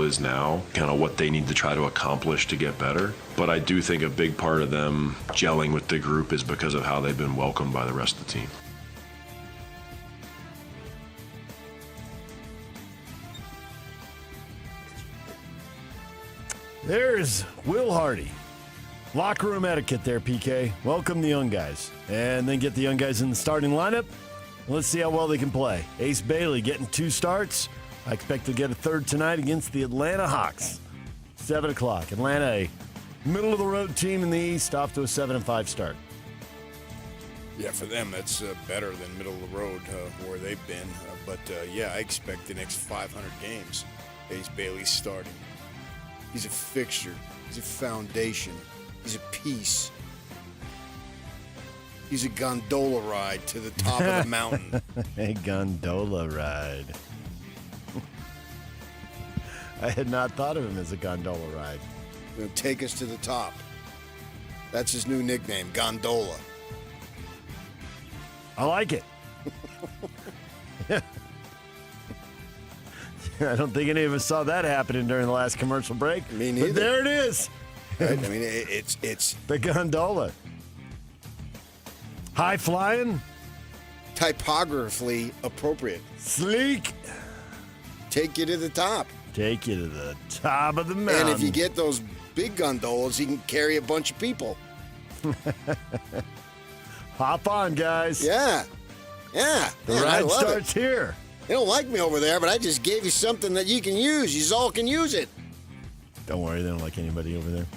is now, kind of what they need to try to accomplish to get better. But I do think a big part of them gelling with the group is because of how they've been welcomed by the rest of the team. There's Will Hardy. Locker room etiquette there, PK. Welcome the young guys. And then get the young guys in the starting lineup. Let's see how well they can play. Ace Bailey getting 2 starts. I expect to get a third tonight against the Atlanta Hawks. 7 o'clock. Atlanta, a middle-of-the-road team in the East, off to a 7-5 start. Yeah, for them, that's better than middle of the road where they've been. But I expect the next 500 games, Ace Bailey's starting. He's a fixture. He's a foundation. He's a piece. He's a gondola ride to the top of the mountain. A gondola ride. I had not thought of him as a gondola ride. He'll take us to the top. That's his new nickname, Gondola. I like it. I don't think any of us saw that happening during the last commercial break. Me neither. But there it is. Right? I mean, it's the gondola. High flying. Typographically appropriate. Sleek. Take you to the top. Take you to the top of the mountain. And if you get those big gondolas, you can carry a bunch of people. Hop on, guys. Yeah. The ride starts here. They don't like me over there, but I just gave you something that you can use. You all can use it. Don't worry, they don't like anybody over there.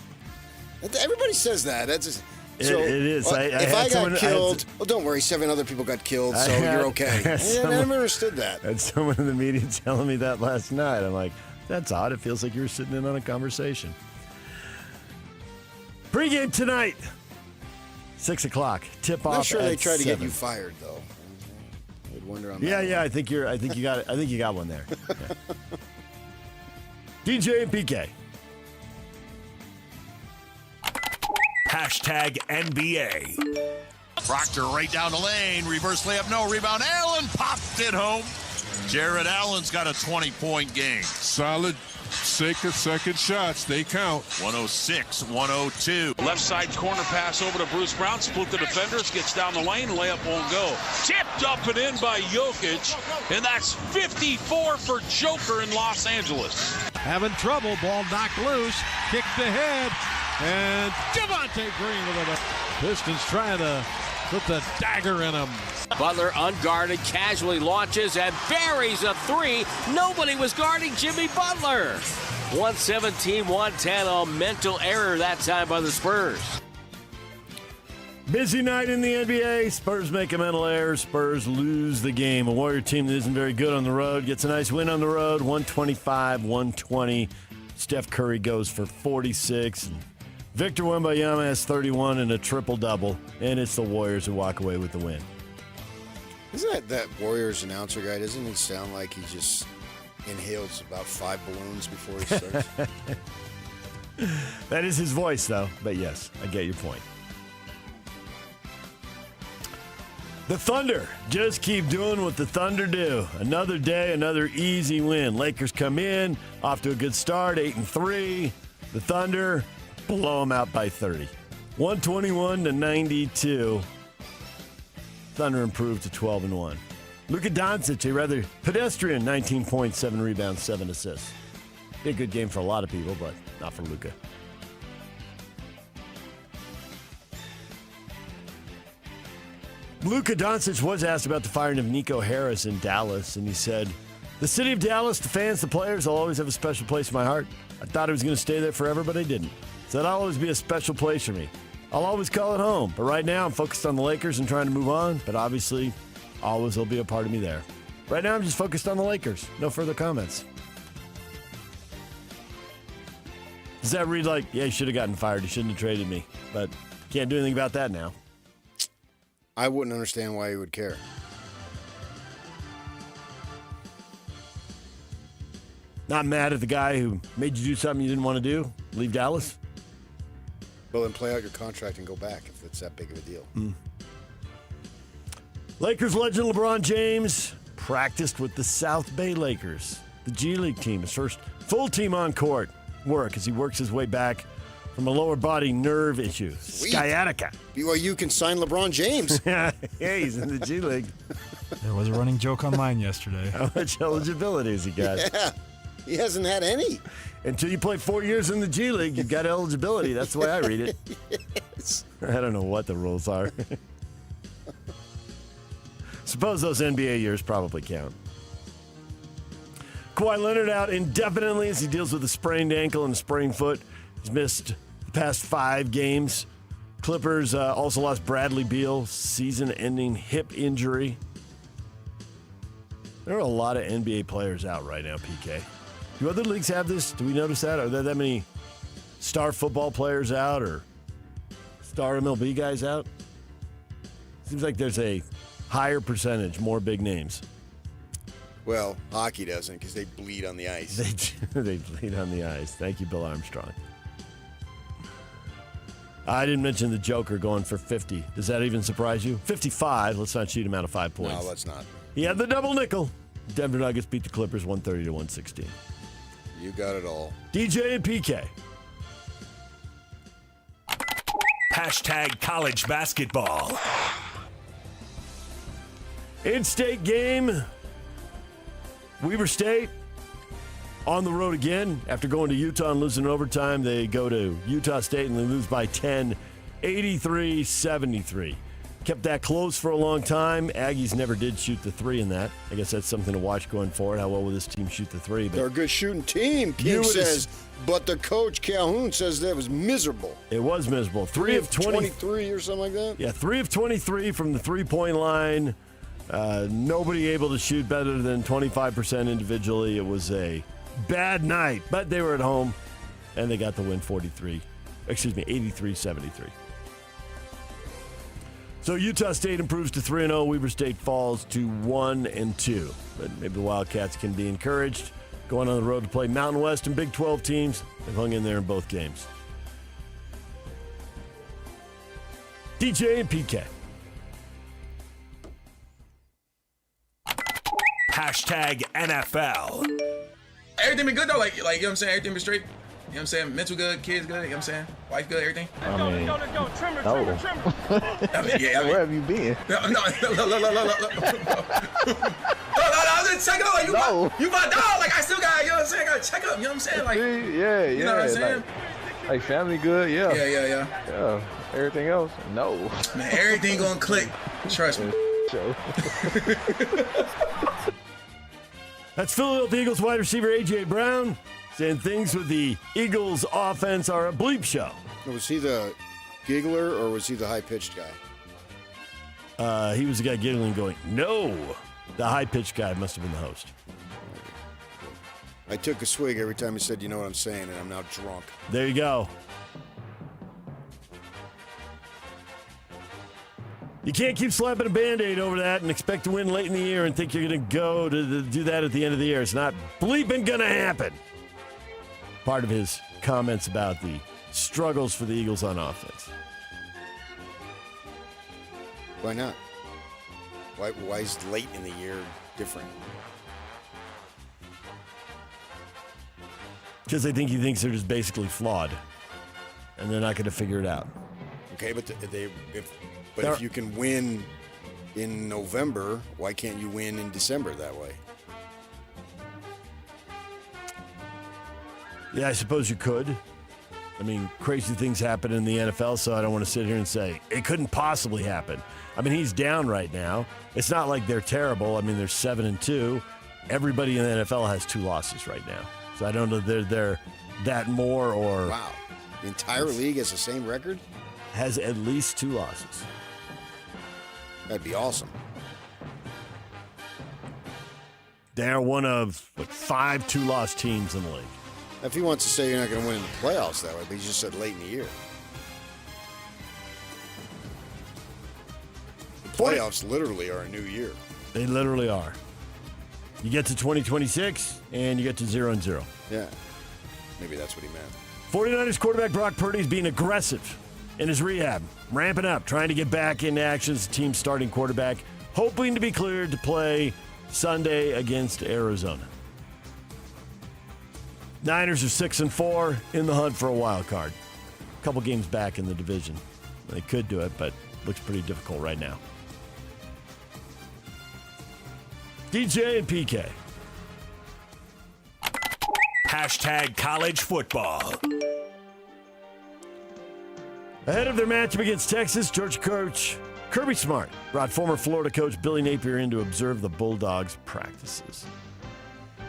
Everybody says that. That's just, it is. If I got killed, don't worry, 7 other people got killed, so you're okay. I never understood that. I had someone in the media telling me that last night. I'm like, that's odd. It feels like you were sitting in on a conversation. Pre-game tonight, 6 o'clock. Tip off. I'm not sure they tried 7. to get you fired, though. I'd wonder on that. Yeah. I think you got it. I think you got one there. Yeah. DJ and PK. Hashtag NBA. Proctor right down the lane. Reverse layup, no rebound. Allen popped it home. Jared Allen's got a 20-point game. Solid second shots. They count. 106-102. Left side corner pass over to Bruce Brown. Split the defenders. Gets down the lane. Layup won't go. Tipped up and in by Jokic. And that's 54 for Joker in Los Angeles. Having trouble. Ball knocked loose. Kicked ahead. And Javonte Green with it. Pistons trying to put the dagger in him. Butler unguarded, casually launches and buries a 3. Nobody was guarding Jimmy Butler. 117-110, a mental error that time by the Spurs. Busy night in the NBA. Spurs make a mental error. Spurs lose the game. A Warrior team that isn't very good on the road gets a nice win on the road, 125-120. Steph Curry goes for 46. And Victor Wembanyama has 31 and a triple-double. And it's the Warriors who walk away with the win. Isn't that Warriors announcer guy, doesn't he sound like he just inhales about 5 balloons before he starts? That is his voice, though. But yes, I get your point. The Thunder just keep doing what the Thunder do. Another day, another easy win. Lakers come in, off to a good start, 8-3. The Thunder blow them out by 30. 121-92. Thunder improved to 12-1. Luka Doncic, a rather pedestrian 19 points, 7 rebounds, 7 assists. Be a good game for a lot of people, but not for Luka. Luka Doncic was asked about the firing of Nico Harris in Dallas, and he said, "The city of Dallas, the fans, the players, will always have a special place in my heart. I thought it was going to stay there forever, but I didn't. So that'll always be a special place for me. I'll always call it home. But right now, I'm focused on the Lakers and trying to move on. But obviously, always will be a part of me there. Right now, I'm just focused on the Lakers. No further comments." Does that read like, yeah, he should have gotten fired. He shouldn't have traded me. But can't do anything about that now. I wouldn't understand why he would care. Not mad at the guy who made you do something you didn't want to do? Leave Dallas? Well, then play out your contract and go back if it's that big of a deal. Lakers legend LeBron James practiced with the South Bay Lakers the G League team, his first full team on court work as he works his way back from a lower body nerve issue. Sciatica. BYU can sign LeBron James. Yeah, he's in the G League. There was a running joke online yesterday. How much eligibility has he got? Yeah, he hasn't had any. Until you play 4 years in the G League, you've got eligibility. That's the way I read it. Yes. I don't know what the rules are. Suppose those NBA years probably count. Kawhi Leonard out indefinitely as he deals with a sprained ankle and a sprained foot. He's missed the past 5 games. Clippers also lost Bradley Beal, season-ending hip injury. There are a lot of NBA players out right now, PK. Do other leagues have this? Do we notice that? Are there that many star football players out or star MLB guys out? Seems like there's a higher percentage, more big names. Well, hockey doesn't because they bleed on the ice. They bleed on the ice. Thank you, Bill Armstrong. I didn't mention the Joker going for 50. Does that even surprise you? 55. Let's not cheat him out of 5 points. No, let's not. He had the double nickel. Denver Nuggets beat the Clippers 130-116. You got it all. DJ and PK. Hashtag college basketball. In-state game. Weber State on the road again. After going to Utah and losing in overtime, they go to Utah State and they lose by 10, 83-73. Kept that close for a long time. Aggies never did shoot the 3 in that. I guess that's something to watch going forward. How well will this team shoot the 3? But they're a good shooting team, King says. But the coach, Calhoun, says that was miserable. It was miserable. 3 of 23 or something like that? Yeah, 3 of 23 from the three-point line. Nobody able to shoot better than 25% individually. It was a bad night, but they were at home, and they got the win 83-73. So Utah State improves to 3-0. Weber State falls to 1-2. But maybe the Wildcats can be encouraged. Going on the road to play Mountain West and Big 12 teams. They've hung in there in both games. DJ and PK. Hashtag NFL. Everything been good though, like you know what I'm saying? Everything been straight. You know what I'm saying? Mental good, kids good, you know what I'm saying? Wife good, everything. I mean, where have you been? No, I'm just checking up. You my dog. Like I still got, you know what I'm saying? I gotta check up. You know what I'm saying? Like, yeah. You know what I'm saying? Like family good, yeah. Yeah. Everything else, no. Man, everything gonna click. Trust me. That's Philadelphia Eagles wide receiver A.J. Brown saying things with the Eagles offense are a bleep show. Was he the giggler or was he the high-pitched guy? He was the guy giggling going, no. The high-pitched guy must have been the host. I took a swig every time he said, you know what I'm saying, and I'm now drunk. There you go. You can't keep slapping a Band-Aid over that and expect to win late in the year and think you're going to go to do that at the end of the year. It's not bleeping going to happen. Part of his comments about the struggles for the Eagles on offense. Why not? Why is late in the year different? Because I think he thinks they're just basically flawed, and they're not going to figure it out. Okay, but if you can win in November, why can't you win in December that way? Yeah, I suppose you could. I mean, crazy things happen in the NFL, so I don't want to sit here and say it couldn't possibly happen. I mean, he's down right now. It's not like they're terrible. I mean, they're 7-2. Everybody in the NFL has 2 losses right now. So I don't know if they're that more or... Wow. The entire league has the same record? Has at least 2 losses. That'd be awesome. They're one of 5 2-loss teams in the league. If he wants to say you're not going to win in the playoffs that way, but he just said late in the year. The playoffs literally are a new year. They literally are. You get to 2026, and you get to 0-0. Yeah. Maybe that's what he meant. 49ers quarterback Brock Purdy is being aggressive in his rehab, ramping up, trying to get back into action as the team's starting quarterback, hoping to be cleared to play Sunday against Arizona. Niners are 6-4 in the hunt for a wild card. A couple games back in the division. They could do it, but looks pretty difficult right now. DJ and PK. Hashtag college football. Ahead of their matchup against Texas, Georgia coach Kirby Smart brought former Florida coach Billy Napier in to observe the Bulldogs' practices.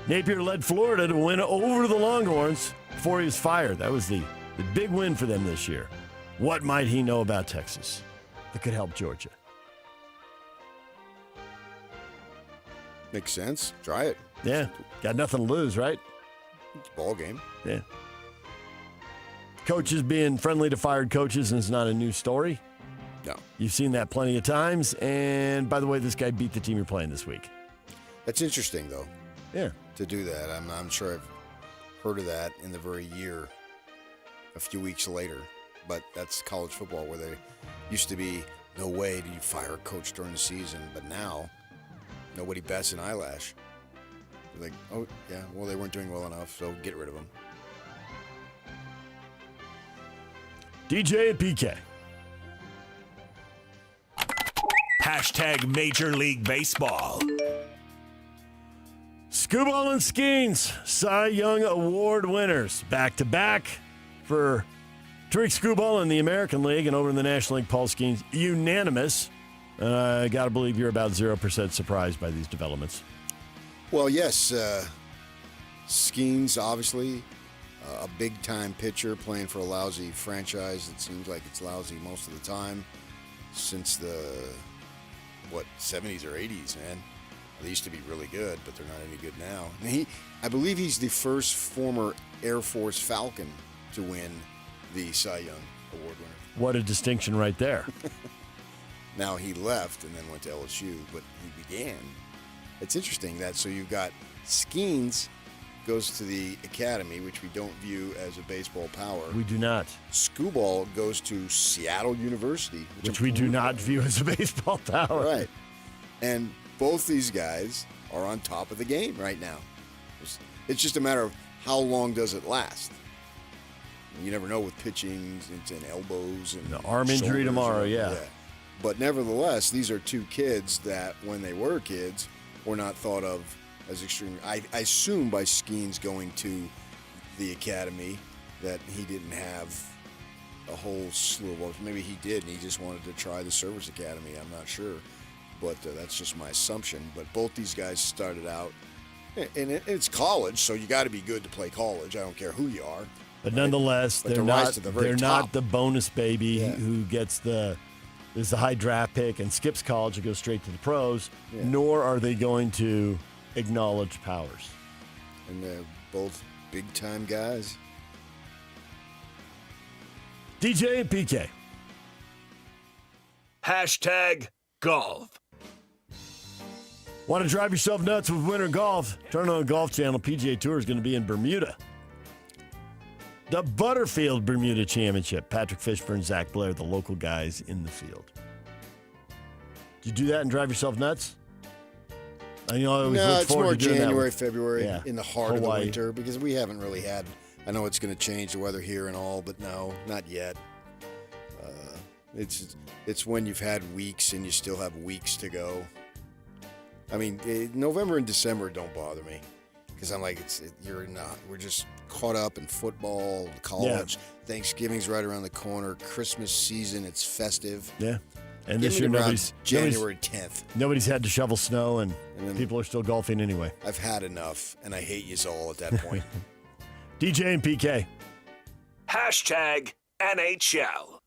Napier led Florida to win over the Longhorns before he was fired. That was the big win for them this year. What might he know about Texas that could help Georgia? Makes sense. Try it. Yeah, got nothing to lose, right? It's a ball game. Yeah. Coaches being friendly to fired coaches is not a new story. No. You've seen that plenty of times. And by the way, this guy beat the team you're playing this week. That's interesting, though. Yeah. To do that. I'm sure I've heard of that in the very year, a few weeks later. But that's college football, where there used to be no way do you fire a coach during the season. But now, nobody bats an eyelash. They're like, oh, yeah, well, they weren't doing well enough, so get rid of them. DJ and PK. Hashtag Major League Baseball. Scooball and Skeens, Cy Young Award winners. Back-to-back for Tariq Scooball in the American League, and over in the National League, Paul Skeens, unanimous. I got to believe you're about 0% surprised by these developments. Well, yes, Skeens, obviously, a big-time pitcher playing for a lousy franchise. It seems like it's lousy most of the time since the, 70s or 80s, man. They used to be really good, but they're not any good now. And I believe he's the first former Air Force Falcon to win the Cy Young Award winner. What a distinction right there. Now he left and then went to LSU, but he began. It's interesting that, so you've got Skeens goes to the academy, which we don't view as a baseball power. We do not. Scooball goes to Seattle University, which we do not view as a baseball power. Right. And both these guys are on top of the game right now. It's just a matter of how long does it last. You never know with pitching and elbows and an arm injury tomorrow, yeah. But nevertheless, these are two kids that, when they were kids, were not thought of as extreme. I assume by Skeens going to the academy that he didn't have a whole slew of, maybe he did and he just wanted to try the service academy. I'm not sure, but that's just my assumption. But both these guys started out, and it's college, so you got to be good to play college. I don't care who you are. But nonetheless, they're not the bonus baby who gets is the high draft pick and skips college and goes straight to the pros, nor are they going to acknowledge powers. And they're both big-time guys. DJ and PK. Hashtag golf. Want to drive yourself nuts with winter golf? Turn on Golf Channel. PGA Tour is going to be in Bermuda. The Butterfield Bermuda Championship. Patrick Fishburne, Zach Blair, the local guys in the field. Do you do that and drive yourself nuts? No, it's more January, February, in the heart of the winter, because we haven't really had. I know it's going to change the weather here and all, but no, not yet. It's when you've had weeks and you still have weeks to go. I mean, November and December don't bother me, because I'm like, you're not. We're just caught up in football, college. Yeah. Thanksgiving's right around the corner. Christmas season, it's festive. Yeah. And this year, January 10th. Nobody's had to shovel snow, and people are still golfing anyway. I've had enough, and I hate yous all at that point. DJ and PK. Hashtag NHL.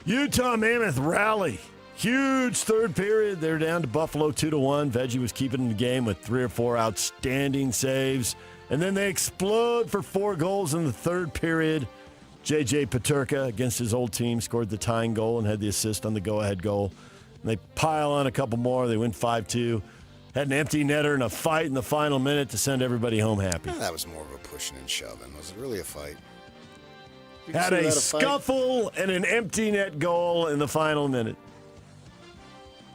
Utah Mammoth rally. Huge third period. They're down to Buffalo 2-1. Veggie was keeping in the game with 3 or 4 outstanding saves. And then they explode for 4 goals in the third period. J.J. Peterka, against his old team, scored the tying goal and had the assist on the go-ahead goal. And they pile on a couple more. They win 5-2. Had an empty netter and a fight in the final minute to send everybody home happy. That was more of a pushing and shoving. Was it really a fight? Had a scuffle and an empty net goal in the final minute.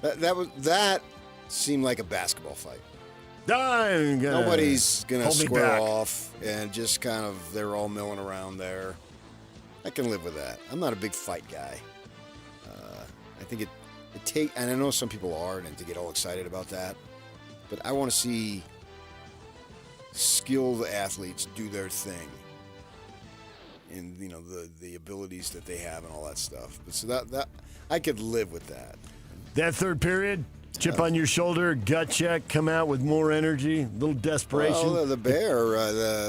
That seemed like a basketball fight. Nobody's going to hold me square back. off and just kind of, they're all milling around there. I can live with that. I'm not a big fight guy. I think and I know some people are and to get all excited about that, but I want to see skilled athletes do their thing and, the abilities that they have and all that stuff. But so that I could live with that. That third period, chip on your shoulder, gut check, come out with more energy, a little desperation. Well, the Bear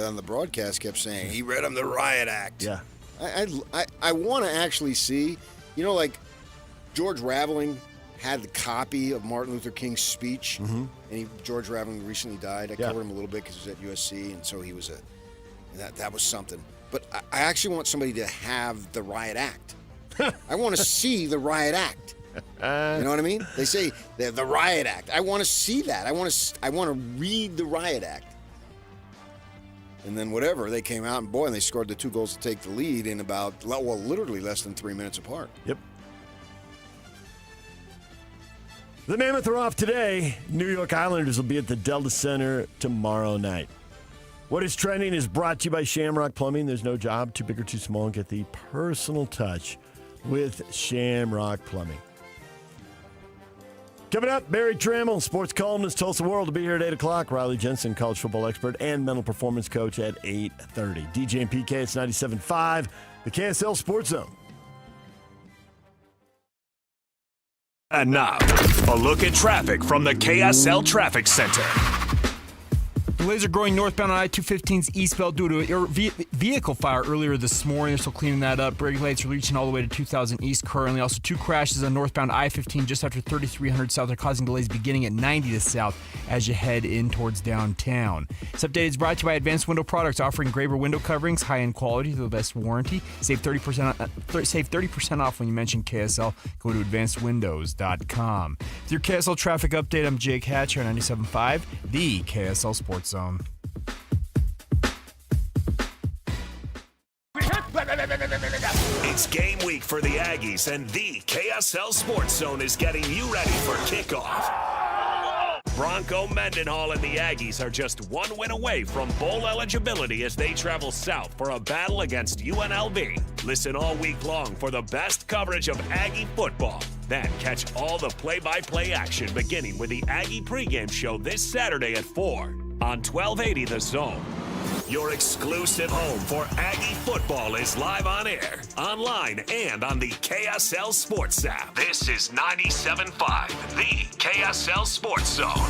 on the broadcast kept saying he read him the riot act. Yeah. I want to actually see, like George Raveling had the copy of Martin Luther King's speech, and George Raveling recently died. I covered him a little bit because he was at USC, and so he was that was something. But I actually want somebody to have the riot act. I want to see the riot act. You know what I mean? They say the riot act. I want to see that. I want to read the riot act. And then whatever, they came out and they scored the 2 goals to take the lead in about, literally less than 3 minutes apart. Yep. The Mammoth are off today. New York Islanders will be at the Delta Center tomorrow night. What is trending is brought to you by Shamrock Plumbing. There's no job too big or too small. Get the personal touch with Shamrock Plumbing. Coming up, Barry Trammell, sports columnist, Tulsa World, will be here at 8 o'clock. Riley Jensen, college football expert and mental performance coach at 8:30. DJ and PK, it's 97.5, the KSL Sports Zone. And now, a look at traffic from the KSL Traffic Center. Delays are growing northbound on I-215's eastbound due to a vehicle fire earlier this morning. They're still cleaning that up. Brake lights are reaching all the way to 2000 east currently. Also, 2 crashes on northbound I-15 just after 3300 south are causing delays beginning at 90 to south as you head in towards downtown. This update is brought to you by Advanced Window Products, offering Graber window coverings, high-end quality, the best warranty. Save 30% off when you mention KSL. Go to advancedwindows.com. With your KSL traffic update, I'm Jake Hatcher on 97.5, the KSL Sports Zone. It's game week for the Aggies, and the KSL Sports Zone is getting you ready for kickoff. Bronco Mendenhall and the Aggies are just 1 win away from bowl eligibility as they travel south for a battle against UNLV. Listen all week long for the best coverage of Aggie football. Then catch all the play-by-play action beginning with the Aggie pregame show this Saturday at 4 on 1280 The Zone. Your exclusive home for Aggie football is live on air, online, and on the KSL Sports app. This is 97.5, the KSL Sports Zone.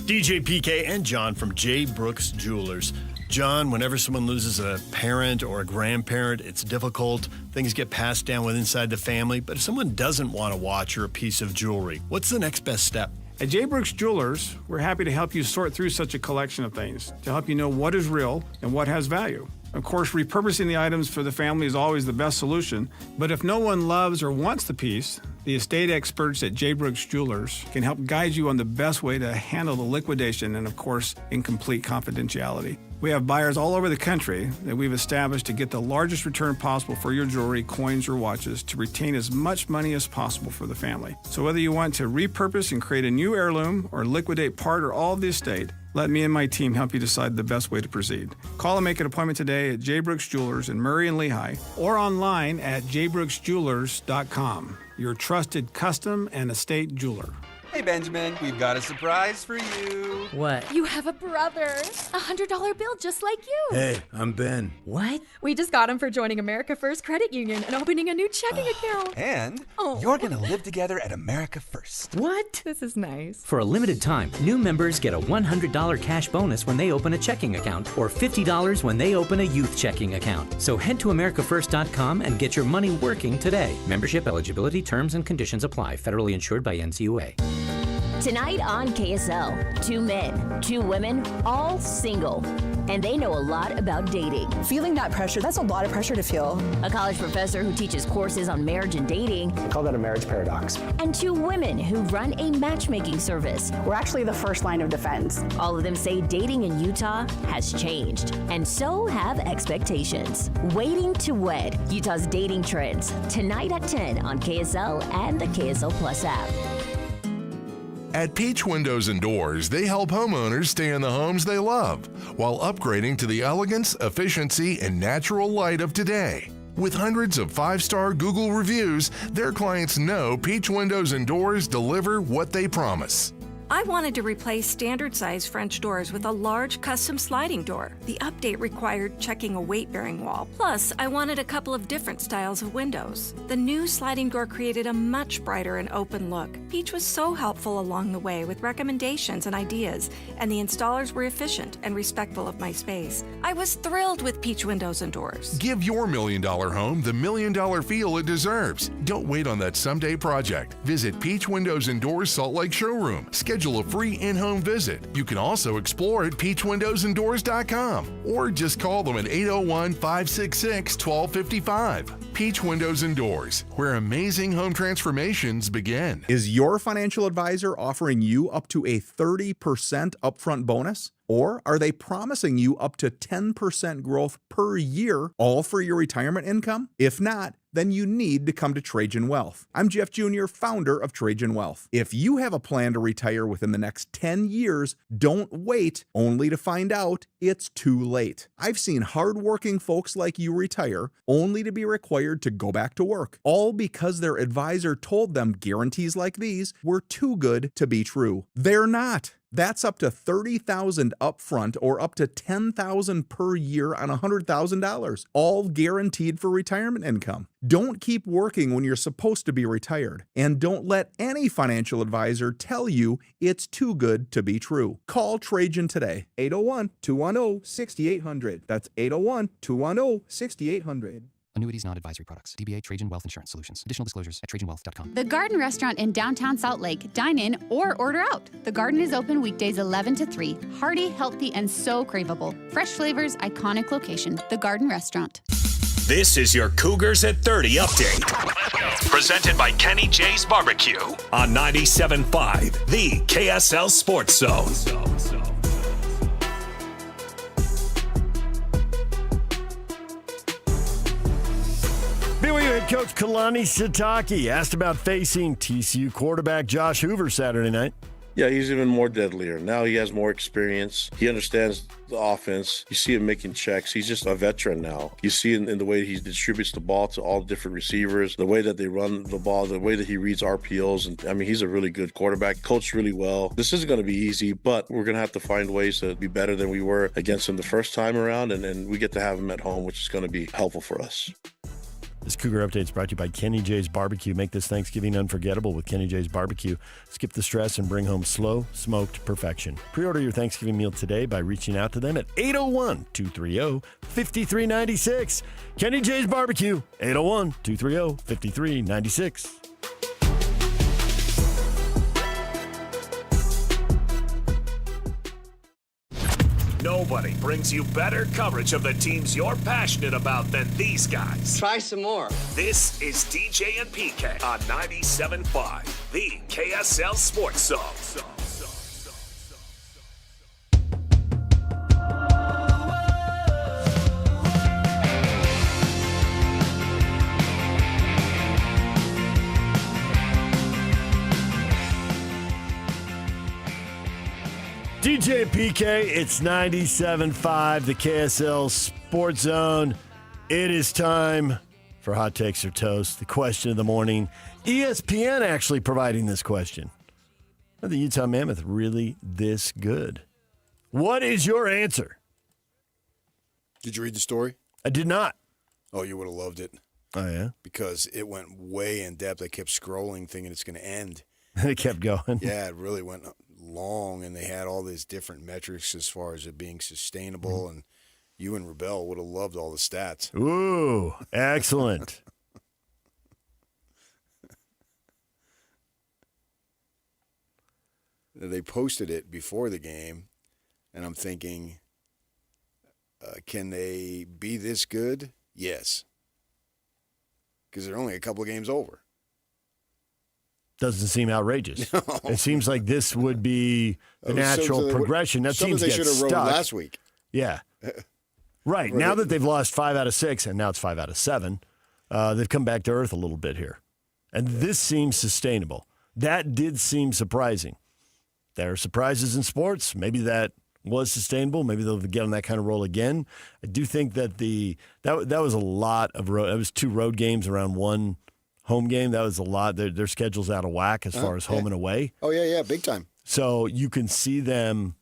DJ, PK, and John from J. Brooks Jewelers. John, whenever someone loses a parent or a grandparent, it's difficult. Things get passed down inside the family. But if someone doesn't want a watch or a piece of jewelry, what's the next best step? At J. Brooks Jewelers, we're happy to help you sort through such a collection of things to help you know what is real and what has value. Of course, repurposing the items for the family is always the best solution, but if no one loves or wants the piece, the estate experts at J. Brooks Jewelers can help guide you on the best way to handle the liquidation and, of course, in complete confidentiality. We have buyers all over the country that we've established to get the largest return possible for your jewelry, coins, or watches to retain as much money as possible for the family. So whether you want to repurpose and create a new heirloom or liquidate part or all of the estate, let me and my team help you decide the best way to proceed. Call and make an appointment today at J. Brooks Jewelers in Murray and Lehigh or online at jbrooksjewelers.com, your trusted custom and estate jeweler. Hey, Benjamin, we've got a surprise for you. What? You have a brother. A $100 bill just like you. Hey, I'm Ben. What? We just got him for joining America First Credit Union and opening a new checking account. And you're going to live together at America First. What? This is nice. For a limited time, new members get a $100 cash bonus when they open a checking account or $50 when they open a youth checking account. So head to AmericaFirst.com and get your money working today. Membership eligibility, terms, and conditions apply. Federally insured by NCUA. Tonight on KSL, 2 men, 2 women, all single. And they know a lot about dating. Feeling that pressure, that's a lot of pressure to feel. A college professor who teaches courses on marriage and dating. I call that a marriage paradox. And 2 women who run a matchmaking service. We're actually the first line of defense. All of them say dating in Utah has changed. And so have expectations. Waiting to Wed, Utah's dating trends. Tonight at 10 on KSL and the KSL Plus app. At Peach Windows and Doors, they help homeowners stay in the homes they love while upgrading to the elegance, efficiency, and natural light of today. With hundreds of 5-star Google reviews, their clients know Peach Windows and Doors deliver what they promise. I wanted to replace standard-size French doors with a large custom sliding door. The update required checking a weight-bearing wall. Plus, I wanted a couple of different styles of windows. The new sliding door created a much brighter and open look. Peach was so helpful along the way with recommendations and ideas, and the installers were efficient and respectful of my space. I was thrilled with Peach Windows and Doors. Give your $1 million home the $1 million feel it deserves. Don't wait on that someday project. Visit Peach Windows and Doors Salt Lake Showroom. Schedule a free in-home visit. You can also explore at peachwindowsanddoors.com or just call them at 801-566-1255. Peach Windows and Doors, where amazing home transformations begin. Is your financial advisor offering you up to a 30% upfront bonus? Or are they promising you up to 10% growth per year, all for your retirement income? If not, then you need to come to Trajan Wealth. I'm Jeff Jr., founder of Trajan Wealth. If you have a plan to retire within the next 10 years, don't wait only to find out it's too late. I've seen hardworking folks like you retire only to be required to go back to work, all because their advisor told them guarantees like these were too good to be true. They're not. That's up to $30,000 upfront or up to $10,000 per year on $100,000, all guaranteed for retirement income. Don't keep working when you're supposed to be retired, and don't let any financial advisor tell you it's too good to be true. Call Trajan today, 801-210-6800. That's 801-210-6800. Annuities, non-advisory products. DBA Trajan Wealth Insurance Solutions. Additional disclosures at TrajanWealth.com. The Garden Restaurant in downtown Salt Lake. Dine in or order out. The Garden is open weekdays 11 to 3. Hearty, healthy, and so craveable. Fresh flavors, iconic location. The Garden Restaurant. This is your Cougars at 30 update. Presented by Kenny J's Barbecue on 97.5, the KSL Sports Zone. BYU head coach Kalani Sitake asked about facing TCU quarterback Josh Hoover Saturday night. Yeah, he's even more deadlier. Now he has more experience. He understands the offense. You see him making checks. He's just a veteran now. You see in the way he distributes the ball to all the different receivers, the way that they run the ball, the way that he reads RPOs. And I mean, he's a really good quarterback, coached really well. This isn't going to be easy, but we're going to have to find ways to be better than we were against him the first time around. And we get to have him at home, which is going to be helpful for us. This Cougar Update is brought to you by Kenny J's Barbecue. Make this Thanksgiving unforgettable with Kenny J's Barbecue. Skip the stress and bring home slow, smoked perfection. Pre-order your Thanksgiving meal today by reaching out to them at 801-230-5396. Kenny J's Barbecue, 801-230-5396. Nobody brings you better coverage of the teams you're passionate about than these guys. Try some more. This is DJ and PK on 97.5, the KSL Sports Zone. DJ PK, it's 97.5, the KSL Sports Zone. It is time for Hot Takes or Toast, the question of the morning. ESPN actually providing this question. Are the Utah Mammoth really this good? What is your answer? Did you read the story? I did not. Oh, you would have loved it. Oh, yeah? Because it went way in depth. I kept scrolling thinking it's going to end. It kept going. Yeah, it really went long, and they had all these different metrics as far as it being sustainable, and you and Rebel would have loved all the stats. Ooh, excellent. They posted it before the game, and I'm thinking, can they be this good? Yes. Because they're only a couple of games over. Doesn't seem outrageous. No. It seems like this would be the natural progression. That teams get should have stuck. rode last week. Yeah. Right. Now that they've lost 5 out of 6, and now it's 5 out of 7, they've come back to earth a little bit here. And this seems sustainable. That did seem surprising. there are surprises in sports. Maybe that was sustainable. Maybe they'll get on that kind of roll again. I do think that that was a lot of road. That was 2 road games around 1 home game. That was a lot. Their schedule's out of whack as far as home and away. Oh, yeah, big time. So you can see them.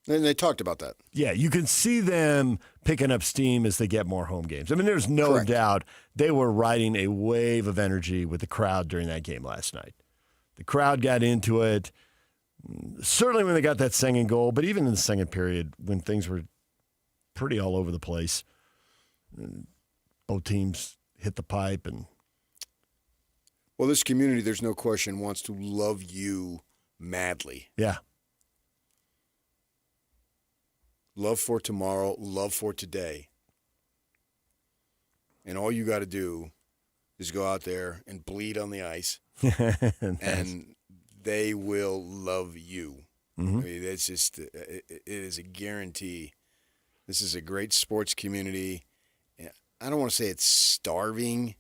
And they talked about that. Yeah, you can see them picking up steam as they get more home games. I mean, there's no Correct. doubt they were riding a wave of energy with the crowd during that game last night. The crowd got into it, certainly when they got that second goal, but even in the second period when things were pretty all over the place. Both teams hit the pipe. Well, this community, there's no question, wants to love you madly. Yeah. Love for tomorrow, love for today. And all you got to do is go out there and bleed on the ice, and they will love you. Mm-hmm. I mean, it's just, it is a guarantee. This is a great sports community. I don't want to say it's starving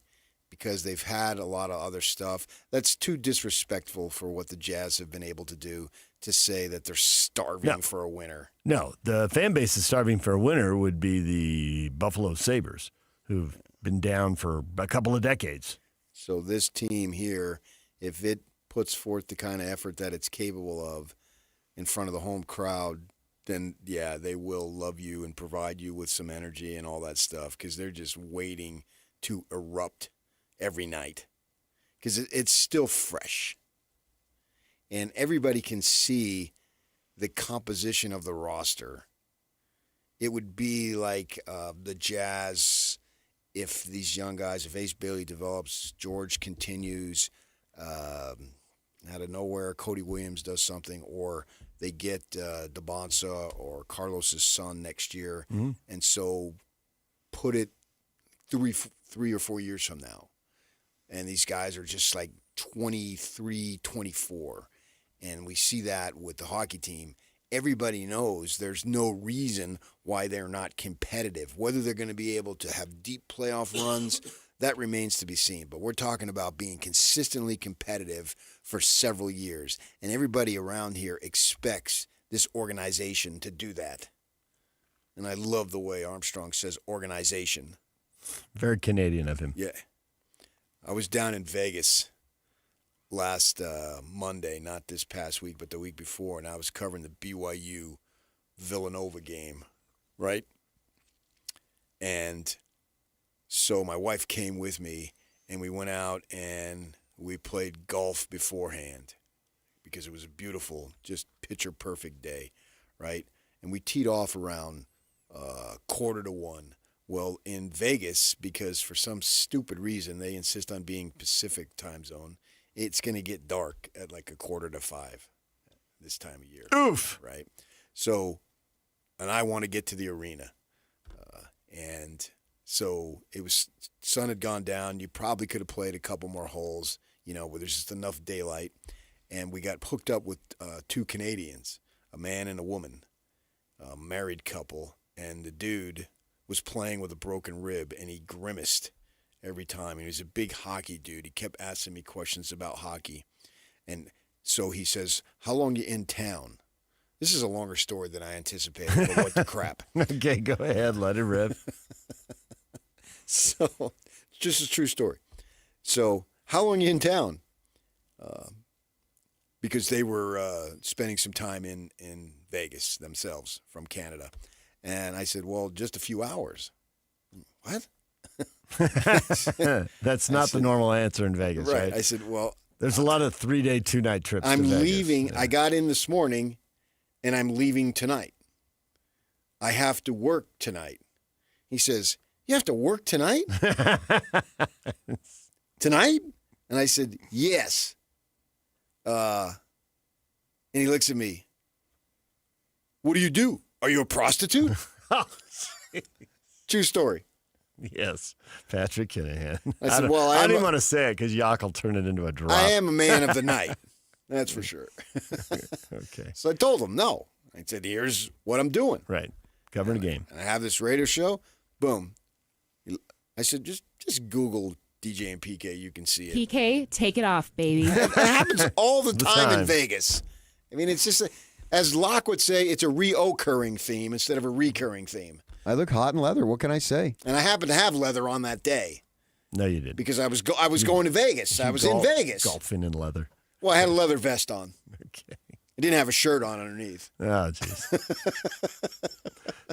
because they've had a lot of other stuff. That's too disrespectful for what the Jazz have been able to do to say that they're starving for a winner. No, the fan base is starving for a winner would be the Buffalo Sabres, who've been down for a couple of decades. So this team here, if it puts forth the kind of effort that it's capable of in front of the home crowd, then, yeah, they will love you and provide you with some energy and all that stuff because they're just waiting to erupt every night because it's still fresh. And everybody can see the composition of the roster. It would be like the Jazz if these young guys, if Ace Bailey develops, George continues, out of nowhere, Cody Williams does something, or they get DeBonsa or Carlos's son next year. Mm-hmm. And so put it 3 or 4 years from now. And these guys are just like 23, 24. And we see that with the hockey team. Everybody knows there's no reason why they're not competitive. Whether they're going to be able to have deep playoff runs, that remains to be seen. But we're talking about being consistently competitive for several years. And everybody around here expects this organization to do that. And I love the way Armstrong says organization. Very Canadian of him. Yeah. I was down in Vegas last Monday, not this past week, but the week before, and I was covering the BYU Villanova game, right? And so my wife came with me, and we went out and we played golf beforehand because it was a beautiful, just picture-perfect day, right? And we teed off around 1:45. Well, in Vegas, because for some stupid reason they insist on being Pacific time zone, it's going to get dark at like 4:45 this time of year. Oof. Right? So, and I want to get to the arena. And so it was, sun had gone down. You probably could have played a couple more holes, where there's just enough daylight. And we got hooked up with 2 Canadians, a man and a woman, a married couple. And the dude was playing with a broken rib, and he grimaced every time. He was a big hockey dude. He kept asking me questions about hockey. And so he says, "How long you in town?" This is a longer story than I anticipated, but what the crap. Okay, go ahead. Let it rip. So, it's just a true story. So, how long you in town? Because they were spending some time in Vegas themselves from Canada. And I said, well, just a few hours. What? That's not the normal answer in Vegas, right? I said, well. There's a lot of 3-day, 2-night trips I'm to Vegas. leaving. Yeah. I got in this morning, and I'm leaving tonight. I have to work tonight. He says, you have to work tonight? Tonight? And I said, yes. And he looks at me. What do you do? Are you a prostitute? True story. Yes, Patrick Kinahan. I said, I didn't want to say it because Yock will turn it into a drop. I am a man of the night. That's for sure. Okay. So I told him, no. I said, here's what I'm doing. Right. Covering a game. And I have this radio show. Boom. I said, just Google DJ and PK. You can see it. PK, take it off, baby. It happens all the time in Vegas. I mean, it's just, as Locke would say, it's a reoccurring theme instead of a recurring theme. I look hot in leather. What can I say? And I happened to have leather on that day. No, you didn't. Because I was going to Vegas. I was in Vegas. Golfing in leather. Well, I had a leather vest on. Okay. I didn't have a shirt on underneath. Oh, jeez.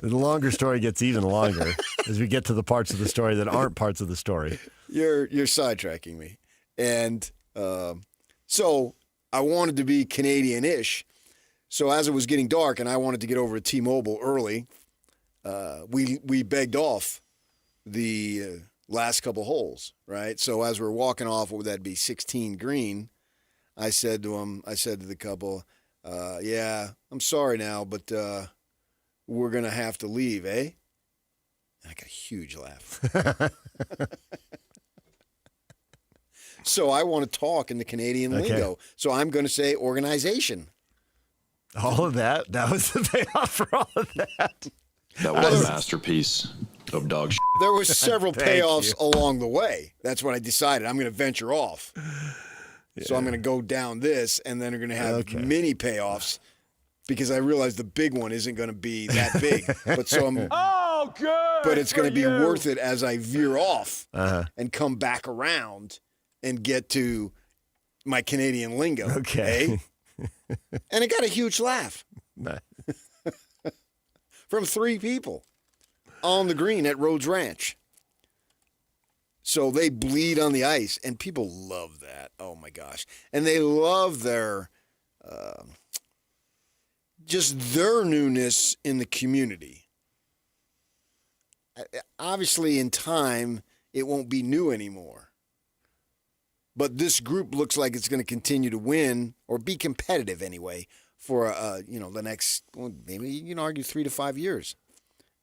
The longer story gets even longer as we get to the parts of the story that aren't parts of the story. You're sidetracking me. And so I wanted to be Canadian-ish. So as it was getting dark and I wanted to get over to T-Mobile early, we begged off the last couple holes, right? So as we're walking off, what would that be, 16 green, I said to the couple, yeah, I'm sorry now, but we're going to have to leave, eh? And I got a huge laugh. So I want to talk in the Canadian lingo. So I'm going to say organization. All of that? That was the payoff for all of that? That was a masterpiece of dog shit. There was several Thank payoffs you. along the way. That's when I decided I'm going to venture off. So I'm going to go down this, and then we're going to have mini payoffs because I realized the big one isn't going to be that big. But so I'm, but it's going to be worth it as I veer off and come back around and get to my Canadian lingo. Okay. And it got a huge laugh Nice. from 3 people on the green at Rhodes Ranch. So they bleed on the ice, and people love that. Oh, my gosh. And they love their just their newness in the community. Obviously, in time, it won't be new anymore. But this group looks like it's going to continue to win or be competitive anyway for the next, well, maybe you can argue 3 to 5 years.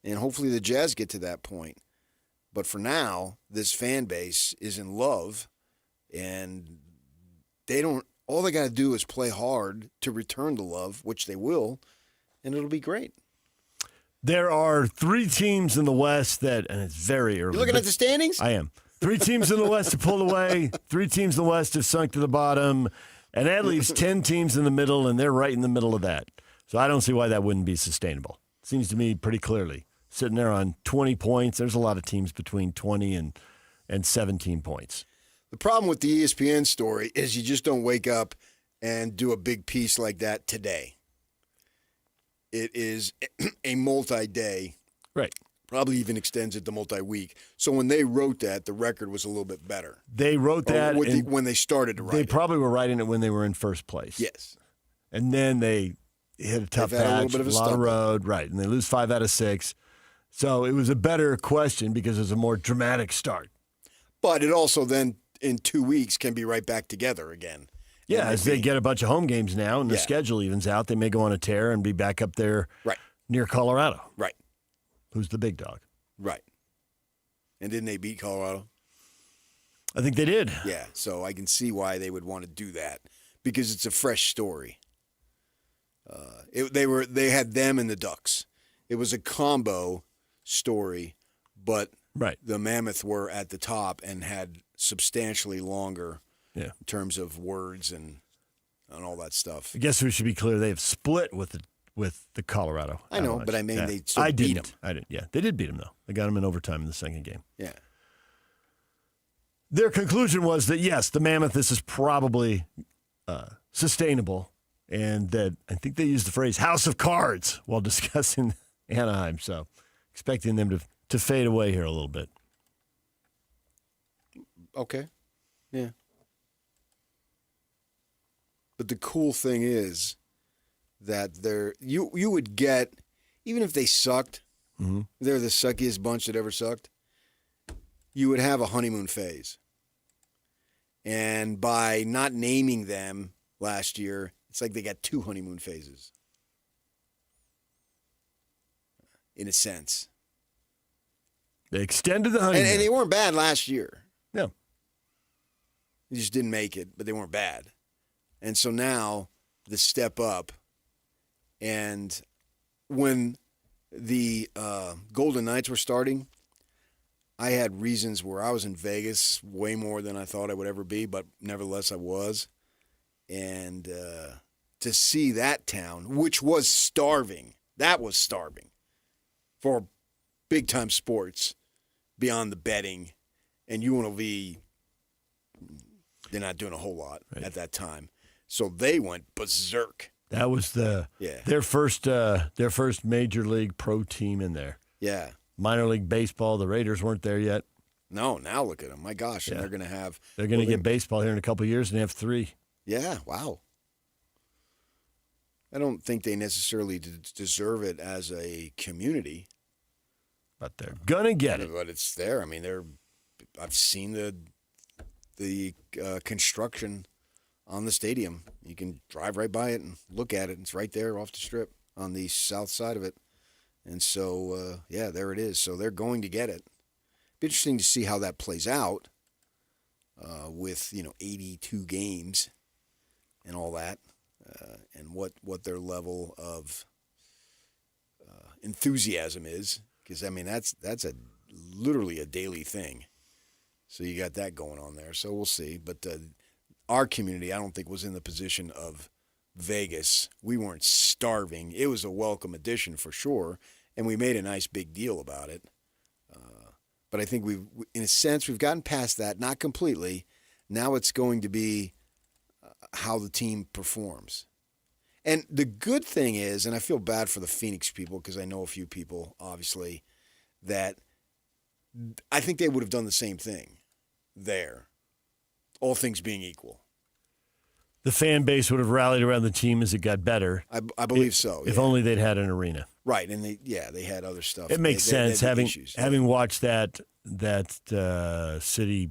And hopefully the Jazz get to that point. But for now, this fan base is in love, and all they got to do is play hard to return the love, which they will, and it'll be great. There are 3 teams in the West that, and it's very early. You looking at the standings? I am. 3 teams in the West have pulled away. 3 teams in the West have sunk to the bottom. And that leaves 10 teams in the middle, and they're right in the middle of that. So I don't see why that wouldn't be sustainable. Seems to me pretty clearly. Sitting there on 20 points, there's a lot of teams between 20 and 17 points. The problem with the ESPN story is you just don't wake up and do a big piece like that today. It is a multi-day. Right. Probably even extends it to multi-week. So when they wrote that, the record was a little bit better. They wrote that when they started to write it. They probably were writing it when they were in first place. Yes. And then they hit a tough They've had a little patch, bit of a lot of stumble. road, right, and they lose 5 out of 6. So it was a better question because it was a more dramatic start. But it also then, in 2 weeks, can be right back together again. Yeah, as they get a bunch of home games now and the Yeah. schedule evens out, they may go on a tear and be back up there near Colorado. Right. Who's the big dog? Right. And didn't they beat Colorado? I think they did. Yeah, so I can see why they would want to do that because it's a fresh story. They had them and the Ducks. It was a combo story, but the Mammoth were at the top and had substantially longer in terms of words and all that stuff. I guess we should be clear. They have split with the Colorado. I know, Avalanche. but I mean, Yeah. they still beat them. I didn't. Yeah, they did beat them, though. They got them in overtime in the second game. Yeah. Their conclusion was that, yes, the Mammoth, this is probably sustainable, and that I think they used the phrase house of cards while discussing Anaheim. So expecting them to fade away here a little bit. Okay. Yeah. But the cool thing is that you would get, even if they sucked, they're the suckiest bunch that ever sucked, you would have a honeymoon phase. And by not naming them last year, it's like they got 2 honeymoon phases. In a sense. They extended the honeymoon. And they weren't bad last year. No. They just didn't make it, but they weren't bad. And so now the step up. And when the Golden Knights were starting, I had reasons where I was in Vegas way more than I thought I would ever be, but nevertheless I was. And to see that town, which was starving. That was starving for big-time sports beyond the betting. And UNLV, they're not doing a whole lot at that time. So they went berserk. That was their first major league pro team in there. Yeah. Minor league baseball, the Raiders weren't there yet. No, now look at them. My gosh, and they're going to have... They're going to get baseball here in a couple of years and have 3. Yeah, wow. I don't think they necessarily deserve it as a community. But they're going to get it. But it's there. I mean, I've seen the construction on the stadium. You can drive right by it and look at it. It's right there off the strip on the south side of it. And so, there it is. So they're going to get it. Be interesting to see how that plays out with 82 games and all that, and what their level of enthusiasm is. Because I mean that's literally a daily thing. So you got that going on there. So we'll see. But our community, I don't think, was in the position of Vegas. We weren't starving. It was a welcome addition for sure, and we made a nice big deal about it. But I think in a sense, we've gotten past that, not completely. Now it's going to be how the team performs. And the good thing is, and I feel bad for the Phoenix people because I know a few people, obviously, that I think they would have done the same thing there, all things being equal. The fan base would have rallied around the team as it got better. I believe so. If only they'd had an arena. Right, and they had other stuff. It makes sense having watched that city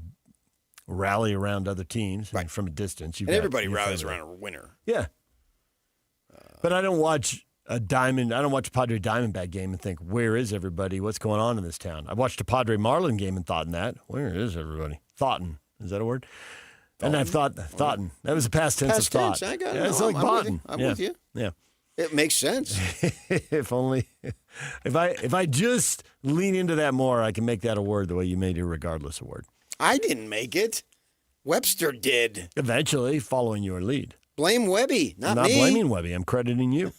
rally around other teams from a distance. And everybody rallies around a winner. Yeah, but I don't watch a Padre Diamondback game and think, where is everybody? What's going on in this town? I watched a Padre Marlin game and thought in that, where is everybody? Thoughtin', is that a word? And I've thoughtin'. That was a past tense of thought. Tense, I got it. Yeah, it's No, like bottin'. I'm with you. Yeah. It makes sense. if I just lean into that more, I can make that a word the way you made irregardless a word. I didn't make it. Webster did. Eventually, following your lead. Blame Webby, not me. I'm not blaming Webby. I'm crediting you.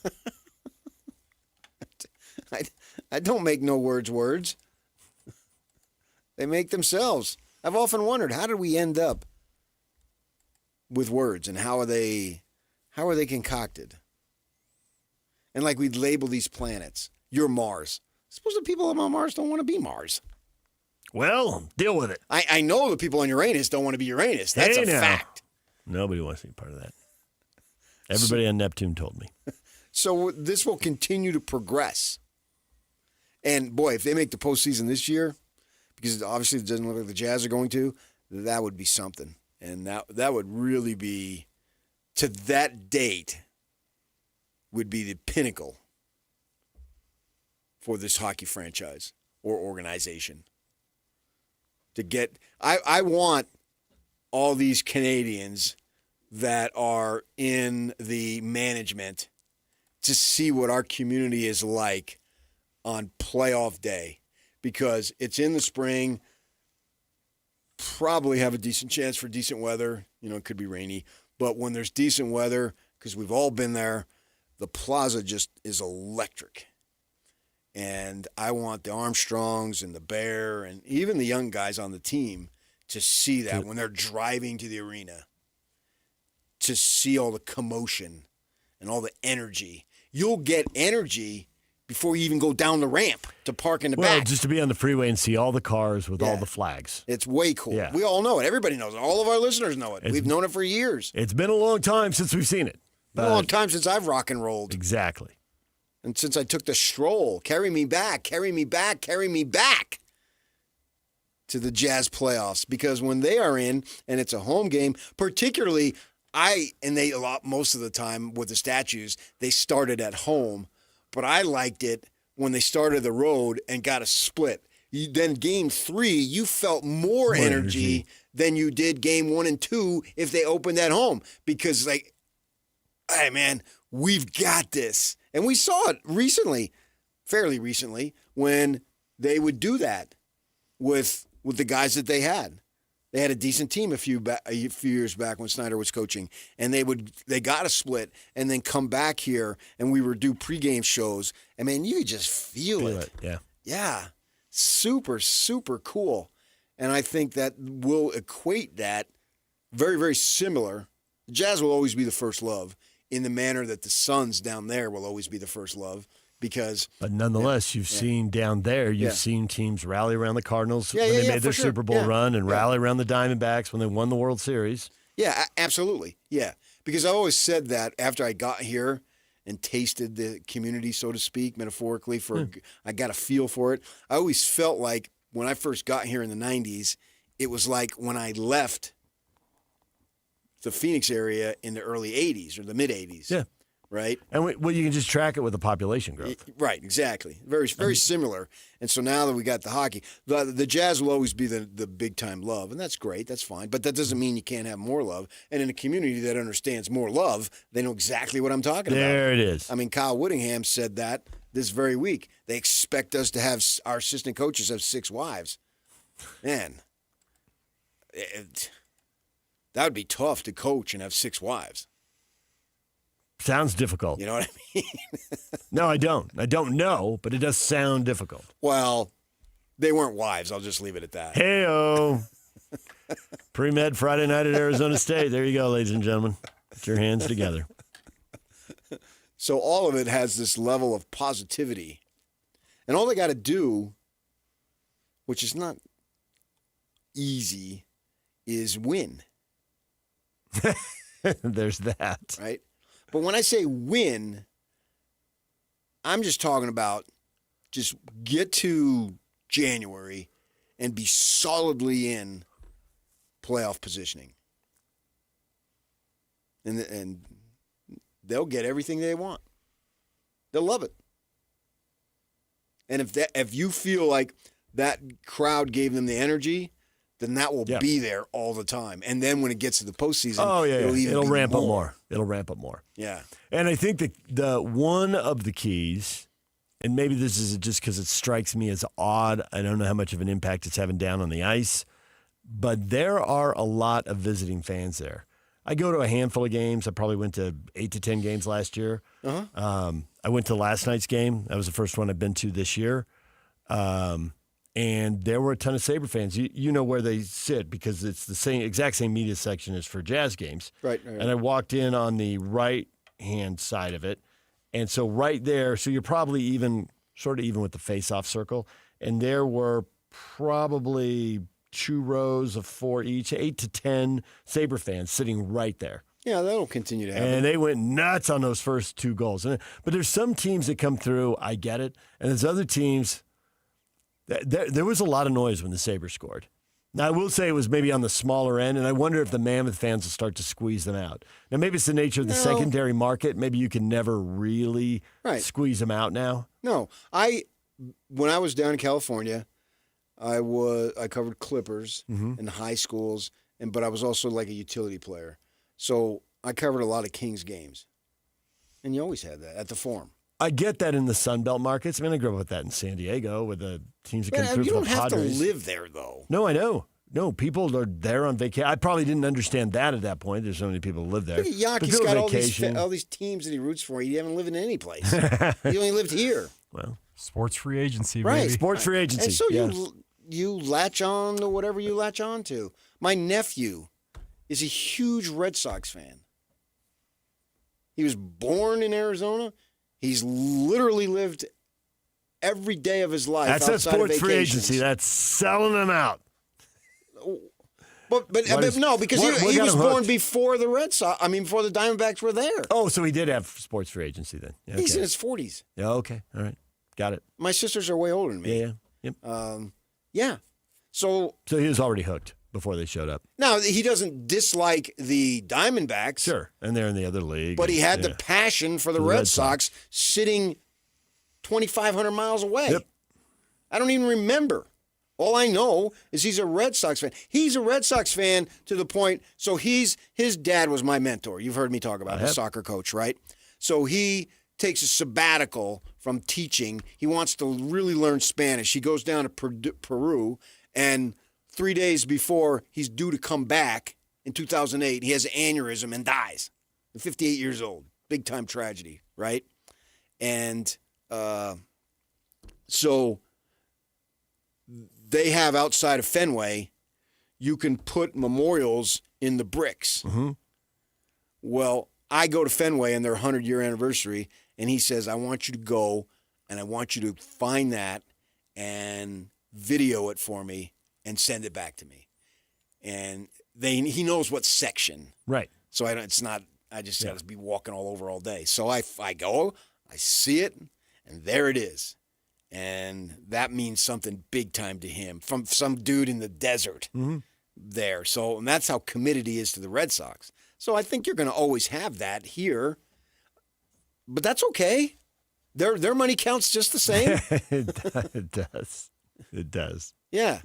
I don't make no words. They make themselves. I've often wondered, how did we end up with words, and how are they concocted? And like we'd label these planets. You're Mars. Suppose the people on Mars don't want to be Mars. Well, deal with it. I know the people on Uranus don't want to be Uranus. That's a fact. Nobody wants to be part of that. Everybody on Neptune told me. So this will continue to progress. And, boy, if they make the postseason this year, because obviously it doesn't look like the Jazz are going to, that would be something. And that would really be, to that date, would be the pinnacle for this hockey franchise or organization. I want all these Canadians that are in the management to see what our community is like on playoff day, because it's in the spring, probably have a decent chance for decent weather. It could be rainy, but when there's decent weather, because we've all been there, the plaza just is electric. And I want the Armstrongs and the Bear and even the young guys on the team to see that when they're driving to the arena, to see all the commotion and all the energy. You'll get energy before you even go down the ramp to park in the back. Well, just to be on the freeway and see all the cars with all the flags. It's way cool. Yeah. We all know it. Everybody knows it. All of our listeners know it. We've known it for years. It's been a long time since we've seen it. Been a long time since I've rock and rolled. Exactly. And since I took the stroll, carry me back to the Jazz playoffs. Because when they are in, and it's a home game, particularly most of the time with the Statues, they started at home. But I liked it when they started the road and got a split. Then game 3, you felt more energy than you did game 1 and 2 if they opened at home. Because, hey, man, we've got this. And we saw it fairly recently, when they would do that with the guys that they had. They had a decent team a few years back when Snyder was coaching, and they got a split and then come back here, and we would do pregame shows. I mean, you could just feel it. Yeah. Yeah. Super, super cool. And I think that will equate that very, very similar. The Jazz will always be the first love in the manner that the Suns down there will always be the first love. But nonetheless, you've seen down there, you've seen teams rally around the Cardinals when they made their Super Bowl run and rally around the Diamondbacks when they won the World Series. Yeah, absolutely. Yeah, because I always said that after I got here and tasted the community, so to speak, metaphorically, I got a feel for it. I always felt like when I first got here in the 90s, it was like when I left the Phoenix area in the early 80s or the mid 80s. Yeah. Right? And you can just track it with the population growth. Right, exactly. Very, very similar. And so now that we got the hockey, the Jazz will always be the big-time love, and that's great. That's fine. But that doesn't mean you can't have more love. And in a community that understands more love, they know exactly what I'm talking about. There it is. I mean, Kyle Whittingham said that this very week. They expect us to have our assistant coaches have 6 wives. Man, that would be tough to coach and have 6 wives. Sounds difficult. You know what I mean? No, I don't. I don't know, but it does sound difficult. Well, they weren't wives. I'll just leave it at that. Hey-o. Pre-med Friday night at Arizona State. There you go, ladies and gentlemen. Put your hands together. So all of it has this level of positivity. And all they got to do, which is not easy, is win. There's that. Right? But when I say win, I'm just talking about just get to January and be solidly in playoff positioning. And they'll get everything they want. They'll love it. And if you feel like that crowd gave them the energy, then that will be there all the time. And then when it gets to the postseason, it'll ramp up more. It'll ramp up more. Yeah. And I think the one of the keys, and maybe this is just because it strikes me as odd, I don't know how much of an impact it's having down on the ice, but there are a lot of visiting fans there. I go to a handful of games. I probably went to 8 to 10 games last year. Uh-huh. I went to last night's game. That was the first one I've been to this year. And there were a ton of Sabre fans. You know where they sit because it's the exact same media section as for Jazz games. Right. And I walked in on the right-hand side of it. And so right there, so you're probably sort of even with the face-off circle. And there were probably 2 rows of 4 each, 8 to 10 Sabre fans sitting right there. Yeah, that'll continue to happen. And they went nuts on those first 2 goals. But there's some teams that come through, I get it. And there's other teams... There was a lot of noise when the Sabres scored. Now, I will say it was maybe on the smaller end, and I wonder if the Mammoth fans will start to squeeze them out. Now, maybe it's the nature of the secondary market. Maybe you can never really squeeze them out now. No. When I was down in California, I covered Clippers in high schools, but I was also like a utility player. So I covered a lot of Kings games. And you always had that at the Forum. I get that in the Sun Belt markets. I mean, I grew up with that in San Diego with the teams that come through you from don't the have Padres. to live there, though. No, I know. No, people are there on vacation. I probably didn't understand that at that point. There's so many people who live there. Look at Yak. He's got all these teams that he roots for. He haven't lived in any place. He only lived here. Well, sports free agency, right? Baby. Sports free agency. And so you latch on to whatever you latch on to. My nephew is a huge Red Sox fan. He was born in Arizona. He's literally lived every day of his life That's outside a sports of free vacations. agency. That's selling them out. But no, because he was born before the Red Sox. I mean, before the Diamondbacks were there. Oh, so he did have sports free agency then. Yeah, He's in his 40s. Yeah. Okay. All right. Got it. My sisters are way older than me. Yeah. Yep. Yeah. So he was already hooked before they showed up. Now, he doesn't dislike the Diamondbacks. Sure. And they're in the other league. But he had the passion for the Red Sox sitting 2,500 miles away. Yep. I don't even remember. All I know is he's a Red Sox fan. He's a Red Sox fan to the point, so his dad was my mentor. You've heard me talk about his soccer coach, right? So he takes a sabbatical from teaching. He wants to really learn Spanish. He goes down to Peru and 3 days before he's due to come back in 2008, he has an aneurysm and dies. At 58 years old. Big time tragedy, right? And so they have outside of Fenway, you can put memorials in the bricks. Mm-hmm. Well, I go to Fenway and their 100-year anniversary, and he says, I want you to go and I want you to find that and video it for me and send it back to me. And he knows what section. Right. So I just got to be walking all over all day. So I go, I see it, and there it is. And that means something big time to him from some dude in the desert there. So, and that's how committed he is to the Red Sox. So I think you're going to always have that here, but that's okay. Their money counts just the same. It does. It does. Yeah.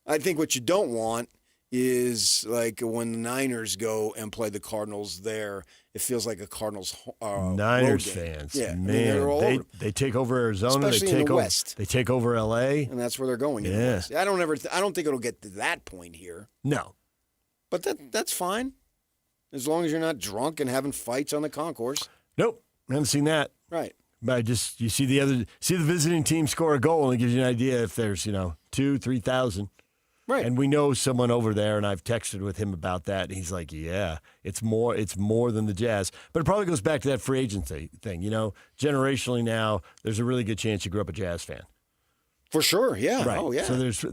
I think what you don't want is like when the Niners go and play the Cardinals there, it feels like a Cardinals Niners road game. fans, yeah, man, they take over Arizona, especially in the West. They take over LA, and that's where they're going. In the West. I don't think it'll get to that point here. No, but that's fine, as long as you're not drunk and having fights on the concourse. Nope, I haven't seen that. Right. But you see the visiting team score a goal, and it gives you an idea if there's 2,000-3,000. Right. And we know someone over there, and I've texted with him about that. And he's like, yeah, it's more than the Jazz. But it probably goes back to that free agency thing. Generationally now, there's a really good chance you grew up a Jazz fan. For sure, yeah. Right. Oh, yeah. So there's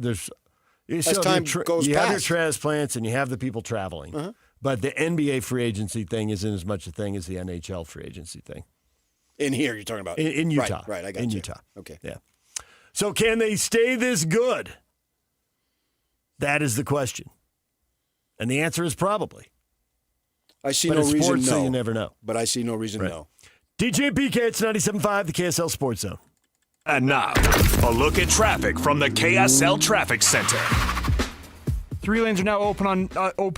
as time goes you past. have your transplants and you have the people traveling. Uh-huh. But the NBA free agency thing isn't as much a thing as the NHL free agency thing. In here, you're talking about? In Utah. Right, I got you. In Utah. Okay. Yeah. So can they stay this good? That is the question. And the answer is probably. I see but no in reason sports, no. So you never know. But I see no reason right. no. DJ and PK, it's 97.5, the KSL Sports Zone. And now, a look at traffic from the KSL Traffic Center. 3 lanes are now open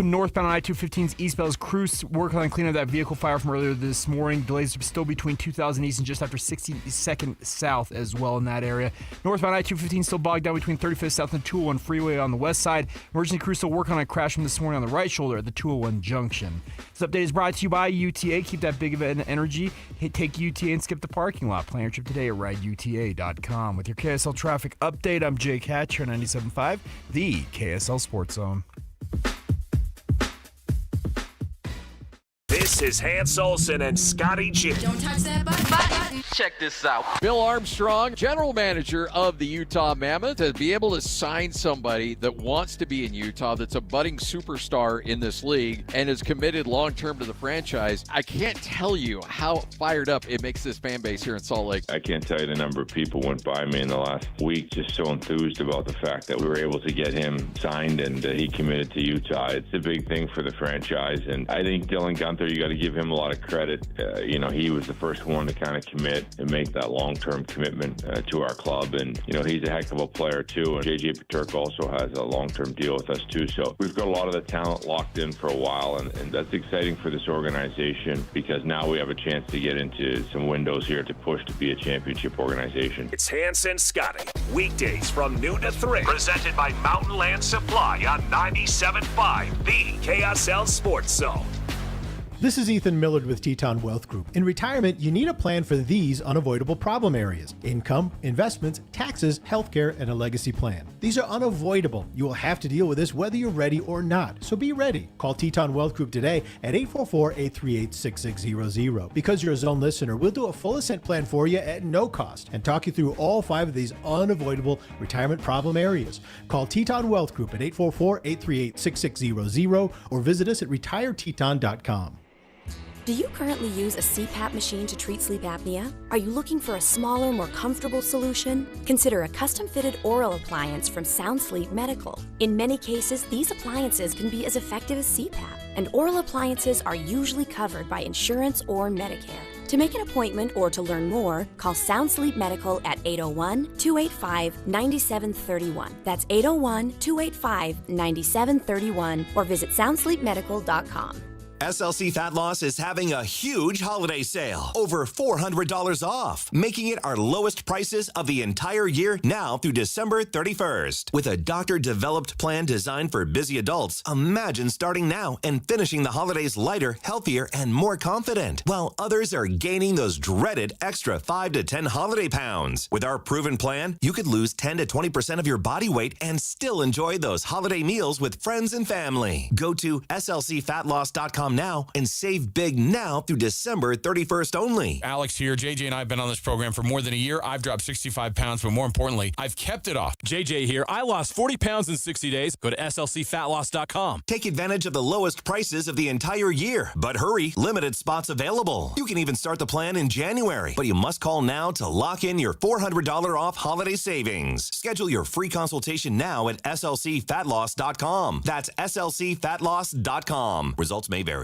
northbound on I-215's eastbound as crews working on cleaning up that vehicle fire from earlier this morning. Delays are still between 2000 East and just after 62nd South as well in that area. Northbound I-215 still bogged down between 35th South and 201 Freeway on the west side. Emergency crews still working on a crash from this morning on the right shoulder at the 201 junction. This update is brought to you by UTA. Keep that big event energy. Take UTA and skip the parking lot. Plan your trip today at rideuta.com. With your KSL traffic update, I'm Jake Hatcher, 97.5, the KSL Sports Zone. This is Hans Olsen and Scotty G. Don't touch that button. Check this out. Bill Armstrong, general manager of the Utah Mammoth, to be able to sign somebody that wants to be in Utah, that's a budding superstar in this league and is committed long-term to the franchise. I can't tell you how fired up it makes this fan base here in Salt Lake. I can't tell you the number of people went by me in the last week just so enthused about the fact that we were able to get him signed and he committed to Utah. It's a big thing for the franchise, and I think Dylan Gunther, you got to give him a lot of credit. He was the first one to kind of commit and make that long-term commitment to our club, and he's a heck of a player too. And JJ Paterk also has a long-term deal with us too, so we've got a lot of the talent locked in for a while, and that's exciting for this organization because now we have a chance to get into some windows here to push to be a championship organization. It's Hans and Scotty, weekdays from noon to 3, presented by Mountain Land Supply on 97.5, the KSL Sports Zone. This is Ethan Millard with Teton Wealth Group. In retirement, you need a plan for these unavoidable problem areas: income, investments, taxes, healthcare, and a legacy plan. These are unavoidable. You will have to deal with this whether you're ready or not, so be ready. Call Teton Wealth Group today at 844-838-6600. Because you're a Zone listener, we'll do a full ascent plan for you at no cost and talk you through all 5 of these unavoidable retirement problem areas. Call Teton Wealth Group at 844-838-6600 or visit us at retireteton.com. Do you currently use a CPAP machine to treat sleep apnea? Are you looking for a smaller, more comfortable solution? Consider a custom-fitted oral appliance from Sound Sleep Medical. In many cases, these appliances can be as effective as CPAP, and oral appliances are usually covered by insurance or Medicare. To make an appointment or to learn more, call Sound Sleep Medical at 801-285-9731. That's 801-285-9731, or visit soundsleepmedical.com. SLC Fat Loss is having a huge holiday sale. Over $400 off, making it our lowest prices of the entire year now through December 31st. With a doctor-developed plan designed for busy adults, imagine starting now and finishing the holidays lighter, healthier, and more confident, while others are gaining those dreaded extra 5 to 10 holiday pounds. With our proven plan, you could lose 10 to 20% of your body weight and still enjoy those holiday meals with friends and family. Go to slcfatloss.com now and save big now through December 31st only. Alex here. JJ and I have been on this program for more than a year. I've dropped 65 pounds, but more importantly, I've kept it off. JJ here. I lost 40 pounds in 60 days. Go to slcfatloss.com. Take advantage of the lowest prices of the entire year. But hurry, limited spots available. You can even start the plan in January, but you must call now to lock in your $400 off holiday savings. Schedule your free consultation now at slcfatloss.com. That's slcfatloss.com. Results may vary.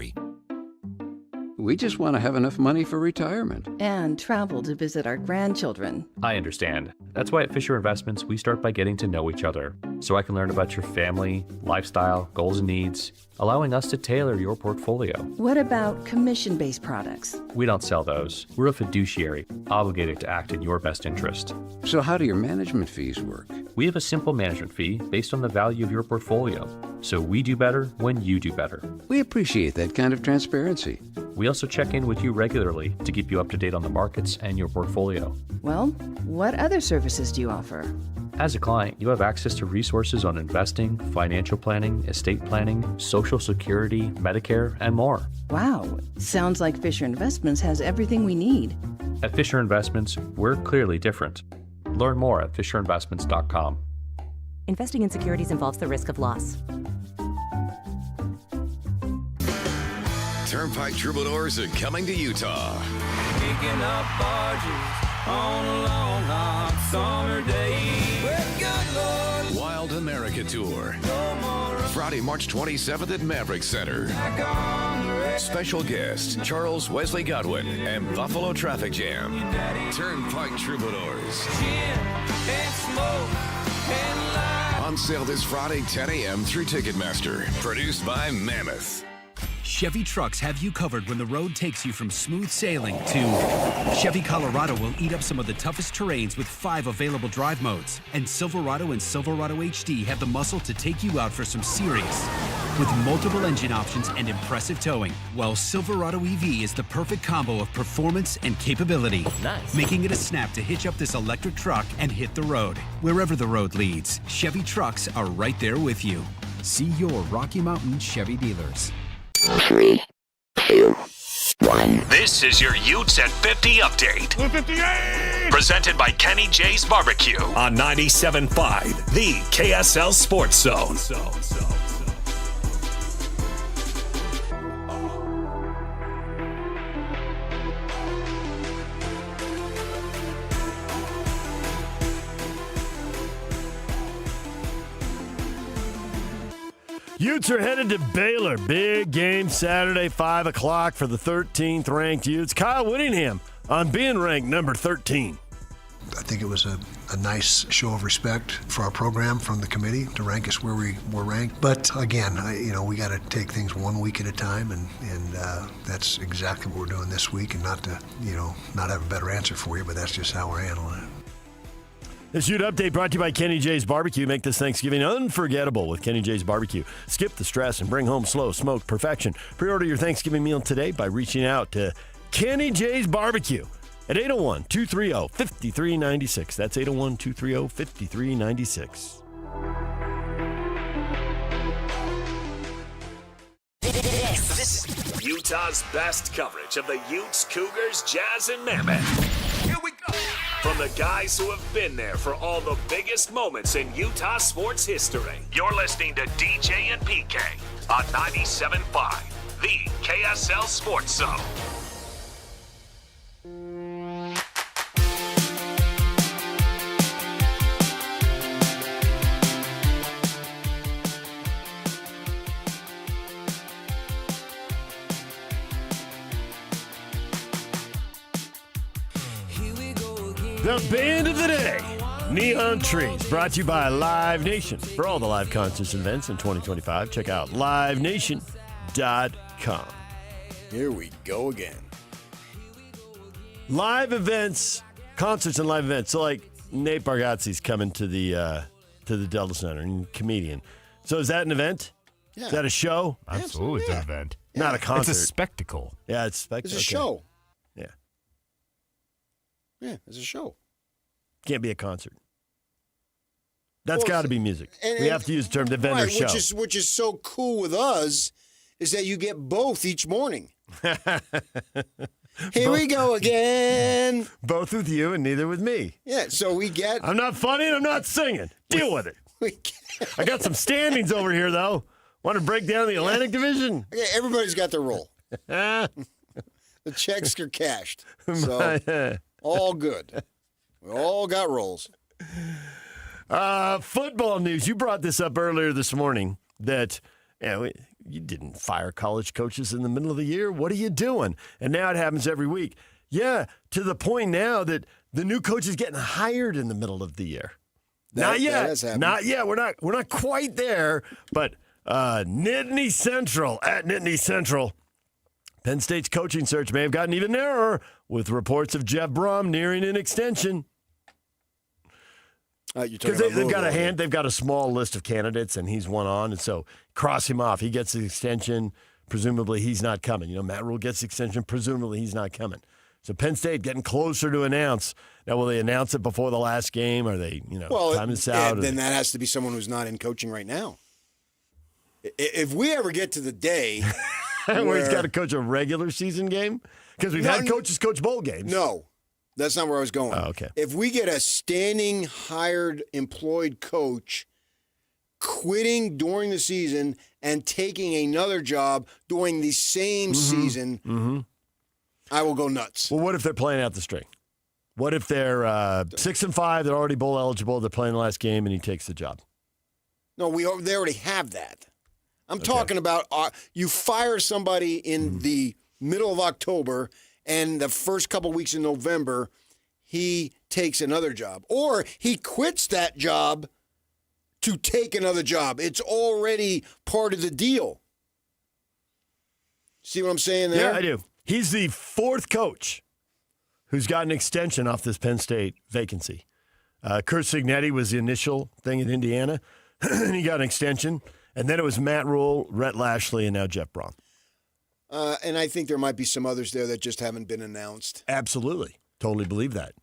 We just want to have enough money for retirement. And travel to visit our grandchildren. I understand. That's why at Fisher Investments, we start by getting to know each other, so I can learn about your family, lifestyle, goals, and needs, allowing us to tailor your portfolio. What about commission-based products? We don't sell those. We're a fiduciary, obligated to act in your best interest. So how do your management fees work? We have a simple management fee based on the value of your portfolio, so we do better when you do better. We appreciate that kind of transparency. We also check in with you regularly to keep you up to date on the markets and your portfolio. Well, what other services do you offer? As a client, you have access to resources on investing, financial planning, estate planning, Social Security, Medicare, and more. Wow, sounds like Fisher Investments has everything we need. At Fisher Investments, we're clearly different. Learn more at fisherinvestments.com. Investing in securities involves the risk of loss. Turnpike Troubadours are coming to Utah. Picking up barges on a long hot summer day. Well, good Lord. Wild America Tour. Friday, March 27th at Maverick Center. Special guests Charles Wesley Godwin and Buffalo Traffic Jam. Turnpike Troubadours. On sale this Friday, 10 a.m. through Ticketmaster. Produced by Mammoth. Chevy trucks have you covered when the road takes you from smooth sailing to Chevy Colorado will eat up some of the toughest terrains with 5 available drive modes. And Silverado and Silverado HD have the muscle to take you out for some serious. With multiple engine options and impressive towing, while Silverado EV is the perfect combo of performance and capability. Nice. Making it a snap to hitch up this electric truck and hit the road. Wherever the road leads, Chevy trucks are right there with you. See your Rocky Mountain Chevy dealers. 3, 2, 1. This is your Utes at 50 update. 58! Presented by Kenny J's Barbecue on 97.5, the KSL Sports Zone. Utes are headed to Baylor. Big game Saturday, 5 o'clock for the 13th ranked Utes. Kyle Whittingham on being ranked number 13. I think it was a nice show of respect for our program from the committee to rank us where we were ranked. But again, we got to take things 1 week at a time, and that's exactly what we're doing this week. And not to not have a better answer for you, but that's just how we're handling it. This Ute Update brought to you by Kenny J's Barbecue. Make this Thanksgiving unforgettable with Kenny J's Barbecue. Skip the stress and bring home slow smoked perfection. Pre-order your Thanksgiving meal today by reaching out to Kenny J's Barbecue at 801-230-5396. That's 801-230-5396. This is Utah's best coverage of the Utes, Cougars, Jazz, and Mammoth. Here we go. From the guys who have been there for all the biggest moments in Utah sports history. You're listening to DJ and PK on 97.5, the KSL Sports Zone. The band of the day, Neon Trees, brought to you by Live Nation. For all the live concerts and events in 2025, check out livenation.com. Here we go again. Live events, concerts and live events. So, like, Nate Bargatze's coming to the Delta Center, and comedian. So is that an event? Yeah. Is that a show? Absolutely, it's an event. Not a concert. It's a spectacle. Yeah, it's a spectacle. It's a show. Yeah. Yeah, it's a show. Can't be a concert. That's got to be music. And- We have to use the term the vendor Right, show. which is so cool with us is that you get both each morning. Here we go again. Both with you and neither with me. Yeah, so we get. I'm not funny and I'm not singing. Deal with it. I got some standings over here, though. Want to break down the Atlantic Division? Okay, everybody's got their role. The checks are cashed. So all good. We all got roles. Football news. You brought this up earlier this morning that you didn't fire college coaches in the middle of the year. What are you doing? And now it happens every week. Yeah, to the point now that the new coach is getting hired in the middle of the year. Not yet. Not yet. We're not quite there. But Nittany Central at Nittany Central. Penn State's coaching search may have gotten even narrower with reports of Jeff Brom nearing an extension. Because they've got a small list of candidates, and he's one on, and so cross him off. He gets the extension. Presumably, he's not coming. Matt Rule gets the extension. Presumably, he's not coming. So Penn State getting closer to announce. Now, will they announce it before the last game? Are they, time this out? Then that has to be someone who's not in coaching right now. If we ever get to the day where he's got to coach a regular season game, because we've had coaches coach bowl games. No. That's not where I was going. Oh, okay. If we get a standing, hired, employed coach quitting during the season and taking another job during the same season, I will go nuts. Well, what if they're playing out the string? What if they're 6-5, they're already bowl eligible, they're playing the last game, and he takes the job? No, they already have that. I'm talking about you fire somebody in the middle of October, and the first couple weeks in November, he takes another job. Or he quits that job to take another job. It's already part of the deal. See what I'm saying there? Yeah, I do. He's the fourth coach who's got an extension off this Penn State vacancy. Kurt Cignetti was the initial thing in Indiana, and he got an extension. And then it was Matt Rule, Rhett Lashley, and now Jeff Brom. And I think there might be some others there that just haven't been announced. Absolutely. Totally believe that.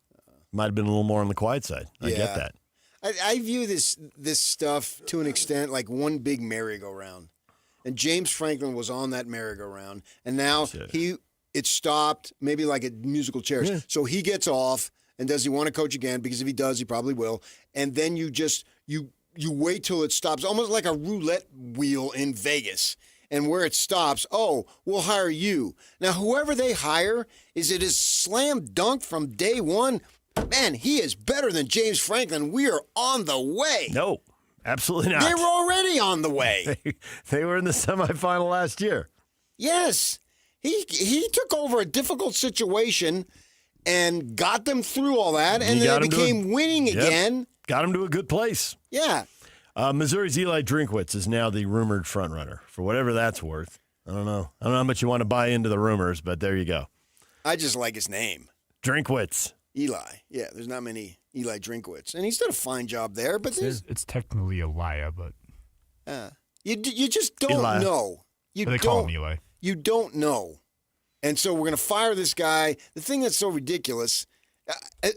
Might have been a little more on the quiet side. I get that. I view this stuff to an extent like one big merry-go-round. And James Franklin was on that merry-go-round. And now it stopped, maybe like a musical chairs. Yeah. So he gets off, and does he want to coach again? Because if he does, he probably will. And then you wait till it stops, almost like a roulette wheel in Vegas. And where it stops, we'll hire you. Now, whoever they hire, is it a slam dunk from day one? Man, he is better than James Franklin. We are on the way. No, absolutely not. They were already on the way. They were in the semifinal last year. Yes. He took over a difficult situation and got them through all that, and then became winning again. Got him to a good place. Yeah. Missouri's Eli Drinkwitz is now the rumored frontrunner, for whatever that's worth. I don't know how much you want to buy into the rumors, but there you go. I just like his name. Drinkwitz. Eli. Yeah, there's not many Eli Drinkwitz. And he's done a fine job there, but it's technically Elia, but you just don't know. They call him Eli. You don't know. And so we're going to fire this guy. The thing that's so ridiculous,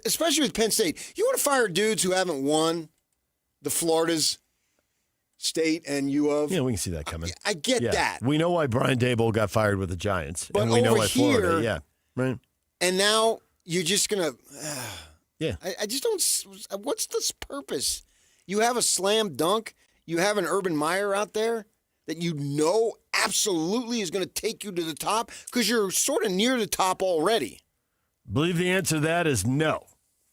especially with Penn State, you want to fire dudes who haven't won the Floridas, State, and U of? Yeah, we can see that coming. I get that. We know why Brian Daboll got fired with the Giants. But and we know over why here, Florida, right. And now you're just going to... yeah. I just don't... What's this purpose? You have a slam dunk. You have an Urban Meyer out there that you know absolutely is going to take you to the top because you're sort of near the top already. Believe the answer to that is no.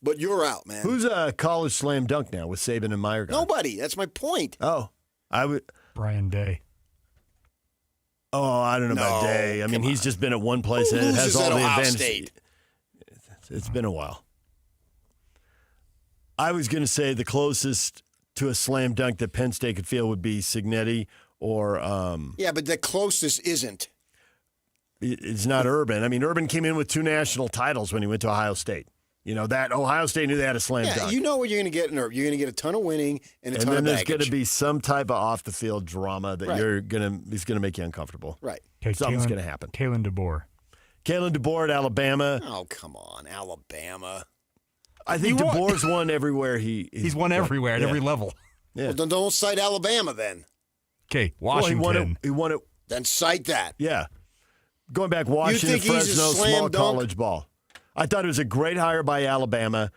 But you're out, man. Who's a college slam dunk now with Saban and Meyer gone? Nobody. That's my point. Oh, I would. Brian Day. Oh, I don't know about Day. I mean, he's just been at one place and it has all the advantages. It's been a while. I was going to say the closest to a slam dunk that Penn State could feel would be Cignetti or. Yeah, but the closest isn't. It's not Urban. I mean, Urban came in with 2 national titles when he went to Ohio State. You know, that Ohio State knew they had a slam dunk. You know what you're going to get in Urban. You're going to get a ton of winning and a ton of baggage. And then there's going to be some type of off-the-field drama that Right. he's going to make you uncomfortable. Right. Okay, Something's going to happen. Kalen DeBoer. Kalen DeBoer at Alabama. Oh, come on, Alabama. I think DeBoer's won everywhere he's won everywhere at every level. Yeah. Well, then don't cite Alabama then. Okay, Washington. Well, he won it. Then cite that. Yeah. Going back, Washington, think he's a Fresno, slam small dunk? college ball. I thought it was a great hire by Alabama.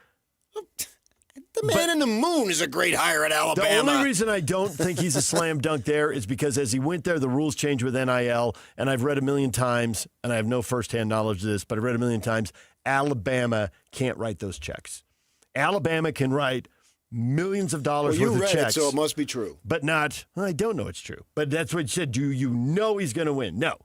The man in the moon is a great hire at Alabama. The only reason I don't think he's a slam dunk there is because as he went there, the rules changed with NIL, and I've read a million times, and I have no firsthand knowledge of this, but I've read a million times, Alabama can't write those checks. Alabama can write millions of dollars worth of checks. You read it, so it must be true. But not, I don't know it's true. But that's what you said. Do you know he's going to win? No.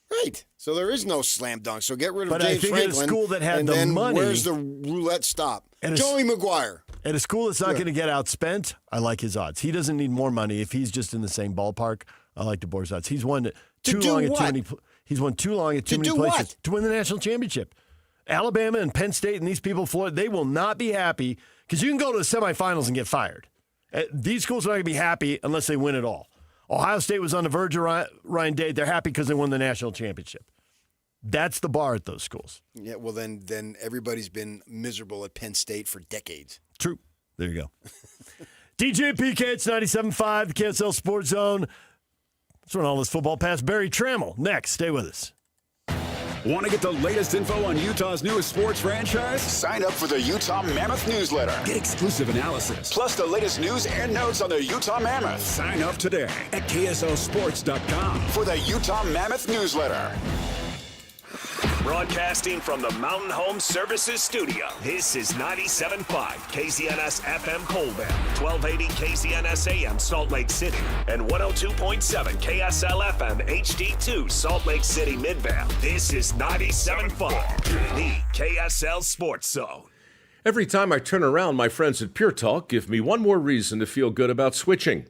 Right. So there is no slam dunk. So get rid of But James I think Franklin. at a school that had and the then money. Where's the roulette stop? And Joey McGuire. At a school that's not going to get outspent, I like his odds. He doesn't need more money. If he's just in the same ballpark, I like DeBoer's odds. He's won too long at too many. He's won too long at too many places what? to win the national championship. Alabama and Penn State and these people, Florida, they will not be happy because you can go to the semifinals and get fired. These schools are not going to be happy unless they win it all. Ohio State was on the verge of Ryan Day. They're happy because they won the national championship. That's the bar at those schools. Yeah, well, then everybody's been miserable at Penn State for decades. True. There you go. DJ PK, it's 97.5, the KSL Sports Zone. Let's run all this football past Barry Trammell. Next, stay with us. Want to get the latest info on Utah's newest sports franchise? Sign up for the Utah Mammoth newsletter. Get exclusive analysis, plus the latest news and notes on the Utah Mammoth. Sign up today at KSLSports.com for the Utah Mammoth newsletter. Broadcasting from the Mountain Home Services Studio, this is 97.5 KZNS FM Colbert, 1280 KZNS AM Salt Lake City, and 102.7 KSL FM HD2 Salt Lake City Midvale. This is 97.5, the KSL Sports Zone. Every time I turn around, my friends at Pure Talk give me one more reason to feel good about switching.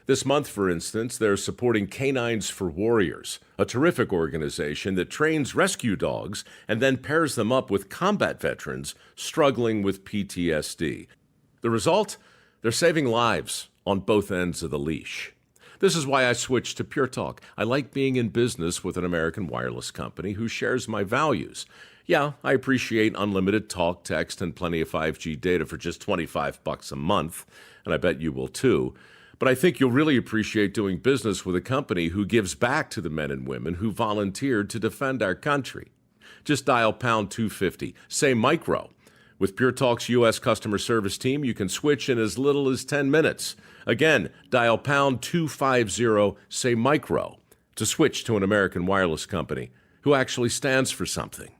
This month, for instance, they're supporting Canines for Warriors, a terrific organization that trains rescue dogs and then pairs them up with combat veterans struggling with PTSD. The result? They're saving lives on both ends of the leash. This is why I switched to Pure Talk. I like being in business with an American wireless company who shares my values. Yeah, I appreciate unlimited talk, text, and plenty of 5G data for just $25 a month, and I bet you will too. But I think you'll really appreciate doing business with a company who gives back to the men and women who volunteered to defend our country. Just dial pound 250, say micro. With Pure Talk's U.S. customer service team, you can switch in as little as 10 minutes. Again, dial pound 250, say micro, to switch to an American wireless company who actually stands for something.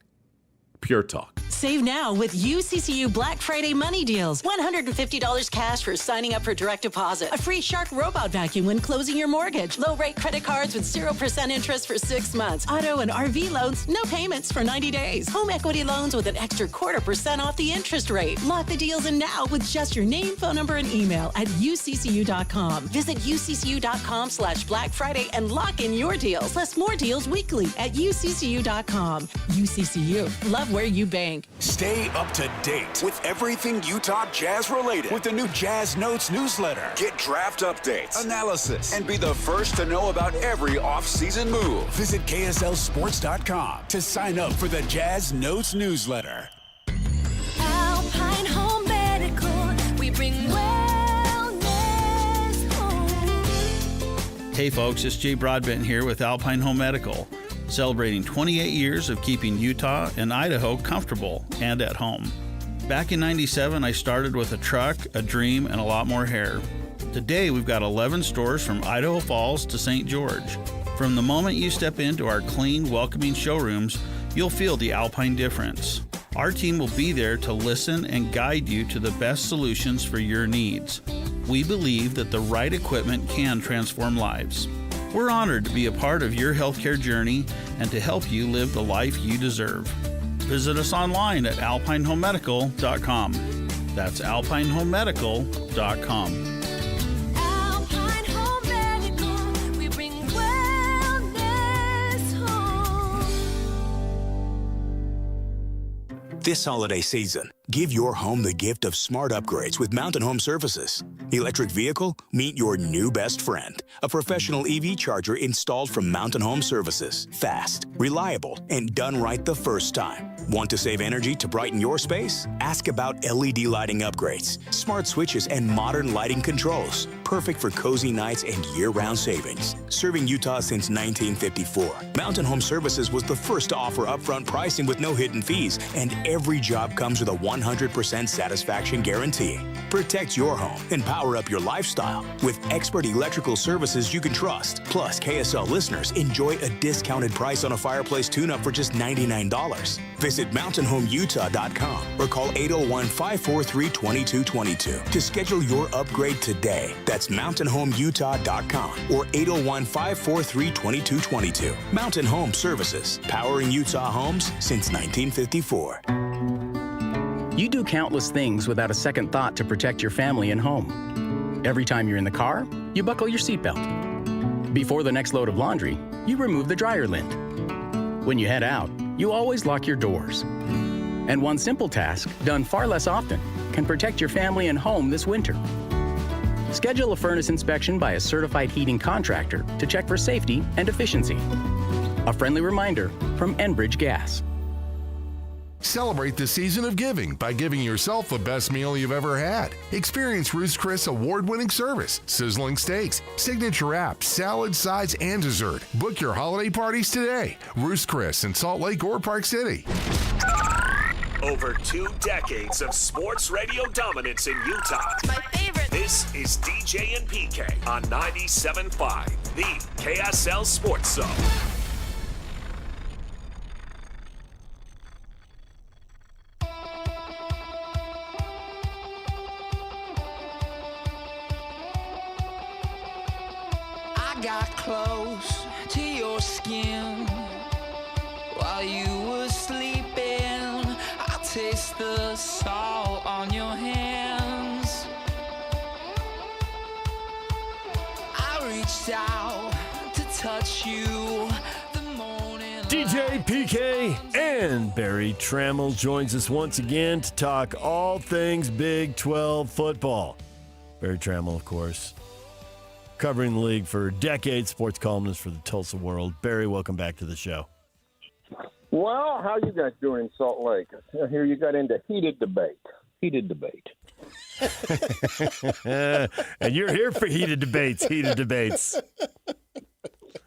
Pure Talk. Save now with UCCU Black Friday money deals. $150 cash for signing up for direct deposit. A free Shark robot vacuum when closing your mortgage. Low rate credit cards with 0% interest for 6 months. Auto and RV loans, no payments for 90 days. Home equity loans with an extra 0.25% off the interest rate. Lock the deals in now with just your name, phone number, and email at UCCU.com. Visit UCCU.com/Black Friday and lock in your deals. Plus more deals weekly at UCCU.com. UCCU. Love where you bank. Stay up to date with everything Utah Jazz related with the new Jazz Notes newsletter. Get draft updates, analysis, and be the first to know about every off-season move. Visit KSLSports.com to sign up for the Jazz Notes newsletter. Alpine Home Medical, we bring wellness home. Hey folks, it's Jay Broadbent here with Alpine Home Medical, celebrating 28 years of keeping Utah and Idaho comfortable and at home. Back in '97, I started with a truck, a dream, and a lot more hair. Today, we've got 11 stores from Idaho Falls to St. George. From the moment you step into our clean, welcoming showrooms, you'll feel the Alpine difference. Our team will be there to listen and guide you to the best solutions for your needs. We believe that the right equipment can transform lives. We're honored to be a part of your healthcare journey and to help you live the life you deserve. Visit us online at alpinehomemedical.com. That's alpinehomemedical.com. Alpine Home Medical, we bring wellness home. This holiday season, give your home the gift of smart upgrades with Mountain Home Services. Electric vehicle? Meet your new best friend. A professional EV charger installed from Mountain Home Services. Fast, reliable, and done right the first time. Want to save energy to brighten your space? Ask about LED lighting upgrades, smart switches, and modern lighting controls. Perfect for cozy nights and year-round savings. Serving Utah since 1954, Mountain Home Services was the first to offer upfront pricing with no hidden fees, and every job comes with a 100% satisfaction guarantee. Protect your home and power up your lifestyle with expert electrical services you can trust. Plus, KSL listeners enjoy a discounted price on a fireplace tune-up for just $99. Visit mountainhomeutah.com or call 801-543-2222 to schedule your upgrade today. That's mountainhomeutah.com or 801-543-2222. Mountain Home Services, powering Utah homes since 1954. You do countless things without a second thought to protect your family and home. Every time you're in the car, you buckle your seatbelt. Before the next load of laundry, you remove the dryer lint. When you head out, you always lock your doors. And one simple task, done far less often, can protect your family and home this winter. Schedule a furnace inspection by a certified heating contractor to check for safety and efficiency. A friendly reminder from Enbridge Gas. Celebrate the season of giving by giving yourself the best meal you've ever had. Experience Ruth's Chris award-winning service, sizzling steaks, signature wraps, salad, sides, and dessert. Book your holiday parties today. Ruth's Chris in Salt Lake or Park City. Over 2 decades of sports radio dominance in Utah. My favorite. This is DJ and PK on 97.5, the KSL Sports Zone. Got close to your skin while you were sleeping. I taste the salt on your hands. I reached out to touch you. DJ PK and Barry Trammell joins us once again to talk all things Big 12 football. Barry Trammell, of course, covering the league for decades, sports columnist for the Tulsa World. Barry, welcome back to the show. Well, how you guys doing in Salt Lake? I hear you got into heated debate. And you're here for heated debates.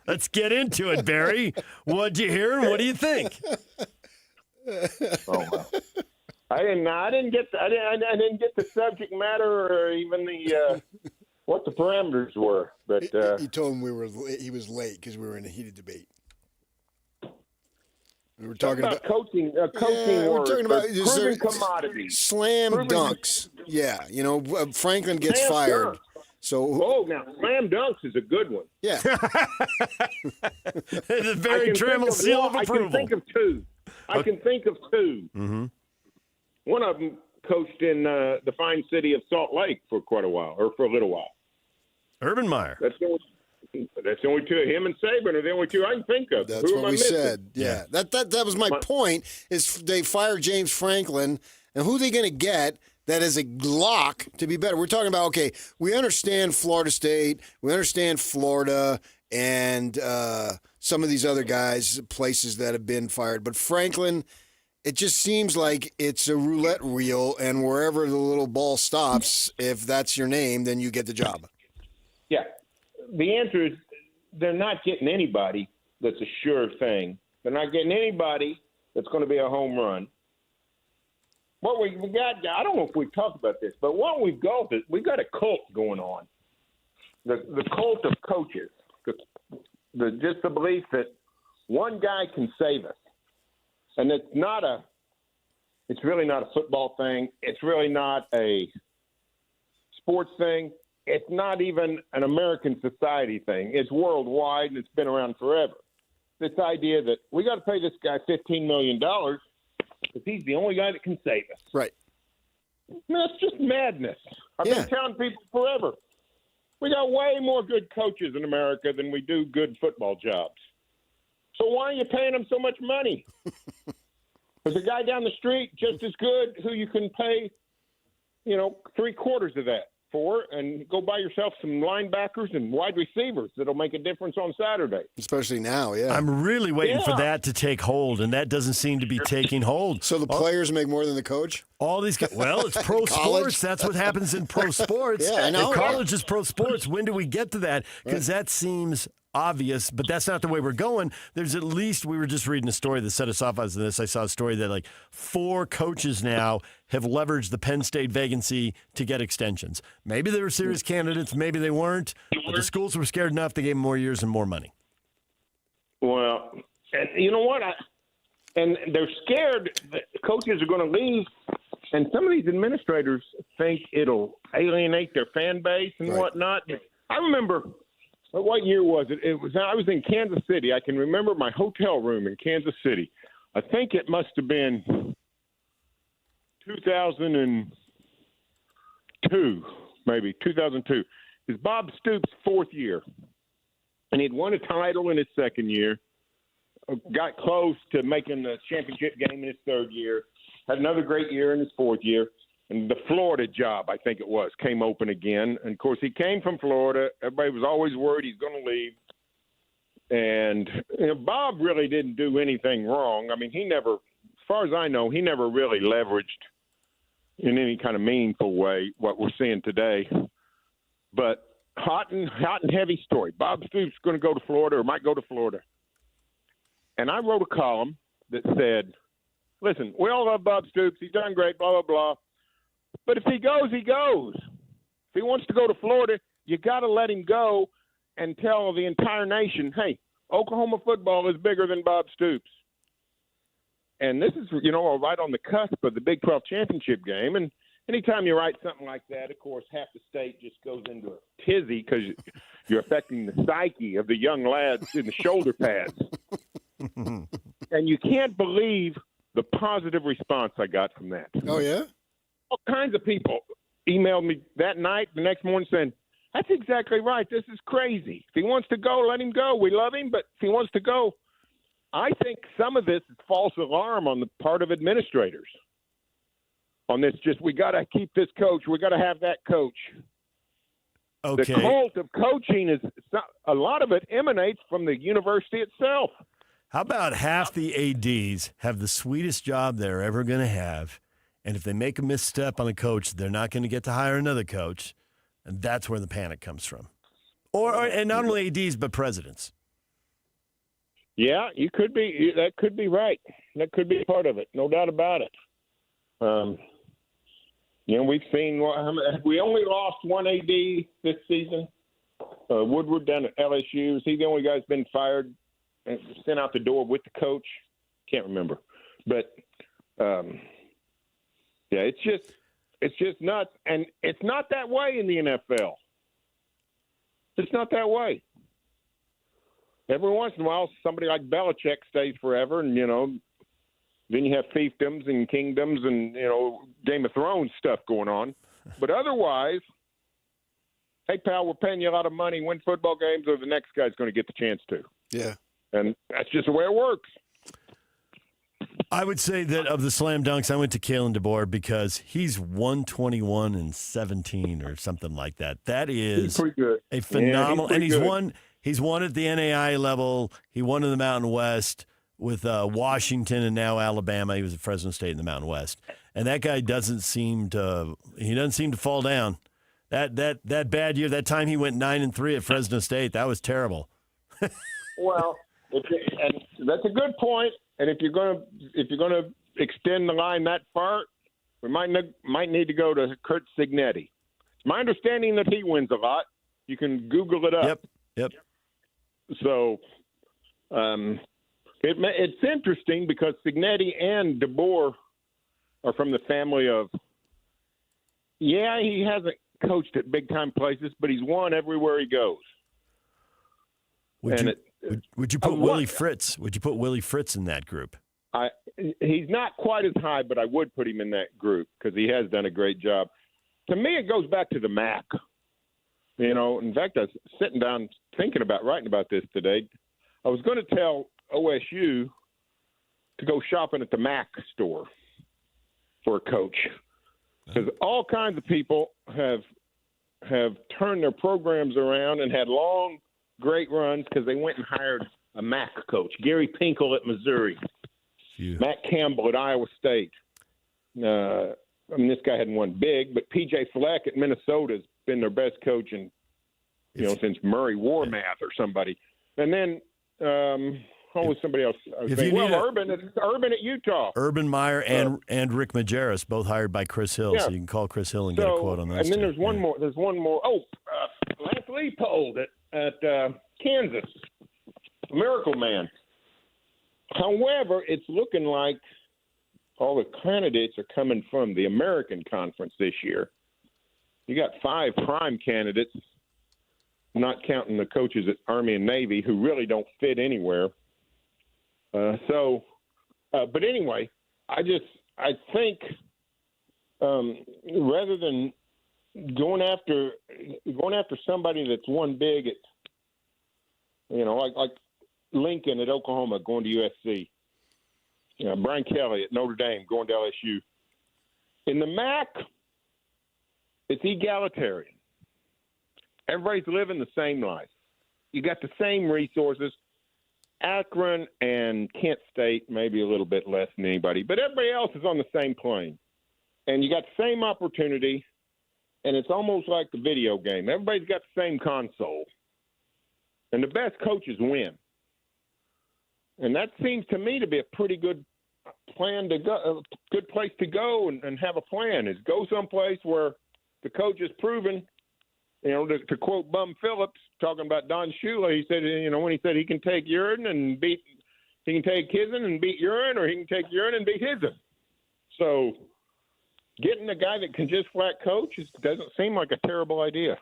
Let's get into it, Barry. What'd you hear and what do you think? Oh, well. I didn't get the subject matter or even the what the parameters were, but he told him he was late because we were in a heated debate. We were talking about coaching. We're talking about proven commodities, slam dunks. Yeah, Franklin gets slam fired. Dunks. So now slam dunks is a good one. Yeah, the Barry Trammell seal of approval. I can think of two. Mm-hmm. One of them coached in the fine city of Salt Lake for quite a while, or for a little while. Urban Meyer. That's the only two. Him and Saban are the only two I can think of. That's what we said. Yeah. That was my point. Is they fired James Franklin, and who are they going to get that is a lock to be better? We're talking about, okay, we understand Florida State, we understand Florida, and some of these other guys, places that have been fired, but Franklin, it just seems like it's a roulette wheel, and wherever the little ball stops, if that's your name, then you get the job. Yeah. The answer is they're not getting anybody that's a sure thing. They're not getting anybody that's going to be a home run. What we got, I don't know if we've talked about this, but what we've got is we've got a cult going on. The cult of coaches. Just the belief that one guy can save us. And it's really not a football thing. It's really not a sports thing. It's not even an American society thing. It's worldwide, and it's been around forever. This idea that we got to pay this guy $15 million because he's the only guy that can save us. Right. That's just madness. I've been telling people forever. We got way more good coaches in America than we do good football jobs. So why are you paying them so much money? There's a guy down the street just as good who you can pay, 3/4 of that for, and go buy yourself some linebackers and wide receivers that'll make a difference on Saturday. Especially now, yeah. I'm really waiting for that to take hold, and that doesn't seem to be taking hold. So the players make more than the coach? All these guys. Well, it's pro sports. That's what happens in pro sports. Yeah, I know. If college is pro sports, when do we get to that? Because that seems obvious, but that's not the way we're going. There's at least, we were just reading a story that set us off on this. I saw a story that 4 coaches now have leveraged the Penn State vacancy to get extensions. Maybe they were serious candidates, maybe they weren't, but the schools were scared enough they gave them more years and more money. Well, and you know what? And they're scared that coaches are going to leave, and some of these administrators think it'll alienate their fan base and whatnot. I remember, what year was it? I was in Kansas City. I can remember my hotel room in Kansas City. I think it must have been 2002, maybe 2002. It's Bob Stoops' 4th year, and he'd won a title in his 2nd year, got close to making the championship game in his 3rd year, had another great year in his 4th year, and the Florida job, I think it was, came open again. And, of course, he came from Florida. Everybody was always worried he's going to leave. And Bob really didn't do anything wrong. I mean, he never, as far as I know, he never really leveraged in any kind of meaningful way what we're seeing today. But hot and heavy story. Bob Stoops is going to go to Florida or might go to Florida. And I wrote a column that said, listen, we all love Bob Stoops. He's done great, blah, blah, blah. But if he goes, he goes. If he wants to go to Florida, you got to let him go and tell the entire nation, hey, Oklahoma football is bigger than Bob Stoops. And this is, right on the cusp of the Big 12 championship game. And anytime you write something like that, of course, half the state just goes into a tizzy because you're affecting the psyche of the young lads in the shoulder pads. And you can't believe the positive response I got from that. Oh, yeah? All kinds of people emailed me that night, the next morning, saying, that's exactly right. This is crazy. If he wants to go, let him go. We love him, but if he wants to go, I think some of this is false alarm on the part of administrators. On this, we got to keep this coach. We got to have that coach. Okay. The cult of coaching a lot of it emanates from the university itself. How about half the ADs have the sweetest job they're ever going to have, and if they make a misstep on a coach, they're not going to get to hire another coach, and that's where the panic comes from. And not only ADs, but presidents. Yeah, that could be right. That could be part of it, no doubt about it. We've seen we only lost one AD this season. Woodward down at LSU. Is he the only guy that's been fired and sent out the door with the coach? Can't remember, but it's just nuts, and it's not that way in the NFL. It's not that way. Every once in a while, somebody like Belichick stays forever, and then you have fiefdoms and kingdoms and Game of Thrones stuff going on. But otherwise, hey pal, we're paying you a lot of money. Win football games, or the next guy's going to get the chance to. Yeah. And that's just the way it works. I would say that of the slam dunks, I went to Kalen DeBoer because he's 121-17 or something like that. That is pretty good. A phenomenal, and he's good. He's won at the NAI level. He won in the Mountain West with Washington and now Alabama. He was at Fresno State in the Mountain West, and that guy doesn't seem to fall down. That bad year, that time he went 9-3 at Fresno State, that was terrible. Well, and that's a good point. And if you're going to extend the line that far, we might need to go to Kurt Signetti. It's my understanding that he wins a lot. You can Google it up. Yep. So, it's interesting because Signetti and DeBoer are from the family of. Yeah, he hasn't coached at big time places, but he's won everywhere he goes. Would you put Willie Fritz? Would you put Willie Fritz in that group? He's not quite as high, but I would put him in that group because he has done a great job. To me, it goes back to the MAC. In fact, I was sitting down thinking about writing about this today. I was going to tell OSU to go shopping at the Mac store for a coach, because all kinds of people have turned their programs around and had long, great runs because they went and hired a Mac coach. Gary Pinkel at Missouri, Matt Campbell at Iowa State. This guy hadn't won big, but P.J. Fleck at Minnesota has been their best coach since Murray Warmath or somebody. And then was somebody else. Urban at Utah. Urban Meyer and Rick Majerus, both hired by Chris Hill. So you can call Chris Hill and get a quote on those. And then there's one more. There's one more. Lance Leopold at Kansas, Miracle Man. However, it's looking like all the candidates are coming from the American Conference this year. You got 5 prime candidates, not counting the coaches at Army and Navy who really don't fit anywhere. But anyway, I think rather than going after somebody that's won big at, like Lincoln at Oklahoma going to USC, Brian Kelly at Notre Dame going to LSU. In the MAC, it's egalitarian. Everybody's living the same life. You got the same resources. Akron and Kent State maybe a little bit less than anybody, but everybody else is on the same plane. And you got the same opportunity, and it's almost like the video game. Everybody's got the same console. And the best coaches win. And that seems to me to be a pretty good plan to go, a good place to go and have a plan, is go someplace where the coach is proven. To quote Bum Phillips, talking about Don Shula, he said, when he said he can take urine and he can take hisn and beat urine, or he can take urine and beat hisn. So getting a guy that can just flat coach doesn't seem like a terrible idea.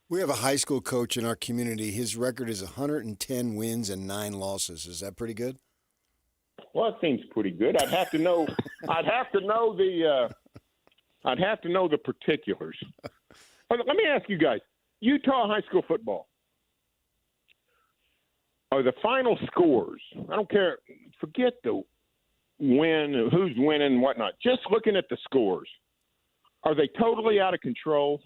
We have a high school coach in our community. His record is 110 wins and 9 losses. Is that pretty good? Well, it seems pretty good. I'd have to know the particulars. Let me ask you guys, Utah high school football, are the final scores, I don't care, forget the win, who's winning and whatnot, just looking at the scores, are they totally out of control?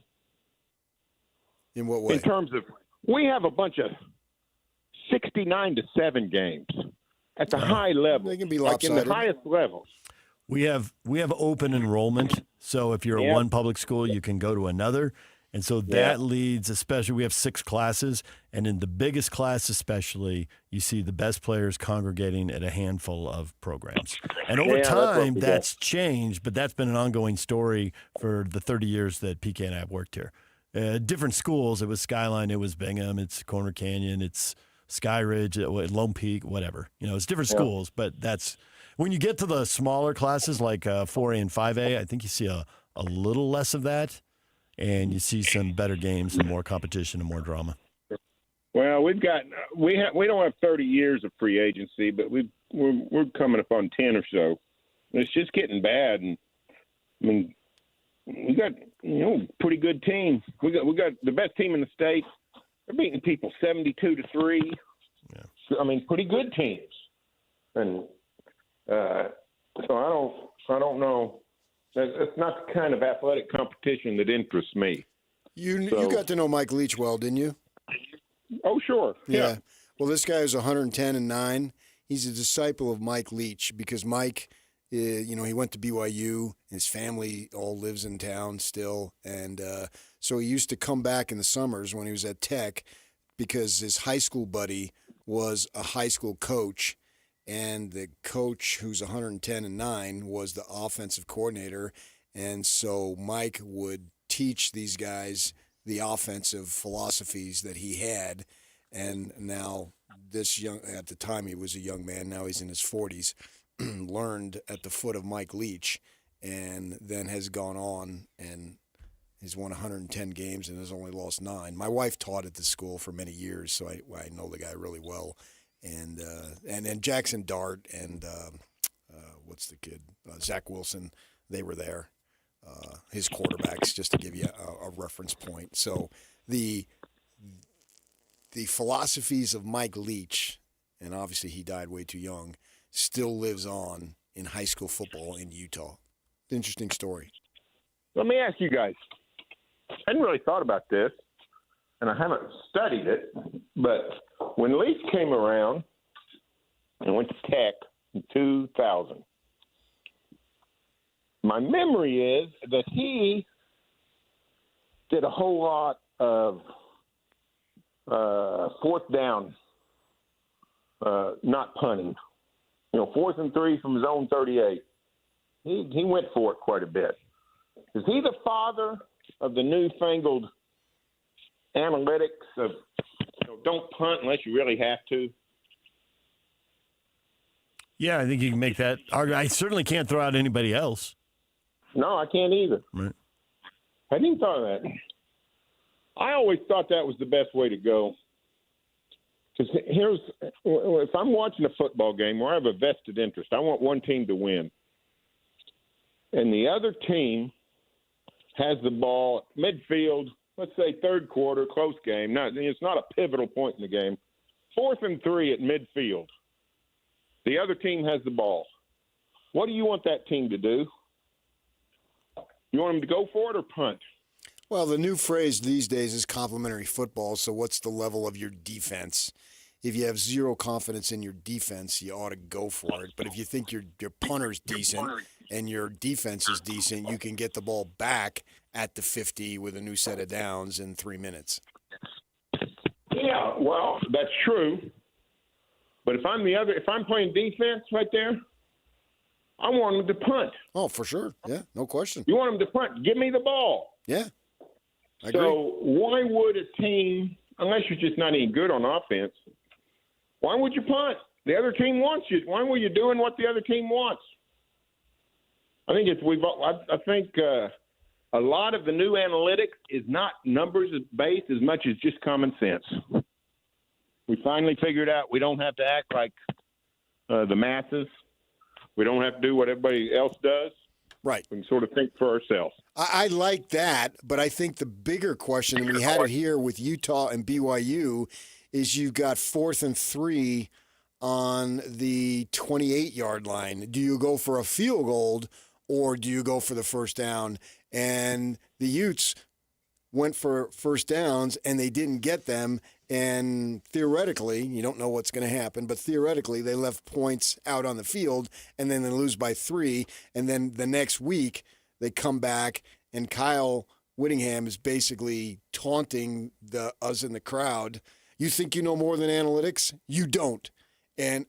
In what way? In terms of, we have a bunch of 69-7 games at the high level. They can be like in lopsided. the highest levels. We have open enrollment, so if you're at one public school, you can go to another. And so that leads, especially, we have 6 classes, and in the biggest class especially, you see the best players congregating at a handful of programs. And over time, that's changed, but that's been an ongoing story for the 30 years that PK and I have worked here. Different schools, it was Skyline, it was Bingham, it's Corner Canyon, it's Sky Ridge, Lone Peak, whatever. It's different schools, but that's when you get to the smaller classes like 4A and 5A, I think you see a little less of that, and you see some better games and more competition and more drama. Well, we don't have 30 years of free agency, but we're coming up on 10 or so. It's just getting bad, and I mean, we got pretty good team. We got the best team in the state. They're beating people 72-3. Yeah. So, I mean, pretty good teams, and so I don't know. It's not the kind of athletic competition that interests me. You got to know Mike Leach well, didn't you? Oh, sure. Yeah. Well, this guy is 110 and 9. He's a disciple of Mike Leach because Mike, he went to BYU. His family all lives in town still, and so he used to come back in the summers when he was at Tech because his high school buddy was a high school coach. And the coach, who's 110 and 9, was the offensive coordinator. And so Mike would teach these guys the offensive philosophies that he had. And now at the time he was a young man, now he's in his 40s, learned at the foot of Mike Leach, and then has gone on and has won 110 games and has only lost 9. My wife taught at the school for many years, so I know the guy really well. And Jackson Dart and what's the kid? Zach Wilson, they were there. His quarterbacks, just to give you a reference point. So the philosophies of Mike Leach, and obviously he died way too young, still lives on in high school football in Utah. Interesting story. Let me ask you guys. I hadn't really thought about this, and I haven't studied it, but when Leaf came around and went to Tech in 2000, my memory is that he did a whole lot of fourth down, not punting. 4th and 3 from zone 38. He went for it quite a bit. Is he the father of the newfangled analytics of don't punt unless you really have to? Yeah, I think you can make that argument. I certainly can't throw out anybody else. No, I can't either. Right. I didn't thought of that. I always thought that was the best way to go. Because if I'm watching a football game where I have a vested interest, I want one team to win. And the other team has the ball at midfield, let's say third quarter, close game. It's not a pivotal point in the game. 4th and 3 at midfield. The other team has the ball. What do you want that team to do? You want them to go for it or punt? Well, the new phrase these days is complementary football, so what's the level of your defense? If you have zero confidence in your defense, you ought to go for it. But if you think your punter's decent and your defense is decent, you can get the ball back at the 50 with a new set of downs in 3 minutes. Yeah, well, that's true. But if I'm playing defense right there, I want them to punt. Oh, for sure. Yeah, no question. You want them to punt. Give me the ball. Yeah. I agree. So why would a team, unless you're just not any good on offense, why would you punt? The other team wants you. Why were you doing what the other team wants? I think a lot of the new analytics is not numbers based as much as just common sense. We finally figured out we don't have to act like the masses. We don't have to do what everybody else does. Right. We can sort of think for ourselves. I like that, but I think the bigger question, and we had it here with Utah and BYU, is you've got 4th and 3 on the 28-yard line. Do you go for a field goal or do you go for the first down? And the Utes went for first downs, and they didn't get them. And theoretically, you don't know what's going to happen, but theoretically they left points out on the field, and then they lose by 3. And then the next week they come back, and Kyle Whittingham is basically taunting us in the crowd. You think you know more than analytics? You don't. And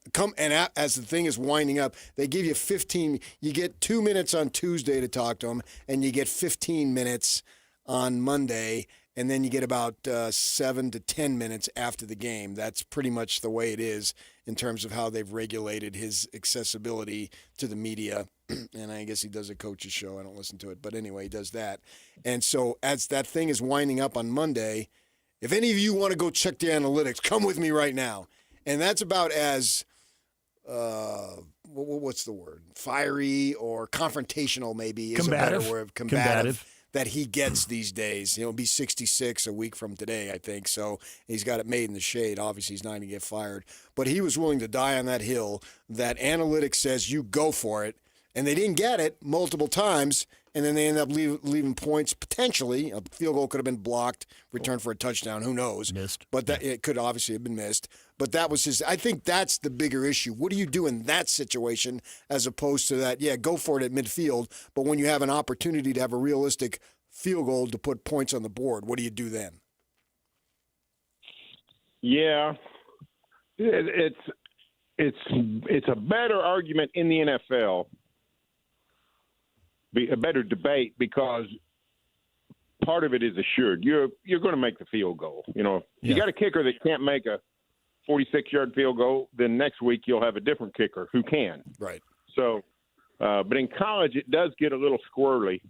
as the thing is winding up, they give you 15. You get 2 minutes on Tuesday to talk to them, and you get 15 minutes on Monday, and then you get about 7 to 10 minutes after the game. That's pretty much the way it is in terms of how they've regulated his accessibility to the media. And I guess he does a coach's show. I don't listen to it. But anyway, he does that. And so as that thing is winding up on Monday, if any of you want to go check the analytics, come with me right now. And that's about as, what's the word? Fiery or confrontational maybe is combative. a better word. Combative. That he gets these days. He'll be 66 a week from today, I think. So he's got it made in the shade. Obviously, he's not going to get fired. But he was willing to die on that hill that analytics says you go for it. And they didn't get it multiple times. And then they end up leaving points potentially. A field goal could have been blocked, returned for a touchdown. Who knows? Missed. But it could obviously have been missed. But that was his. I think that's the bigger issue. What do you do in that situation as opposed to that? Yeah, go for it at midfield. But when you have an opportunity to have a realistic field goal to put points on the board, what do you do then? Yeah, it's a better argument in the NFL. Be a better debate because part of it is assured. You're going to make the field goal. If you got a kicker that can't make a 46-yard field goal, then next week you'll have a different kicker who can. Right. So, but in college it does get a little squirrely.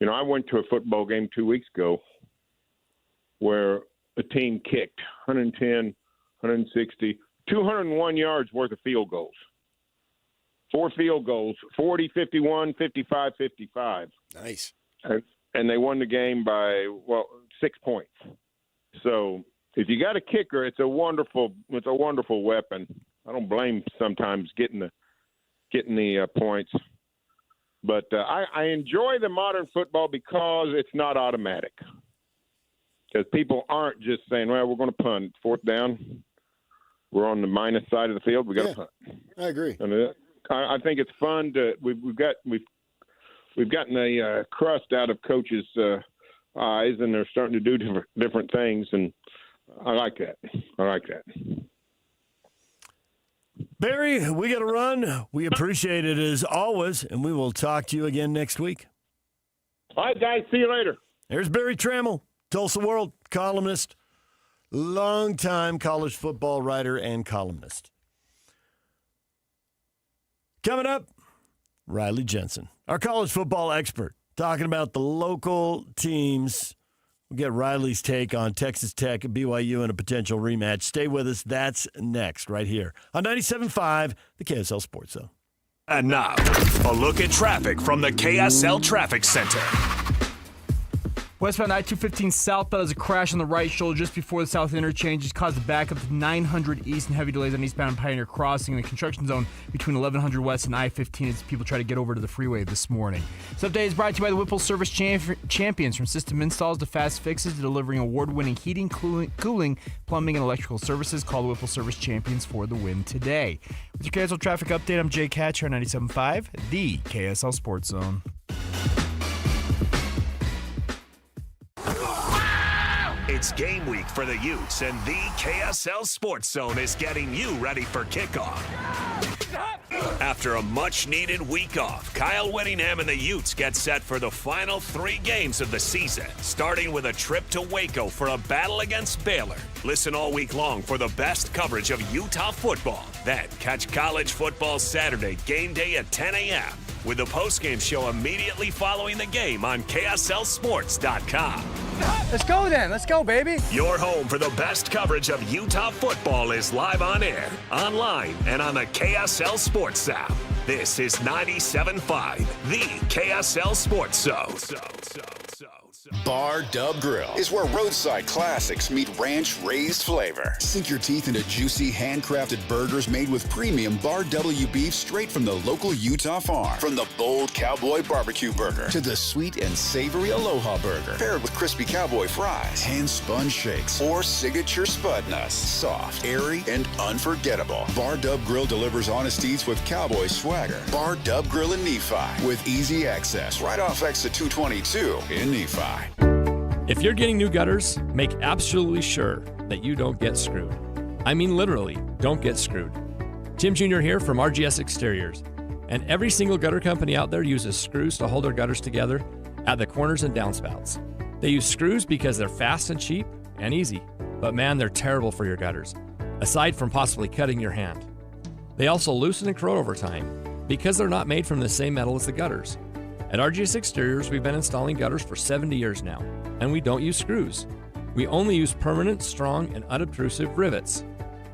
I went to a football game 2 weeks ago where a team kicked 110, 160, 201 yards worth of field goals. 4 field goals, 40, 51, 55, 55. Nice. And they won the game by, 6 points. So if you got a kicker, it's a wonderful weapon. I don't blame sometimes getting the points. But I enjoy the modern football because it's not automatic. Because people aren't just saying, well, we're going to punt. 4th down, we're on the minus side of the field, we got to punt. I agree. And I think it's fun to we've gotten a crust out of coaches' eyes, and they're starting to do different things, and I like that. Barry, we got to run. We appreciate it as always, and we will talk to you again next week. All right, guys. See you later. There's Barry Trammell, Tulsa World columnist, longtime college football writer and columnist. Coming up, Riley Jensen, our college football expert, talking about the local teams. We'll get Riley's take on Texas Tech and BYU in a potential rematch. Stay with us. That's next right here on 97.5, the KSL Sports Zone. And now, a look at traffic from the KSL Traffic Center. Westbound I-215 southbound has a crash on the right shoulder just before the south interchange. It's caused a backup to 900 east and heavy delays on eastbound Pioneer Crossing in the construction zone between 1100 west and I-15 as people try to get over to the freeway this morning. This update is brought to you by the Whipple Service Champions. From system installs to fast fixes to delivering award-winning heating, cooling, plumbing, and electrical services. Call the Whipple Service Champions for the win today. With your KSL traffic update, I'm Jay Catcher on 97.5, the KSL Sports Zone. It's game week for the Utes, and the KSL Sports Zone is getting you ready for kickoff. After a much-needed week off, Kyle Whittingham and the Utes get set for the final 3 games of the season, starting with a trip to Waco for a battle against Baylor. Listen all week long for the best coverage of Utah football. Then catch college football Saturday game day at 10 a.m. with the postgame show immediately following the game on KSLSports.com. Let's go then. Let's go, baby. Your home for the best coverage of Utah football is live on air, online, and on the KSL Sports app. This is 97.5, the KSL Sports Zone. Bar Dub Grill is where roadside classics meet ranch-raised flavor. Sink your teeth into juicy, handcrafted burgers made with premium Bar W beef straight from the local Utah farm. From the bold cowboy barbecue burger to the sweet and savory Aloha burger, paired with crispy cowboy fries, hand-spun shakes, or signature spud nuts. Soft, airy, and unforgettable. Bar Dub Grill delivers honest eats with cowboy swagger. Bar Dub Grill in Nephi with easy access right off exit 222 in Nephi. If you're getting new gutters, make absolutely sure that you don't get screwed. I mean literally, don't get screwed. Tim Jr. here from RGS Exteriors. And every single gutter company out there uses screws to hold their gutters together at the corners and downspouts. They use screws because they're fast and cheap and easy. But man, they're terrible for your gutters, aside from possibly cutting your hand. They also loosen and corrode over time because they're not made from the same metal as the gutters. At RGS Exteriors, we've been installing gutters for 70 years now, and we don't use screws. We only use permanent, strong, and unobtrusive rivets.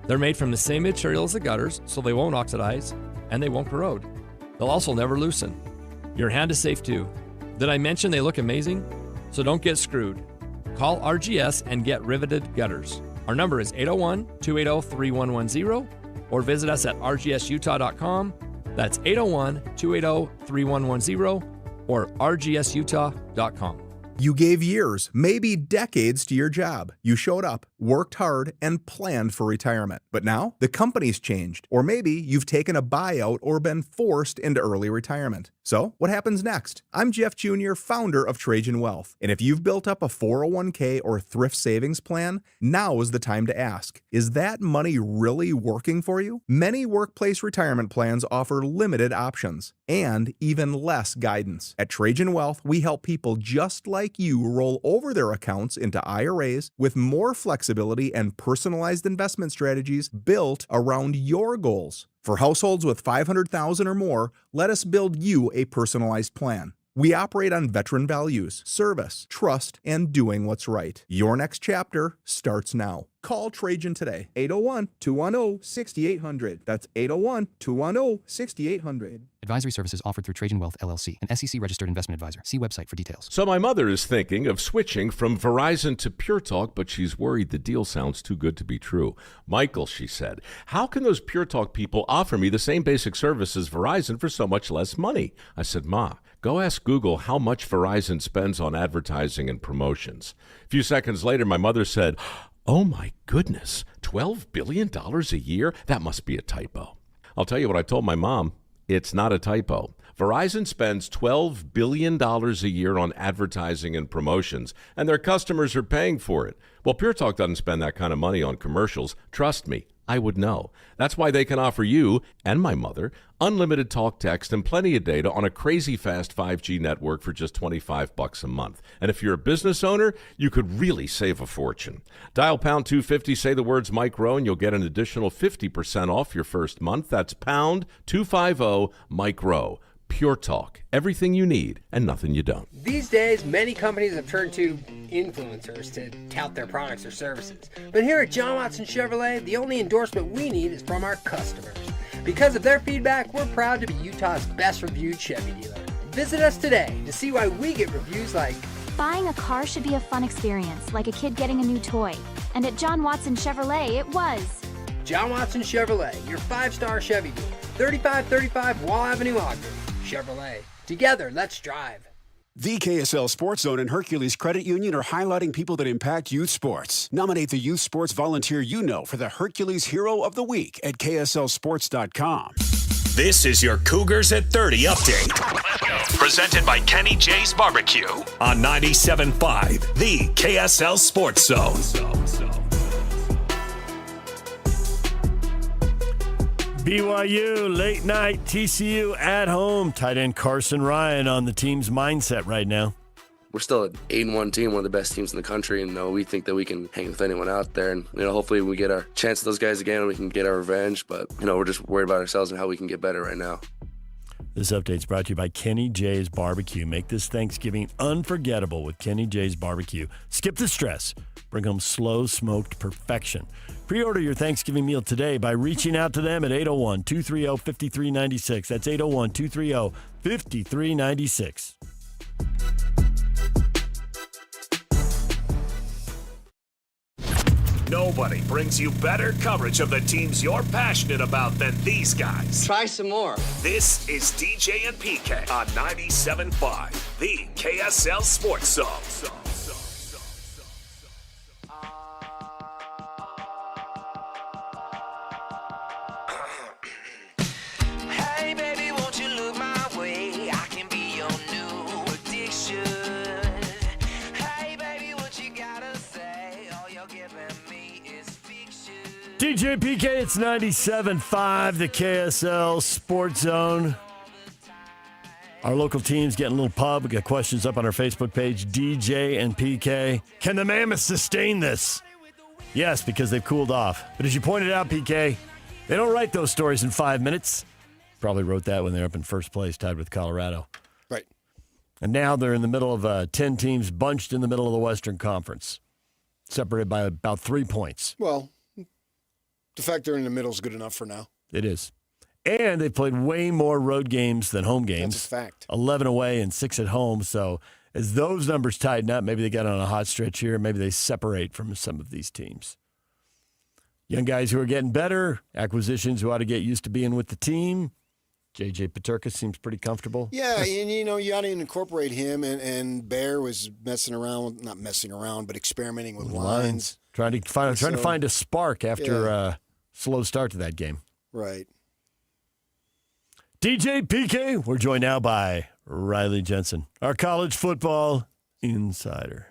They're made from the same material as the gutters, so they won't oxidize, and they won't corrode. They'll also never loosen. Your hand is safe too. Did I mention they look amazing? So don't get screwed. Call RGS and get riveted gutters. Our number is 801-280-3110, or visit us at rgsutah.com. That's 801-280-3110, or rgsutah.com. You gave years, maybe decades to your job. You showed up, worked hard, and planned for retirement. But now, the company's changed. Or maybe you've taken a buyout or been forced into early retirement. So, what happens next? I'm Jeff Jr., founder of Trajan Wealth. And if you've built up a 401k or thrift savings plan, now is the time to ask, is that money really working for you? Many workplace retirement plans offer limited options and even less guidance. At Trajan Wealth, we help people just like you roll over their accounts into IRAs with more flexibility and personalized investment strategies built around your goals. For households with $500,000 or more, let us build you a personalized plan. We operate on veteran values, service, trust, and doing what's right. Your next chapter starts now. Call Trajan today. 801-210-6800. That's 801-210-6800. Advisory services offered through Trajan Wealth, LLC, an SEC-registered investment advisor. See website for details. So my mother is thinking of switching from Verizon to Pure Talk, but she's worried the deal sounds too good to be true. Michael, she said, how can those Pure Talk people offer me the same basic service as Verizon for so much less money? I said, Ma, go ask Google how much Verizon spends on advertising and promotions. A few seconds later, my mother said, oh my goodness, $12 billion a year? That must be a typo. I'll tell you what I told my mom. It's not a typo. Verizon spends $12 billion a year on advertising and promotions, and their customers are paying for it. Well, Pure Talk doesn't spend that kind of money on commercials. Trust me, I would know. That's why they can offer you and my mother unlimited talk, text, and plenty of data on a crazy fast 5G network for just $25 a month. And if you're a business owner, you could really save a fortune. Dial pound 250, say the words Mike Rowe, and you'll get an additional 50% off your first month. That's pound 250 Mike Rowe. Pure Talk. Everything you need and nothing you don't. These days, many companies have turned to influencers to tout their products or services. But here at John Watson Chevrolet, the only endorsement we need is from our customers. Because of their feedback, we're proud to be Utah's best reviewed Chevy dealer. Visit us today to see why we get reviews like, buying a car should be a fun experience, like a kid getting a new toy. And at John Watson Chevrolet, it was. John Watson Chevrolet, your 5-star Chevy dealer, 3535 Wall Avenue, Ogden. Chevrolet. Together, let's drive. The KSL Sports Zone and Hercules Credit Union are highlighting people that impact youth sports. Nominate the youth sports volunteer you know for the Hercules Hero of the Week at KSLSports.com. This is your Cougars at 30 update. Presented by Kenny J's Barbecue on 97.5, the KSL Sports Zone. BYU, late night, TCU at home. Tight end Carson Ryan on the team's mindset right now. We're still an 8-1 team, one of the best teams in the country, and we think that we can hang with anyone out there. And hopefully we get our chance at those guys again and we can get our revenge. But we're just worried about ourselves and how we can get better right now. This update is brought to you by Kenny J's Barbecue. Make this Thanksgiving unforgettable with Kenny J's Barbecue. Skip the stress. Bring home slow smoked perfection. Pre-order your Thanksgiving meal today by reaching out to them at 801-230-5396. That's 801-230-5396. Nobody brings you better coverage of the teams you're passionate about than these guys. Try some more. This is DJ and PK on 97.5, the KSL Sports Zone. Hey baby, won't you look my way? I can be your new addiction. Hey baby, what you gotta say? All you're giving me is fiction. DJ PK, it's 97.5, the KSL Sports Zone. Our local team's getting a little pub. We got questions up on our Facebook page, DJ and PK. Can the Mammoth sustain this? Yes, because they've cooled off. But as you pointed out, PK, they don't write those stories in 5 minutes. Probably wrote that when they were up in first place, tied with Colorado. Right. And now they're in the middle of 10 teams bunched in the middle of the Western Conference, separated by about 3 points. Well, the fact they're in the middle is good enough for now. It is. And they played way more road games than home games. That's a fact. 11 away and 6 at home. So as those numbers tighten up, maybe they get on a hot stretch here. Maybe they separate from some of these teams. Young guys who are getting better, acquisitions who ought to get used to being with the team. J.J. Paterka seems pretty comfortable. Yeah, and you ought to incorporate him. And Bear was not messing around, but experimenting with lines. Trying to find a spark after a slow start to that game. Right. DJ PK, we're joined now by Riley Jensen, our college football insider.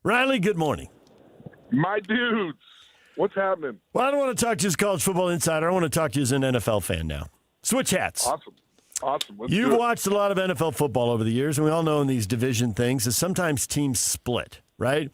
Riley, good morning. My dudes, what's happening? Well, I don't want to talk to you as college football insider. I want to talk to you as an NFL fan now. Switch hats. Awesome. You've watched a lot of NFL football over the years, and we all know in these division things that sometimes teams split, right?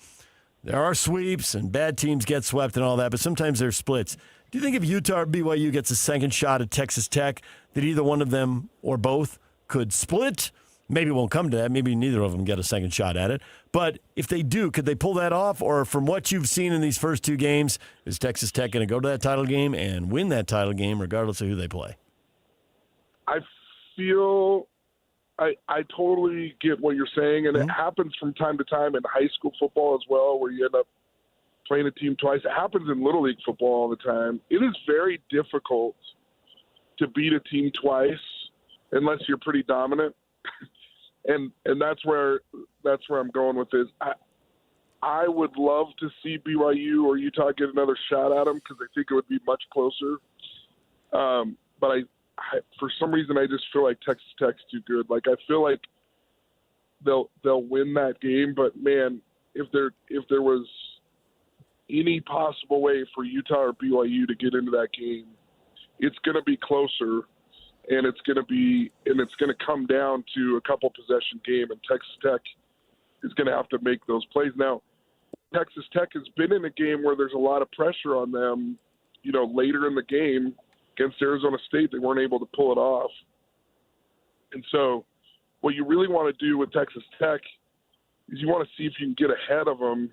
There are sweeps, and bad teams get swept and all that, but sometimes there's splits. Do you think if Utah or BYU gets a second shot at Texas Tech, that either one of them or both could split? Maybe it won't come to that. Maybe neither of them get a second shot at it. But if they do, could they pull that off? Or from what you've seen in these first 2 games, is Texas Tech going to go to that title game and win that title game regardless of who they play? I feel I totally get what you're saying, and it happens from time to time in high school football as well, where you end up playing a team twice. It happens in Little League football all the time. It is very difficult to beat a team twice unless you're pretty dominant. And that's where I'm going with this. I would love to see BYU or Utah get another shot at them because I think it would be much closer. But I for some reason I just feel like Texas Tech's too good. Like I feel like they'll win that game. But man, if there was any possible way for Utah or BYU to get into that game, it's going to be closer. And it's going to come down to a couple possession game, and Texas Tech is going to have to make those plays. Now, Texas Tech has been in a game where there's a lot of pressure on them. You know, later in the game against Arizona State, they weren't able to pull it off. And so, what you really want to do with Texas Tech is you want to see if you can get ahead of them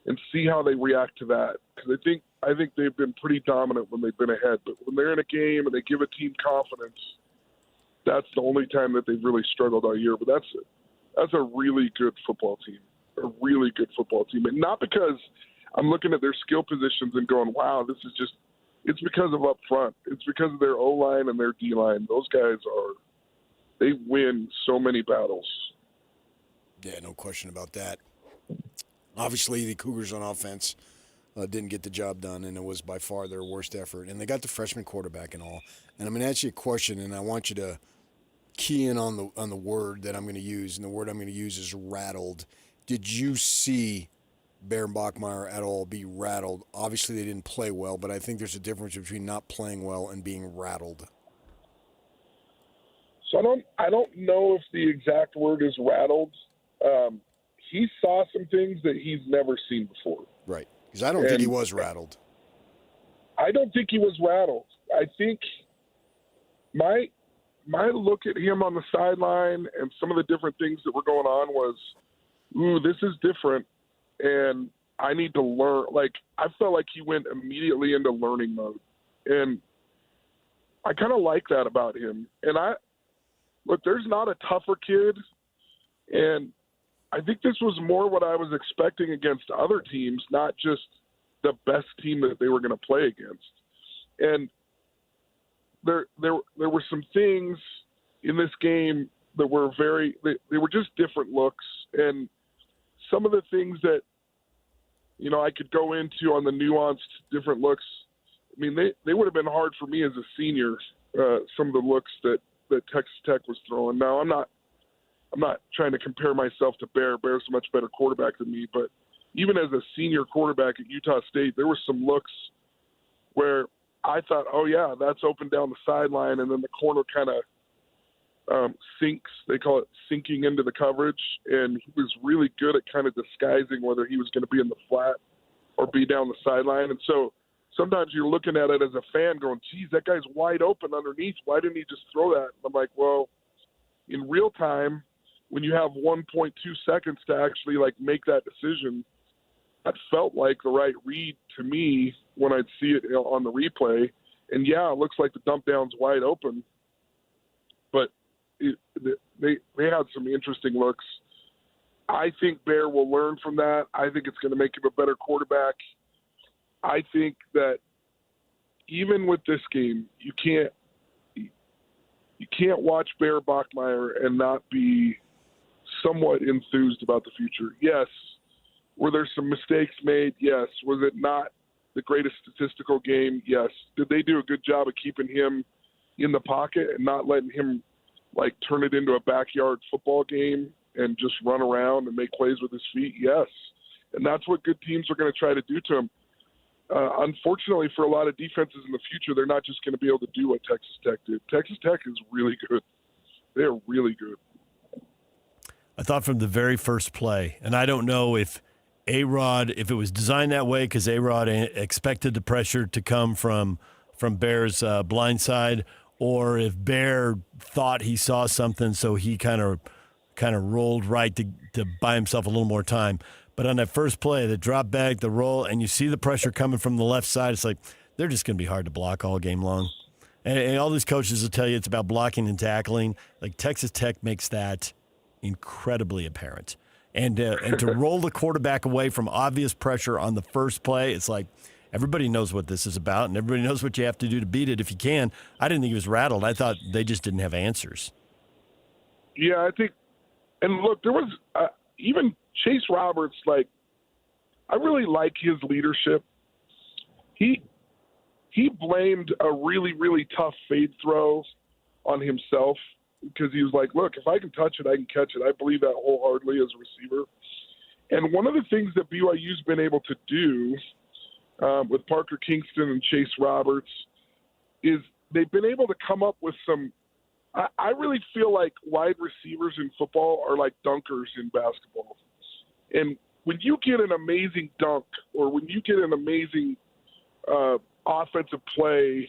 and see how they react to that. Because I think they've been pretty dominant when they've been ahead. But when they're in a game and they give a team confidence, that's the only time that they've really struggled all year. But that's a really good football team, a really good football team. And not because I'm looking at their skill positions and going, wow, this is just – it's because of up front. It's because of their O-line and their D-line. Those guys they win so many battles. Yeah, no question about that. Obviously, the Cougars on offense didn't get the job done, and it was by far their worst effort. And they got the freshman quarterback and all. And I'm going to ask you a question, and I want you to key in on the word that I'm going to use, and the word I'm going to use is rattled. Did you see Bear Bachmeier at all be rattled? Obviously, they didn't play well, but I think there's a difference between not playing well and being rattled. So I don't know if the exact word is rattled. He saw some things that he's never seen before. Right. Because I don't think he was rattled. I don't think he was rattled. I think my look at him on the sideline and some of the different things that were going on was, ooh, this is different, and I need to learn. Like, I felt like he went immediately into learning mode. And I kind of like that about him. And look, there's not a tougher kid, and I think this was more what I was expecting against other teams, not just the best team that they were going to play against. And there were some things in this game that were they were just different looks. And some of the things that, you know, I could go into on the nuanced different looks, I mean, they would have been hard for me as a senior, some of the looks that Texas Tech was throwing. Now, I'm not trying to compare myself to Bear. Bear's a much better quarterback than me. But even as a senior quarterback at Utah State, there were some looks where I thought, oh, yeah, that's open down the sideline, and then the corner kind of sinks. They call it sinking into the coverage. And he was really good at kind of disguising whether he was going to be in the flat or be down the sideline. And so sometimes you're looking at it as a fan going, geez, that guy's wide open underneath. Why didn't he just throw that? And I'm like, well, in real time, when you have 1.2 seconds to actually like make that decision, that felt like the right read to me when I'd see it on the replay. And yeah, it looks like the dump down's wide open, but they had some interesting looks. I think Bear will learn from that. I think it's going to make him a better quarterback. I think that even with this game, you can't watch Bear Bachmeier and not be somewhat enthused about the future. Yes. Were there some mistakes made? Yes. Was it not the greatest statistical game? Yes. Did they do a good job of keeping him in the pocket and not letting him like turn it into a backyard football game and just run around and make plays with his feet? Yes. And that's what good teams are going to try to do to him. Unfortunately, for a lot of defenses in the future, they're not just going to be able to do what Texas Tech did. Texas Tech is really good. They're really good. I thought from the very first play, and I don't know if A-Rod, if it was designed that way because A-Rod expected the pressure to come from Bear's blind side, or if Bear thought he saw something, so he kind of kind of rolled right to buy himself a little more time. But on that first play, the drop back, the roll, and you see the pressure coming from the left side, it's like they're just going to be hard to block all game long. And all these coaches will tell you it's about blocking and tackling. Like Texas Tech makes that incredibly apparent. And to roll the quarterback away from obvious pressure on the first play, it's like everybody knows what this is about, and everybody knows what you have to do to beat it if you can. I didn't think he was rattled. I thought they just didn't have answers. Yeah, I think – and look, there was even Chase Roberts, like, I really like his leadership. He blamed a really, really tough fade throw on himself because he was like, look, if I can touch it, I can catch it. I believe that wholeheartedly as a receiver. And one of the things that BYU's been able to do with Parker Kingston and Chase Roberts is they've been able to come up with some – I really feel like wide receivers in football are like dunkers in basketball. And when you get an amazing dunk or when you get an amazing offensive play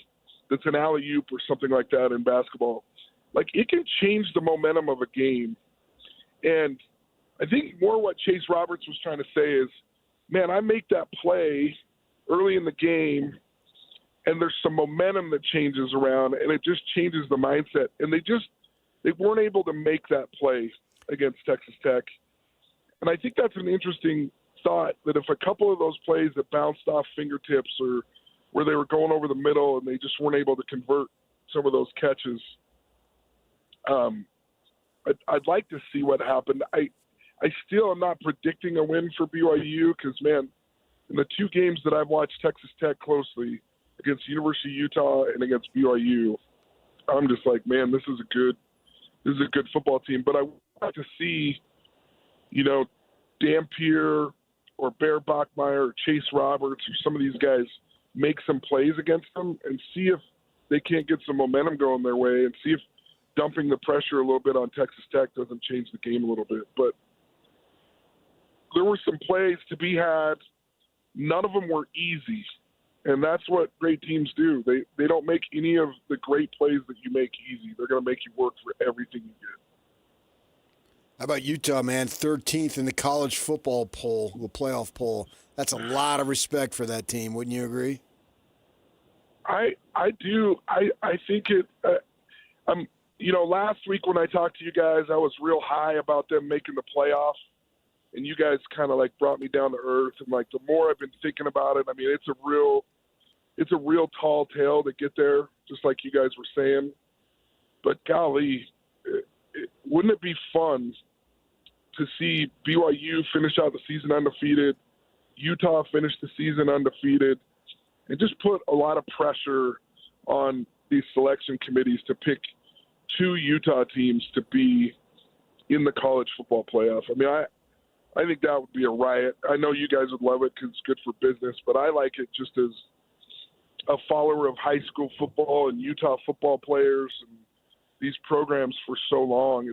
that's an alley-oop or something like that in basketball, like it can change the momentum of a game. And I think more what Chase Roberts was trying to say is, man, I make that play early in the game and there's some momentum that changes around and it just changes the mindset. And they weren't able to make that play against Texas Tech. And I think that's an interesting thought, that if a couple of those plays that bounced off fingertips or where they were going over the middle and they just weren't able to convert some of those catches, I'd like to see what happened. I still am not predicting a win for BYU because, man, in the two games that I've watched Texas Tech closely, against University of Utah and against BYU, I'm just like, man, this is a good football team. But I would like to see, Dampier or Bear Bachmeier or Chase Roberts or some of these guys make some plays against them and see if they can't get some momentum going their way and see if dumping the pressure a little bit on Texas Tech doesn't change the game a little bit. But there were some plays to be had. None of them were easy. And that's what great teams do. They don't make any of the great plays that you make easy. They're going to make you work for everything you get. How about Utah, man? 13th in the college football poll, the playoff poll. That's a lot of respect for that team. Wouldn't you agree? I do. I think it. Last week when I talked to you guys, I was real high about them making the playoff, and you guys kind of like brought me down to earth. And like the more I've been thinking about it, I mean, it's a real tall tale to get there, just like you guys were saying. But golly, wouldn't it be fun to see BYU finish out the season undefeated, Utah finish the season undefeated, and just put a lot of pressure on these selection committees to pick two Utah teams to be in the college football playoff? I mean, I think that would be a riot. I know you guys would love it because it's good for business, but I like it just as a follower of high school football and Utah football players and these programs for so long.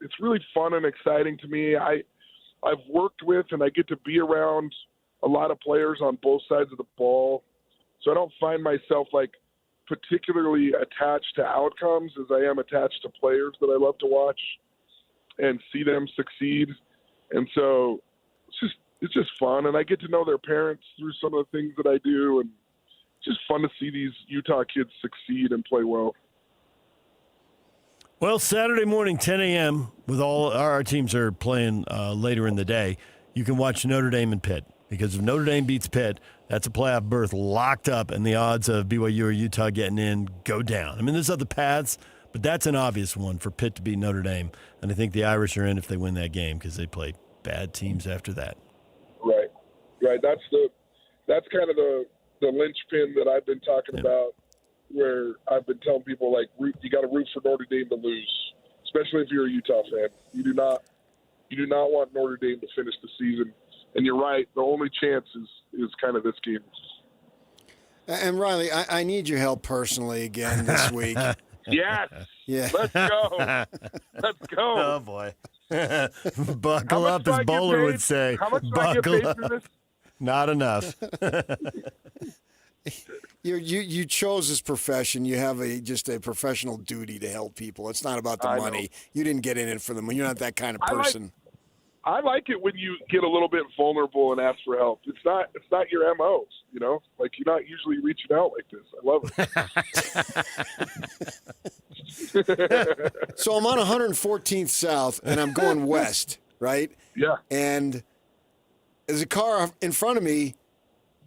It's really fun and exciting to me. I've worked with and I get to be around a lot of players on both sides of the ball, so I don't find myself like particularly attached to outcomes as I am attached to players that I love to watch and see them succeed. And so it's just fun, and I get to know their parents through some of the things that I do, and it's just fun to see these Utah kids succeed and play well. Well, Saturday morning, 10 a.m., with all our teams are playing later in the day, you can watch Notre Dame and Pitt. Because if Notre Dame beats Pitt, that's a playoff berth locked up, and the odds of BYU or Utah getting in go down. I mean, there's other paths, but that's an obvious one for Pitt to beat Notre Dame. And I think the Irish are in if they win that game because they play bad teams after that. Right. That's kind of the linchpin that I've been talking about, where I've been telling people, like, you got to root for Notre Dame to lose, especially if you're a Utah fan. You do not want Notre Dame to finish the season. And you're right, the only chance is kind of this game. And Riley, I need your help personally again this week. Yes. Yeah. Let's go. Let's go. Oh, boy. Buckle up, as Bowler would say. How much do Buckle I get paid up. for this? Not enough. You chose this profession. You have just a professional duty to help people. It's not about the money. You didn't get in it for the money. You're not that kind of person. I like it when you get a little bit vulnerable and ask for help. It's not your MO, you know? Like, you're not usually reaching out like this. I love it. So I'm on 114th South, and I'm going west, right? Yeah. And there's a car in front of me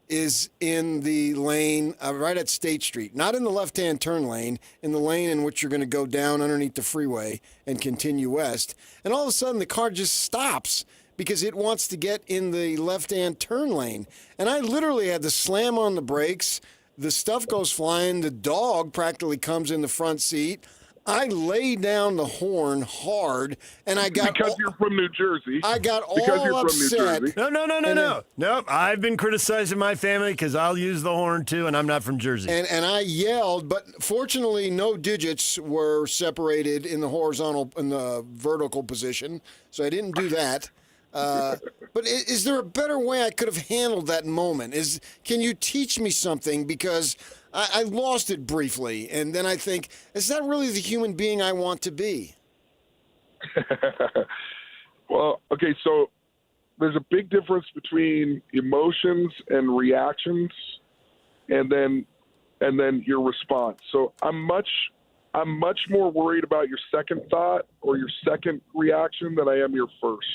is in the lane right at State Street, not in the left-hand turn lane, in the lane in which you're going to go down underneath the freeway and continue west. And all of a sudden, the car just stops because it wants to get in the left-hand turn lane. And I literally had to slam on the brakes. The stuff goes flying. The dog practically comes in the front seat. I lay down the horn hard, and I got because you're from New Jersey. I got because you're upset. From New Jersey. No. Nope. I've been criticizing my family because I'll use the horn too, and I'm not from Jersey. And I yelled, but fortunately, no digits were separated in the vertical position, so I didn't do that. But is there a better way I could have handled that moment? Can you teach me something? Because I lost it briefly, and then I think, is that really the human being I want to be? Well, okay, so there's a big difference between emotions and reactions, and then your response. So I'm much more worried about your second thought or your second reaction than I am your first.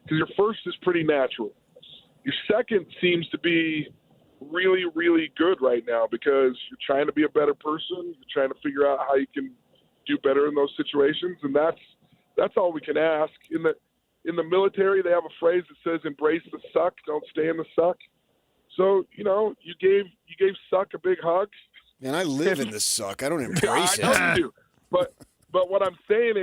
Because your first is pretty natural. Your second seems to be really, really good right now because you're trying to be a better person. You're trying to figure out how you can do better in those situations, and that's all we can ask. In the military, they have a phrase that says, "Embrace the suck, don't stay in the suck." So you gave suck a big hug. And I live in the suck. I don't embrace it. I know you do. But what I'm saying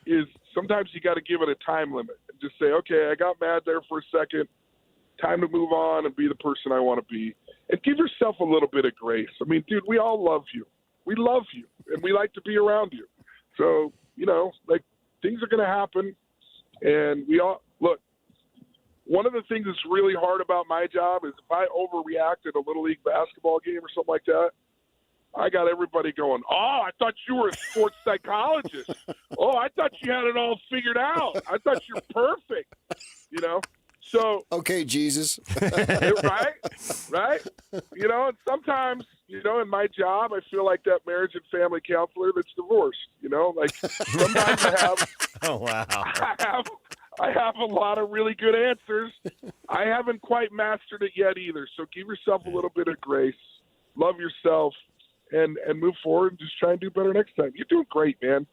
is sometimes you got to give it a time limit and just say, okay, I got mad there for a second. Time to move on and be the person I want to be. And give yourself a little bit of grace. I mean, dude, we all love you. We love you, and we like to be around you. So, things are going to happen, and we all – look, one of the things that's really hard about my job is if I overreact at a Little League basketball game or something like that, I got everybody going, oh, I thought you were a sports psychologist. Oh, I thought you had it all figured out. I thought you're perfect, So okay, Jesus. Right? And sometimes, in my job, I feel like that marriage and family counselor that's divorced. Sometimes I have. Oh wow. I have a lot of really good answers. I haven't quite mastered it yet either. So give yourself a little bit of grace, love yourself, and move forward and just try and do better next time. You're doing great, man.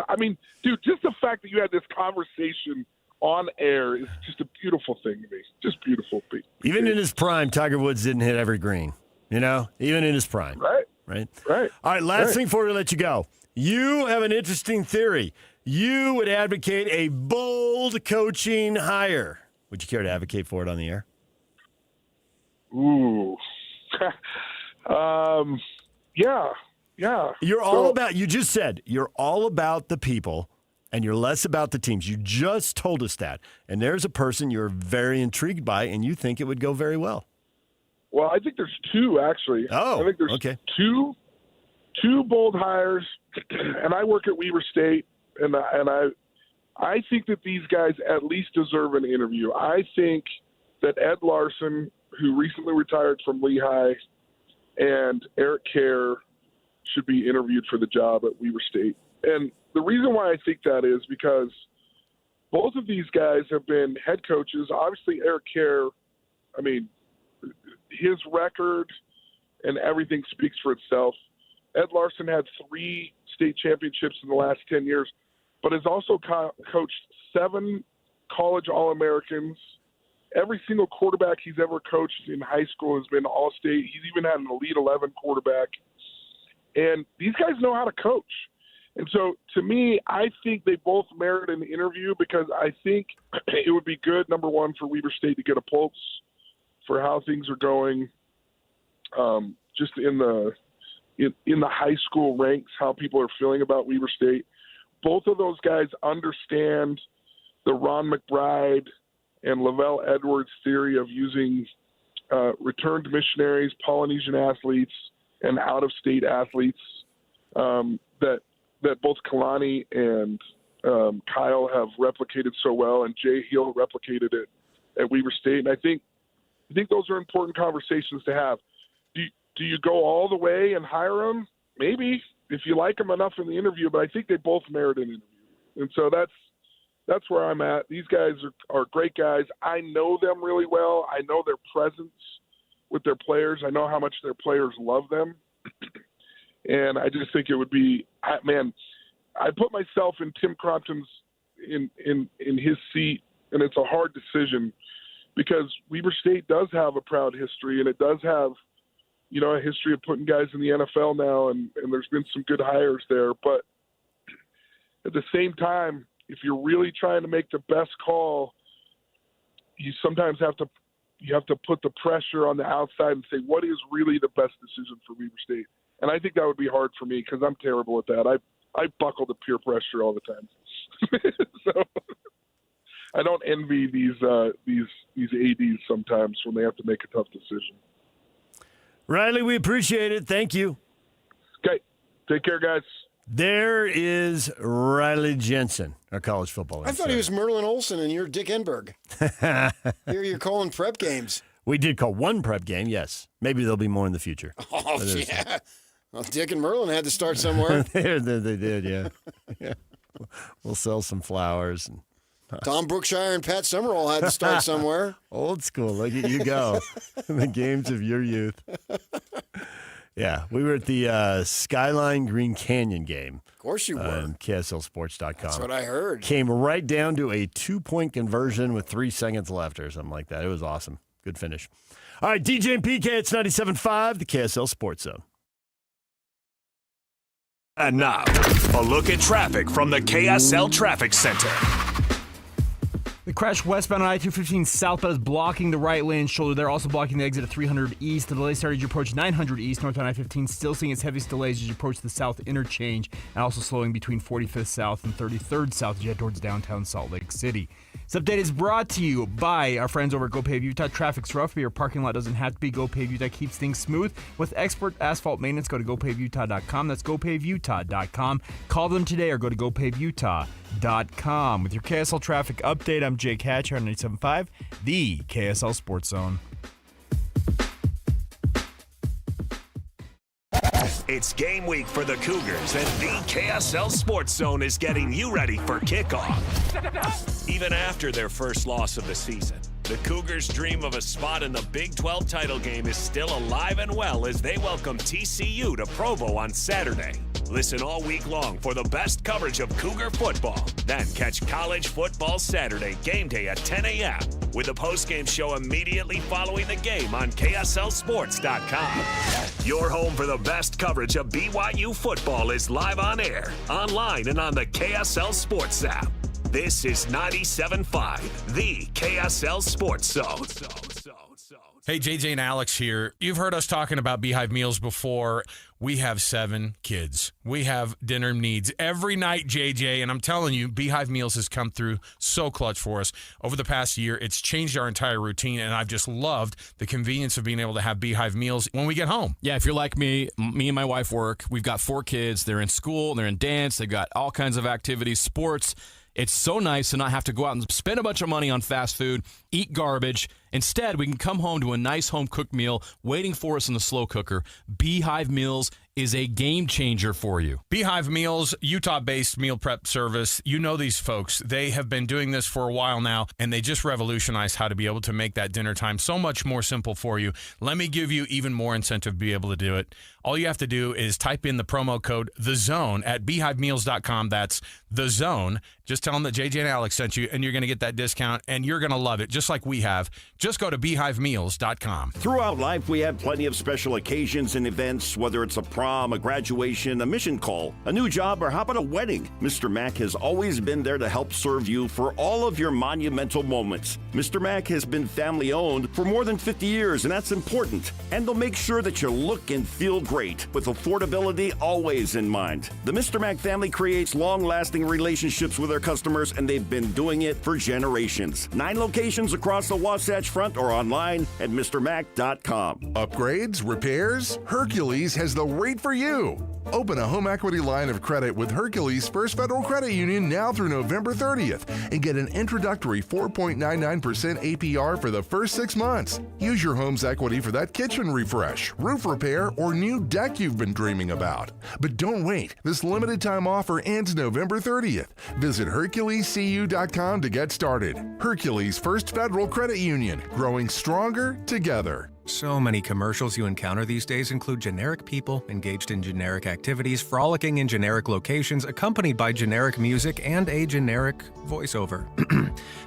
I mean, dude, just the fact that you had this conversation on air is just a beautiful thing to me. Just beautiful. Even in his prime, Tiger Woods didn't hit every green. Even in his prime. Right. All right, last thing before we let you go. You have an interesting theory. You would advocate a bold coaching hire. Would you care to advocate for it on the air? Ooh. Yeah. You're all about, you just said, you're all about the people and you're less about the teams. You just told us that. And there's a person you're very intrigued by and you think it would go very well. Well, I think there's two, actually. Oh, I think there's okay. two bold hires, and I work at Weber State, and I think that these guys at least deserve an interview. I think that Ed Larson, who recently retired from Lehigh, and Eric Kerr should be interviewed for the job at Weber State. And the reason why I think that is because both of these guys have been head coaches. Obviously, Eric Kerr, I mean, his record and everything speaks for itself. Ed Larson had 3 state championships in the last 10 years, but has also coached 7 college All-Americans. Every single quarterback he's ever coached in high school has been All-State. He's even had an Elite 11 quarterback. And these guys know how to coach. And so, to me, I think they both merit an interview because I think it would be good, number one, for Weber State to get a pulse for how things are going just in the high school ranks, how people are feeling about Weber State. Both of those guys understand the Ron McBride and Lavelle Edwards theory of using returned missionaries, Polynesian athletes, and out-of-state athletes that both Kalani and Kyle have replicated so well, and Jay Hill replicated it at Weber State. And I think those are important conversations to have. Do you go all the way and hire them? Maybe, if you like them enough in the interview, but I think they both merit an interview. And so that's where I'm at. These guys are great guys. I know them really well. I know their presence with their players. I know how much their players love them. And I just think it would be, man, I put myself in Tim Crompton's in his seat, and it's a hard decision because Weber State does have a proud history, and it does have, a history of putting guys in the NFL now, and there's been some good hires there. But at the same time, if you're really trying to make the best call, you sometimes have to put the pressure on the outside and say, what is really the best decision for Weber State? And I think that would be hard for me because I'm terrible at that. I buckle to peer pressure all the time. So I don't envy these ADs sometimes when they have to make a tough decision. Riley, we appreciate it. Thank you. Okay. Take care, guys. There is Riley Jensen, our college football I thought he was Merlin Olsen and you're Dick Enberg. Here you're calling prep games. We did call one prep game, yes. Maybe there'll be more in the future. Oh, yeah. Well, Dick and Merlin had to start somewhere. they did, yeah. Yeah. We'll sell some flowers. And Tom Brookshire and Pat Summerall had to start somewhere. Old school. Look at you go. The games of your youth. Yeah, we were at the Skyline Green Canyon game. Of course you were. On KSLSports.com. That's what I heard. Came right down to a 2-point conversion with 3 seconds left or something like that. It was awesome. Good finish. All right, DJ and PK, it's 97.5, the KSL Sports Zone. And now, a look at traffic from the KSL Traffic Center. The crash westbound on I-215 southbound is blocking the right lane shoulder. They're also blocking the exit at 300 East. The delay started as you approach 900 East. Northbound I-15 still seeing its heaviest delays as you approach the south interchange, and also slowing between 45th South and 33rd South as you head towards downtown Salt Lake City. This update is brought to you by our friends over at GoPave Utah. Traffic's rough, but your parking lot doesn't have to be. GoPave Utah keeps things smooth with expert asphalt maintenance. Go to GoPaveUtah.com. That's GoPaveUtah.com. Call them today or go to GoPaveUtah.com. With your KSL traffic update, I'm Jake Hatcher on 97.5, the KSL Sports Zone. It's game week for the Cougars, and the KSL Sports Zone is getting you ready for kickoff. Even after their first loss of the season, the Cougars' dream of a spot in the Big 12 title game is still alive and well as they welcome TCU to Provo on Saturday. Listen all week long for the best coverage of Cougar football. Then catch College Football Saturday game day at 10 a.m. with a postgame show immediately following the game on KSLSports.com. Your home for the best coverage of BYU football is live on air, online, and on the KSL Sports app. This is 97.5, the KSL Sports Zone. Hey, JJ and Alex here. You've heard us talking about Beehive meals before. We have 7 kids. We have dinner needs every night, JJ, and I'm telling you, Beehive Meals has come through so clutch for us. Over the past year, it's changed our entire routine, and I've just loved the convenience of being able to have Beehive Meals when we get home. Yeah, if you're like me and my wife work. We've got 4 kids. They're in school, they're in dance, they've got all kinds of activities, sports. It's so nice to not have to go out and spend a bunch of money on fast food, eat garbage. Instead, we can come home to a nice home-cooked meal waiting for us in the slow cooker. Beehive Meals is a game changer for you. Beehive Meals, Utah-based meal prep service. You know these folks. They have been doing this for a while now, and they just revolutionized how to be able to make that dinner time so much more simple for you. Let me give you even more incentive to be able to do it. All you have to do is type in the promo code THEZONE at beehivemeals.com. That's THEZONE. Just tell them that JJ and Alex sent you, and you're going to get that discount, and you're going to love it, just like we have. Just go to beehivemeals.com. Throughout life, we have plenty of special occasions and events, whether it's a prom, a graduation, a mission call, a new job, or how about a wedding? Mr. Mac has always been there to help serve you for all of your monumental moments. Mr. Mac has been family-owned for more than 50 years, and that's important. And they'll make sure that you look and feel great, with affordability always in mind. The Mr. Mac family creates long-lasting relationships with their customers, and they've been doing it for generations. 9 locations across the Wasatch beachfront or online at MrMac.com. Upgrades? Repairs? Hercules has the rate for you. Open a home equity line of credit with Hercules First Federal Credit Union now through November 30th and get an introductory 4.99% APR for the first 6 months. Use your home's equity for that kitchen refresh, roof repair, or new deck you've been dreaming about. But don't wait. This limited time offer ends November 30th. Visit HerculesCU.com to get started. Hercules First Federal Credit Union, growing stronger together. So many commercials you encounter these days include generic people engaged in generic activities, frolicking in generic locations, accompanied by generic music and a generic voiceover.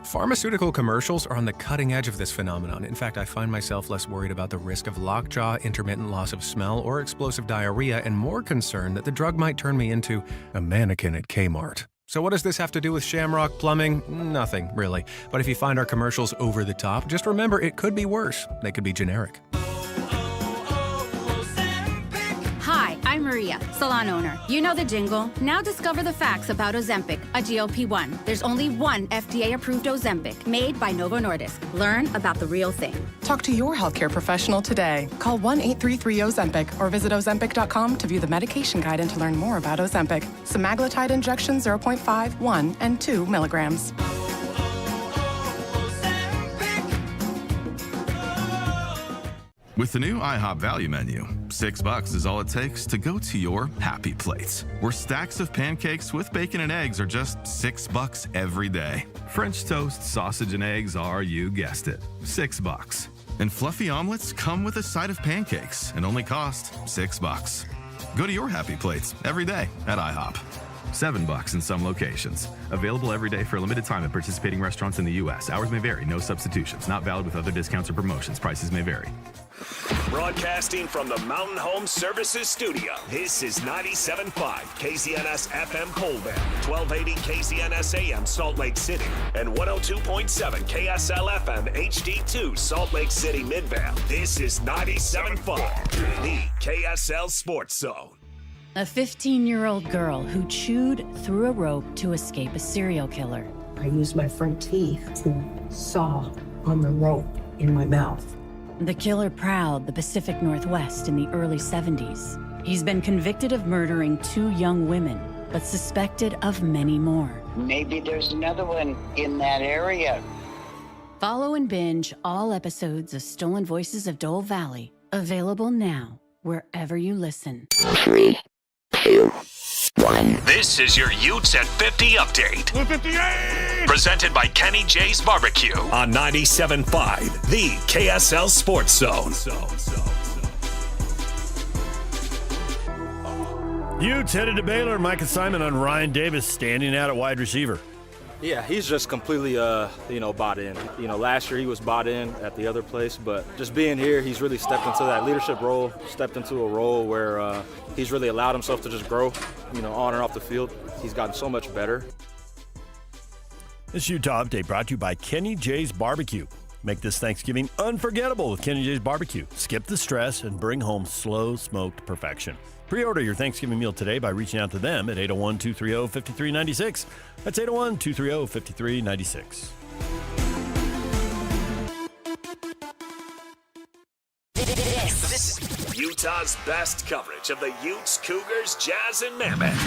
Pharmaceutical commercials are on the cutting edge of this phenomenon. In fact, I find myself less worried about the risk of lockjaw, intermittent loss of smell, or explosive diarrhea, and more concerned that the drug might turn me into a mannequin at Kmart. So what does this have to do with Shamrock Plumbing? Nothing, really. But if you find our commercials over the top, just remember it could be worse. They could be generic. Hi, I'm Maria, salon owner. You know the jingle. Now discover the facts about Ozempic, a GLP-1. There's only one FDA-approved Ozempic, made by Novo Nordisk. Learn about the real thing. Talk to your healthcare professional today. Call 1-833-OZEMPIC or visit Ozempic.com to view the medication guide and to learn more about Ozempic. Semaglutide injection 0.5, 1, and 2 milligrams. With the new IHOP value menu, $6 is all it takes to go to your happy place, where stacks of pancakes with bacon and eggs are just $6 every day. French toast, sausage, and eggs are, you guessed it, $6. And fluffy omelets come with a side of pancakes and only cost $6. Go to your happy plates every day at IHOP. $7 in some locations. Available every day for a limited time at participating restaurants in the U.S. Hours may vary. No substitutions. Not valid with other discounts or promotions. Prices may vary. Broadcasting from the Mountain Home Services Studio, this is 97.5 KZNS FM Colbert, 1280 KZNS AM Salt Lake City, and 102.7 KSL FM HD2 Salt Lake City Midvale. This is 97.5, the KSL Sports Zone. A 15-year-old girl who chewed through a rope to escape a serial killer. I used my front teeth to saw on the rope in my mouth. The killer prowled the Pacific Northwest in the early 70s. He's been convicted of murdering 2 young women, but suspected of many more. Maybe there's another one in that area. Follow and binge all episodes of Stolen Voices of Dole Valley, available now wherever you listen. 3, 2, 1. This is your Utes at 50 update. 58! Presented by Kenny J's Barbecue on 97.5, the KSL Sports Zone. Utes headed to Baylor. Mike assignment on Ryan Davis standing out at wide receiver. Yeah, he's just completely, bought in. Last year he was bought in at the other place, but just being here, he's really stepped into that leadership role, stepped into a role where he's really allowed himself to just grow, on and off the field. He's gotten so much better. This Utah Update brought to you by Kenny J's Barbecue. Make this Thanksgiving unforgettable with Kenny J's Barbecue. Skip the stress and bring home slow smoked perfection. Pre-order your Thanksgiving meal today by reaching out to them at 801-230-5396. That's 801-230-5396. This is Utah's best coverage of the Utes, Cougars, Jazz, and Mammoth.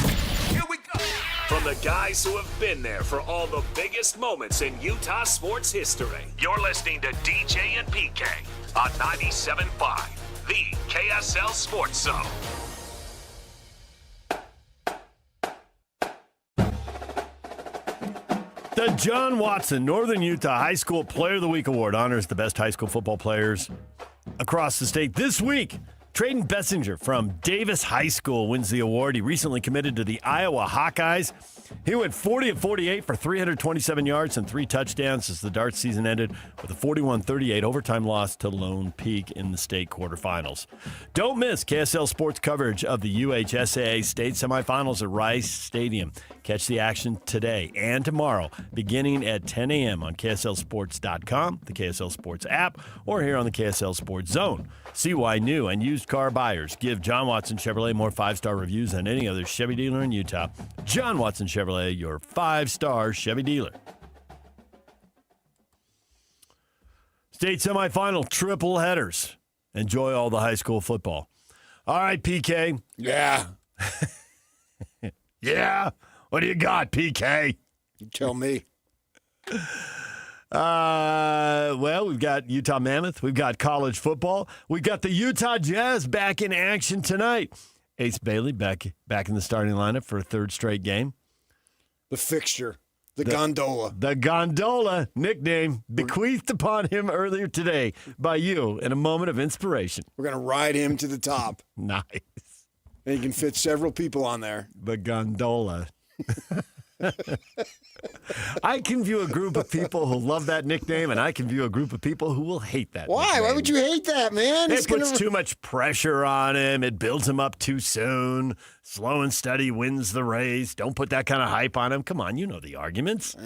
Here we go. From the guys who have been there for all the biggest moments in Utah sports history. You're listening to DJ and PK on 97.5, the KSL Sports Zone. The John Watson Northern Utah High School Player of the Week Award honors the best high school football players across the state. This week, Trayden Bessinger from Davis High School wins the award. He recently committed to the Iowa Hawkeyes. He went 40 of 48 for 327 yards and 3 touchdowns as the Darts season ended with a 41-38 overtime loss to Lone Peak in the state quarterfinals. Don't miss KSL Sports coverage of the UHSAA state semifinals at Rice Stadium. Catch the action today and tomorrow beginning at 10 a.m. on KSLSports.com, the KSL Sports app, or here on the KSL Sports Zone. See why new and used car buyers give John Watson Chevrolet more 5-star reviews than any other Chevy dealer in Utah. John Watson Chevrolet, your 5-star Chevy dealer. State semifinal triple headers. Enjoy all the high school football. All right, PK. Yeah. Yeah. What do you got, PK? You tell me. Well, we've got Utah Mammoth. We've got college football. We've got the Utah Jazz back in action tonight. Ace Bailey back in the starting lineup for a third straight game. The fixture. The gondola. The gondola nickname bequeathed upon him earlier today by you in a moment of inspiration. We're going to ride him to the top. Nice. And you can fit several people on there. The gondola. I can view a group of people who love that nickname, and I can view a group of people who will hate that Why? nickname. Why would you hate that, man? It puts too much pressure on him. It builds him up too soon. Slow and steady wins the race. Don't put that kind of hype on him. Come on, you know the arguments.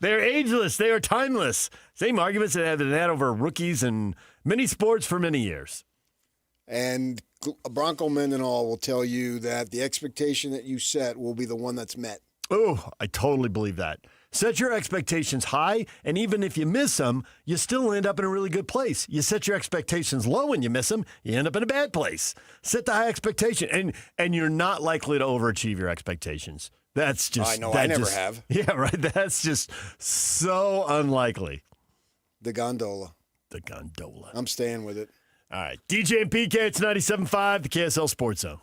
They're ageless. They are timeless. Same arguments that have been had over rookies and many sports for many years. And Bronco Mendenhall will tell you that the expectation that you set will be the one that's met. Oh, I totally believe that. Set your expectations high, and even if you miss them, you still end up in a really good place. You set your expectations low and you miss them, you end up in a bad place. Set the high expectation, and you're not likely to overachieve your expectations. That's just... I know, I never have. Yeah, right. That's just so unlikely. The gondola. The gondola. I'm staying with it. All right. DJ and PK, it's 97.5, the KSL Sports Zone.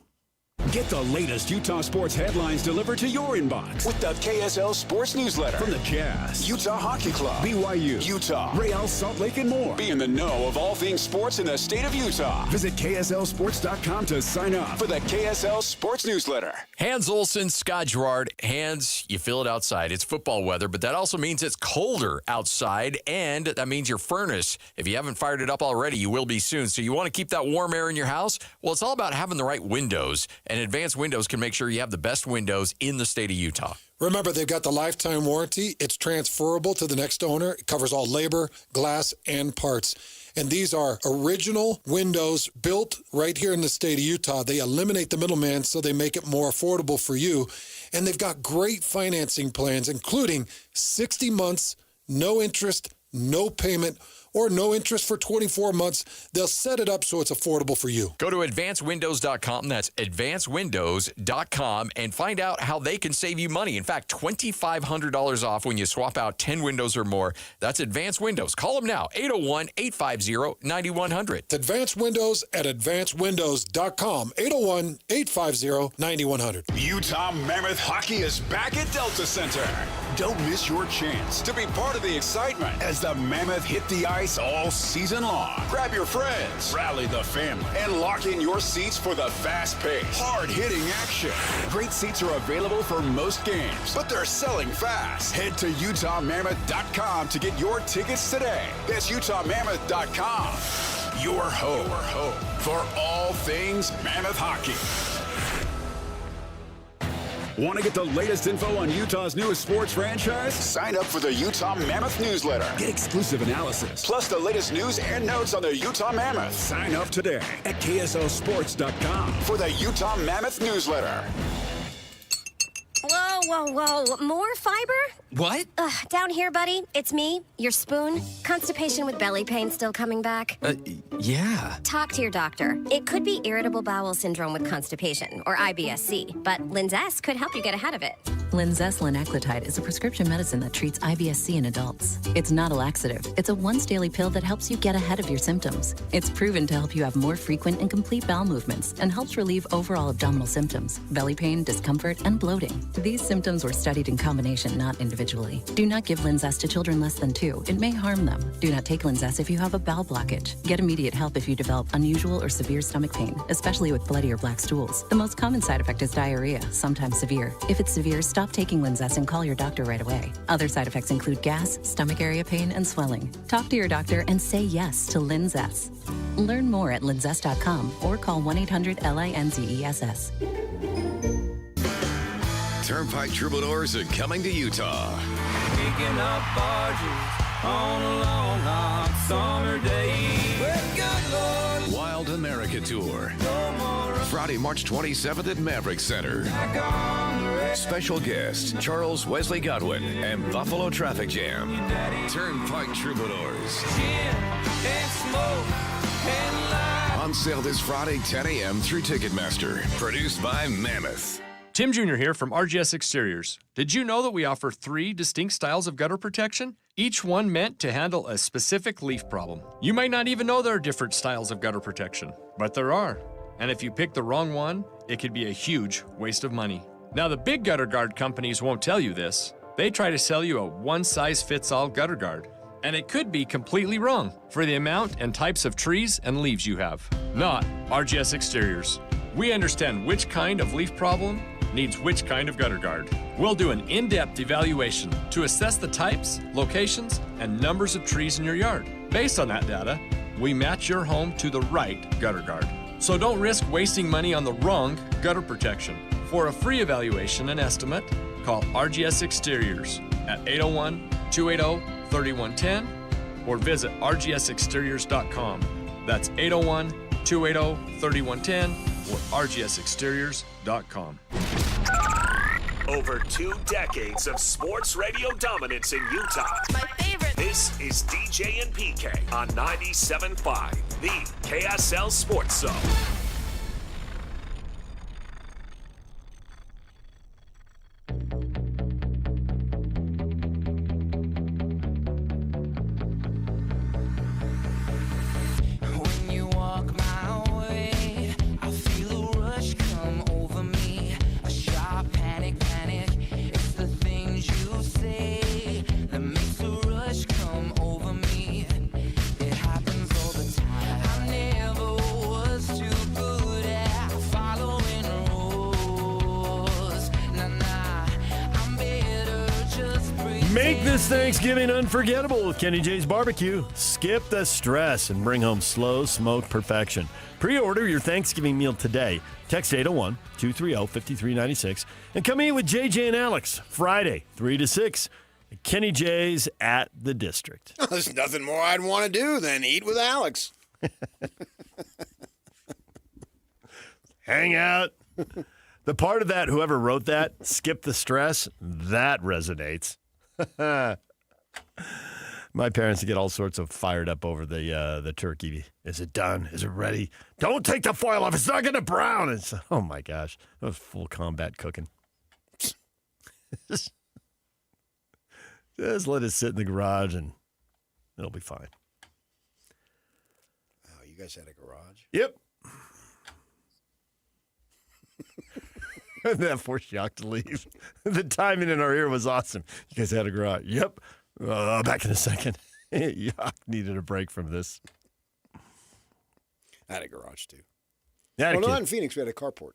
Get the latest Utah sports headlines delivered to your inbox with the KSL Sports Newsletter. From the Jazz, Utah Hockey Club, BYU, Utah, Real Salt Lake, and more. Be in the know of all things sports in the state of Utah. Visit KSLSports.com to sign up for the KSL Sports Newsletter. Hans Olsen, Scott Gerard. Hans, you feel it outside. It's football weather, but that also means it's colder outside, and that means your furnace, if you haven't fired it up already, you will be soon. So you want to keep that warm air in your house? Well, it's all about having the right windows, and Advanced Windows can make sure you have the best windows in the state of Utah. Remember, they've got the lifetime warranty. It's transferable to the next owner. It covers all labor, glass, and parts. And these are original windows built right here in the state of Utah. They eliminate the middleman, so they make it more affordable for you. And they've got great financing plans, including 60 months, no interest, no payment, or no interest for 24 months. They'll set it up so it's affordable for you. Go to advancedwindows.com. That's advancedwindows.com and find out how they can save you money. In fact, $2,500 off when you swap out 10 windows or more. That's Advanced Windows. Call them now, 801-850-9100. It's Advanced Windows at advancedwindows.com, 801-850-9100. Utah Mammoth Hockey is back at Delta Center. Don't miss your chance to be part of the excitement as the Mammoth hit the ice all season long. Grab your friends, rally the family, and lock in your seats for the fast-paced, hard-hitting action. Great seats are available for most games, but they're selling fast. Head to UtahMammoth.com to get your tickets today. That's UtahMammoth.com. Your home for all things Mammoth hockey. Want to get the latest info on Utah's newest sports franchise? Sign up for the Utah Mammoth newsletter. Get exclusive analysis, plus the latest news and notes on the Utah Mammoth. Sign up today at KSLSports.com for the Utah Mammoth newsletter. Whoa. More fiber? What? Down here, buddy. It's me, your spoon. Constipation with belly pain still coming back. Yeah. Talk to your doctor. It could be irritable bowel syndrome with constipation, or IBS-C, but Linzess could help you get ahead of it. Linzess linaclotide is a prescription medicine that treats IBS-C in adults. It's not a laxative. It's a once-daily pill that helps you get ahead of your symptoms. It's proven to help you have more frequent and complete bowel movements and helps relieve overall abdominal symptoms, belly pain, discomfort, and bloating. These symptoms were studied in combination, not individually. Do not give Linzess to children less than 2. It may harm them. Do not take Linzess if you have a bowel blockage. Get immediate help if you develop unusual or severe stomach pain, especially with bloody or black stools. The most common side effect is diarrhea, sometimes severe. If it's severe, stop taking Linzess and call your doctor right away. Other side effects include gas, stomach area pain, and swelling. Talk to your doctor and say yes to Linzess. Learn more at linzess.com or call 1-800-LINZESS. Turnpike Troubadours are coming to Utah. Picking up barges on a long hot summer day. Well, good Lord. Wild America Tour. Friday, March 27th at Maverick Center. Special guests Charles Wesley Godwin and Buffalo Traffic Jam. Turnpike Troubadours. On sale this Friday, 10 a.m. through Ticketmaster. Produced by Mammoth. Tim Jr. here from RGS Exteriors. Did you know that we offer 3 distinct styles of gutter protection? Each one meant to handle a specific leaf problem. You might not even know there are different styles of gutter protection, but there are. And if you pick the wrong one, it could be a huge waste of money. Now, the big gutter guard companies won't tell you this. They try to sell you a one-size-fits-all gutter guard. And it could be completely wrong for the amount and types of trees and leaves you have. Not RGS Exteriors. We understand which kind of leaf problem needs which kind of gutter guard. We'll do an in-depth evaluation to assess the types, locations, and numbers of trees in your yard. Based on that data, we match your home to the right gutter guard. So don't risk wasting money on the wrong gutter protection. For a free evaluation and estimate, call RGS Exteriors at 801-280-3110 or visit rgsexteriors.com. That's 801-280-3110 or rgsexteriors.com. Over 2 decades of sports radio dominance in Utah. My favorite. This is DJ and PK on 97.5, the KSL Sports Zone. Make this Thanksgiving unforgettable with Kenny J's Barbecue. Skip the stress and bring home slow smoked perfection. Pre-order your Thanksgiving meal today. Text 801-230-5396 and come eat with JJ and Alex Friday, 3 to 6 at Kenny J's at the District. There's nothing more I'd want to do than eat with Alex. Hang out. The part of that, whoever wrote that, skip the stress, that resonates. My parents get all sorts of fired up over the turkey. Is it done? Is it ready? Don't take the foil off. It's not going to brown. It's, oh, my gosh. That was full combat cooking. Just let it sit in the garage, and it'll be fine. Oh, you guys had a garage? Yep. That forced Yock to leave. The timing in our ear was awesome. You guys had a garage. Yep. Back in a second. Yock needed a break from this. I had a garage, too. Yeah, well, not in Phoenix. We had a carport.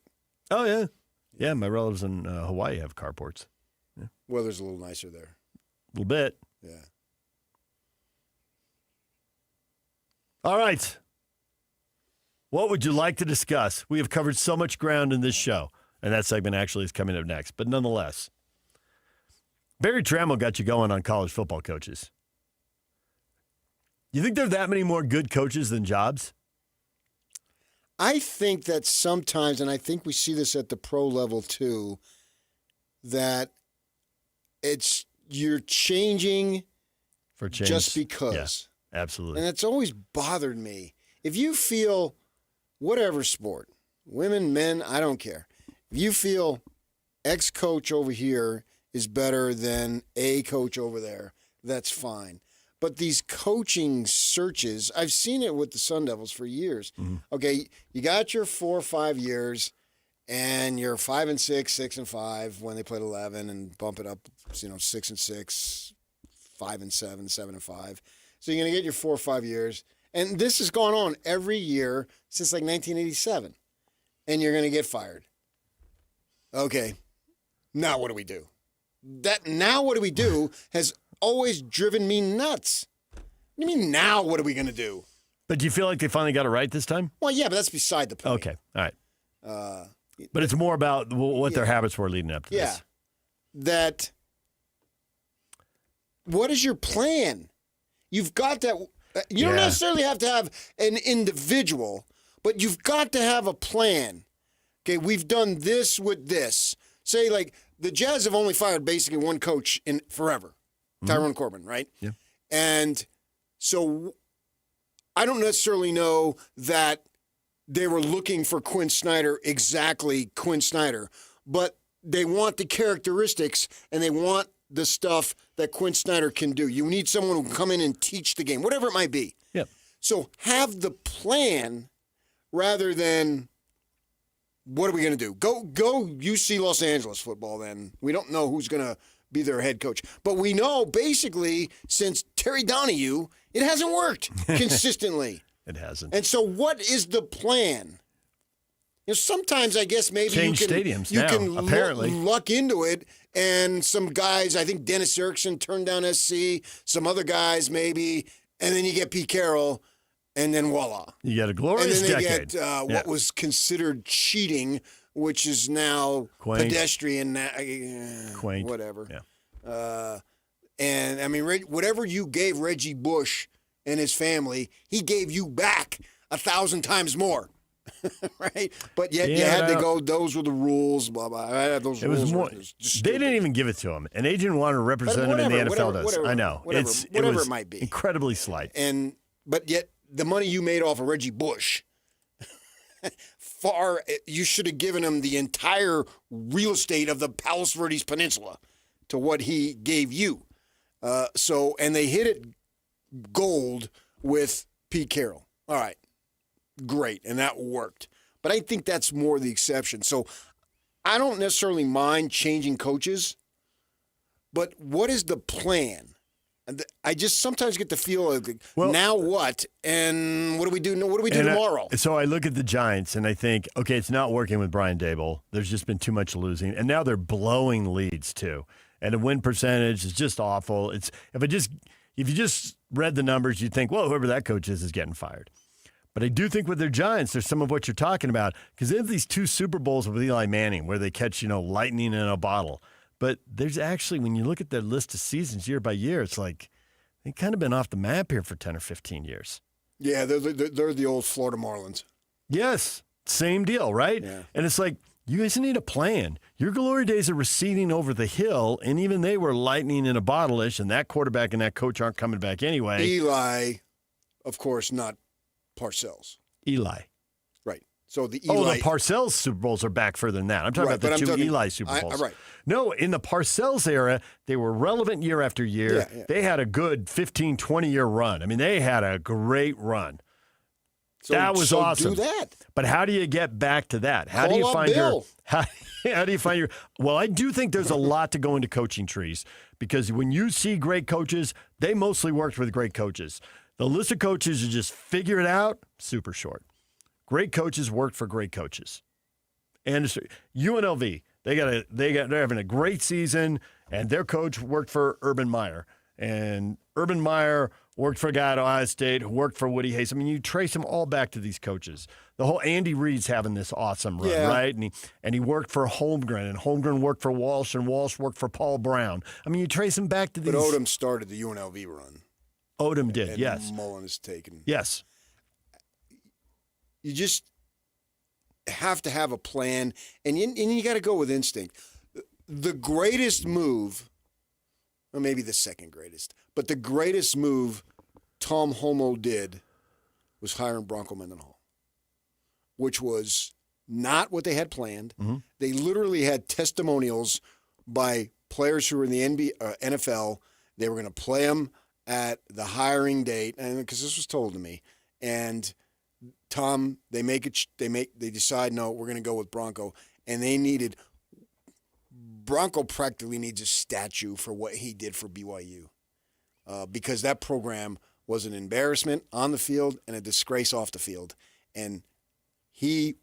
Oh, yeah. Yeah, my relatives in Hawaii have carports. Yeah. Weather's a little nicer there. A little bit. Yeah. All right. What would you like to discuss? We have covered so much ground in this show. And that segment actually is coming up next. But nonetheless, Barry Trammell got you going on college football coaches. You think there are that many more good coaches than jobs? I think that sometimes, and I think we see this at the pro level too, that you're changing for change. Just because. Yeah, absolutely. And it's always bothered me. If you feel, whatever sport, women, men, I don't care. If you feel X coach over here is better than A coach over there, that's fine. But these coaching searches, I've seen it with the Sun Devils for years. Mm-hmm. Okay, you got your 4 or 5 years, and you're 5-6, 6-5 when they played 11, and bump it up, 6-6, 5-7, 7-5. So you're going to get your 4 or 5 years, and this has gone on every year since like 1987, and you're going to get fired. Okay, now what do we do? That now what do we do has always driven me nuts. What do you mean now what are we going to do? But do you feel like they finally got it right this time? Well, yeah, but that's beside the point. Okay, all right. But it's more about what their habits were leading up to this. That, what is your plan? You've got that. You don't necessarily have to have an individual, but you've got to have a plan. Okay, we've done this with this. Say, like, the Jazz have only fired basically one coach in forever, Tyrone Corbin, right? Yeah. And so I don't necessarily know that they were looking for Quinn Snyder, exactly Quinn Snyder, but they want the characteristics and they want the stuff that Quinn Snyder can do. You need someone who can come in and teach the game, whatever it might be. Yep. So have the plan rather than what are we going to do? Go UC Los Angeles football then. We don't know who's going to be their head coach. But we know basically since Terry Donahue, it hasn't worked consistently. It hasn't. And so what is the plan? You know, sometimes I guess maybe Change you can, stadiums you now, can apparently. luck into it. And some guys, I think Dennis Erickson turned down SC, some other guys maybe, and then you get Pete Carroll, and then voila. You get a glorious and then they decade. get what was considered cheating, which is now Quaint. pedestrian, Quaint. whatever. Yeah. And, I mean, whatever you gave Reggie Bush and his family, he gave you back 1,000 times more. Right? But yet you had to go, those were the rules, blah, blah. Those It rules was more. were just They didn't even give it to him. An agent wanted to represent him, and the NFL does. I know. Whatever it might be. Incredibly slight. But yet the money you made off of Reggie Bush, you should have given him the entire real estate of the Palos Verdes Peninsula to what he gave you. And they hit it gold with Pete Carroll. All right. Great, and that worked. But I think that's more the exception. So I don't necessarily mind changing coaches, but what is the plan? And I just sometimes get the feel of, now what? And what do we do? What do we do tomorrow? So I look at the Giants, and I think, okay, it's not working with Brian Daboll. There's just been too much losing. And now they're blowing leads, too. And the win percentage is just awful. If you just read the numbers, you'd think, well, whoever that coach is getting fired. But I do think with their Giants, there's some of what you're talking about because they have these 2 Super Bowls with Eli Manning where they catch, lightning in a bottle. But there's actually, when you look at their list of seasons year by year, it's like they've kind of been off the map here for 10 or 15 years. Yeah, they're the old Florida Marlins. Yes, same deal, right? Yeah. And it's like, you guys need a plan. Your glory days are receding over the hill, and even they were lightning in a bottle-ish, and that quarterback and that coach aren't coming back anyway. Eli, of course, not Parcells. Eli. Right. So the Eli. The Parcells Super Bowls are back further than that. I'm talking about the 2 Eli Super Bowls. Right. No, in the Parcells era, they were relevant year after year. Yeah. They had a good 15, 20-year run. I mean, they had a great run. That was awesome. Do that. But how do you get back to that? How do you find your Well, I do think there's a lot to go into coaching trees because when you see great coaches, they mostly worked with great coaches. The list of coaches who just figure it out, super short. Great coaches worked for great coaches. And UNLV, they're having a great season, and their coach worked for Urban Meyer. And Urban Meyer worked for a guy at Ohio State who worked for Woody Hayes. I mean, you trace them all back to these coaches. The whole Andy Reid's having this awesome run, right? And he worked for Holmgren, and Holmgren worked for Walsh, and Walsh worked for Paul Brown. I mean, you trace them back to these. But Odom started the UNLV run. Odom did, and yes. Mullen is taken. Yes. You just have to have a plan, and you got to go with instinct. The greatest move, or maybe the second greatest, but the greatest move Tom Homo did was hiring Bronco Mendenhall, which was not what they had planned. Mm-hmm. They literally had testimonials by players who were in the NFL. They were going to play them at the hiring date, and because this was told to me, and Tom, they decide, no, we're going to go with Bronco, and Bronco practically needs a statue for what he did for BYU, because that program was an embarrassment on the field and a disgrace off the field, and he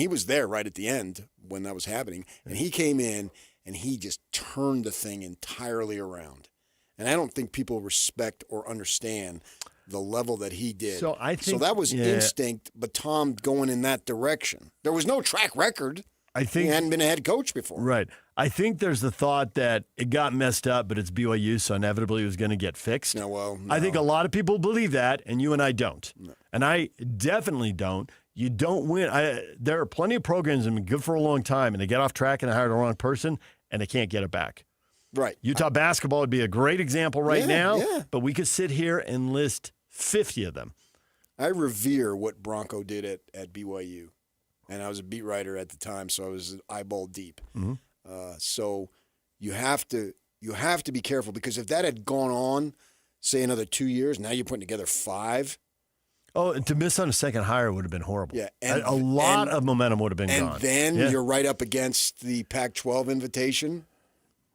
was there right at the end when that was happening, and he came in and he just turned the thing entirely around. And I don't think people respect or understand the level that he did. So I think that was instinct, but Tom going in that direction. There was no track record. I think he hadn't been a head coach before. Right. I think there's the thought that it got messed up, but it's BYU, so inevitably it was going to get fixed. No. I think a lot of people believe that, and you and I don't. No. And I definitely don't. You don't win. There are plenty of programs that have been good for a long time, and they get off track and they hire the wrong person, and they can't get it back. Right. Utah basketball would be a great example now, but we could sit here and list 50 of them. I revere what Bronco did at BYU, and I was a beat writer at the time, so I was eyeball deep. Mm-hmm. So you have to be careful, because if that had gone on, say another 2 years, now you're putting together 5. Oh, and to miss on a second hire would have been horrible. Yeah, a lot of momentum would have been gone. And then you're right up against the Pac-12 invitation.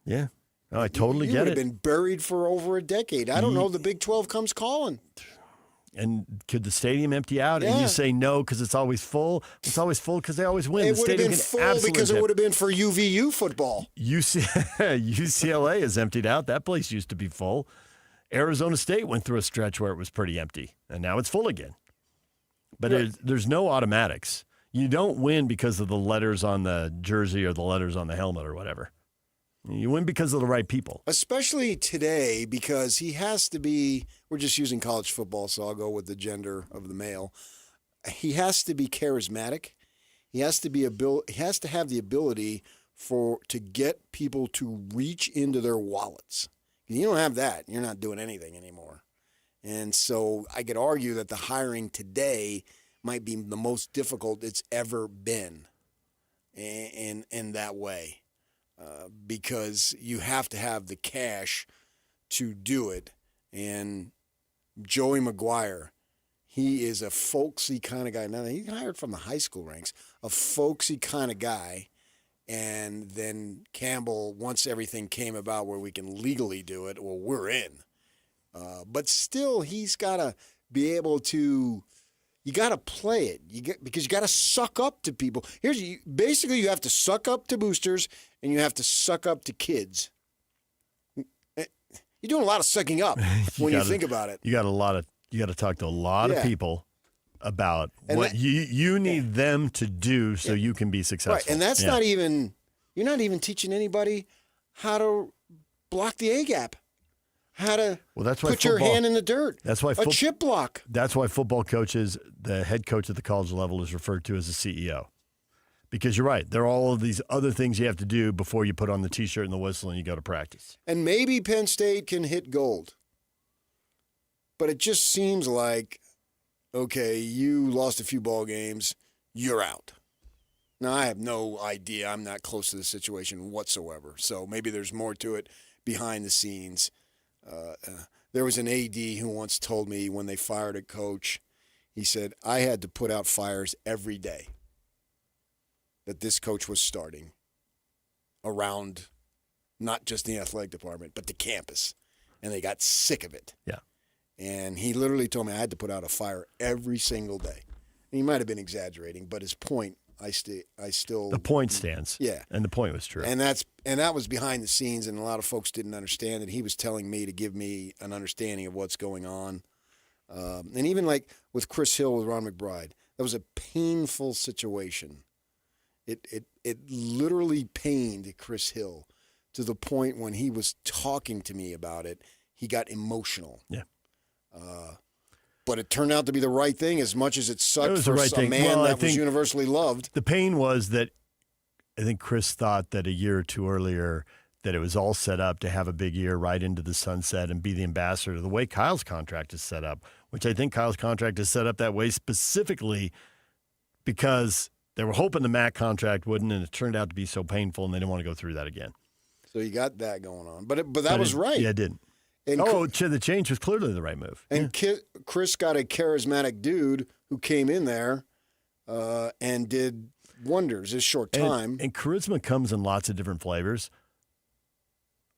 Yeah, no, I totally get it. You would have been buried for over a decade. I don't know. The Big 12 comes calling. And could the stadium empty out? And you say no because it's always full. It's always full because they always win. It would have been full because it would have been for UVU football. UCLA is emptied out. That place used to be full. Arizona State went through a stretch where it was pretty empty, and now it's full again. But there's no automatics. You don't win because of the letters on the jersey or the letters on the helmet or whatever. You win because of the right people. Especially today, because he has to be, we're just using college football, so I'll go with the gender of the male. He has to be charismatic. He has to have the ability to get people to reach into their wallets. If you don't have that, you're not doing anything anymore. And so I could argue that the hiring today might be the most difficult it's ever been in that way. Because you have to have the cash to do it. And Joey McGuire, he is a folksy kind of guy. Now, he's hired from the high school ranks, a folksy kind of guy. And then Campbell, once everything came about where we can legally do it, well, we're in. But still, he's got to be able to. You got to play it. Because you got to suck up to people. Basically, you have to suck up to boosters and you have to suck up to kids. You're doing a lot of sucking up when you think about it. You got to talk to a lot of people about what you need them to do so you can be successful. Right, and that's not even. You're not even teaching anybody how to block the A gap. How to put your hand in the dirt. That's why a chip block. That's why football coaches, the head coach at the college level, is referred to as a CEO. Because you're right, there are all of these other things you have to do before you put on the T-shirt and the whistle and you go to practice. And maybe Penn State can hit gold. But it just seems like, okay, you lost a few ball games, you're out. Now, I have no idea. I'm not close to the situation whatsoever. So maybe there's more to it behind the scenes. There was an AD who once told me when they fired a coach, he said, I had to put out fires every day that this coach was starting around not just the athletic department, but the campus. And they got sick of it. Yeah. And he literally told me I had to put out a fire every single day. And he might have been exaggerating, but his point, I still. The point stands. Yeah. And the point was true. And that was behind the scenes, and a lot of folks didn't understand it. He was telling me to give me an understanding of what's going on. And even like with Chris Hill with Ron McBride, that was a painful situation. It literally pained Chris Hill to the point when he was talking to me about it, he got emotional. Yeah. But it turned out to be the right thing as much as it sucked for a man that was universally loved. The pain was that I think Chris thought that a year or two earlier that it was all set up to have a big year right into the sunset and be the ambassador the way Kyle's contract is set up, which I think Kyle's contract is set up that way specifically because they were hoping the MAC contract wouldn't, and it turned out to be so painful, and they didn't want to go through that again. So you got that going on. But that was right. Yeah, it didn't. And the change was clearly the right move. And Chris got a charismatic dude who came in there and did wonders his short time. And charisma comes in lots of different flavors.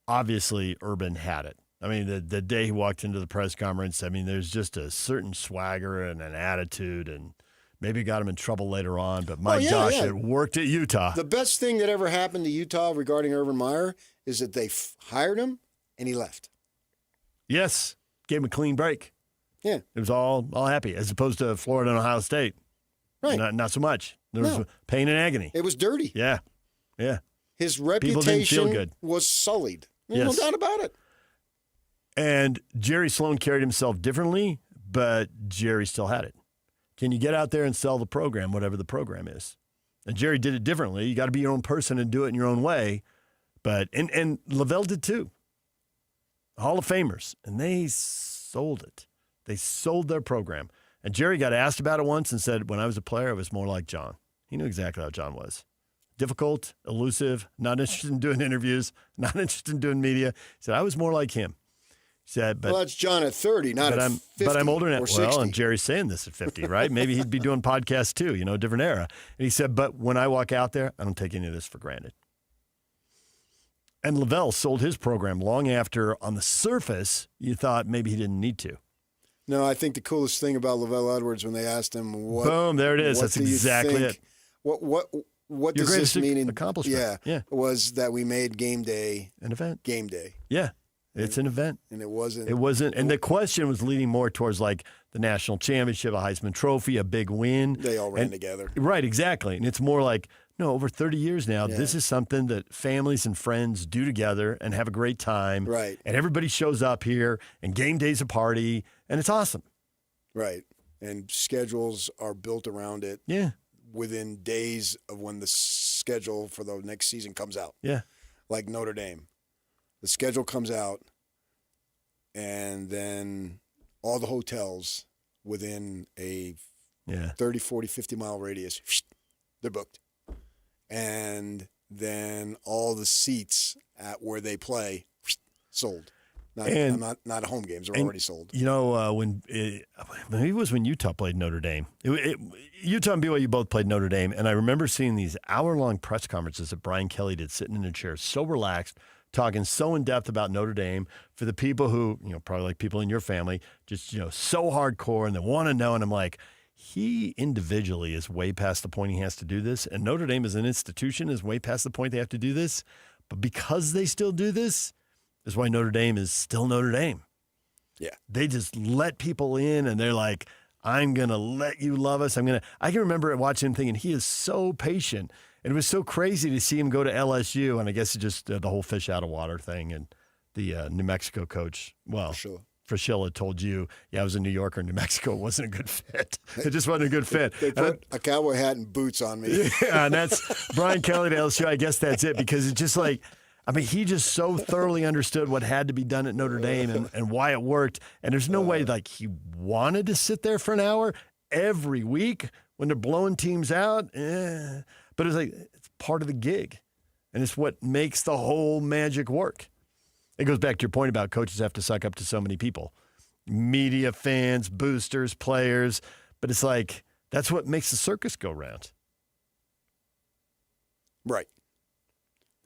Obviously, Urban had it. I mean, the day he walked into the press conference, I mean, there's just a certain swagger and an attitude, and maybe got him in trouble later on, but my gosh, it worked at Utah. The best thing that ever happened to Utah regarding Urban Meyer is that they hired him and he left. Yes, gave him a clean break. Yeah. It was all happy, as opposed to Florida and Ohio State. Right. Not so much. There was pain and agony. It was dirty. Yeah. Yeah. His People didn't feel reputation good. was sullied. No doubt about it. And Jerry Sloan carried himself differently, but Jerry still had it. Can you get out there and sell the program, whatever the program is? And Jerry did it differently. You got to be your own person and do it in your own way. But and Lavelle did too. Hall of Famers, and they sold it. They sold their program. And Jerry got asked about it once and said, when I was a player, I was more like John. He knew exactly how John was. Difficult, elusive, not interested in doing interviews, not interested in doing media. He said, I was more like him. He said, but, well, that's John at 30, not at 50 but I'm older now. or 60. Well, and Jerry's saying this at 50, right? Maybe he'd be doing podcasts too, different era. And he said, but when I walk out there, I don't take any of this for granted. And Lavelle sold his program long after, on the surface, you thought maybe he didn't need to. No, I think the coolest thing about Lavelle Edwards when they asked him what. Boom, there it is. What That's do you exactly think, it. What Your does this greatest mean? accomplishment. Yeah. Was that we made game day an event. Game day. Yeah. It's an event. And it wasn't. And the question was leading more towards like the national championship, a Heisman Trophy, a big win. They all ran together. Right, exactly. And it's more like, no, over 30 years now, this is something that families and friends do together and have a great time. Right. And everybody shows up here, and game day's a party, and it's awesome. Right. And schedules are built around it. Yeah. Within days of when the schedule for the next season comes out. Yeah. Like Notre Dame. The schedule comes out, and then all the hotels within a 30, 40, 50-mile radius, they're booked. And then all the seats at where they play, sold. Not at home games. They're already sold. Maybe it was when Utah played Notre Dame. Utah and BYU both played Notre Dame, and I remember seeing these hour-long press conferences that Brian Kelly did, sitting in a chair, so relaxed, talking so in depth about Notre Dame for the people who, probably like people in your family, just, so hardcore and they want to know. And I'm like, he individually is way past the point he has to do this. And Notre Dame as an institution is way past the point they have to do this. But because they still do this is why Notre Dame is still Notre Dame. Yeah. They just let people in and they're like, I'm going to let you love us. I can remember watching him thinking he is so patient. And it was so crazy to see him go to LSU, and I guess it's just the whole fish out of water thing. And the New Mexico coach, Fraschilla told you, I was a New Yorker in New Mexico. It wasn't a good fit. It just wasn't a good fit. They put a cowboy hat and boots on me. Yeah, and that's Brian Kelly to LSU. I guess that's it, because it's just like, he just so thoroughly understood what had to be done at Notre Dame and why it worked. And there's no way like he wanted to sit there for an hour every week when they're blowing teams out. But it's like, it's part of the gig. And it's what makes the whole magic work. It goes back to your point about coaches have to suck up to so many people. Media, fans, boosters, players. But it's like, that's what makes the circus go round. Right.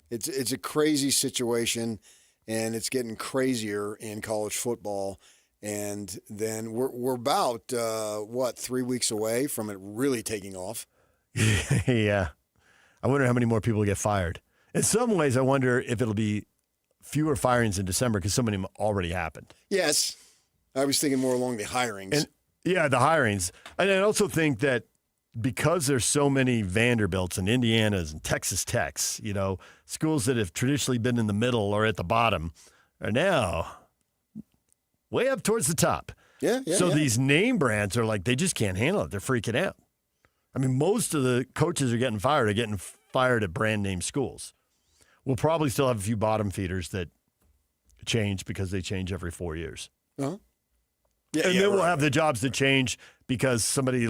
It's a crazy situation, and it's getting crazier in college football. And then we're about, 3 weeks away from it really taking off. Yeah. I wonder how many more people get fired. In some ways, I wonder if it'll be fewer firings in December because so many of them already happened. Yes. I was thinking more along the hirings. The hirings. And I also think that because there's so many Vanderbilts and Indianas and Texas Techs, schools that have traditionally been in the middle or at the bottom are now way up towards the top. So these name brands are like, they just can't handle it. They're freaking out. Most of the coaches are getting fired at brand name schools. We'll probably still have a few bottom feeders that change because they change every 4 years. Uh-huh. Then we'll have the jobs that change because somebody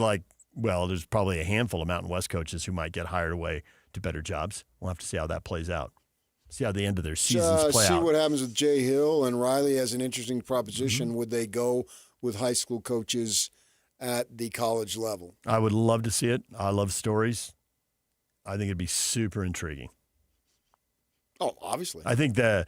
there's probably a handful of Mountain West coaches who might get hired away to better jobs. We'll have to see how that plays out. See how the end of their seasons play out. See what happens with Jay Hill, and Riley has an interesting proposition. Mm-hmm. Would they go with high school coaches at the college level? I would love to see it. I love stories. I think it'd be super intriguing. Oh, obviously. I think the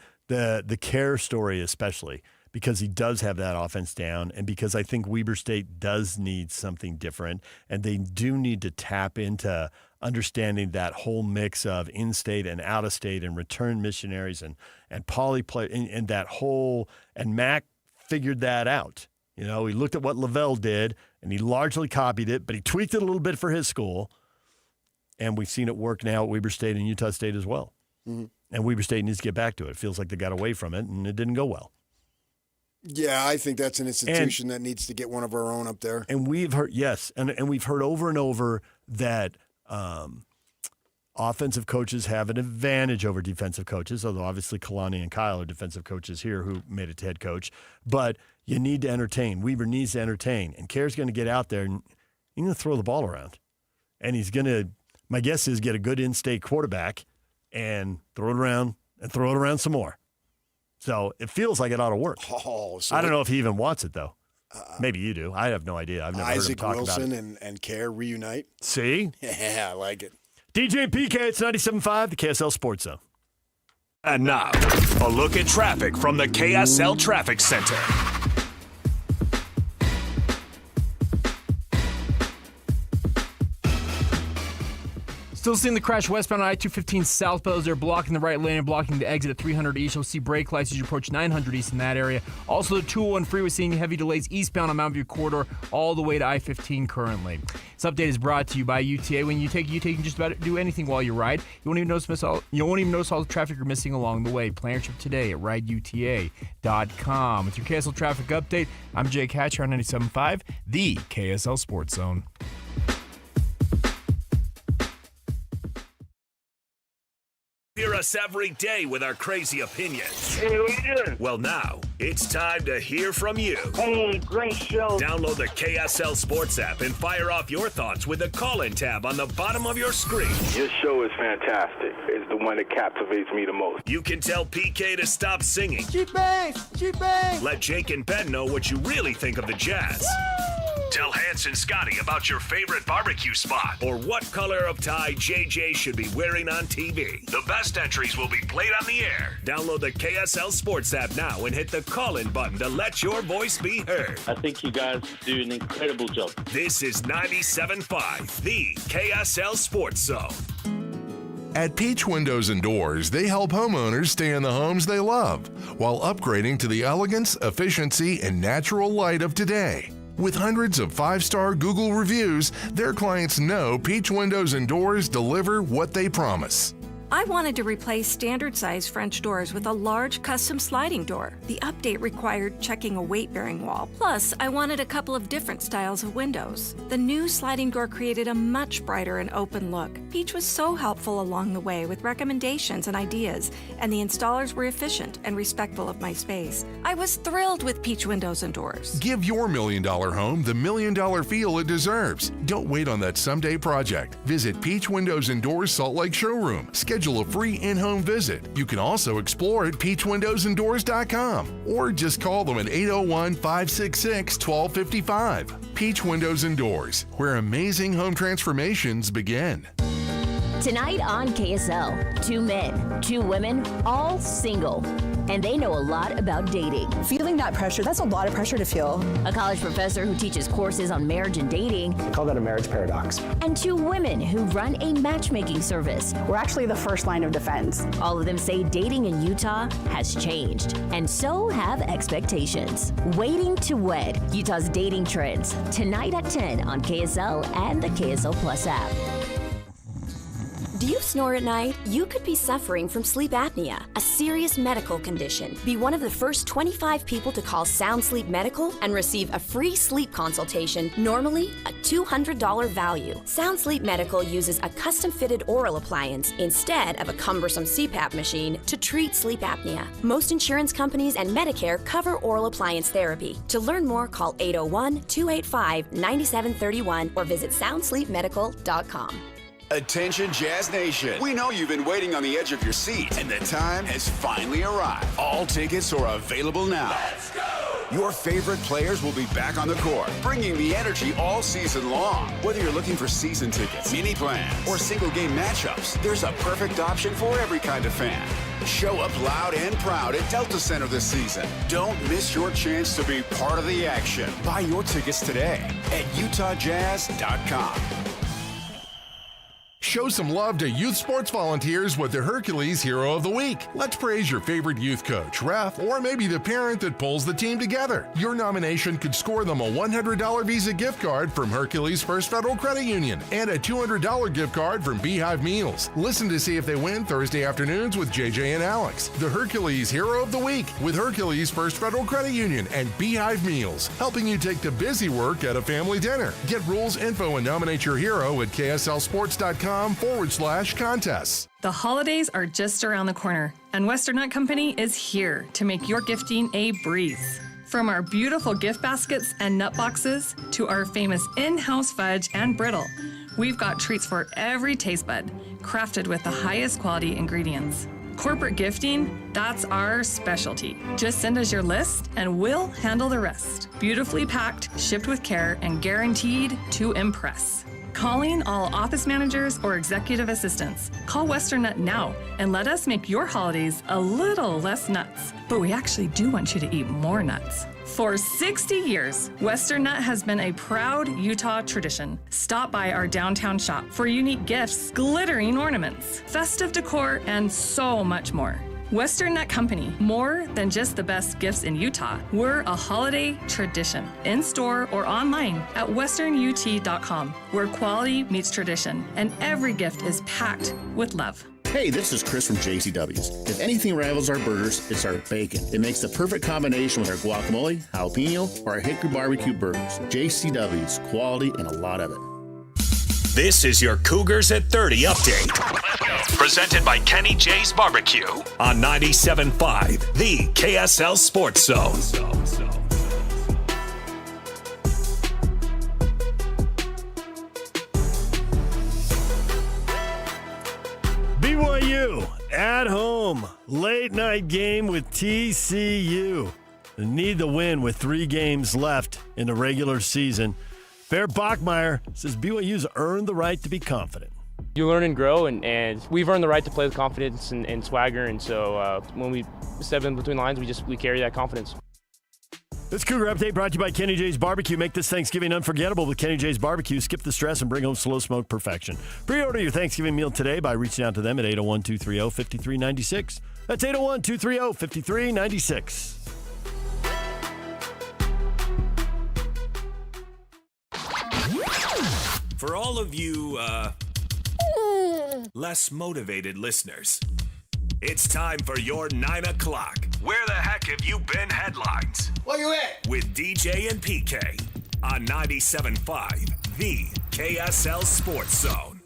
Kerr story especially, because he does have that offense down, and because I think Weber State does need something different, and they do need to tap into understanding that whole mix of in-state and out-of-state and return missionaries and poly play and that whole, and Mac figured that out. You know, he looked at what Lavelle did, and he largely copied it, but he tweaked it a little bit for his school. And we've seen it work now at Weber State and Utah State as well. Mm-hmm. And Weber State needs to get back to it. It feels like they got away from it, and it didn't go well. Yeah, I think that's an institution that needs to get one of our own up there. And we've heard, yes, and we've heard over and over that offensive coaches have an advantage over defensive coaches, although obviously Kalani and Kyle are defensive coaches here who made it to head coach. But you need to entertain. Weber needs to entertain. And Kerr's going to get out there and he's going to throw the ball around. And he's going to, my guess is, get a good in-state quarterback and throw it around some more. So it feels like it ought to work. Oh, so I don't know if he even wants it, though. Maybe you do. I have no idea. I've never heard him talk Wilson about it. and Kerr reunite. See? Yeah, I like it. DJ and PK, it's 97.5, the KSL Sports Zone. And now, a look at traffic from the KSL Traffic Center. Still seeing the crash westbound on I-215 southbound as they're blocking the right lane and blocking the exit at 300 East. You'll see brake lights as you approach 900 East in that area. Also, the 201 freeway seeing heavy delays eastbound on Mountain View Corridor all the way to I-15 currently. This update is brought to you by UTA. When you take UTA, you can just about do anything while you ride. You won't even notice all the traffic you're missing along the way. Plan your trip today at rideuta.com. With your KSL traffic update, I'm Jake Hatcher on 97.5, the KSL Sports Zone. Hear us every day with our crazy opinions. Hey, what are you doing? Well, now it's time to hear from you. Hey, great show. Download the KSL Sports app and fire off your thoughts with the call-in tab on the bottom of your screen. Your show is fantastic. It's the one that captivates me the most. You can tell PK to stop singing. Cheap bass. Let Jake and Ben know what you really think of the Jazz. Woo! Tell Hans and Scotty about your favorite barbecue spot or what color of tie JJ should be wearing on TV. The best entries will be played on the air. Download the KSL Sports app now and hit the call-in button to let your voice be heard. I think you guys do an incredible job. This is 97.5, the KSL Sports Zone. At Peach Windows and Doors, they help homeowners stay in the homes they love while upgrading to the elegance, efficiency, and natural light of today. With hundreds of 5-star Google reviews, their clients know Peach Windows and Doors deliver what they promise. I wanted to replace standard-size French doors with a large custom sliding door. The update required checking a weight-bearing wall. Plus, I wanted a couple of different styles of windows. The new sliding door created a much brighter and open look. Peach was so helpful along the way with recommendations and ideas, and the installers were efficient and respectful of my space. I was thrilled with Peach Windows and Doors. Give your $1 million home the $1 million feel it deserves. Don't wait on that someday project. Visit Peach Windows and Doors Salt Lake Showroom. Schedule a free in-home visit. You can also explore at peachwindowsanddoors.com or just call them at 801-566-1255. Peach Windows and Doors, where amazing home transformations begin. Tonight on KSL, 2 men, 2 women, all single. And they know a lot about dating. Feeling that pressure, that's a lot of pressure to feel. A college professor who teaches courses on marriage and dating. I call that a marriage paradox. And 2 women who run a matchmaking service. We're actually the first line of defense. All of them say dating in Utah has changed. And so have expectations. Waiting to Wed, Utah's dating trends. Tonight at 10 on KSL and the KSL Plus app. Do you snore at night? You could be suffering from sleep apnea, a serious medical condition. Be one of the first 25 people to call Sound Sleep Medical and receive a free sleep consultation, normally a $200 value. Sound Sleep Medical uses a custom-fitted oral appliance instead of a cumbersome CPAP machine to treat sleep apnea. Most insurance companies and Medicare cover oral appliance therapy. To learn more, call 801-285-9731 or visit soundsleepmedical.com. Attention Jazz Nation. We know you've been waiting on the edge of your seat, and the time has finally arrived. All tickets are available now. Let's go! Your favorite players will be back on the court, bringing the energy all season long. Whether you're looking for season tickets, mini plans, or single game matchups, there's a perfect option for every kind of fan. Show up loud and proud at Delta Center this season. Don't miss your chance to be part of the action. Buy your tickets today at utahjazz.com. show some love to youth sports volunteers with the Hercules Hero of the Week. Let's praise your favorite youth coach, ref, or maybe the parent that pulls the team together. Your nomination could score them a $100 Visa gift card from Hercules First Federal Credit Union and a $200 gift card from Beehive Meals. Listen to see if they win Thursday afternoons with JJ and Alex. The Hercules Hero of the Week with Hercules First Federal Credit Union and Beehive Meals, helping you take the busy work at a family dinner. Get rules, info, and nominate your hero at kslsports.com/contests. The holidays are just around the corner, and Western Nut Company is here to make your gifting a breeze. From our beautiful gift baskets and nut boxes to our famous in-house fudge and brittle, we've got treats for every taste bud, crafted with the highest quality ingredients. Corporate gifting, that's our specialty. Just send us your list and we'll handle the rest. Beautifully packed, shipped with care, and guaranteed to impress. Calling all office managers or executive assistants. Call Western Nut now and let us make your holidays a little less nuts. But we actually do want you to eat more nuts. For 60 years, Western Nut has been a proud Utah tradition. Stop by our downtown shop for unique gifts, glittering ornaments, festive decor, and so much more. Western Nut Company, more than just the best gifts in Utah. We're a holiday tradition, in-store or online at westernut.com, where quality meets tradition, and every gift is packed with love. Hey, this is Chris from JCW's. If anything rivals our burgers, it's our bacon. It makes the perfect combination with our guacamole, jalapeno, or our hickory barbecue burgers. JCW's, quality and a lot of it. This is your Cougars at 30 update. Presented by Kenny J's Barbecue on 97.5, the KSL Sports Zone. BYU at home, late night game with TCU. They need the win with 3 games left in the regular season. Bear Bachmeyer says BYU's earned the right to be confident. You learn and grow, and we've earned the right to play with confidence and swagger, and so when we step in between lines, we carry that confidence. This Cougar Update brought to you by Kenny J's Barbecue. Make this Thanksgiving unforgettable with Kenny J's Barbecue. Skip the stress and bring home slow smoke perfection. Pre-order your Thanksgiving meal today by reaching out to them at 801-230-5396. That's 801-230-5396. For all of you, less motivated listeners, it's time for your 9 o'clock. Where the heck have you been headlines? Where you at? With DJ and PK on 97.5, the KSL Sports Zone.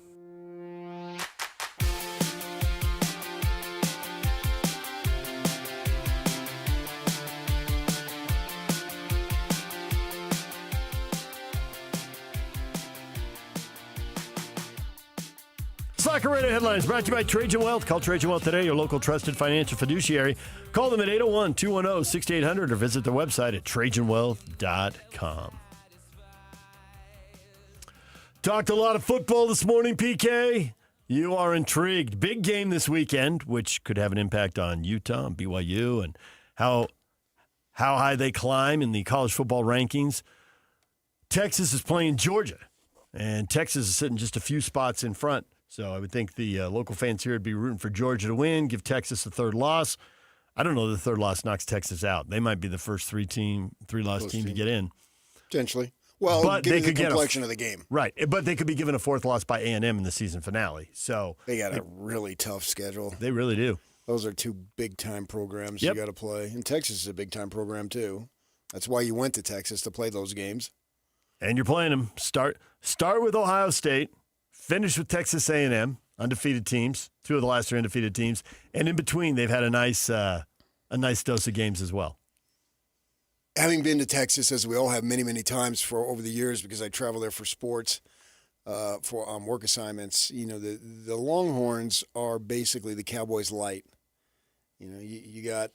Soccer Radio Headlines brought to you by Trajan Wealth. Call Trajan Wealth today, your local trusted financial fiduciary. Call them at 801-210-6800 or visit their website at TrajanWealth.com. Talked a lot of football this morning, PK. You are intrigued. Big game this weekend, which could have an impact on Utah and BYU and how high they climb in the college football rankings. Texas is playing Georgia, and Texas is sitting just a few spots in front. So I would think the local fans here would be rooting for Georgia to win, give Texas a third loss. I don't know if the third loss knocks Texas out. They might be the first three-loss team to get in. Potentially. Well, but given they could the complexion of the game. Right, but they could be given a fourth loss by A&M in the season finale. So they got a really tough schedule. They really do. Those are 2 big-time programs Yep. you got to play. And Texas is a big-time program, too. That's why you went to Texas, to play those games. And you're playing them. Start with Ohio State, finish with Texas A&M, undefeated teams, 2 of the last 3 undefeated teams. And in between, they've had a nice dose of games as well. Having been to Texas, as we all have many, many times for over the years, because I travel there for sports, for work assignments, the Longhorns are basically the Cowboys light. You got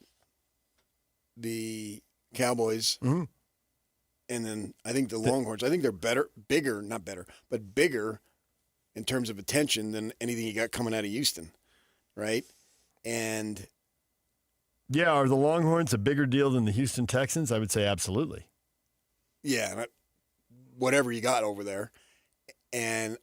the Cowboys, mm-hmm. and then I think the Longhorns, I think they're bigger in terms of attention than anything you got coming out of Houston, right? And yeah, are the Longhorns a bigger deal than the Houston Texans? I would say absolutely. Yeah, whatever you got over there. And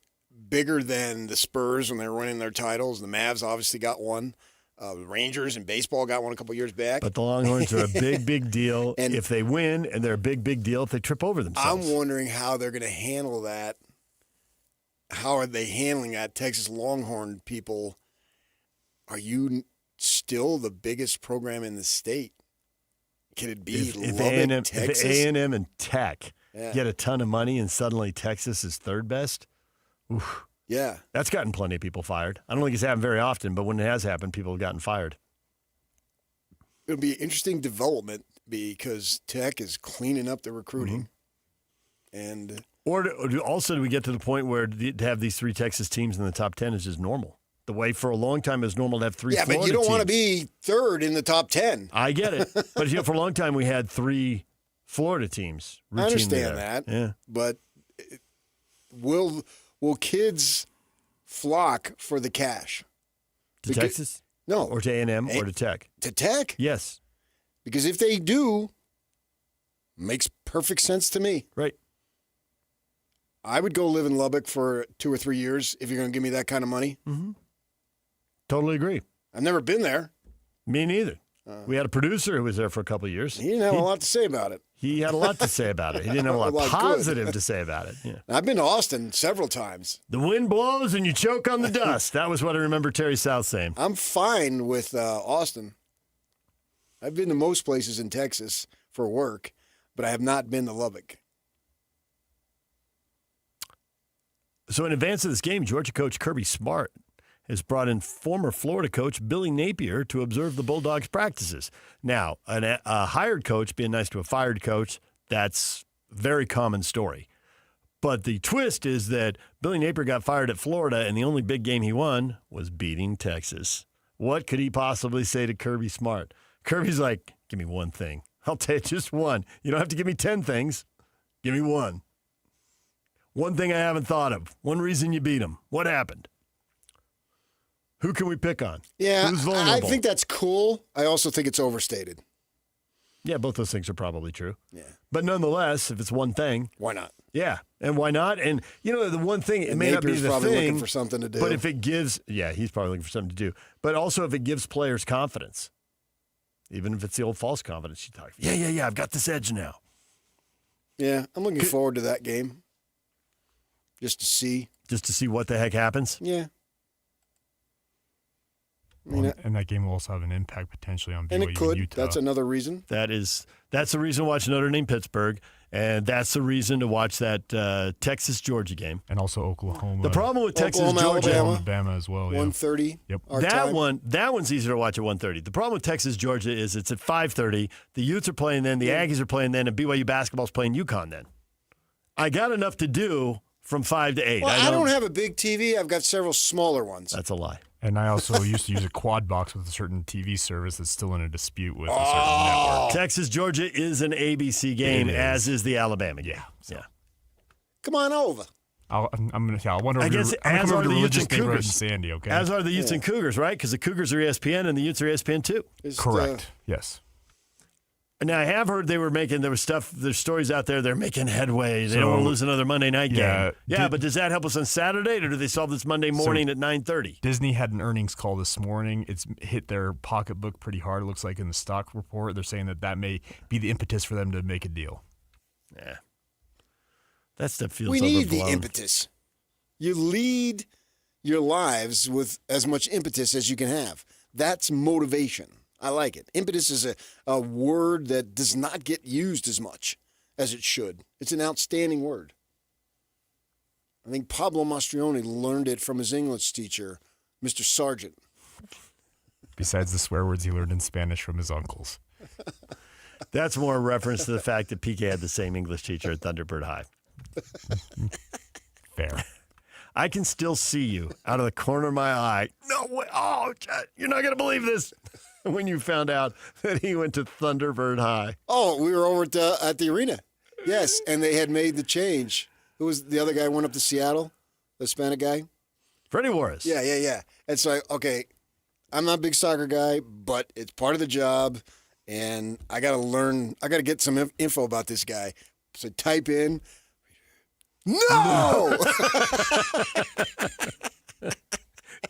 bigger than the Spurs when they were winning their titles. The Mavs obviously got one. The Rangers in baseball got one a couple years back. But the Longhorns are a big, big deal if they win, and they're a big, big deal if they trip over themselves. I'm wondering how they're going to handle that. How are they handling that? Texas Longhorn people, are you still the biggest program in the state? Can it be Lubbock, Texas? If A&M and Tech Yeah. get a ton of money and suddenly Texas is third best, oof. Yeah. That's gotten plenty of people fired. I don't think it's happened very often, but when it has happened, people have gotten fired. It'll be an interesting development because Tech is cleaning up the recruiting. And Also, do we get to the point where to have these 3 Texas teams in the top 10 is just normal? The way for a long time it was normal to have 3 Florida but you don't want to teams. be third in the top 10. I get it. But for a long time we had 3 Florida teams. I understand there. that. Yeah. But will kids flock for the cash? To Texas? No. Or to A&M or to Tech? To Tech? Yes. Because if they do, makes perfect sense to me. Right. I would go live in Lubbock for 2 or 3 years if you're going to give me that kind of money. Mm-hmm. Totally agree. I've never been there. Me neither. We had a producer who was there for a couple of years. He didn't have a lot to say about it. He had a lot to say about it. He didn't have a lot positive to say about it. Yeah. I've been to Austin several times. The wind blows and you choke on the dust. That was what I remember Terry South saying. I'm fine with Austin. I've been to most places in Texas for work, but I have not been to Lubbock. So in advance of this game, Georgia coach Kirby Smart has brought in former Florida coach Billy Napier to observe the Bulldogs' practices. Now, a hired coach being nice to a fired coach, that's a very common story. But the twist is that Billy Napier got fired at Florida, and the only big game he won was beating Texas. What could he possibly say to Kirby Smart? Kirby's like, give me one thing. I'll take just one. You don't have to give me 10 things. Give me one. One thing I haven't thought of. One reason you beat him. What happened? Who can we pick on? Yeah, Who's vulnerable? I think that's cool. I also think it's overstated. Yeah, both those things are probably true. Yeah. But nonetheless, if it's one thing. Why not? Yeah, and why not? And, the one thing, it And may not be Napier's the probably thing. looking for something to do. But if it gives, he's probably looking for something to do. But also if it gives players confidence, even if it's the old false confidence you talk. Yeah, I've got this edge now. Yeah, I'm looking forward to that game. Just to see what the heck happens? Yeah. And that game will also have an impact potentially on BYU And it could. Utah. That's another reason. That's the reason to watch Notre Dame Pittsburgh, and that's the reason to watch that Texas Georgia game, and also Oklahoma. The problem with Texas Georgia, Alabama as well. 1:30. Yep. That one's easier to watch at 1:30. The problem with Texas Georgia is it's at 5:30. The Utes are playing then, the Aggies are playing then, and BYU basketball's playing UConn then. I got enough to do from 5 to 8. Well, I don't have a big TV. I've got several smaller ones. That's a lie. And I also used to use a quad box with a certain TV service that's still in a dispute with a certain network. Texas Georgia is an ABC game, as is the Alabama game. Yeah. Come on over. I'll wonder. I guess as are the Utes and in Cougars. Sandy, okay? As are the Utes and Cougars, right? Because the Cougars are ESPN and the Utes are ESPN too. Correct. Yes. Now, I have heard there's stories out there, they're making headway. They don't want to lose another Monday night game. Yeah, but does that help us on Saturday, or do they solve this Monday morning at 9:30? Disney had an earnings call this morning. It's hit their pocketbook pretty hard, it looks like, in the stock report. They're saying that may be the impetus for them to make a deal. Yeah. That stuff feels We overblown. need the impetus. You lead your lives with as much impetus as you can have. That's motivation. I like it. Impetus is a word that does not get used as much as it should. It's an outstanding word. I think Pablo Mastrioni learned it from his English teacher, Mr. Sargent. Besides the swear words he learned in Spanish from his uncles. That's more a reference to the fact that PK had the same English teacher at Thunderbird High. Fair. I can still see you out of the corner of my eye. No way. Oh, you're not going to believe this. When you found out that he went to Thunderbird High. Oh, we were over at the arena. Yes, and they had made the change. Who was the other guy who went up to Seattle? The Hispanic guy? Freddie Warris. Yeah. It's like, okay, I'm not a big soccer guy, but it's part of the job, and I got to get some info about this guy. So type in, No!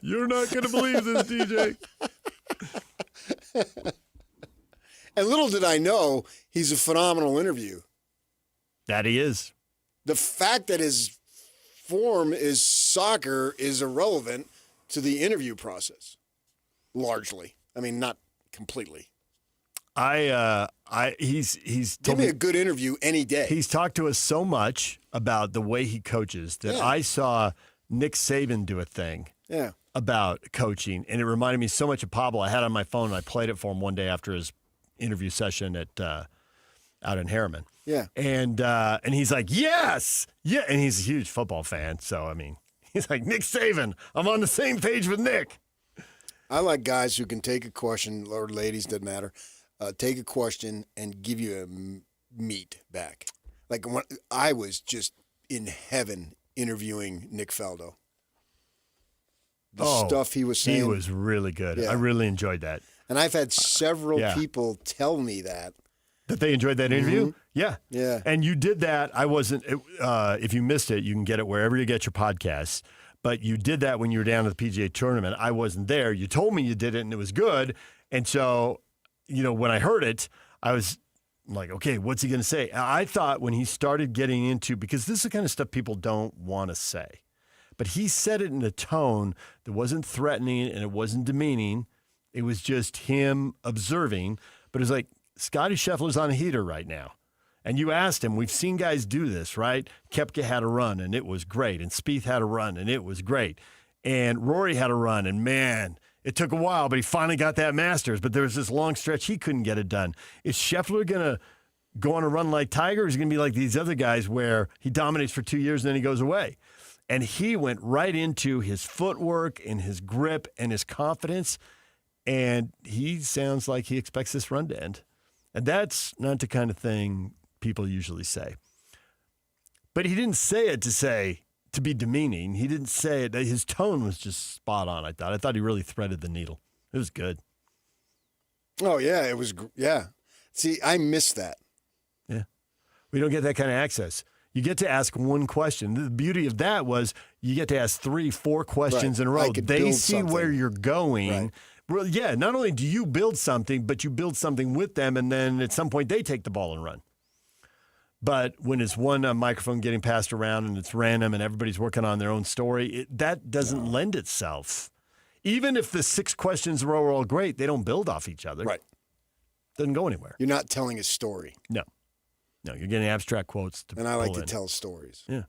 You're not going to believe this, DJ. And little did I know, he's a phenomenal interview. That he is. The fact that his form is soccer is irrelevant to the interview process, largely. I mean, not completely. He's Give me a good interview any day. He's talked to us so much about the way he coaches that I saw Nick Saban do a thing about coaching, and it reminded me so much of Pablo. I had it on my phone, and I played it for him one day after his interview session at out in Harriman. Yeah. And he's like, yes! Yeah, and he's a huge football fan, so, I mean, he's like, Nick Saban, I'm on the same page with Nick. I like guys who can take a question, or ladies, doesn't matter, take a question and give you a meat back. Like when I was just in heaven interviewing Nick Faldo. The stuff he was saying. He was really good. Yeah. I really enjoyed that. And I've had several people tell me that. That they enjoyed that interview? Mm-hmm. Yeah. Yeah. And you did that. I wasn't, if you missed it, you can get it wherever you get your podcasts. But you did that when you were down at the PGA tournament. I wasn't there. You told me you did it and it was good. And so, when I heard it, I was like, okay, what's he going to say? I thought when he started getting into, because this is the kind of stuff people don't want to say, but he said it in a tone that wasn't threatening and it wasn't demeaning. It was just him observing. But it was like, Scotty Scheffler's on a heater right now. And you asked him, we've seen guys do this, right? Koepka had a run, and it was great. And Spieth had a run, and it was great. And Rory had a run, and man, it took a while, but he finally got that Masters. But there was this long stretch he couldn't get it done. Is Scheffler going to go on a run like Tiger, or is he going to be like these other guys where he dominates for 2 years and then he goes away? And he went right into his footwork and his grip and his confidence, and he sounds like he expects this run to end. And that's not the kind of thing people usually say. But he didn't say it to be demeaning. He didn't say it. His tone was just spot on, I thought. I thought he really threaded the needle. It was good. Oh, yeah, it was, yeah. See, I missed that. Yeah. We don't get that kind of access. You get to ask one question. The beauty of that was you get to ask 3-4 questions in a row. They see where you're going. Right. Well, yeah, not only do you build something, but you build something with them, and then at some point they take the ball and run. But when it's one microphone getting passed around and it's random and everybody's working on their own story, that doesn't lend itself. Even if the 6 questions in a row are all great, they don't build off each other. Right. Doesn't go anywhere. You're not telling a story. No, you're getting abstract quotes. And I like to tell stories. Yeah.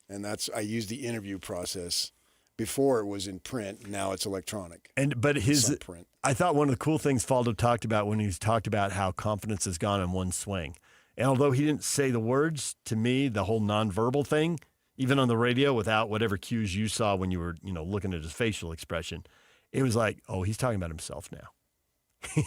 And I use the interview process. Before it was in print, now it's electronic. But print. I thought one of the cool things Faldo talked about when he's talked about how confidence has gone in one swing. And although he didn't say the words, to me, the whole nonverbal thing, even on the radio without whatever cues you saw when you were, looking at his facial expression, it was like, oh, he's talking about himself now.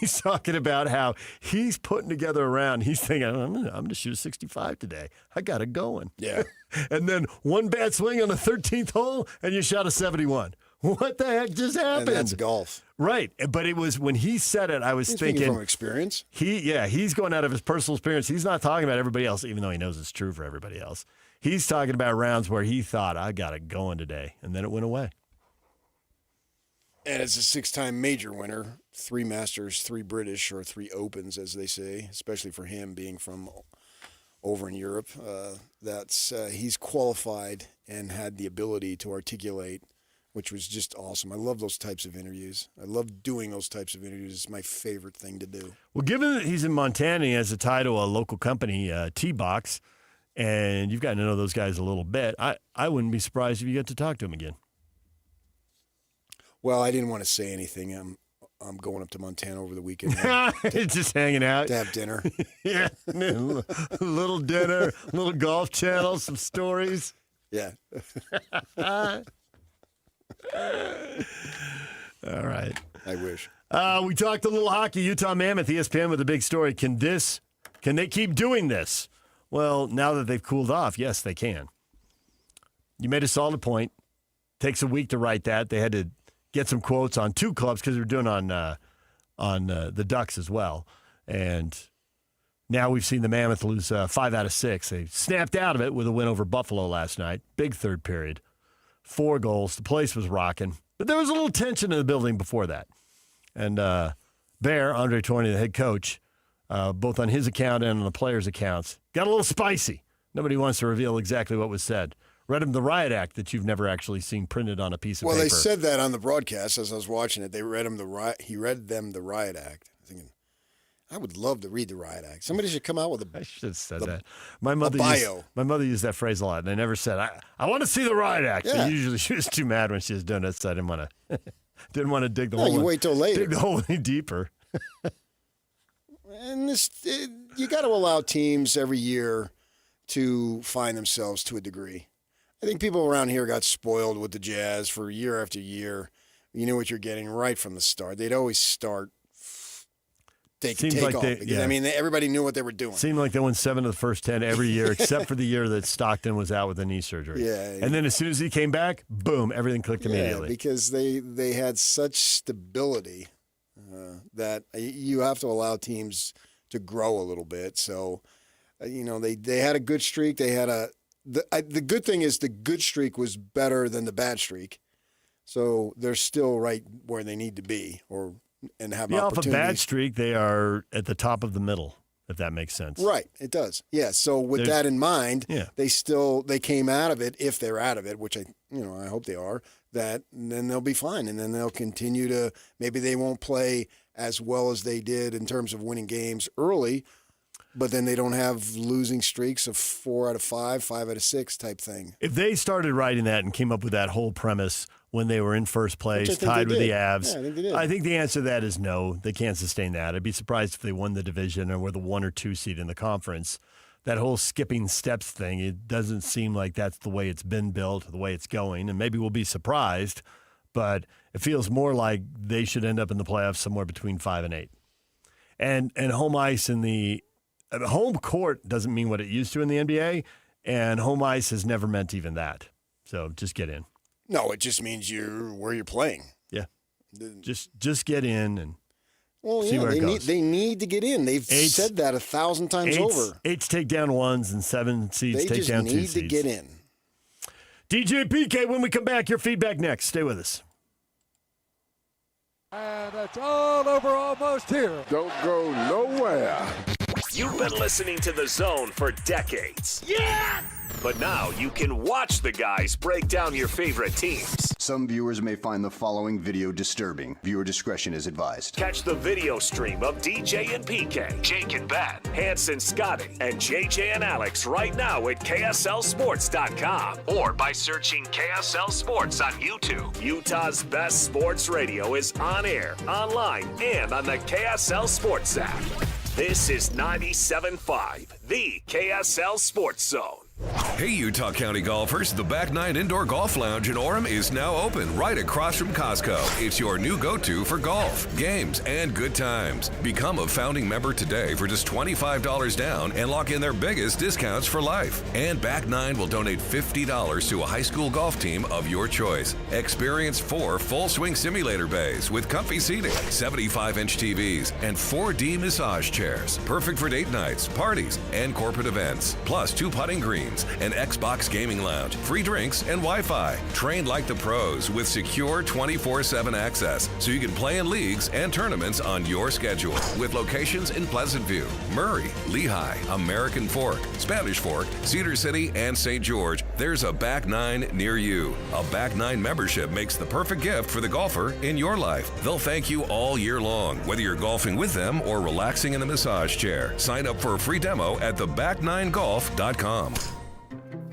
He's talking about how he's putting together a round. He's thinking, I'm going to shoot a 65 today. I got it going. Yeah. And then one bad swing on the 13th hole, and you shot a 71. What the heck just happened? And that's golf. Right. But it was when he said it, I was thinking. From experience? He's going out of his personal experience. He's not talking about everybody else, even though he knows it's true for everybody else. He's talking about rounds where he thought, I got it going today. And then it went away. And it's a 6-time major winner, 3 Masters, 3 British, or 3 Opens, as they say, especially for him being from over in Europe. He's qualified and had the ability to articulate, which was just awesome. I love those types of interviews. I love doing those types of interviews. It's my favorite thing to do. Well, given that he's in Montana, he has a tie to a local company, T-Box, and you've gotten to know those guys a little bit. I wouldn't be surprised if you get to talk to him again. Well, I didn't want to say anything. I'm going up to Montana over the weekend. Just hanging out. To have dinner. Yeah. Little dinner, little golf channel, some stories. Yeah. All right. I wish. We talked a little hockey. Utah Mammoth, ESPN with a big story. Can they keep doing this? Well, now that they've cooled off, yes, they can. You made a solid point. Takes a week to write that. They had to get some quotes on 2 clubs because they're doing on the Ducks as well. And Now we've seen the Mammoth lose 5 out of 6. They snapped out of it with a win over Buffalo last night. Big third period. 4 goals. The place was rocking. But there was a little tension in the building before that. And Bear, Andre Tourigny, the head coach, both on his account and on the players' accounts, got a little spicy. Nobody wants to reveal exactly what was said. Read him the riot act that you've never actually seen printed on a piece of paper. Well, they said that on the broadcast as I was watching it. He read them the riot act. I'm thinking, I would love to read the riot act. Somebody should come out with I should have said that. My mother used that phrase a lot, and I never said, I want to see the riot act. Yeah. Usually she was too mad when she was doing it, so I didn't want to dig the hole. You wait till later. Dig the hole any deeper. And you got to allow teams every year to find themselves to a degree. I think people around here got spoiled with the Jazz for year after year. You knew what you're getting right from the start. They'd always start take off. Everybody knew what they were doing. Seemed like they won 7 of the first 10 every year, except for the year that Stockton was out with a knee surgery. Yeah. And then as soon as he came back, boom, everything clicked immediately. Because they had such stability that you have to allow teams to grow a little bit. So, they had a good streak. They had the good thing is the good streak was better than the bad streak. So they're still right where they need to be and have opportunities. Off a bad streak, they are at the top of the middle, if that makes sense. Right, it does. Yeah, so with that in mind, they came out of it, if they're out of it, which I hope they are, then they'll be fine. And then they'll continue to, maybe they won't play as well as they did in terms of winning games early, but then they don't have losing streaks of 4 out of 5, 5 out of 6 type thing. If they started writing that and came up with that whole premise when they were in first place, tied with the Avs, yeah, I think they did. I think the answer to that is no. They can't sustain that. I'd be surprised if they won the division or were the 1 or 2 seed in the conference. That whole skipping steps thing, it doesn't seem like that's the way it's been built, the way it's going, and maybe we'll be surprised, but it feels more like they should end up in the playoffs somewhere between 5 and 8. And home ice in the home court doesn't mean what it used to in the NBA, and home ice has never meant even that. So just get in. No, it just means you're where you're playing. Yeah. Just get in and see where they it goes. They need to get in. They've said that 1,000 times over. 8s take down 1s and 7 seeds take down 2 seeds. They just need to get in. DJ PK, when we come back, your feedback next. Stay with us. And it's all over almost here. Don't go nowhere. You've been listening to The Zone for decades. Yes! But now you can watch the guys break down your favorite teams. Some viewers may find the following video disturbing. Viewer discretion is advised. Catch the video stream of DJ and PK, Jake and Ben, Hanson, Scotty, and JJ and Alex right now at KSLSports.com or by searching KSL Sports on YouTube. Utah's best sports radio is on air, online, and on the KSL Sports app. This is 97.5, the KSL Sports Zone. Hey, Utah County golfers, the Back 9 Indoor Golf Lounge in Orem is now open right across from Costco. It's your new go-to for golf, games, and good times. Become a founding member today for just $25 down and lock in their biggest discounts for life. And Back 9 will donate $50 to a high school golf team of your choice. Experience 4 full-swing simulator bays with comfy seating, 75-inch TVs, and 4D massage chairs. Perfect for date nights, parties, and corporate events. Plus 2 putting greens, an Xbox gaming lounge, free drinks, and Wi-Fi. Trained like the pros with secure 24/7 access so you can play in leagues and tournaments on your schedule. With locations in Pleasant View, Murray, Lehigh, American Fork, Spanish Fork, Cedar City, and St. George, there's a Back 9 near you. A Back 9 membership makes the perfect gift for the golfer in your life. They'll thank you all year long, whether you're golfing with them or relaxing in a massage chair. Sign up for a free demo at theback9golf.com.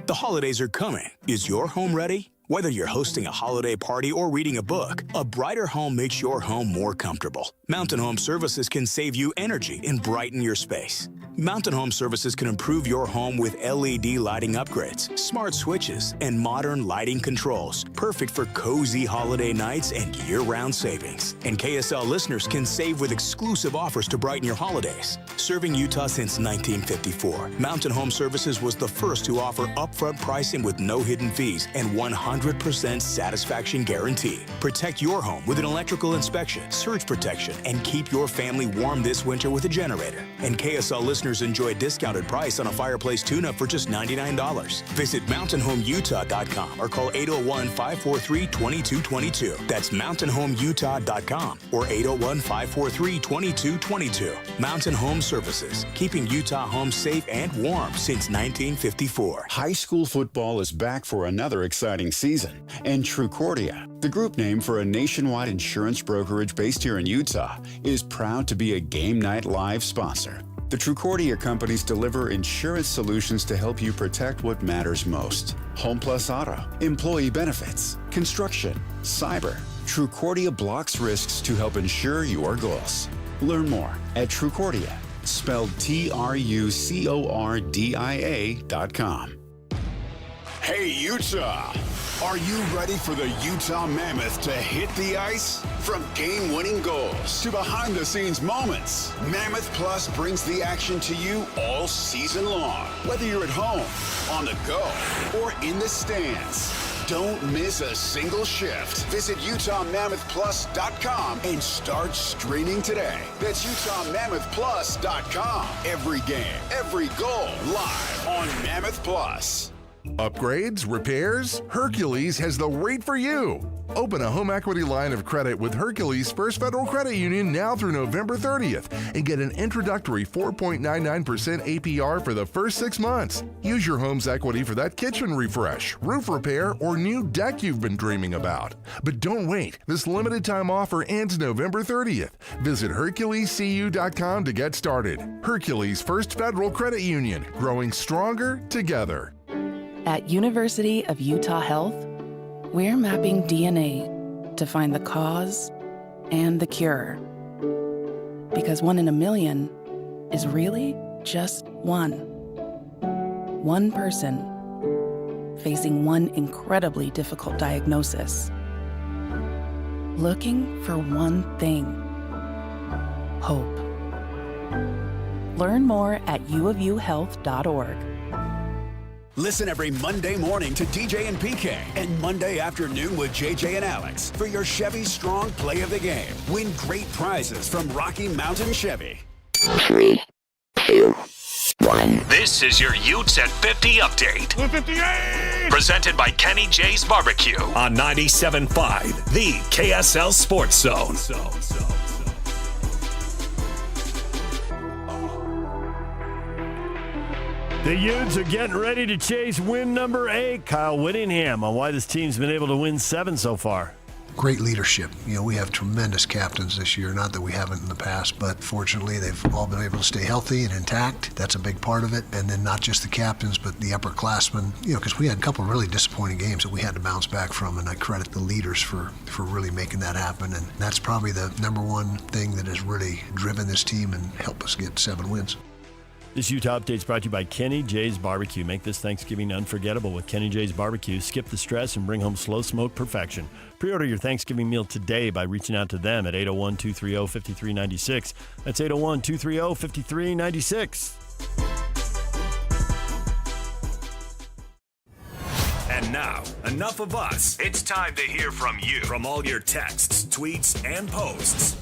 The holidays are coming. Is your home ready? Whether you're hosting a holiday party or reading a book, a brighter home makes your home more comfortable. Mountain Home Services can save you energy and brighten your space. Mountain Home Services can improve your home with LED lighting upgrades, smart switches, and modern lighting controls, perfect for cozy holiday nights and year-round savings. And KSL listeners can save with exclusive offers to brighten your holidays. Serving Utah since 1954, Mountain Home Services was the first to offer upfront pricing with no hidden fees and 100% 100% satisfaction guarantee. Protect your home with an electrical inspection, surge protection, and keep your family warm this winter with a generator. And KSL listeners enjoy a discounted price on a fireplace tune-up for just $99. Visit mountainhomeutah.com or call 801-543-2222. That's mountainhomeutah.com or 801-543-2222. Mountain Home Services, keeping Utah homes safe and warm since 1954. High school football is back for another exciting season. And Trucordia, the group name for a nationwide insurance brokerage based here in Utah, is proud to be a Game Night Live sponsor. The Trucordia companies deliver insurance solutions to help you protect what matters most. Home plus auto, employee benefits, construction, cyber. Trucordia blocks risks to help ensure your goals. Learn more at Trucordia, spelled TRUCORDIA.com. Hey, Utah! Are you ready for the Utah Mammoth to hit the ice? From game-winning goals to behind-the-scenes moments, Mammoth Plus brings the action to you all season long. Whether you're at home, on the go, or in the stands, don't miss a single shift. Visit UtahMammothPlus.com and start streaming today. That's UtahMammothPlus.com. Every game, every goal, live on Mammoth Plus. Upgrades, repairs? Hercules has the rate for you. Open a home equity line of credit with Hercules First Federal Credit Union now through November 30th and get an introductory 4.99% APR for the first 6 months. Use your home's equity for that kitchen refresh, roof repair, or new deck you've been dreaming about. But don't wait. This limited time offer ends November 30th. Visit HerculesCU.com to get started. Hercules First Federal Credit Union, growing stronger together. At University of Utah Health, we're mapping DNA to find the cause and the cure. Because 1 in a million is really just one. One person facing one incredibly difficult diagnosis. Looking for one thing: hope. Learn more at uofuhealth.org. Listen every Monday morning to DJ and PK and Monday afternoon with JJ and Alex for your Chevy Strong Play of the Game. Win great prizes from Rocky Mountain Chevy. 3, 2, 1. This is your Utes at 50 update. 158! Presented by Kenny J's Barbecue on 97.5, the KSL Sports Zone. The Utes are getting ready to chase win number 8. Kyle Whittingham on why this team's been able to win 7 so far. Great leadership. You know, we have tremendous captains this year, not that we haven't in the past, but fortunately they've all been able to stay healthy and intact. That's a big part of it. And then not just the captains, but the upperclassmen, you know, because we had a couple of really disappointing games that we had to bounce back from, and I credit the leaders for really making that happen. And that's probably the number one thing that has really driven this team and helped us get 7 wins. This Utah Update is brought to you by Kenny J's Barbecue. Make this Thanksgiving unforgettable with Kenny J's Barbecue. Skip the stress and bring home slow smoke perfection. Pre-order your Thanksgiving meal today by reaching out to them at 801-230-5396. That's 801-230-5396. And now, enough of us. It's time to hear from you. From all your texts, tweets, and posts.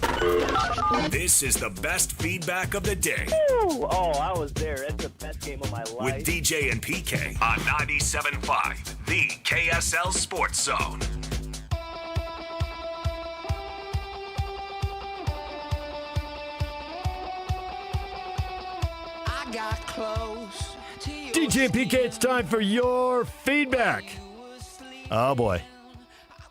This is the best feedback of the day. Ooh, oh, I was there. It's the best game of my life. With DJ and PK on 97.5, the KSL Sports Zone. I got close to you. DJ and PK, it's time for your feedback. Oh, boy.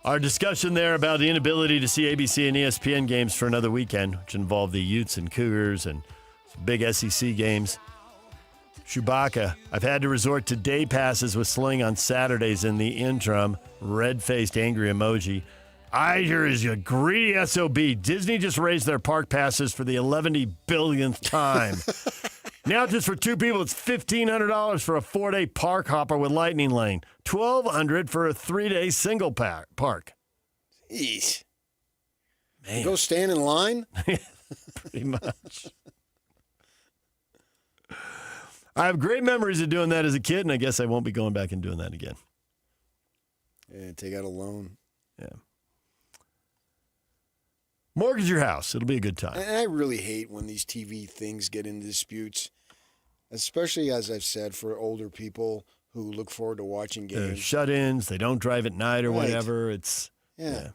Our discussion there about the inability to see ABC and ESPN games for another weekend, which involved the Utes and Cougars and big SEC games. Chewbacca, I've had to resort to day passes with Sling on Saturdays in the interim. Red-faced angry emoji. I hear is a greedy SOB. Disney just raised their park passes for the 11 billionth time. Now just for 2 people, it's $1,500 for a 4-day park hopper with Lightning Lane. $1,200 for a 3-day single park. Jeez. Man. Go stand in line? Pretty much. I have great memories of doing that as a kid, and I guess I won't be going back and doing that again. Yeah, take out a loan. Yeah. Mortgage your house. It'll be a good time. And I really hate when these TV things get into disputes, especially, as I've said, for older people who look forward to watching games. Shut-ins. They don't drive at night or whatever. It's yeah.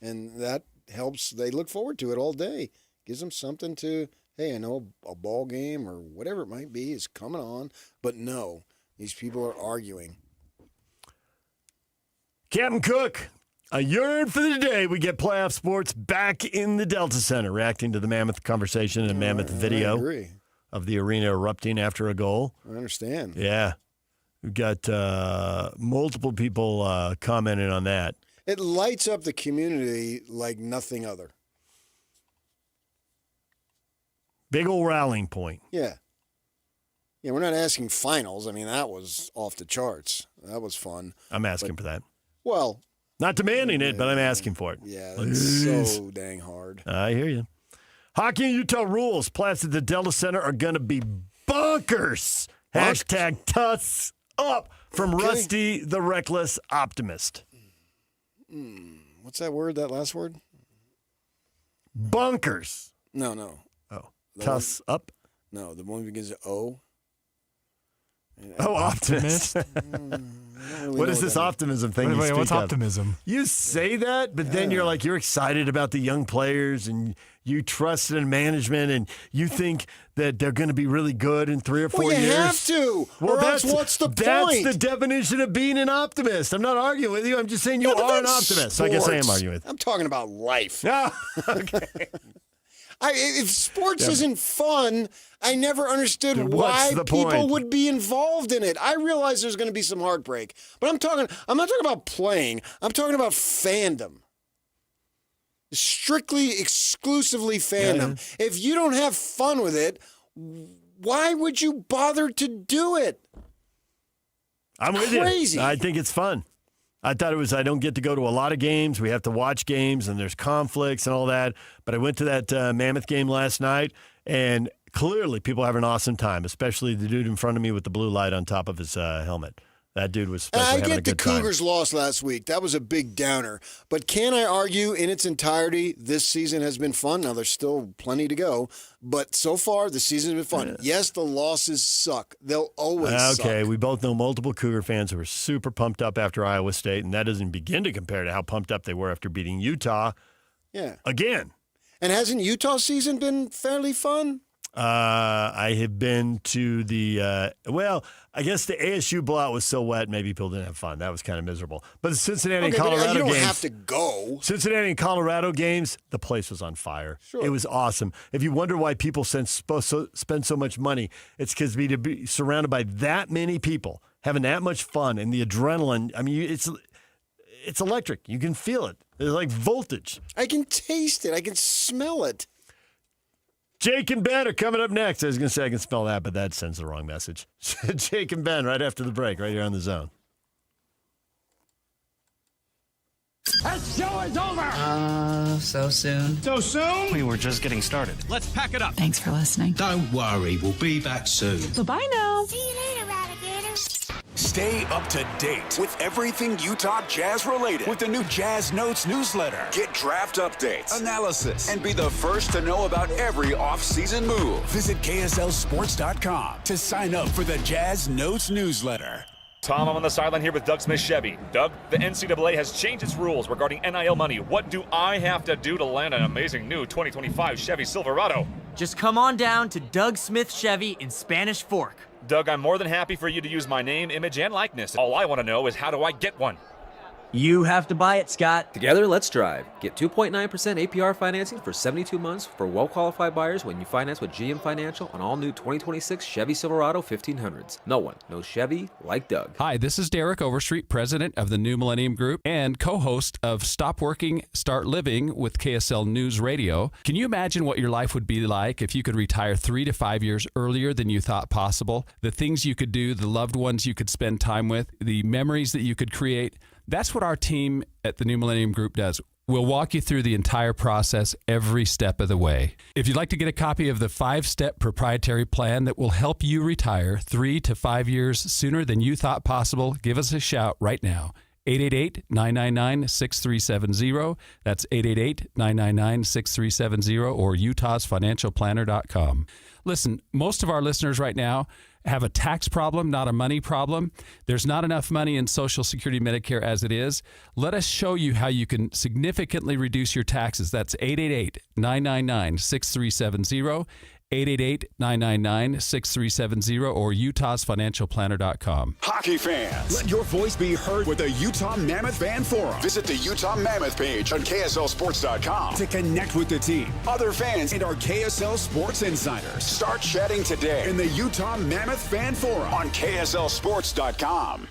And that helps. They look forward to it all day. Gives them something to, hey, I know a ball game or whatever it might be is coming on. But no, these people are arguing. Captain Cook, a yearn for the day we get playoff sports back in the Delta Center, reacting to the Mammoth conversation and Mammoth video of the arena erupting after a goal. I understand. Yeah. We've got multiple people commenting on that. It lights up the community like nothing other. Big old rallying point. Yeah. Yeah, we're not asking finals. I mean, that was off the charts. That was fun. I'm asking for that. Well, not demanding it, but I'm asking for it. Yeah, that's so dang hard. I hear you. Hockey and Utah rules. Plans at the Delta Center are going to be bonkers. Hashtag Tuss up from Rusty the Reckless Optimist. What's that word, that last word? Bunkers. No. Oh, Tuss up? No, the one begins with O. Oh, optimist. What is this optimism thing you speak what's of? optimism? You say that, but then you're like, you're excited about the young players and you trust in management and you think that they're going to be really good in 3 or 4 years. You have to. Well, or else what's the point? That's the definition of being an optimist. I'm not arguing with you. I'm just saying you are an optimist. So I guess I am arguing with you. I'm talking about life. No. Okay. If sports isn't fun, I never understood Then why what's the people point? would be involved in it. I realize there's going to be some heartbreak, but I'm not talking about playing. I'm talking about fandom. Strictly, exclusively fandom. Yeah. If you don't have fun with it, why would you bother to do it? I'm with crazy. you. I think it's fun. I thought it was, I don't get to go to a lot of games. We have to watch games, and there's conflicts and all that. But I went to that Mammoth game last night, and clearly people have an awesome time, especially the dude in front of me with the blue light on top of his helmet. That dude was And especially I having a get the good time. Cougars lost last week. That was a big downer. But can I argue in its entirety this season has been fun? Now, there's still plenty to go. But so far, the season's been fun. Yes, the losses suck. They'll always suck. Okay, we both know multiple Cougar fans who were super pumped up after Iowa State, and that doesn't begin to compare to how pumped up they were after beating Utah again. And hasn't Utah's season been fairly fun? I have been to the, I guess the ASU blowout was so wet, maybe people didn't have fun. That was kind of miserable. But the Cincinnati and Colorado you don't games. have to go. Cincinnati and Colorado games, the place was on fire. Sure. It was awesome. If you wonder why people spend so much money, it's because to be surrounded by that many people, having that much fun, and the adrenaline, I mean, it's electric. You can feel it. It's like voltage. I can taste it. I can smell it. Jake and Ben are coming up next. I was going to say I can spell that, but that sends the wrong message. Jake and Ben right after the break, right here on The Zone. That show is over! So soon. So soon? We were just getting started. Let's pack it up. Thanks for listening. Don't worry, we'll be back soon. Bye-bye now. See you later, alligators. Stay up to date with everything Utah Jazz related with the new Jazz Notes newsletter. Get draft updates, analysis, and be the first to know about every off-season move. Visit KSLSports.com to sign up for the Jazz Notes newsletter. Tom, I'm on the sideline here with Doug Smith-Chevy. Doug, the NCAA has changed its rules regarding NIL money. What do I have to do to land an amazing new 2025 Chevy Silverado? Just come on down to Doug Smith Chevy in Spanish Fork. Doug, I'm more than happy for you to use my name, image, and likeness. All I want to know is how do I get one? You have to buy it, Scott. Together, let's drive. Get 2.9% APR financing for 72 months for well-qualified buyers when you finance with GM Financial on all new 2026 Chevy Silverado 1500s. No one knows Chevy like Doug. Hi, this is Derek Overstreet, president of the New Millennium Group and co-host of Stop Working, Start Living with KSL News Radio. Can you imagine what your life would be like if you could retire 3 to 5 years earlier than you thought possible? The things you could do, the loved ones you could spend time with, the memories that you could create. That's what our team at the New Millennium Group does. We'll walk you through the entire process every step of the way. If you'd like to get a copy of the 5-step proprietary plan that will help you retire 3 to 5 years sooner than you thought possible, give us a shout right now. 888-999-6370. That's 888-999-6370 or utahsfinancialplanner.com. Listen, most of our listeners right now have a tax problem, not a money problem. There's not enough money in Social Security Medicare as it is. Let us show you how you can significantly reduce your taxes. That's 888-999-6370. 888-999-6370 or utahsfinancialplanner.com. Hockey fans, let your voice be heard with the Utah Mammoth Fan Forum. Visit the Utah Mammoth page on KSLSports.com to connect with the team, other fans, and our KSL Sports insiders. Start chatting today in the Utah Mammoth Fan Forum on KSLSports.com.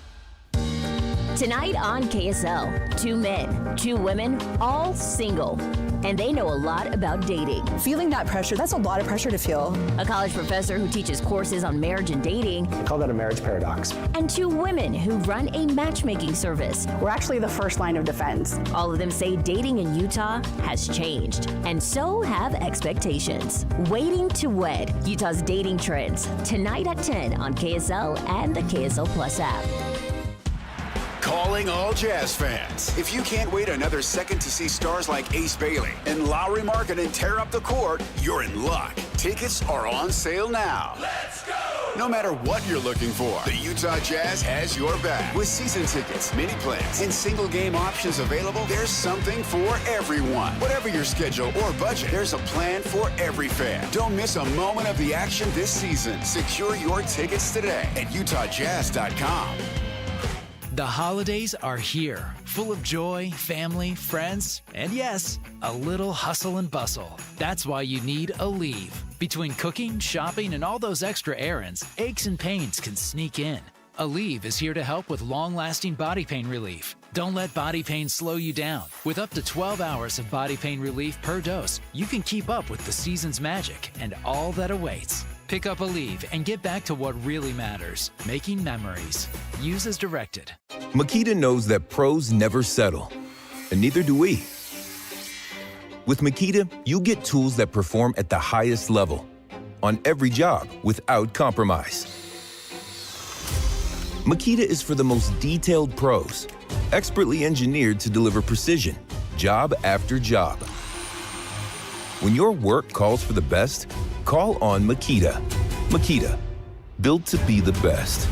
Tonight on KSL, 2 men, 2 women, all single. And they know a lot about dating. Feeling that pressure, that's a lot of pressure to feel. A college professor who teaches courses on marriage and dating. I call that a marriage paradox. And 2 women who run a matchmaking service. We're actually the first line of defense. All of them say dating in Utah has changed. And so have expectations. Waiting to Wed, Utah's dating trends. Tonight at 10 on KSL and the KSL Plus app. Calling all Jazz fans. If you can't wait another second to see stars like Ace Bailey and Lowry Markkanen tear up the court, you're in luck. Tickets are on sale now. Let's go! No matter what you're looking for, the Utah Jazz has your back. With season tickets, mini plans, and single game options available, there's something for everyone. Whatever your schedule or budget, there's a plan for every fan. Don't miss a moment of the action this season. Secure your tickets today at utahjazz.com. The holidays are here, full of joy, family, friends, and yes, a little hustle and bustle. That's why you need Aleve. Between cooking, shopping, and all those extra errands, aches and pains can sneak in. Aleve is here to help with long-lasting body pain relief. Don't let body pain slow you down. With up to 12 hours of body pain relief per dose, you can keep up with the season's magic and all that awaits. Pick up Aleve and get back to what really matters, making memories. Use as directed. Makita knows that pros never settle, and neither do we. With Makita, you get tools that perform at the highest level on every job without compromise. Makita is for the most detailed pros, expertly engineered to deliver precision, job after job. When your work calls for the best, call on Makita. Makita, built to be the best.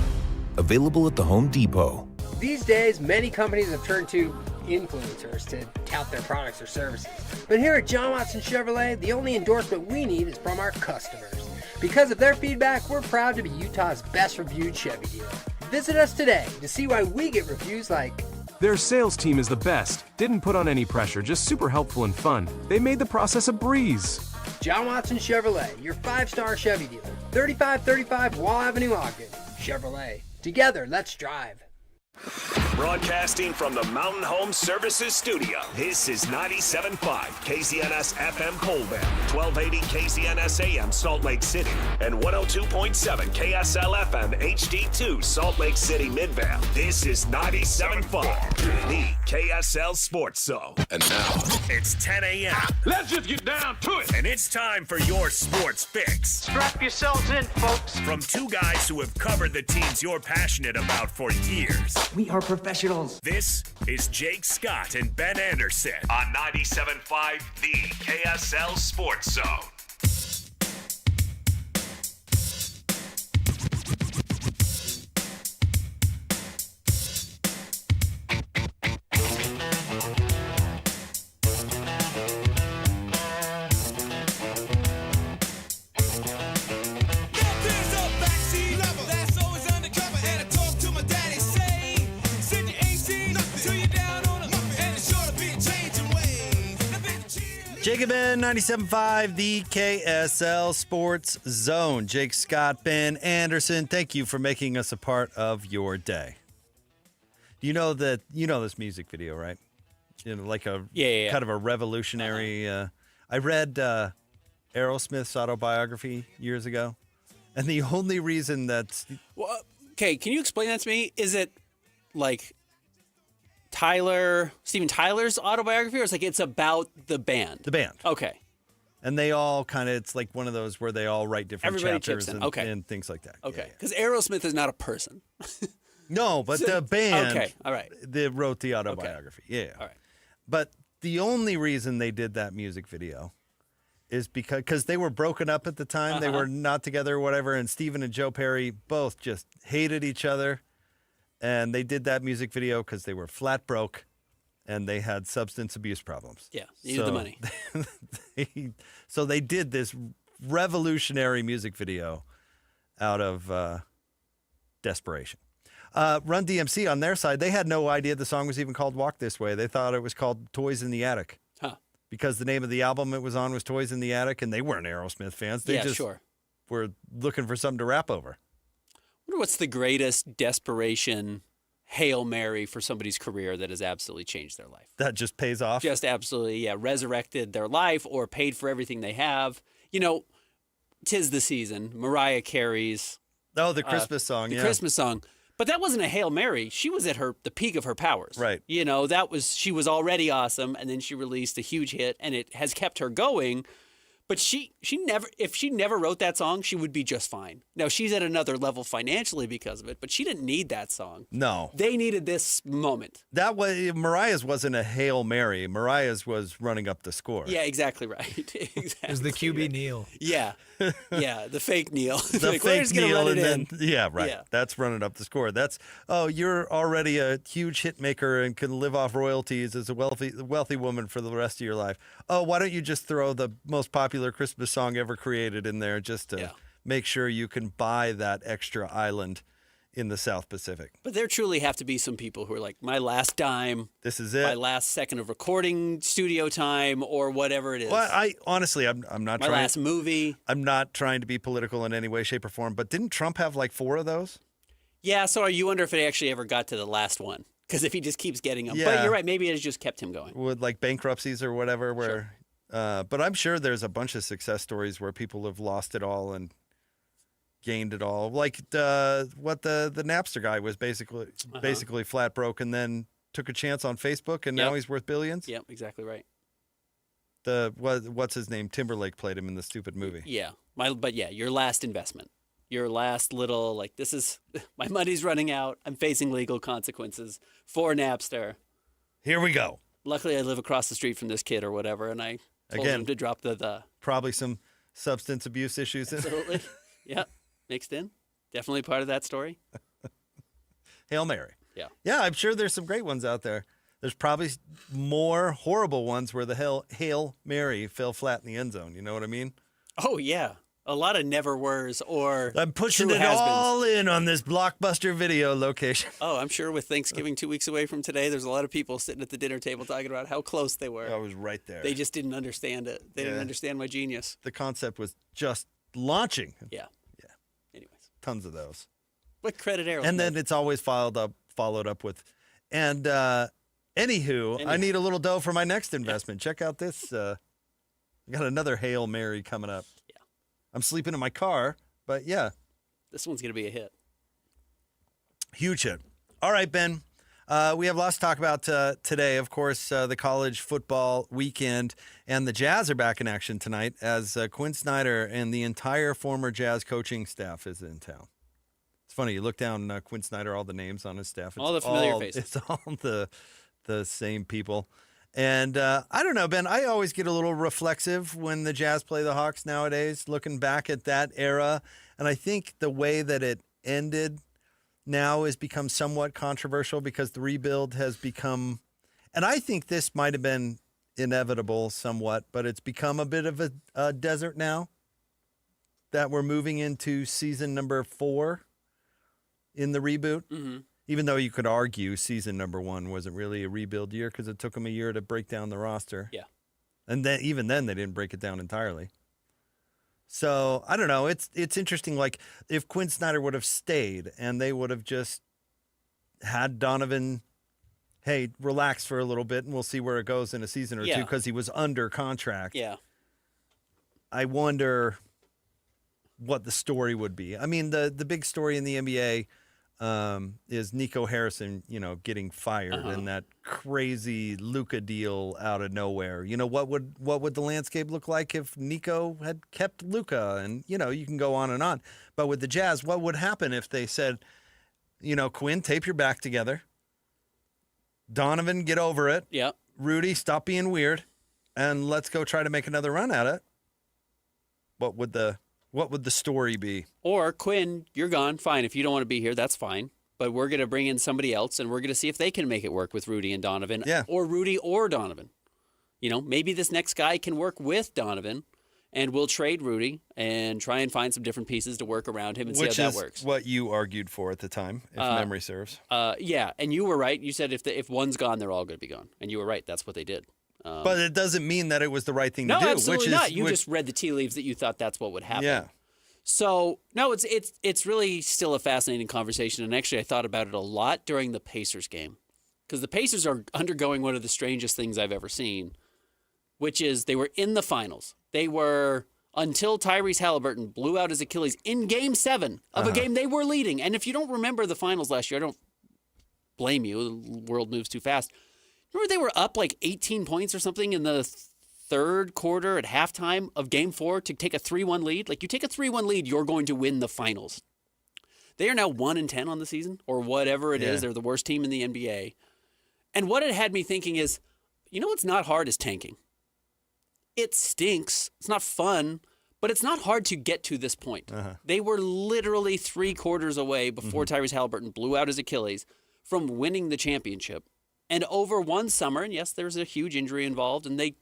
Available at the Home Depot. These days, many companies have turned to influencers to tout their products or services. But here at John Watson Chevrolet, the only endorsement we need is from our customers. Because of their feedback, we're proud to be Utah's best reviewed Chevy dealer. Visit us today to see why we get reviews like, their sales team is the best. Didn't put on any pressure, just super helpful and fun. They made the process a breeze. John Watson Chevrolet, your 5-star Chevy dealer. 3535 Wall Avenue, Ogden. Chevrolet. Together, let's drive. Broadcasting from the Mountain Home Services Studio, this is 97.5 KZNS FM Colville, 1280 KZNS AM Salt Lake City, and 102.7 KSL FM HD2 Salt Lake City Midvale. This is 97.5, the KSL Sports Zone. And now, it's 10 a.m. Let's just get down to it. And it's time for your sports fix. Strap yourselves in, folks. From 2 guys who have covered the teams you're passionate about for years. We are professionals. This is Jake Scott and Ben Anderson on 97.5, the KSL Sports Zone. Jacob Ben, 97.5, the KSL Sports Zone. Jake Scott, Ben Anderson, thank you for making us a part of your day. You know this music video, right? You know, like a kind of a revolutionary. I read Aerosmith's autobiography years ago, and the only reason that's well, okay. Can you explain that to me? Is it like Steven Tyler's autobiography, or it's like it's about the band? The band. Okay. And they all kind of, it's like one of those where they all write different Everybody chapters chips in. Okay. and things like that. Okay. Because Aerosmith is not a person. No, but the band. Okay, all right. They wrote the autobiography. Okay. Yeah. All right. But the only reason they did that music video is because they were broken up at the time. They were not together or whatever. And Stephen and Joe Perry both just hated each other. And they did that music video because they were flat broke and they had substance abuse problems. Yeah, needed the money. So they did this revolutionary music video out of desperation. Run DMC on their side, they had no idea the song was even called Walk This Way. They thought it was called Toys in the Attic. Huh. Because the name of the album it was on was Toys in the Attic, and they weren't Aerosmith fans. They just were looking for something to rap over. I wonder what's the greatest desperation Hail Mary for somebody's career that has absolutely changed their life. That just pays off? Just absolutely, resurrected their life or paid for everything they have. You know, 'Tis the Season, Mariah Carey's. Oh, the Christmas song, The Christmas song. But that wasn't a Hail Mary. She was at the peak of her powers. Right. You know, she was already awesome, and then she released a huge hit, and it has kept her going. But if she never wrote that song, she would be just fine. Now, she's at another level financially because of it, but she didn't need that song. No. They needed this moment. Mariah's wasn't a Hail Mary. Mariah's was running up the score. Yeah, exactly right. Exactly. It was the QB Neil. Yeah. Yeah, the fake Neil. The like, fake Neil, and then, Yeah. That's running up the score. That's, you're already a huge hit maker and can live off royalties as a wealthy woman for the rest of your life. Oh, why don't you just throw the most popular Christmas song ever created in there just to make sure you can buy that extra island in the South Pacific. But there truly have to be some people who are like, my last dime. This is it. My last second of recording studio time or whatever it is. Well, honestly, I'm not my trying. Last movie. I'm not trying to be political in any way, shape, or form, but didn't Trump have like 4 of those? Yeah, so you wonder if it actually ever got to the last one. Because if he just keeps getting them. Yeah. But you're right, maybe it has just kept him going. With like bankruptcies or whatever, where. But I'm sure there's a bunch of success stories where people have lost it all and gained it all. Like the Napster guy was basically flat broke and then took a chance on Facebook and now he's worth billions. Yep, exactly right. What's his name? Timberlake played him in the stupid movie. Yeah, your last investment, your last little this is my money's running out. I'm facing legal consequences for Napster. Here we go. Luckily, I live across the street from this kid or whatever, and I told him to drop the probably some substance abuse issues. Absolutely, yeah, mixed in. Definitely part of that story. Hail Mary. Yeah. Yeah, I'm sure there's some great ones out there. There's probably more horrible ones where the Hail Mary fell flat in the end zone. You know what I mean? Oh, yeah. A lot of never were's or I'm pushing it all in on this blockbuster video location. Oh, I'm sure with Thanksgiving 2 weeks away from today, there's a lot of people sitting at the dinner table talking about how close they were. I was right there. They just didn't understand it. They didn't understand my genius. The concept was just launching. Yeah. Yeah. Anyways. Tons of those. What credit Aerosmith? And then it's always followed up with, and anywho, I need a little dough for my next investment. Check out this. I got another Hail Mary coming up. Yeah. I'm sleeping in my car, but yeah. This one's going to be a hit. Huge hit. All right, Ben. We have lots to talk about today. Of course, the college football weekend, and the Jazz are back in action tonight as Quinn Snyder and the entire former Jazz coaching staff is in town. It's funny. You look down Quinn Snyder, all the names on his staff. It's all the familiar faces. It's all the same people. And I don't know, Ben, I always get a little reflexive when the Jazz play the Hawks nowadays, looking back at that era. And I think the way that it ended now has become somewhat controversial because the rebuild has become, and I think this might have been inevitable somewhat, but it's become a bit of a desert now that we're moving into season number 4 in the reboot. Mm-hmm. Even though you could argue season number 1 wasn't really a rebuild year because it took them a year to break down the roster. Yeah. And then even then they didn't break it down entirely. So I don't know. It's interesting. Like if Quinn Snyder would have stayed and they would have just had Donovan, hey, relax for a little bit and we'll see where it goes in a season or two because he was under contract. Yeah. I wonder what the story would be. I mean, the big story in the NBA is Nico Harrison, getting fired and that crazy Luka deal out of nowhere. What would the landscape look like if Nico had kept Luka? And you can go on and on. But with the Jazz, what would happen if they said, Quinn, tape your back together. Donovan, get over it. Yeah. Rudy, stop being weird, and let's go try to make another run at it. What would the story be? Or Quinn, you're gone. Fine. If you don't want to be here, that's fine. But we're going to bring in somebody else, and we're going to see if they can make it work with Rudy and Donovan. Yeah. Or Rudy or Donovan. Maybe this next guy can work with Donovan, and we'll trade Rudy and try and find some different pieces to work around him and see how that works. Which is what you argued for at the time, if memory serves. Yeah, and you were right. You said if one's gone, they're all going to be gone. And you were right. That's what they did. But it doesn't mean that it was the right thing to do. No, absolutely not. You just read the tea leaves that you thought that's what would happen. Yeah. So, no, it's really still a fascinating conversation. And actually, I thought about it a lot during the Pacers game. Because the Pacers are undergoing one of the strangest things I've ever seen, which is they were in the finals. They were, until Tyrese Halliburton blew out his Achilles in Game 7 of a game they were leading. And if you don't remember the finals last year, I don't blame you. The world moves too fast. Remember they were up like 18 points or something in the third quarter at halftime of Game 4 to take a 3-1 lead? Like, you take a 3-1 lead, you're going to win the finals. They are now 1-10 on the season, or whatever it is. They're the worst team in the NBA. And what it had me thinking is, what's not hard is tanking. It stinks. It's not fun, but it's not hard to get to this point. They were literally 3 quarters away before Tyrese Halliburton blew out his Achilles from winning the championship. And over one summer, and yes, there was a huge injury involved, and they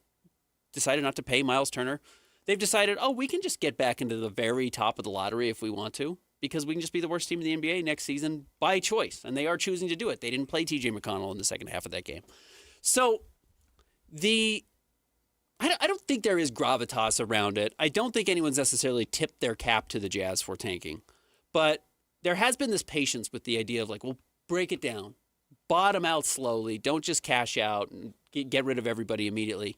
decided not to pay Miles Turner. They've decided, we can just get back into the very top of the lottery if we want to, because we can just be the worst team in the NBA next season by choice. And they are choosing to do it. They didn't play TJ McConnell in the second half of that game. So I don't think there is gravitas around it. I don't think anyone's necessarily tipped their cap to the Jazz for tanking. But there has been this patience with the idea of break it down. Bottom out slowly. Don't just cash out and get rid of everybody immediately.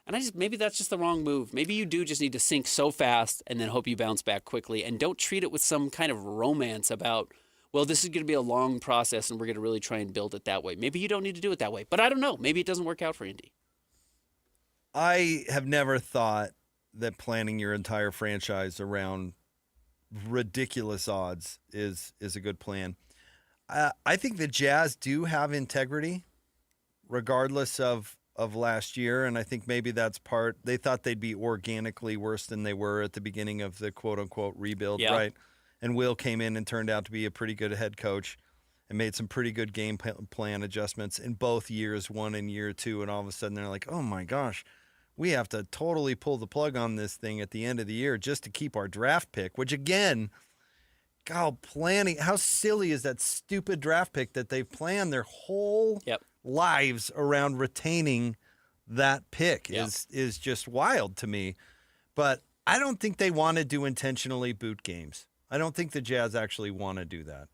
And maybe that's just the wrong move. Maybe you do just need to sink so fast and then hope you bounce back quickly, and don't treat it with some kind of romance about, this is going to be a long process and we're going to really try and build it that way. Maybe you don't need to do it that way, but I don't know. Maybe it doesn't work out for Indy. I have never thought that planning your entire franchise around ridiculous odds is a good plan. I think the Jazz do have integrity regardless of last year, and I think maybe that's part. They thought they'd be organically worse than they were at the beginning of the quote-unquote rebuild, right? And Will came in and turned out to be a pretty good head coach and made some pretty good game plan adjustments in both years, 1 and year 2, and all of a sudden they're like, oh my gosh, we have to totally pull the plug on this thing at the end of the year just to keep our draft pick, which again, planning, how silly is that stupid draft pick that they've planned their whole lives around retaining that pick is just wild to me. But I don't think they want to do intentionally boot games. I don't think the Jazz actually want to do that.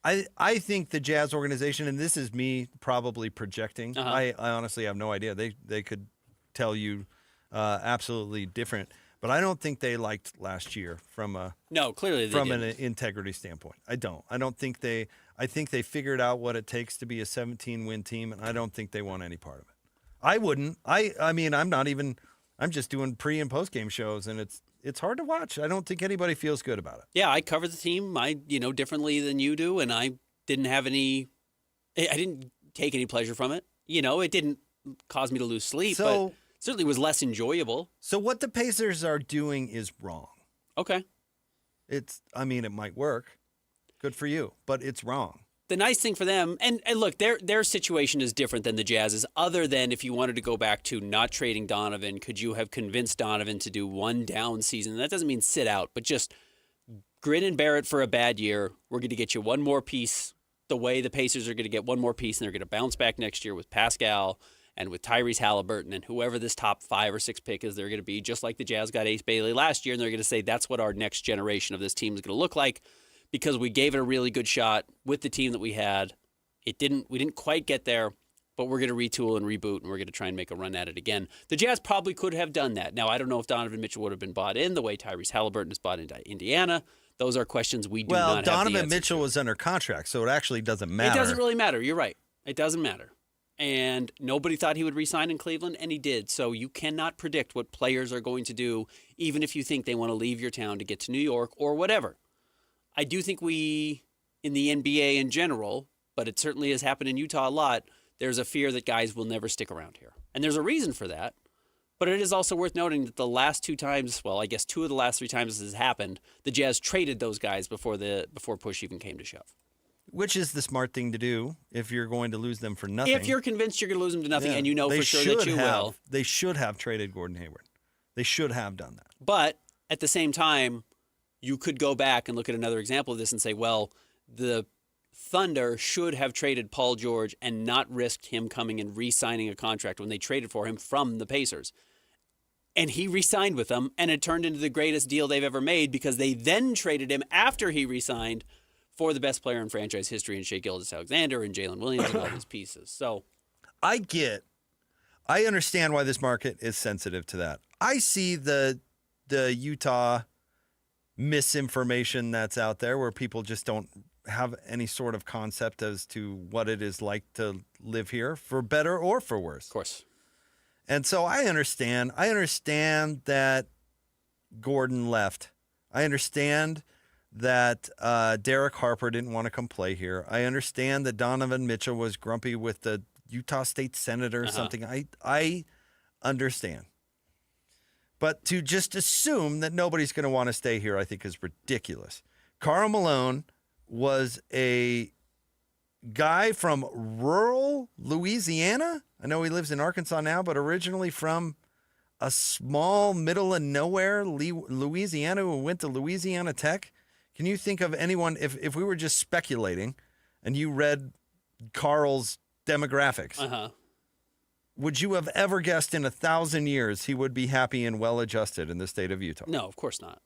I think the Jazz organization, and this is me probably projecting, I honestly have no idea. They could tell you absolutely different. But I don't think they liked last year from an integrity standpoint. I don't think they. I think they figured out what it takes to be a 17-win team, and I don't think they want any part of it. I wouldn't. I mean, I'm not even. I'm just doing pre and post game shows, and it's hard to watch. I don't think anybody feels good about it. Yeah, I cover the team, differently than you do, and I didn't take any pleasure from it. It didn't cause me to lose sleep, but certainly was less enjoyable. So what the Pacers are doing is wrong. Okay. It might work. Good for you, but it's wrong. The nice thing for them, and look, their situation is different than the Jazz's, other than if you wanted to go back to not trading Donovan, could you have convinced Donovan to do one down season? That doesn't mean sit out, but just grin and bear it for a bad year. We're going to get you one more piece the way the Pacers are going to get one more piece, and they're going to bounce back next year with Pascal and with Tyrese Halliburton and whoever this top 5 or 6 pick is, they're going to be just like the Jazz got Ace Bailey last year, and they're going to say that's what our next generation of this team is going to look like because we gave it a really good shot with the team that we had. We didn't quite get there, but we're going to retool and reboot, and we're going to try and make a run at it again. The Jazz probably could have done that. Now, I don't know if Donovan Mitchell would have been bought in the way Tyrese Halliburton is bought into Indiana. Those are questions we do not have the answer to. Well, Donovan Mitchell was under contract, so it actually doesn't matter. It doesn't really matter. You're right. It doesn't matter. And nobody thought he would re-sign in Cleveland, and he did. So you cannot predict what players are going to do, even if you think they want to leave your town to get to New York or whatever. I do think in in the NBA in general, but it certainly has happened in Utah a lot, there's a fear that guys will never stick around here. And there's a reason for that. But it is also worth noting that the last 2 times, well, I guess 2 of the last 3 times this has happened, the Jazz traded those guys before push even came to shove. Which is the smart thing to do if you're going to lose them for nothing. If you're convinced you're going to lose them to nothing, and you know for sure that you will. They should have traded Gordon Hayward. They should have done that. But at the same time, you could go back and look at another example of this and say, well, the Thunder should have traded Paul George and not risked him coming and re-signing a contract when they traded for him from the Pacers. And he re-signed with them, and it turned into the greatest deal they've ever made because they then traded him after he re-signed for the best player in franchise history in Shai Gilgeous-Alexander and Jalen Williams and all these pieces. So I understand why this market is sensitive to that. I see the Utah misinformation that's out there where people just don't have any sort of concept as to what it is like to live here, for better or for worse. Of course. And so I understand. I understand that Gordon left. I understand that Derek Harper didn't want to come play here. I understand that Donovan Mitchell was grumpy with the Utah State Senator or something. I understand. But to just assume that nobody's going to want to stay here, I think is ridiculous. Karl Malone was a guy from rural Louisiana. I know he lives in Arkansas now, but originally from a small middle of nowhere Louisiana who went to Louisiana Tech. Can you think of anyone, if we were just speculating and you read Carl's demographics, would you have ever guessed in 1,000 years he would be happy and well-adjusted in the state of Utah? No, of course not.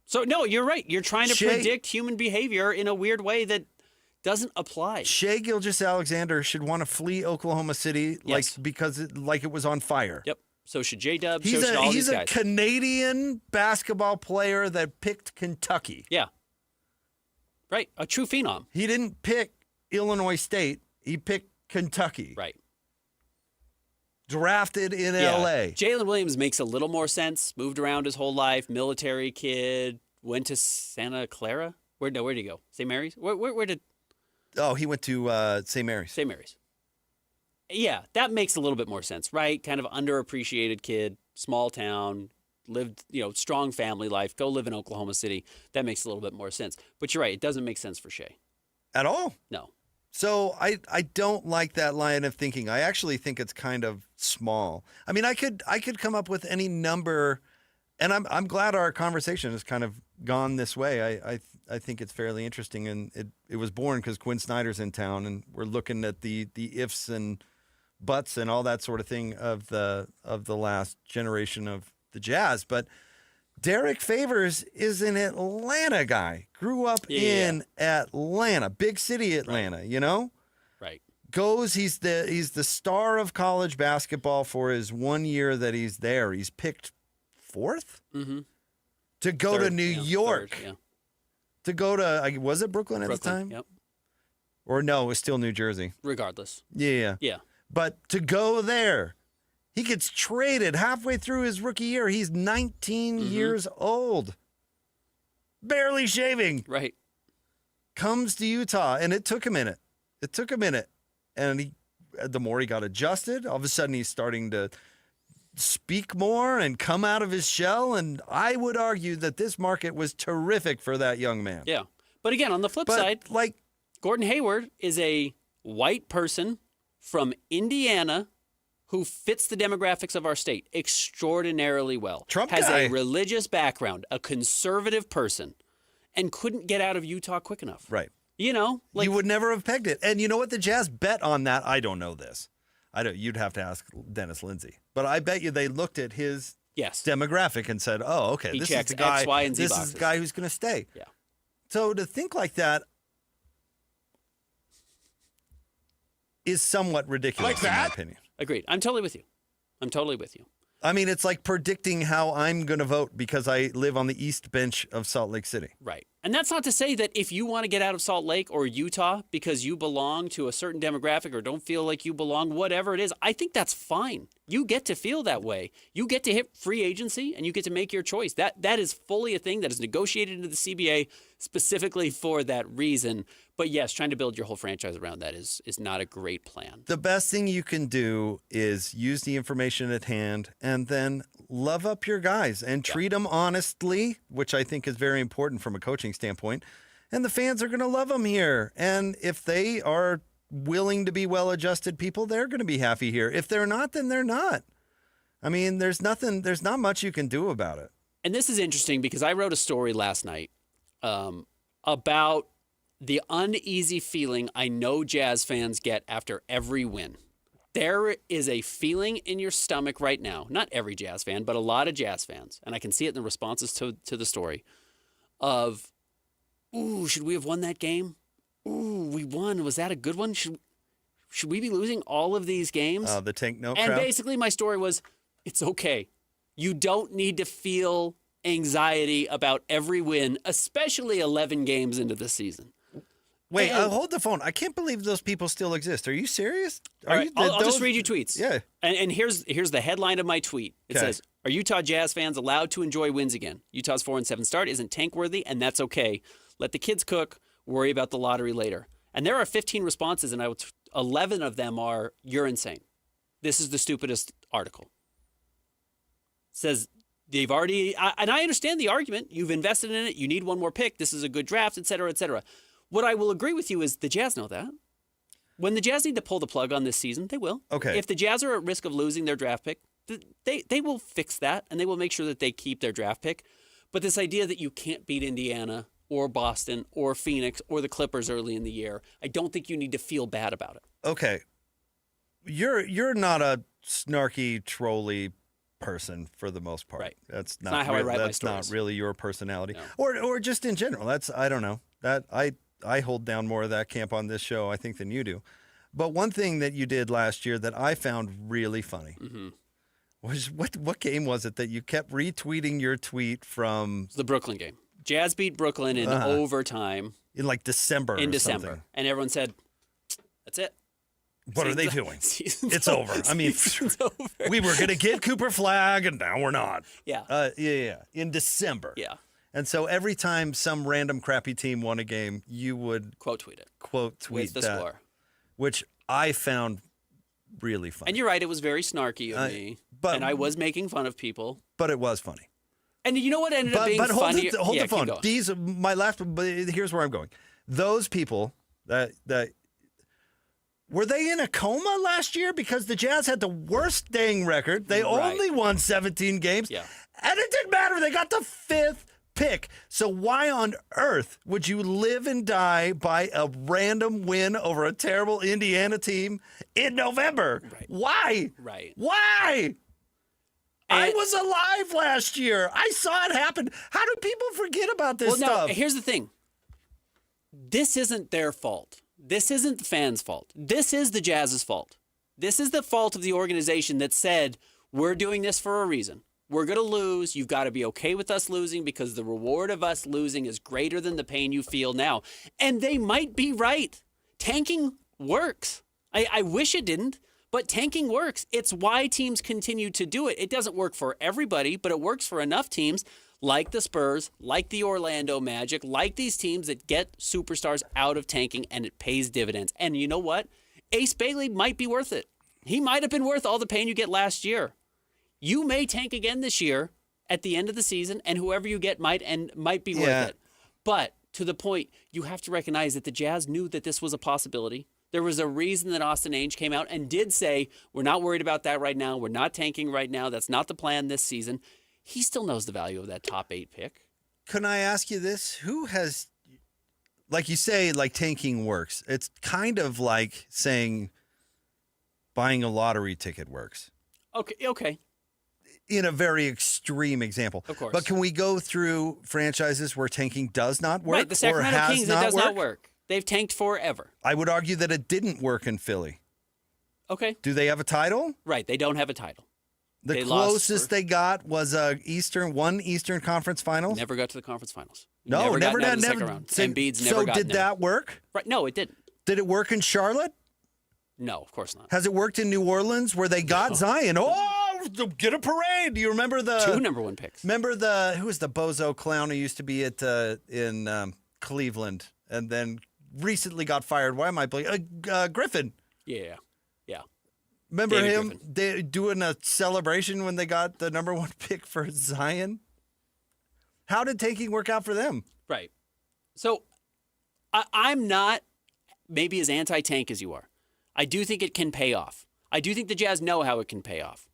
So, no, you're right. You're trying to predict human behavior in a weird way that doesn't apply. Shai Gilgeous-Alexander should want to flee Oklahoma City because it was on fire. Yep. So should J-Dub. So should all these guys. He's a Canadian basketball player that picked Kentucky. Yeah. Right. A true phenom. He didn't pick Illinois State. He picked Kentucky. Right. Drafted in L.A. Jalen Williams makes a little more sense. Moved around his whole life. Military kid. Went to Santa Clara. Where'd he go? St. Mary's? Where did... Oh, he went to St. Mary's. St. Mary's. Yeah, that makes a little bit more sense, right? Kind of underappreciated kid, small town, lived, strong family life, go live in Oklahoma City. That makes a little bit more sense. But you're right, it doesn't make sense for Shai. At all? No. So I don't like that line of thinking. I actually think it's kind of small. I mean, I could come up with any number, and I'm glad our conversation has kind of gone this way. I think it's fairly interesting, and it was born because Quinn Snyder's in town, and we're looking at the ifs and buts and all that sort of thing of the last generation of the Jazz. But Derek Favors is an Atlanta guy. Grew up in Atlanta, big city Atlanta, Right. He's the star of college basketball for his 1 year that he's there. He's picked 4th to go to New York. Third, to go to, was it Brooklyn at the time? Yep. Or no, it was still New Jersey. Regardless. Yeah. But to go there, he gets traded halfway through his rookie year. He's 19 years old. Barely shaving. Right. Comes to Utah, and it took a minute. And the more he got adjusted, all of a sudden he's starting to speak more and come out of his shell. And I would argue that this market was terrific for that young man. Yeah. But again, on the flip side, Gordon Hayward is a white person from Indiana who fits the demographics of our state extraordinarily well. Trump has guy. a religious background, a conservative person, and couldn't get out of Utah quick enough. Right. You would never have pegged it. And you know what? The Jazz bet on that. I don't know this. You'd have to ask Dennis Lindsay. But I bet you they looked at his demographic and said, "Oh, okay, this is the guy. X, Y, and Z this boxes. is the guy who's going to stay." Yeah. So to think like that is somewhat ridiculous, in my opinion. Agreed. I'm totally with you. I mean, it's like predicting how I'm going to vote because I live on the east bench of Salt Lake City. Right. And that's not to say that if you want to get out of Salt Lake or Utah because you belong to a certain demographic or don't feel like you belong, whatever it is, I think that's fine. You get to feel that way. You get to hit free agency and you get to make your choice. That is fully a thing that is negotiated into the CBA specifically for that reason. But yes, trying to build your whole franchise around that is not a great plan. The best thing you can do is use the information at hand and then love up your guys and treat them honestly, which I think is very important from a coaching standpoint. And the fans are going to love them here. And if they are willing to be well-adjusted people, they're going to be happy here. If they're not, then they're not. I mean, there's not much you can do about it. And this is interesting because I wrote a story last night about the uneasy feeling I know Jazz fans get after every win. There is a feeling in your stomach right now, not every Jazz fan, but a lot of Jazz fans, and I can see it in the responses to the story, of, ooh, should we have won that game? Ooh, we won. Was that a good one? Should we be losing all of these games? The tank note And crowd. basically my story was, it's okay. You don't need to feel anxiety about every win, especially 11 games into the season. Wait, hold the phone. I can't believe those people still exist. Are you serious? I'll just read you tweets. Yeah. And here's the headline of my tweet. It says, are Utah Jazz fans allowed to enjoy wins again? Utah's 4-7 start isn't tank-worthy, and that's okay. Let the kids cook. Worry about the lottery later. And there are 15 responses, and 11 of them are, you're insane. This is the stupidest article. It says, they've already, and I understand the argument. You've invested in it. You need one more pick. This is a good draft, et cetera, et cetera. What I will agree with you is the Jazz know that. When the Jazz need to pull the plug on this season, they will. Okay. If the Jazz are at risk of losing their draft pick, they will fix that, and they will make sure that they keep their draft pick. But this idea that you can't beat Indiana or Boston or Phoenix or the Clippers early in the year, I don't think you need to feel bad about it. Okay. You're not a snarky, trolly person for the most part. Right. That's not how I write my That's stories. not really your personality. No. Or just in general. That's, I don't know. That I hold down more of that camp on this show, I think, than you do. But one thing that you did last year that I found really funny was what game was it that you kept retweeting your tweet from? It's the Brooklyn game. Jazz beat Brooklyn in overtime. In like December In or December. something. And everyone said, that's it. What are they doing? It's over. I mean, we were going to get Cooper Flag, and now we're not. Yeah. Yeah. In December. Yeah. And so every time some random crappy team won a game, you would quote tweet it. Quote tweet with the that, score. which I found really funny. And you're right, it was very snarky of me. And I was making fun of people. But it was funny. And you know what ended up being funny? But hold the phone. Keep going. These my last. But here's where I'm going. Those people that were they in a coma last year because the Jazz had the worst dang record. They only won 17 games. Yeah. And it didn't matter. They got the 5th pick. So why on earth would you live and die by a random win over a terrible Indiana team in November? Right. Why? Right. Why? I was alive last year. I saw it happen. How do people forget about this stuff? No, here's the thing. This isn't their fault. This isn't the fans' fault. This is the Jazz's fault. This is the fault of the organization that said, we're doing this for a reason. We're going to lose. You've got to be okay with us losing because the reward of us losing is greater than the pain you feel now. And they might be right. Tanking works. I wish it didn't. But tanking works. It's why teams continue to do it. It doesn't work for everybody, but it works for enough teams like the Spurs, like the Orlando Magic, like these teams that get superstars out of tanking, and it pays dividends. And you know what? Ace Bailey might be worth it. He might have been worth all the pain you get last year. You may tank again this year at the end of the season, and whoever you get might be worth it. But to the point, you have to recognize that the Jazz knew that this was a possibility. There was a reason that Austin Ainge came out and did say, we're not worried about that right now. We're not tanking right now. That's not the plan this season. He still knows the value of that top 8 pick. Can I ask you this? Who has, like you say, like tanking works. It's kind of like saying buying a lottery ticket works. Okay. In a very extreme example. Of course. But can we go through franchises where tanking does not work? Right, the Sacramento or has Kings, it does not work. They've tanked forever. I would argue that it didn't work in Philly. Okay. Do they have a title? Right, they don't have a title. The closest they got was one Eastern Conference Finals. Never got to the conference finals. Never got did. the second round. Embiid's never got did that work? Right? No, it didn't. Did it work in Charlotte? No, of course not. Has it worked in New Orleans where they got Zion? Oh, get a parade! Do you remember the 2 number 1 picks? Remember who was the bozo clown who used to be at in Cleveland and then recently got fired? Why am I blanking? Griffin. Yeah. Remember David him Griffin. doing a celebration when they got the number 1 pick for Zion? How did tanking work out for them? Right. So I'm not maybe as anti-tank as you are. I do think it can pay off. I do think the Jazz know how it can pay off.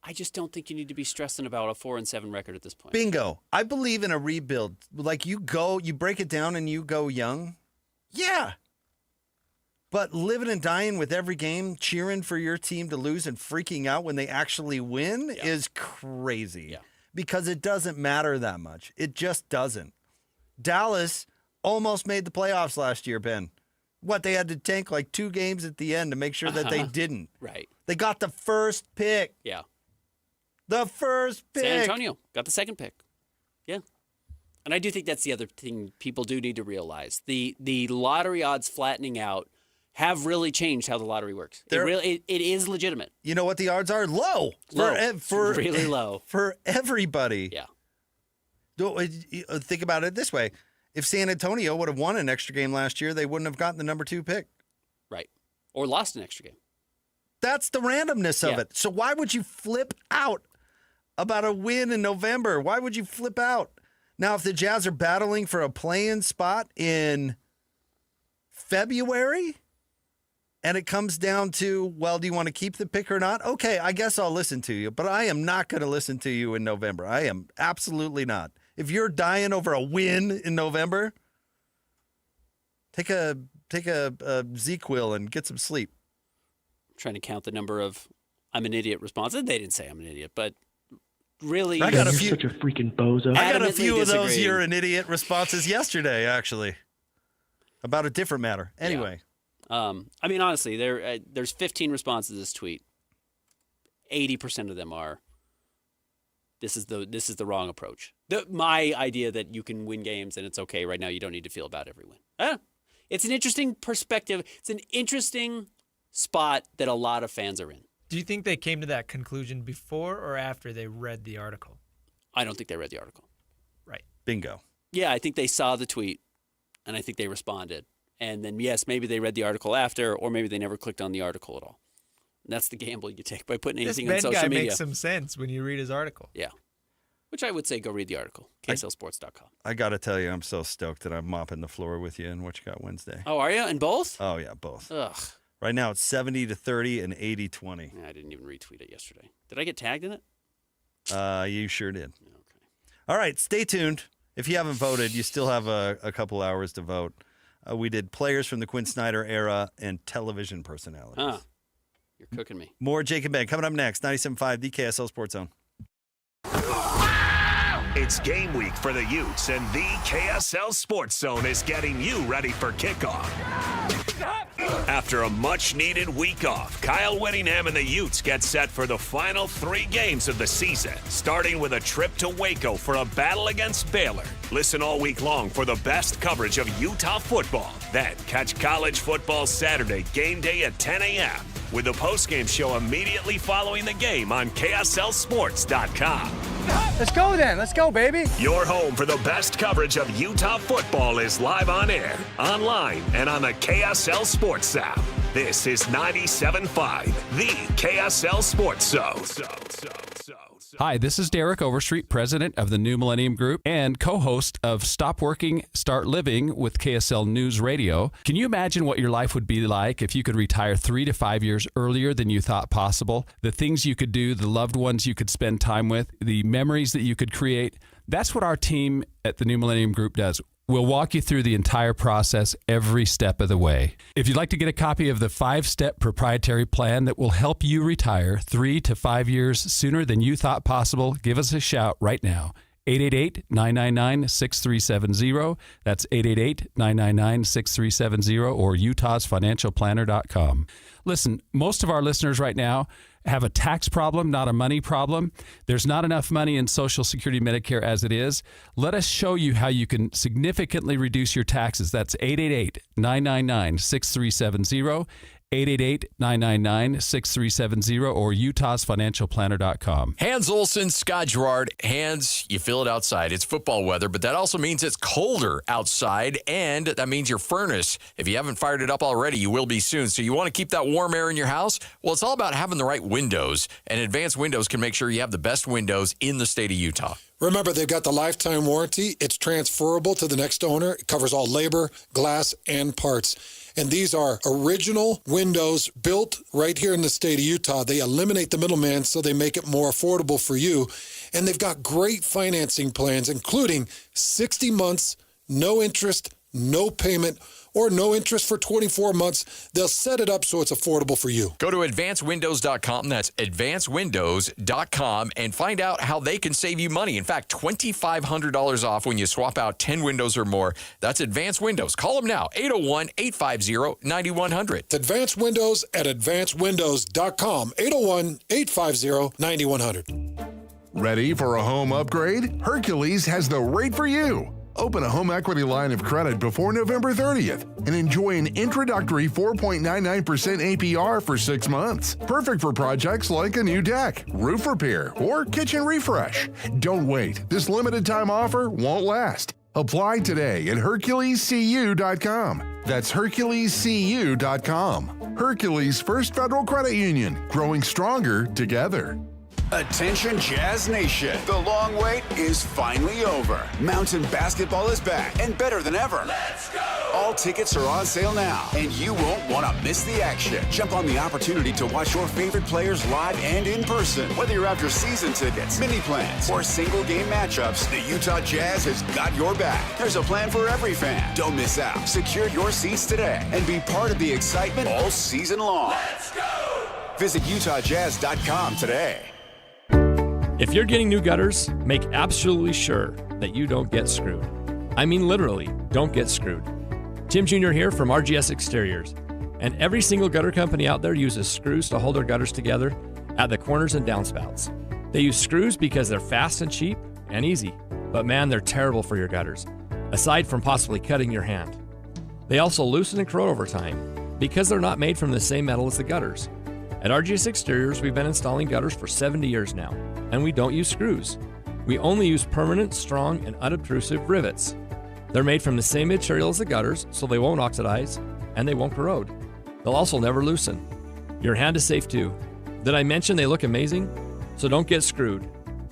I just don't think you need to be stressing about a 4-7 record at this point. Bingo. I believe in a rebuild. Like you break it down and you go young. Yeah. But living and dying with every game, cheering for your team to lose and freaking out when they actually win is crazy. Yeah. Because it doesn't matter that much. It just doesn't. Dallas almost made the playoffs last year, Ben. What, they had to tank like 2 games at the end to make sure that they didn't. Right. They got the first pick. Yeah. The first pick. San Antonio got the second pick. Yeah. And I do think that's the other thing people do need to realize. The lottery odds flattening out have really changed how the lottery works. It is legitimate. You know what the odds are? Low. For really low. For everybody. Yeah. Think about it this way. If San Antonio would have won an extra game last year, they wouldn't have gotten the number 2 pick. Right. Or lost an extra game. That's the randomness of it. So why would you flip out about a win in November? Why would you flip out? Now, if the Jazz are battling for a play-in spot in February and it comes down to, well, do you want to keep the pick or not? Okay, I guess I'll listen to you, but I am not going to listen to you in November. I am absolutely not. If you're dying over a win in November, take a Z-Quil and get some sleep. I'm trying to count the number of I'm an idiot responses. They didn't say I'm an idiot, but really, I got a few. Such a freaking bozo. I got a few of those "you're an idiot" responses yesterday, actually, about a different matter. Anyway, I mean, honestly, there's 15 responses to this tweet. 80% of them are, this is the wrong approach. My idea that you can win games and it's okay right now. You don't need to feel about every win. It's an interesting perspective. It's an interesting spot that a lot of fans are in. Do you think they came to that conclusion before or after they read the article? I don't think they read the article. Right. Bingo. Yeah, I think they saw the tweet, and I think they responded. And then, yes, maybe they read the article after, or maybe they never clicked on the article at all. And that's the gamble you take by putting anything on social media. This Ben guy makes some sense when you read his article. Yeah. Which I would say go read the article, KSLSports.com. I got to tell you, I'm so stoked that I'm mopping the floor with you in What You Got Wednesday. Oh, are you? In both? Oh, yeah, both. Ugh. Right now, it's 70-30 and 80-20. Yeah, I didn't even retweet it yesterday. Did I get tagged in it? You sure did. Okay. All right, stay tuned. If you haven't voted, you still have a couple hours to vote. We did players from the Quinn Snyder era and television personalities. Huh. You're cooking me. More Jake and Ben coming up next. 97.5, the KSL Sports Zone. It's game week for the Utes, and the KSL Sports Zone is getting you ready for kickoff. After a much-needed week off, Kyle Whittingham and the Utes get set for the final 3 games of the season, starting with a trip to Waco for a battle against Baylor. Listen all week long for the best coverage of Utah football. Then catch college football Saturday game day at 10 a.m. with the postgame show immediately following the game on KSLSports.com. Let's go then. Let's go, baby. Your home for the best coverage of Utah football is live on air, online, and on the KSL Sports app. This is 97.5, the KSL Sports Zone. Hi, this is Derek Overstreet, president of the New Millennium Group and co-host of Stop Working, Start Living with KSL News Radio. Can you imagine what your life would be like if you could retire 3 to 5 years earlier than you thought possible? The things you could do, the loved ones you could spend time with, the memories that you could create. That's what our team at the New Millennium Group does. We'll walk you through the entire process every step of the way. If you'd like to get a copy of the 5-step proprietary plan that will help you retire 3 to 5 years sooner than you thought possible, give us a shout right now. 888-999-6370. That's 888-999-6370 or utahsfinancialplanner.com. Listen, most of our listeners right now have a tax problem, not a money problem. There's not enough money in Social Security Medicare as it is. Let us show you how you can significantly reduce your taxes. That's 888-999-6370. 888-999-6370 or utahsfinancialplanner.com. Hans Olsen, Scott Gerard. Hans, you feel it outside. It's football weather, but that also means it's colder outside, and that means your furnace, if you haven't fired it up already, you will be soon. So you want to keep that warm air in your house? Well, it's all about having the right windows, and Advanced Windows can make sure you have the best windows in the state of Utah. Remember, they've got the lifetime warranty. It's transferable to the next owner. It covers all labor, glass, and parts. And these are original windows built right here in the state of Utah. They eliminate the middleman, so they make it more affordable for you. And they've got great financing plans, including 60 months, no interest, no payment, or no interest for 24 months. They'll set it up so it's affordable for you. Go to advancedwindows.com. That's advancedwindows.com and find out how they can save you money. In fact, $2,500 off when you swap out 10 windows or more. That's Advanced Windows. Call them now, 801-850-9100. It's Advanced Windows at advancedwindows.com, 801-850-9100. Ready for a home upgrade? Hercules has the rate for you. Open a home equity line of credit before November 30th and enjoy an introductory 4.99% APR for 6 months. Perfect for projects like a new deck, roof repair, or kitchen refresh. Don't wait. This limited time offer won't last. Apply today at HerculesCU.com. That's HerculesCU.com. Hercules First Federal Credit Union, growing stronger together. Attention Jazz Nation, the long wait is finally over. Mountain basketball is back and better than ever. Let's go! All tickets are on sale now, and you won't want to miss the action. Jump on the opportunity to watch your favorite players live and in person. Whether you're after season tickets, mini plans, or single game matchups, the Utah Jazz has got your back. There's a plan for every fan. Don't miss out. Secure your seats today and be part of the excitement all season long. Let's go! Visit UtahJazz.com today. If you're getting new gutters, make absolutely sure that you don't get screwed. I mean literally, don't get screwed. Tim Jr. here from RGS Exteriors. And every single gutter company out there uses screws to hold their gutters together at the corners and downspouts. They use screws because they're fast and cheap and easy. But man, they're terrible for your gutters, aside from possibly cutting your hand. They also loosen and corrode over time because they're not made from the same metal as the gutters. At RGS Exteriors, we've been installing gutters for 70 years now, and we don't use screws. We only use permanent, strong, and unobtrusive rivets. They're made from the same material as the gutters, so they won't oxidize, and they won't corrode. They'll also never loosen. Your hand is safe too. Did I mention they look amazing? So don't get screwed.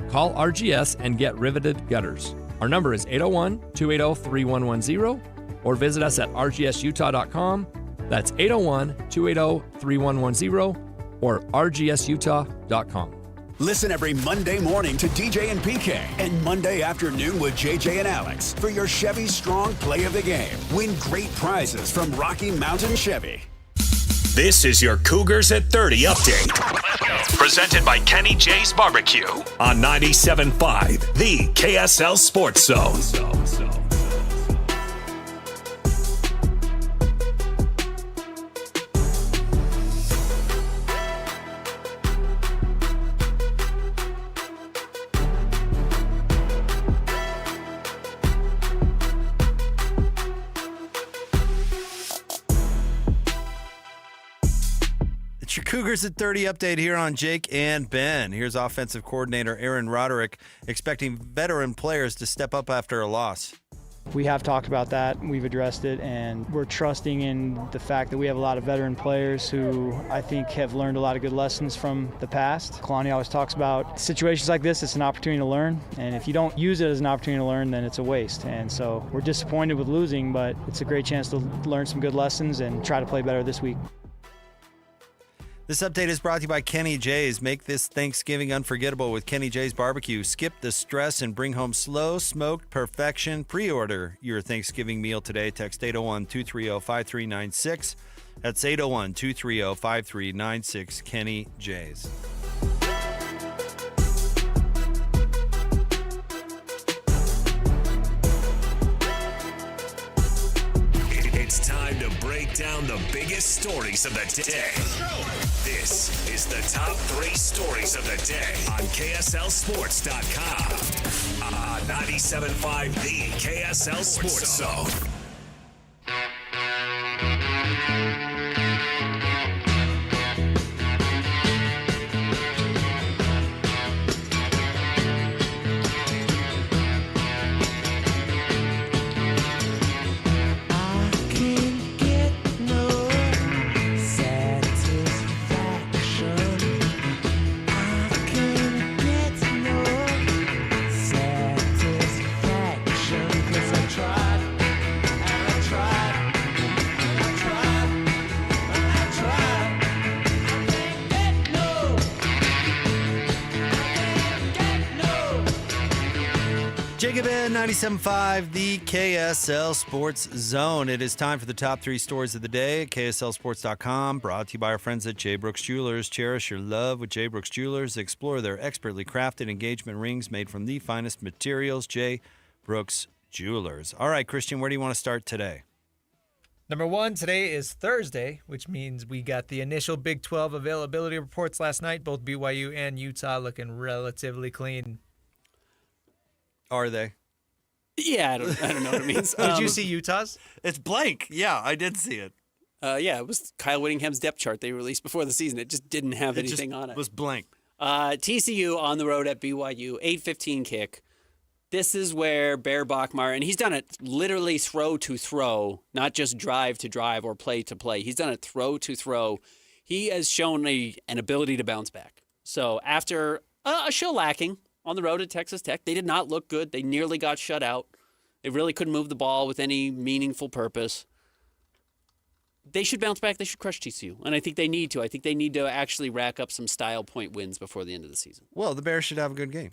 Call RGS and get riveted gutters. Our number is 801-280-3110, or visit us at rgsutah.com. That's 801-280-3110, or rgsutah.com. Listen every Monday morning to DJ and PK and Monday afternoon with JJ and Alex for your Chevy Strong Play of the Game. Win great prizes from Rocky Mountain Chevy. This is your Cougars at 30 update. Presented by Kenny J's Barbecue on 97.5, the KSL Sports Zone. Your Cougars at 30 update here on Jake and Ben. Here's offensive coordinator Aaron Roderick expecting veteran players to step up after a loss. We have talked about that. We've addressed it, and we're trusting in the fact that we have a lot of veteran players who I think have learned a lot of good lessons from the past. Kalani always talks about situations like this, it's an opportunity to learn, and if you don't use it as an opportunity to learn, then it's a waste. And so we're disappointed with losing, but it's a great chance to learn some good lessons and try to play better this week. This update is brought to you by Kenny J's. Make this Thanksgiving unforgettable with Kenny J's Barbecue. Skip the stress and bring home slow smoked perfection. Pre-order your Thanksgiving meal today. Text 801-230-5396. That's 801-230-5396. Kenny J's. break down the biggest stories of the day. This is the top 3 stories of the day on KSLSports.com. 97.5 The KSL Sports Zone. Jacob in 97.5, the KSL Sports Zone. It is time for the top 3 stories of the day at KSLSports.com. Brought to you by our friends at J. Brooks Jewelers. Cherish your love with J. Brooks Jewelers. Explore their expertly crafted engagement rings made from the finest materials. J. Brooks Jewelers. All right, Christian, where do you want to start today? Number 1, today is Thursday, which means we got the initial Big 12 availability reports last night. Both BYU and Utah looking relatively clean. Are they? Yeah, I don't know what it means. Did you see Utah's? It's blank. Yeah, I did see it. Yeah, it was Kyle Whittingham's depth chart they released before the season. It just didn't have anything on it. It was blank. TCU on the road at BYU, 8:15 kick. This is where Bear Bachmeier, and he's done it literally throw to throw, not just drive to drive or play to play. He's done it throw to throw. He has shown an ability to bounce back. So after a shellacking on the road at Texas Tech, they did not look good. They nearly got shut out. They really couldn't move the ball with any meaningful purpose. They should bounce back. They should crush TCU, and I think they need to. I think they need to actually rack up some style point wins before the end of the season. Well, the Bears should have a good game.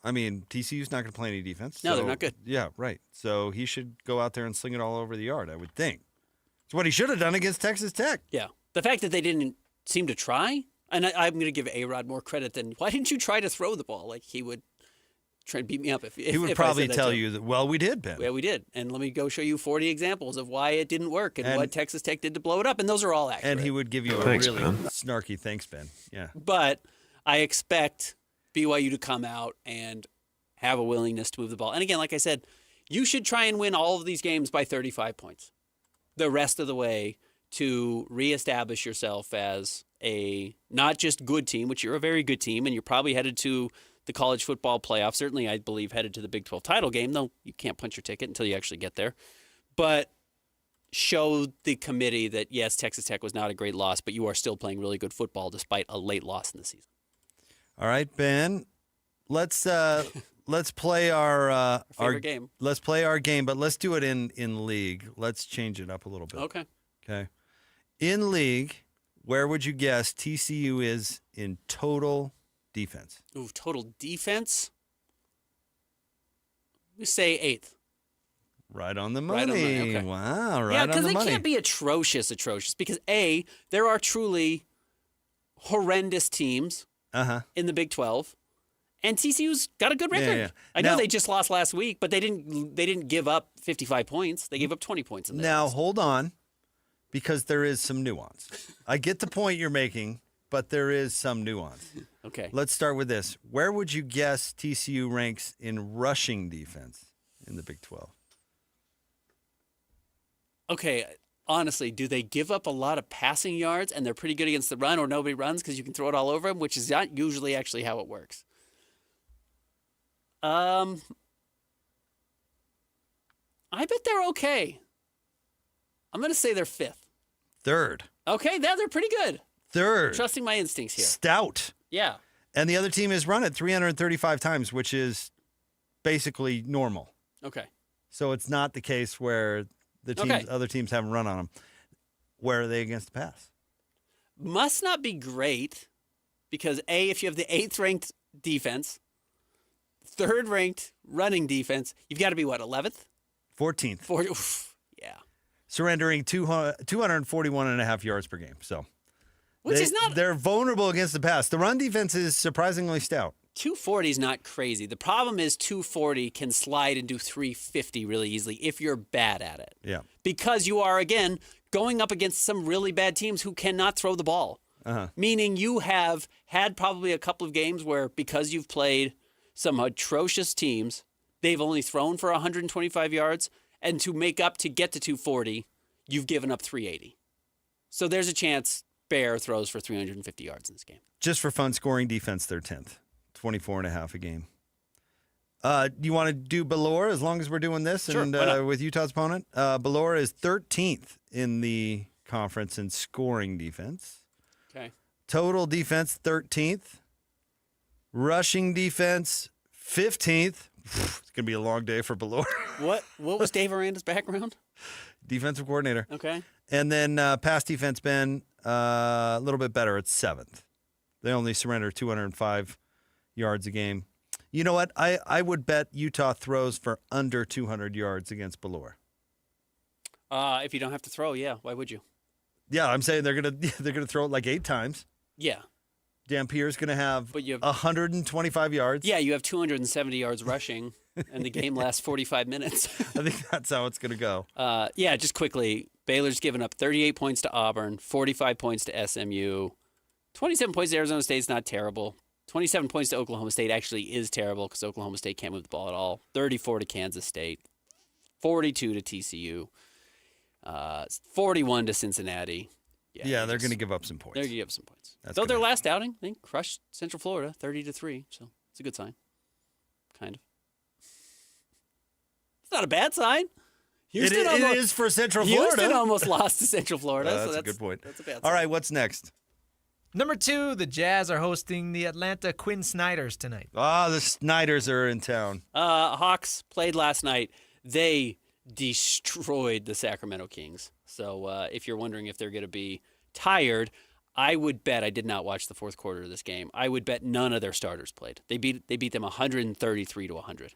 I mean, TCU's not going to play any defense. No, they're not good. Yeah, right. So he should go out there and sling it all over the yard, I would think. It's what he should have done against Texas Tech. Yeah. The fact that they didn't seem to try, and I'm going to give A-Rod more credit than, why didn't you try to throw the ball? Like, he would try and beat me up. He would probably tell you that, well, we did, Ben. Yeah, we did. And let me go show you 40 examples of why it didn't work and what Texas Tech did to blow it up. And those are all accurate. And he would give you a really snarky thanks, Ben. Yeah. But I expect BYU to come out and have a willingness to move the ball. And again, like I said, you should try and win all of these games by 35 points the rest of the way to reestablish yourself as a not just good team, which you're a very good team, and you're probably headed to the college football playoff. Certainly, I believe, headed to the Big 12 title game, though you can't punch your ticket until you actually get there. But show the committee that, yes, Texas Tech was not a great loss, but you are still playing really good football despite a late loss in the season. All right, Ben, let's play our favorite game. Let's play our game, but let's do it in league. Let's change it up a little bit. Okay. In league, where would you guess TCU is in total defense? Ooh, total defense? We say 8th. Right on the money. Right on the money. Okay. Wow, right on the money. Yeah, because they can't be atrocious because, A, there are truly horrendous teams in the Big 12. And TCU's got a good record. Yeah. I know they just lost last week, but they didn't give up 55 points. They gave up 20 points in Now, hold on, because there is some nuance. I get the point you're making, but there is some nuance. Okay. Let's start with this. Where would you guess TCU ranks in rushing defense in the Big 12? Okay, honestly, do they give up a lot of passing yards and they're pretty good against the run, or nobody runs because you can throw it all over them, which is not usually actually how it works? I bet they're okay. I'm going to say they're 5th. 3rd. Okay, they're pretty good. 3rd. Trusting my instincts here. Stout. Yeah. And the other team has run it 335 times, which is basically normal. Okay. So it's not the case where the other teams haven't run on them. Where are they against the pass? Must not be great because, A, if you have the 8th ranked defense, 3rd ranked running defense, you've got to be what, 11th? 14th. Oof, yeah. Surrendering 241 and a half yards per game. So Which is not. They're vulnerable against the pass. The run defense is surprisingly stout. 240 is not crazy. The problem is 240 can slide and do 350 really easily if you're bad at it. Yeah. Because you are, again, going up against some really bad teams who cannot throw the ball. Meaning you have had probably a couple of games where, because you've played some atrocious teams, they've only thrown for 125 yards, and to make up to get to 240, you've given up 380. So there's a chance Bear throws for 350 yards in this game. Just for fun, scoring defense, they're 10th. 24.5 a game. You want to do Ballore as long as we're doing this? Sure, and with Utah's opponent? Ballore is 13th in the conference in scoring defense. Okay. Total defense, 13th. Rushing defense, 15th. It's going to be a long day for Ballore. What was Dave Aranda's background? Defensive coordinator. Okay. And then pass defense, Ben, a little bit better. It's 7th. They only surrender 205 yards a game. You know what? I would bet Utah throws for under 200 yards against Ballore. If you don't have to throw, yeah. Why would you? Yeah, I'm saying they're gonna throw it like 8 times. Yeah. Dampierre's gonna have 125 yards. Yeah, you have 270 yards rushing, and the game lasts 45 minutes. I think that's how it's gonna go. Yeah, just quickly, Baylor's given up 38 points to Auburn, 45 points to SMU, 27 points to Arizona State's not terrible. 27 points to Oklahoma State actually is terrible because Oklahoma State can't move the ball at all. 34 to Kansas State, 42 to TCU, 41 to Cincinnati. Yeah, they're going to give up some points. They're going to give up some points. That's Though their last outing, they crushed Central Florida 30-3, so it's a good sign. Kind of. It's not a bad sign. It is for Central Florida. Houston almost lost to Central Florida. That's a good point. That's a bad sign. All right, what's next? Number 2, the Jazz are hosting the Atlanta Quinn Snyders tonight. The Snyders are in town. Hawks played last night. They destroyed the Sacramento Kings. So if you're wondering if they're going to be tired, I would bet, I did not watch the fourth quarter of this game, I would bet none of their starters played. They beat them 133 to 100.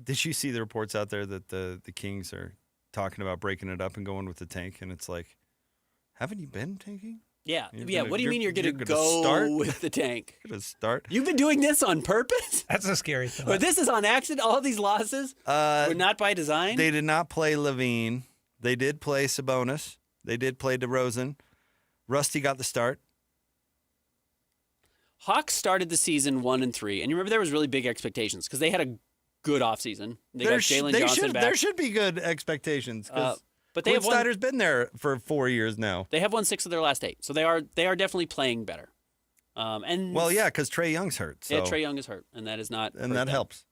Did you see the reports out there that the Kings are talking about breaking it up and going with the tank? And it's like, haven't you been tanking? Yeah. What do you mean you're going to go start with the tank? Going to start? You've been doing this on purpose? That's a scary thought. But this is on accident? All these losses were not by design? They did not play Levine. They did play Sabonis. They did play DeRozan. Rusty got the start. Hawks started the season 1-3. And you remember there was really big expectations because they had a good offseason. They got Jalen Johnson back. There should be good expectations because Quinn Snyder's been there for 4 years now. They have won 6 of their last 8, so they are definitely playing better. Because Trae Young's hurt. So. Yeah, Trae Young is hurt, and that is not. And that helps.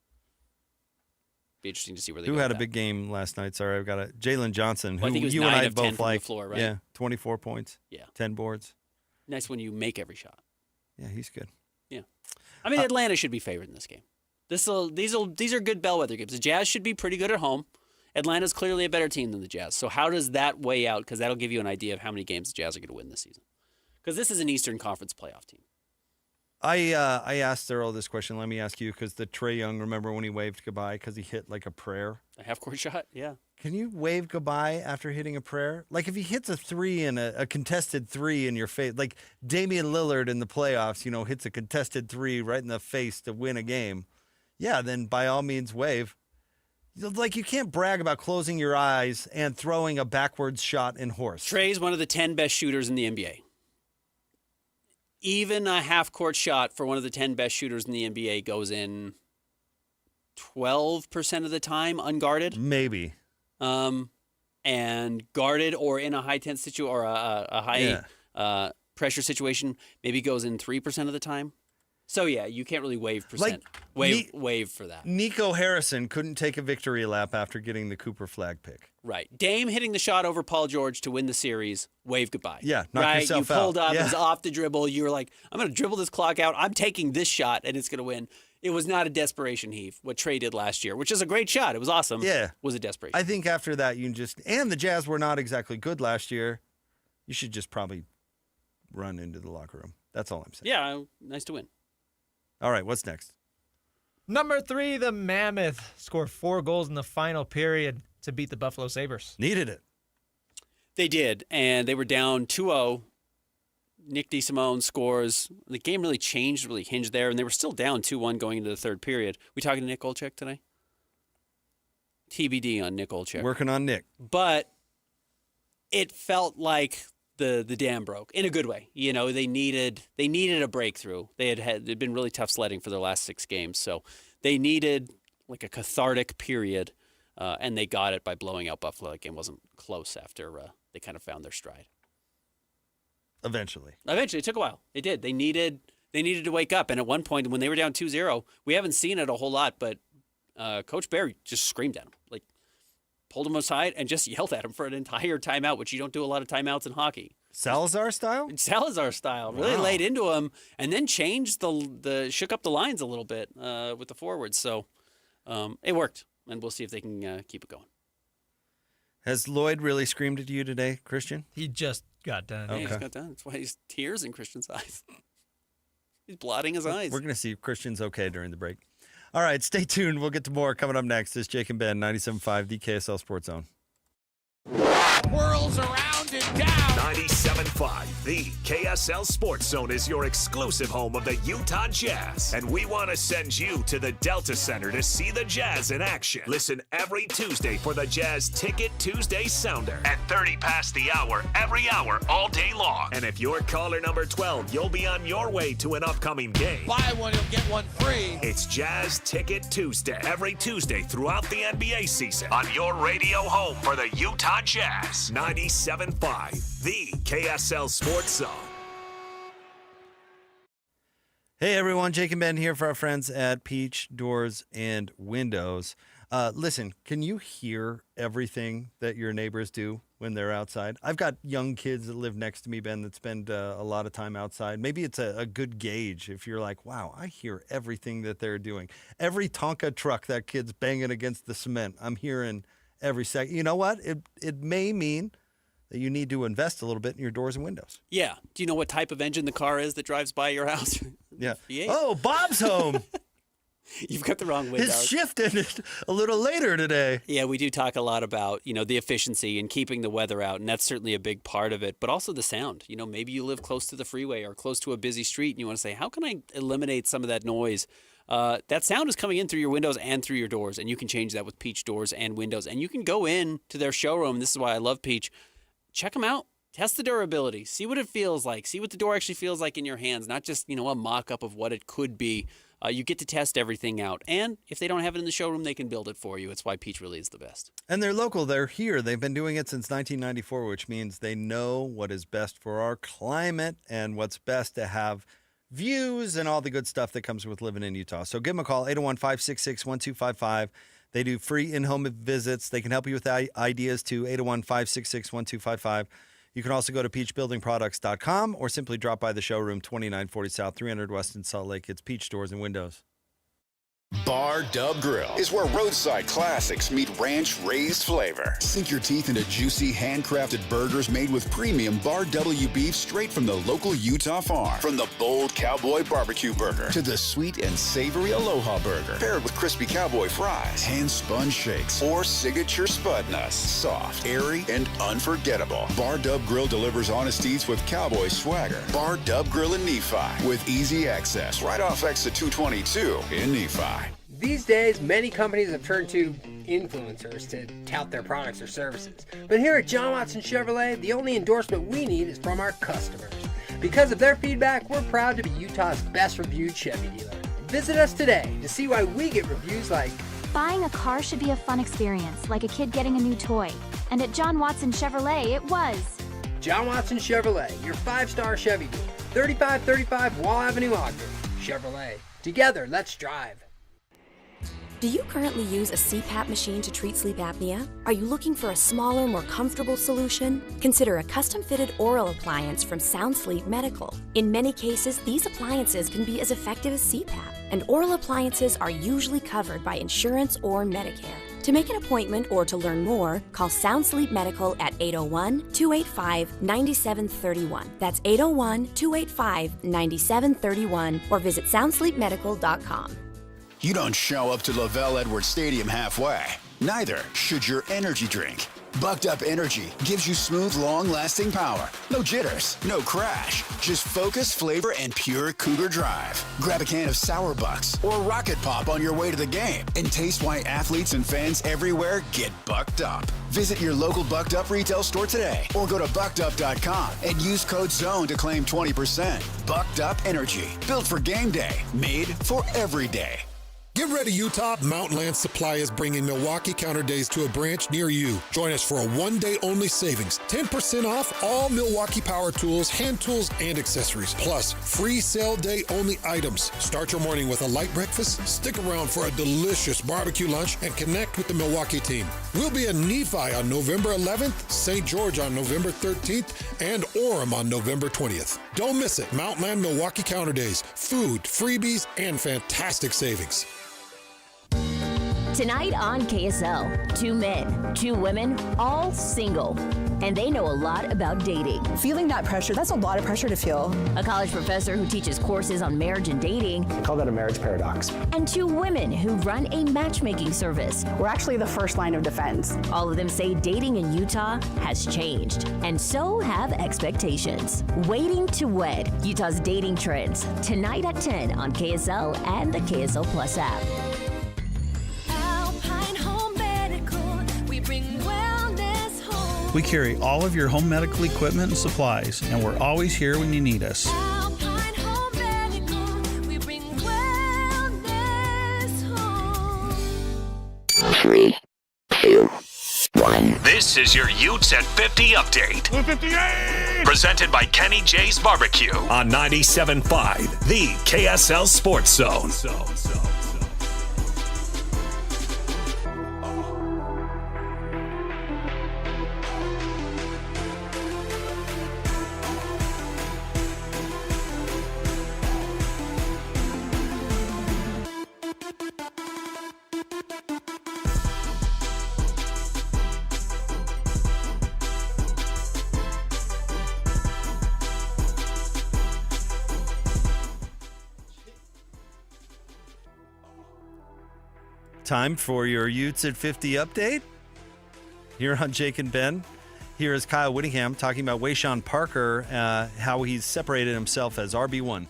Be interesting to see where they go. Who had a big game last night? Sorry, I've got Jalen Johnson. Well, I think he was you 9 and I of 10 both from like. the floor, right? Yeah, 24 points. Yeah, 10 boards. Nice when you make every shot. Yeah, he's good. Yeah, I mean Atlanta should be favored in this game. These are good bellwether games. The Jazz should be pretty good at home. Atlanta's clearly a better team than the Jazz. So how does that weigh out? Because that'll give you an idea of how many games the Jazz are going to win this season. Because this is an Eastern Conference playoff team. I asked Earl this question. Let me ask you, because the Trae Young, remember when he waved goodbye because he hit like a prayer? A half-court shot, yeah. Can you wave goodbye after hitting a prayer? Like if he hits a 3 and a contested 3 in your face, like Damian Lillard in the playoffs, hits a contested 3 right in the face to win a game. Yeah, then by all means wave. Like you can't brag about closing your eyes and throwing a backwards shot in horse. Trae's one of the 10 best shooters in the NBA. Even a half-court shot for one of the 10 best shooters in the NBA goes in 12% of the time unguarded. Maybe. And guarded or in a high-tense situation or a high pressure situation maybe goes in 3% of the time. So, yeah, you can't really wave percent. Wave for that. Nico Harrison couldn't take a victory lap after getting the Cooper Flag pick. Right. Dame hitting the shot over Paul George to win the series, wave goodbye. Yeah, knock yourself out. You pulled up, yeah. It was off the dribble. You were like, I'm going to dribble this clock out. I'm taking this shot, and it's going to win. It was not a desperation heave, what Trae did last year, which is a great shot. It was awesome. Yeah. Was a desperation. I think after that, and the Jazz were not exactly good last year. You should just probably run into the locker room. That's all I'm saying. Yeah, nice to win. All right, what's next? Number 3, the Mammoth scored 4 goals in the final period to beat the Buffalo Sabres. Needed it. They did, and they were down 2-0. Nick DeSimone scores. The game really changed, really hinged there, and they were still down 2-1 going into the third period. We talking to Nick Olczyk today? TBD on Nick Olczyk. Working on Nick. But it felt like the dam broke in a good way. You know, they needed a breakthrough. They'd been really tough sledding for their last 6 games, so they needed like a cathartic period, and they got it by blowing out Buffalo. The game wasn't close after they kind of found their stride. Eventually, it took a while. It did. They needed to wake up, and at one point when they were down 2-0, we haven't seen it a whole lot, but Coach Bear just screamed at him, like pulled him aside and just yelled at him for an entire timeout, which you don't do a lot of timeouts in hockey. Salazar style? Salazar style. Really laid into him and then changed shook up the lines a little bit with the forwards. So it worked, and we'll see if they can keep it going. Has Lloyd really screamed at you today, Christian? He just got done. Yeah, he just got done. That's why he's tears in Christian's eyes. He's blotting his eyes. We're going to see if Christian's okay during the break. All right, stay tuned. We'll get to more coming up next. It's Jake and Ben, 97.5, the KSL Sports Zone. Whirls around and down. 97.5, the KSL Sports Zone is your exclusive home of the Utah Jazz. And we want to send you to the Delta Center to see the Jazz in action. Listen every Tuesday for the Jazz Ticket Tuesday Sounder at 30 past the hour, every hour, all day long. And if you're caller number 12, you'll be on your way to an upcoming game. Buy one, you'll get one free. It's Jazz Ticket Tuesday, every Tuesday throughout the NBA season on your radio home for the Utah Jazz. 97.5, the KSL Sports Zone. Hey everyone, Jake and Ben here for our friends at Peach Doors and Windows. Listen, can you hear everything that your neighbors do when they're outside? I've got young kids that live next to me, Ben, that spend a lot of time outside. Maybe it's a good gauge if you're like, wow, I hear everything that they're doing. Every Tonka truck that kid's banging against the cement, I'm hearing every second. You know what? It may mean that you need to invest a little bit in your doors and windows. Yeah. Do you know what type of engine the car is that drives by your house? Yeah. V8. Oh, Bob's home. You've got the wrong windows. His shift ended a little later today. Yeah, we do talk a lot about, the efficiency and keeping the weather out, and that's certainly a big part of it, but also the sound. Maybe you live close to the freeway or close to a busy street, and you want to say, how can I eliminate some of that noise? That sound is coming in through your windows and through your doors, and you can change that with Peach Doors and Windows, and you can go in to their showroom. This is why I love Peach. Check them out. Test the durability. See what it feels like. See what the door actually feels like in your hands, not just, a mock-up of what it could be. You get to test everything out. And if they don't have it in the showroom, they can build it for you. It's why Peach really is the best. And they're local. They're here. They've been doing it since 1994, which means they know what is best for our climate and what's best to have views and all the good stuff that comes with living in Utah. So give them a call, 801-566-1255. They do free in-home visits. They can help you with ideas too, 801-566-1255. You can also go to peachbuildingproducts.com or simply drop by the showroom, 2940 South, 300 West in Salt Lake. It's Peach Doors and Windows. Bar Dub Grill is where roadside classics meet ranch-raised flavor. Sink your teeth into juicy, handcrafted burgers made with premium Bar W beef straight from the local Utah farm. From the bold cowboy barbecue burger to the sweet and savory Aloha burger, paired with crispy cowboy fries, hand-spun shakes, or signature spud nuts. Soft, airy, and unforgettable. Bar Dub Grill delivers honest eats with cowboy swagger. Bar Dub Grill in Nephi with easy access right off exit 222 in Nephi. These days, many companies have turned to influencers to tout their products or services. But here at John Watson Chevrolet, the only endorsement we need is from our customers. Because of their feedback, we're proud to be Utah's best reviewed Chevy dealer. Visit us today to see why we get reviews like, buying a car should be a fun experience, like a kid getting a new toy. And at John Watson Chevrolet, it was. John Watson Chevrolet, your 5-star Chevy dealer. 3535 Wall Avenue, Ogden. Chevrolet. Together, let's drive. Do you currently use a CPAP machine to treat sleep apnea? Are you looking for a smaller, more comfortable solution? Consider a custom-fitted oral appliance from Sound Sleep Medical. In many cases, these appliances can be as effective as CPAP, and oral appliances are usually covered by insurance or Medicare. To make an appointment or to learn more, call Sound Sleep Medical at 801-285-9731. That's 801-285-9731, or visit soundsleepmedical.com. You don't show up to Lavelle Edwards Stadium halfway. Neither should your energy drink. Bucked Up Energy gives you smooth, long-lasting power. No jitters, no crash. Just focus, flavor, and pure Cougar drive. Grab a can of Sour Bucks or Rocket Pop on your way to the game and taste why athletes and fans everywhere get bucked up. Visit your local Bucked Up retail store today or go to buckedup.com and use code ZONE to claim 20%. Bucked Up Energy, built for game day, made for every day. Get ready, Utah. Mountainland Supply is bringing Milwaukee Counter Days to a branch near you. Join us for a one-day only savings. 10% off all Milwaukee power tools, hand tools, and accessories. Plus, free sale day only items. Start your morning with a light breakfast, stick around for a delicious barbecue lunch, and connect with the Milwaukee team. We'll be in Nephi on November 11th, St. George on November 13th, and Orem on November 20th. Don't miss it. Mountainland Milwaukee Counter Days. Food, freebies, and fantastic savings. Tonight on KSL, 2 men, 2 women, all single. And they know a lot about dating. Feeling that pressure, that's a lot of pressure to feel. A college professor who teaches courses on marriage and dating. I call that a marriage paradox. And 2 women who run a matchmaking service. We're actually the first line of defense. All of them say dating in Utah has changed. And so have expectations. Waiting to Wed, Utah's dating trends. Tonight at 10 on KSL and the KSL Plus app. We carry all of your home medical equipment and supplies, and we're always here when you need us. 3, 2, 1. This is your Utes at 50 update. 58! Presented by Kenny J's Barbecue on 97.5, the KSL Sports Zone. Time for your Utes at 50 update. Here on Jake and Ben. Here is Kyle Whittingham talking about Wayshawn Parker, how he's separated himself as RB1.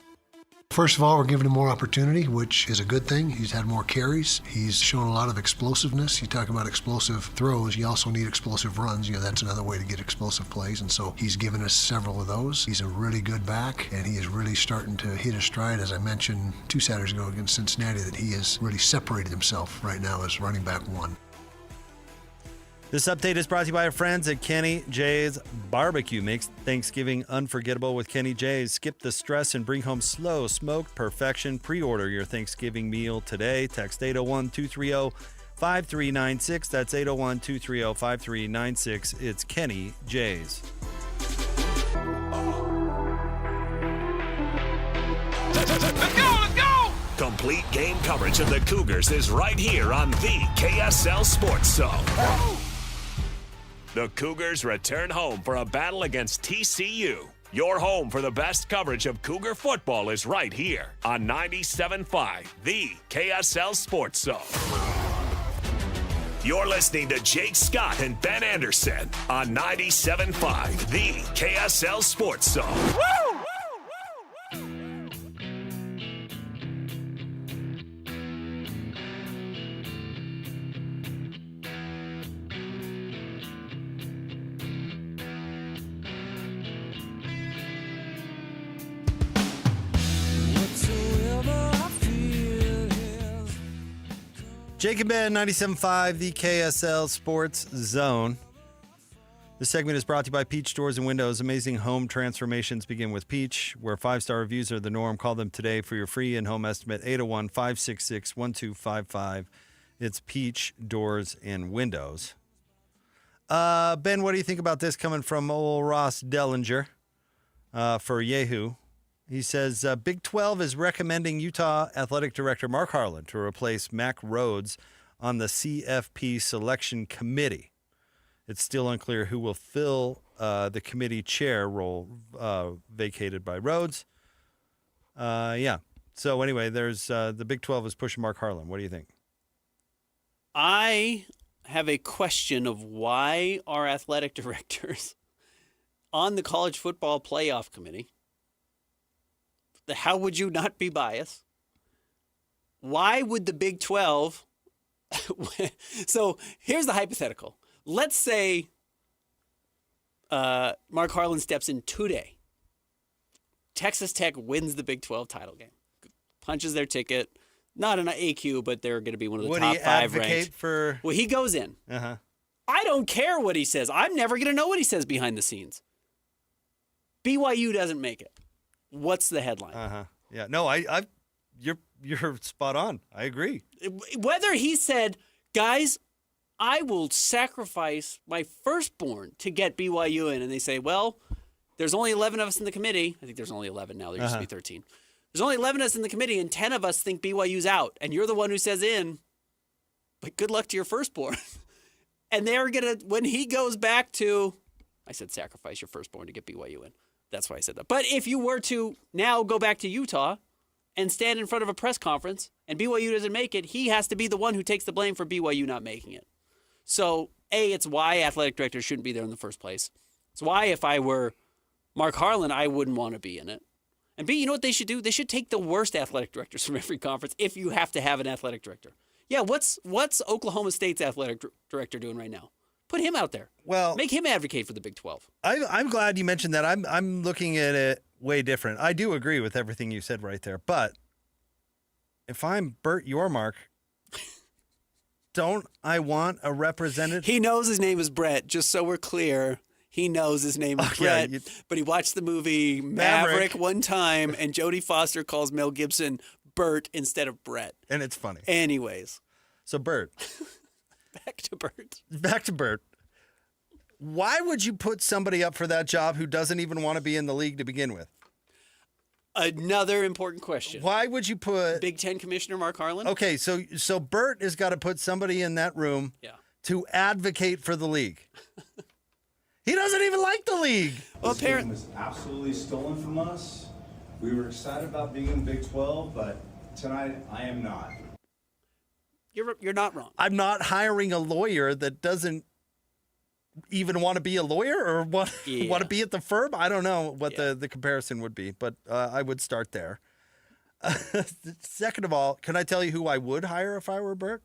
First of all, we're giving him more opportunity, which is a good thing. He's had more carries. He's shown a lot of explosiveness. You talk about explosive throws, you also need explosive runs. That's another way to get explosive plays, and so he's given us several of those. He's a really good back, and he is really starting to hit his stride. As I mentioned 2 Saturdays ago against Cincinnati, that he has really separated himself right now as running back 1. This update is brought to you by our friends at Kenny J's Barbecue. Makes Thanksgiving unforgettable with Kenny J's. Skip the stress and bring home slow smoked perfection. Pre-order your Thanksgiving meal today. Text 801-230-5396. That's 801-230-5396. It's Kenny J's. Let's go! Complete game coverage of the Cougars is right here on the KSL Sports Zone. The Cougars return home for a battle against TCU. Your home for the best coverage of Cougar football is right here on 97.5, the KSL Sports Zone. You're listening to Jake Scott and Ben Anderson on 97.5, the KSL Sports Zone. Woo! Jake and Ben, 97.5, the KSL Sports Zone. This segment is brought to you by Peach Doors and Windows. Amazing home transformations begin with Peach, where 5-star reviews are the norm. Call them today for your free in-home estimate, 801-566-1255. It's Peach Doors and Windows. Ben, what do you think about this coming from old Ross Dellinger for Yahoo? He says, Big 12 is recommending Utah Athletic Director Mark Harlan to replace Mack Rhodes on the CFP selection committee. It's still unclear who will fill the committee chair role vacated by Rhodes. Yeah. So anyway, there's the Big 12 is pushing Mark Harlan. What do you think? I have a question of why our athletic directors on the college football playoff committee, how would you not be biased? Why would the Big 12... So here's the hypothetical. Let's say Mark Harlan steps in today. Texas Tech wins the Big 12 title game. Punches their ticket. Not an AQ, but they're going to be one of the top 5 ranked. Well, he goes in. Uh-huh. I don't care what he says. I'm never going to know what he says behind the scenes. BYU doesn't make it. What's the headline? Uh-huh. Yeah. No, you're spot on. I agree. Whether he said, guys, I will sacrifice my firstborn to get BYU in, and they say, well, there's only 11 of us in the committee. I think there's only 11 now. There used to be 13. There's only 11 of us in the committee, and 10 of us think BYU's out. And you're the one who says in, but good luck to your firstborn. And they're going to, when he goes back to, I said sacrifice your firstborn to get BYU in. That's why I said that. But if you were to now go back to Utah and stand in front of a press conference and BYU doesn't make it, he has to be the one who takes the blame for BYU not making it. So, A, it's why athletic directors shouldn't be there in the first place. It's why if I were Mark Harlan, I wouldn't want to be in it. And B, you know what they should do? They should take the worst athletic directors from every conference if you have to have an athletic director. Yeah, what's Oklahoma State's athletic director doing right now? Put him out there. Well, make him advocate for the Big 12. I'm glad you mentioned that. I'm looking at it way different. I do agree with everything you said right there. But if I'm Bert Yormark, don't I want a representative? He knows his name is Brett, just so we're clear. He knows his name is Brett, but he watched the movie Maverick one time, and Jodie Foster calls Mel Gibson Bert instead of Brett. And it's funny. Anyways. So Bert. Back to Bert. Why would you put somebody up for that job who doesn't even want to be in the league to begin with? Another important question. Why would you put Big Ten Commissioner Mark Harlan? Okay, so Bert has got to put somebody in that room to advocate for the league. He doesn't even like the league. Well, this game was absolutely stolen from us. We were excited about being in Big 12, but tonight I am not. You're not wrong. I'm not hiring a lawyer that doesn't even want to be a lawyer or want to be at the firm. I don't know what the comparison would be, but I would start there. Second of all, can I tell you who I would hire if I were Bert?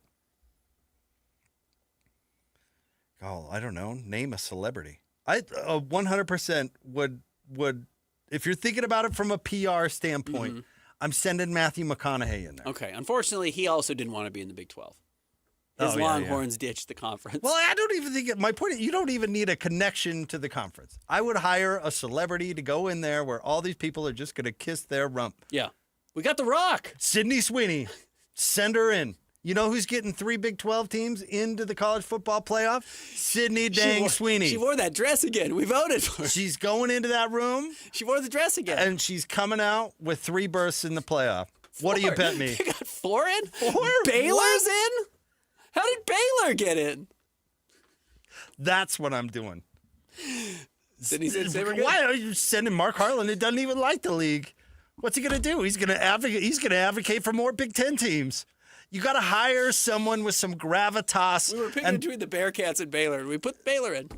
Oh, I don't know. Name a celebrity. I 100% would. If you're thinking about it from a PR standpoint, I'm sending Matthew McConaughey in there. Okay. Unfortunately, he also didn't want to be in the Big 12. His Longhorns ditched the conference. Well, I don't even think my point is you don't even need a connection to the conference. I would hire a celebrity to go in there where all these people are just going to kiss their rump. Yeah. We got The Rock. Sydney Sweeney. Send her in. You know who's getting 3 Big 12 teams into the college football playoff? Sydney Sweeney. She wore that dress again. We voted for her. She's going into that room. She wore the dress again. And she's coming out with 3 berths in the playoff. 4. What do you bet me? You got 4 in? 4? Baylor's in? How did Baylor get in? That's what I'm doing. Sydney said they were good. Why are you sending Mark Harlan who doesn't even like the league? What's he going to do? He's going to advocate for more Big Ten teams. You got to hire someone with some gravitas. We were picking between the Bearcats and Baylor. We put Baylor in.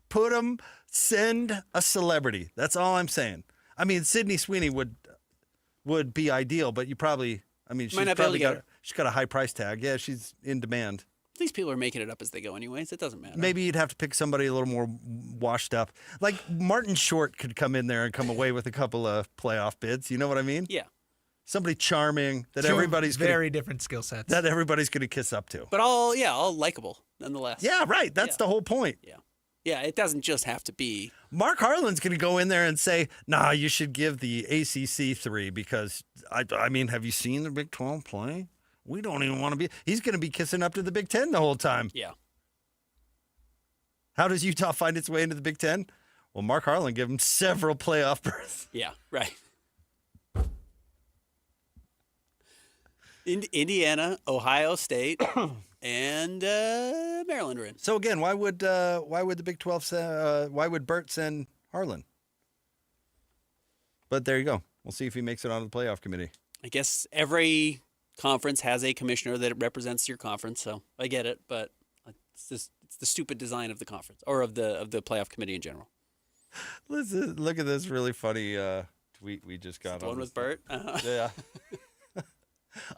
Put them. Send a celebrity. That's all I'm saying. I mean, Sydney Sweeney would be ideal, but you probably. I mean, she's got a high price tag. Yeah, she's in demand. These people are making it up as they go, anyways. It doesn't matter. Maybe you'd have to pick somebody a little more washed up. Like Martin Short could come in there and come away with a couple of playoff bids. You know what I mean? Yeah. Somebody charming that everybody's very different skill sets that everybody's going to kiss up to. But all likable nonetheless. Yeah, right. That's the whole point. Yeah, it doesn't just have to be. Mark Harlan's going to go in there and say, "Nah, you should give the ACC 3 because I mean, have you seen the Big 12 play? We don't even want to be." He's going to be kissing up to the Big 10 the whole time. Yeah. How does Utah find its way into the Big 10? Well, Mark Harlan gave him several playoff berths. Yeah, right. Indiana, Ohio State, and Maryland are in. So again, why would the Big 12 why would Bert send Harlan? But there you go. We'll see if he makes it onto the playoff committee. I guess every conference has a commissioner that represents your conference, so I get it, but It's the stupid design of the conference or of the playoff committee in general. Listen, look at this really funny tweet we just got. The one with Bert? Uh-huh. Yeah.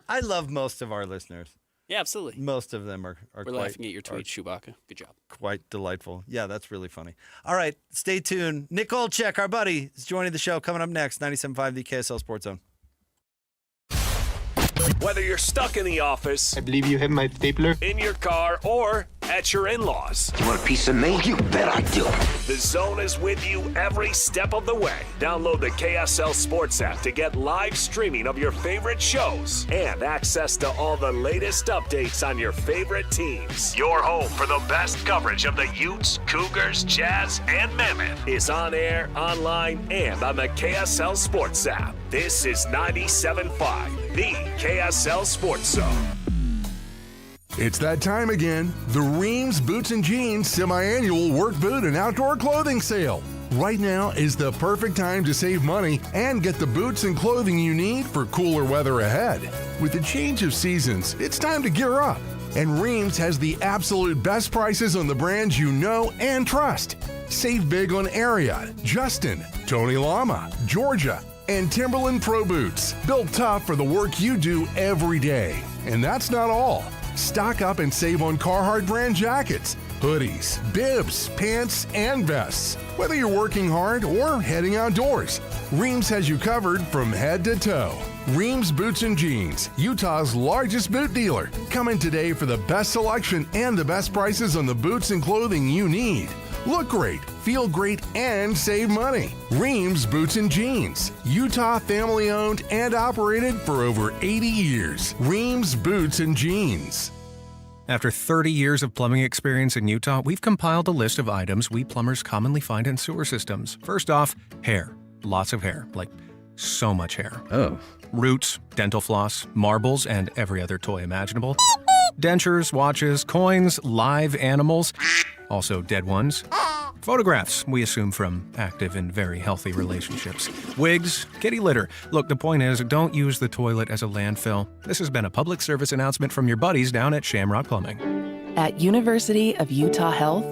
I love most of our listeners. Yeah, absolutely. Most of them are We're quite, laughing at your tweet, Chewbacca. Good job. Quite delightful. Yeah, that's really funny. All right, stay tuned. Nick Olczyk, our buddy, is joining the show. Coming up next, 97.5, the KSL Sports Zone. Whether you're stuck in the office, I believe you have my stapler, in your car, or at your in-laws. You want a piece of me? You bet I do. The Zone is with you every step of the way. Download the KSL Sports app to get live streaming of your favorite shows and access to all the latest updates on your favorite teams. Your home for the best coverage of the Utes, Cougars, Jazz, and Mammoth is on air, online, and on the KSL Sports app. This is 97.5, the KSL Sports Zone. It's that time again. The Reams Boots and Jeans semi-annual work boot and outdoor clothing sale. Right now is the perfect time to save money and get the boots and clothing you need for cooler weather ahead. With the change of seasons, it's time to gear up. And Reams has the absolute best prices on the brands you know and trust. Save big on Ariat, Justin, Tony Lama, Georgia, and Timberland Pro Boots. Built tough for the work you do every day. And that's not all. Stock up and save on Carhartt brand jackets, hoodies, bibs, pants, and vests. Whether you're working hard or heading outdoors, Reams has you covered from head to toe. Reams Boots and Jeans, Utah's largest boot dealer. Come in today for the best selection and the best prices on the boots and clothing you need. Look great, feel great, and save money. Reams Boots and Jeans, Utah family owned and operated for over 80 years. Reams Boots and Jeans. After 30 years of plumbing experience in Utah, we've compiled a list of items we plumbers commonly find in sewer systems. First off, hair. Lots of hair, like so much hair. Oh. Roots, dental floss, marbles, and every other toy imaginable. Dentures, watches, coins, live animals, also dead ones. Photographs, we assume from active and very healthy relationships. Wigs, kitty litter. Look, the point is, don't use the toilet as a landfill. This has been a public service announcement from your buddies down at Shamrock Plumbing. At University of Utah Health,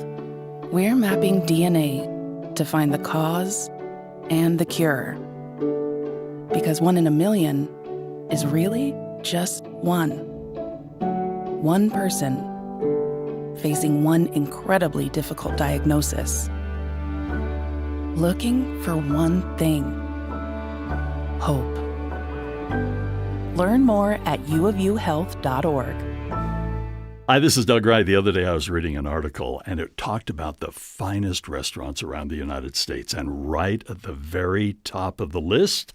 we're mapping DNA to find the cause and the cure. Because 1 in a million is really just one. One person facing one incredibly difficult diagnosis. Looking for one thing: hope. Learn more at uofuhealth.org. Hi, this is Doug Wright. The other day I was reading an article, and it talked about the finest restaurants around the United States. And right at the very top of the list,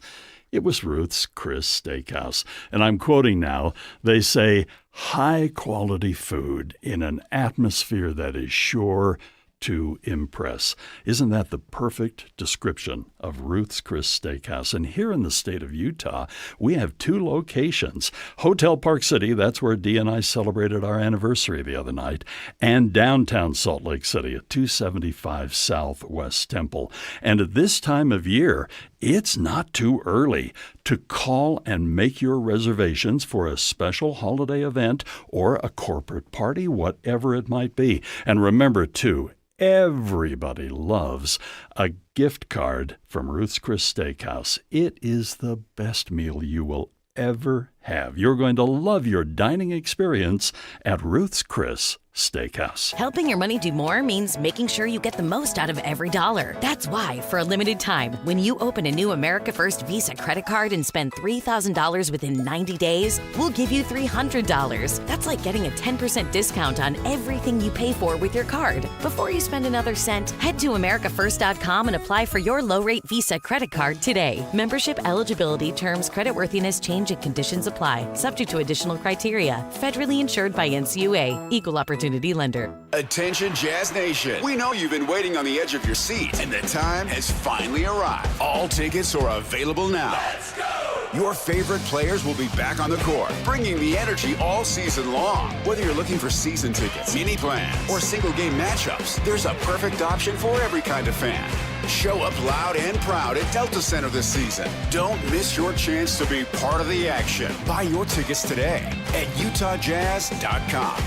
it was Ruth's Chris Steakhouse. And I'm quoting now. They say, high-quality food in an atmosphere that is sure to impress. Isn't that the perfect description of Ruth's Chris Steakhouse? And here in the state of Utah, we have 2 locations. Hotel Park City, that's where Dee and I celebrated our anniversary the other night, and downtown Salt Lake City at 275 South West Temple. And at this time of year, it's not too early to call and make your reservations for a special holiday event or a corporate party, whatever it might be. And remember, too, everybody loves a gift card from Ruth's Chris Steakhouse. It is the best meal you will ever have. You're going to love your dining experience at Ruth's Chris Steakhouse. Helping your money do more means making sure you get the most out of every dollar. That's why, for a limited time, when you open a new America First Visa credit card and spend $3,000 within 90 days, we'll give you $300. That's like getting a 10% discount on everything you pay for with your card. Before you spend another cent, head to AmericaFirst.com and apply for your low-rate Visa credit card today. Membership eligibility, terms, creditworthiness, change, and conditions apply. Subject to additional criteria. Federally insured by NCUA. Equal opportunity lender. Attention Jazz Nation. We know you've been waiting on the edge of your seat, and the time has finally arrived. All tickets are available now. Let's go! Your favorite players will be back on the court, bringing the energy all season long. Whether you're looking for season tickets, mini plans, or single game matchups, there's a perfect option for every kind of fan. Show up loud and proud at Delta Center this season. Don't miss your chance to be part of the action. Buy your tickets today at utahjazz.com.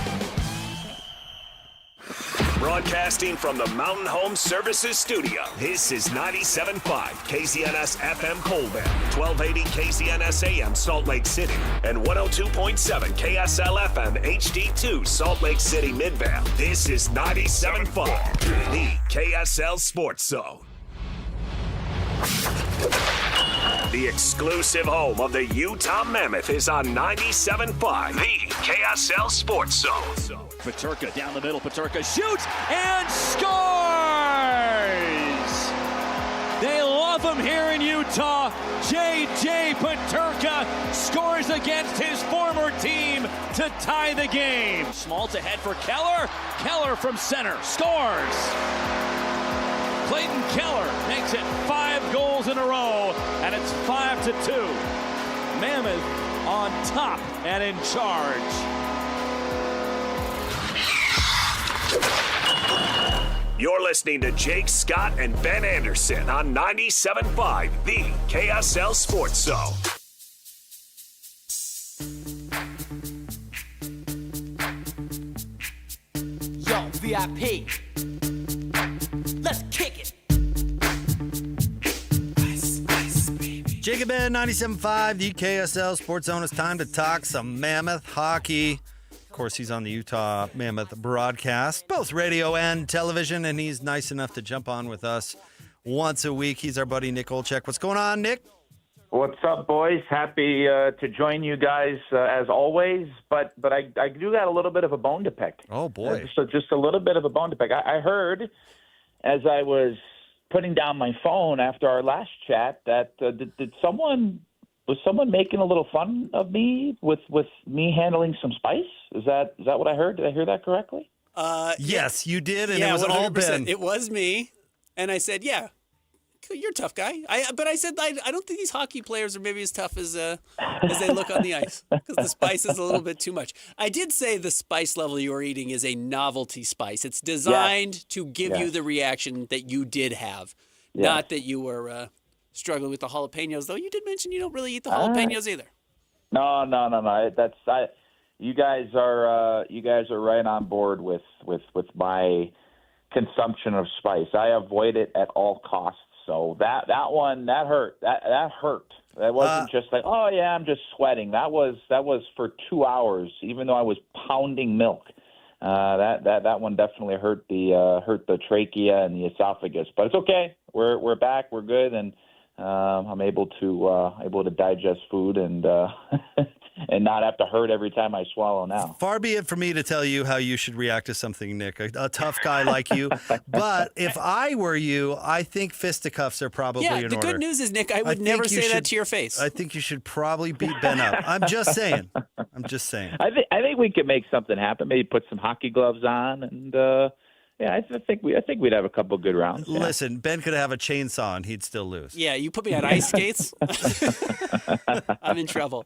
Broadcasting from the Mountain Home Services Studio, this is 97.5 KZNS FM Colville, 1280 KZNS AM Salt Lake City, and 102.7 KSL FM HD2 Salt Lake City Midvale. This is 97.5, the KSL Sports Zone. The exclusive home of the Utah Mammoth is on 97.5, the KSL Sports Zone. Peterka down the middle. Peterka shoots and scores! They love him here in Utah. J.J. Peterka scores against his former team to tie the game. Small to head for Keller. Keller from center scores. Clayton Keller makes it 5 goals in a row, and it's 5-2. Mammoth on top and in charge. You're listening to Jake Scott and Ben Anderson on 97.5, the KSL Sports Zone. Yo, VIP. Let's kick it. Jacob Ben, 97.5, the KSL Sports Zone. It's time to talk some Mammoth hockey. Of course, he's on the Utah Mammoth broadcast, both radio and television, and he's nice enough to jump on with us once a week. He's our buddy Nick Olchek. What's going on, Nick? What's up, boys? Happy to join you guys as always, but I do got a little bit of a bone to pick. Oh, boy. Just a little bit of a bone to pick. I heard as I was putting down my phone after our last chat that was someone making a little fun of me with me handling some spice? Is that what I heard? Did I hear that correctly? Yes, you did, and yeah, it was 100%. all Ben. It was me, and I said, "Yeah, you're a tough guy." But I said, I don't think these hockey players are maybe as tough as they look on the ice because the spice is a little bit too much. I did say the spice level you are eating is a novelty spice. It's designed to give you the reaction that you did have, not that you were struggling with the jalapenos. Though you did mention you don't really eat the jalapenos either. No. You guys are right on board with my consumption of spice. I avoid it at all costs. So that hurt. That hurt. That wasn't just like, oh yeah, I'm just sweating. That was for 2 hours, even though I was pounding milk. That one definitely hurt the trachea and the esophagus. But it's okay. We're back. We're good, and I'm able to digest food and and not have to hurt every time I swallow now. Far be it for me to tell you how you should react to something, Nick, a tough guy like you. But if I were you, I think fisticuffs are probably in order. Yeah, the good news is, Nick, I would never say that to your face. I think you should probably beat Ben up. I'm just saying. I think we could make something happen. Maybe put some hockey gloves on, and I think we'd have a couple of good rounds. Yeah. Listen, Ben could have a chainsaw and he'd still lose. Yeah, you put me on ice skates, I'm in trouble.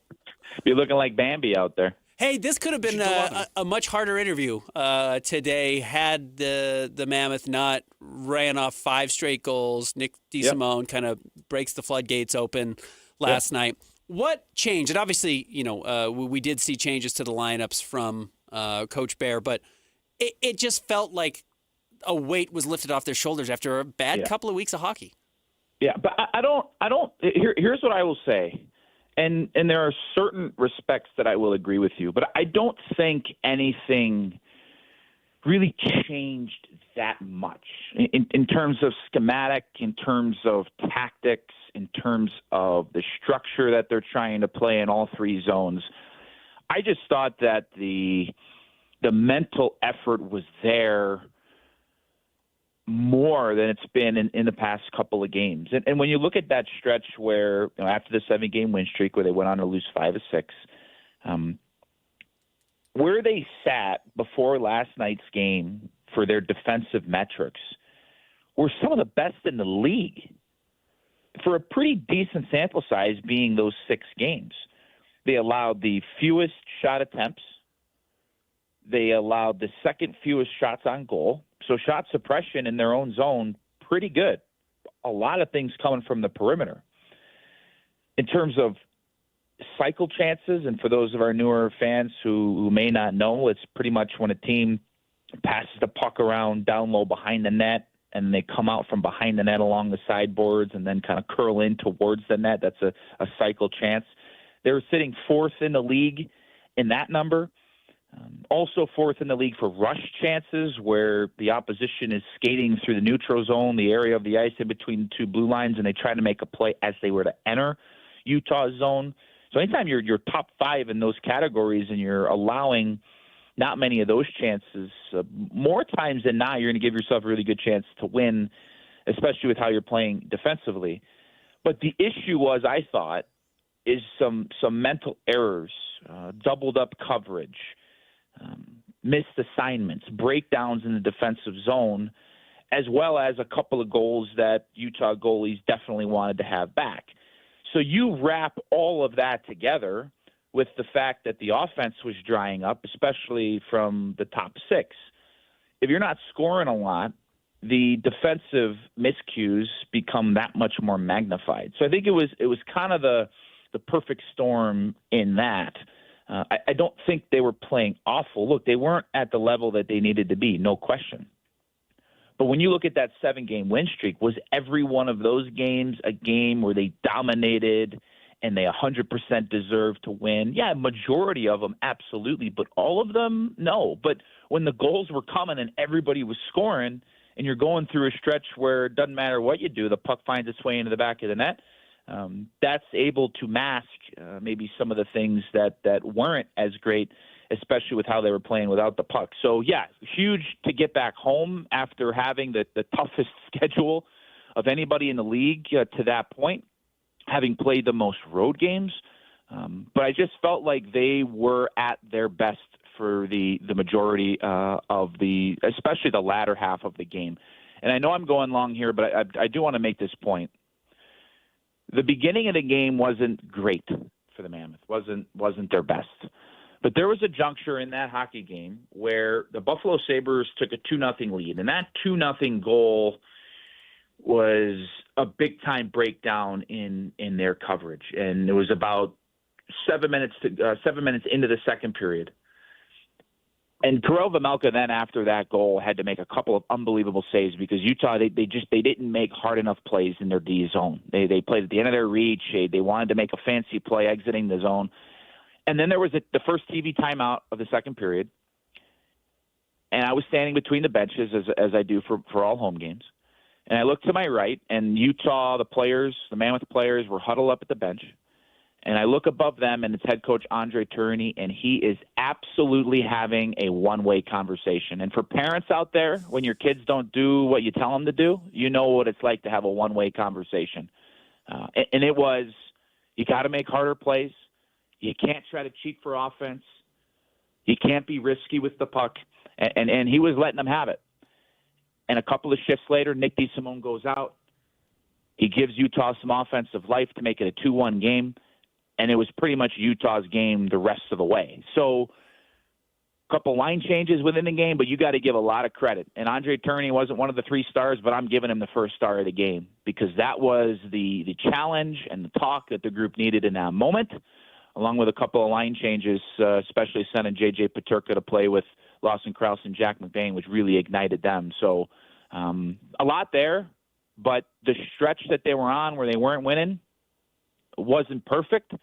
Be looking like Bambi out there. Hey, this could have been a much harder interview today had the Mammoth not ran off 5 straight goals. Nick DeSimone kind of breaks the floodgates open last night. What changed? And obviously, we did see changes to the lineups from Coach Bear, but it just felt like a weight was lifted off their shoulders after a bad couple of weeks of hockey. Yeah, but I don't. Here's what I will say. And there are certain respects that I will agree with you, but I don't think anything really changed that much in terms of schematic, in terms of tactics, in terms of the structure that they're trying to play in all 3 zones. I just thought that the mental effort was there more than it's been in the past couple of games. And when you look at that stretch where, after the 7-game win streak where they went on to lose 5 of 6, where they sat before last night's game for their defensive metrics were some of the best in the league for a pretty decent sample size being those 6 games. They allowed the fewest shot attempts. They allowed the second fewest shots on goal. So shot suppression in their own zone, pretty good. A lot of things coming from the perimeter. In terms of cycle chances, and for those of our newer fans who may not know, it's pretty much when a team passes the puck around down low behind the net, and they come out from behind the net along the sideboards and then kind of curl in towards the net. That's a cycle chance. They were sitting fourth in the league in that number. Also fourth in the league for rush chances, where the opposition is skating through the neutral zone, the area of the ice in between the two blue lines, and they try to make a play as they were to enter Utah's zone. So anytime you're top 5 in those categories and you're allowing not many of those chances, more times than not, you're going to give yourself a really good chance to win, especially with how you're playing defensively. But the issue was, I thought, is some mental errors, doubled up coverage, missed assignments, breakdowns in the defensive zone, as well as a couple of goals that Utah goalies definitely wanted to have back. So you wrap all of that together with the fact that the offense was drying up, especially from the top 6. If you're not scoring a lot, the defensive miscues become that much more magnified. So I think it was kind of the perfect storm in that. I don't think they were playing awful. Look, they weren't at the level that they needed to be, no question. But when you look at that 7-game win streak, was every one of those games a game where they dominated and they 100% deserved to win? Yeah, majority of them, absolutely. But all of them, no. But when the goals were coming and everybody was scoring, and you're going through a stretch where it doesn't matter what you do, the puck finds its way into the back of the net, that's able to mask maybe some of the things that weren't as great, especially with how they were playing without the puck. So, yeah, huge to get back home after having the toughest schedule of anybody in the league to that point, having played the most road games. But I just felt like they were at their best for the majority of especially the latter half of the game. And I know I'm going long here, but I do want to make this point. The beginning of the game wasn't great for the Mammoth, wasn't their best. But there was a juncture in that hockey game where the Buffalo Sabres took a 2-0 lead, and that 2-0 goal was a big-time breakdown in their coverage. And it was about 7 minutes into the second period. And Karel Vejmelka then, after that goal, had to make a couple of unbelievable saves because Utah, they didn't make hard enough plays in their D zone. They played at the end of their reach. They wanted to make a fancy play exiting the zone. And then there was the first TV timeout of the second period. And I was standing between the benches, as I do for all home games. And I looked to my right, and Utah, the Mammoth players, were huddled up at the bench. And I look above them, and it's head coach Andre Tourigny, and he is absolutely having a one-way conversation. And for parents out there, when your kids don't do what you tell them to do, you know what it's like to have a one-way conversation. And it was, you got to make harder plays. You can't try to cheat for offense. You can't be risky with the puck. And he was letting them have it. And a couple of shifts later, Nick DeSimone goes out. He gives Utah some offensive life to make it a 2-1 game. And it was pretty much Utah's game the rest of the way. So a couple line changes within the game, but you got to give a lot of credit. And Andre Tourigny wasn't one of the 3 stars, but I'm giving him the first star of the game because that was the challenge and the talk that the group needed in that moment, along with a couple of line changes, especially sending J.J. Peterka to play with Lawson Krause and Jack McBain, which really ignited them. So a lot there, but the stretch that they were on where they weren't winning wasn't perfect.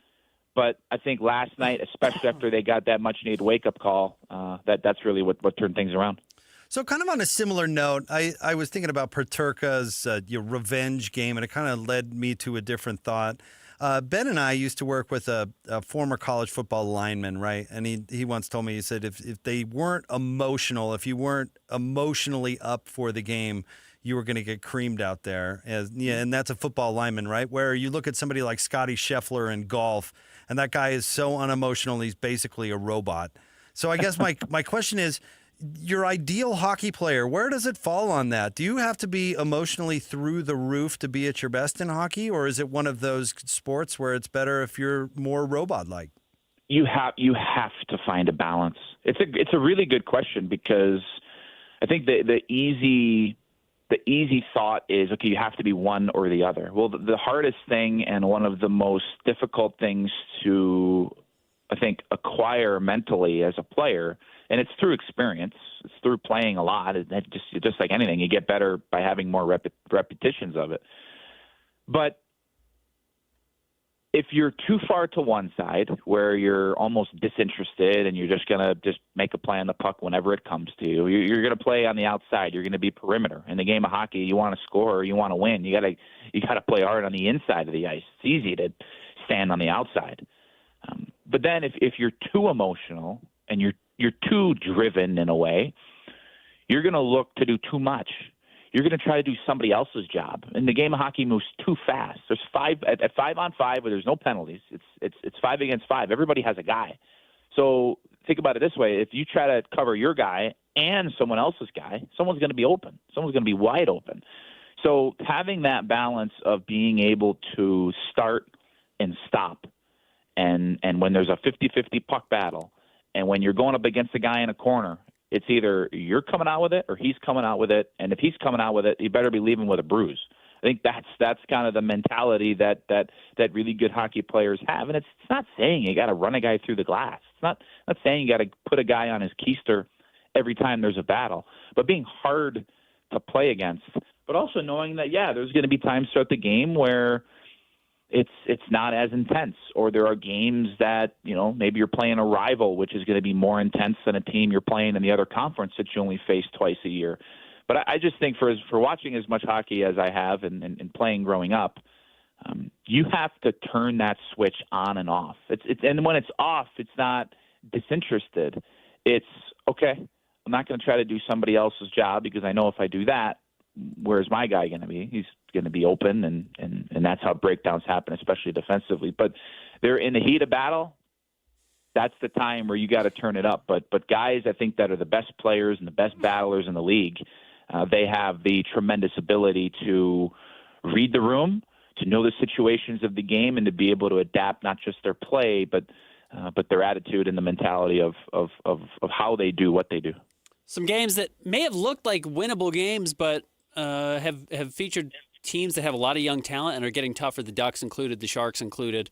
But I think last night, especially after they got that much-needed wake-up call, that's really what turned things around. So kind of on a similar note, I was thinking about Peterka's revenge game, and it kind of led me to a different thought. Ben and I used to work with a former college football lineman, right? And he once told me, he said, if they weren't emotional, if you weren't emotionally up for the game, you were going to get creamed out there. And that's a football lineman, right? Where you look at somebody like Scotty Scheffler in golf, and that guy is so unemotional, he's basically a robot. So I guess my question is, your ideal hockey player, where does it fall on that? Do you have to be emotionally through the roof to be at your best in hockey, or is it one of those sports where it's better if you're more robot-like? You have to find a balance. It's a really good question because I think the easy thought is, okay, you have to be one or the other. Well, the hardest thing and one of the most difficult things to I think, acquire mentally as a player, and it's through experience. It's through playing a lot. Just like anything, you get better by having more repetitions of it. But if you're too far to one side, where you're almost disinterested and you're just going to just make a play on the puck whenever it comes to you, you're going to play on the outside. You're going to be perimeter. In the game of hockey, you want to score, you want to win. You got to play hard on the inside of the ice. It's easy to stand on the outside. But then if you're too emotional and you're too driven in a way, you're going to look to do too much. You're going to try to do somebody else's job. And the game of hockey moves too fast. There's at 5-on-5 where there's no penalties. It's 5 against 5. Everybody has a guy. So think about it this way: if you try to cover your guy and someone else's guy, someone's going to be open. Someone's going to be wide open. So having that balance of being able to start and stop, and when there's a 50-50 puck battle, and when you're going up against a guy in a corner, it's either you're coming out with it or he's coming out with it. And if he's coming out with it, you better be leaving with a bruise. I think that's kind of the mentality that really good hockey players have. And it's not saying you got to run a guy through the glass. It's not saying you got to put a guy on his keister every time there's a battle, but being hard to play against, but also knowing that, there's going to be times throughout the game where it's not as intense, or there are games that, maybe you're playing a rival, which is going to be more intense than a team you're playing in the other conference that you only face twice a year. But I just think for watching as much hockey as I have and playing growing up, you have to turn that switch on and off. And when it's off, it's not disinterested. It's, okay, I'm not going to try to do somebody else's job, because I know if I do that, where's my guy going to be? He's going to be open, and that's how breakdowns happen, especially defensively. But they're in the heat of battle. That's the time where you got to turn it up. But guys, I think, that are the best players and the best battlers in the league, they have the tremendous ability to read the room, to know the situations of the game, and to be able to adapt not just their play, but their attitude and the mentality of how they do what they do. Some games that may have looked like winnable games, but have featured teams that have a lot of young talent and are getting tougher. The Ducks included, the Sharks included.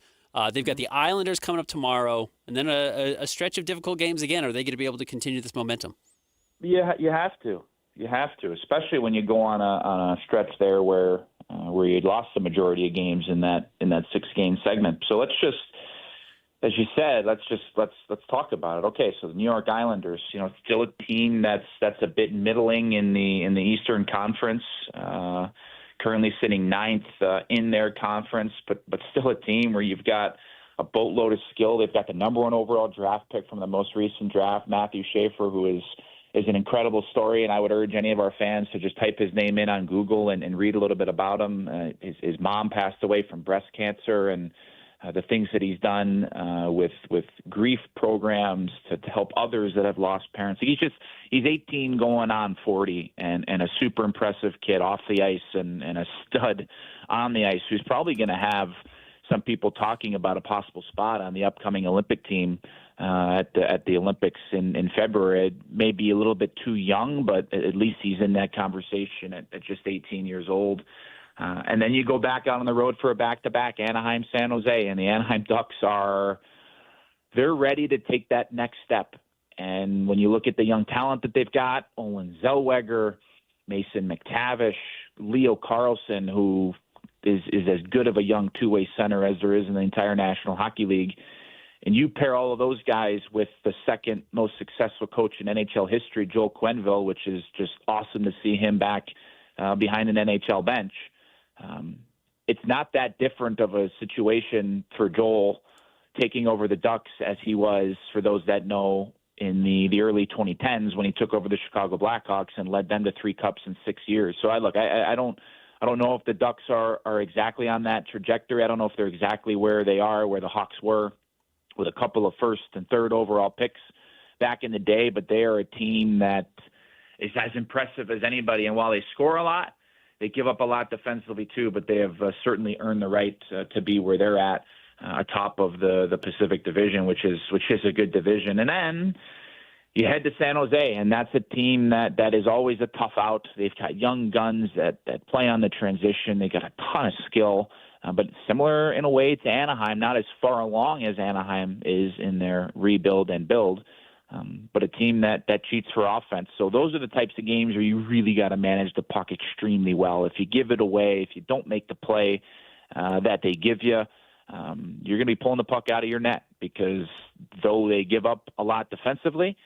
They've got the Islanders coming up tomorrow, and then a stretch of difficult games again. Are they going to be able to continue this momentum? Yeah, you have to. You have to, especially when you go on a stretch there where you lost the majority of games in that 6-game segment. So let's just, as you said, let's talk about it. Okay, so the New York Islanders, still a team that's a bit middling in the Eastern Conference, currently sitting 9th in their conference, but still a team where you've got a boatload of skill. They've got the number 1 overall draft pick from the most recent draft, Matthew Schaefer, who is an incredible story, and I would urge any of our fans to just type his name in on Google and read a little bit about him. His mom passed away from breast cancer, and the things that he's done with grief programs to help others that have lost parents. He's 18 going on 40, and a super impressive kid off the ice and a stud on the ice, who's probably going to have some people talking about a possible spot on the upcoming Olympic team at the Olympics in February. It may be a little bit too young, but at least he's in that conversation at just 18 years old. And then you go back out on the road for a back-to-back, Anaheim, San Jose, and the Anaheim Ducks they're ready to take that next step. And when you look at the young talent that they've got, Olin Zellweger, Mason McTavish, Leo Carlson, who is as good of a young two-way center as there is in the entire National Hockey League, and you pair all of those guys with the second most successful coach in NHL history, Joel Quenneville, which is just awesome to see him back behind an NHL bench. It's not that different of a situation for Joel taking over the Ducks as he was, for those that know, in the early 2010s when he took over the Chicago Blackhawks and led them to 3 cups in 6 years. So I don't know if the Ducks are exactly on that trajectory. I don't know if they're exactly where they are, where the Hawks were with a couple of 1st and 3rd overall picks back in the day, but they are a team that is as impressive as anybody. And while they score a lot, they give up a lot defensively too, but they have certainly earned the right to be where they're at, atop of the Pacific Division, which is a good division. And then you head to San Jose, and that's a team that is always a tough out. They've got young guns that play on the transition. They got a ton of skill. but similar in a way to Anaheim, not as far along as Anaheim is in their rebuild and build, but a team that cheats for offense. So those are the types of games where you really got to manage the puck extremely well. If you give it away, if you don't make the play that they give you, you're going to be pulling the puck out of your net, because though they give up a lot defensively,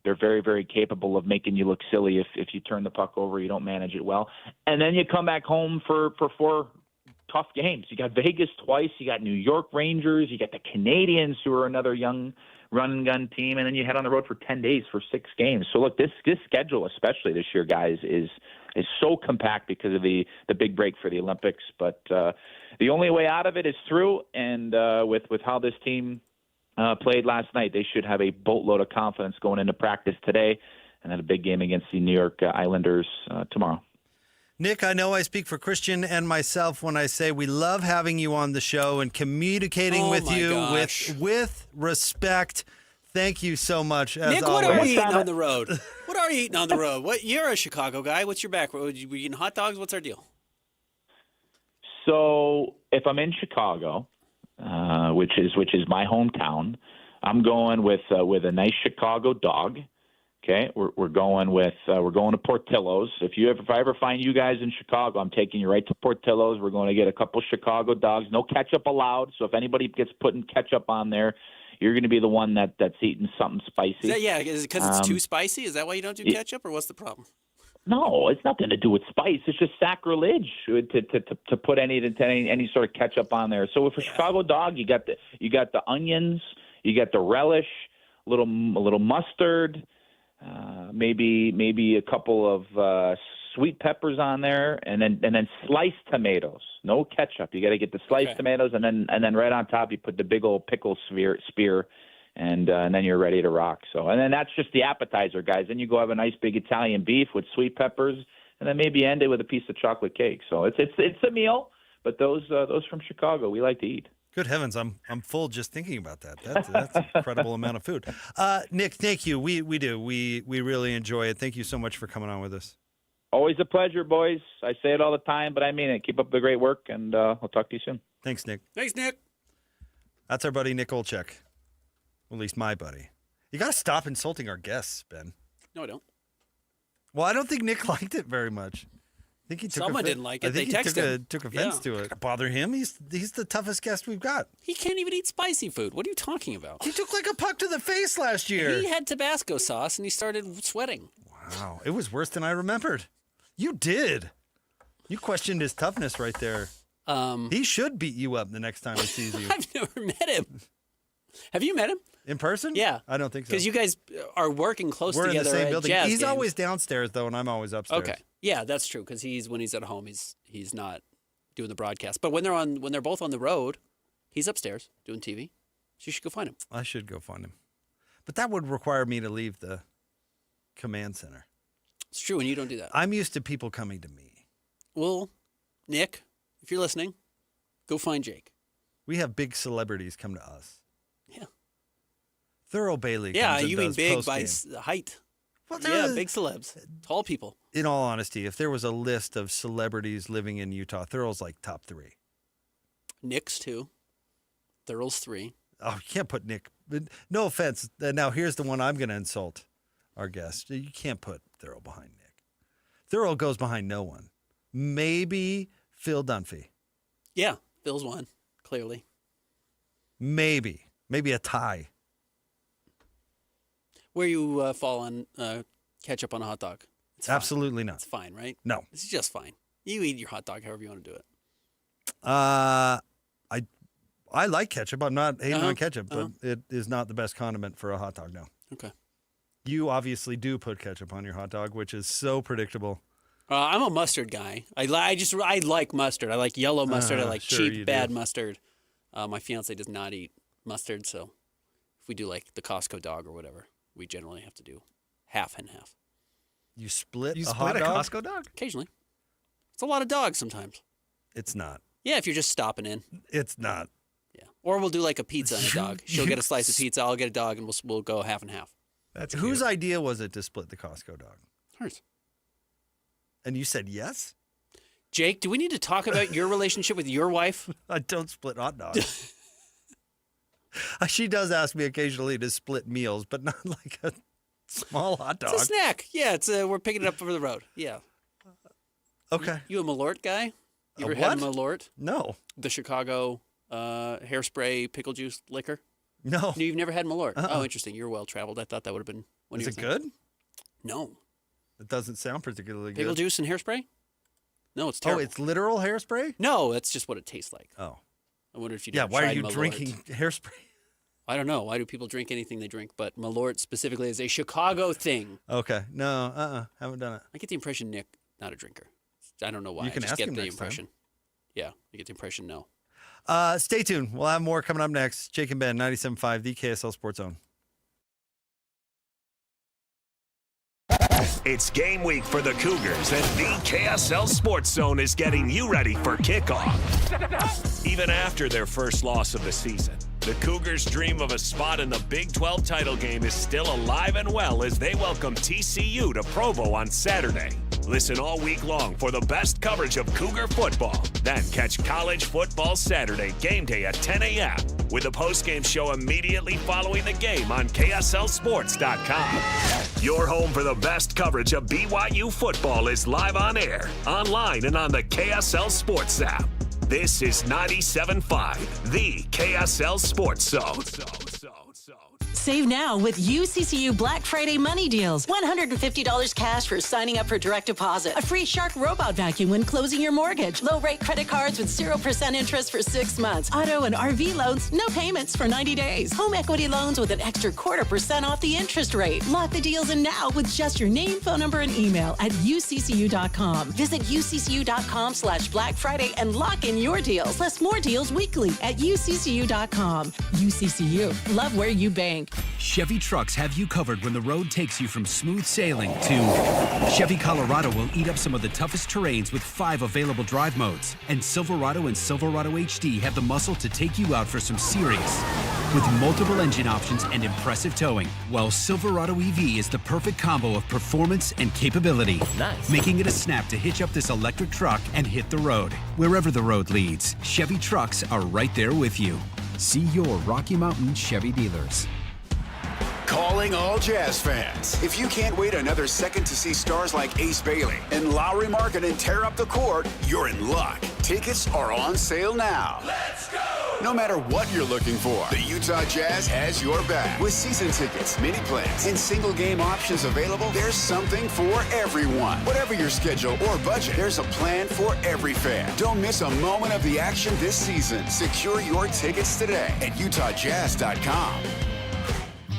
they're very, very capable of making you look silly if you turn the puck over, you don't manage it well. And then you come back home for 4 tough games. You got Vegas twice, you got New York Rangers, you got the Canadians, who are another young run and gun team, and then you head on the road for 10 days for 6 games. So look, this schedule, especially this year, guys, is so compact because of the big break for the Olympics. But the only way out of it is through, and with how this team played last night, they should have a boatload of confidence going into practice today, and then a big game against the New York Islanders tomorrow. Nick, I know I speak for Christian and myself when I say we love having you on the show and communicating with you with respect. Thank you so much. As Nick, always. what are you eating on the road? What are you eating on the road? You're a Chicago guy. What's your background? Were you eating hot dogs? What's our deal? So if I'm in Chicago, which is my hometown, I'm going with a nice Chicago dog. Okay, we're going to Portillo's. If I ever find you guys in Chicago, I'm taking you right to Portillo's. We're going to get a couple Chicago dogs. No ketchup allowed. So if anybody gets putting ketchup on there, you're going to be the one that's eating something spicy. Is it because it's too spicy? Is that why you don't do ketchup, or what's the problem? No, it's nothing to do with spice. It's just sacrilege to put any sort of ketchup on there. So with a Chicago dog, you got the onions, you got the relish, a little mustard. Maybe a couple of sweet peppers on there, and then sliced tomatoes. No ketchup. You got to get the sliced tomatoes, and then right on top you put the big old pickle spear, and then you're ready to rock. So, and then that's just the appetizer, guys. Then you go have a nice big Italian beef with sweet peppers, and then maybe end it with a piece of chocolate cake. So it's a meal, but those from Chicago, we like to eat. Good heavens, I'm full just thinking about that. That's an incredible amount of food. Nick, thank you. We do. We really enjoy it. Thank you so much for coming on with us. Always a pleasure, boys. I say it all the time, but I mean it. Keep up the great work, and I'll talk to you soon. Thanks, Nick. Thanks, Nick. That's our buddy Nick Olchek. Well, at least my buddy. You got to stop insulting our guests, Ben. No, I don't. Well, I don't think Nick liked it very much. I think Someone didn't like it. I think they he took offense to it. Bother him. He's the toughest guest we've got. He can't even eat spicy food. What are you talking about? He took like a puck to the face last year. He had Tabasco sauce and he started sweating. Wow, it was worse than I remembered. You did. You questioned his toughness right there. He should beat you up the next time he sees you. I've never met him. Have you met him? In person? Yeah. I don't think so. Because you guys are working close We're together in the same at building. Jazz He's games. always downstairs, though, and I'm always upstairs. Okay. Yeah, that's true. Because when he's at home, he's not doing the broadcast. But when they're both on the road, he's upstairs doing TV. So you should go find him. I should go find him. But that would require me to leave the command center. It's true, and you don't do that. I'm used to people coming to me. Well, Nick, if you're listening, go find Jake. We have big celebrities come to us. Yeah. Thurl Bailey. Yeah, comes and you mean does big by post-game. height. Well, Yeah, big celebs. Tall people. In all honesty, if there was a list of celebrities living in Utah, Thurl's like top 3. Nick's 2. Thurl's 3. Oh, you can't put Nick. No offense. Now, here's the one I'm going to insult our guest. You can't put Thurl behind Nick. Thurl goes behind no one. Maybe Phil Dunphy. Yeah, Phil's 1, clearly. Maybe a tie. Where you fall on ketchup on a hot dog? It's fine. Absolutely not. It's fine, right? No. It's just fine. You eat your hot dog however you want to do it. I like ketchup. I'm not hating on ketchup, but it is not the best condiment for a hot dog, no. Okay. You obviously do put ketchup on your hot dog, which is so predictable. I'm a mustard guy. I like mustard. I like yellow mustard. I like sure you cheap, bad do. mustard. My fiance does not eat mustard, so if we do like the Costco dog or whatever, we generally have to do half and half. You split You a split hot a dog? Costco dog? Occasionally. It's a lot of dogs sometimes. It's not. Yeah, if you're just stopping in. It's not. Yeah. Or we'll do like a pizza and a dog. She'll get a slice of pizza, I'll get a dog, and we'll go half and half. That's Whose cute. idea was it to split the Costco dog? Hers. And you said yes? Jake, do we need to talk about your relationship with your wife? I don't split hot dogs. She does ask me occasionally to split meals, but not like a small hot dog. It's a snack. Yeah, we're picking it up for the road. Yeah. Okay. You a Malort guy? You ever A had what? Malort? No. The Chicago hairspray pickle juice liquor? No. You've never had Malort? Oh, interesting. You're well-traveled. I thought that would have been one Is of it your things. good? No. It doesn't sound particularly Pickle good. juice and hairspray? No, it's Oh, terrible. it's literal hairspray? No, that's just what it tastes like. Oh. I wonder if you Yeah, why are you drinking hairspray? I don't know. Why do people drink anything they drink? But Malort specifically is a Chicago thing. Okay. No, haven't done it. I get the impression Nick, not a drinker. I don't know why. You can I just ask get him the next time. impression. Yeah, I get the impression no. Stay tuned. We'll have more coming up next. Jake and Ben, 97.5, the KSL Sports Zone. It's game week for the Cougars, and the KSL Sports Zone is getting you ready for kickoff. Even after their first loss of the season, the Cougars' dream of a spot in the Big 12 title game is still alive and well as they welcome TCU to Provo on Saturday. Listen all week long for the best coverage of Cougar football. Then catch College Football Saturday game day at 10 a.m. with a postgame show immediately following the game on KSLSports.com. Your home for the best coverage of BYU football is live on air, online, and on the KSL Sports app. This is 97.5, the KSL Sports Zone. Save now with UCCU Black Friday money deals. $150 cash for signing up for direct deposit. A free Shark robot vacuum when closing your mortgage. Low-rate credit cards with 0% interest for 6 months. Auto and RV loans, no payments for 90 days. Home equity loans with an extra 0.25% off the interest rate. Lock the deals in now with just your name, phone number, and email at uccu.com. Visit uccu.com/Black Friday and lock in your deals. Plus more deals weekly at uccu.com. UCCU. Love where you bank. Chevy trucks have you covered when the road takes you from smooth sailing to Chevy Colorado will eat up some of the toughest terrains with 5 available drive modes. And Silverado and Silverado HD have the muscle to take you out for some serious with multiple engine options and impressive towing. While Silverado EV is the perfect combo of performance and capability, making it a snap to hitch up this electric truck and hit the road. Wherever the road leads, Chevy trucks are right there with you. See your Rocky Mountain Chevy dealers. Calling all Jazz fans. If you can't wait another second to see stars like Ace Bailey and Lowry Markkanen tear up the court, you're in luck. Tickets are on sale now. Let's go! No matter what you're looking for, the Utah Jazz has your back. With season tickets, mini plans, and single game options available, there's something for everyone. Whatever your schedule or budget, there's a plan for every fan. Don't miss a moment of the action this season. Secure your tickets today at utahjazz.com.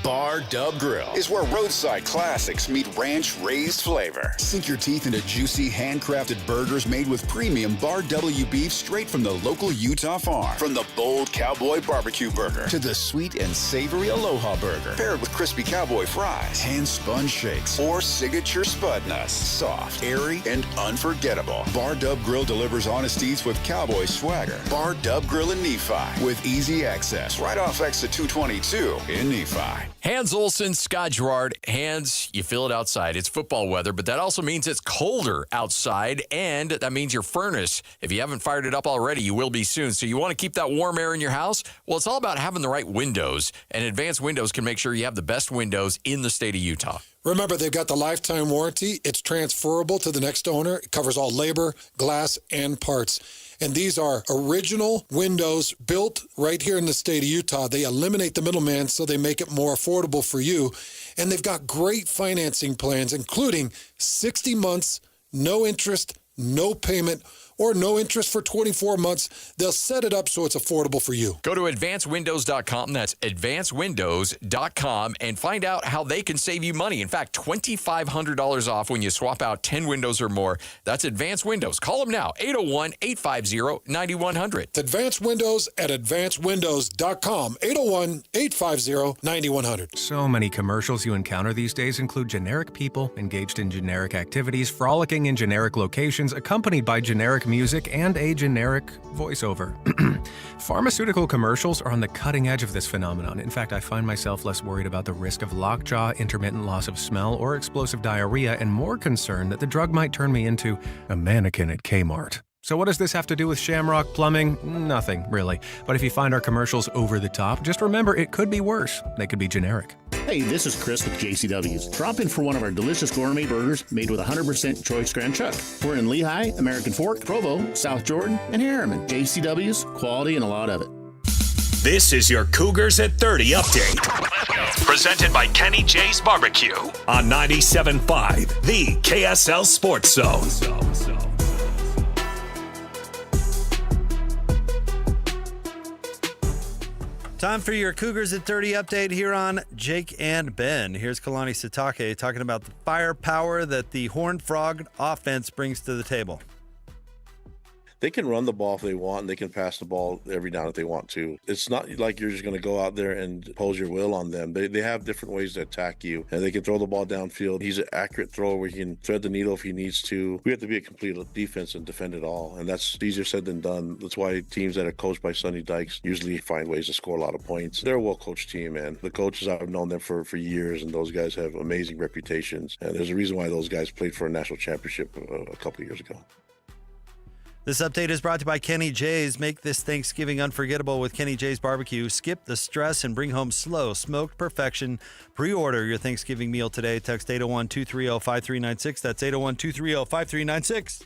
Bar Dub Grill is where roadside classics meet ranch-raised flavor. Sink your teeth into juicy, handcrafted burgers made with premium Bar W beef straight from the local Utah farm. From the bold cowboy barbecue burger to the sweet and savory Aloha burger, paired with crispy cowboy fries, hand-spun shakes, or signature spud nuts. Soft, airy, and unforgettable. Bar Dub Grill delivers honest eats with cowboy swagger. Bar Dub Grill in Nephi with easy access right off exit 222 in Nephi. Hans Olsen, Scott Gerard. Hans, you feel it outside. It's football weather, but that also means it's colder outside, and that means your furnace, if you haven't fired it up already, you will be soon. So you want to keep that warm air in your house? Well, it's all about having the right windows, and Advanced Windows can make sure you have the best windows in the state of Utah. Remember, they've got the lifetime warranty. It's transferable to the next owner. It covers all labor, glass, and parts. And these are original windows built right here in the state of Utah. They eliminate the middleman, so they make it more affordable for you. And they've got great financing plans, including 60 months, no interest, no payment, or no interest for 24 months. They'll set it up so it's affordable for you. Go to advancedwindows.com. That's advancedwindows.com and find out how they can save you money. In fact, $2,500 off when you swap out 10 windows or more. That's Advanced Windows. Call them now, 801-850-9100. It's Advanced Windows at advancedwindows.com, 801-850-9100. So many commercials you encounter these days include generic people engaged in generic activities, frolicking in generic locations, accompanied by generic music and a generic voiceover. Pharmaceutical commercials are on the cutting edge of this phenomenon. In fact, I find myself less worried about the risk of lockjaw, intermittent loss of smell, or explosive diarrhea, and more concerned that the drug might turn me into a mannequin at Kmart. So what does this have to do with Shamrock Plumbing? Nothing, really. But if you find our commercials over the top, just remember it could be worse. They could be generic. Hey, this is Chris with JCW's. Drop in for one of our delicious gourmet burgers made with 100% choice Grand Chuck. We're in Lehigh, American Fork, Provo, South Jordan, and Harriman. JCW's, quality and a lot of it. This is your Cougars at 30 update. Presented by Kenny J's Barbecue on 97.5, the KSL Sports Zone. Time for your Cougars at 30 update here on Jake and Ben. Here's Kalani Sitake talking about the firepower that the Horned Frog offense brings to the table. They can run the ball if they want, and they can pass the ball every down if they want to. It's not like you're just going to go out there and impose your will on them. They have different ways to attack you, and they can throw the ball downfield. He's an accurate thrower where he can thread the needle if he needs to. We have to be a complete defense and defend it all, and that's easier said than done. That's why teams that are coached by Sonny Dykes usually find ways to score a lot of points. They're a well-coached team, man. The coaches, I've known them for years, and those guys have amazing reputations, and there's a reason why those guys played for a national championship a couple of years ago. This update is brought to you by Kenny J's. Make this Thanksgiving unforgettable with Kenny J's Barbecue. Skip the stress and bring home slow smoked perfection. Pre-order your Thanksgiving meal today. Text 801-230-5396. That's 801-230-5396.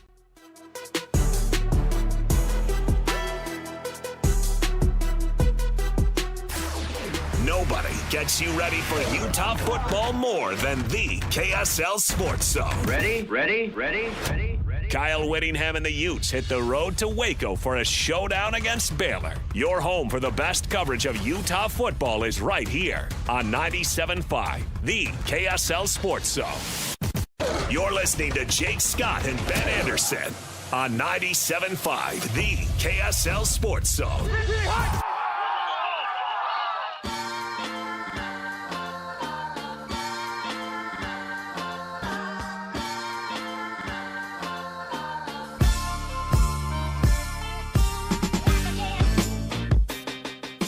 Nobody gets you ready for Utah football more than the KSL Sports Zone. Ready? Kyle Whittingham and the Utes hit the road to Waco for a showdown against Baylor. Your home for the best coverage of Utah football is right here on 97.5, the KSL Sports Zone. You're listening to Jake Scott and Ben Anderson on 97.5, the KSL Sports Zone.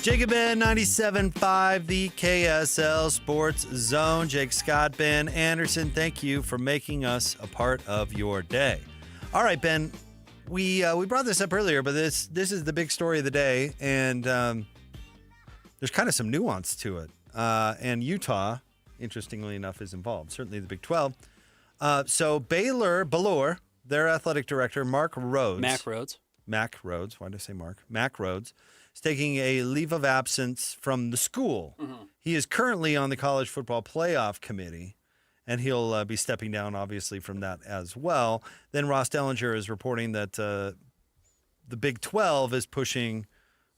Jacob Ben, 97.5, the KSL Sports Zone. Jake Scott, Ben Anderson, thank you for making us a part of your day. All right, Ben, we brought this up earlier, but this is the big story of the day, and there's kind of some nuance to it. And Utah, interestingly enough, is involved, certainly the Big 12. So Baylor, their athletic director, Mac Rhodes. Why did I say Mark? Mac Rhodes is taking a leave of absence from the school. Mm-hmm. He is currently on the College Football Playoff Committee, and he'll be stepping down, obviously, from that as well. Then Ross Dellinger is reporting that the Big 12 is pushing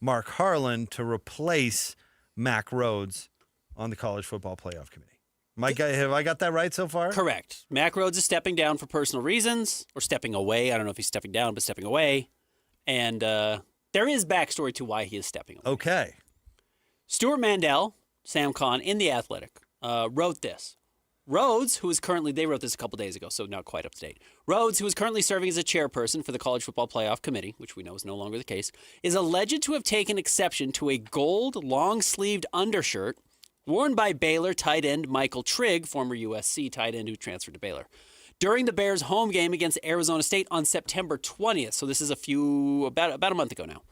Mark Harlan to replace Mac Rhodes on the College Football Playoff Committee. Have I got that right so far? Correct. Mac Rhodes is stepping down for personal reasons, or stepping away. I don't know if he's stepping down, but stepping away. And there is backstory to why he is stepping away. Okay. Stuart Mandel, Sam Kahn, in The Athletic, wrote this. Rhodes, who is currently, they wrote this a couple days ago, so not quite up to date. Rhodes, who is currently serving as a chairperson for the College Football Playoff Committee, which we know is no longer the case, is alleged to have taken exception to a gold long-sleeved undershirt worn by Baylor tight end Michael Trigg, former USC tight end who transferred to Baylor, during the Bears' home game against Arizona State on September 20th. So this is about a month ago now.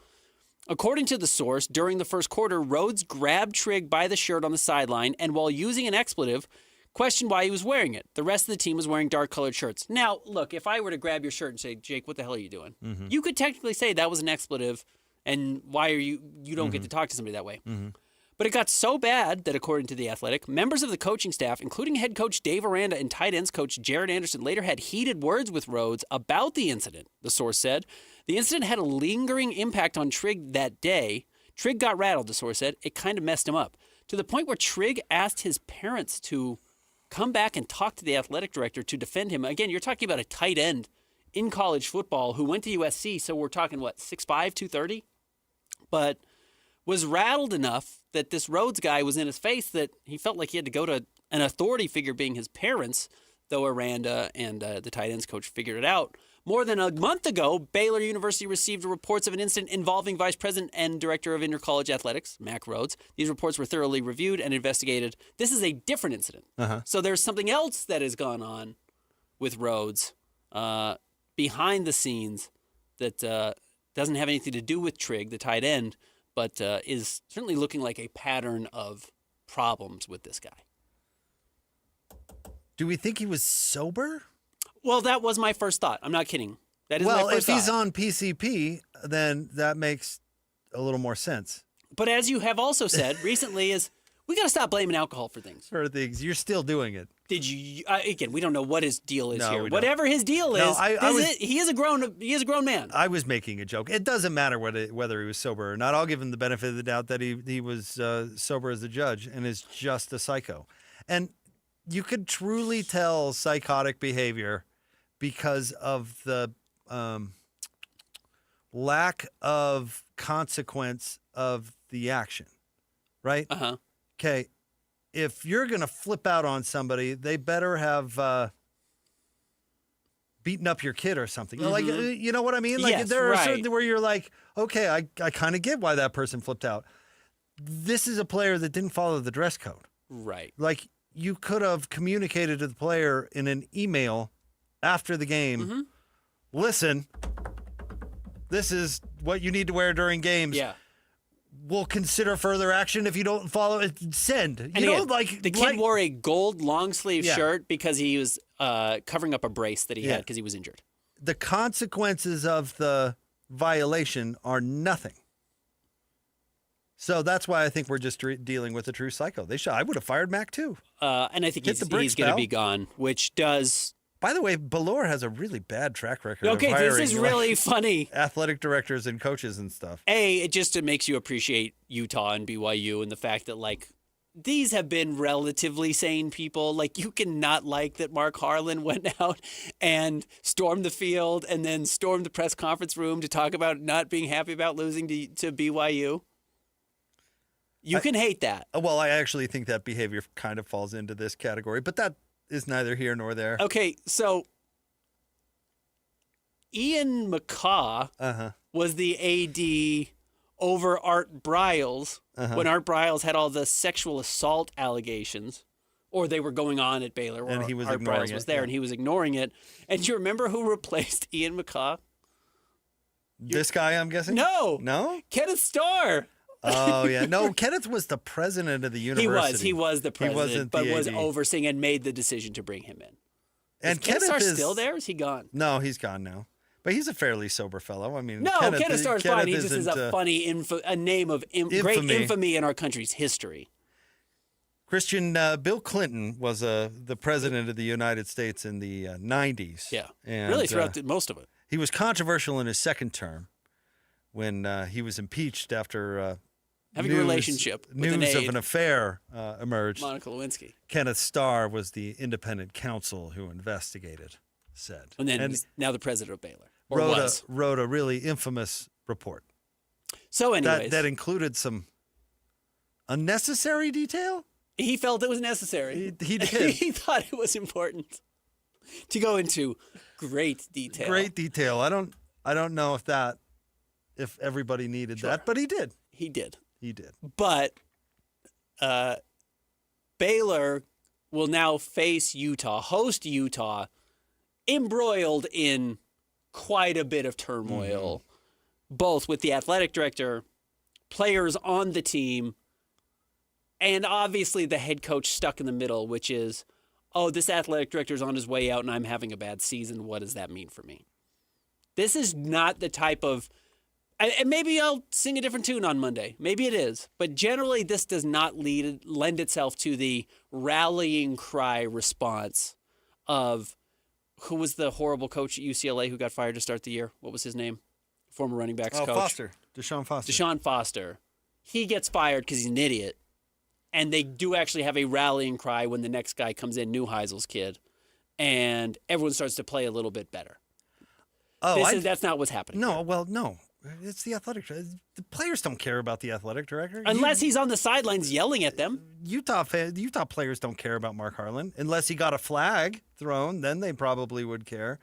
According to the source, during the first quarter, Rhodes grabbed Trigg by the shirt on the sideline and, while using an expletive, questioned why he was wearing it. The rest of the team was wearing dark-colored shirts. Now, look, if I were to grab your shirt and say, Jake, what the hell are you doing? Mm-hmm. You could technically say that was an expletive, and why are you don't get to talk to somebody that way. Mm-hmm. But it got so bad that, according to The Athletic, members of the coaching staff, including head coach Dave Aranda and tight ends coach Jared Anderson, later had heated words with Rhodes about the incident, the source said. The incident had a lingering impact on Trigg that day. Trigg got rattled, the source said. It kind of messed him up, to the point where Trigg asked his parents to come back and talk to the athletic director to defend him. Again, you're talking about a tight end in college football who went to USC, so we're talking, 6'5", 230? But was rattled enough that this Rhodes guy was in his face that he felt like he had to go to an authority figure, being his parents, though Aranda and the tight ends coach figured it out. More than a month ago, Baylor University received reports of an incident involving Vice President and Director of Intercollege Athletics, Mac Rhodes. These reports were thoroughly reviewed and investigated. This is a different incident. So there's something else that has gone on with Rhodes behind the scenes that doesn't have anything to do with Trigg, the tight end, but is certainly looking like a pattern of problems with this guy. Do we think he was sober? Well, that was my first thought. I'm not kidding. That is my first if thought. he's on PCP, then that makes a little more sense. But as you have also said recently, is we got to stop blaming alcohol for things. For things, you're still doing it. Did you? Again, we don't know what his deal is No, here. we don't. Whatever his deal is, he is a grown man. I was making a joke. It doesn't matter whether he was sober or not. I'll give him the benefit of the doubt that he was sober as a judge and is just a psycho. And you could truly tell psychotic behavior because of the lack of consequence of the action, right? Okay, if you're going to flip out on somebody, they better have beaten up your kid or something. Like, you know what I mean? Like, Yes, there are right. certain where you're like, okay, I kind of get why that person flipped out. This is a player that didn't follow the dress code. Right. Like, you could have communicated to the player in an email after the game, listen, this is what you need to wear during games. Yeah. We'll consider further action if you don't follow it. Send. And again, the kid wore a gold long sleeve shirt because he was covering up a brace that he had because he was injured. The consequences of the violation are nothing. So that's why I think we're just dealing with a true psycho. I would have fired Mac too. And I think he's going to be gone, which does. By the way, Ballore has a really bad track record. Okay, of hiring, this is really funny. Athletic directors and coaches and stuff. It makes you appreciate Utah and BYU and the fact that, like, these have been relatively sane people. Like, you cannot like that Mark Harlan went out and stormed the field and then stormed the press conference room to talk about not being happy about losing to BYU. You can hate that. Well, I actually think that behavior kind of falls into this category, but that is neither here nor there. Okay, so Ian McCaw was the AD over Art Briles when Art Briles had all the sexual assault allegations, or they were going on at Baylor, And he was Art ignoring Briles was it, there, yeah. and he was ignoring it. And do you remember who replaced Ian McCaw? This guy, I'm guessing? No. Kenneth Starr. Oh, yeah. No, Kenneth was the president of the university. He was the president, wasn't but the was AD. overseeing and made the decision to bring him in. And Is Kenneth Starr is still there? Is he gone? No, he's gone now. But he's a fairly sober fellow. I mean, No, Kenneth Starr's fine. He just is isn't, a funny a name of great infamy in our country's history. Christian, Bill Clinton was the president of the United States in the 90s. Yeah, and, really throughout most of it. He was controversial in his second term when he was impeached after Having a relationship with an news of aide. an affair emerged. Monica Lewinsky. Kenneth Starr was the independent counsel who investigated said. And then he's now the president of Baylor. Or wrote a really infamous report. So anyways. That included some unnecessary detail? He felt it was necessary. He did. He thought it was important to go into great detail. Great detail. I don't know if everybody needed that, but he did. He did. He did. But Baylor will now face Utah, host Utah, embroiled in quite a bit of turmoil, both with the athletic director, players on the team, and obviously the head coach stuck in the middle, which is, oh, this athletic director's on his way out and I'm having a bad season. What does that mean for me? This is not the type of, and maybe I'll sing a different tune on Monday. Maybe it is. But generally, this does not lend itself to the rallying cry response of, who was the horrible coach at UCLA who got fired to start the year? What was his name? Former running backs coach. Foster. Deshaun Foster. Deshaun Foster. He gets fired because he's an idiot. And they do actually have a rallying cry when the next guy comes in, Neuheisel's kid. And everyone starts to play a little bit better. That's not what's happening. No, well, no. It's the athletic director. The players don't care about the athletic director. Unless he's on the sidelines yelling at them. Utah players don't care about Mark Harlan. Unless he got a flag thrown, then they probably would care.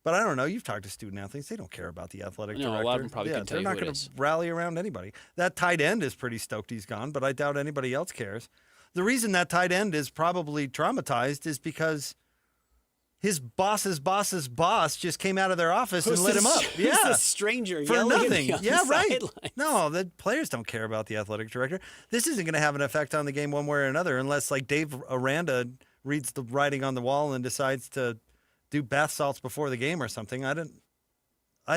But I don't know. You've talked to student athletes. They don't care about the athletic director. A lot of them probably couldn't tell you they're who not it going is. to rally around anybody. That tight end is pretty stoked he's gone, but I doubt anybody else cares. The reason that tight end is probably traumatized is because his boss's boss just came out of their office and lit him up. Who's this stranger for yelling nothing. at me Yeah, on the right. sidelines? No, the players don't care about the athletic director. This isn't going to have an effect on the game one way or another unless, like, Dave Aranda reads the writing on the wall and decides to do bath salts before the game or something. I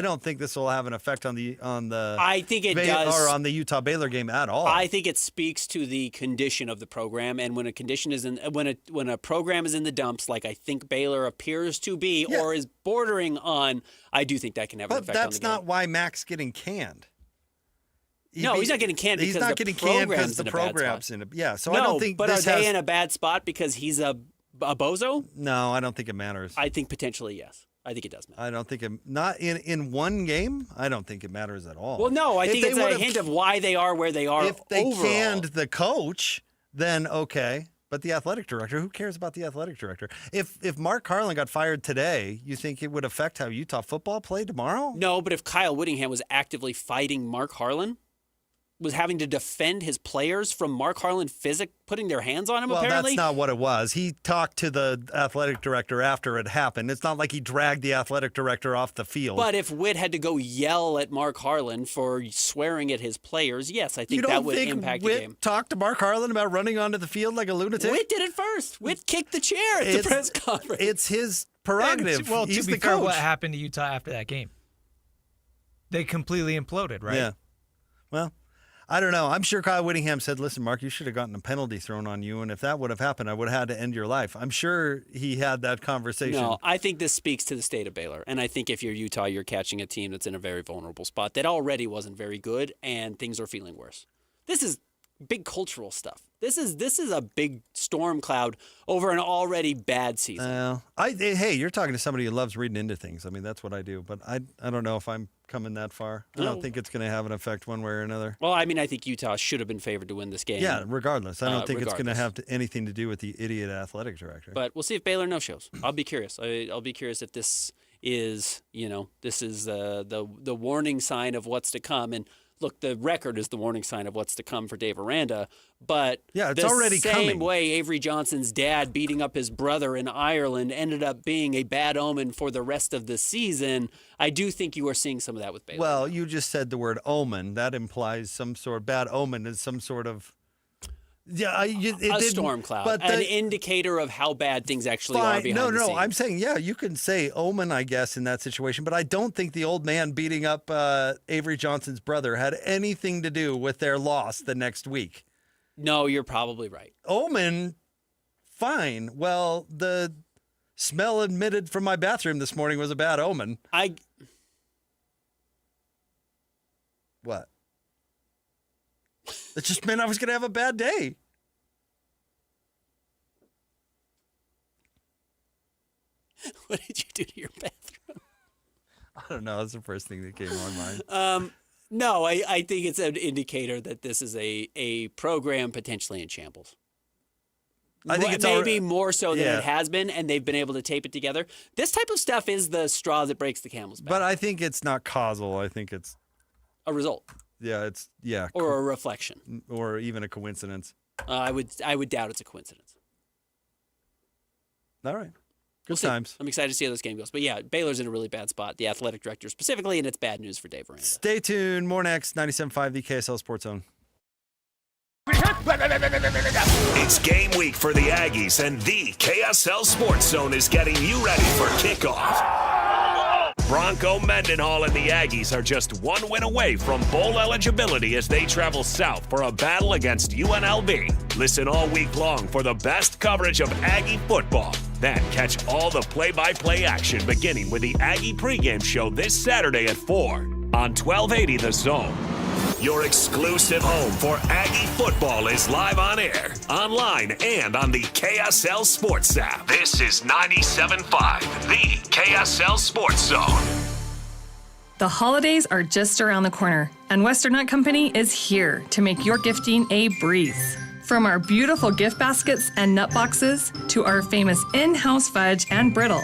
don't think this will have an effect on the I think it does. or on the Utah Baylor game at all. I think it speaks to the condition of the program, and when a condition is in when a program is in the dumps, like I think Baylor appears to be or is bordering on, I do think that can have an effect on the game. But that's not why Mac's getting canned. No, he's not getting canned because the program's in a yeah. So no, I don't think. But this are they has, in a bad spot because he's a bozo? No, I don't think it matters. I think potentially yes. I think it does matter. I don't think not in one game. I don't think it matters at all. Well, no, I think it's a hint of why they are where they are. If they overall. canned the coach, then okay. But the athletic director, who cares about the athletic director? If Mark Harlan got fired today, you think it would affect how Utah football played tomorrow? No, but if Kyle Whittingham was actively fighting Mark Harlan, was having to defend his players from Mark Harlan putting their hands on him, well, apparently. That's not what it was. He talked to the athletic director after it happened. It's not like he dragged the athletic director off the field. But if Witt had to go yell at Mark Harlan for swearing at his players, yes, I think that would impact the game. Talked to Mark Harlan about running onto the field like a lunatic? Witt did it first. Witt kicked the chair at the press conference. It's his prerogative. And, well, He's to be the fair, coach. what happened to Utah after that game? They completely imploded, right? Yeah. Well, I don't know. I'm sure Kyle Whittingham said, listen, Mark, you should have gotten a penalty thrown on you. And if that would have happened, I would have had to end your life. I'm sure he had that conversation. No, I think this speaks to the state of Baylor. And I think if you're Utah, you're catching a team that's in a very vulnerable spot that already wasn't very good, and things are feeling worse. This is big cultural stuff. This is a big storm cloud over an already bad season. Hey, you're talking to somebody who loves reading into things. I mean, that's what I do. But I don't know if I'm coming that far. I don't think it's going to have an effect one way or another. Well, I mean, I think Utah should have been favored to win this game. Yeah, regardless. I don't think it's going to have anything to do with the idiot athletic director. But we'll see if Baylor no-shows. I'll be curious. I'll be curious if this is, the warning sign of what's to come. And look, the record is the warning sign of what's to come for Dave Aranda, but yeah, it's the already same coming. way Avery Johnson's dad beating up his brother in Ireland ended up being a bad omen for the rest of the season. I do think you are seeing some of that with Baylor. Well, you just said the word omen. That implies some sort of bad omen is some sort of a storm cloud, but an indicator of how bad things actually are behind the scenes. I'm saying, yeah, you can say omen, I guess, in that situation, but I don't think the old man beating up Avery Johnson's brother had anything to do with their loss the next week. No, you're probably right. Omen, fine. Well, the smell emitted from my bathroom this morning was a bad omen. What? It just meant I was going to have a bad day. What did you do to your bathroom? I don't know. That's the first thing that came to my mind. No, I think it's an indicator that this is a program potentially in shambles. I think it's maybe more so than it has been, and they've been able to tape it together. This type of stuff is the straw that breaks the camel's back. But I think it's not causal. I think it's a result. Yeah, or a reflection, or even a coincidence. I would doubt it's a coincidence. All right, We'll times. I'm excited to see how this game goes. But yeah, Baylor's in a really bad spot. The athletic director specifically, and it's bad news for Dave Aranda. Stay tuned. More next. 97.5, the KSL Sports Zone. It's game week for the Aggies, and the KSL Sports Zone is getting you ready for kickoff. Bronco Mendenhall and the Aggies are just one win away from bowl eligibility as they travel south for a battle against UNLV. Listen all week long for the best coverage of Aggie football. Then catch all the play-by-play action beginning with the Aggie pregame show this Saturday at 4 on 1280 The Zone. Your exclusive home for Aggie football is live on air, online, and on the KSL Sports app. This is 97.5, the KSL Sports Zone. The holidays are just around the corner, and Western Nut Company is here to make your gifting a breeze. From our beautiful gift baskets and nut boxes to our famous in-house fudge and brittle,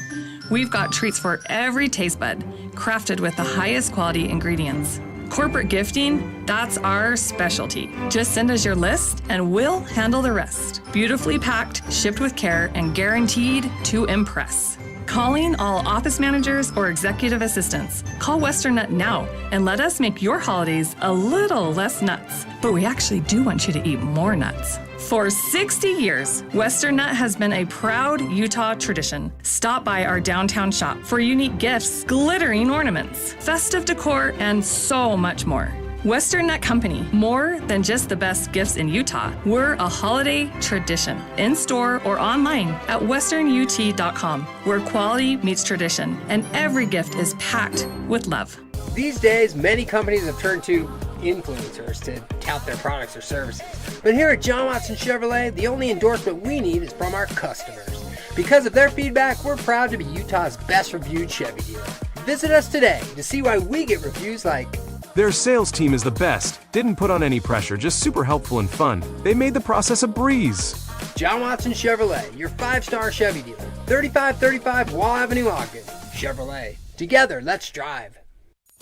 We've got treats for every taste bud, crafted with the highest quality ingredients. Corporate gifting, that's our specialty. Just send us your list and we'll handle the rest. Beautifully packed, shipped with care, and guaranteed to impress. Calling all office managers or executive assistants. Call Western Nut now and let us make your holidays a little less nuts. But we actually do want you to eat more nuts. For 60 years, Western Nut has been a proud Utah tradition. Stop by our downtown shop for unique gifts, glittering ornaments, festive decor, and so much more. Western Nut Company, more than just the best gifts in Utah. We're a holiday tradition, in-store or online at westernut.com, where quality meets tradition, and every gift is packed with love. These days, many companies have turned to influencers to tout their products or services. But here at John Watson Chevrolet, the only endorsement we need is from our customers. Because of their feedback, we're proud to be Utah's best reviewed Chevy dealer. Visit us today to see why we get reviews like, "Their sales team is the best. Didn't put on any pressure, just super helpful and fun. They made the process a breeze." John Watson Chevrolet, your 5-star Chevy dealer. 3535 Wall Avenue, Ogden. Chevrolet. Together, let's drive.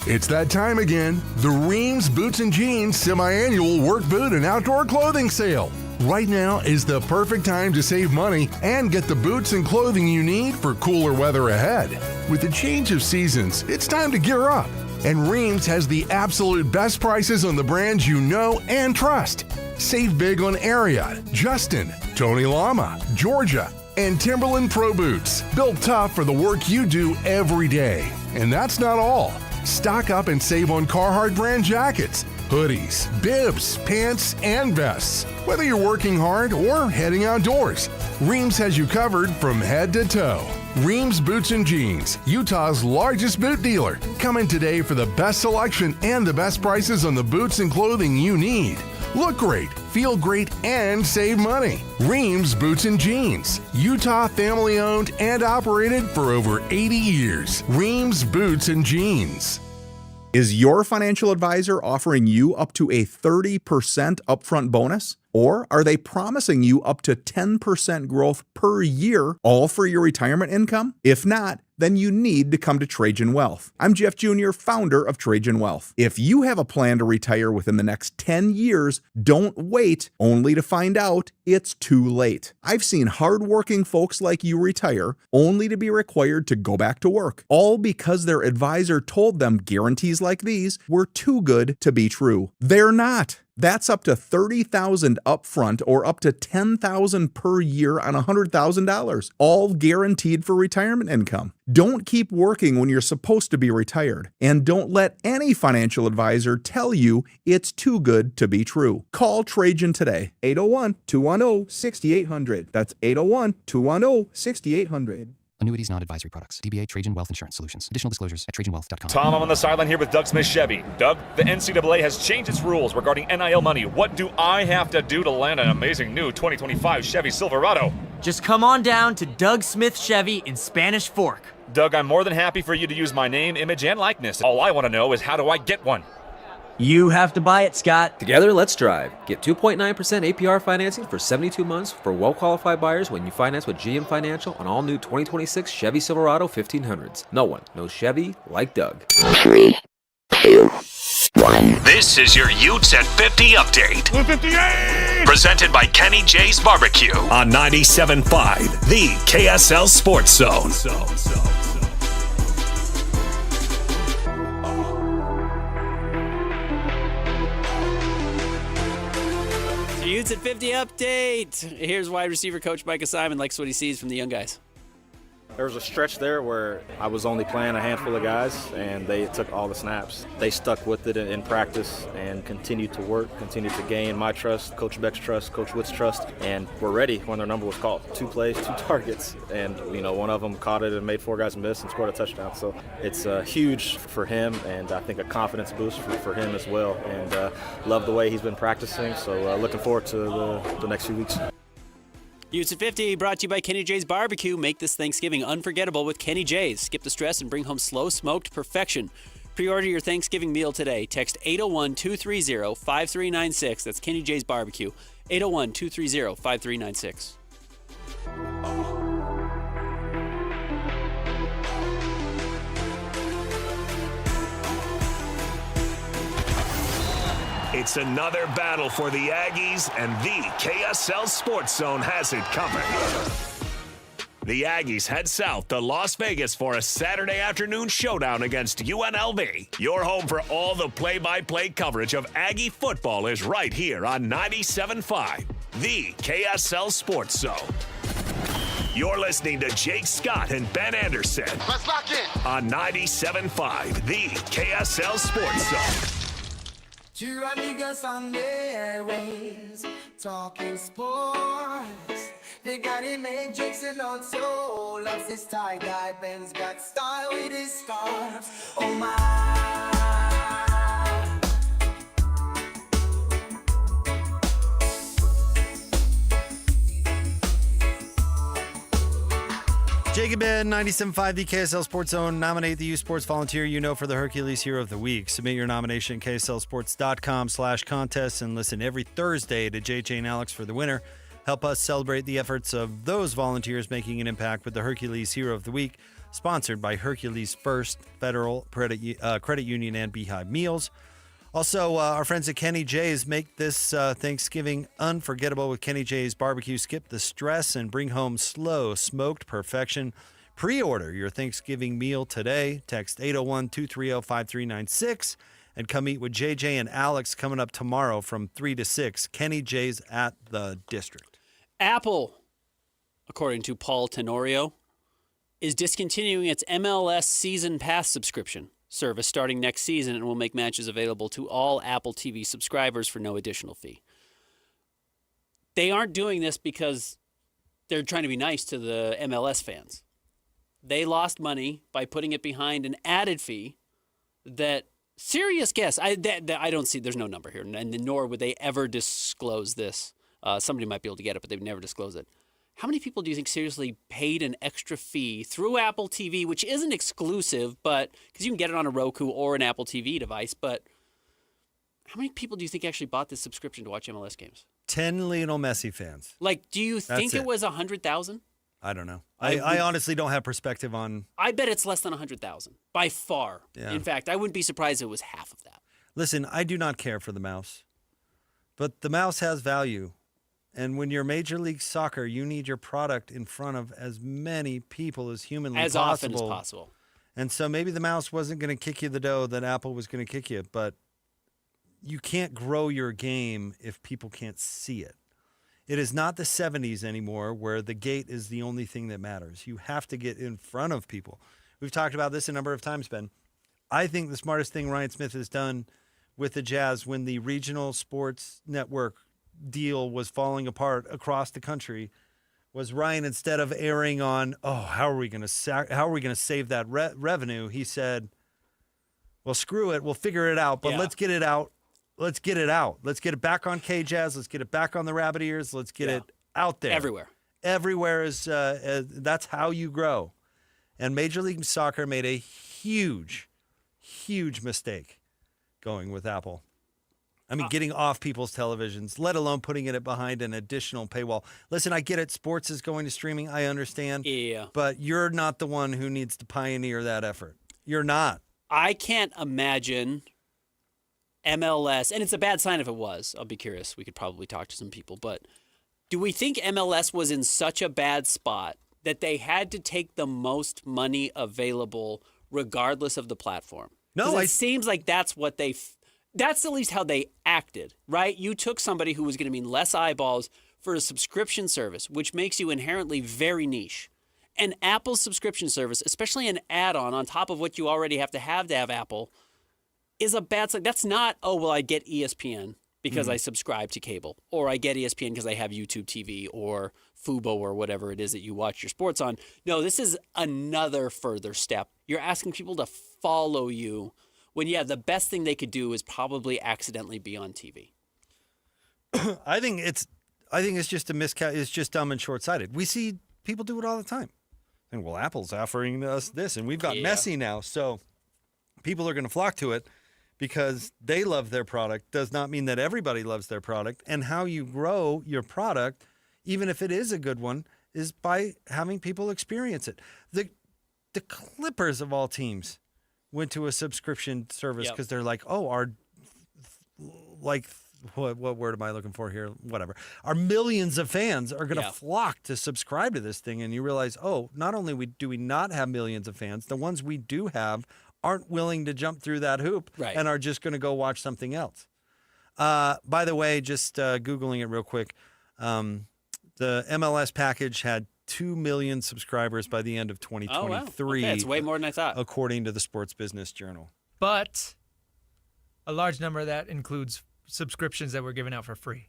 It's that time again. The Reams Boots and Jeans semi-annual work boot and outdoor clothing sale. Right now is the perfect time to save money and get the boots and clothing you need for cooler weather ahead. With the change of seasons, it's time to gear up. And Reams has the absolute best prices on the brands you know and trust. Save big on Ariat, Justin, Tony Lama, Georgia, and Timberland Pro Boots. Built tough for the work you do every day. And that's not all. Stock up and save on Carhartt brand jackets, hoodies, bibs, pants, and vests. Whether you're working hard or heading outdoors, Reams has you covered from head to toe. Reams Boots and Jeans, Utah's largest boot dealer. Come in today for the best selection and the best prices on the boots and clothing you need. Look great, feel great, and save money. Reams Boots and Jeans, Utah family owned and operated for over 80 years. Reams Boots and Jeans. Is your financial advisor offering you up to a 30% upfront bonus? Or are they promising you up to 10% growth per year, all for your retirement income? If not, then you need to come to Trajan Wealth. I'm Jeff Jr., founder of Trajan Wealth. If you have a plan to retire within the next 10 years, don't wait only to find out it's too late. I've seen hardworking folks like you retire only to be required to go back to work, all because their advisor told them guarantees like these were too good to be true. They're not. That's up to $30,000 upfront or up to $10,000 per year on $100,000, all guaranteed for retirement income. Don't keep working when you're supposed to be retired, and don't let any financial advisor tell you it's too good to be true. Call Trajan today, 801-210-6800. That's 801-210-6800. Annuities, non-advisory products. DBA Trajan Wealth Insurance Solutions. Additional disclosures at TrajanWealth.com. Tom, I'm on the sideline here with Doug Smith Chevy. Doug, the NCAA has changed its rules regarding NIL money. What do I have to do to land an amazing new 2025 Chevy Silverado? Just come on down to Doug Smith Chevy in Spanish Fork. Doug, I'm more than happy for you to use my name, image, and likeness. All I want to know is, how do I get one? You have to buy it, Scott. Together, let's drive. Get 2.9% APR financing for 72 months for well-qualified buyers when you finance with GM Financial on all new 2026 Chevy Silverado 1500s. No one knows Chevy like Doug. 3, 2, 1. This is your Utes at 50 update. 58! Presented by Kenny J's Barbecue on 97.5, the KSL Sports Zone. Utes at 50 update. Here's wide receiver coach Micah Simon likes what he sees from the young guys. There was a stretch there where I was only playing a handful of guys, and they took all the snaps. They stuck with it in practice and continued to work, continued to gain my trust, Coach Beck's trust, Coach Witt's trust, and were ready when their number was called. 2 plays, 2 targets, and one of them caught it and made 4 guys miss and scored a touchdown. So it's huge for him, and I think a confidence boost for him as well. And love the way he's been practicing, so looking forward to the next few weeks. Utes at 50 brought to you by Kenny J's Barbecue. Make this Thanksgiving unforgettable with Kenny J's. Skip the stress and bring home slow smoked perfection. Pre-order your Thanksgiving meal today. Text 801-230-5396. That's Kenny J's Barbecue. 801-230-5396. It's another battle for the Aggies, and the KSL Sports Zone has it covered. The Aggies head south to Las Vegas for a Saturday afternoon showdown against UNLV. Your home for all the play-by-play coverage of Aggie football is right here on 97.5, the KSL Sports Zone. You're listening to Jake Scott and Ben Anderson. Let's lock in. On 97.5, the KSL Sports Zone. Two amigos on the airways, talking sports. They got it made, Jake's and also loves his tie-dye. Ben's got style with his scarves. Oh my. Jacob Ben, 97.5, the KSL Sports Zone. Nominate the U Sports volunteer you know for the Hercules Hero of the Week. Submit your nomination at kslsports.com/contest and listen every Thursday to JJ and Alex for the winner. Help us celebrate the efforts of those volunteers making an impact with the Hercules Hero of the Week, sponsored by Hercules First Federal Credit Union and Beehive Meals. Also, our friends at Kenny J's make this Thanksgiving unforgettable with Kenny J's Barbecue. Skip the stress and bring home slow smoked perfection. Pre-order your Thanksgiving meal today. Text 801-230-5396 and come eat with JJ and Alex coming up tomorrow from 3 to 6. Kenny J's at the District. Apple, according to Paul Tenorio, is discontinuing its MLS Season Pass subscription service starting next season and will make matches available to all Apple TV subscribers for no additional fee. They aren't doing this because they're trying to be nice to the MLS fans. They lost money by putting it behind an added fee that, serious guess, I don't see, there's no number here, and nor would they ever disclose this. Somebody might be able to get it, but they've never disclosed it. How many people do you think seriously paid an extra fee through Apple TV, which isn't exclusive, but because you can get it on a Roku or an Apple TV device, but how many people do you think actually bought this subscription to watch MLS games? 10 Lionel Messi fans. Like, do you think it was 100,000? I don't know. I honestly don't have perspective on... I bet it's less than 100,000, by far. Yeah. In fact, I wouldn't be surprised if it was half of that. Listen, I do not care for the mouse, but the mouse has value. And when you're Major League Soccer, you need your product in front of as many people as humanly possible. As often as possible. And so maybe the mouse wasn't going to kick you the dough that Apple was going to kick you, but you can't grow your game if people can't see it. It is not the 70s anymore where the gate is the only thing that matters. You have to get in front of people. We've talked about this a number of times, Ben. I think the smartest thing Ryan Smith has done with the Jazz when the regional sports network deal was falling apart across the country was Ryan, instead of airing on, how are we going to save that revenue? He said, well, screw it. We'll figure it out, but let's get it out. Let's get it out. Let's get it back on K-Jazz. Let's get it back on the Rabbit Ears. Let's get it out there. Everywhere is, that's how you grow. And Major League Soccer made a huge, huge mistake going with Apple. I mean, getting off people's televisions, let alone putting it behind an additional paywall. Listen, I get it. Sports is going to streaming. I understand. Yeah. But you're not the one who needs to pioneer that effort. You're not. I can't imagine MLS, and it's a bad sign if it was. I'll be curious. We could probably talk to some people. But do we think MLS was in such a bad spot that they had to take the most money available regardless of the platform? No, it seems like that's what that's at least how they acted, right? You took somebody who was going to mean less eyeballs for a subscription service, which makes you inherently very niche. And Apple's subscription service, especially an add-on on top of what you already have to have Apple, is a bad sign. That's not, I get ESPN because I subscribe to cable, or I get ESPN because I have YouTube TV or Fubo or whatever it is that you watch your sports on. No, this is another further step. You're asking people to follow you when, the best thing they could do is probably accidentally be on TV. I think it's just it's just dumb and short-sighted. We see people do it all the time. And Apple's offering us this, and we've got Messi now, so people are going to flock to it because they love their product. Does not mean that everybody loves their product. And how you grow your product, even if it is a good one, is by having people experience it. The Clippers of all teams went to a subscription service because they're like, our what word am I looking for here? Whatever. Our millions of fans are going to flock to subscribe to this thing. And you realize, not only do we not have millions of fans, the ones we do have aren't willing to jump through that hoop and are just going to go watch something else. By the way, just Googling it real quick, the MLS package had 2 million subscribers by the end of 2023. Oh, wow. Okay, that's way more than I thought. According to the Sports Business Journal. But a large number of that includes subscriptions that were given out for free.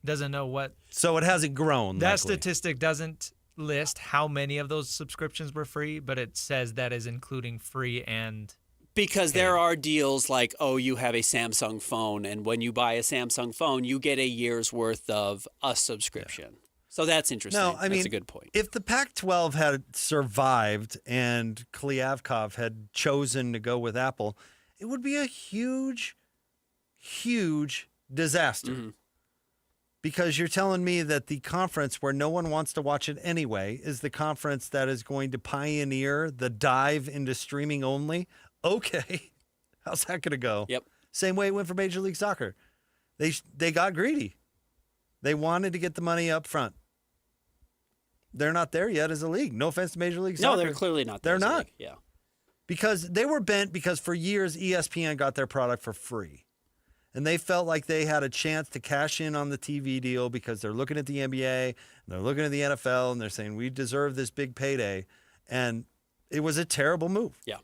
Doesn't know what. So it hasn't grown. That likely. statistic doesn't list how many of those subscriptions were free, but it says that is including free and. Because there are deals like, you have a Samsung phone, and when you buy a Samsung phone, you get a year's worth of a subscription. Yeah. So that's interesting. No, that's a good point. If the Pac-12 had survived and Klyavkov had chosen to go with Apple, it would be a huge disaster. Mm-hmm. Because you're telling me that the conference where no one wants to watch it anyway is the conference that is going to pioneer the dive into streaming only. Okay. How's that going to go? Yep. Same way it went for Major League Soccer. They got greedy. They wanted to get the money up front. They're not there yet as a league. No offense to Major League Soccer. No, they're clearly not there. They're not. League. Yeah. Because they were bent because for years ESPN got their product for free. And they felt like they had a chance to cash in on the TV deal because they're looking at the NBA, and they're looking at the NFL, and they're saying, we deserve this big payday. And it was a terrible move. Yeah.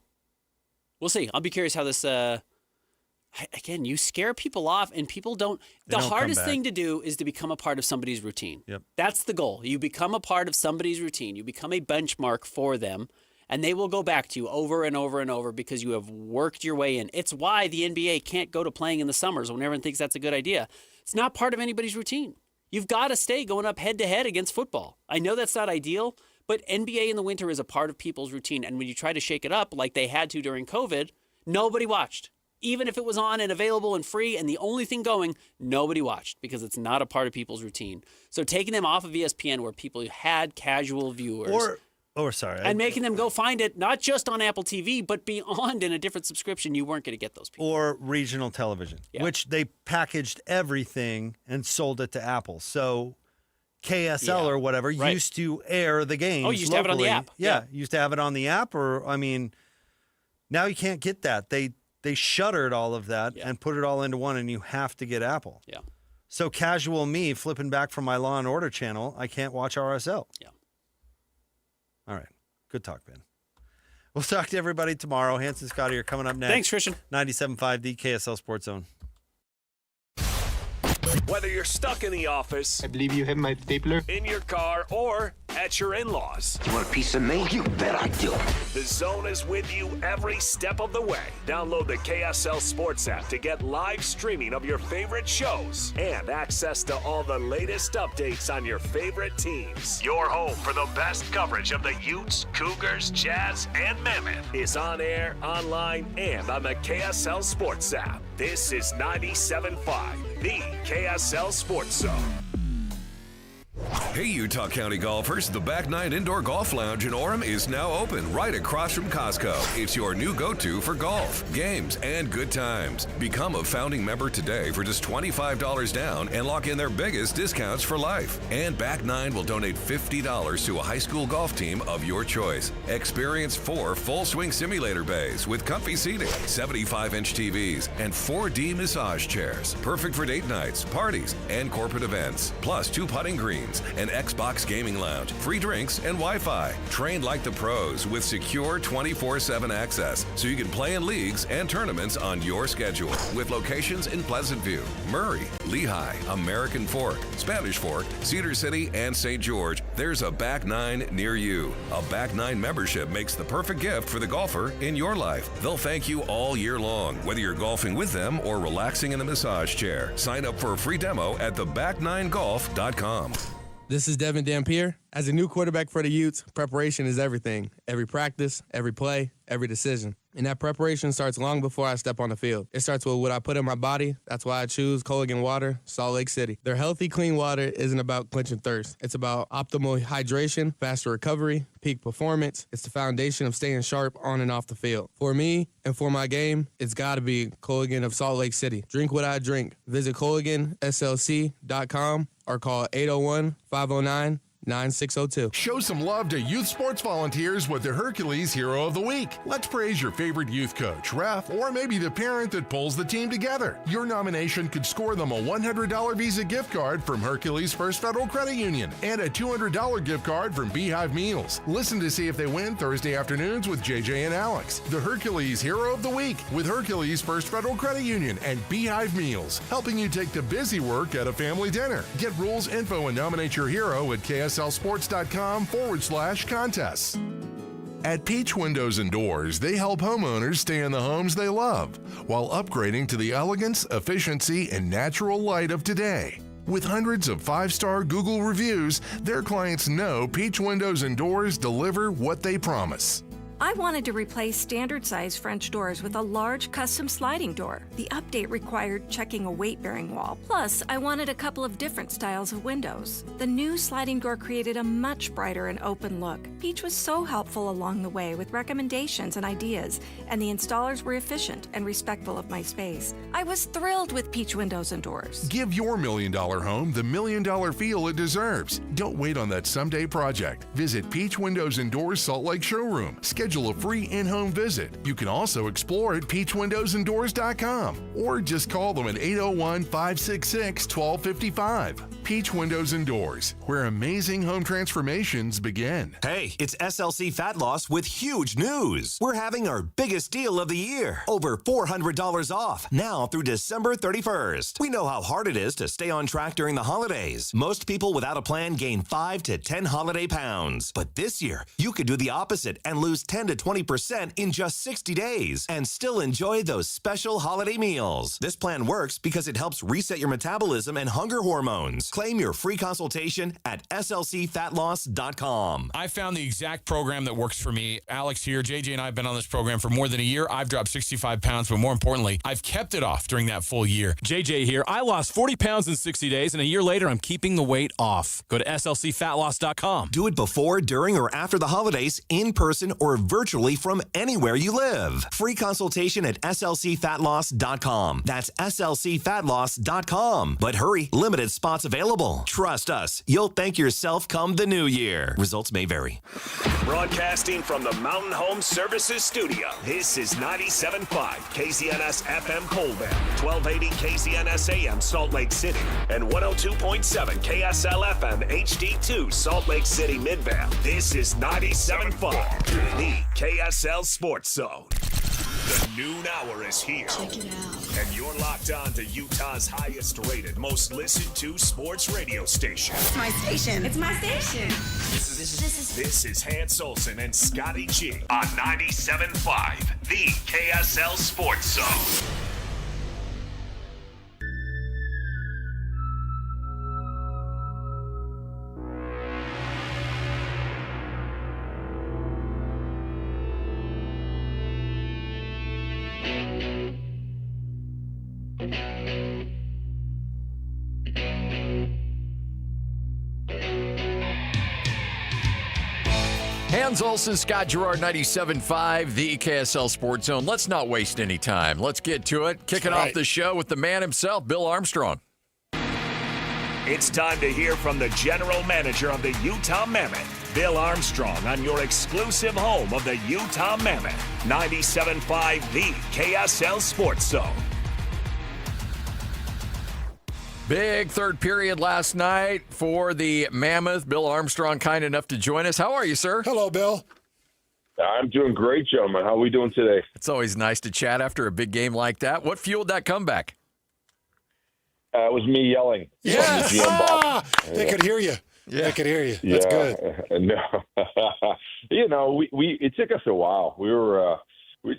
We'll see. I'll be curious how this, again, you scare people off, and people don't. The hardest thing to do is to become a part of somebody's routine. Yep. That's the goal. You become a part of somebody's routine. You become a benchmark for them. And they will go back to you over and over and over because you have worked your way in. It's why the NBA can't go to playing in the summers when everyone thinks that's a good idea. It's not part of anybody's routine. You've got to stay going up head-to-head against football. I know that's not ideal, but NBA in the winter is a part of people's routine. And when you try to shake it up like they had to during COVID, nobody watched. Even if it was on and available and free and the only thing going, nobody watched because it's not a part of people's routine. So taking them off of ESPN where people had casual viewers... And making them go find it, not just on Apple TV, but beyond in a different subscription, you weren't going to get those people. Or regional television, which they packaged everything and sold it to Apple. So KSL or whatever used to air the games. Oh, you used to have it on the app. Yeah, used to have it on the app. Now you can't get that. They shuttered all of that and put it all into one, and you have to get Apple. Yeah. So casual me flipping back from my Law & Order channel, I can't watch RSL. Yeah. All right. Good talk, Ben. We'll talk to everybody tomorrow. Hans and Scotty are coming up next. Thanks, Christian. 97.5, the KSL Sports Zone. Whether you're stuck in the office, I believe you have my stapler, in your car, or at your in-laws. You want a piece of me? You bet I do. The Zone is with you every step of the way. Download the KSL Sports app to get live streaming of your favorite shows and access to all the latest updates on your favorite teams. Your home for the best coverage of the Utes, Cougars, Jazz, and Mammoth is on air, online, and on the KSL Sports app. This is 97.5, the KSL Sports Zone. Hey, Utah County golfers, the Back Nine Indoor Golf Lounge in Orem is now open right across from Costco. It's your new go-to for golf, games, and good times. Become a founding member today for just $25 down and lock in their biggest discounts for life. And Back Nine will donate $50 to a high school golf team of your choice. Experience 4 full-swing simulator bays with comfy seating, 75-inch TVs, and 4D massage chairs. Perfect for date nights, parties, and corporate events. Plus 2 putting greens, an Xbox gaming lounge, free drinks, and Wi-Fi. Trained like the pros with secure 24/7 access so you can play in leagues and tournaments on your schedule. With locations in Pleasant View, Murray, Lehigh, American Fork, Spanish Fork, Cedar City, and St. George, there's a Back Nine near you. A Back Nine membership makes the perfect gift for the golfer in your life. They'll thank you all year long, whether you're golfing with them or relaxing in the massage chair. Sign up for a free demo at theback9golf.com. This is Devin Dampier. As a new quarterback for the Utes, preparation is everything. Every practice, every play, every decision. And that preparation starts long before I step on the field. It starts with what I put in my body. That's why I choose Culligan Water, Salt Lake City. Their healthy, clean water isn't about quenching thirst. It's about optimal hydration, faster recovery, peak performance. It's the foundation of staying sharp on and off the field. For me and for my game, it's got to be Culligan of Salt Lake City. Drink what I drink. Visit CulliganSLC.com or call 801-509-9602. Show some love to youth sports volunteers with the Hercules Hero of the Week. Let's praise your favorite youth coach, ref, or maybe the parent that pulls the team together. Your nomination could score them a $100 Visa gift card from Hercules First Federal Credit Union and a $200 gift card from Beehive Meals. Listen to see if they win Thursday afternoons with JJ and Alex. The Hercules Hero of the Week with Hercules First Federal Credit Union and Beehive Meals, helping you take the busy work at a family dinner. Get rules, info, and nominate your hero at KSLSports.com/contests. At Peach Windows and Doors, they help homeowners stay in the homes they love while upgrading to the elegance, efficiency, and natural light of today. With hundreds of 5-star Google reviews, their clients know Peach Windows and Doors deliver what they promise. I wanted to replace standard-size French doors with a large custom sliding door. The update required checking a weight-bearing wall. Plus, I wanted a couple of different styles of windows. The new sliding door created a much brighter and open look. Peach was so helpful along the way with recommendations and ideas, and the installers were efficient and respectful of my space. I was thrilled with Peach Windows and Doors. Give your $1 million home the $1 million feel it deserves. Don't wait on that someday project. Visit Peach Windows and Doors Salt Lake Showroom. Schedule a free in-home visit. You can also explore at peachwindowsanddoors.com or just call them at 801-566-1255. Peach Windows and Doors, where amazing home transformations begin. Hey, it's SLC Fat Loss with huge news. We're having our biggest deal of the year. Over $400 off now through December 31st. We know how hard it is to stay on track during the holidays. Most people without a plan gain 5 to 10 holiday pounds. But this year, you could do the opposite and lose 10 to 20% in just 60 days and still enjoy those special holiday meals. This plan works because it helps reset your metabolism and hunger hormones. Claim your free consultation at slcfatloss.com. I found the exact program that works for me. Alex here, JJ and I have been on this program for more than a year. I've dropped 65 pounds, but more importantly, I've kept it off during that full year. JJ here. I lost 40 pounds in 60 days, and a year later, I'm keeping the weight off. Go to slcfatloss.com. Do it before, during, or after the holidays, in person or virtually from anywhere you live. Free consultation at slcfatloss.com. That's slcfatloss.com. But hurry, limited spots available. Trust us, you'll thank yourself come the new year. Results may vary. Broadcasting from the Mountain Home Services Studio, this is 97.5 KZNS FM Colville, 1280 KZNS AM Salt Lake City, and 102.7 KSL FM HD2 Salt Lake City Midvale. This is 97.5, the KSL Sports Zone. The noon hour is here. Check it out. And you're locked on to Utah's highest rated, most listened to sports radio station. It's my station. It's my station. This is Hans Olsen and Scotty G on 97.5, the KSL Sports Zone. Hans Olsen, Scott Gerard, 97.5, the KSL Sports Zone. Let's not waste any time. Let's get to it. Kicking off the show with the man himself, Bill Armstrong. It's time to hear from the general manager of the Utah Mammoth, Bill Armstrong, on your exclusive home of the Utah Mammoth, 97.5, the KSL Sports Zone. Big third period last night for the Mammoth. Bill Armstrong, kind enough to join us. How are you, sir? Hello, Bill. I'm doing great, gentlemen. How are we doing today? It's always nice to chat after a big game like that. What fueled that comeback? It was me yelling. Yes! They could hear you. Yeah. They could hear you. That's good. No. It took us a while. We were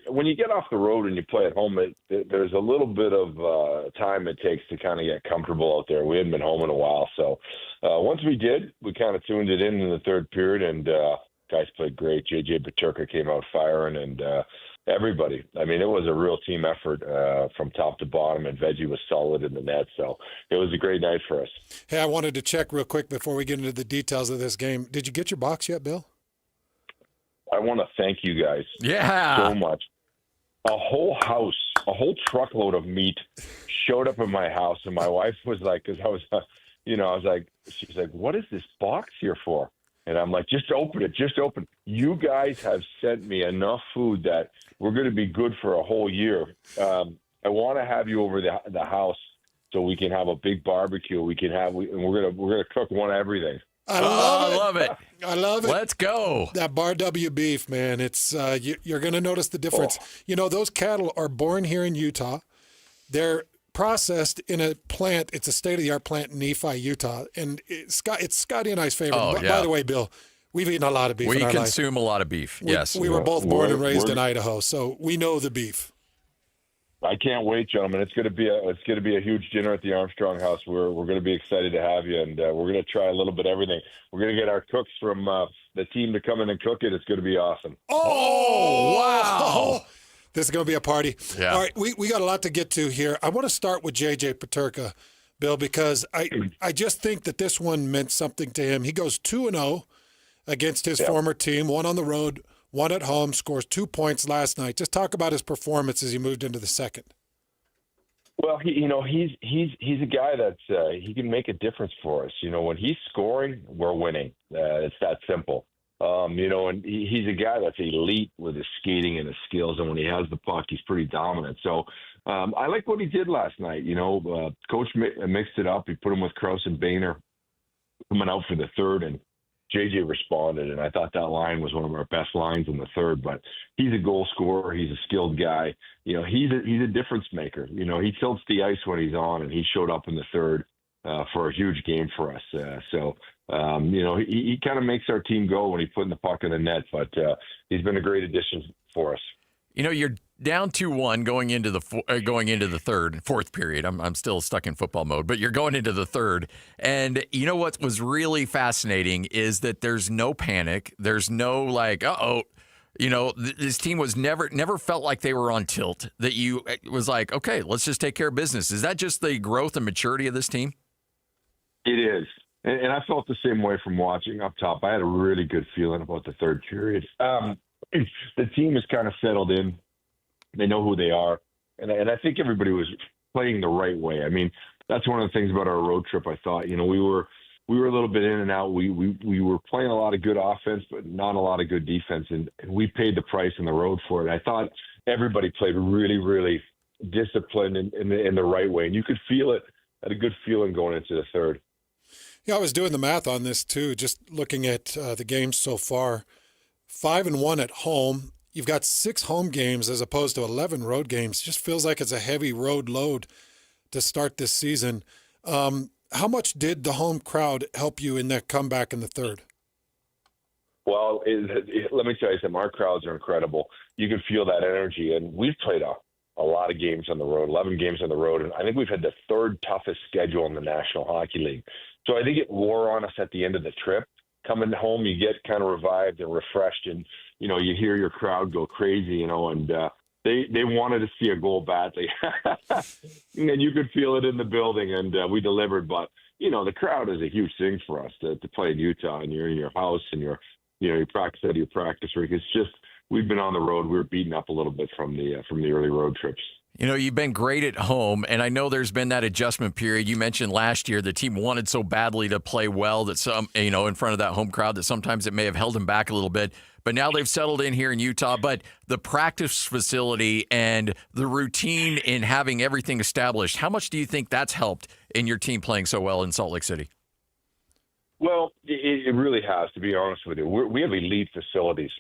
when you get off the road and you play at home, there's a little bit of time it takes to kind of get comfortable out there. We hadn't been home in a while. So once we did, we kind of tuned it in the third period, and guys played great. J.J. Paterka came out firing, and everybody. I mean, it was a real team effort from top to bottom, and Veggie was solid in the net. So it was a great night for us. Hey, I wanted to check real quick before we get into the details of this game. Did you get your box yet, Bill? I want to thank you guys so much. A whole house, a whole truckload of meat showed up in my house, and my wife was like, because I was like, she's like, what is this box here for? And I'm like, just open it, just open it. You guys have sent me enough food that we're going to be good for a whole year. I want to have you over the house so we can have a big barbecue. And we're gonna cook one of everything. I love it. I love it. Let's go. That Bar W beef, man. It's you're going to notice the difference. Those cattle are born here in Utah. They're processed in a plant. It's a state-of-the-art plant in Nephi, Utah. And it's Scotty and I's favorite. By the way, Bill, we've eaten a lot of beef in our life. We consume a lot of beef, yes. We were both born and raised in Idaho, so we know the beef. I can't wait, gentlemen. It's going to be a huge dinner at the Armstrong House. We're going to be excited to have you, and we're going to try a little bit of everything. We're going to get our cooks from the team to come in and cook it. It's going to be awesome. Oh, wow. This is going to be a party. Yeah. All right, we got a lot to get to here. I want to start with J.J. Paterka, Bill, because I just think that this one meant something to him. He goes 2-0 against his former team, one on the road, one at home, scores 2 points last night. Just talk about his performance as he moved into the second. Well, he's a guy that's he can make a difference for us. When he's scoring, we're winning. It's that simple. And he's a guy that's elite with his skating and his skills, and when he has the puck, he's pretty dominant. So I like what he did last night. Coach mixed it up. He put him with Krause and Boehner coming out for the third, and JJ responded, and I thought that line was one of our best lines in the third. But he's a goal scorer. He's a skilled guy. He's a difference maker. He tilts the ice when he's on, and he showed up in the third for a huge game for us. He kind of makes our team go when he's putting the puck in the net. But he's been a great addition for us. You're down 2-1 going into the fourth period. I'm still stuck in football mode, but you're going into the third. And what was really fascinating is that there's no panic. There's no like, this team was never felt like they were on tilt. It was like, okay, let's just take care of business. Is that just the growth and maturity of this team? It is. And I felt the same way from watching up top. I had a really good feeling about the third period. The team is kind of settled in. They know who they are. And I think everybody was playing the right way. I mean, that's one of the things about our road trip. I thought, we were a little bit in and out. We were playing a lot of good offense, but not a lot of good defense. And we paid the price on the road for it. I thought everybody played really, really disciplined in the right way. And you could feel it. I had a good feeling going into the third. Yeah, I was doing the math on this too, just looking at the games so far. 5-1 at home. You've got 6 home games as opposed to 11 road games. Just feels like it's a heavy road load to start this season. How much did the home crowd help you in that comeback in the third? Well, let me tell you something. Our crowds are incredible. You can feel that energy, and we've played a lot of games on the road, 11 games on the road, and I think we've had the third toughest schedule in the National Hockey League. So I think it wore on us at the end of the trip. Coming home, you get kind of revived and refreshed, and you hear your crowd go crazy, and they wanted to see a goal badly, and you could feel it in the building, and we delivered. But the crowd is a huge thing for us to play in Utah, and you're in your house, and you practice at your practice rig. It's just we've been on the road. We were beaten up a little bit from the early road trips. You've been great at home, and I know there's been that adjustment period. You mentioned last year the team wanted so badly to play well that in front of that home crowd that sometimes it may have held them back a little bit. But now they've settled in here in Utah. But the practice facility and the routine in having everything established, how much do you think that's helped in your team playing so well in Salt Lake City? Well, it really has, to be honest with you. We have elite facilities,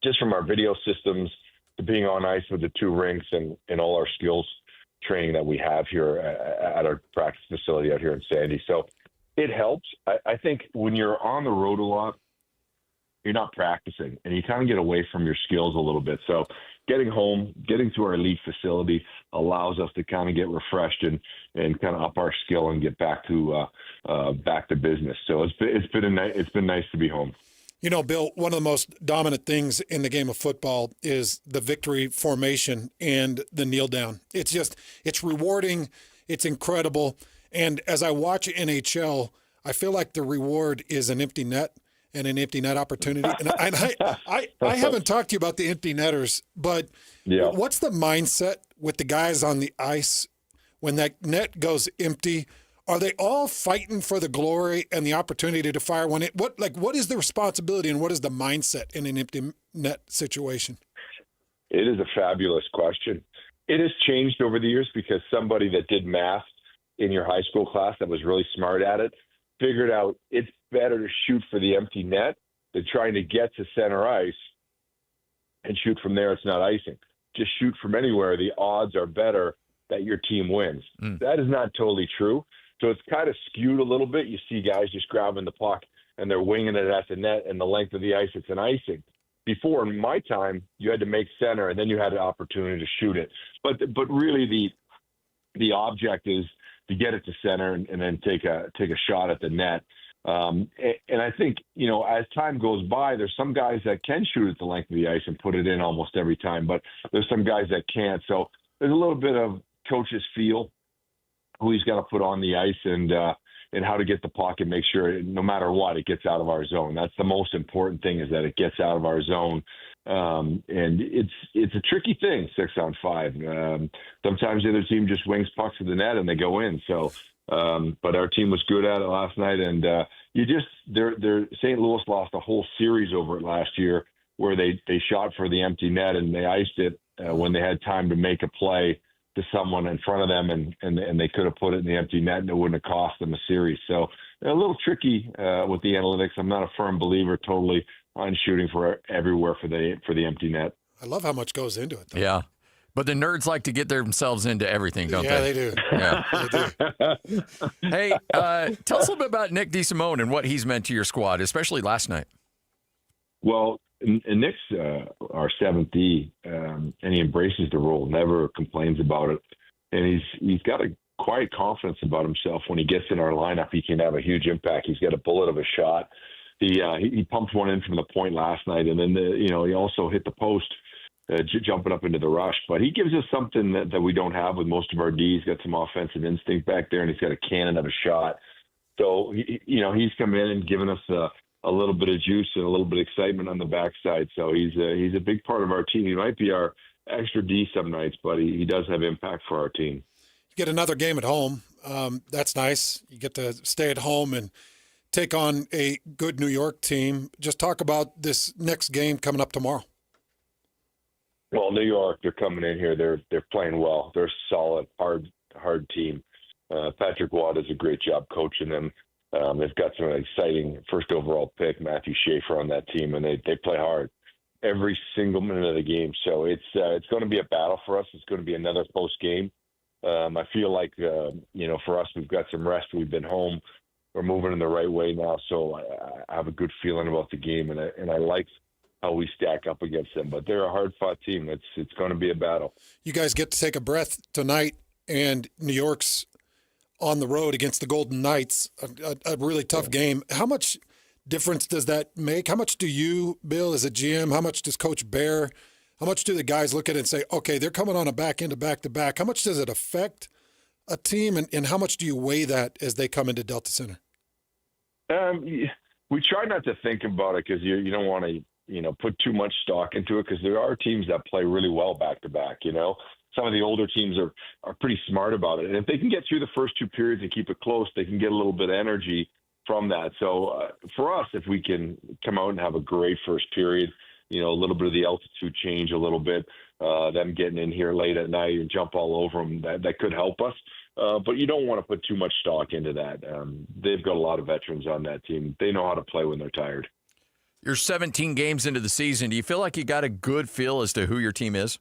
just from our video systems to being on ice with the 2 rinks and all our skills training that we have here at our practice facility out here in Sandy. So it helps. I think when you're on the road a lot, you're not practicing, and you kind of get away from your skills a little bit. So getting home, getting to our elite facility allows us to kind of get refreshed and kind of up our skill and get back to business. So it's been nice to be home. You know, Bill, one of the most dominant things in the game of football is the victory formation and the kneel down. It's rewarding. It's incredible. And as I watch NHL, I feel like the reward is an empty net and an empty net opportunity. And I haven't talked to you about the empty netters, but what's the mindset with the guys on the ice when that net goes empty? Are they all fighting for the glory and the opportunity to fire one? What is the responsibility and what is the mindset in an empty net situation? It is a fabulous question. It has changed over the years because somebody that did math in your high school class that was really smart at it figured out it's better to shoot for the empty net than trying to get to center ice and shoot from there. It's not icing. Just shoot from anywhere. The odds are better that your team wins. That is not totally true. So it's kind of skewed a little bit. You see guys just grabbing the puck and they're winging it at the net, and the length of the ice, it's an icing. Before, in my time, you had to make center, and then you had an opportunity to shoot it. But really, the object is to get it to center and then take a shot at the net. And I think, as time goes by, there's some guys that can shoot at the length of the ice and put it in almost every time, but there's some guys that can't. So there's a little bit of coach's feel who he's got to put on the ice and how to get the puck and make sure no matter what, it gets out of our zone. That's the most important thing, is that it gets out of our zone. And it's a tricky thing, 6-on-5. Sometimes the other team just wings pucks to the net and they go in. So, but our team was good at it last night. And St. Louis lost a whole series over it last year where they shot for the empty net and they iced it when they had time to make a play to someone in front of them, and they could have put it in the empty net and it wouldn't have cost them a series. So a little tricky with the analytics. I'm not a firm believer totally on shooting for everywhere for the empty net. I love how much goes into it, though. Yeah. But the nerds like to get themselves into everything, don't they? Yeah, they do. Yeah, they do. Hey, tell us a little bit about Nick DeSimone and what he's meant to your squad, especially last night. Well, and Nick's our 7th D, and he embraces the role, never complains about it. And he's got a quiet confidence about himself. When he gets in our lineup, he can have a huge impact. He's got a bullet of a shot. He pumped one in from the point last night, and then he also hit the post, jumping up into the rush. But he gives us something that we don't have with most of our Ds. He's got some offensive instinct back there, and he's got a cannon of a shot. So he's come in and given us a little bit of juice and a little bit of excitement on the backside. So he's a big part of our team. He might be our extra D some nights, but he does have impact for our team. You get another game at home. That's nice. You get to stay at home and take on a good New York team. Just talk about this next game coming up tomorrow. Well, New York, they're coming in here. They're playing well. They're a solid, hard team. Patrick Watt does a great job coaching them. They've got some exciting first overall pick, Matthew Schaefer, on that team, and they play hard every single minute of the game. So it's going to be a battle for us. It's going to be another close game. I feel like, for us, we've got some rest. We've been home. We're moving in the right way now. So I have a good feeling about the game, and I like how we stack up against them. But they're a hard-fought team. It's going to be a battle. You guys get to take a breath tonight, and New York's on the road against the Golden Knights, a really tough game. How much difference does that make? How much do you, Bill, as a GM, how much does Coach Bear, how much do the guys look at it and say, okay, they're coming on a back-to-back? How much does it affect a team, and how much do you weigh that as they come into Delta Center? We try not to think about it because you don't want to, put too much stock into it, because there are teams that play really well back-to-back, Some of the older teams are pretty smart about it. And if they can get through the first 2 periods and keep it close, they can get a little bit of energy from that. So for us, if we can come out and have a great first period, a little bit of the altitude change a little bit, them getting in here late at night and jump all over them, that could help us. But you don't want to put too much stock into that. They've got a lot of veterans on that team. They know how to play when they're tired. You're 17 games into the season. Do you feel like you got a good feel as to who your team is?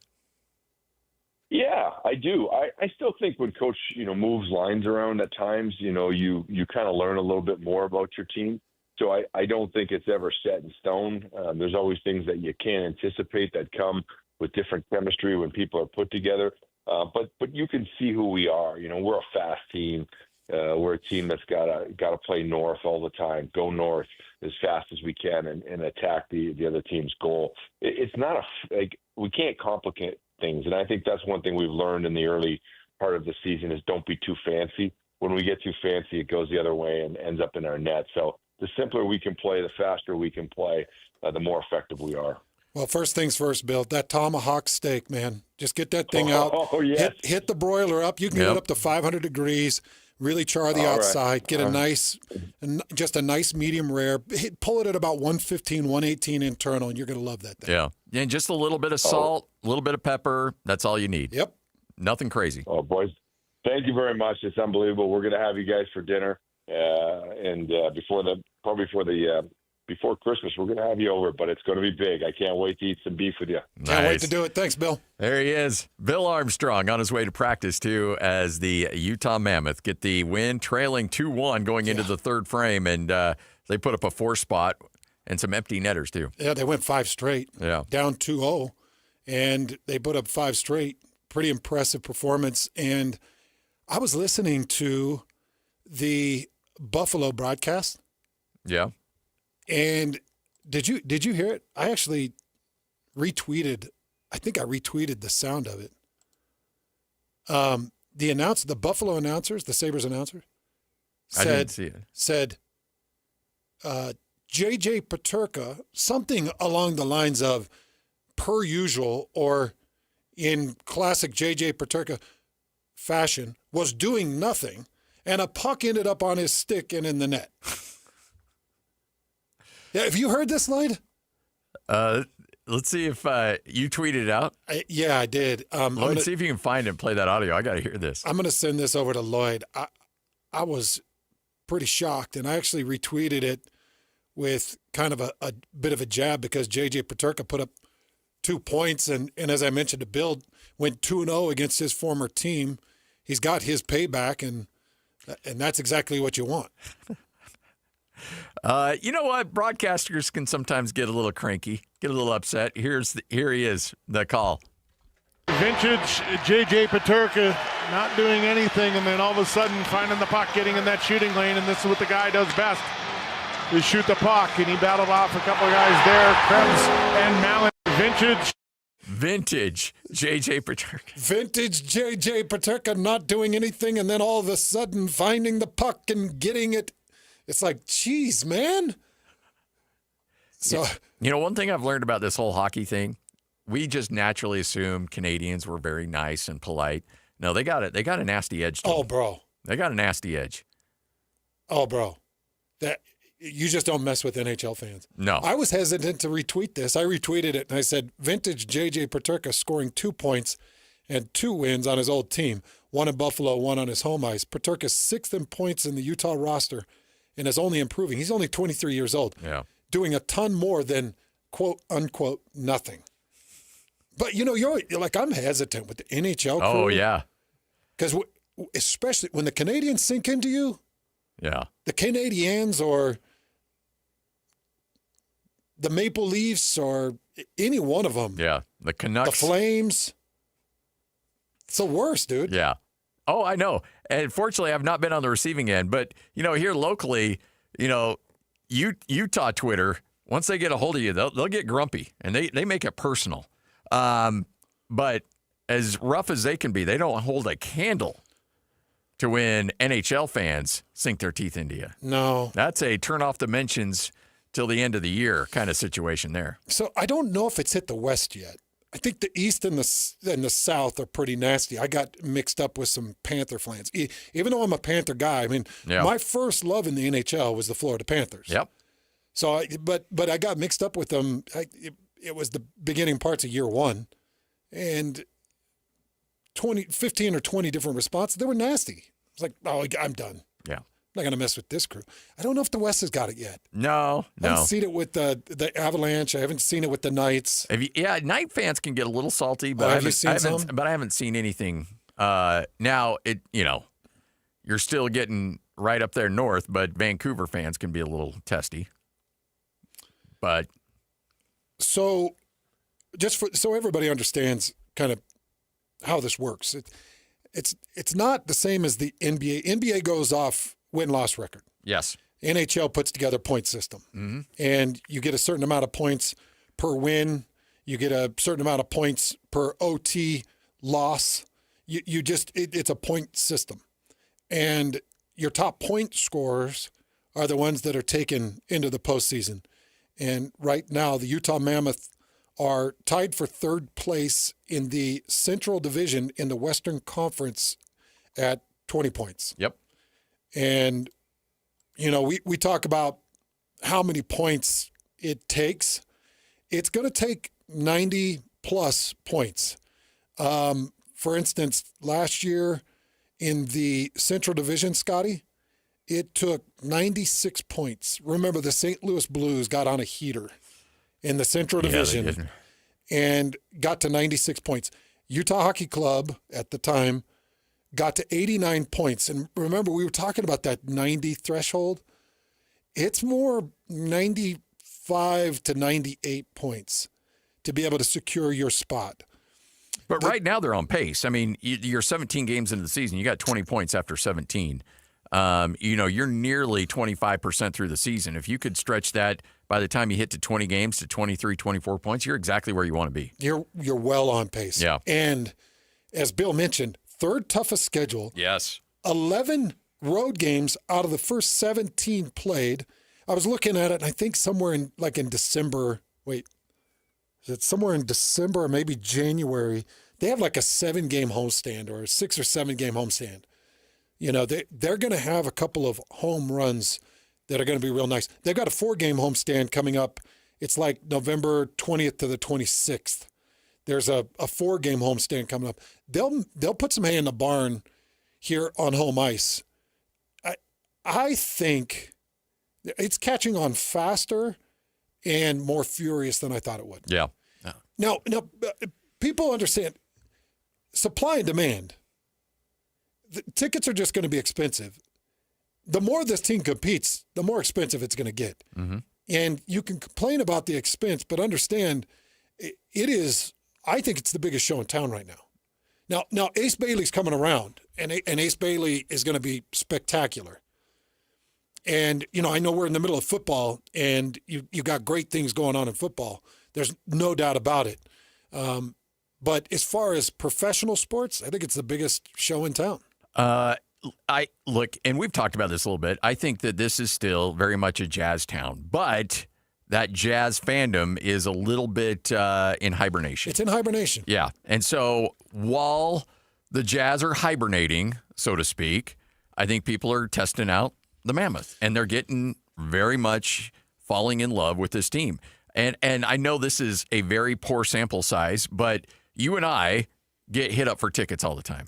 Yeah, I do. I still think when Coach, moves lines around at times, you kind of learn a little bit more about your team. So I don't think it's ever set in stone. There's always things that you can't anticipate that come with different chemistry when people are put together. But you can see who we are. We're a fast team. We're a team that's got to play north all the time, go north as fast as we can, and attack the other team's goal. It's not we can't complicate things, and I think that's one thing we've learned in the early part of the season is don't be too fancy. When we get too fancy, it goes the other way and ends up in our net. So the simpler we can play, the faster we can play, the more effective we are. Well, first things first, Bill, that tomahawk steak, man, just get that thing out. Oh, yes. Hit the broiler up. You can get it up to 500 degrees. Really char the outside. Get a nice medium rare. Pull it at about 115, 118 internal, and you're going to love that thing. Yeah. And just a little bit of salt, a little bit of pepper. That's all you need. Yep. Nothing crazy. Oh, boys, thank you very much. It's unbelievable. We're going to have you guys for dinner, and before Christmas, we're going to have you over, but it's going to be big. I can't wait to eat some beef with you. Can't wait to do it. Thanks, Bill. There he is. Bill Armstrong on his way to practice, too, as the Utah Mammoth get the win, trailing 2-1 going into the third frame, and they put up a 4 spot and some empty netters, too. Yeah, they went 5 straight. Yeah. Down 2-0, and they put up 5 straight. Pretty impressive performance. And I was listening to the Buffalo broadcast. Yeah. And did you hear it? I actually retweeted. I think I retweeted the sound of it. The Buffalo announcers, the Sabres announcers, I didn't see it. Said JJ Peterka, something along the lines of per usual or in classic JJ Peterka fashion, was doing nothing, and a puck ended up on his stick and in the net. Yeah, have you heard this, Lloyd? Let's see if you tweeted it out. Yeah, I did. Let's see if you can find it and play that audio. I got to hear this. I'm going to send this over to Lloyd. I was pretty shocked, and I actually retweeted it with kind of a bit of a jab because J.J. Peterka put up 2 points, and as I mentioned to Bill, went 2-0 against his former team. He's got his payback, and that's exactly what you want. You know what? Broadcasters can sometimes get a little cranky, get a little upset. Here he is, the call. Vintage J.J. Peterka not doing anything, and then all of a sudden finding the puck, getting in that shooting lane, and this is what the guy does best, is shoot the puck, and he battled off a couple of guys there, Krebs and Mallon. Vintage J.J. Peterka. Vintage J.J. Peterka not doing anything, and then all of a sudden finding the puck and getting it. It's like, geez, man. So, you know, one thing I've learned about this whole hockey thing, we just naturally assume Canadians were very nice and polite. No, they got it. They got a nasty edge to them. Oh, bro. They got a nasty edge. Oh, bro. That you just don't mess with NHL fans. No. I was hesitant to retweet this. I retweeted it, and I said, vintage J.J. Peterka scoring 2 points and 2 wins on his old team. 1 in Buffalo, 1 on his home ice. Peterka's 6th in points in the Utah roster and is only improving. He's only 23 years old. Yeah. Doing a ton more than, quote, unquote, nothing. But, you know, you're like, I'm hesitant with the NHL crew. Oh, yeah. Because especially when the Canadians sink into you, yeah, the Canadiens or the Maple Leafs or any one of them. Yeah, the Canucks. The Flames. It's the worst, dude. Yeah. Oh, I know. And fortunately, I've not been on the receiving end. But, you know, here locally, you know, Utah Twitter, once they get a hold of you, they'll get grumpy. And they make it personal. But as rough as they can be, they don't hold a candle to when NHL fans sink their teeth into you. No. That's a turn off the mentions till the end of the year kind of situation there. So I don't know if it's hit the West yet. I think the East and the South are pretty nasty. I got mixed up with some Panther fans. Even though I'm a Panther guy, I mean, my first love in the NHL was the Florida Panthers. Yep. So, but I got mixed up with them. It was the beginning parts of year one, and 15 or 20 different responses. They were nasty. It's like, oh, I'm done. Yeah. I'm not going to mess with this crew. I don't know if the West has got it yet. No. I haven't seen it with the Avalanche. I haven't seen it with the Knights. Night fans can get a little salty, but I haven't seen anything. Now, you're still getting right up there north, but Vancouver fans can be a little testy. But so everybody understands kind of how this works. It's not the same as the NBA. NBA goes off win-loss record. Yes. NHL puts together a point system. Mm-hmm. And you get a certain amount of points per win. You get a certain amount of points per OT loss. It's a point system. And your top point scorers are the ones that are taken into the postseason. And right now, the Utah Mammoth are tied for third place in the Central Division in the Western Conference at 20 points. Yep. And, we talk about how many points it takes. It's going to take 90-plus points. For instance, last year in the Central Division, Scotty, it took 96 points. Remember, the St. Louis Blues got on a heater in the Central Division and got to 96 points. Utah Hockey Club at the time got to 89 points. And remember, we were talking about that 90 threshold. It's more 95 to 98 points to be able to secure your spot. But right now they're on pace. I mean, you're 17 games into the season. You got 20 points after 17. You're nearly 25% through the season. If you could stretch that by the time you hit to 20 games to 23, 24 points, you're exactly where you want to be. You're well on pace. Yeah. And as Bill mentioned, third toughest schedule. Yes. 11 road games out of the first 17 played. I was looking at it, and I think somewhere in December. Wait, is it somewhere in December or maybe January? They have like a 7-game homestand or a 6 or 7-game homestand. They're going to have a couple of home runs that are going to be real nice. They've got a 4-game homestand coming up. It's like November 20th to the 26th. There's a 4-game homestand coming up. They'll put some hay in the barn here on home ice. I think it's catching on faster and more furious than I thought it would. Yeah. Now, people understand supply and demand. The tickets are just going to be expensive. The more this team competes, the more expensive it's going to get. Mm-hmm. And you can complain about the expense, but understand it is, I think it's the biggest show in town right now. Now Ace Bailey's coming around, and Ace Bailey is going to be spectacular. And, I know we're in the middle of football, and you got great things going on in football. There's no doubt about it. But as far as professional sports, I think it's the biggest show in town. I look, and we've talked about this a little bit. I think that this is still very much a Jazz town, but that Jazz fandom is a little bit in hibernation. It's in hibernation. Yeah. And so while the Jazz are hibernating, so to speak, I think people are testing out the Mammoth, and they're getting very much falling in love with this team. And I know this is a very poor sample size, but you and I get hit up for tickets all the time.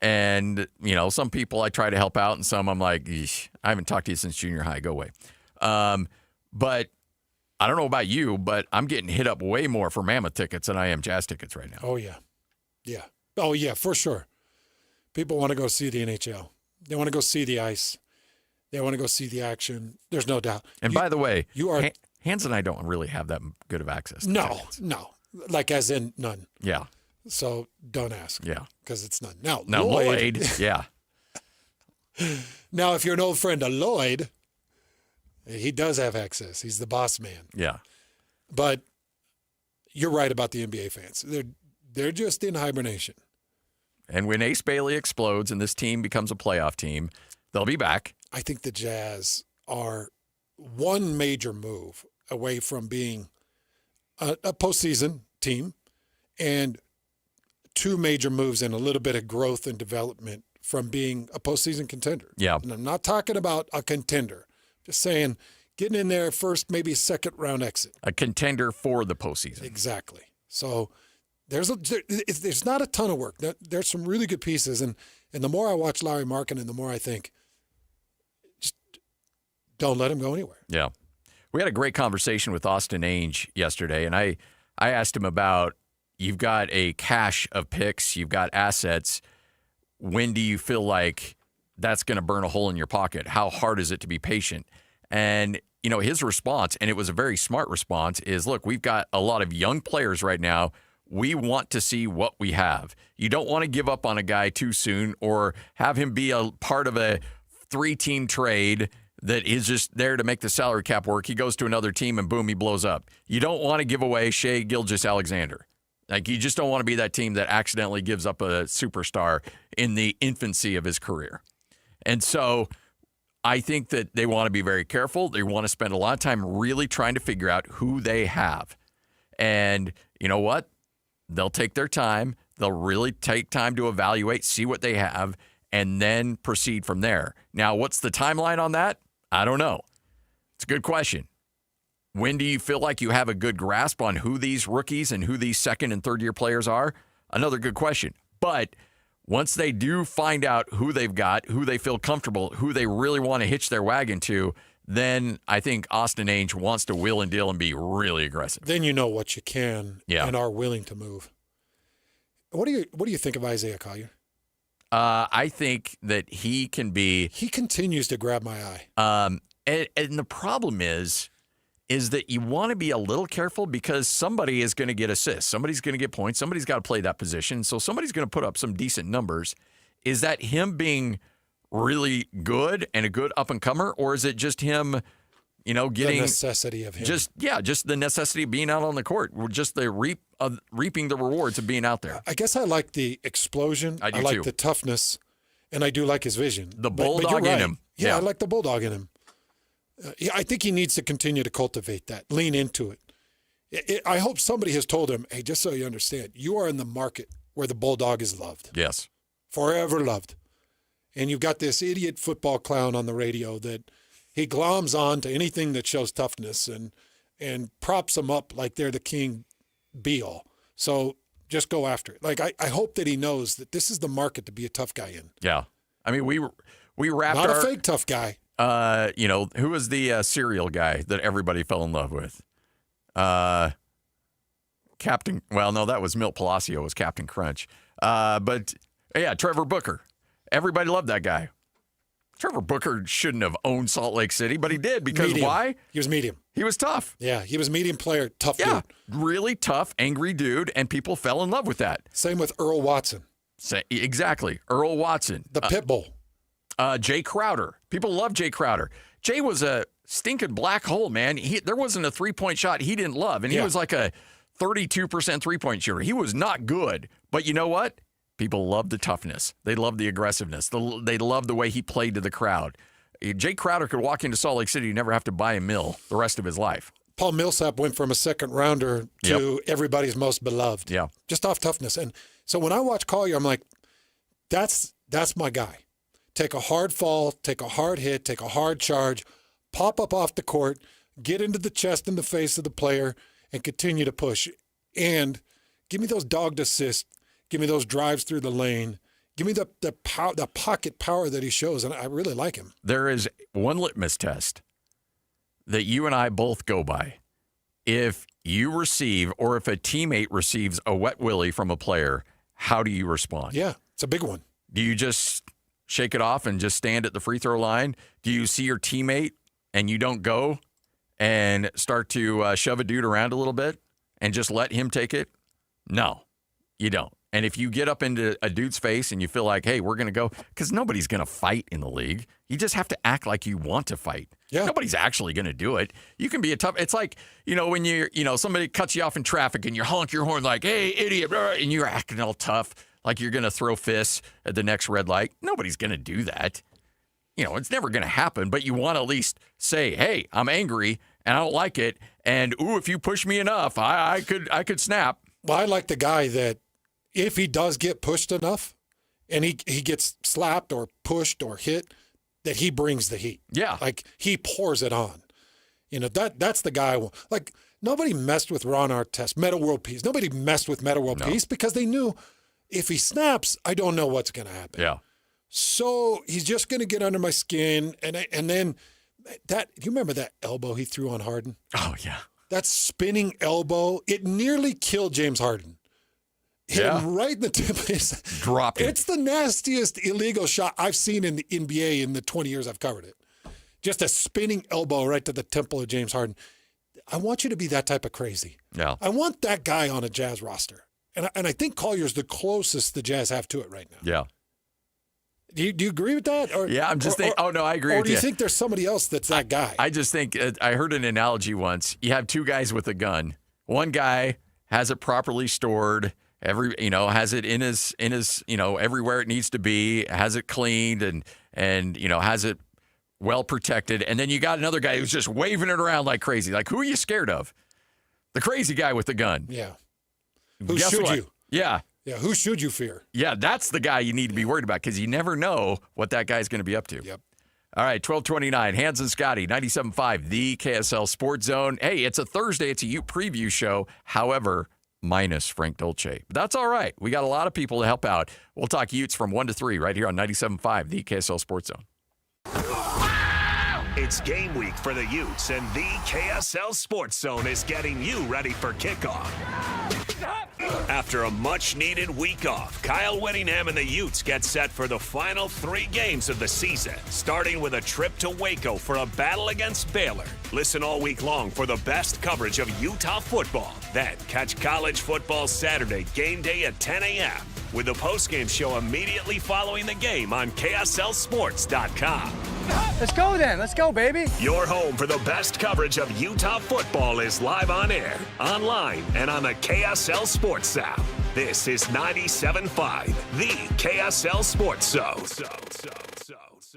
And, some people I try to help out, and some I'm like, I haven't talked to you since junior high. Go away. But I don't know about you, but I'm getting hit up way more for Mammoth tickets than I am Jazz tickets right now. Oh, yeah. Yeah. Oh, yeah, for sure. People want to go see the NHL. They want to go see the ice. They want to go see the action. There's no doubt. And by the way, Hans and I don't really have that good of access to tickets. No. Like as in none. Yeah. So don't ask. Yeah. Because it's none. Now Lloyd. Yeah. Now, if you're an old friend of Lloyd, he does have access. He's the boss man. Yeah. But you're right about the NBA fans. They're just in hibernation. And when Ace Bailey explodes and this team becomes a playoff team, they'll be back. I think the Jazz are one major move away from being a postseason team and two major moves and a little bit of growth and development from being a postseason contender. Yeah. And I'm not talking about a contender. Just saying getting in there first, maybe a second round exit. A contender for the postseason. Exactly. So there's not a ton of work. There's some really good pieces. And the more I watch Larry Markkinen, the more I think, just don't let him go anywhere. Yeah. We had a great conversation with Austin Ainge yesterday, and I asked him about, you've got a cache of picks, you've got assets. When do you feel like that's going to burn a hole in your pocket? How hard is it to be patient? And, his response, and it was a very smart response, is, look, we've got a lot of young players right now. we want to see what we have. You don't want to give up on a guy too soon or have him be a part of a 3-team trade that is just there to make the salary cap work. He goes to another team and boom, he blows up. You don't want to give away Shai Gilgeous-Alexander. Like, you just don't want to be that team that accidentally gives up a superstar in the infancy of his career. And so I think that they want to be very careful. They want to spend a lot of time really trying to figure out who they have. And you know what? They'll take their time. They'll really take time to evaluate, see what they have, and then proceed from there. Now, what's the timeline on that? I don't know. It's a good question. When do you feel like you have a good grasp on who these rookies and who these second and third year players are? Another good question. But once they do find out who they've got, who they feel comfortable, who they really want to hitch their wagon to, then I think Austin Ainge wants to wheel and deal and be really aggressive. Then you know what you can and are willing to move. What do you think of Isaiah Collier? I think that he can be. He continues to grab my eye. And the problem is that you want to be a little careful because somebody is going to get assists. Somebody's going to get points. Somebody's got to play that position. So somebody's going to put up some decent numbers. Is that him being really good and a good up-and-comer, or is it just him, getting the necessity of him? Just the necessity of being out on the court. Just the reaping the rewards of being out there. I guess I like the explosion. I do like too. The toughness, and I do like his vision. The bulldog in him. Yeah, I like the bulldog in him. I think he needs to continue to cultivate that, lean into it. I hope somebody has told him, hey, just so you understand, you are in the market where the bulldog is loved. Yes. Forever loved. And you've got this idiot football clown on the radio that he gloms on to anything that shows toughness and props them up like they're the king be-all. So just go after it. Like, I hope that he knows that this is the market to be a tough guy in. Yeah. I mean, we wrapped Not a fake tough guy. Who was the cereal guy that everybody fell in love with? Captain. Well, no, that was Milt Palacio. Was Captain Crunch. But yeah, Trevor Booker. Everybody loved that guy. Trevor Booker shouldn't have owned Salt Lake City, but he did because medium. why? He was medium. He was tough. Yeah, he was medium player, tough Yeah, dude. really tough, angry dude, and people fell in love with that. Same with Earl Watson. Exactly, Earl Watson. The pit bull. Jay Crowder. People love Jay Crowder. Jay was a stinking black hole, man. There wasn't a three-point shot he didn't love, and he was like a 32% three-point shooter. He was not good, but you know what? People loved the toughness. They loved the aggressiveness. They loved the way he played to the crowd. Jay Crowder could walk into Salt Lake City and never have to buy a mill the rest of his life. Paul Millsap went from a second rounder to everybody's most beloved. Yeah. Just off toughness. And so when I watch Collier, I'm like, that's my guy. Take a hard fall, take a hard hit, take a hard charge, pop up off the court, get into the chest and the face of the player, and continue to push. And give me those dogged assists. Give me those drives through the lane. Give me the pocket power that he shows, and I really like him. There is one litmus test that you and I both go by. If you receive or if a teammate receives a wet willy from a player, how do you respond? Yeah, it's a big one. Do you just shake it off and just stand at the free throw line? Do you see your teammate and you don't go and start to shove a dude around a little bit and just let him take it? No, you don't. And if you get up into a dude's face and you feel like, hey, we're going to go, because nobody's going to fight in the league. You just have to act like you want to fight. Yeah. Nobody's actually going to do it. You can be a tough, it's like, when somebody cuts you off in traffic and you honk your horn like, hey, idiot, and you're acting all tough, like you're going to throw fists at the next red light. Nobody's going to do that. It's never going to happen, but you want to at least say, hey, I'm angry and I don't like it. And, ooh, if you push me enough, I could snap. Well, I like the guy that, if he does get pushed enough and he gets slapped or pushed or hit, that he brings the heat. Yeah. Like he pours it on. That's the guy. Like nobody messed with Ron Artest, Meta World Peace. Nobody messed with Meta World Peace because they knew if he snaps, I don't know what's going to happen. Yeah. So he's just going to get under my skin. And then do you remember that elbow he threw on Harden? Oh, yeah. That spinning elbow, it nearly killed James Harden. Hit him right in the tip of his. Dropped it. It's the nastiest illegal shot I've seen in the NBA in the 20 years I've covered it. Just a spinning elbow right to the temple of James Harden. I want you to be that type of crazy. Yeah. I want that guy on a Jazz roster. And I think Collier's the closest the Jazz have to it right now. Yeah. Do you agree with that? Or, yeah, I'm just thinking. Oh, no, I agree with you. Or do you think there's somebody else that's that guy? I just think I heard an analogy once. You have two guys with a gun. One guy has it properly stored, has it in his everywhere it needs to be, has it cleaned and has it well protected. And then you got another guy who's just waving it around like crazy. Like, who are you scared of? The crazy guy with the gun. Yeah. Who should you? Yeah. Yeah, who should you fear? Yeah, that's the guy you need to be worried about because you never know what that guy's going to be up to. Yep. All right, 12:29, Hans and Scotty, 97.5, the KSL Sports Zone. Hey, it's a Thursday. It's a Ute preview show. However, minus Frank Dolce. But that's all right. We got a lot of people to help out. We'll talk Utes from 1 to 3 right here on 97.5, the KSL Sports Zone. It's game week for the Utes, and the KSL Sports Zone is getting you ready for kickoff. After a much-needed week off, Kyle Whittingham and the Utes get set for the final 3 games of the season, starting with a trip to Waco for a battle against Baylor. Listen all week long for the best coverage of Utah football. Then catch college football Saturday game day at 10 a.m. with the postgame show immediately following the game on KSLSports.com. Let's go then. Let's go, baby. Your home for the best coverage of Utah football is live on air, online, and on the KSL Sports app. This is 97.5, the KSL Sports Zone.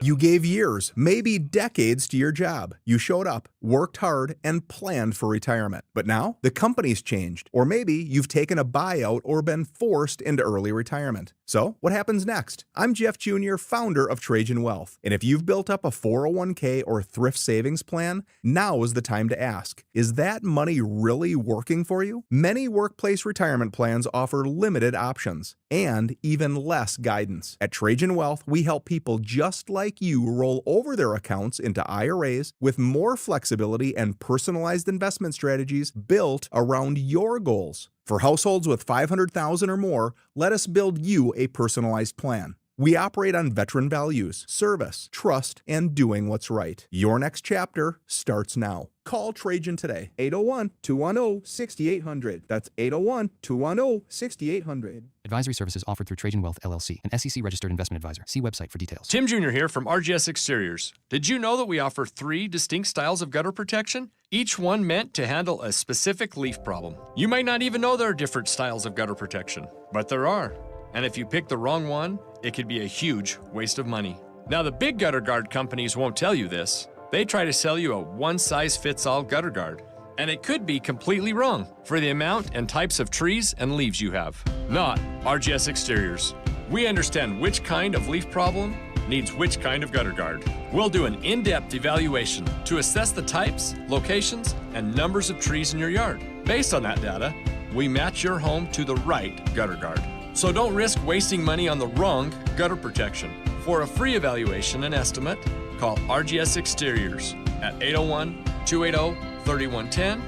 You gave years, maybe decades to your job. You showed up, worked hard, and planned for retirement. But now, the company's changed. Or maybe you've taken a buyout or been forced into early retirement. So, what happens next? I'm Jeff Jr., founder of Trajan Wealth. And if you've built up a 401k or thrift savings plan, now is the time to ask, is that money really working for you? Many workplace retirement plans offer limited options and even less guidance. At Trajan Wealth, we help people just like you roll over their accounts into IRAs with more flexibility and personalized investment strategies built around your goals. For households with $500,000 or more, let us build you a personalized plan. We operate on veteran values, service, trust, and doing what's right. Your next chapter starts now. Call Trajan today, 801-210-6800. That's 801-210-6800. Advisory services offered through Trajan Wealth, LLC, an SEC-registered investment advisor. See website for details. Tim Jr. here from RGS Exteriors. Did you know that we offer 3 distinct styles of gutter protection? Each one meant to handle a specific leaf problem. You might not even know there are different styles of gutter protection, but there are. And if you pick the wrong one, it could be a huge waste of money. Now, the big gutter guard companies won't tell you this. They try to sell you a one-size-fits-all gutter guard. And it could be completely wrong for the amount and types of trees and leaves you have. Not RGS Exteriors. We understand which kind of leaf problem needs which kind of gutter guard. We'll do an in-depth evaluation to assess the types, locations, and numbers of trees in your yard. Based on that data, we match your home to the right gutter guard. So don't risk wasting money on the wrong gutter protection. For a free evaluation and estimate, call RGS Exteriors at 801-280-3110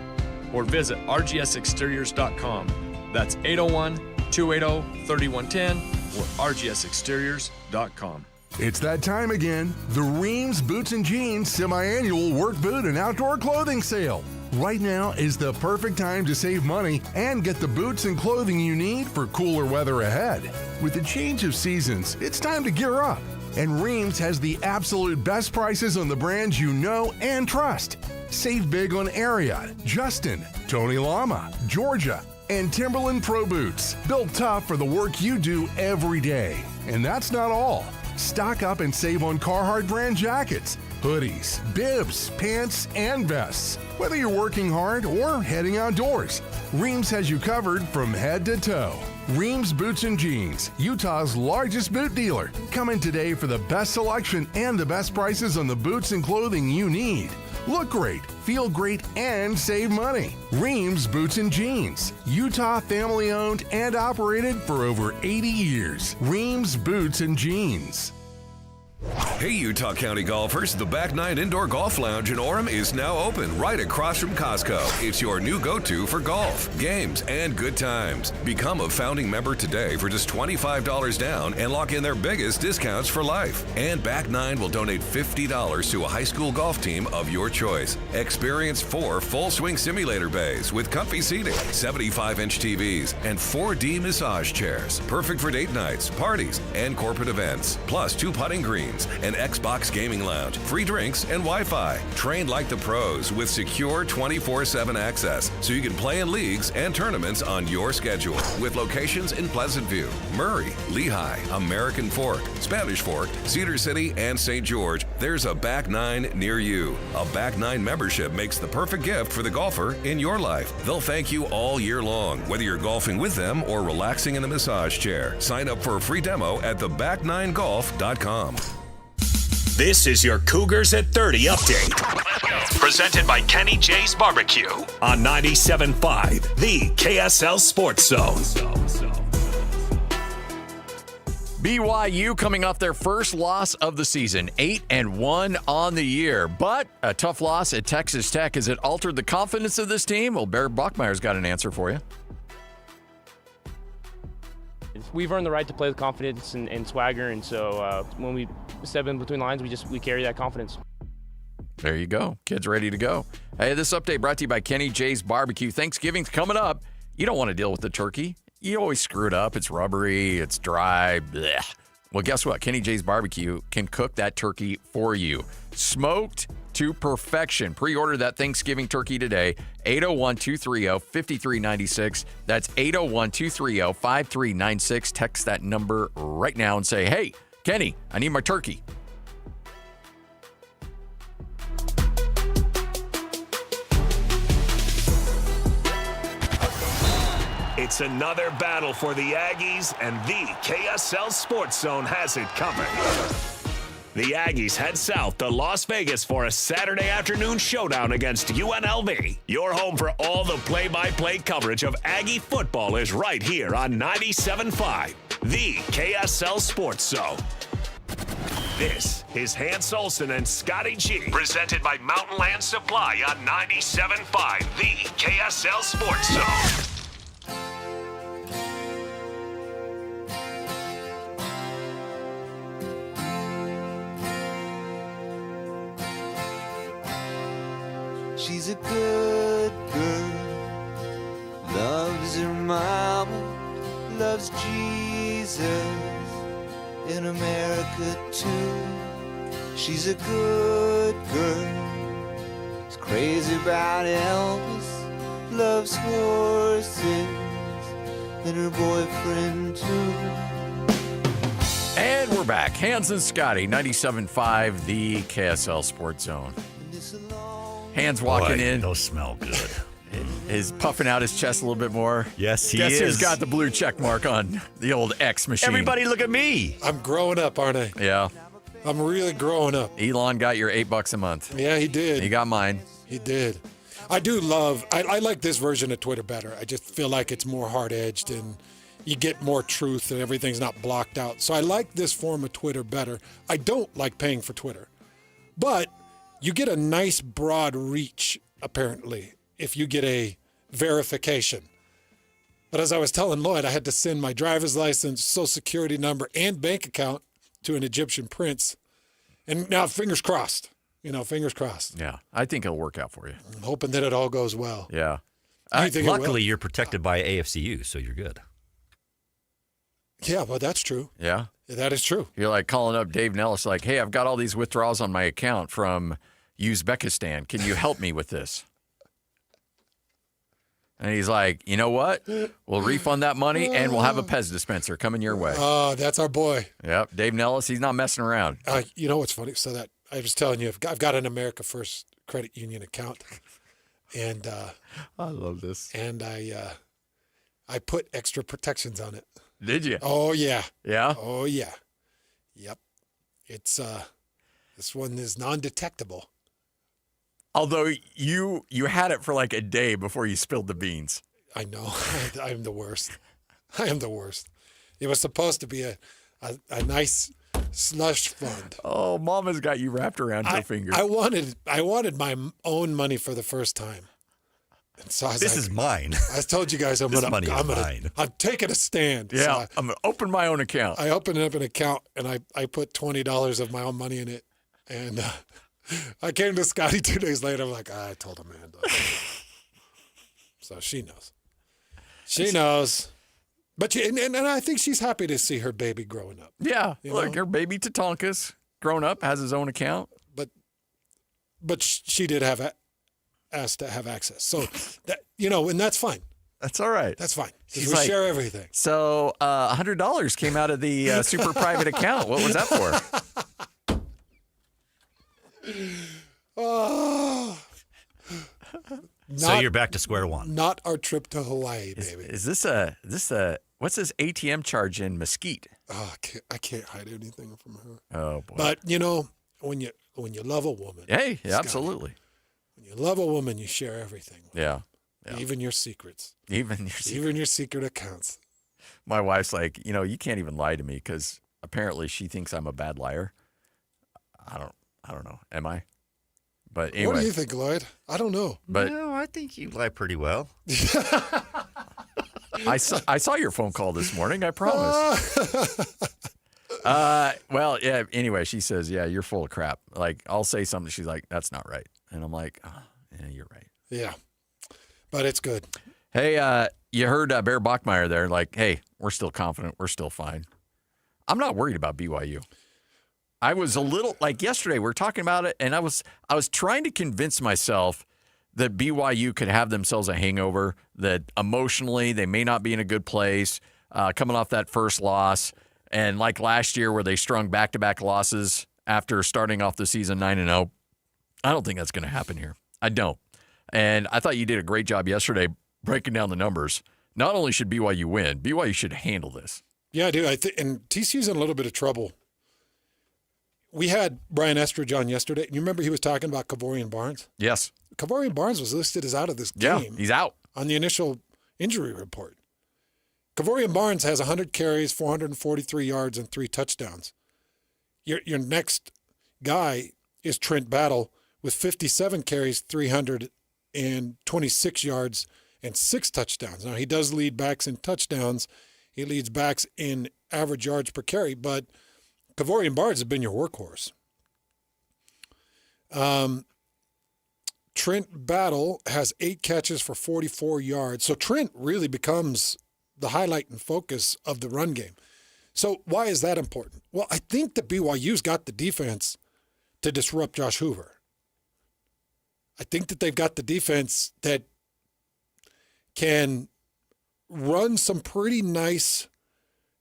or visit rgsexteriors.com. That's 801-280-3110 or rgsexteriors.com. It's that time again. The Reams Boots and Jeans semi-annual work boot and outdoor clothing sale. Right now is the perfect time to save money and get the boots and clothing you need for cooler weather ahead. With the change of seasons, it's time to gear up. And Reams has the absolute best prices on the brands you know and trust. Save big on Ariat, Justin, Tony Lama, Georgia, and Timberland Pro Boots. Built tough for the work you do every day. And that's not all. Stock up and save on Carhartt brand jackets, hoodies, bibs, pants, and vests. Whether you're working hard or heading outdoors, Reams has you covered from head to toe. Reams Boots and Jeans, Utah's largest boot dealer. Come in today for the best selection and the best prices on the boots and clothing you need. Look great, feel great, and save money. Reams Boots and Jeans, Utah family owned and operated for over 80 years. Reams Boots and Jeans. Hey, Utah County golfers, the Back Nine Indoor Golf Lounge in Orem is now open right across from Costco. It's your new go-to for golf, games, and good times. Become a founding member today for just $25 down and lock in their biggest discounts for life. And Back Nine will donate $50 to a high school golf team of your choice. Experience 4 full swing simulator bays with comfy seating, 75-inch TVs, and 4D massage chairs. Perfect for date nights, parties, and corporate events. Plus 2 putting greens, an Xbox gaming lounge, free drinks, and Wi-Fi. Trained like the pros with secure 24/7 access so you can play in leagues and tournaments on your schedule. With locations in Pleasant View, Murray, Lehigh, American Fork, Spanish Fork, Cedar City, and St. George, there's a Back Nine near you. A Back Nine membership makes the perfect gift for the golfer in your life. They'll thank you all year long, whether you're golfing with them or relaxing in a massage chair. Sign up for a free demo at theback9golf.com. This is your Cougars at 30 update. Presented by Kenny J's Barbecue on 97.5, the KSL Sports Zone. BYU coming off their first loss of the season, 8-1 on the year. But a tough loss at Texas Tech. Has it altered the confidence of this team? Well, Bear Bachmeier's got an answer for you. We've earned the right to play with confidence and swagger, and so when we step in between lines, we carry that confidence. There you go. Kids ready to go. Hey, this update brought to you by Kenny J's Barbecue. Thanksgiving's coming up. You don't want to deal with the turkey. You always screw it up. It's rubbery. It's dry. Blech. Well, guess what? Kenny J's Barbecue can cook that turkey for you. Smoked to perfection. Pre-order that Thanksgiving turkey today. 801-230-5396. That's 801-230-5396. Text that number right now and say, hey, Kenny, I need my turkey. It's another battle for the Aggies, and the KSL Sports Zone has it covered. The Aggies head south to Las Vegas for a Saturday afternoon showdown against UNLV. Your home for all the play-by-play coverage of Aggie football is right here on 97.5, the KSL Sports Zone. This is Hans Olsen and Scotty G, presented by Mountain Land Supply on 97.5, the KSL Sports Zone. She's a good girl, loves her mama, loves Jesus, in America too. She's a good girl, is crazy about Elvis, loves horses, and her boyfriend too. And we're back. Hans and Scotty, 97.5, the KSL Sports Zone. Hans walking in. Those smell good. Is puffing out his chest a little bit more. Yes, he Guess is. who's got the blue check mark on the old X machine? Everybody look at me. I'm growing up, aren't I? Yeah. I'm really growing up. Elon got your $8 a month. Yeah, he did. He got mine. He did. I do love, I like this version of Twitter better. I just feel like it's more hard-edged and you get more truth and everything's not blocked out. So I like this form of Twitter better. I don't like paying for Twitter. But you get a nice broad reach, apparently, if you get a verification. But as I was telling Lloyd, I had to send my driver's license, social security number, and bank account to an Egyptian prince. And now, fingers crossed. Fingers crossed. Yeah, I think it'll work out for you. I'm hoping that it all goes well. Yeah. Luckily, you're protected by AFCU, so you're good. Yeah, well, that's true. Yeah. That is true. You're like calling up Dave Nellis like, hey, I've got all these withdrawals on my account from Uzbekistan. Can you help me with this? And he's like, you know what? We'll refund that money and we'll have a Pez dispenser coming your way. Oh, that's our boy. Yep. Dave Nellis, he's not messing around. You know what's funny? So that I was telling you, I've got an America First Credit Union account. And I love this. And I put extra protections on it. Did you? Oh, yeah. Yeah? Oh, yeah. Yep. It's this one is non-detectable. Although you had it for like a day before you spilled the beans. I know. I'm the worst. I am the worst. It was supposed to be a nice slush fund. Oh, Mama's got you wrapped around her finger. I wanted my own money for the first time. And so This is mine. I told you guys I'm taking a stand. Yeah, So I'm going to open my own account. I opened up an account, and I put $20 of my own money in it. And I came to Scotty 2 days later. I'm like, I told Amanda. So she knows. She knows. But and I think she's happy to see her baby growing up. Yeah, look, her baby Tatanka's grown up, has his own account. But she did have asked to have access. So, that and that's fine. That's all right. That's fine. She's We like, share everything. So $100 came out of the super private account. What was that for? Oh. So you're back to square one. Not our trip to Hawaii, baby. Is this a what's this ATM charge in Mesquite? Oh, I can't hide anything from her. Oh boy. But when you love a woman, hey, Scotty, absolutely. When you love a woman, you share everything. Yeah. Even your secrets. Even your secret accounts. My wife's like, you can't even lie to me because apparently she thinks I'm a bad liar. I don't know. Am I? But anyway. What do you think, Lloyd? I don't know. But no, I think you lie pretty well. I saw your phone call this morning. I promise. Well, yeah. Anyway, she says, "Yeah, you're full of crap." Like I'll say something, she's like, "That's not right," and I'm like, "Oh, yeah, you're right." Yeah, but it's good. Hey, you heard Bear Bachmeier there? Like, hey, we're still confident. We're still fine. I'm not worried about BYU. I was a little like yesterday. We were talking about it, and I was trying to convince myself that BYU could have themselves a hangover. That emotionally they may not be in a good place, coming off that first loss, and like last year where they strung back-to-back losses after starting off the season 9-0. I don't think that's going to happen here. I don't. And I thought you did a great job yesterday breaking down the numbers. Not only should BYU win, BYU should handle this. Yeah, I do. And TCU's in a little bit of trouble. We had Brian Estridge on yesterday. You remember he was talking about Kavorian Barnes? Yes. Kavorian Barnes was listed as out of this game. Yeah, he's out. On the initial injury report. Kavorian Barnes has 100 carries, 443 yards, and 3 touchdowns. Your next guy is Trent Battle with 57 carries, 326 yards, and 6 touchdowns. Now, he does lead backs in touchdowns. He leads backs in average yards per carry, but Kavorian Barnes has been your workhorse. Trent Battle has 8 catches for 44 yards. So Trent really becomes the highlight and focus of the run game. So why is that important? Well, I think that BYU's got the defense to disrupt Josh Hoover. I think that they've got the defense that can run some pretty nice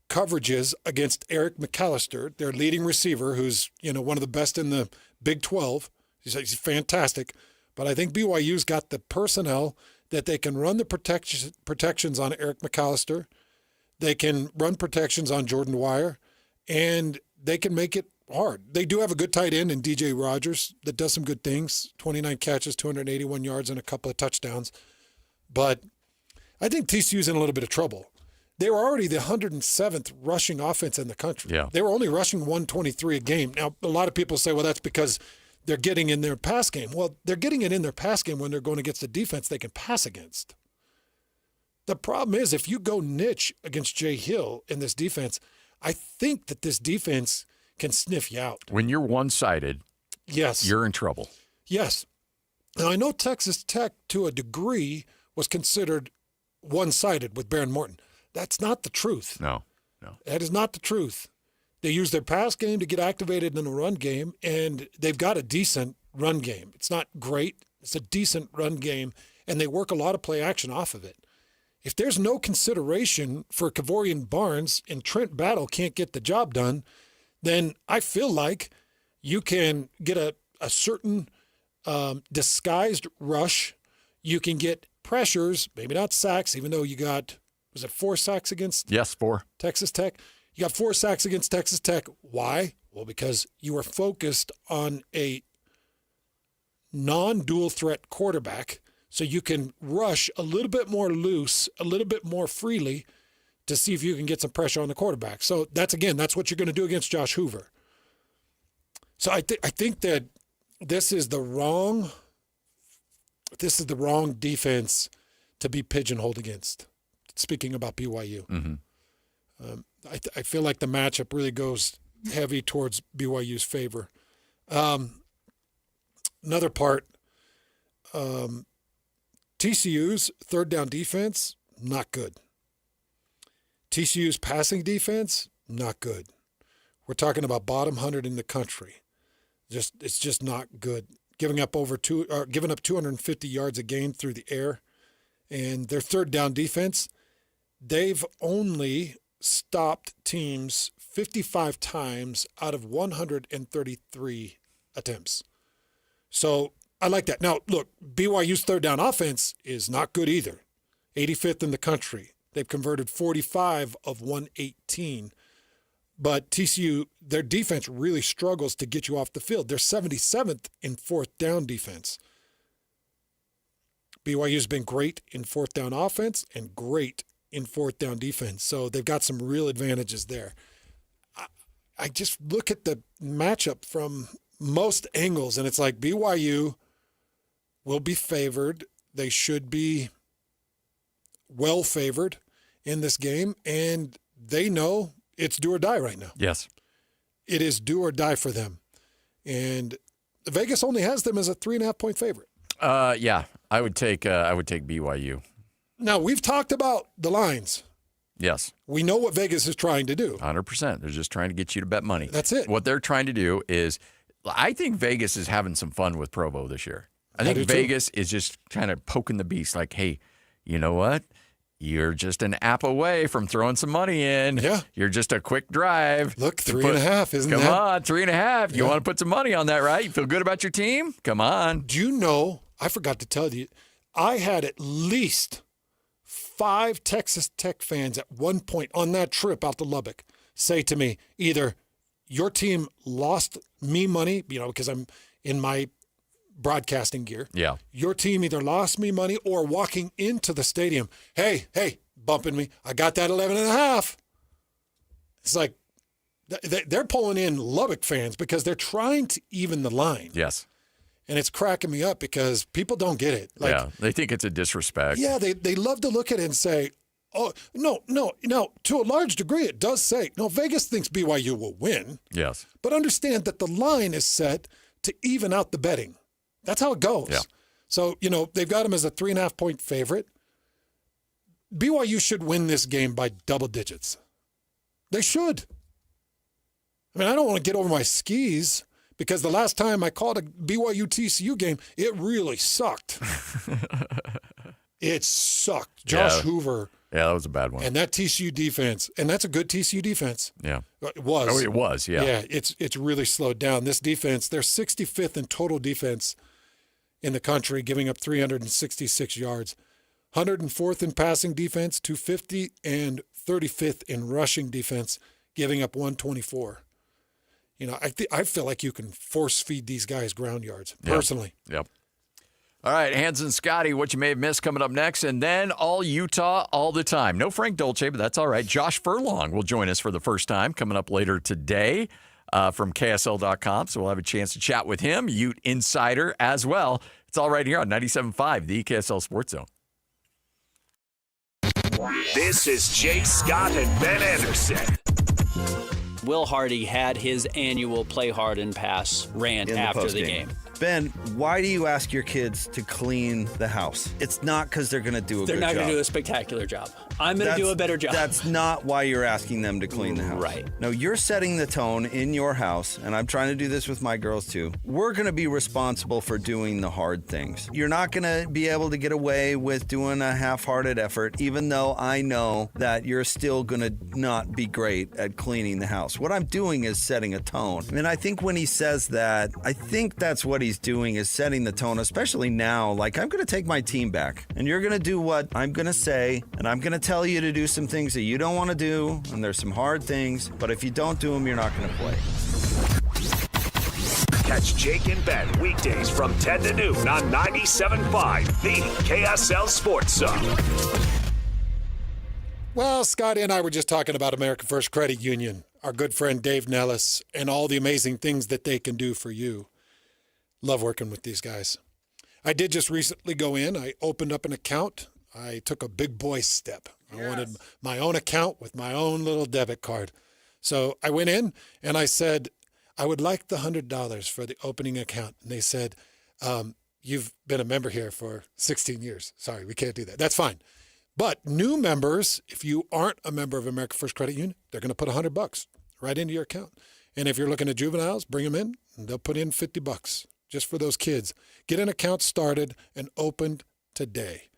coverages against Eric McAllister, their leading receiver, who's one of the best in the Big 12. He's fantastic. But I think BYU's got the personnel that they can run the protections on Eric McAllister. They can run protections on Jordan Dwyer, and they can make it hard. They do have a good tight end in DJ Rogers that does some good things, 29 catches, 281 yards, and a couple of touchdowns. But I think TCU's in a little bit of trouble. They were already the 107th rushing offense in the country. Yeah. They were only rushing 123 a game. Now, a lot of people say, well, that's because they're getting in their pass game. Well, they're getting it in their pass game when they're going against a defense they can pass against. The problem is if you go niche against Jay Hill in this defense, I think that this defense can sniff you out. When you're one-sided, yes, you're in trouble. Yes. Now, I know Texas Tech, to a degree, was considered one-sided with Baron Morton. That's not the truth. No. That is not the truth. They use their pass game to get activated in a run game, and they've got a decent run game. It's not great. It's a decent run game, and they work a lot of play action off of it. If there's no consideration for Kavorian Barnes and Trent Battle can't get the job done, then I feel like you can get a certain disguised rush. You can get pressures, maybe not sacks, even though you got, was it 4 sacks against? Yes, 4. Texas Tech. You got 4 sacks against Texas Tech. Why? Well, because you were focused on a non-dual threat quarterback, so you can rush a little bit more loose, a little bit more freely to see if you can get some pressure on the quarterback. So that's what you're going to do against Josh Hoover. So I think that this is the wrong defense to be pigeonholed against. Speaking about BYU, I feel like the matchup really goes heavy towards BYU's favor. Another part, TCU's third down defense, not good. TCU's passing defense, not good. We're talking about bottom 100 in the country. It's just not good. Giving up 250 yards a game through the air, and their third down defense, they've only stopped teams 55 times out of 133 attempts. So I like that. Now, look, BYU's third down offense is not good either. 85th in the country. They've converted 45 of 118. But TCU, their defense really struggles to get you off the field. They're 77th in fourth down defense. BYU's been great in fourth down offense and great in fourth down defense. So they've got some real advantages there. I just look at the matchup from most angles, and it's like BYU will be favored. They should be well favored in this game, and they know it's do or die right now. Yes. It is do or die for them. And Vegas only has them as a 3.5-point favorite. Yeah, I would take BYU. Now, we've talked about the lines. Yes. We know what Vegas is trying to do. 100%. They're just trying to get you to bet money. That's it. What they're trying to do is, I think Vegas is having some fun with Provo this year. I think Vegas is just kind of poking the beast like, hey, you know what? You're just an app away from throwing some money in. Yeah. You're just a quick drive. Look, 3.5, isn't that? Come on, 3.5. You want to put some money on that, right? You feel good about your team? Come on. Do you know, I forgot to tell you, I had at least 5 Texas Tech fans at one point on that trip out to Lubbock say to me, either your team lost me money, because I'm in my broadcasting gear. Yeah. Your team either lost me money or walking into the stadium, hey, bumping me, I got that 11.5. It's like they're pulling in Lubbock fans because they're trying to even the line. Yes. And it's cracking me up because people don't get it. Yeah, they think it's a disrespect. Yeah, they love to look at it and say, oh, no, to a large degree it does say, no, Vegas thinks BYU will win. Yes. But understand that the line is set to even out the betting. That's how it goes. Yeah. So, they've got them as a 3.5-point favorite. BYU should win this game by double digits. They should. I mean, I don't want to get over my skis because the last time I called a BYU TCU game, it really sucked. It sucked. Josh Hoover. Yeah, that was a bad one. And that TCU defense, and that's a good TCU defense. Yeah. It was. Oh, it was, yeah. Yeah, it's really slowed down. This defense, they're 65th in total defense in the country, giving up 366 yards. 104th in passing defense, 250, and 35th in rushing defense, giving up 124. I feel like you can force feed these guys ground yards, personally. Yep. All right, Hans and Scotty, what you may have missed coming up next, and then all Utah all the time. No Frank Dolce, but that's all right. Josh Furlong will join us for the first time coming up later today from KSL.com, so we'll have a chance to chat with him, Ute Insider as well. It's all right here on 97.5, the KSL Sports Zone. This is Jay Scott and Ben Anderson. Will Hardy had his annual play hard and pass rant after the game. Ben, why do you ask your kids to clean the house? It's not because they're going to do a good job. They're not going to do a spectacular job. I'm going to do a better job. That's not why you're asking them to clean the house. Right. No, you're setting the tone in your house, and I'm trying to do this with my girls too. We're going to be responsible for doing the hard things. You're not going to be able to get away with doing a half-hearted effort, even though I know that you're still going to not be great at cleaning the house. What I'm doing is setting a tone. And I think when he says that, I think that's what he's doing, is setting the tone, especially now. Like, I'm going to take my team back, and you're going to do what I'm going to say, and I'm going to tell you to do some things that you don't want to do, and there's some hard things, but if you don't do them, you're not going to play. Catch Jake and Ben weekdays from 10 to noon on 97.5, the KSL Sports Zone. Well, Scotty and I were just talking about American First Credit Union. our good friend Dave Nellis, and all the amazing things that they can do for you. Love working with these guys. I did just recently go in. I opened up an account. I took a big boy step. I wanted my own account with my own little debit card. So I went in and I said, I would like the $100 for the opening account. And they said, you've been a member here for 16 years. Sorry, we can't do that. That's fine. But new members, if you aren't a member of America First Credit Union, they're going to put $100 right into your account. And if you're looking at juveniles, bring them in and they'll put in $50 just for those kids. Get an account started and opened today.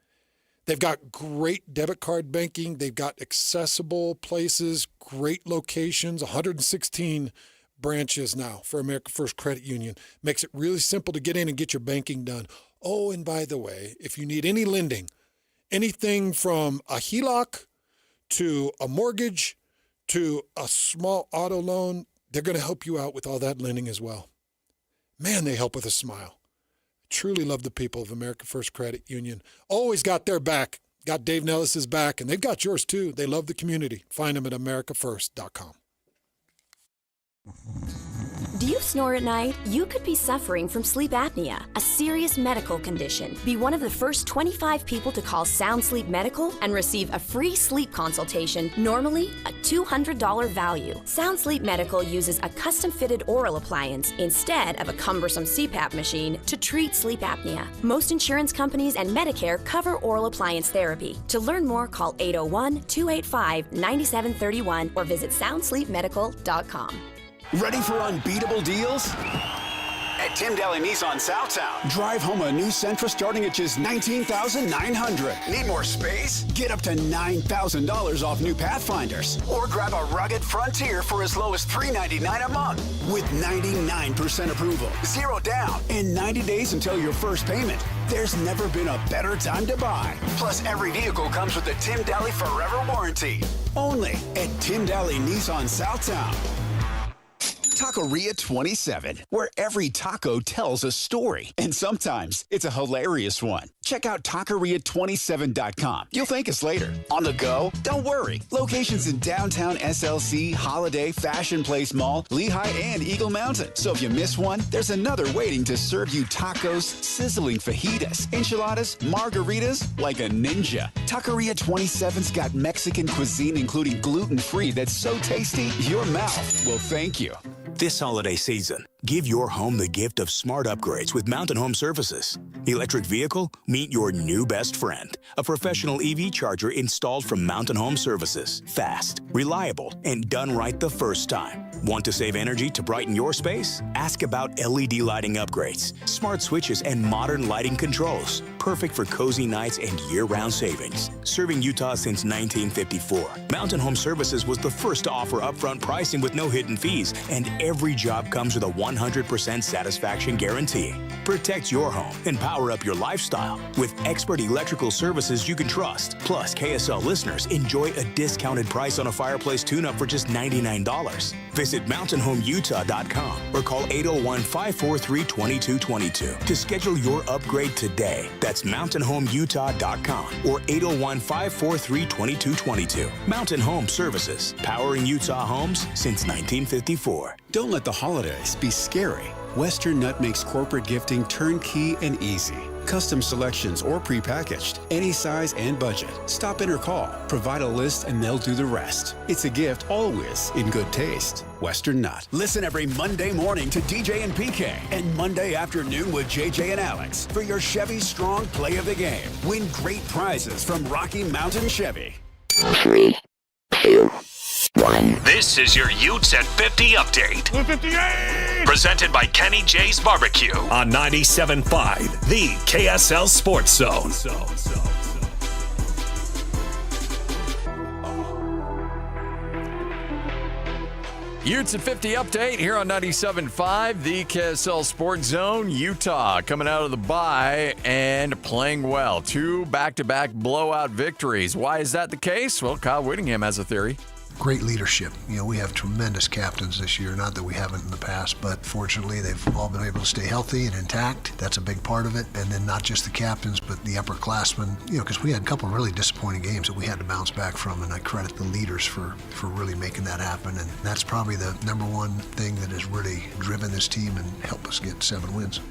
They've got great debit card banking. They've got accessible places, great locations, 116 branches now for America First Credit Union. Makes it really simple to get in and get your banking done. Oh, and by the way, if you need any lending, anything from a HELOC to a mortgage to a small auto loan, they're going to help you out with all that lending as well. Man, they help with a smile. Truly love the people of America First Credit Union. Always got their back. Got Dave Nellis's back, and they've got yours too. They love the community. Find them at americafirst.com. Do you snore at night? You could be suffering from sleep apnea, a serious medical condition. Be one of the first 25 people to call Sound Sleep Medical and receive a free sleep consultation, normally a $200 value. Sound Sleep Medical uses a custom-fitted oral appliance instead of a cumbersome CPAP machine to treat sleep apnea. Most insurance companies and Medicare cover oral appliance therapy. To learn more, call 801-285-9731 or visit soundsleepmedical.com. Ready for unbeatable deals? At Tim Daly Nissan Southtown. Drive home a new Sentra starting at just $19,900. Need more space? Get up to $9,000 off new Pathfinders. Or grab a rugged Frontier for as low as $399 a month. With 99% approval, 0 down, and 90 days until your first payment. There's never been a better time to buy. Plus, every vehicle comes with the Tim Daly Forever Warranty. Only at Tim Daly Nissan Southtown. Taqueria 27, where every taco tells a story. And sometimes it's a hilarious one. Check out taqueria27.com. You'll thank us later. On the go? Don't worry. Locations in downtown SLC, Holiday, Fashion Place Mall, Lehigh, and Eagle Mountain. So if you miss one, there's another waiting to serve you tacos, sizzling fajitas, enchiladas, margaritas like a ninja. Taqueria 27's got Mexican cuisine, including gluten-free, that's so tasty, your mouth will thank you. This holiday season, give your home the gift of smart upgrades with Mountain Home Services. Electric vehicle? Meet your new best friend. A professional EV charger installed from Mountain Home Services. Fast, reliable, and done right the first time. Want to save energy to brighten your space? Ask about LED lighting upgrades, smart switches, and modern lighting controls. Perfect for cozy nights and year-round savings. Serving Utah since 1954, Mountain Home Services was the first to offer upfront pricing with no hidden fees, and every job comes with a 100% satisfaction guarantee. Protect your home and power up your lifestyle with expert electrical services you can trust. Plus, KSL listeners enjoy a discounted price on a fireplace tune-up for just $99. Visit mountainhomeutah.com or call 801-543-2222 to schedule your upgrade today. That's mountainhomeutah.com or 801-543-2222. Mountain Home Services, powering Utah homes since 1954. Don't let the holidays be scary. Western Nut makes corporate gifting turnkey and easy. Custom selections or prepackaged, any size and budget. Stop in or call. Provide a list and they'll do the rest. It's a gift always in good taste. Western Nut. Listen every Monday morning to DJ and PK and Monday afternoon with JJ and Alex for your Chevy Strong Play of the Game. Win great prizes from Rocky Mountain Chevy. 3, 2, 1. This is your Utes at 50 update. 58! Presented by Kenny J's Barbecue on 97.5, the KSL Sports Zone. Utes at 50 update here on 97.5, the KSL Sports Zone. Utah coming out of the bye and playing well. 2 back-to-back blowout victories. Why is that the case? Well, Kyle Whittingham has a theory. great leadership. We have tremendous captains this year, not that we haven't in the past, but fortunately they've all been able to stay healthy and intact. That's a big part of it. And then not just the captains, but the upperclassmen, because we had a couple of really disappointing games that we had to bounce back from, and I credit the leaders for really making that happen. And that's probably the number one thing that has really driven this team and helped us get 7 wins.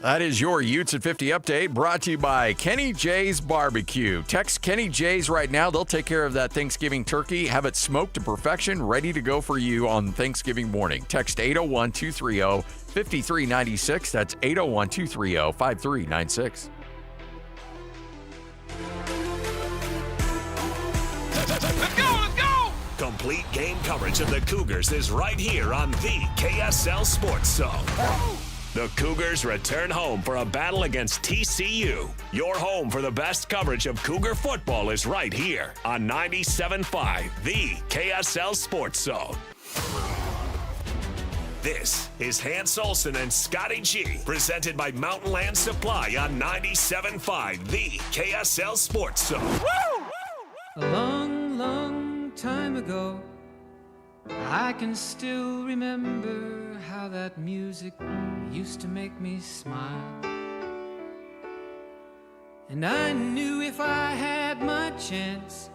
That is your Utes at 50 update, brought to you by Kenny J's Barbecue. Text Kenny J's right now. They'll take care of that Thanksgiving turkey, have it smoked to perfection, ready to go for you on Thanksgiving morning. Text 801-230-5396. That's 801-230-5396. Let's go! Complete game coverage of the Cougars is right here on the KSL Sports Zone. The Cougars return home for a battle against TCU. Your home for the best coverage of Cougar football is right here on 97.5, the KSL Sports Zone. This is Hans Olsen and Scotty G, presented by Mountain Land Supply on 97.5, the KSL Sports Zone. A long, long time ago, I can still remember how that music used to make me smile. And I knew if I had my chance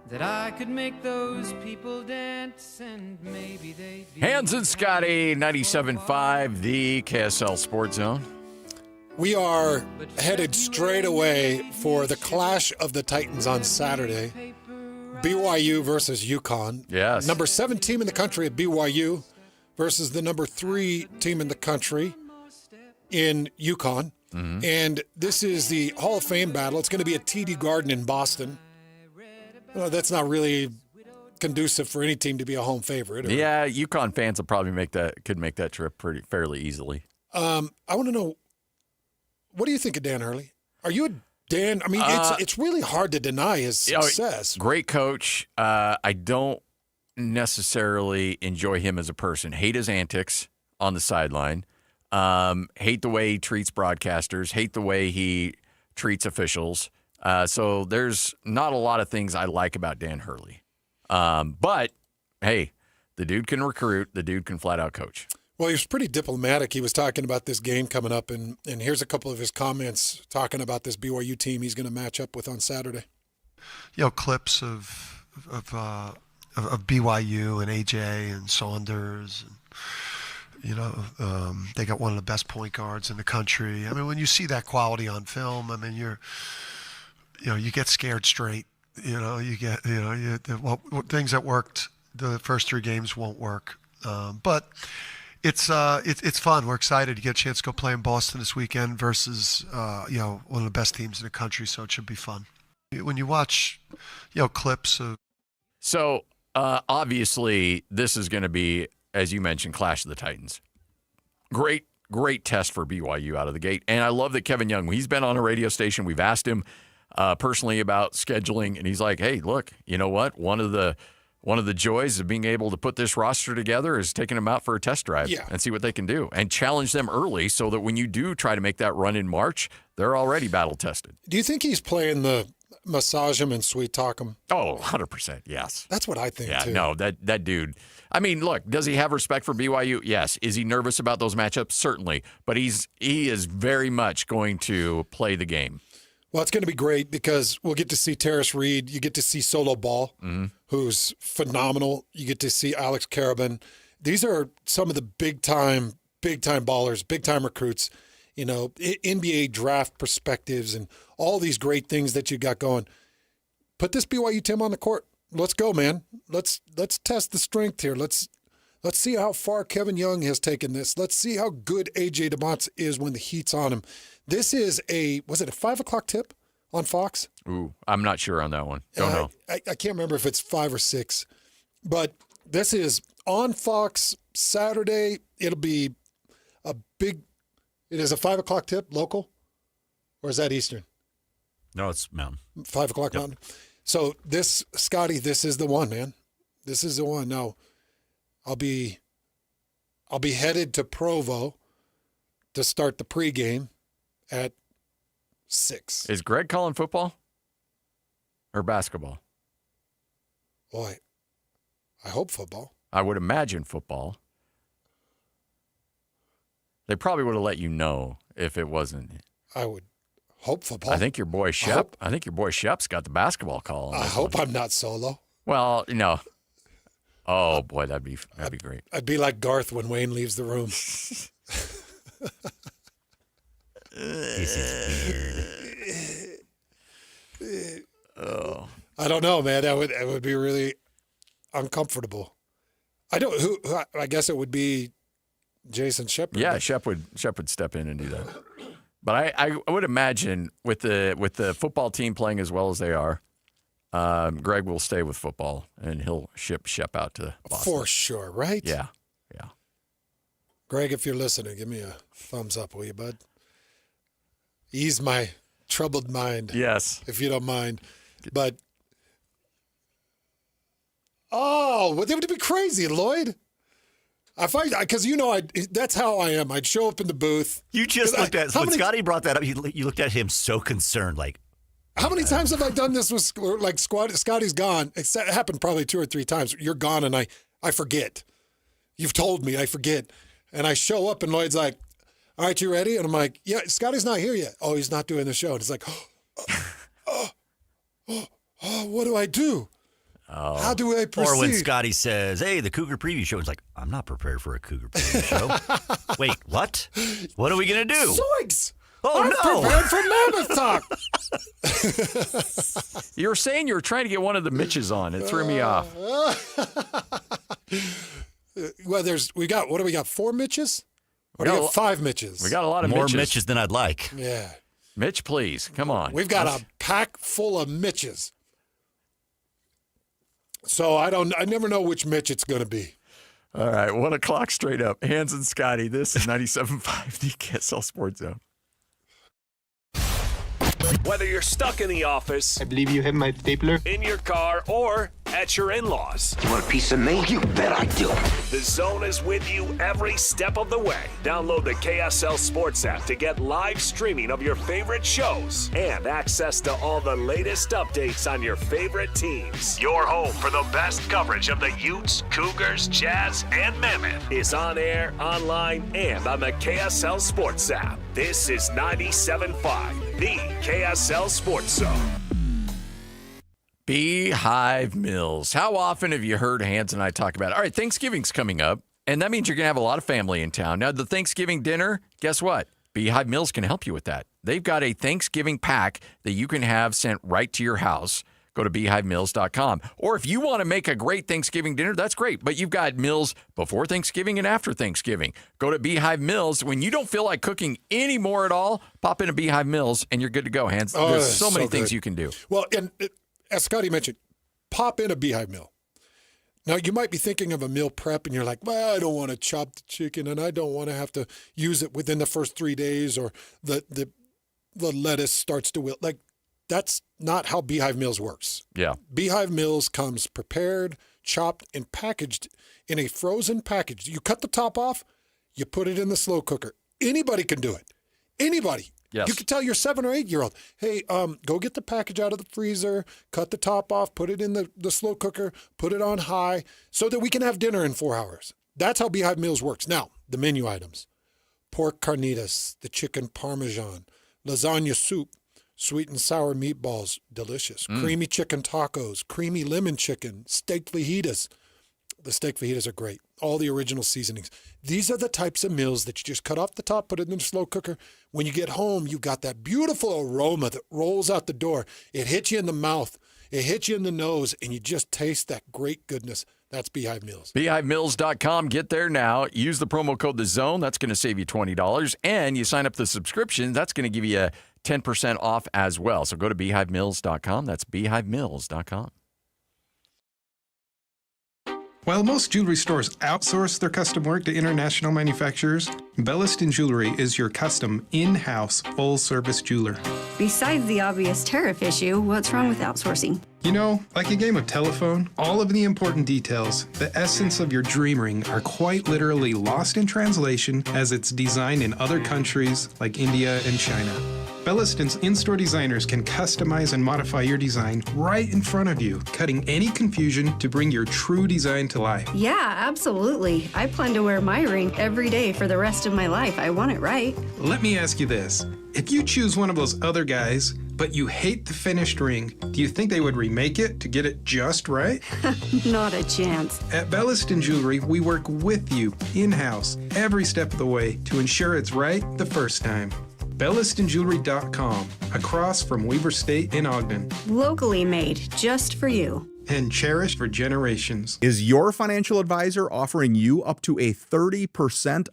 that I could make those people dance, and maybe they'd be... Hans and Scotty, 97.5, the KSL Sports Zone. We are headed straight away for the clash of the Titans on Saturday. BYU versus UConn. Yes. Number 7 team in the country at BYU versus the number 3 team in the country in UConn. Mm-hmm. And this is the Hall of Fame battle. It's going to be at TD Garden in Boston. Well, that's not really conducive for any team to be a home favorite. Yeah, UConn fans will probably could make that trip fairly easily. I want to know, what do you think of Dan Hurley? Are you a Dan? I mean, it's really hard to deny his success. Great coach. I don't necessarily enjoy him as a person. Hate his antics on the sideline. Hate the way he treats broadcasters. Hate the way he treats officials. So there's not a lot of things I like about Dan Hurley. But, hey, the dude can recruit. The dude can flat out coach. Well, he was pretty diplomatic. He was talking about this game coming up, and here's a couple of his comments talking about this BYU team he's going to match up with on Saturday. Clips of BYU and AJ and Saunders, and they got one of the best point guards in the country. I mean, when you see that quality on film, I mean, you get scared straight. You get things that worked the first 3 games won't work, but. It's fun. We're excited to get a chance to go play in Boston this weekend versus one of the best teams in the country. So it should be fun. When you watch clips of. So obviously this is going to be, as you mentioned, Clash of the Titans. Great test for BYU out of the gate, and I love that Kevin Young. He's been on a radio station. We've asked him personally about scheduling, and he's like, "Hey, look, you know what? One of the joys of being able to put this roster together is taking them out for a test drive and see what they can do and challenge them early so that when you do try to make that run in March, they're already battle tested." Do you think he's playing the massage him and sweet talk him? Oh, 100%. Yes. That's what I think, too. No, that dude. I mean, look, does he have respect for BYU? Yes. Is he nervous about those matchups? Certainly. But he is very much going to play the game. Well, it's going to be great because we'll get to see Terrace Reed. You get to see Solo Ball, who's phenomenal. You get to see Alex Karabin. These are some of the big-time ballers, big-time recruits, NBA draft perspectives and all these great things that you got going. Put this BYU team on the court. Let's go, man. Let's test the strength here. Let's see how far Kevin Young has taken this. Let's see how good A.J. DeMonts is when the heat's on him. This is was it a 5 o'clock tip on Fox? Ooh, I'm not sure on that one. Don't know. I can't remember if it's 5 or 6. But this is on Fox Saturday. It'll be it is a 5 o'clock tip, local? Or is that Eastern? No, it's Mountain. 5 o'clock Mountain. So Scotty, this is the one, man. This is the one. Now, I'll be headed to Provo to start the pregame at 6. Is Greg calling football or basketball? Boy, I hope football. I would imagine football. They probably would have let you know if it wasn't. I would hope football. I think your boy Shep. I think your boy Shep's got the basketball call. I hope I'm not solo. Well, no. Oh boy, that'd be great. I'd be like Garth when Wayne leaves the room. This is weird. Oh, I don't know, man. It would be really uncomfortable. I guess it would be Jason Shepard. yeah, Shep would step in and do that. But I would imagine with the football team playing as well as they are, Greg will stay with football and he'll ship Shep out to Boston. For sure, right? Yeah. Greg, if you're listening, give me a thumbs up, will you, bud? Ease my troubled mind. Yes. If you don't mind. But, that would be crazy, Lloyd. Because that's how I am. I'd show up in the booth. You just looked at, when Scotty brought that up, you looked at him so concerned, like. How many times have I done this with, like, Scotty's gone? It happened probably 2 or 3 times. You're gone and I forget. You've told me, I forget. And I show up and Lloyd's like, all right, you ready? And I'm like, yeah, Scotty's not here yet. Oh, he's not doing the show. And it's like, what do I do? Oh. How do I proceed? Or when Scotty says, hey, the Cougar Preview Show, it's like, I'm not prepared for a Cougar Preview Show. Wait, what? What are we going to do? Zoinks! Oh, I'm prepared for Mammoth Talk. You were saying you were trying to get one of the Mitches on. It threw me off. Well, we got 4 Mitches? Or we got 5 Mitches? We got a lot of more Mitches. Mitches than I'd like. Yeah. Mitch, please. Come on. We've got a pack full of Mitches. So I never know which Mitch it's going to be. All right, 1 o'clock straight up. Hans and Scotty, this is 97.5, the KSL Sports Zone. Whether you're stuck in the office, I believe you have my stapler, in your car, or at your in-laws. You want a piece of me? You bet I do. The Zone is with you every step of the way. Download the KSL Sports app to get live streaming of your favorite shows and access to all the latest updates on your favorite teams. Your home for the best coverage of the Utes, Cougars, Jazz, and Mammoth is on air, online, and on the KSL Sports app. This is 97.5, the KSL Sports Zone. Beehive Mills. How often have you heard Hans and I talk about it? All right, Thanksgiving's coming up, and that means you're going to have a lot of family in town. Now, the Thanksgiving dinner, guess what? Beehive Mills can help you with that. They've got a Thanksgiving pack that you can have sent right to your house. Go to beehivemills.com. Or if you want to make a great Thanksgiving dinner, that's great. But you've got meals before Thanksgiving and after Thanksgiving. Go to Beehive Mills. When you don't feel like cooking anymore at all, pop into Beehive Mills and you're good to go, Hans. There's so many things you can do. Well, and as Scotty mentioned, pop in a Beehive Mill. Now, you might be thinking of a meal prep and you're like, well, I don't want to chop the chicken and I don't want to have to use it within the first 3 days or the lettuce starts to wilt. Like, that's not how Beehive Mills works. Yeah. Beehive Mills comes prepared, chopped, and packaged in a frozen package. You cut the top off, you put it in the slow cooker. Anybody can do it. Anybody. Yes. You can tell your 7 or 8 year old, hey, go get the package out of the freezer, cut the top off, put it in the slow cooker, put it on high so that we can have dinner in 4 hours. That's how Beehive Mills works. Now, the menu items: pork carnitas, the chicken parmesan, lasagna soup, sweet and sour meatballs, delicious. Creamy chicken tacos, creamy lemon chicken, steak fajitas. The steak fajitas are great. All the original seasonings. These are the types of meals that you just cut off the top, put it in the slow cooker. When you get home, you got that beautiful aroma that rolls out the door. It hits you in the mouth. It hits you in the nose, and you just taste that great goodness. That's Beehive Mills. BeehiveMills.com. Get there now. Use the promo code TheZone. That's going to save you $20. And you sign up the subscription. That's going to give you 10% off as well. So go to BeehiveMills.com. That's BeehiveMills.com. While most jewelry stores outsource their custom work to international manufacturers, Belliston Jewelry is your custom, in-house, full-service jeweler. Besides the obvious tariff issue, what's wrong with outsourcing? You know, like a game of telephone, all of the important details, the essence of your dream ring, are quite literally lost in translation as it's designed in other countries like India and China. Belliston's in-store designers can customize and modify your design right in front of you, cutting any confusion to bring your true design to life. Yeah, absolutely. I plan to wear my ring every day for the rest of my life. I want it right. Let me ask you this. If you choose one of those other guys, but you hate the finished ring, do you think they would remake it to get it just right? Not a chance. At Belliston Jewelry, we work with you in-house every step of the way to ensure it's right the first time. BellistonJewelry.com, across from Weber State in Ogden. Locally made, just for you. And cherished for generations. Is your financial advisor offering you up to a 30%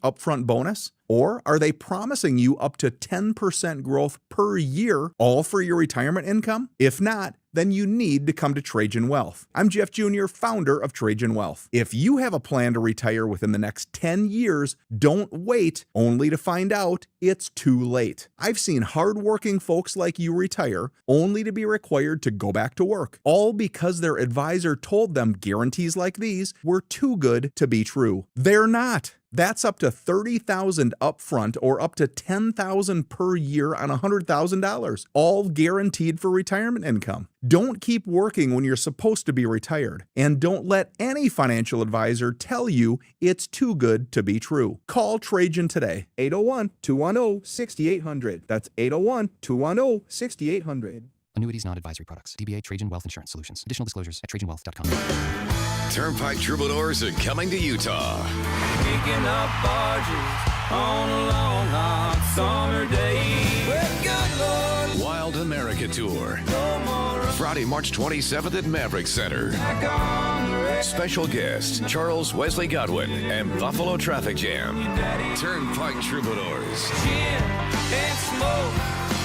upfront bonus? Or are they promising you up to 10% growth per year, all for your retirement income? If not, then you need to come to Trajan Wealth. I'm Jeff Jr., founder of Trajan Wealth. If you have a plan to retire within the next 10 years, don't wait only to find out it's too late. I've seen hardworking folks like you retire only to be required to go back to work, all because their advisor told them guarantees like these were too good to be true. They're not. That's up to $30,000 upfront or up to $10,000 per year on $100,000, all guaranteed for retirement income. Don't keep working when you're supposed to be retired, and don't let any financial advisor tell you it's too good to be true. Call Trajan today, 801-210-6800. That's 801-210-6800. Annuities not advisory products. DBA Trajan Wealth Insurance Solutions. Additional disclosures at TrajanWealth.com. Turnpike Troubadours are coming to Utah. Picking up barges on a long hot summer day. Well, good Lord. Wild America Tour. Friday, March 27th at Maverick Center. Special guests Charles Wesley Godwin and Buffalo Traffic Jam. Turnpike Troubadours. Gin and smoke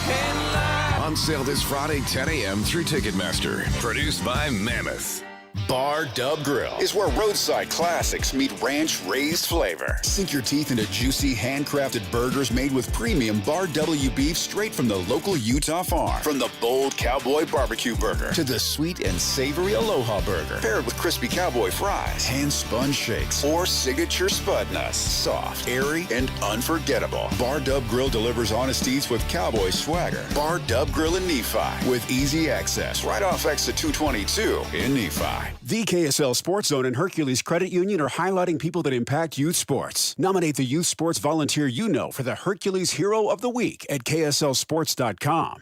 and light. On sale this Friday, 10 a.m. through Ticketmaster. Produced by Mammoth. Bar Dub Grill is where roadside classics meet ranch-raised flavor. Sink your teeth into juicy, handcrafted burgers made with premium Bar W beef straight from the local Utah farm. From the bold cowboy barbecue burger to the sweet and savory Aloha burger, paired with crispy cowboy fries, hand-spun shakes, or signature spud nuts. Soft, airy, and unforgettable. Bar Dub Grill delivers honest eats with cowboy swagger. Bar Dub Grill in Nephi with easy access right off exit 222 in Nephi. The KSL Sports Zone and Hercules Credit Union are highlighting people that impact youth sports. Nominate the youth sports volunteer you know for the Hercules Hero of the Week at KSLSports.com.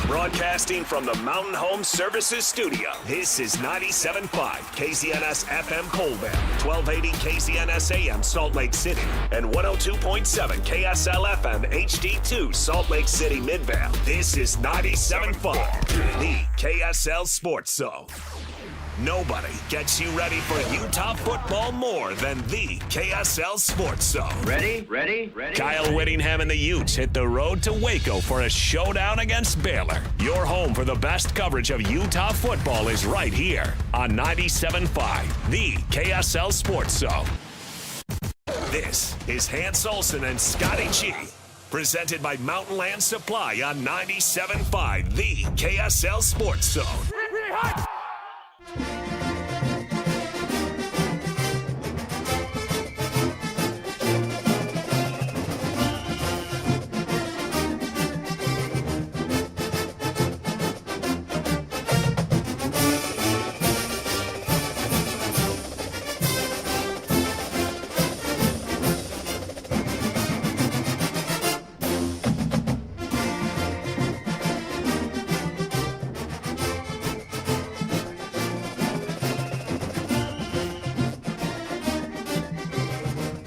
Broadcasting from the Mountain Home Services Studio, this is 97.5 KZNS FM Colville, 1280 KZNS AM Salt Lake City, and 102.7 KSL FM HD2 Salt Lake City Midvale. This is 97.5, the KSL Sports Zone. Nobody gets you ready for Utah football more than the KSL Sports Zone. Ready? Kyle Whittingham and the Utes hit the road to Waco for a showdown against Baylor. Your home for the best coverage of Utah football is right here on 97.5, the KSL Sports Zone. This is Hans Olsen and Scotty G, presented by Mountain Land Supply on 97.5, the KSL Sports Zone.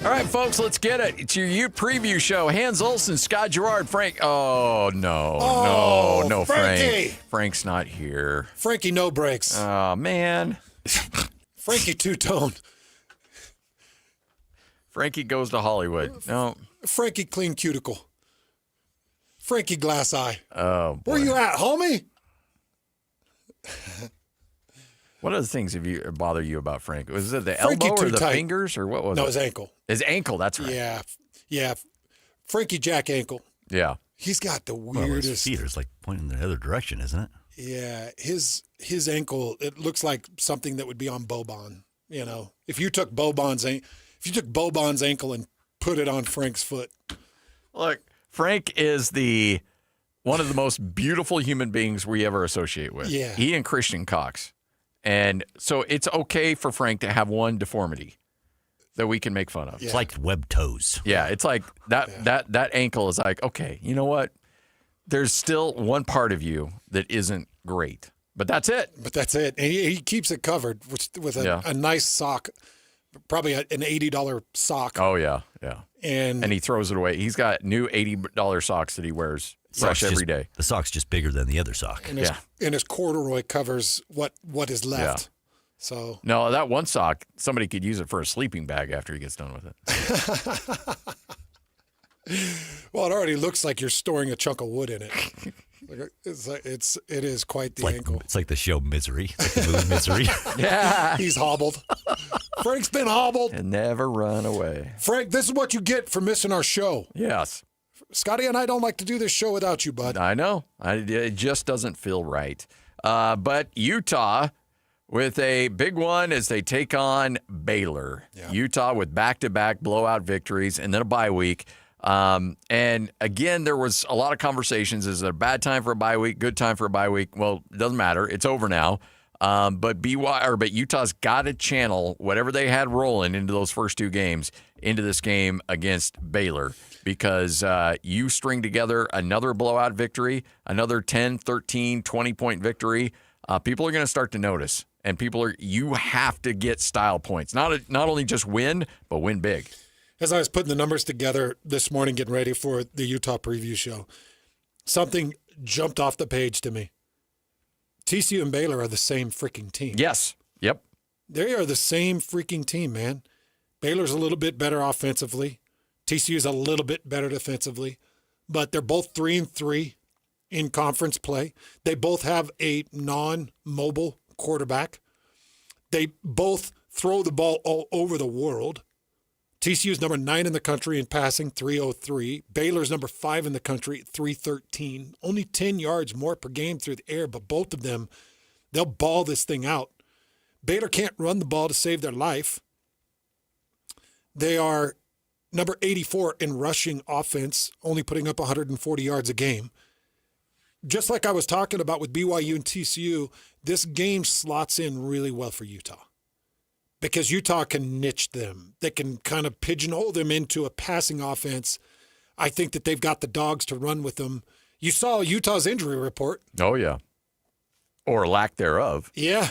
All right, folks, let's get it. It's your Ute preview show. Hans Olsen, Scott Gerard, Frank. Oh, no, Frankie. Frank. Frank's not here. Frankie, no breaks. Oh, man. Frankie two-tone. Frankie goes to Hollywood. No. Frankie clean cuticle. Frankie glass eye. Oh, boy. Where you at, homie? What other things bother you about Frank? Was it the Frankie elbow or the tight. fingers or what was it? No, his ankle. His ankle, that's right. Yeah. Frankie Jack ankle. Yeah. He's got the Well, weirdest. his feet are like pointing in the other direction, isn't it? Yeah, his ankle. It looks like something that would be on Boban. You know, if you took Boban's ankle and put it on Frank's foot. Look, Frank is the one of the most beautiful human beings we ever associate with. Yeah. He and Christian Cox. And so it's okay for Frank to have one deformity that we can make fun of. It's like webbed toes. Yeah, it's like that ankle is like, okay, you know what? There's still one part of you that isn't great. But that's it. And he keeps it covered with a nice sock, probably an $80 sock. Oh, yeah. And he throws it away. He's got new $80 socks that he wears fresh every day. The sock's just bigger than the other sock. And his corduroy covers what is left. Yeah. So no, that one sock, somebody could use it for a sleeping bag after he gets done with it. Well, it already looks like you're storing a chunk of wood in it. It is quite the ankle. It's like the show Misery. It's like the movie Misery. Yeah. He's hobbled. Frank's been hobbled. And never run away. Frank, this is what you get for missing our show. Yes. Scotty and I don't like to do this show without you, bud. I know. It just doesn't feel right. But Utah with a big one as they take on Baylor. Yeah. Utah with back-to-back blowout victories and then a bye week. And again, there was a lot of conversations. Is it a bad time for a bye week? Good time for a bye week? Well, it doesn't matter. It's over now. But Utah's got to channel whatever they had rolling into those first two games into this game against Baylor, because you string together another blowout victory, another 10, 13, 20-point victory. People are going to start to notice, and you have to get style points. Not only just win, but win big. As I was putting the numbers together this morning, getting ready for the Utah preview show, something jumped off the page to me. TCU and Baylor are the same freaking team. Yes. Yep. They are the same freaking team, man. Baylor's a little bit better offensively. TCU's a little bit better defensively. But they're both 3-3 in conference play. They both have a non-mobile quarterback. They both throw the ball all over the world. TCU's number 9 in the country in passing, 303. Baylor's number 5 in the country, 313. Only 10 yards more per game through the air, but both of them, they'll ball this thing out. Baylor can't run the ball to save their life. They are number 84 in rushing offense, only putting up 140 yards a game. Just like I was talking about with BYU and TCU, this game slots in really well for Utah, because Utah can niche them. They can kind of pigeonhole them into a passing offense. I think that they've got the dogs to run with them. You saw Utah's injury report. Oh, yeah. Or lack thereof. Yeah.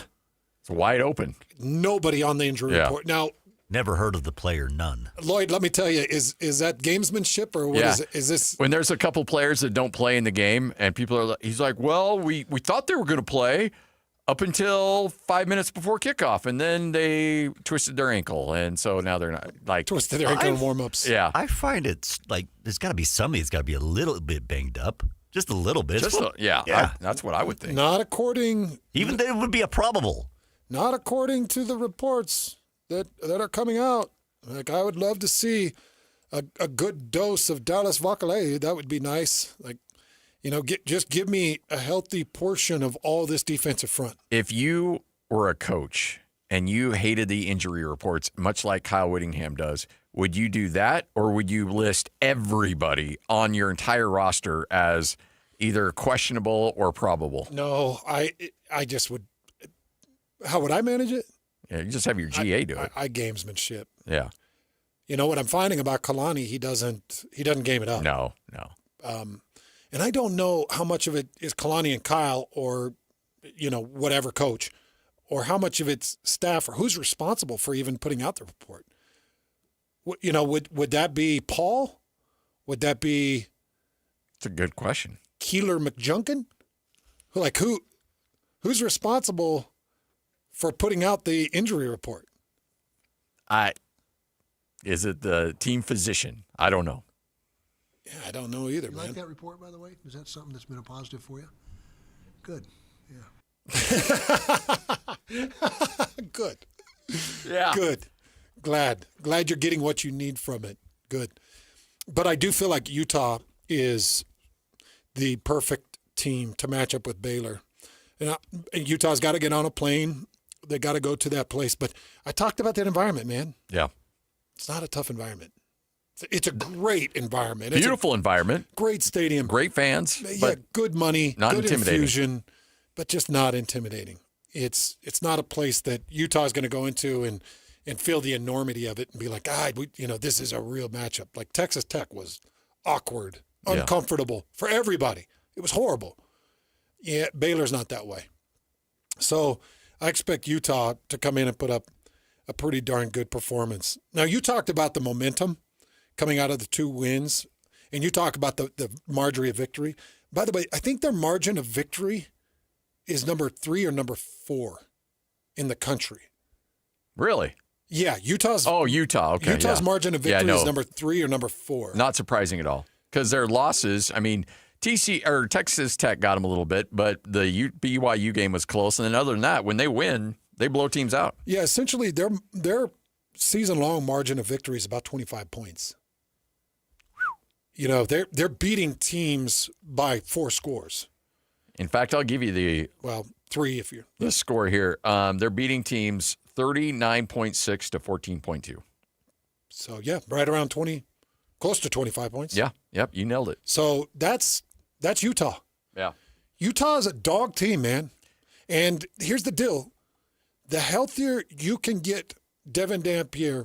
It's wide open. Nobody on the injury report. Now, never heard of the player, none. Lloyd, let me tell you, is that gamesmanship, or what is it? Is this when there's a couple players that don't play in the game and people are he's like, well, we thought they were going to play up until 5 minutes before kickoff, and then they twisted their ankle, and so now they're not twisted their ankle in warm-ups. Yeah, I find it's like there's got to be somebody that's got to be a little bit banged up, just a little bit. That's what I would think. Not according, even then, it would be a probable. Not according to the reports that are coming out. Like, I would love to see a good dose of Dallas Vakale. That would be nice. Like, just give me a healthy portion of all this defensive front. If you were a coach and you hated the injury reports, much like Kyle Whittingham does, would you do that, or would you list everybody on your entire roster as either questionable or probable? No, I just would. How would I manage it? Yeah, you just have your GA do it. I gamesmanship. Yeah. You know what I'm finding about Kalani? He doesn't game it up. No. And I don't know how much of it is Kalani and Kyle, or, whatever coach, or how much of it's staff, or who's responsible for even putting out the report. Would that be Paul? Would that be? It's a good question. Keeler McJunkin? Who's responsible for putting out the injury report? Is it the team physician? I don't know. Yeah, I don't know either, man. Like that report, by the way? Is that something that's been a positive for you? Good. Yeah. Good. Yeah. Good. Glad you're getting what you need from it. Good. But I do feel like Utah is the perfect team to match up with Baylor. And Utah's got to get on a plane. They got to go to that place. But I talked about that environment, man. Yeah. It's not a tough environment. It's a great environment. Beautiful environment. Great stadium. Great fans. Yeah, but good money. Not good intimidating. infusion, but just not intimidating. It's not a place that Utah is going to go into and feel the enormity of it and be like, this is a real matchup. Like Texas Tech was awkward, uncomfortable for everybody. It was horrible. Yeah, Baylor's not that way. So I expect Utah to come in and put up a pretty darn good performance. Now, you talked about the momentum coming out of the 2 wins, and you talk about the margin of victory. By the way, I think their margin of victory is number 3 or number 4 in the country. Really? Yeah, Utah's. Oh, Utah. Okay. Utah's margin of victory is number 3 or number 4. Not surprising at all, because their losses. I mean, Texas Tech got them a little bit, but the BYU game was close. And then other than that, when they win, they blow teams out. Yeah, essentially their season-long margin of victory is about 25 points. They're beating teams by 4 scores. In fact, I'll give you 3 if you're the score here. They're beating teams 39.6 to 14.2. So yeah, right around 20, close to 25 points. Yeah, yep, you nailed it. So that's Utah. Yeah, Utah is a dog team, man. And here's the deal: the healthier you can get Devin Dampier,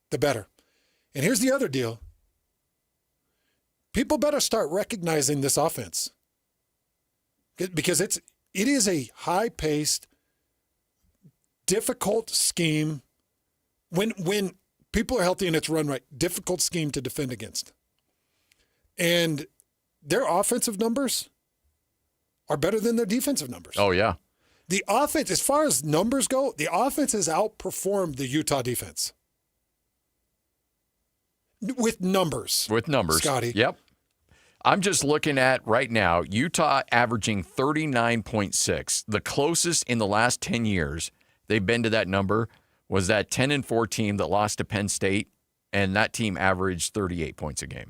the better. And here's the other deal: people better start recognizing this offense. Because it is a high-paced, difficult scheme. When people are healthy and it's run right, difficult scheme to defend against. And their offensive numbers are better than their defensive numbers. Oh, yeah. The offense, as far as numbers go, the offense has outperformed the Utah defense. With numbers. Scotty. Yep. I'm just looking at right now, Utah averaging 39.6. The closest in the last 10 years they've been to that number was that 10-4 team that lost to Penn State, and that team averaged 38 points a game.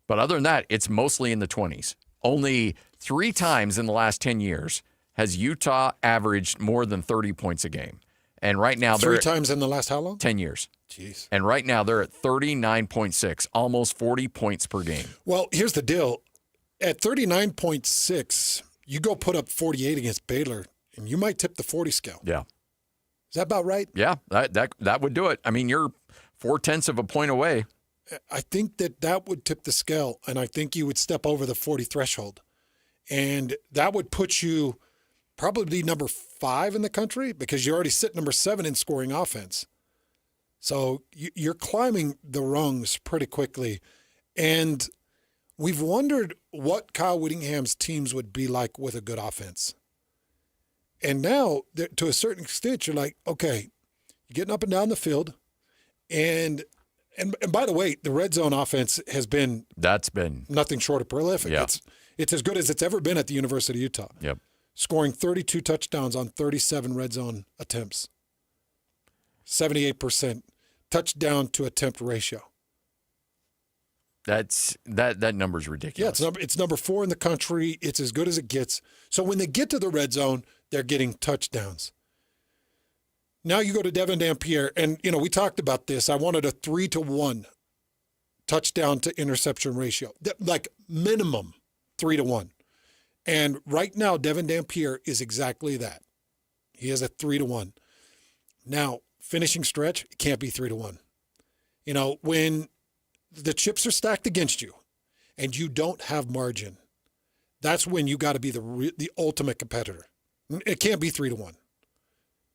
But other than that, it's mostly in the 20s. Only 3 times in the last 10 years has Utah averaged more than 30 points a game. And right now they're 3 times in the last how long? 10 years. Jeez. And right now they're at 39.6, almost 40 points per game. Well, here's the deal. At 39.6, you go put up 48 against Baylor, and you might tip the 40 scale. Yeah. Is that about right? Yeah, that would do it. I mean, you're 0.4 of a point away. I think that would tip the scale, and I think you would step over the 40 threshold. And that would put you probably number 5 in the country because you already sit number 7 in scoring offense. So you're climbing the rungs pretty quickly. And we've wondered what Kyle Whittingham's teams would be like with a good offense. And now, to a certain extent, you're like, okay, you're getting up and down the field. And by the way, the red zone offense has been nothing short of prolific. Yeah. It's as good as it's ever been at the University of Utah. Yep. Scoring 32 touchdowns on 37 red zone attempts. 78% touchdown to attempt ratio. That number's ridiculous. Yeah, it's number 4 in the country. It's as good as it gets. So when they get to the red zone, they're getting touchdowns. Now you go to Devin Dampier, and we talked about this. I wanted a 3-to-1 touchdown to interception ratio, like minimum 3-to-1. And right now, Devin Dampier is exactly that. He has a 3-to-1. Now, finishing stretch, it can't be 3-to-1. When the chips are stacked against you and you don't have margin, that's when you got to be the ultimate competitor. It can't be 3-to-1.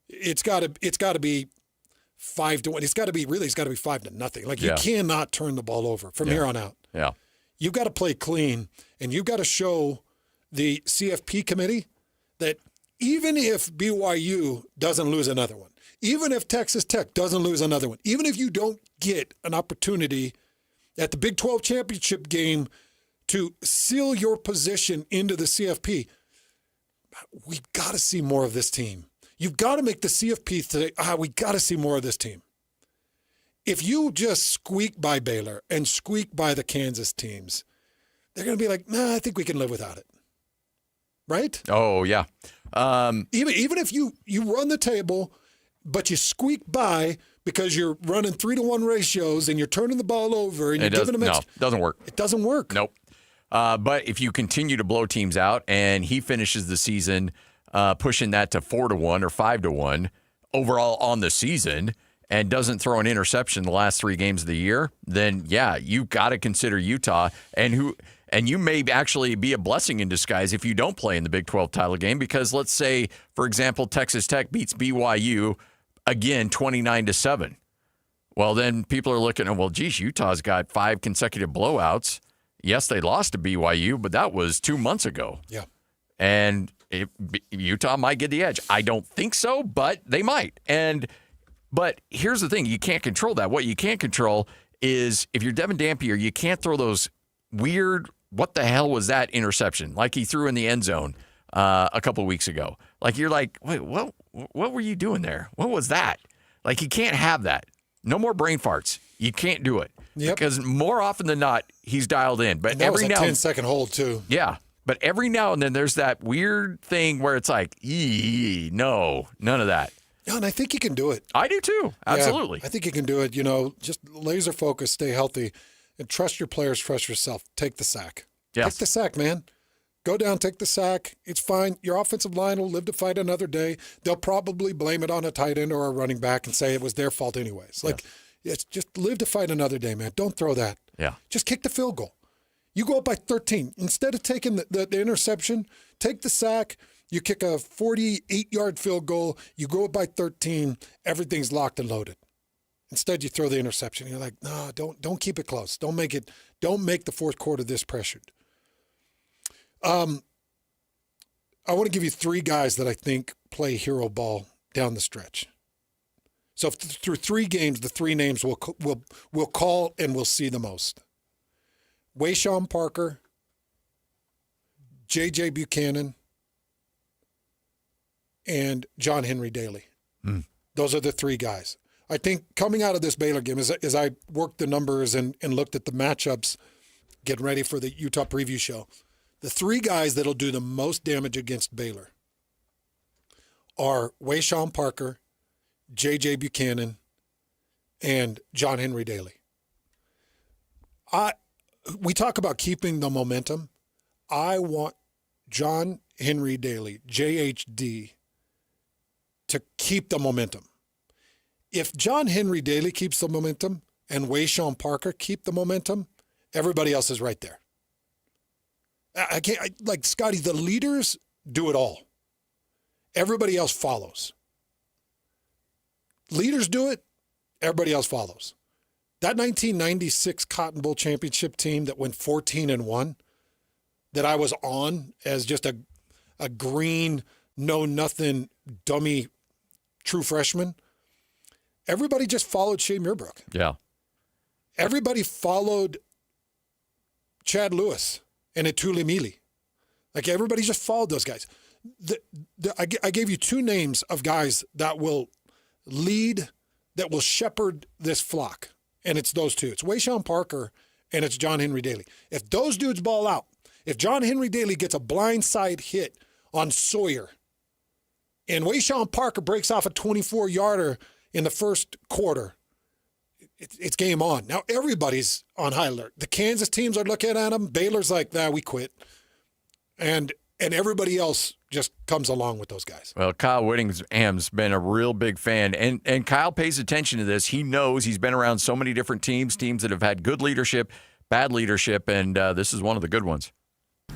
It's got to be 5-to-1. It's got to be 5-0. Like you cannot turn the ball over from here on out. Yeah. You've got to play clean, and you've got to show the CFP committee that even if BYU doesn't lose another one, even if Texas Tech doesn't lose another one, even if you don't get an opportunity at the Big 12 championship game to seal your position into the CFP, we've got to see more of this team. You've got to make the CFP say, we got to see more of this team. If you just squeak by Baylor and squeak by the Kansas teams, they're going to be like, I think we can live without it. Right? Oh, yeah. Even if you run the table, but you squeak by because you're running 3-to-1 ratios and you're turning the ball over and you're giving them No, doesn't work. It doesn't work. Nope. But if you continue to blow teams out and he finishes the season pushing that to 4-to-1 or 5-to-1 overall on the season and doesn't throw an interception the last 3 games of the year, then, yeah, you got to consider Utah. And you may actually be a blessing in disguise if you don't play in the Big 12 title game because let's say, for example, Texas Tech beats BYU again 29-7. Well, then people are looking at, well, geez, Utah's got 5 consecutive blowouts. Yes, they lost to BYU, but that was 2 months ago. Yeah. And Utah might get the edge. I don't think so, but they might. But here's the thing. You can't control that. What you can't control is if you're Devin Dampier, you can't throw those weird, what the hell was that interception? Like he threw in the end zone a couple of weeks ago. Like you're like, wait, what were you doing there? What was that? Like you can't have that. No more brain farts. You can't do it. Yep. Because more often than not, he's dialed in. But and that every was a now 10-second hold, too. Yeah. But every now and then there's that weird thing where it's like, no, none of that. Yeah, and I think you can do it. I do too. Absolutely. Yeah, I think you can do it. Just laser focus, stay healthy, and trust your players, trust yourself. Take the sack. Yes. Take the sack, man. Go down, take the sack. It's fine. Your offensive line will live to fight another day. They'll probably blame it on a tight end or a running back and say it was their fault anyways. It's just live to fight another day, man. Don't throw that. Yeah. Just kick the field goal. You go up by 13. Instead of taking the interception, take the sack. You kick a 48-yard field goal. You go up by 13. Everything's locked and loaded. Instead, you throw the interception. You're like, no, don't keep it close. Don't make the fourth quarter this pressured. I want to give you 3 guys that I think play hero ball down the stretch. So through 3 games, the 3 names we'll call and we'll see the most. Wayshawn Parker, J.J. Buchanan, and John Henry Daly. Those are the 3 guys. I think coming out of this Baylor game, as I worked the numbers and looked at the matchups, getting ready for the Utah preview show, the 3 guys that'll do the most damage against Baylor are Wayshawn Parker, J.J. Buchanan, and John Henry Daly. We talk about keeping the momentum. I want John Henry Daly, JHD, to keep the momentum. If John Henry Daly keeps the momentum and Wayshawn Parker keep the momentum, everybody else is right there. Like Scotty, the leaders do it all. Everybody else follows. Leaders do it, everybody else follows. That 1996 Cotton Bowl championship team that went 14-1, that I was on as just a green, know-nothing, dummy true freshman, everybody just followed Shea Muirbrook. Yeah. Everybody followed Chad Lewis and Etuli Mili. Like, everybody just followed those guys. I gave you 2 names of guys that will lead, that will shepherd this flock. And it's those 2. It's Wayshawn Parker and it's John Henry Daly. If those dudes ball out, if John Henry Daly gets a blindside hit on Sawyer and Wayshawn Parker breaks off a 24-yarder in the first quarter, it's game on. Now everybody's on high alert. The Kansas teams are looking at them. Baylor's like, we quit. And everybody else just comes along with those guys. Well, Kyle Whittingham's been a real big fan, and Kyle pays attention to this. He knows he's been around so many different teams that have had good leadership, bad leadership, and this is one of the good ones.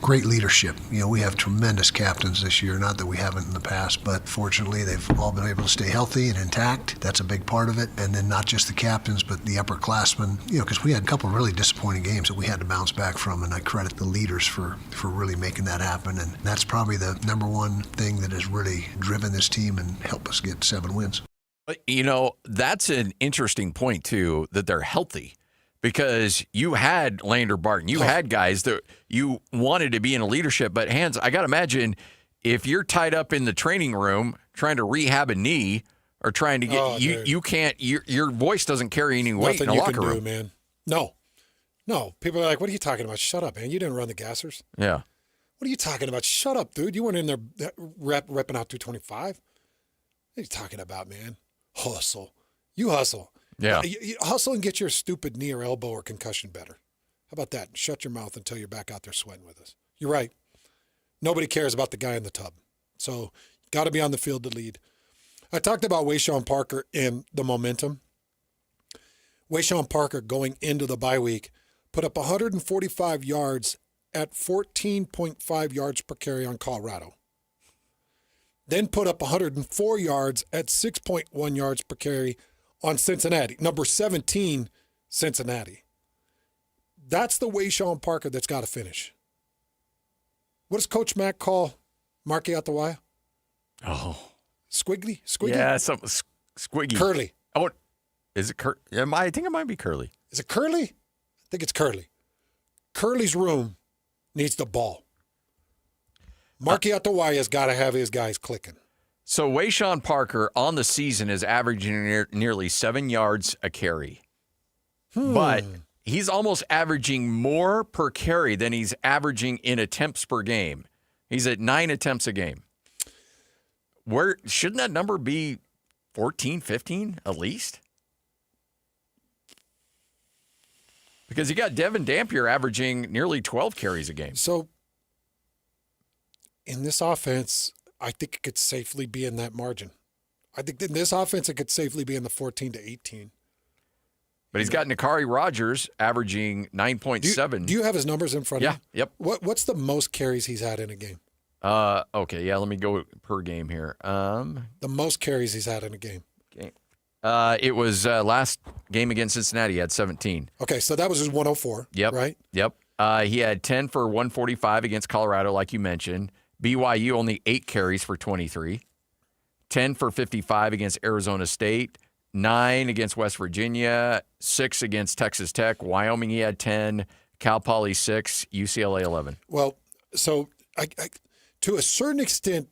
Great leadership. We have tremendous captains this year, not that we haven't in the past, but fortunately they've all been able to stay healthy and intact. That's a big part of it. And then not just the captains, but the upperclassmen, because we had a couple of really disappointing games that we had to bounce back from, and I credit the leaders for really making that happen. And that's probably the number one thing that has really driven this team and helped us get 7 wins. That's an interesting point, too, that they're healthy. Because you had Lander Barton, you had guys that you wanted to be in a leadership, but Hans, I got to imagine if you're tied up in the training room trying to rehab a knee or trying to get you can't your voice doesn't carry any weight in a locker room, man. No, people are like, "What are you talking about? Shut up, man! You didn't run the gassers." Yeah. What are you talking about? Shut up, dude! You weren't in there repping out 225. What are you talking about, man? Hustle. You hustle. Yeah. You hustle and get your stupid knee or elbow or concussion better. How about that? Shut your mouth until you're back out there sweating with us. You're right. Nobody cares about the guy in the tub. So got to be on the field to lead. I talked about Wayshawn Parker and the momentum. Wayshawn Parker going into the bye week put up 145 yards at 14.5 yards per carry on Colorado. Then put up 104 yards at 6.1 yards per carry on Cincinnati. Number 17, Cincinnati. That's the Wayshawn Parker that's got to finish. What does Coach Mack call Marky Atawaya? Oh. Squiggly? Yeah, something squiggy. Curly. Oh, is it Curly? I think it might be Curly. Is it Curly? I think it's Curly. Curly's room needs the ball. Marky Atawaya's got to have his guys clicking. So Wayshawn Parker on the season is averaging nearly 7 yards a carry. But he's almost averaging more per carry than he's averaging in attempts per game. He's at 9 attempts a game. Where shouldn't that number be 14, 15 at least? Because you got Devin Dampier averaging nearly 12 carries a game. So in this offense, I think it could safely be in that margin. I think in this offense, it could safely be in the 14 to 18. But he's got Nakari Rogers averaging 9.7. Do you have his numbers in front of you? Yeah, yep. What's the most carries he's had in a game? Okay, yeah, let me go per game here. The most carries he's had in a game. Okay. It was last game against Cincinnati. He had 17. Okay, so that was his 104, yep, right? Yep. He had 10 for 145 against Colorado, like you mentioned. BYU only 8 carries for 23. 10 for 55 against Arizona State. 9 against West Virginia. 6 against Texas Tech. Wyoming, he had 10. Cal Poly 6. UCLA 11. Well, so I to a certain extent,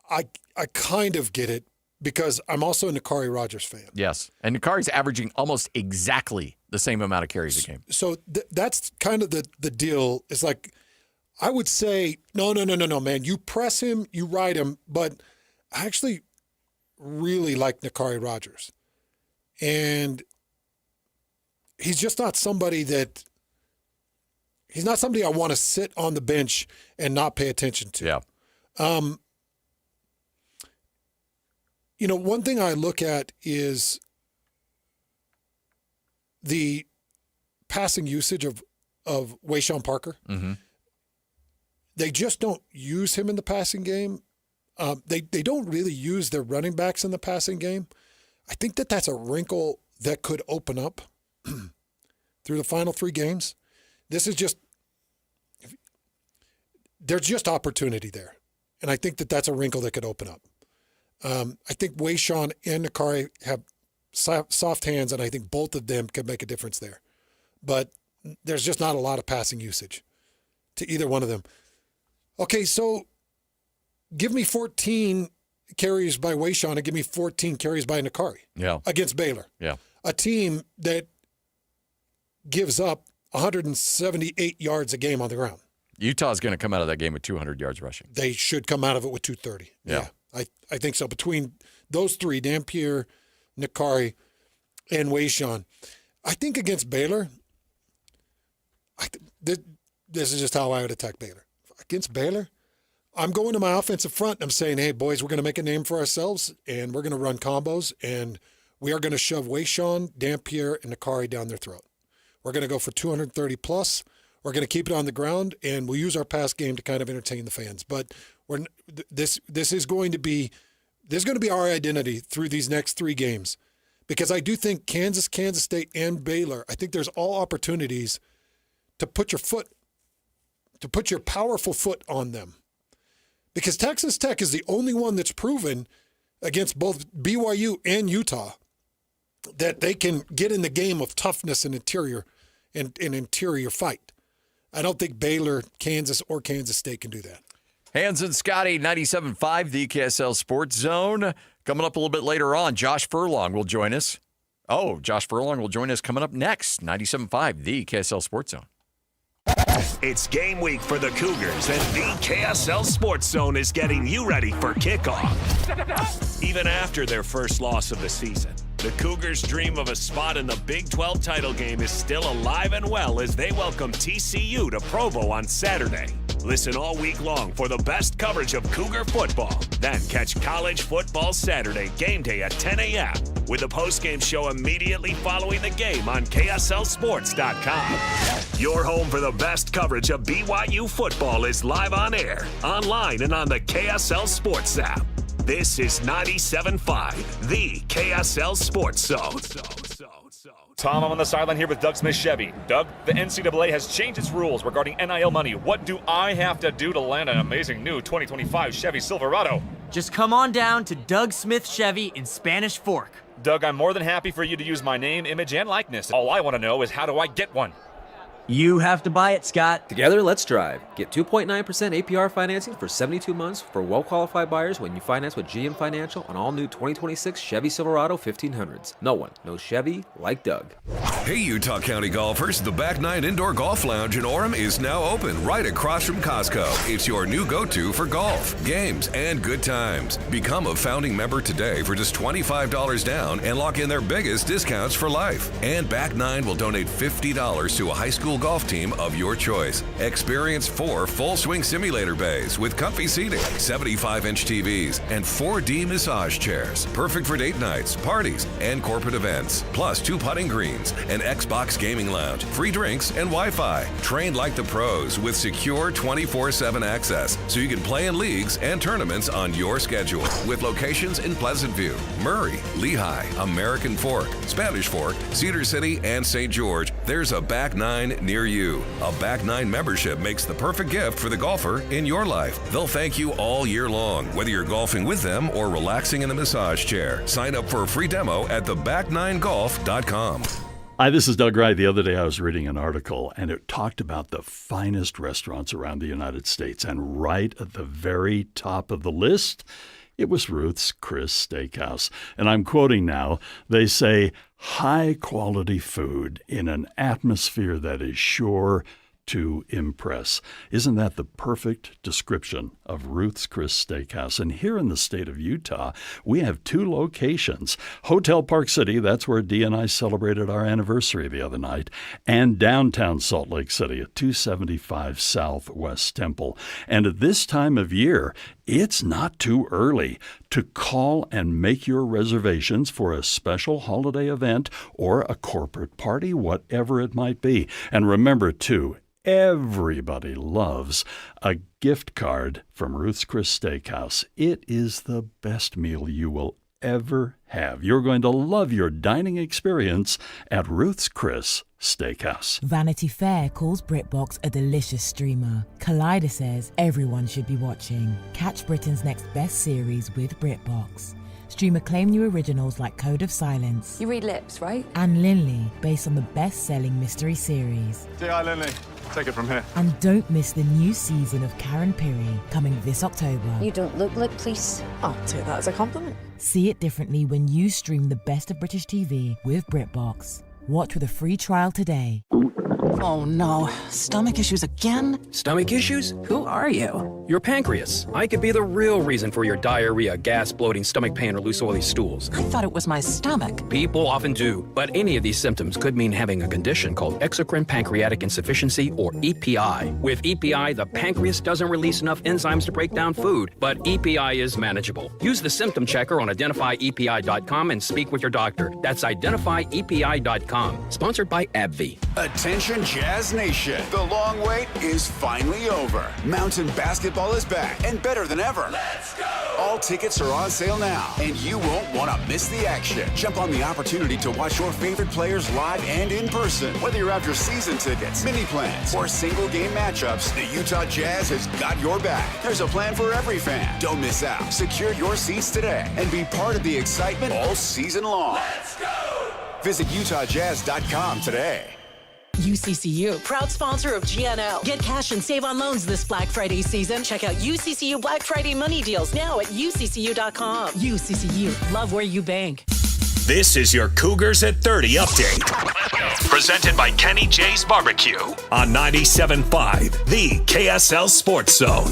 I kind of get it because I'm also a Nakari Rogers fan. Yes, and Nakari's averaging almost exactly the same amount of carries a game. So that's kind of the deal. It's like I would say, no, man. You press him, you ride him, but I actually really like Nakari Rogers. And he's just not somebody that he's not somebody I want to sit on the bench and not pay attention to. Yeah. You know, one thing I look at is the passing usage of Wayshawn Parker. Mm-hmm. They just don't use him in the passing game. They don't really use their running backs in the passing game. I think that's a wrinkle that could open up through the final 3 games. This is just there's just opportunity there, and I think that's a wrinkle that could open up. I think Wayshawn and Nakari have soft hands, and I think both of them could make a difference there. But there's just not a lot of passing usage to either one of them. Okay, so give me 14 carries by Wayshawn and give me 14 carries by Nakari against Baylor. Yeah. A team that gives up 178 yards a game on the ground. Utah's going to come out of that game with 200 yards rushing. They should come out of it with 230. Yeah. I think so. Between those 3, Dampier, Nakari, and Wayshawn. I think against Baylor, this is just how I would attack Baylor. Against Baylor, I'm going to my offensive front and I'm saying, hey, boys, we're going to make a name for ourselves and we're going to run combos and we are going to shove Wayshawn, Dampier, and Nakari down their throat. We're going to go for 230 plus. We're going to keep it on the ground and we'll use our pass game to kind of entertain the fans. But this is going to be our identity through these next 3 games because I do think Kansas State, and Baylor, I think there's all opportunities to put your powerful foot on them. Because Texas Tech is the only one that's proven against both BYU and Utah that they can get in the game of toughness and interior fight. I don't think Baylor, Kansas, or Kansas State can do that. Hans and Scotty, 97.5, the KSL Sports Zone. Coming up a little bit later on, Josh Furlong will join us. Josh Furlong will join us coming up next. 97.5, the KSL Sports Zone. It's game week for the Cougars, and the KSL Sports Zone is getting you ready for kickoff. Even after their first loss of the season, the Cougars' dream of a spot in the Big 12 title game is still alive and well as they welcome TCU to Provo on Saturday. Listen all week long for the best coverage of Cougar football. Then catch College Football Saturday game day at 10 a.m. with a postgame show immediately following the game on KSLSports.com. Your home for the best coverage of BYU football is live on air, online, and on the KSL Sports app. This is 97.5, the KSL Sports Zone. Tom, I'm on the sideline here with Doug Smith Chevy. Doug, the NCAA has changed its rules regarding NIL money. What do I have to do to land an amazing new 2025 Chevy Silverado? Just come on down to Doug Smith Chevy in Spanish Fork. Doug, I'm more than happy for you to use my name, image, and likeness. All I want to know is how do I get one? You have to buy it, Scott. Together, let's drive. Get 2.9% APR financing for 72 months for well-qualified buyers when you finance with GM Financial on all new 2026 Chevy Silverado 1500s. No one knows Chevy like Doug. Hey, Utah County golfers, the Back Nine Indoor Golf Lounge in Orem is now open right across from Costco. It's your new go-to for golf, games, and good times. Become a founding member today for just $25 down and lock in their biggest discounts for life. And Back Nine will donate $50 to a high school golf team of your choice. Experience 4 full swing simulator bays with comfy seating, 75-inch TVs, and 4D massage chairs. Perfect for date nights, parties, and corporate events. Plus 2 putting greens, an Xbox gaming lounge, free drinks, and Wi-Fi. Trained like the pros with secure 24/7 access so you can play in leagues and tournaments on your schedule. With locations in Pleasant View, Murray, Lehigh, American Fork, Spanish Fork, Cedar City, and St. George, there's a Back Nine near you. A Back Nine membership makes the perfect gift for the golfer in your life. They'll thank you all year long, whether you're golfing with them or relaxing in a massage chair. Sign up for a free demo at theback9golf.com. Hi, this is Doug Wright. The other day I was reading an article, and it talked about the finest restaurants around the United States. And right at the very top of the list, it was Ruth's Chris Steakhouse. And I'm quoting now. They say, high-quality food in an atmosphere that is sure to impress. Isn't that the perfect description of Ruth's Chris Steakhouse? And here in the state of Utah, we have 2 locations. Hotel Park City, that's where Dee and I celebrated our anniversary the other night, and downtown Salt Lake City at 275 Southwest Temple. And at this time of year, it's not too early to call and make your reservations for a special holiday event or a corporate party, whatever it might be. And remember, too, everybody loves a gift card from Ruth's Chris Steakhouse. It is the best meal you will ever have. You're going to love your dining experience at Ruth's Chris Steakhouse. Vanity Fair calls BritBox a delicious streamer. Collider says everyone should be watching. Catch Britain's next best series with BritBox. Stream acclaimed new originals like Code of Silence. You read lips, right? And Linley, based on the best-selling mystery series. Say hi, Linley. Take it from here. And don't miss the new season of Karen Piri, coming this October. You don't look like police. I'll take that as a compliment. See it differently when you stream the best of British TV with BritBox. Watch with a free trial today. Oh no, stomach issues again? Stomach issues? Who are you? Your pancreas. I could be the real reason for your diarrhea, gas, bloating, stomach pain, or loose oily stools. I thought it was my stomach. People often do, but any of these symptoms could mean having a condition called exocrine pancreatic insufficiency, or EPI. With EPI, the pancreas doesn't release enough enzymes to break down food, but EPI is manageable. Use the symptom checker on identifyepi.com and speak with your doctor. That's identifyepi.com. Sponsored by AbbVie. Attention Jazz Nation. The long wait is finally over. Mountain basketball is back and better than ever. Let's go! All tickets are on sale now, and you won't want to miss the action. Jump on the opportunity to watch your favorite players live and in person. Whether you're after season tickets, mini plans, or single game matchups, the Utah Jazz has got your back. There's a plan for every fan. Don't miss out. Secure your seats today and be part of the excitement all season long. Let's go! Visit UtahJazz.com today. UCCU, proud sponsor of GNL. Get cash and save on loans this Black Friday season. Check out UCCU Black Friday money deals now at UCCU.com. UCCU, love where you bank. This is your Cougars at 30 update. Presented by Kenny J's Barbecue on 97.5, the KSL Sports Zone.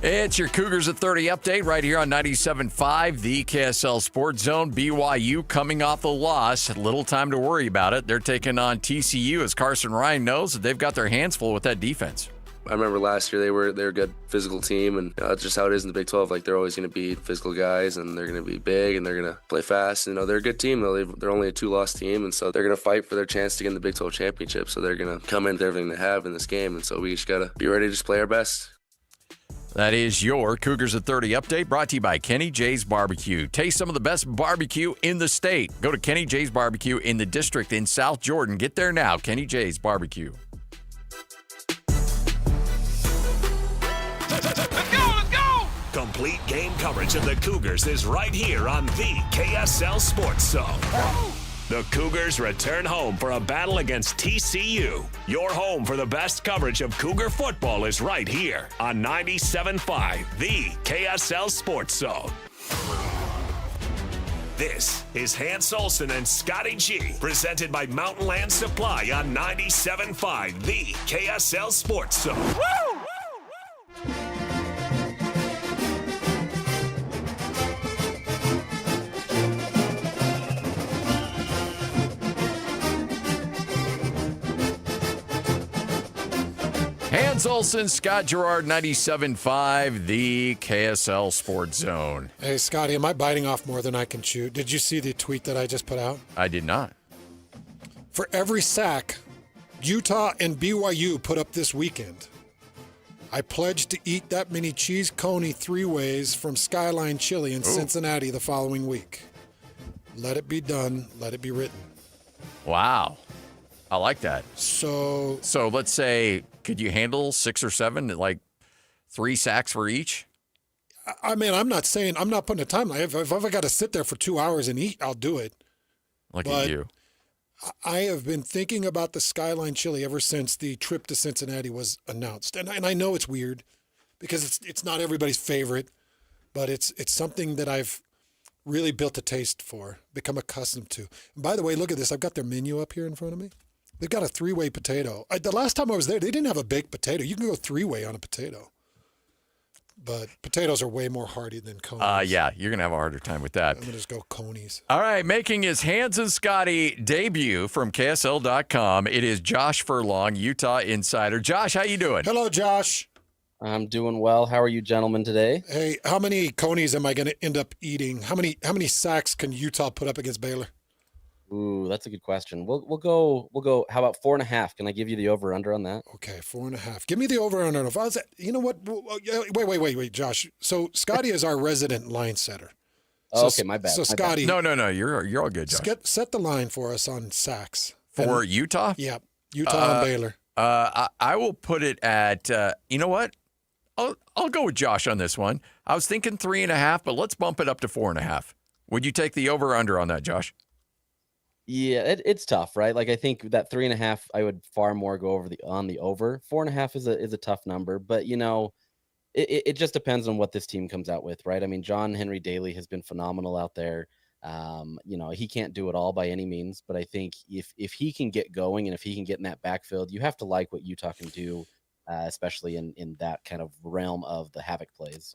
It's your Cougars at 30 update right here on 97.5, the KSL Sports Zone. BYU coming off the loss. Little time to worry about it. They're taking on TCU, as Carson Ryan knows that they've got their hands full with that defense. I remember last year they were a good physical team, and it's just how it is in the Big 12. Like, they're always going to be physical guys, and they're going to be big, and they're going to play fast. You know, they're a good team, though. They're only a 2-loss team, and so they're going to fight for their chance to get in the Big 12 championship. So they're going to come in with everything they have in this game, and so we just got to be ready to just play our best. That is your Cougars at 30 update, brought to you by Kenny J's Barbecue. Taste some of the best barbecue in the state. Go to Kenny J's Barbecue in the district in South Jordan. Get there now, Kenny J's Barbecue. Complete game coverage of the Cougars is right here on the KSL Sports Zone. The Cougars return home for a battle against TCU. Your home for the best coverage of Cougar football is right here on 97.5, the KSL Sports Zone. This is Hans Olsen and Scotty G, presented by Mountain Land Supply on 97.5, the KSL Sports Zone. Woo! Hans Olsen, Scott Gerard, 97.5, the KSL Sports Zone. Hey, Scotty, am I biting off more than I can chew? Did you see the tweet that I just put out? I did not. For every sack Utah and BYU put up this weekend, I pledge to eat that many cheese coney 3-ways from Skyline Chili in Cincinnati the following week. Let it be done. Let it be written. Wow. I like that. So let's say, could you handle 6 or 7, like 3 sacks for each? I mean, I'm not putting a timeline. If I got to sit there for 2 hours and eat, I'll do it. Look at you. I have been thinking about the Skyline Chili ever since the trip to Cincinnati was announced. And I know it's weird because it's not everybody's favorite, but it's something that I've really built a taste for, become accustomed to. And by the way, look at this. I've got their menu up here in front of me. They've got a 3-way potato. The last time I was there, they didn't have a baked potato. You can go 3-way on a potato. But potatoes are way more hearty than conies. Yeah, you're going to have a harder time with that. I'm going to just go conies. All right, making his Hans and Scotty debut from KSL.com, it is Josh Furlong, Utah Insider. Josh, how you doing? Hello, Josh. I'm doing well. How are you gentlemen today? Hey, how many conies am I going to end up eating? How many sacks can Utah put up against Baylor? Ooh, that's a good question. We'll go. How about 4.5? Can I give you the over under on that? Okay, 4.5. Give me the over under. If I was, you know what? Wait, Josh. So Scotty is our resident line setter. Oh, okay, my bad. So Scotty, no, you're all good, Josh. Set the line for us on sacks for Utah. Yeah, Utah and Baylor. I will put it at. You know what? I'll go with Josh on this one. I was thinking 3.5, but let's bump it up to 4.5. Would you take the over under on that, Josh? Yeah, it's tough, right? Like, I think that 3.5, I would far more go on the over. 4.5 is a tough number, but it just depends on what this team comes out with, right? I mean, John Henry Daly has been phenomenal out there. He can't do it all by any means, but I think if he can get going and if he can get in that backfield, you have to like what Utah can do, especially in that kind of realm of the havoc plays.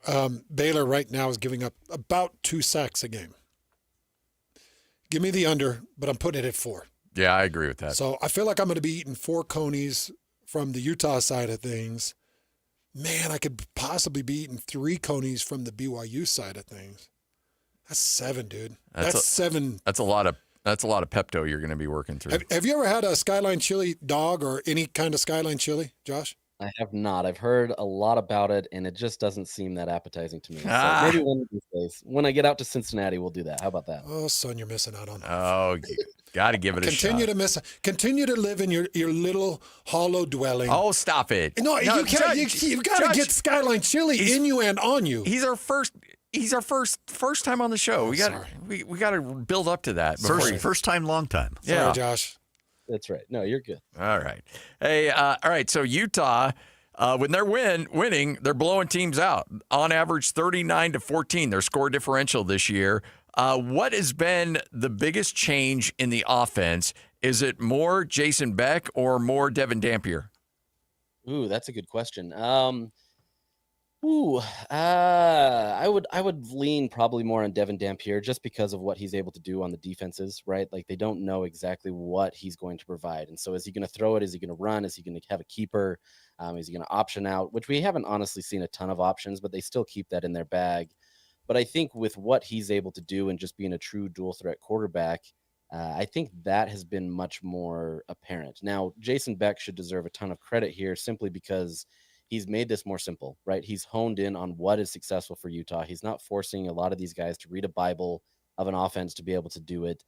Baylor right now is giving up about 2 sacks a game. Give me the under, but I'm putting it at 4. Yeah, I agree with that. So I feel like I'm going to be eating 4 conies from the Utah side of things. Man, I could possibly be eating 3 conies from the BYU side of things. That's 7, dude. That's 7. That's a lot of Pepto you're going to be working through. Have you ever had a Skyline Chili dog or any kind of Skyline Chili, Josh? I have not. I've heard a lot about it, and it just doesn't seem that appetizing to me. So maybe one of these days, when I get out to Cincinnati, we'll do that. How about that? Oh, son, you're missing out on that. Oh, got to give it a shot. Continue to live in your little hollow dwelling. Oh, stop it! No, you can't. You've got to get Skyline Chili in you and on you. He's our first time on the show. We got to build up to that. First time, long time. Sorry, Yeah, Josh. That's right. No, you're good. All right. Hey, all right. So Utah, when they're winning, they're blowing teams out. On average, 39-14. Their score differential this year. What has been the biggest change in the offense? Is it more Jason Beck or more Devin Dampier? Ooh, that's a good question. I would lean probably more on Devin Dampier just because of what he's able to do on the defenses, right? Like they don't know exactly what he's going to provide. And so is he going to throw it? Is he going to run? Is he going to have a keeper? Is he going to option out? Which we haven't honestly seen a ton of options, but they still keep that in their bag. But I think with what he's able to do and just being a true dual threat quarterback, I think that has been much more apparent. Now, Jason Beck should deserve a ton of credit here simply because he's made this more simple, right? He's honed in on what is successful for Utah. He's not forcing a lot of these guys to read a Bible of an offense to be able to do it.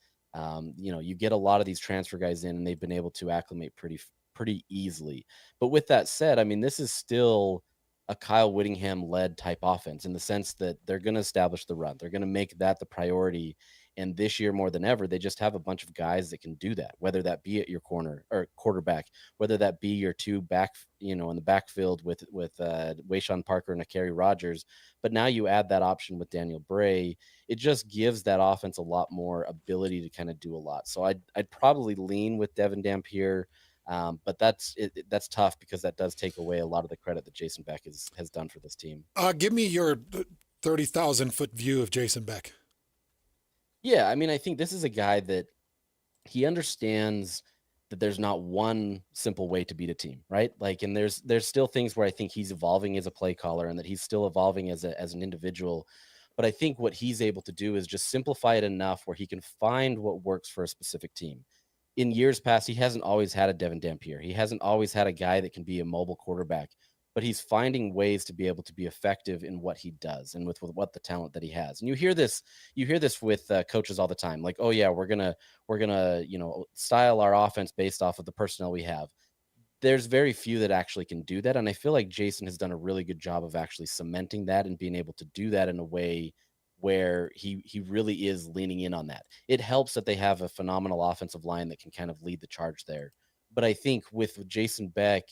You get a lot of these transfer guys in, and they've been able to acclimate pretty easily. But with that said, I mean, this is still a Kyle Whittingham-led type offense in the sense that they're going to establish the run. They're going to make that the priority. And this year, more than ever, they just have a bunch of guys that can do that, whether that be at your corner or quarterback, whether that be your two back, in the backfield with Wayshawn Parker and Akari Rogers. But now you add that option with Daniel Bray. It just gives that offense a lot more ability to kind of do a lot. So I'd probably lean with Devin Dampier. But that's tough because that does take away a lot of the credit that Jason Beck has done for this team. Give me your 30,000-foot view of Jason Beck. Yeah, I mean, I think this is a guy that he understands that there's not one simple way to beat a team, right? Like, and there's still things where I think he's evolving as a play caller and that he's still evolving as an individual. But I think what he's able to do is just simplify it enough where he can find what works for a specific team. In years past, he hasn't always had a Devin Dampier. He hasn't always had a guy that can be a mobile quarterback, but he's finding ways to be able to be effective in what he does and with what the talent that he has. And you hear this with coaches all the time, like, oh yeah, we're gonna style our offense based off of the personnel we have. There's very few that actually can do that, and I feel like Jason has done a really good job of actually cementing that and being able to do that in a way where he really is leaning in on that. It helps that they have a phenomenal offensive line that can kind of lead the charge there. But I think with Jason Beck,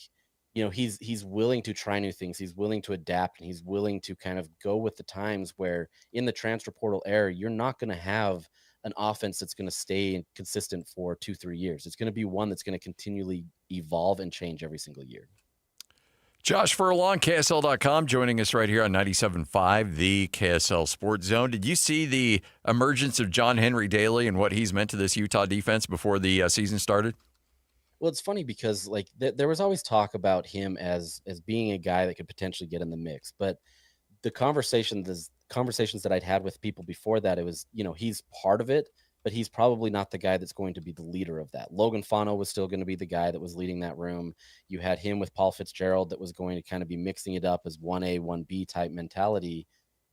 he's willing to try new things. He's willing to adapt, and he's willing to kind of go with the times where in the transfer portal era, you're not going to have an offense that's going to stay consistent for 2-3 years. It's going to be one that's going to continually evolve and change every single year. Josh Furlong, KSL.com, joining us right here on 97.5, the KSL Sports Zone. Did you see the emergence of John Henry Daly and what he's meant to this Utah defense before the season started? Well, it's funny because like there was always talk about him as being a guy that could potentially get in the mix, but the conversations that I'd had with people before that, it was, he's part of it, but he's probably not the guy that's going to be the leader of that. Logan Fano was still going to be the guy that was leading that room. You had him with Paul Fitzgerald that was going to kind of be mixing it up as 1A, 1B type mentality.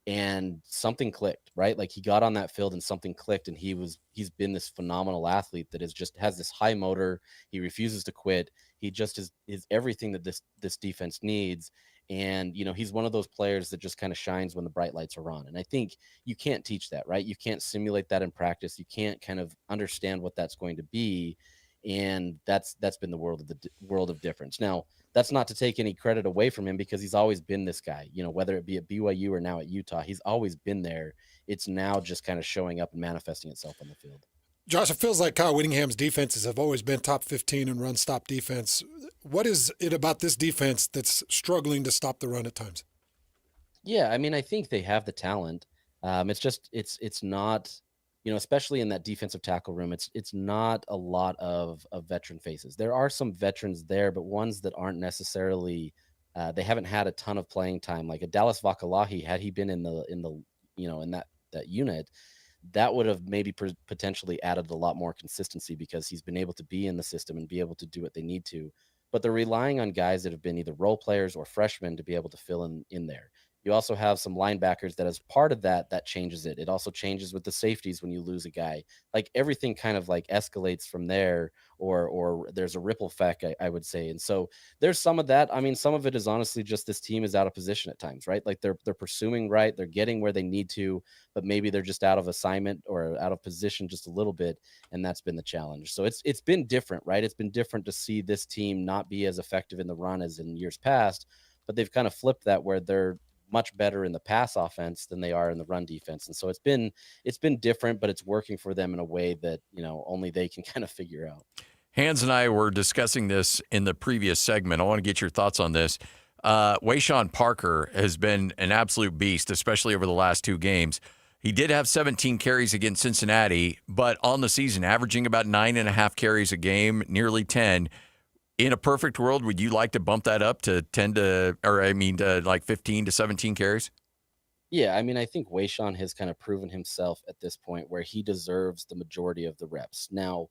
And something clicked, right? Like he got on that field and something clicked, and he's been this phenomenal athlete that has this high motor. He refuses to quit. He just is everything that this defense needs. And, he's one of those players that just kind of shines when the bright lights are on. And I think you can't teach that, right? You can't simulate that in practice. You can't kind of understand what that's going to be. And that's been the world of difference. Now, that's not to take any credit away from him because he's always been this guy, whether it be at BYU or now at Utah, he's always been there. It's now just kind of showing up and manifesting itself on the field. Josh, it feels like Kyle Whittingham's defenses have always been top 15 in run stop defense. What is it about this defense that's struggling to stop the run at times? Yeah, I mean, I think they have the talent. It's not, especially in that defensive tackle room, it's not a lot of veteran faces. There are some veterans there, but ones that aren't necessarily, they haven't had a ton of playing time. Like a Dallas Vakalahi, had he been in that unit, that would have maybe potentially added a lot more consistency because he's been able to be in the system and be able to do what they need to. But they're relying on guys that have been either role players or freshmen to be able to fill in there. You also have some linebackers that as part of that changes it. It also changes with the safeties when you lose a guy. Like everything kind of like escalates from there, or there's a ripple effect, I would say. And so there's some of that. I mean, some of it is honestly just this team is out of position at times, right? Like they're pursuing right, they're getting where they need to, but maybe they're just out of assignment or out of position just a little bit, and that's been the challenge. So it's been different, right? It's been different to see this team not be as effective in the run as in years past, but they've kind of flipped that where they're much better in the pass offense than they are in the run defense. And so it's been different, but it's working for them in a way that, only they can kind of figure out. Hans and I were discussing this in the previous segment. I want to get your thoughts on this. Wayshawn Parker has been an absolute beast, especially over the last 2 games. He did have 17 carries against Cincinnati, but on the season, averaging about 9.5 carries a game, nearly 10. In a perfect world, would you like to bump that up to 15 to 17 carries? Yeah, I mean, I think Wayshawn has kind of proven himself at this point where he deserves the majority of the reps. Now,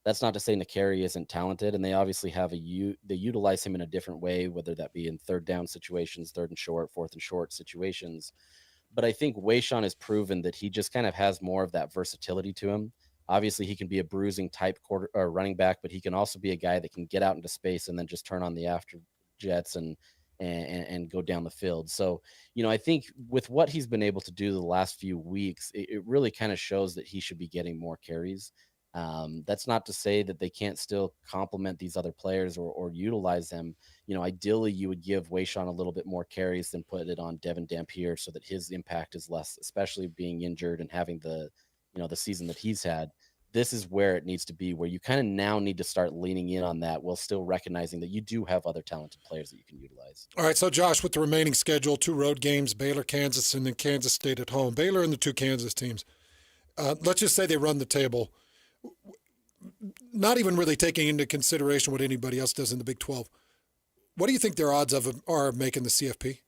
that's not to say Nakari isn't talented, and they obviously have they utilize him in a different way, whether that be in third down situations, third and short, fourth and short situations. But I think Wayshawn has proven that he just kind of has more of that versatility to him. Obviously, he can be a bruising type running back, but he can also be a guy that can get out into space and then just turn on the after jets and go down the field. So, I think with what he's been able to do the last few weeks, it really kind of shows that he should be getting more carries. That's not to say that they can't still complement these other players or utilize them. Ideally, you would give Wayshawn a little bit more carries than put it on Devin Dampier so that his impact is less, especially being injured and having the season that he's had. This is where it needs to be, where you kind of now need to start leaning in on that while still recognizing that you do have other talented players that you can utilize. All right, so Josh, with the remaining schedule, 2 road games, Baylor, Kansas, and then Kansas State at home. Baylor and the 2 Kansas teams. Let's just say they run the table, not even really taking into consideration what anybody else does in the Big 12. What do you think their odds are making the CFP?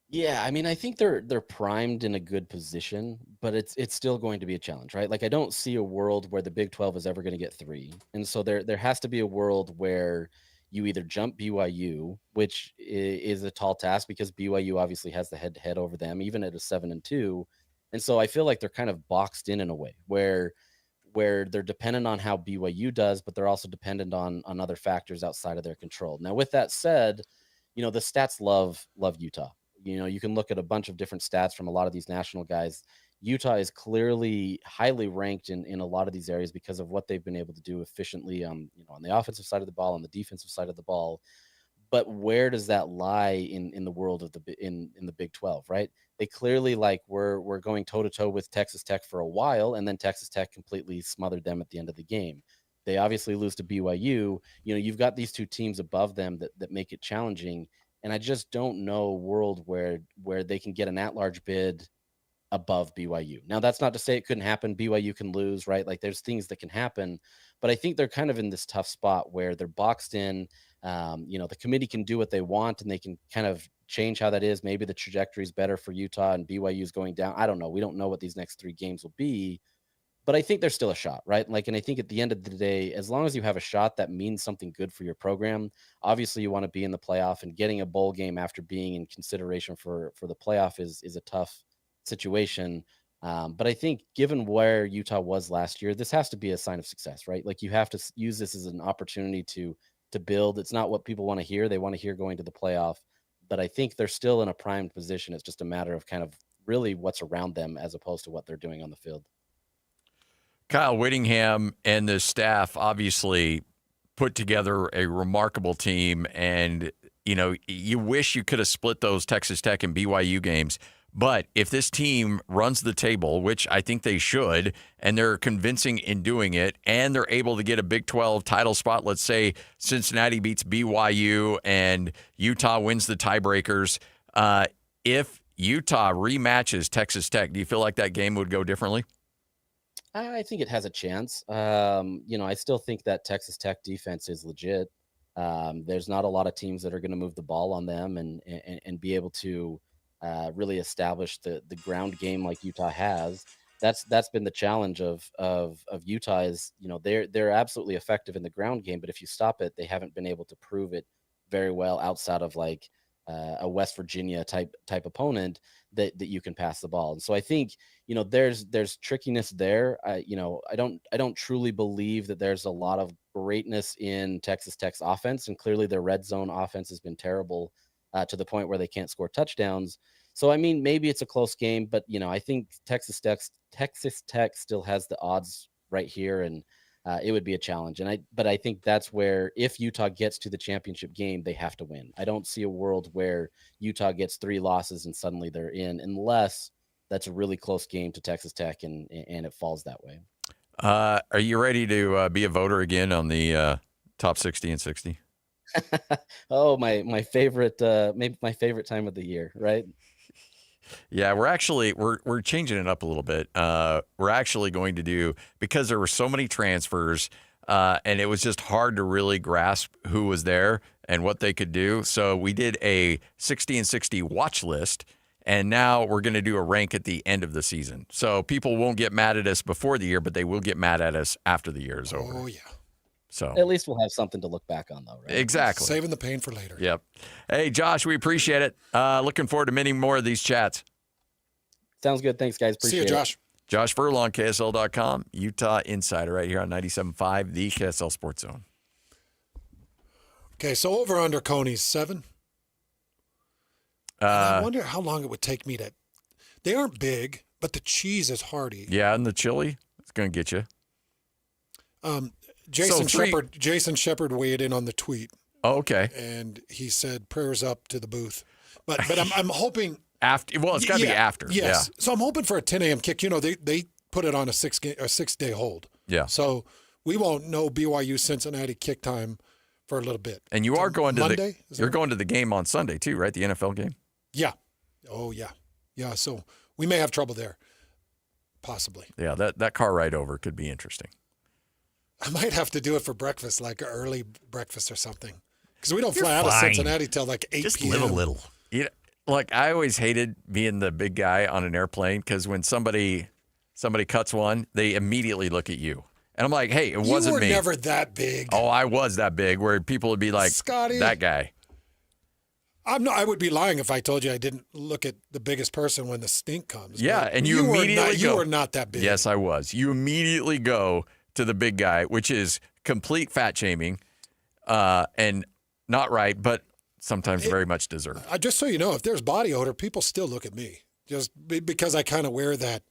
Yeah, I mean, I think they're primed in a good position, but it's still going to be a challenge, right? Like, I don't see a world where the Big 12 is ever going to get 3. And so there has to be a world where you either jump BYU, which is a tall task because BYU obviously has the head-to-head over them, even at a 7-2. And so I feel like they're kind of boxed in a way where they're dependent on how BYU does, but they're also dependent on other factors outside of their control. Now, with that said, the stats love Utah. You can look at a bunch of different stats from a lot of these national guys. Utah is clearly highly ranked in a lot of these areas because of what they've been able to do efficiently on the offensive side of the ball, on the defensive side of the ball. But where does that lie in the world of in the Big 12, right? They clearly we're going toe to toe with Texas Tech for a while, and then Texas Tech completely smothered them at the end of the game. They obviously lose to BYU. You've got these 2 teams above them that make it challenging. And I just don't know a world where they can get an at-large bid above BYU. Now, that's not to say it couldn't happen. BYU can lose, right? Like, there's things that can happen. But I think they're kind of in this tough spot where they're boxed in. The committee can do what they want, and they can kind of change how that is. Maybe the trajectory is better for Utah and BYU is going down. I don't know. We don't know what these next 3 games will be. But I think there's still a shot, right? And I think at the end of the day, as long as you have a shot that means something good for your program, obviously you want to be in the playoff, and getting a bowl game after being in consideration for the playoff is a tough situation. But I think given where Utah was last year, this has to be a sign of success, right? Like, you have to use this as an opportunity to build. It's not what people want to hear. They want to hear going to the playoff. But I think they're still in a primed position. It's just a matter of kind of really what's around them as opposed to what they're doing on the field. Kyle Whittingham and the staff obviously put together a remarkable team, and you wish you could have split those Texas Tech and BYU games. But if this team runs the table, which I think they should, and they're convincing in doing it, and they're able to get a Big 12 title spot, let's say Cincinnati beats BYU and Utah wins the tiebreakers, if Utah rematches Texas Tech, do you feel like that game would go differently? I think it has a chance. I still think that Texas Tech defense is legit. There's not a lot of teams that are going to move the ball on them and be able to really establish the ground game like Utah has. That's been the challenge of Utah is, they're absolutely effective in the ground game, but if you stop it, they haven't been able to prove it very well outside of like a West Virginia type opponent that you can pass the ball. And so I think, there's trickiness there. I don't truly believe that there's a lot of greatness in Texas Tech's offense, and clearly their red zone offense has been terrible to the point where they can't score touchdowns. So, I mean, maybe it's a close game, but, I think Texas Tech still has the odds right here. And it would be a challenge. But I think that's where, if Utah gets to the championship game, they have to win. I don't see a world where Utah gets 3 losses and suddenly they're in, unless that's a really close game to Texas Tech and it falls that way. Are you ready to be a voter again on the top 60 and 60? Oh, my favorite, maybe my favorite time of the year, right? Yeah, we're changing it up a little bit. We're actually going to do, because there were so many transfers, and it was just hard to really grasp who was there and what they could do. So we did a 60 and 60 watch list, and now we're going to do a rank at the end of the season. So people won't get mad at us before the year, but they will get mad at us after the year is over. Oh, yeah. So at least we'll have something to look back on, though, right? Exactly. Saving the pain for later. Yep. Hey, Josh, we appreciate it. Looking forward to many more of these chats. Sounds good. Thanks, guys. Appreciate it. See you, Josh. Josh Furlong, KSL.com, Utah Insider, right here on 97.5, the KSL Sports Zone. Okay, so over under Coney's 7. I wonder how long it would take me to. They aren't big, but the cheese is hearty. Yeah, and the chili, it's going to get you. Jason Shepard weighed in on the tweet. Oh, okay. And he said prayers up to the booth. But I'm hoping after. Well, it's got to be after. Yes. Yeah. So I'm hoping for a 10 a.m. kick. You know, they put it on a 6-day hold. Yeah. So we won't know BYU Cincinnati kick time for a little bit. And you are going to Monday? You're going to the game on Sunday too, right? The NFL game. Yeah. Oh yeah. Yeah. So we may have trouble there. Possibly. Yeah. That car ride over could be interesting. I might have to do it for breakfast, like an early breakfast or something. Because we don't fly out of Cincinnati till like 8 Just p.m. live a little. Look, I always hated being the big guy on an airplane because when somebody cuts one, they immediately look at you. And I'm like, hey, it wasn't me. You were never that big. Oh, I was that big where people would be like, Scotty, that guy. I would be lying if I told you I didn't look at the biggest person when the stink comes. Yeah, But and you immediately you were not that big. Yes, I was. You immediately go to the big guy, which is complete fat shaming and not right, but sometimes very much deserved. Just so you know, if there's body odor, people still look at me just because I kind of wear that,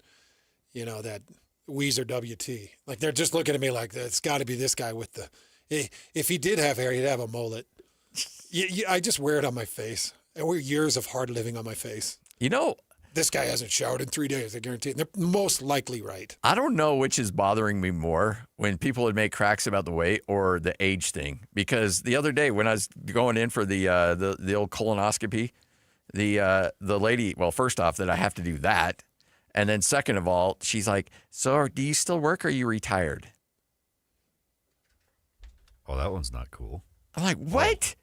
that Weezer WT. Like they're just looking at me like it's got to be this guy with the. If he did have hair, he'd have a mullet. I just wear it on my face. I wear years of hard living on my face. This guy hasn't showered in 3 days, I guarantee it. They're most likely right. I don't know which is bothering me more, when people would make cracks about the weight or the age thing. Because the other day when I was going in for the old colonoscopy, the lady, well, first off, that I have to do that. And then second of all, she's like, so do you still work or are you retired? Oh, that one's not cool. I'm like, what?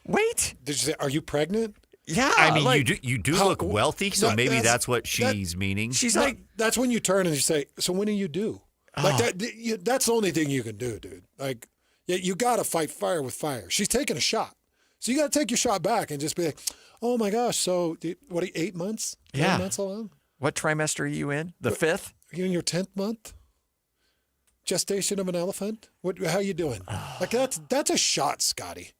Wait. Did you say, are you pregnant? Yeah. I mean, you do look wealthy, so maybe that's what she's meaning. She's like, that's when you turn and you say, so when are you due? Like that's the only thing you can do, dude. Like, you got to fight fire with fire. She's taking a shot. So you got to take your shot back and just be like, oh my gosh, so what, 8 months? 9 months along? What trimester are you in? The 5th? Are you in your 10th month? Gestation of an elephant? How you doing? Like that's a shot, Scotty.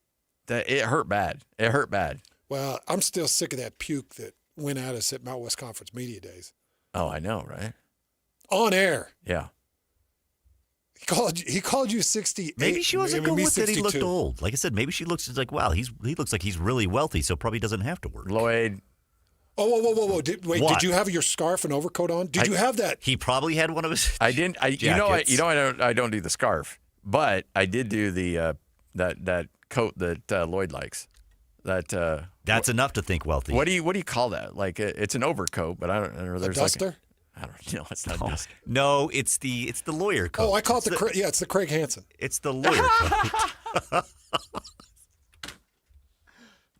It hurt bad. It hurt bad. Well, I'm still sick of that puke that went at us at Mount West Conference Media Days. Oh, I know, right? On air. Yeah. He called you 68. Maybe she wasn't going with it. He looked 62. old. Like I said, maybe she looks like, wow, he looks like he's really wealthy, so probably doesn't have to work. Lloyd. Oh, whoa. Did you have your scarf and overcoat on? Did you have that? He probably had one of his I didn't. I don't do the scarf, but I did do the that coat that Lloyd likes. That's enough to think wealthy. What do you call that? Like it's an overcoat, but I don't know. There's a duster? I don't know. It's not a duster. No, it's the lawyer coat. Oh, I call it it's the Craig Hansen. It's the lawyer coat.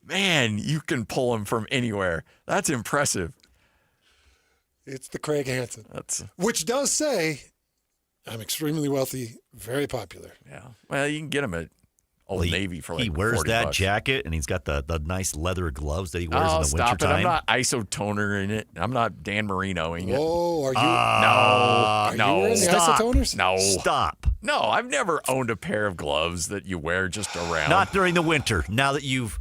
Man, you can pull him from anywhere. That's impressive. It's the Craig Hansen. Which does say, I'm extremely wealthy, very popular. Yeah. Well, you can get him at Old Navy for like he wears $40. that jacket, and he's got the nice leather gloves that he wears in the stop wintertime. I'm not isotoner-ing it. I'm not Dan Marino-ing it. Oh, are you? Are you wearing the isotoners? No. Stop. No, I've never owned a pair of gloves that you wear just around. Not during the winter. Now that you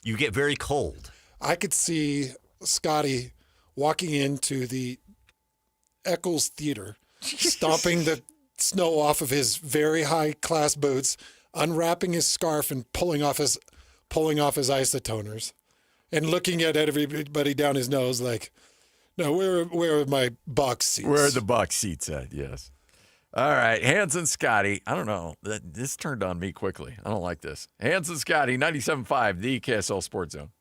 get very cold. I could see Scotty walking into the Eccles Theater, stomping the snow off of his very high-class boots, unwrapping his scarf and pulling off his isotoners, and looking at everybody down his nose like, no, where are my box seats? Where are the box seats at? Yes. All right, Hans and Scotty. I don't know. This turned on me quickly. I don't like this. Hans and Scotty, 97.5, the KSL Sports Zone.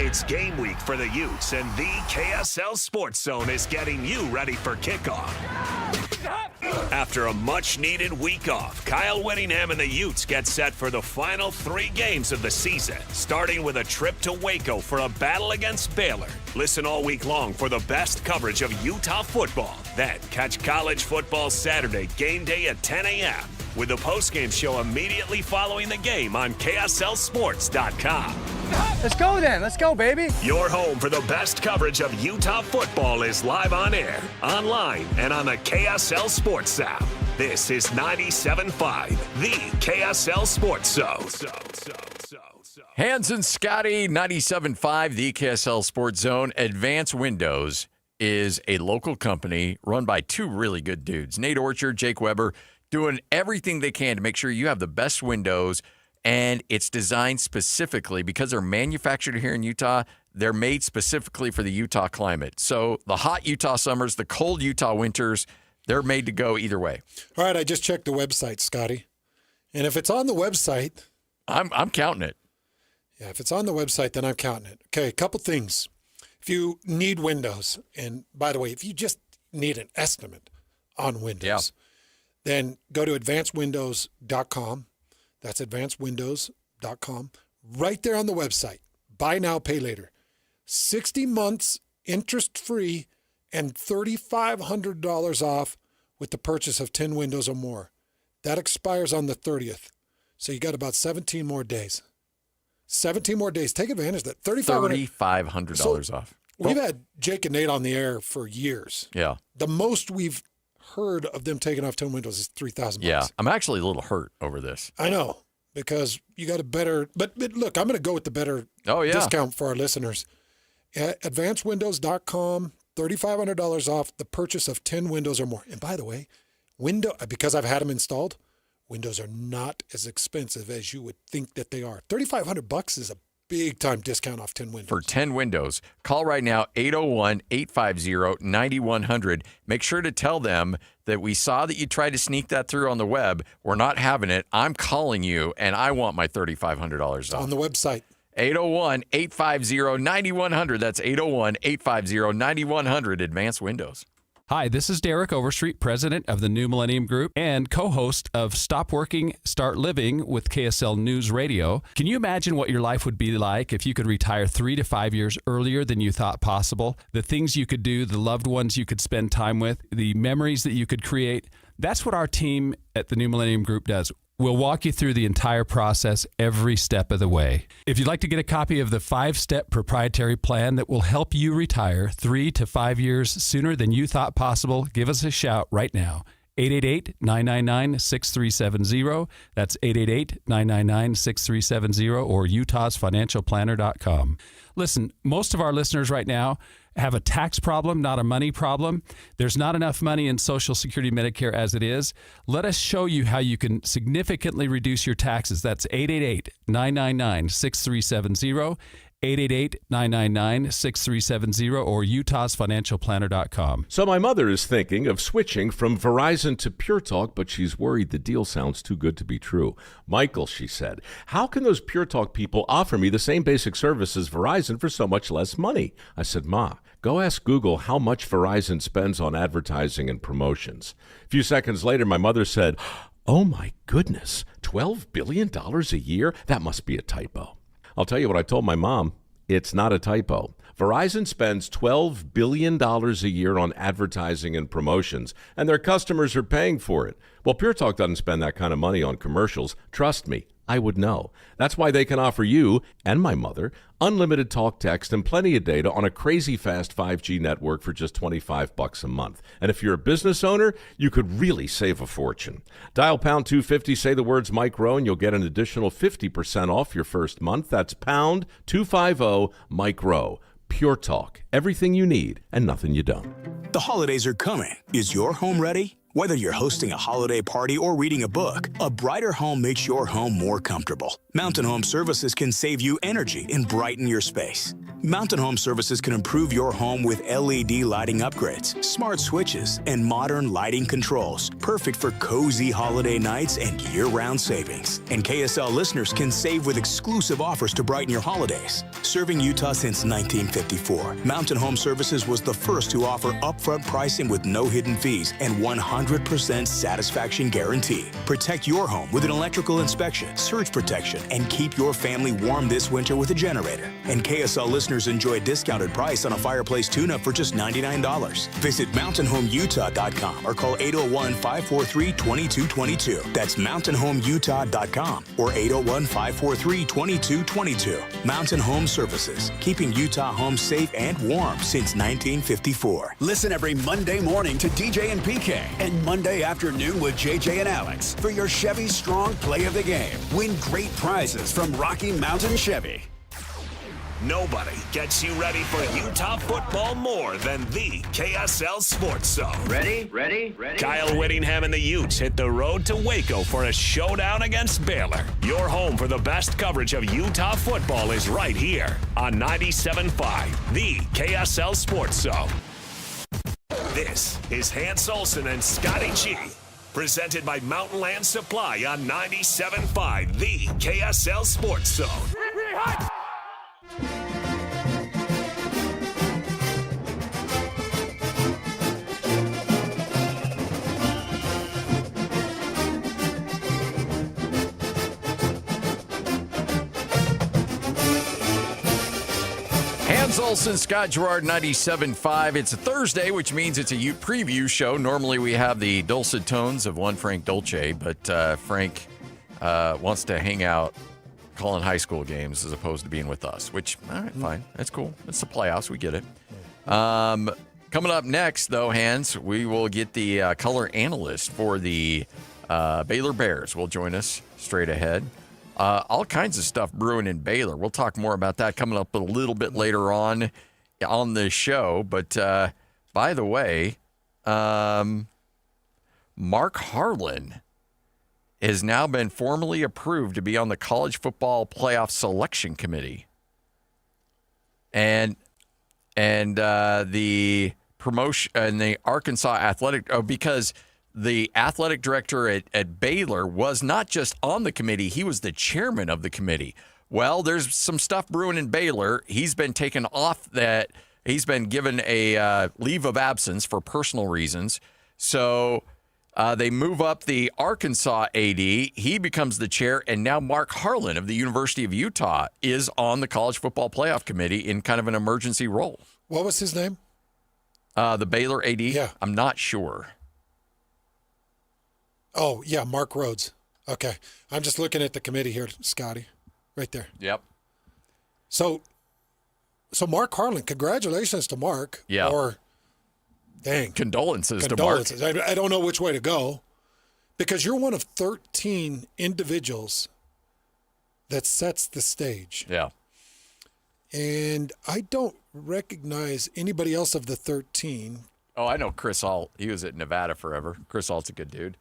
It's game week for the Utes, and the KSL Sports Zone is getting you ready for kickoff. After a much-needed week off, Kyle Whittingham and the Utes get set for the final 3 games of the season, starting with a trip to Waco for a battle against Baylor. Listen all week long for the best coverage of Utah football. Then catch college football Saturday game day at 10 a.m. with the postgame show immediately following the game on KSLSports.com. Let's go then. Let's go, baby. Your home for the best coverage of Utah football is live on air, online, and on the KSL Sports app. This is 97.5, the KSL Sports Zone. Hans and Scotty, 97.5, the KSL Sports Zone. Advance Windows is a local company run by 2 really good dudes, Nate Orchard, Jake Weber, doing everything they can to make sure you have the best windows. And it's designed specifically because they're manufactured here in Utah. They're made specifically for the Utah climate. So the hot Utah summers, the cold Utah winters, they're made to go either way. All right, I just checked the website, Scotty. And if it's on the website, I'm counting it. Yeah, if it's on the website, then I'm counting it. Okay, a couple things. If you need windows, and by the way, if you just need an estimate on windows, then go to advancedwindows.com. That's advancedwindows.com. Right there on the website. Buy now, pay later. 60 months interest-free and $3,500 off with the purchase of 10 windows or more. That expires on the 30th. So you got about 17 more days. 17 more days. Take advantage of that. $3,500 off. We've had Jake and Nate on the air for years. Yeah. The most we've heard of them taking off 10 windows is $3,000. Yeah, I'm actually a little hurt over this. I know, because you got a better, but look, I'm going to go with the better discount for our listeners. At advancedwindows.com, $3,500 off the purchase of 10 windows or more. And by the way, because I've had them installed, windows are not as expensive as you would think that they are. $3,500 is a big time discount off 10 windows. For 10 windows, call right now, 801-850-9100. Make sure to tell them that we saw that you tried to sneak that through on the web. We're not having it. I'm calling you, and I want my $3,500 off. On the website. 801-850-9100. That's 801-850-9100, Advanced Windows. Hi, this is Derek Overstreet, president of the New Millennium Group and co-host of Stop Working, Start Living with KSL News Radio. Can you imagine what your life would be like if you could retire 3 to 5 years earlier than you thought possible? The things you could do, the loved ones you could spend time with, the memories that you could create. That's what our team at the New Millennium Group does. We'll walk you through the entire process every step of the way. If you'd like to get a copy of the 5-step proprietary plan that will help you retire 3 to 5 years sooner than you thought possible, give us a shout right now. 888-999-6370. That's 888-999-6370 or utahsfinancialplanner.com. Listen, most of our listeners right now have a tax problem, not a money problem. There's not enough money in Social Security Medicare as it is. Let us show you how you can significantly reduce your taxes. That's 888-999-6370. 888-999-6370 or utahsfinancialplanner.com. So my mother is thinking of switching from Verizon to Pure Talk, but she's worried the deal sounds too good to be true. Michael, she said, how can those Pure Talk people offer me the same basic service as Verizon for so much less money? I said, Ma, go ask Google how much Verizon spends on advertising and promotions. A few seconds later, my mother said, oh my goodness, $12 billion a year? That must be a typo. I'll tell you what I told my mom. It's not a typo. Verizon spends $12 billion a year on advertising and promotions, and their customers are paying for it. Well, Pure Talk doesn't spend that kind of money on commercials. Trust me, I would know. That's why they can offer you and my mother unlimited talk, text, and plenty of data on a crazy fast 5G network for just $25 a month. And if you're a business owner, you could really save a fortune. Dial pound 250, say the words Mike Rowe, and you'll get an additional 50% off your first month. That's pound 250 Mike Rowe. Pure Talk. Everything you need and nothing you don't. The holidays are coming. Is your home ready? Whether you're hosting a holiday party or reading a book, a brighter home makes your home more comfortable. Mountain Home Services can save you energy and brighten your space. Mountain Home Services can improve your home with LED lighting upgrades, smart switches, and modern lighting controls, perfect for cozy holiday nights and year-round savings. And KSL listeners can save with exclusive offers to brighten your holidays. Serving Utah since 1954, Mountain Home Services was the first to offer upfront pricing with no hidden fees and 100% satisfaction guarantee. Protect your home with an electrical inspection, surge protection, and keep your family warm this winter with a generator. And KSL listeners enjoy a discounted price on a fireplace tune-up for just $99. Visit mountainhomeutah.com or call 801-543-2222. That's mountainhomeutah.com or 801-543-2222. Mountain Home Services, keeping Utah homes safe and warm since 1954. Listen every Monday morning to DJ and PK and Monday afternoon with JJ and Alex for your Chevy Strong Play of the Game. Win great prizes from Rocky Mountain Chevy. Nobody gets you ready for Utah football more than the KSL Sports Zone. Ready? Kyle Whittingham and the Utes hit the road to Waco for a showdown against Baylor. Your home for the best coverage of Utah football is right here on 97.5, the KSL Sports Zone. This is Hans Olsen and Scotty G, presented by Mountain Land Supply on 97.5, the KSL Sports Zone. Hans Olsen, Scott Gerard, 97.5. It's a Thursday, which means it's a Ute preview show. Normally we have the dulcet tones of one Frank Dolce, but Frank wants to hang out calling high school games as opposed to being with us, which, all right, fine. That's cool. It's the playoffs. We get it. Coming up next, though, Hans, we will get the color analyst for the Baylor Bears. Will join us straight ahead. All kinds of stuff brewing in Baylor. We'll talk more about that coming up a little bit later on the show. But by the way, Mark Harlan has now been formally approved to be on the College Football Playoff Selection Committee. And the promotion and the Arkansas Athletic, because the athletic director at Baylor was not just on the committee, he was the chairman of the committee. Well, there's some stuff brewing in Baylor. He's been taken off that. He's been given a leave of absence for personal reasons. So they move up the Arkansas AD. He becomes the chair, and now Mark Harlan of the University of Utah is on the College Football Playoff Committee in kind of an emergency role. What was his name? The Baylor AD? Yeah. I'm not sure. Oh, yeah, Mark Rhodes. Okay. I'm just looking at the committee here, Scotty. Right there. Yep. So Mark Harlan, congratulations to Mark. Yeah. Or, dang. Condolences to Mark. I don't know which way to go, because you're one of 13 individuals that sets the stage. Yeah. And I don't recognize anybody else of the 13. Oh, I know Chris Alt. He was at Nevada forever. Chris Alt's a good dude.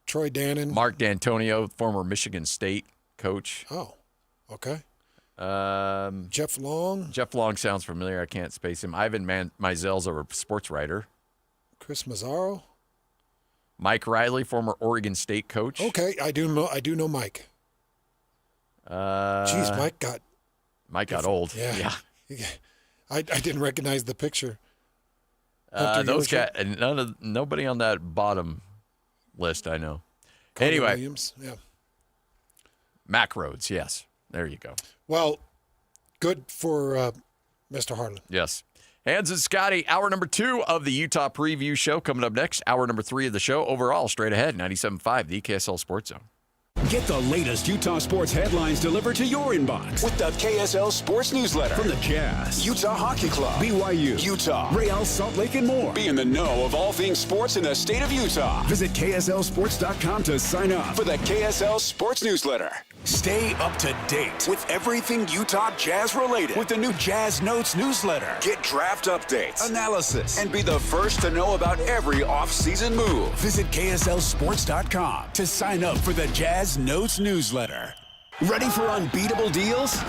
Troy Dannon. Mark D'Antonio, former Michigan State coach. Oh, okay. Jeff Long. Jeff Long sounds familiar. I can't space him. Ivan Meisel's a sports writer. Chris Mazzaro. Mike Riley, former Oregon State coach. Okay, I do know Mike. Jeez, Mike got old. Yeah. I didn't recognize the picture. Those guys, nobody on that bottom list I know. Connor anyway, Williams, yeah. Mac Rhodes, yes. There you go. Well, good for Mr. Harlan. Yes. Hans and Scotty, hour number 2 of the Utah Preview Show coming up next. Hour number 3 of the show. Overall, straight ahead, 97.5, the KSL Sports Zone. Get the latest Utah sports headlines delivered to your inbox with the KSL Sports Newsletter. From the Jazz, Utah Hockey Club, BYU, Utah, Real Salt Lake, and more. Be in the know of all things sports in the state of Utah. Visit KSLSports.com to sign up for the KSL Sports Newsletter. Stay up to date with everything Utah Jazz related with the new Jazz Notes newsletter. Get draft updates, analysis, and be the first to know about every offseason move. Visit KSLSports.com to sign up for the Jazz Notes newsletter. Ready for unbeatable deals?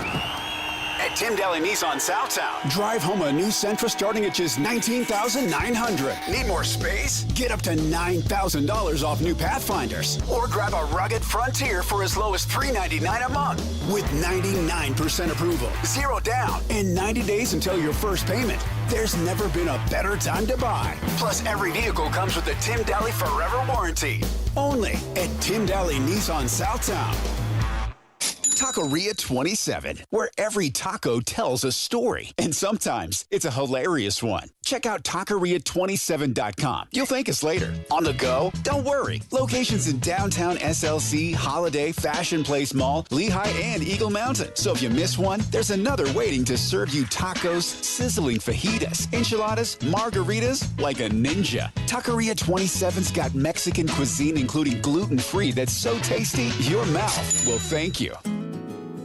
At Tim Daly Nissan Southtown, drive home a new Sentra starting at just $19,900. Need more space? Get up to $9,000 off new Pathfinders. Or grab a rugged Frontier for as low as $399 a month. With 99% approval, 0 down, and 90 days until your first payment. There's never been a better time to buy. Plus, every vehicle comes with a Tim Daly Forever warranty. Only at Tim Daly Nissan Southtown. Taqueria 27, where every taco tells a story. And sometimes it's a hilarious one. Check out taqueria27.com. You'll thank us later. On the go? Don't worry. Locations in downtown SLC, Holiday, Fashion Place Mall, Lehigh, and Eagle Mountain. So if you miss one, there's another waiting to serve you tacos, sizzling fajitas, enchiladas, margaritas, like a ninja. Taqueria 27's got Mexican cuisine, including gluten-free, that's so tasty, your mouth will thank you.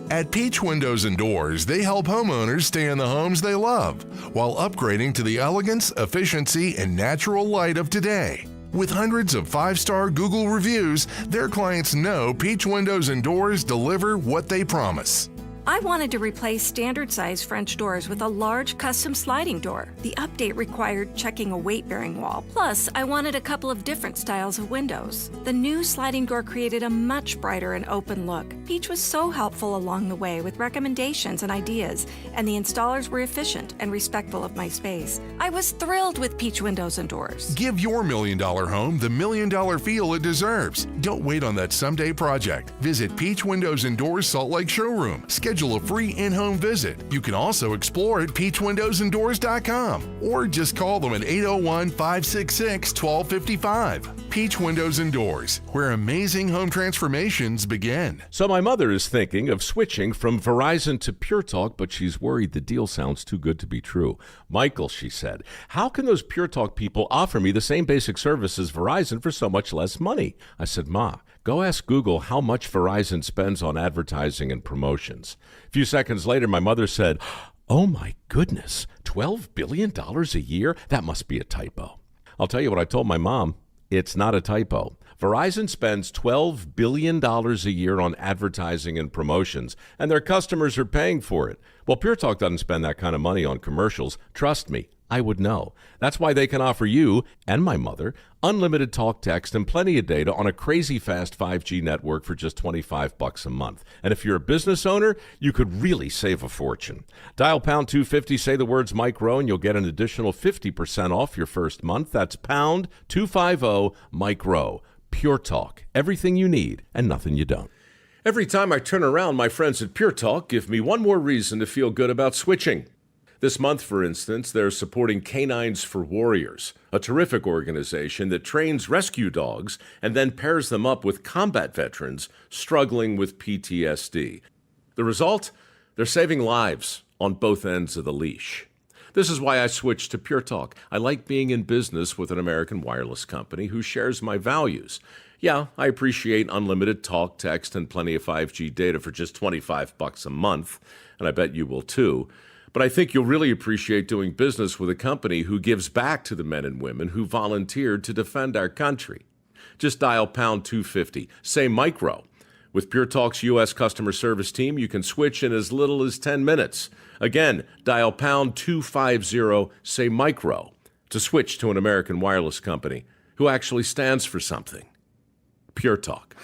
At Peach Windows and Doors, they help homeowners stay in the homes they love while upgrading to the elegance, efficiency, and natural light of today. With hundreds of 5-star Google reviews, their clients know Peach Windows and Doors deliver what they promise. I wanted to replace standard-size French doors with a large custom sliding door. The update required checking a weight-bearing wall. Plus, I wanted a couple of different styles of windows. The new sliding door created a much brighter and open look. Peach was so helpful along the way with recommendations and ideas, and the installers were efficient and respectful of my space. I was thrilled with Peach Windows and Doors. Give your $1 million home the $1 million feel it deserves. Don't wait on that someday project. Visit Peach Windows and Doors Salt Lake Showroom. Schedule a free in-home visit. You can also explore at peachwindowsanddoors.com or just call them at 801-566-1255. Peach Windows and Doors, where amazing home transformations begin. So my mother is thinking of switching from Verizon to Pure Talk, but she's worried the deal sounds too good to be true. Michael, she said, how can those Pure Talk people offer me the same basic service as Verizon for so much less money? I said, Ma, go ask Google how much Verizon spends on advertising and promotions. A few seconds later, my mother said, oh my goodness, $12 billion a year? That must be a typo. I'll tell you what I told my mom. It's not a typo. Verizon spends $12 billion a year on advertising and promotions, and their customers are paying for it. Well, Pure Talk doesn't spend that kind of money on commercials. Trust me, I would know. That's why they can offer you and my mother unlimited talk, text, and plenty of data on a crazy fast 5G network for just $25 a month. And if you're a business owner, you could really save a fortune. Dial pound 250, say the words Mike Rowe, and you'll get an additional 50% off your first month. That's pound 250 Mike Rowe. Pure Talk. Everything you need and nothing you don't. Every time I turn around, my friends at Pure Talk give me one more reason to feel good about switching. This month, for instance, they're supporting Canines for Warriors, a terrific organization that trains rescue dogs and then pairs them up with combat veterans struggling with PTSD. The result? They're saving lives on both ends of the leash. This is why I switched to Pure Talk. I like being in business with an American wireless company who shares my values. Yeah, I appreciate unlimited talk, text, and plenty of 5G data for just $25 a month, and I bet you will too. But I think you'll really appreciate doing business with a company who gives back to the men and women who volunteered to defend our country. Just dial pound 250, say Micro. With Pure Talk's U.S. customer service team, you can switch in as little as 10 minutes. Again, dial pound 250, say Micro, to switch to an American wireless company who actually stands for something. Pure Talk.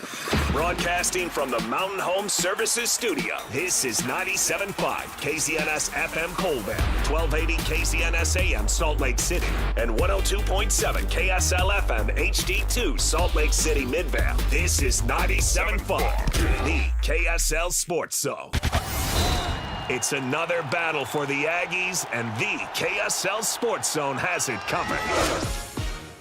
Broadcasting from the Mountain Home Services Studio, this is 97.5 KZNS FM Colville, 1280 KZNS AM Salt Lake City, and 102.7 KSL FM HD2 Salt Lake City Midvale. This is 97.5, the KSL Sports Zone. It's another battle for the Aggies, and the KSL Sports Zone has it covered.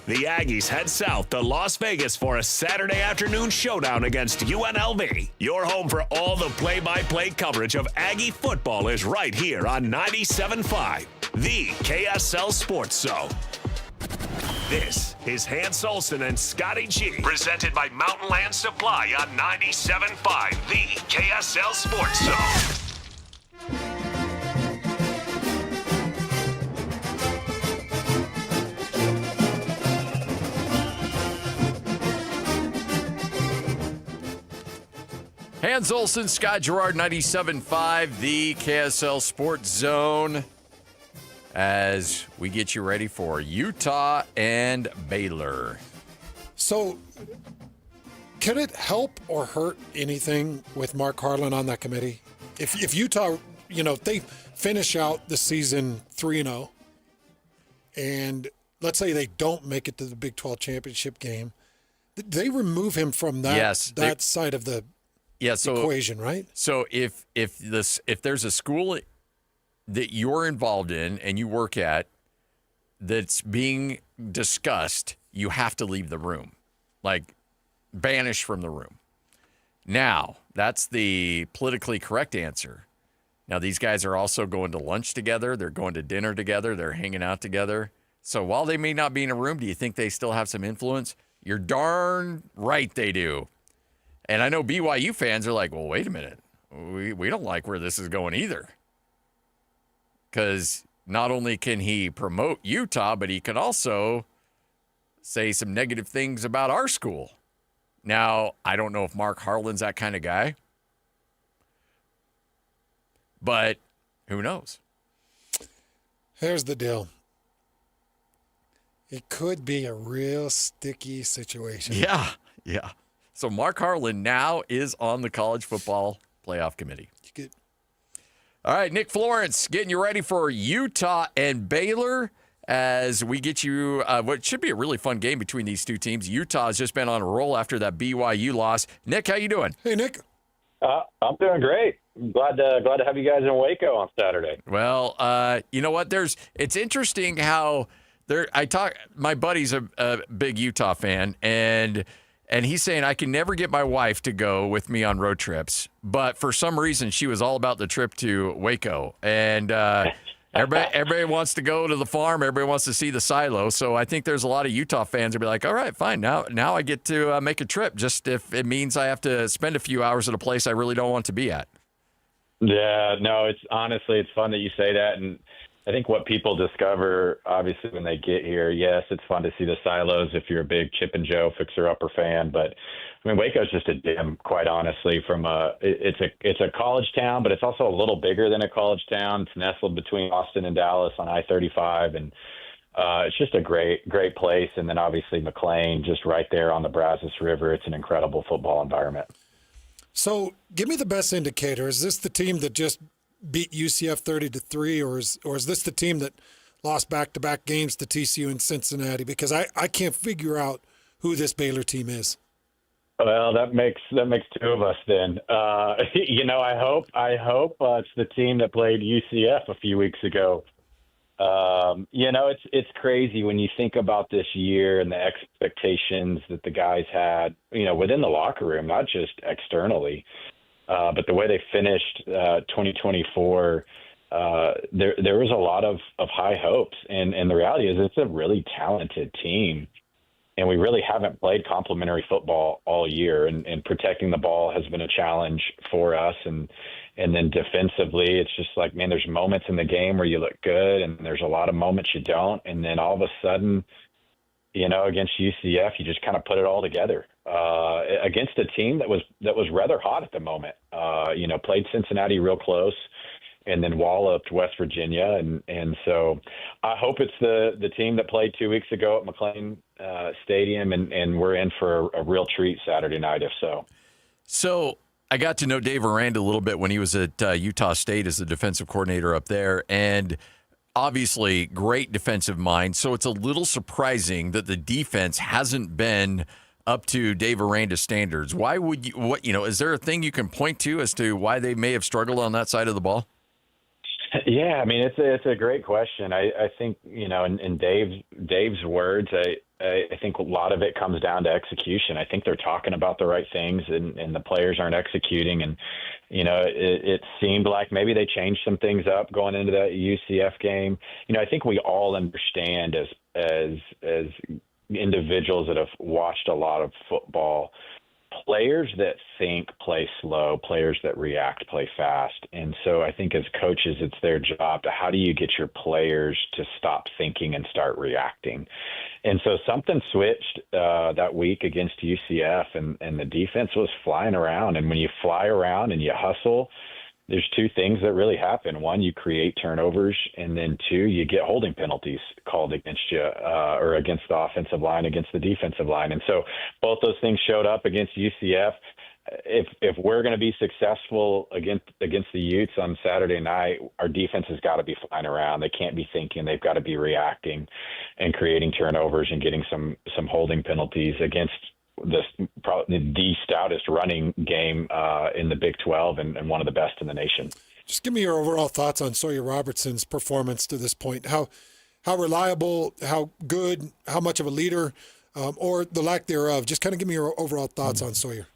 The Aggies head south to Las Vegas for a Saturday afternoon showdown against UNLV. Your home for all the play-by-play coverage of Aggie football is right here on 97.5, the KSL Sports Zone. This is Hans Olsen and Scotty G, presented by Mountain Land Supply on 97.5, the KSL Sports Zone. Hans Olsen, Scott Gerard, 97.5, the KSL Sports Zone, as we get you ready for Utah and Baylor. So, can it help or hurt anything with Mark Harlan on that committee? If Utah, if they finish out the season 3-0, and let's say they don't make it to the Big 12 championship game, they remove him from that side of the equation, right? So if there's a school that you're involved in and you work at that's being discussed, you have to leave the room, like banish from the room. Now, that's the politically correct answer. Now, these guys are also going to lunch together. They're going to dinner together. They're hanging out together. So while they may not be in a room, do you think they still have some influence? You're darn right they do. And I know BYU fans are like, well, wait a minute. We don't like where this is going either. Because not only can he promote Utah, but he can also say some negative things about our school. Now, I don't know if Mark Harlan's that kind of guy. But who knows? Here's the deal. It could be a real sticky situation. Yeah. So Mark Harlan now is on the college football playoff committee. Good. All right, Nick Florence getting you ready for Utah and Baylor as we get you what should be a really fun game between these two teams. Utah has just been on a roll after that BYU loss. Nick, how you doing? Hey, Nick. I'm doing great. Glad to have you guys in Waco on Saturday. Well, you know what? It's interesting how my buddy's a big Utah fan, and he's saying I can never get my wife to go with me on road trips, but for some reason she was all about the trip to Waco, and everybody wants to go to the farm. Everybody wants to see the silo. So I think there's a lot of Utah fans who'll be like, all right, fine. Now I get to make a trip, just if it means I have to spend a few hours at a place I really don't want to be at. Yeah, no, it's fun that you say that. And I think what people discover, obviously, when they get here, yes, it's fun to see the silos if you're a big Chip and Joe fixer-upper fan. But, I mean, Waco's just a gem, quite honestly. It's a college town, but it's also a little bigger than a college town. It's nestled between Austin and Dallas on I-35, and it's just a great place. And then, obviously, McLean, just right there on the Brazos River. It's an incredible football environment. So, give me the best indicator. Is this the team that just beat UCF 30-3, or is this the team that lost back-to-back games to TCU and Cincinnati? Because I can't figure out who this Baylor team is. Well, that makes two of us then. I hope it's the team that played UCF a few weeks ago. It's crazy when you think about this year and the expectations that the guys had, within the locker room, not just externally. But the way they finished 2024, there was a lot of high hopes. And the reality is it's a really talented team. And we really haven't played complementary football all year. And protecting the ball has been a challenge for us. And then defensively, it's just like, man, there's moments in the game where you look good, and there's a lot of moments you don't. And then all of a sudden, against UCF, you just kind of put it all together. Against a team that was rather hot at the moment, played Cincinnati real close, and then walloped West Virginia, and so I hope it's the team that played 2 weeks ago at McLean Stadium, and we're in for a real treat Saturday night if so. So I got to know Dave Aranda a little bit when he was at Utah State as the defensive coordinator up there, and obviously great defensive mind. So it's a little surprising that the defense hasn't been up to Dave Aranda's standards. Why would you? Is there a thing you can point to as to why they may have struggled on that side of the ball? Yeah, I mean it's a great question. I think in Dave's words, I think a lot of it comes down to execution. I think they're talking about the right things, and the players aren't executing. And, it seemed like maybe they changed some things up going into that UCF game. I think we all understand as individuals that have watched a lot of football, players that think play slow, players that react play fast. And so I think as coaches, it's their job to how do you get your players to stop thinking and start reacting. And so something switched that week against UCF, and the defense was flying around. And when you fly around and you hustle, there's two things that really happen. One, you create turnovers, and then two, you get holding penalties called against you or against the offensive line, against the defensive line. And so both those things showed up against UCF. If we're going to be successful against the Utes on Saturday night, our defense has got to be flying around. They can't be thinking. They've got to be reacting and creating turnovers and getting some holding penalties against probably the stoutest running game in the Big 12 and one of the best in the nation. Just give me your overall thoughts on Sawyer Robertson's performance to this point. How reliable, how good, how much of a leader, or the lack thereof. Just kind of give me your overall thoughts on Sawyer.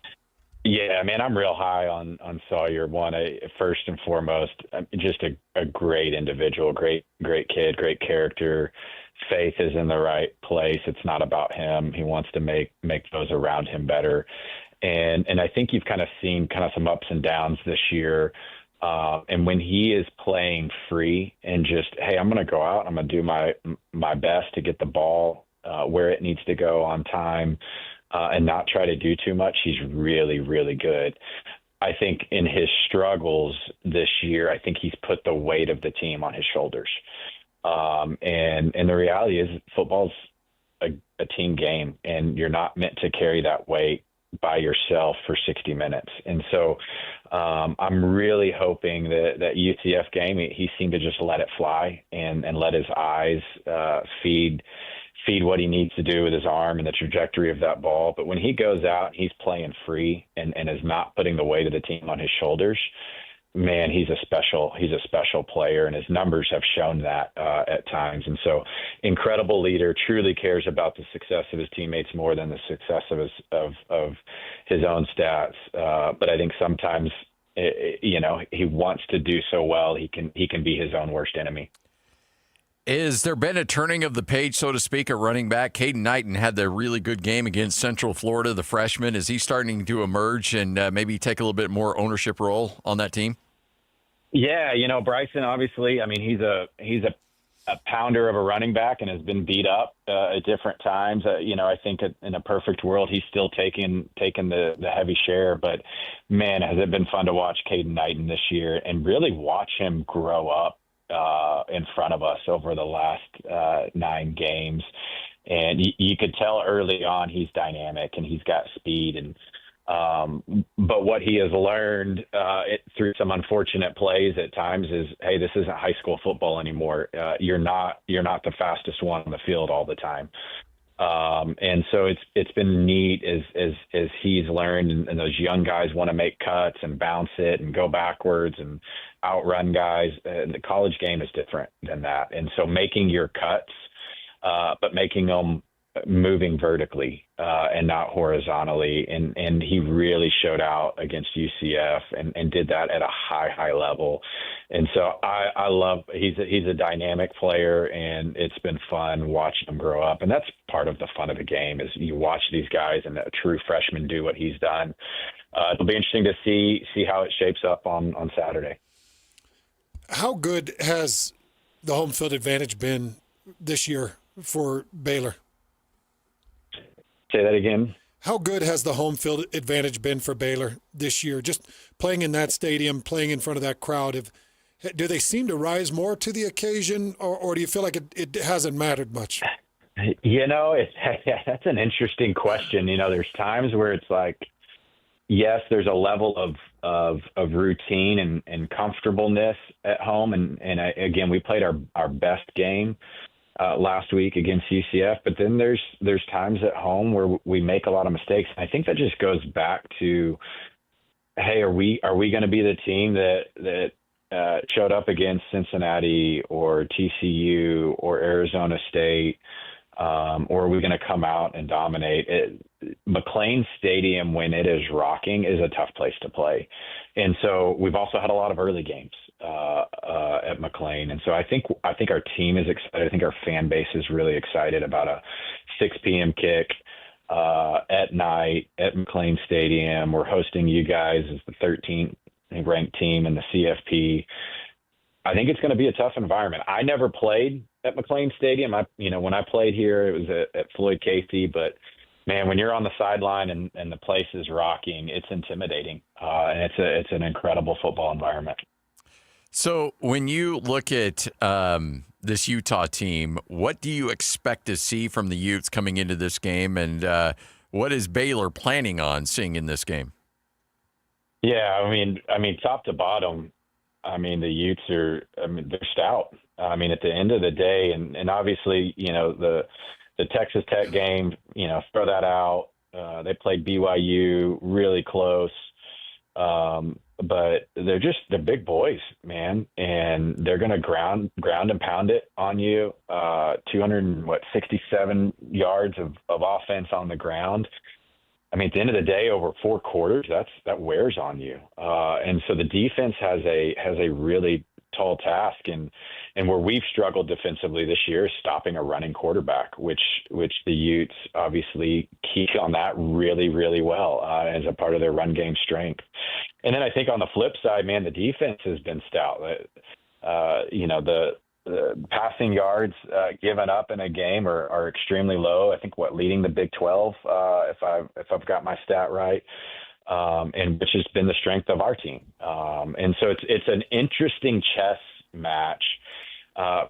Yeah, man, I'm real high on Sawyer. First and foremost, just a great individual, great kid, great character. Faith is in the right place. It's not about him. He wants to make those around him better. And I think you've kind of seen some ups and downs this year. And when he is playing free and just, hey, I'm going to go out, I'm going to do my best to get the ball where it needs to go on time, and not try to do too much, he's really, really good. I think in his struggles this year, I think he's put the weight of the team on his shoulders. And the reality is football's a team game, and you're not meant to carry that weight by yourself for 60 minutes. And so I'm really hoping that UCF game, he seemed to just let it fly and let his eyes feed what he needs to do with his arm and the trajectory of that ball. But when he goes out, he's playing free and is not putting the weight of the team on his shoulders. Man, he's a special player, and his numbers have shown that at times. And so, incredible leader, truly cares about the success of his teammates more than the success of his own stats. But I think sometimes, he wants to do so well, he can be his own worst enemy. Is there been a turning of the page, so to speak, at running back? Caden Knighton had the really good game against Central Florida, the freshman. Is he starting to emerge and maybe take a little bit more ownership role on that team? Yeah, Bryson, obviously, I mean, he's a pounder of a running back and has been beat up at different times. I think in a perfect world, he's still taking the heavy share. But, man, has it been fun to watch Caden Knighton this year and really watch him grow up in front of us over the last 9 games. And you could tell early on he's dynamic and he's got speed. And but what he has learned through some unfortunate plays at times is, hey, this isn't high school football anymore. You're not the fastest one on the field all the time. And so it's been neat as he's learned, and those young guys want to make cuts and bounce it and go backwards and outrun guys. The college game is different than that. And so making your cuts, but making them moving vertically and not horizontally. And he really showed out against UCF and did that at a high level. And so I love, he's a dynamic player, and it's been fun watching him grow up. And that's part of the fun of the game, is you watch these guys and a true freshman do what he's done. It'll be interesting to see how it shapes up on Saturday. How good has the home field advantage been this year for Baylor? Say that again. How good has the home field advantage been for Baylor this year? Just playing in that stadium, playing in front of that crowd. Do they seem to rise more to the occasion, or do you feel like it hasn't mattered much? That's an interesting question. There's times where it's like, yes, there's a level of routine and comfortableness at home. And again, we played our best game last week against UCF, but then there's times at home where we make a lot of mistakes. And I think that just goes back to, hey, are we going to be the team that showed up against Cincinnati or TCU or Arizona State or are we going to come out and dominate? McLean Stadium, when it is rocking, is a tough place to play. And so we've also had a lot of early games at McLean. And so I think our team is excited. I think our fan base is really excited about a 6 p.m. kick at night at McLean Stadium. We're hosting you guys as the 13th ranked team in the CFP. I think it's going to be a tough environment. I never played at McLean Stadium. When I played here, it was at Floyd Casey, but man, when you're on the sideline and the place is rocking, it's intimidating. And it's an incredible football environment. So when you look at this Utah team, what do you expect to see from the Utes coming into this game, and what is Baylor planning on seeing in this game? Yeah, I mean, top to bottom, the Utes are, they're stout. At the end of the day, and obviously, the Texas Tech game, throw that out. They played BYU really close. But they're big boys, man, and they're going to ground and pound it on you. 267 yards of offense on the ground. At the end of the day, over 4 quarters, that wears on you. And so the defense has a really tall task, and where we've struggled defensively this year is stopping a running quarterback, which the Utes obviously key on that really, really well as a part of their run game strength. And then I think on the flip side, man, the defense has been stout. The passing yards given up in a game are extremely low. I think leading the Big 12, if I've got my stat right, and which has been the strength of our team. And so it's an interesting chess match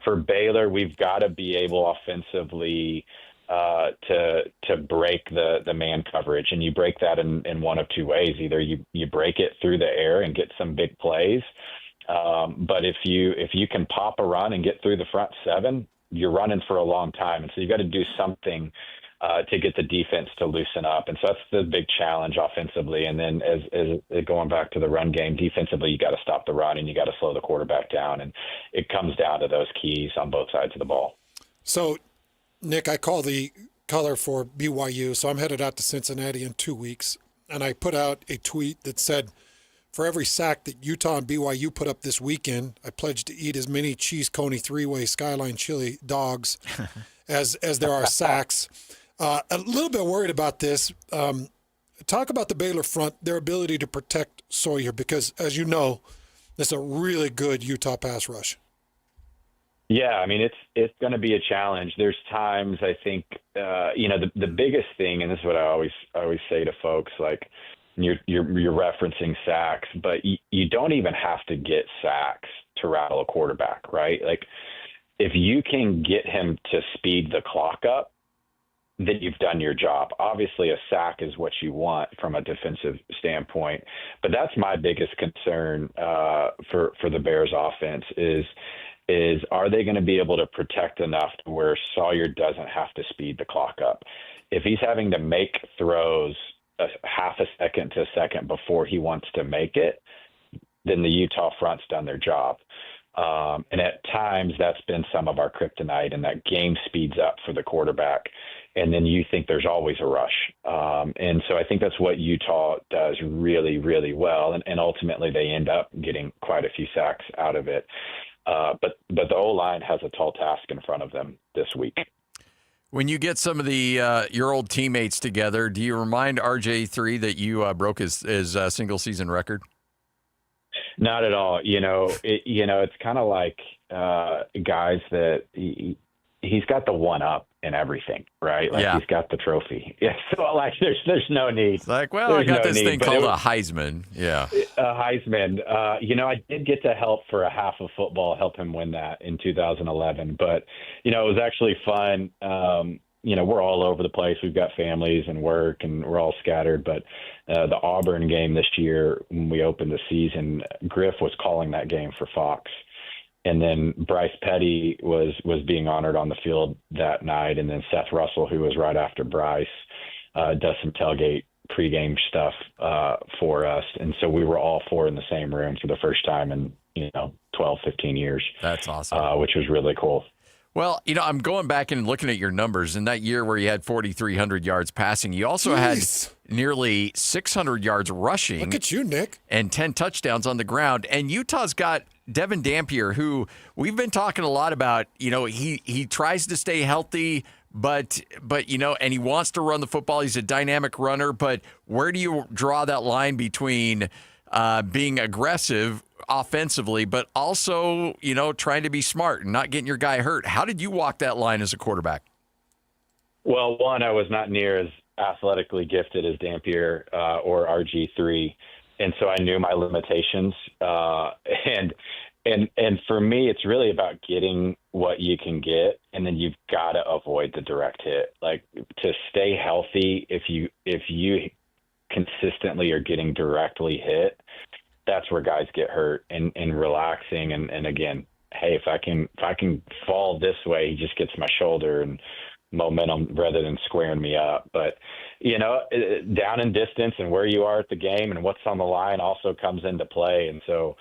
for Baylor. We've got to be able offensively to break the man coverage, and you break that in one of two ways. Either you break it through the air and get some big plays. But if you can pop a run and get through the front 7, you're running for a long time. And so you got to do something to get the defense to loosen up. And so that's the big challenge offensively. And then as going back to the run game, defensively, you got to stop the run and you got to slow the quarterback down. And it comes down to those keys on both sides of the ball. So, Nick, I call the color for BYU. So I'm headed out to Cincinnati in 2 weeks. And I put out a tweet that said, for every sack that Utah and BYU put up this weekend, I pledge to eat as many cheese coney 3-way Skyline chili dogs as there are sacks. A little bit worried about this. Talk about the Baylor front, their ability to protect Sawyer, because as you know, it's a really good Utah pass rush. Yeah, it's going to be a challenge. There's times I think, the biggest thing, and this is what I always say to folks, like, you're referencing sacks, but you don't even have to get sacks to rattle a quarterback, right? Like, if you can get him to speed the clock up, then you've done your job. Obviously, a sack is what you want from a defensive standpoint, but that's my biggest concern for the Bears offense is are they going to be able to protect enough to where Sawyer doesn't have to speed the clock up? If he's having to make throws a half a second to a second before he wants to make it, then the Utah front's done their job. And at times that's been some of our kryptonite, and that game speeds up for the quarterback. And then you think there's always a rush. And so I think that's what Utah does really, really well. And ultimately they end up getting quite a few sacks out of it. But the O-line has a tall task in front of them this week. When you get some of the your old teammates together, do you remind RJ3 that you broke his single season record? Not at all. It's kind of like guys that he's got the one up in everything, right? Like, he's got the trophy. Yeah. So like, there's no need. It's like, well, I got this thing called a Heisman. Yeah. A Heisman. I did get to help for a half of football, help him win that in 2011. But, it was actually fun. We're all over the place. We've got families and work, and we're all scattered. But the Auburn game this year, when we opened the season, Griff was calling that game for Fox. And then Bryce Petty was being honored on the field that night. And then Seth Russell, who was right after Bryce, does some tailgate pregame stuff for us. And so we were all four in the same room for the first time in, 12, 15 years. That's awesome. Which was really cool. Well, I'm going back and looking at your numbers. In that year where you had 4,300 yards passing, you also had nearly 600 yards rushing. Look at you, Nick. And 10 touchdowns on the ground. And Utah's got Devin Dampier, who we've been talking a lot about. He tries to stay healthy, but and he wants to run the football. He's a dynamic runner. But where do you draw that line between being aggressive offensively, but also, trying to be smart and not getting your guy hurt? How did you walk that line as a quarterback? Well, one, I was not near as athletically gifted as Dampier or RG3, and so I knew my limitations. And for me, it's really about getting what you can get, and then you've got to avoid the direct hit. Like, to stay healthy, if you consistently are getting directly hit, that's where guys get hurt. And relaxing and again, hey, if I can fall this way, he just gets my shoulder and momentum rather than squaring me up. But down in distance and where you are at the game and what's on the line also comes into play. And so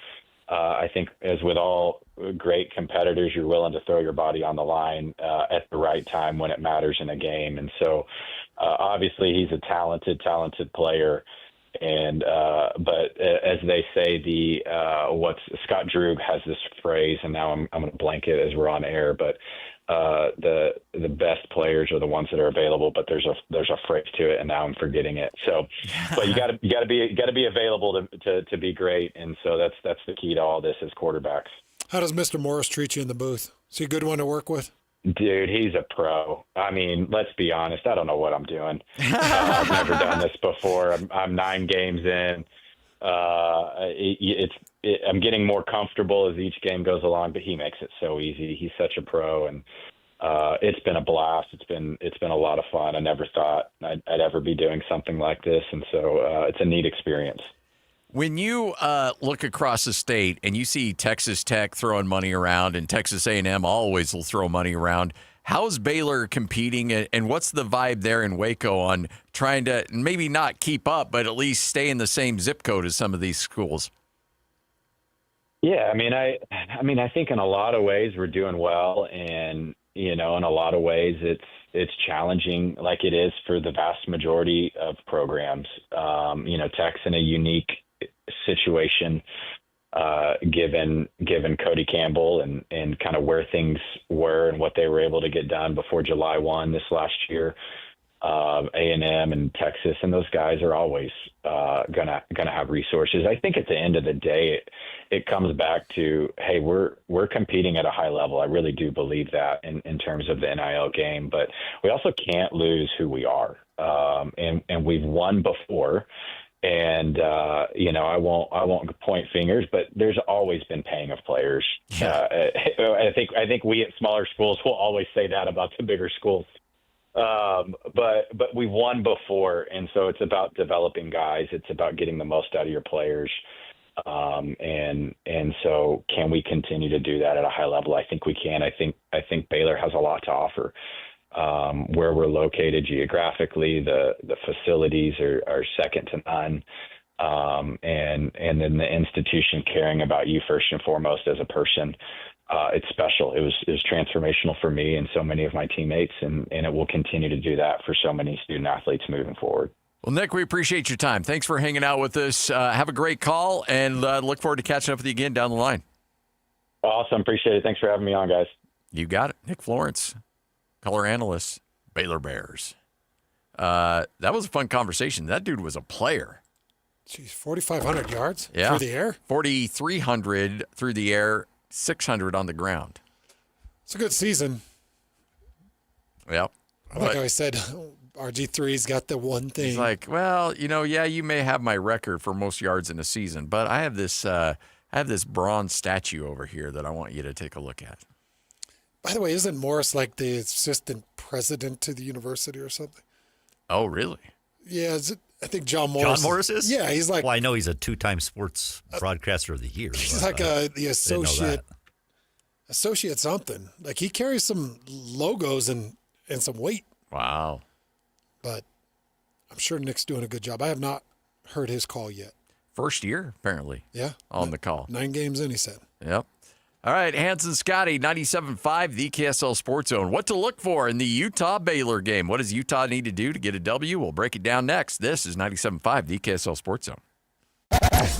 I think, as with all great competitors, you're willing to throw your body on the line at the right time when it matters in a game. And so obviously he's a talented player. And but as they say, Scott Droog has this phrase, and now I'm going to blank it as we're on air, but the best players are the ones that are available, but there's a phrase to it, and now I'm forgetting it. So, but you got to be available to be great, and so that's the key to all this as quarterbacks. How does Mr. Morris treat you in the booth? Is he a good one to work with? Dude, he's a pro. I mean, let's be honest. I don't know what I'm doing. I've never done this before. I'm 9 games in. I'm getting more comfortable as each game goes along, but he makes it so easy. He's such a pro, and it's been a blast. It's been a lot of fun. I never thought I'd ever be doing something like this, and so it's a neat experience. When you look across the state and you see Texas Tech throwing money around and Texas A&M always will throw money around, how's Baylor competing, and what's the vibe there in Waco on trying to maybe not keep up, but at least stay in the same zip code as some of these schools? Yeah, I mean, I think in a lot of ways we're doing well, and in a lot of ways it's challenging, like it is for the vast majority of programs. Tech's in a unique situation given Cody Campbell and kind of where things were and what they were able to get done before July 1 this last year. A&M and Texas, and those guys are always gonna have resources. I think at the end of the day, it comes back to, hey, we're competing at a high level. I really do believe that in terms of the NIL game, but we also can't lose who we are. And we've won before. And I won't point fingers, but there's always been paying of players. I think we at smaller schools will always say that about the bigger schools. But we won before, and so it's about developing guys. It's about getting the most out of your players. And so can we continue to do that at a high level? I think we can. I think Baylor has a lot to offer. Where we're located geographically, the facilities are second to none. And then the institution caring about you first and foremost as a person. It's special. It was transformational for me and so many of my teammates, and it will continue to do that for so many student athletes moving forward. Well, Nick, we appreciate your time. Thanks for hanging out with us. Have a great call, and look forward to catching up with you again down the line. Awesome. Appreciate it. Thanks for having me on, guys. You got it. Nick Florence, color analyst, Baylor Bears. That was a fun conversation. That dude was a player. Jeez, 4,500 yards through the air? 4,300 through the air, 600 on the ground. It's a good season. Yep. Like I said, RG3's got the one thing. He's like, well, you may have my record for most yards in a season, but I have this bronze statue over here that I want you to take a look at. By the way, isn't Morris like the assistant president to the university or something? Oh, really? Yeah, I think John Morris. John Morris is? Yeah, he's like. Well, I know he's a 2-time sports broadcaster of the year. He's like the associate something. Like he carries some logos and some weight. Wow. But I'm sure Nick's doing a good job. I have not heard his call yet. First year, apparently. Yeah. On the call. 9 games in, he said. Yep. All right, Hanson Scotty, 97.5, the KSL Sports Zone. What to look for in the Utah-Baylor game? What does Utah need to do to get a W? We'll break it down next. This is 97.5, the KSL Sports Zone.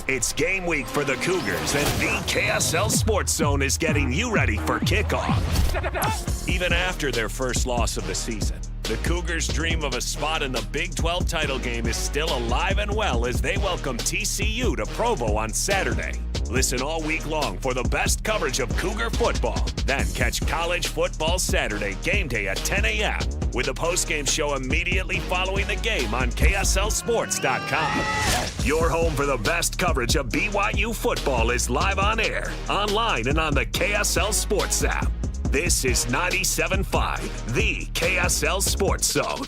It's game week for the Cougars, and the KSL Sports Zone is getting you ready for kickoff. Even after their first loss of the season, the Cougars' dream of a spot in the Big 12 title game is still alive and well as they welcome TCU to Provo on Saturday. Listen all week long for the best coverage of Cougar football. Then catch College Football Saturday game day at 10 a.m. with a postgame show immediately following the game on KSLSports.com. Your home for the best coverage of BYU football is live on air, online, and on the KSL Sports app. This is 97.5, the KSL Sports Zone.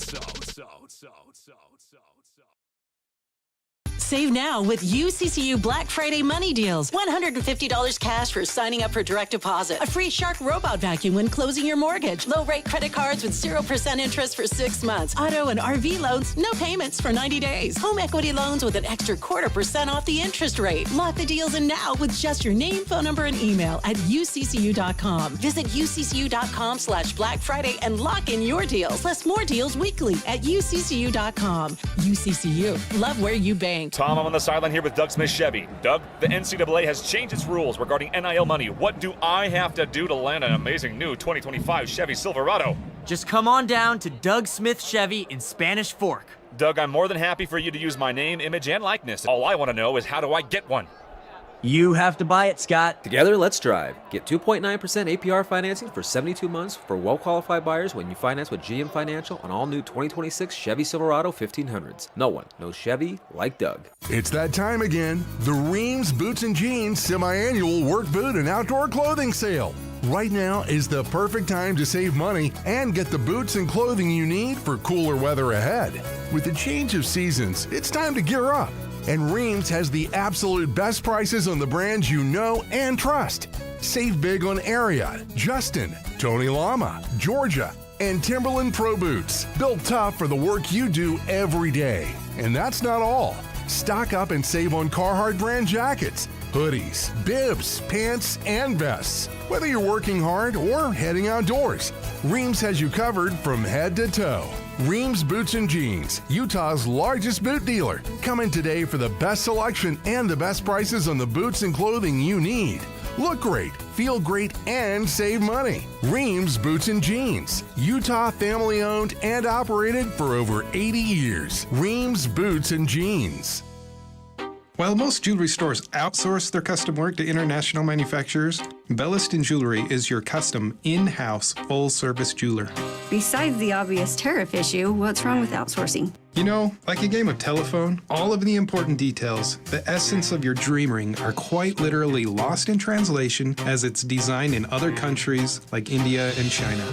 Save now with UCCU Black Friday money deals. $150 cash for signing up for direct deposit. A free Shark robot vacuum when closing your mortgage. Low rate credit cards with 0% interest for 6 months. Auto and RV loans, no payments for 90 days. Home equity loans with an extra 0.25% off the interest rate. Lock the deals in now with just your name, phone number, and email at uccu.com. Visit uccu.com/Black Friday and lock in your deals. Plus more deals weekly at uccu.com. UCCU. Love where you bank. Tom, I'm on the sideline here with Doug Smith Chevy. Doug, the NCAA has changed its rules regarding NIL money. What do I have to do to land an amazing new 2025 Chevy Silverado? Just come on down to Doug Smith Chevy in Spanish Fork. Doug, I'm more than happy for you to use my name, image, and likeness. All I want to know is how do I get one? You have to buy it, Scott. Together, let's drive. Get 2.9% APR financing for 72 months for well-qualified buyers when you finance with GM Financial on all new 2026 Chevy Silverado 1500s. No one knows Chevy like Doug. It's that time again. The Reams Boots and Jeans semi-annual work boot and outdoor clothing sale. Right now is the perfect time to save money and get the boots and clothing you need for cooler weather ahead. With the change of seasons, it's time to gear up. And Reams has the absolute best prices on the brands you know and trust. Save big on Ariat, Justin, Tony Lama, Georgia, and Timberland Pro Boots. Built tough for the work you do every day. And that's not all. Stock up and save on Carhartt brand jackets, hoodies, bibs, pants, and vests. Whether you're working hard or heading outdoors, Reams has you covered from head to toe. Reams Boots and Jeans, Utah's largest boot dealer. Come in today for the best selection and the best prices on the boots and clothing you need. Look great, feel great, and save money. Reams Boots and Jeans, Utah family owned and operated for over 80 years. Reams Boots and Jeans. While most jewelry stores outsource their custom work to international manufacturers, Belliston Jewelry is your custom, in-house, full-service jeweler. Besides the obvious tariff issue, what's wrong with outsourcing? You know, like a game of telephone, all of the important details, the essence of your dream ring, are quite literally lost in translation as it's designed in other countries like India and China.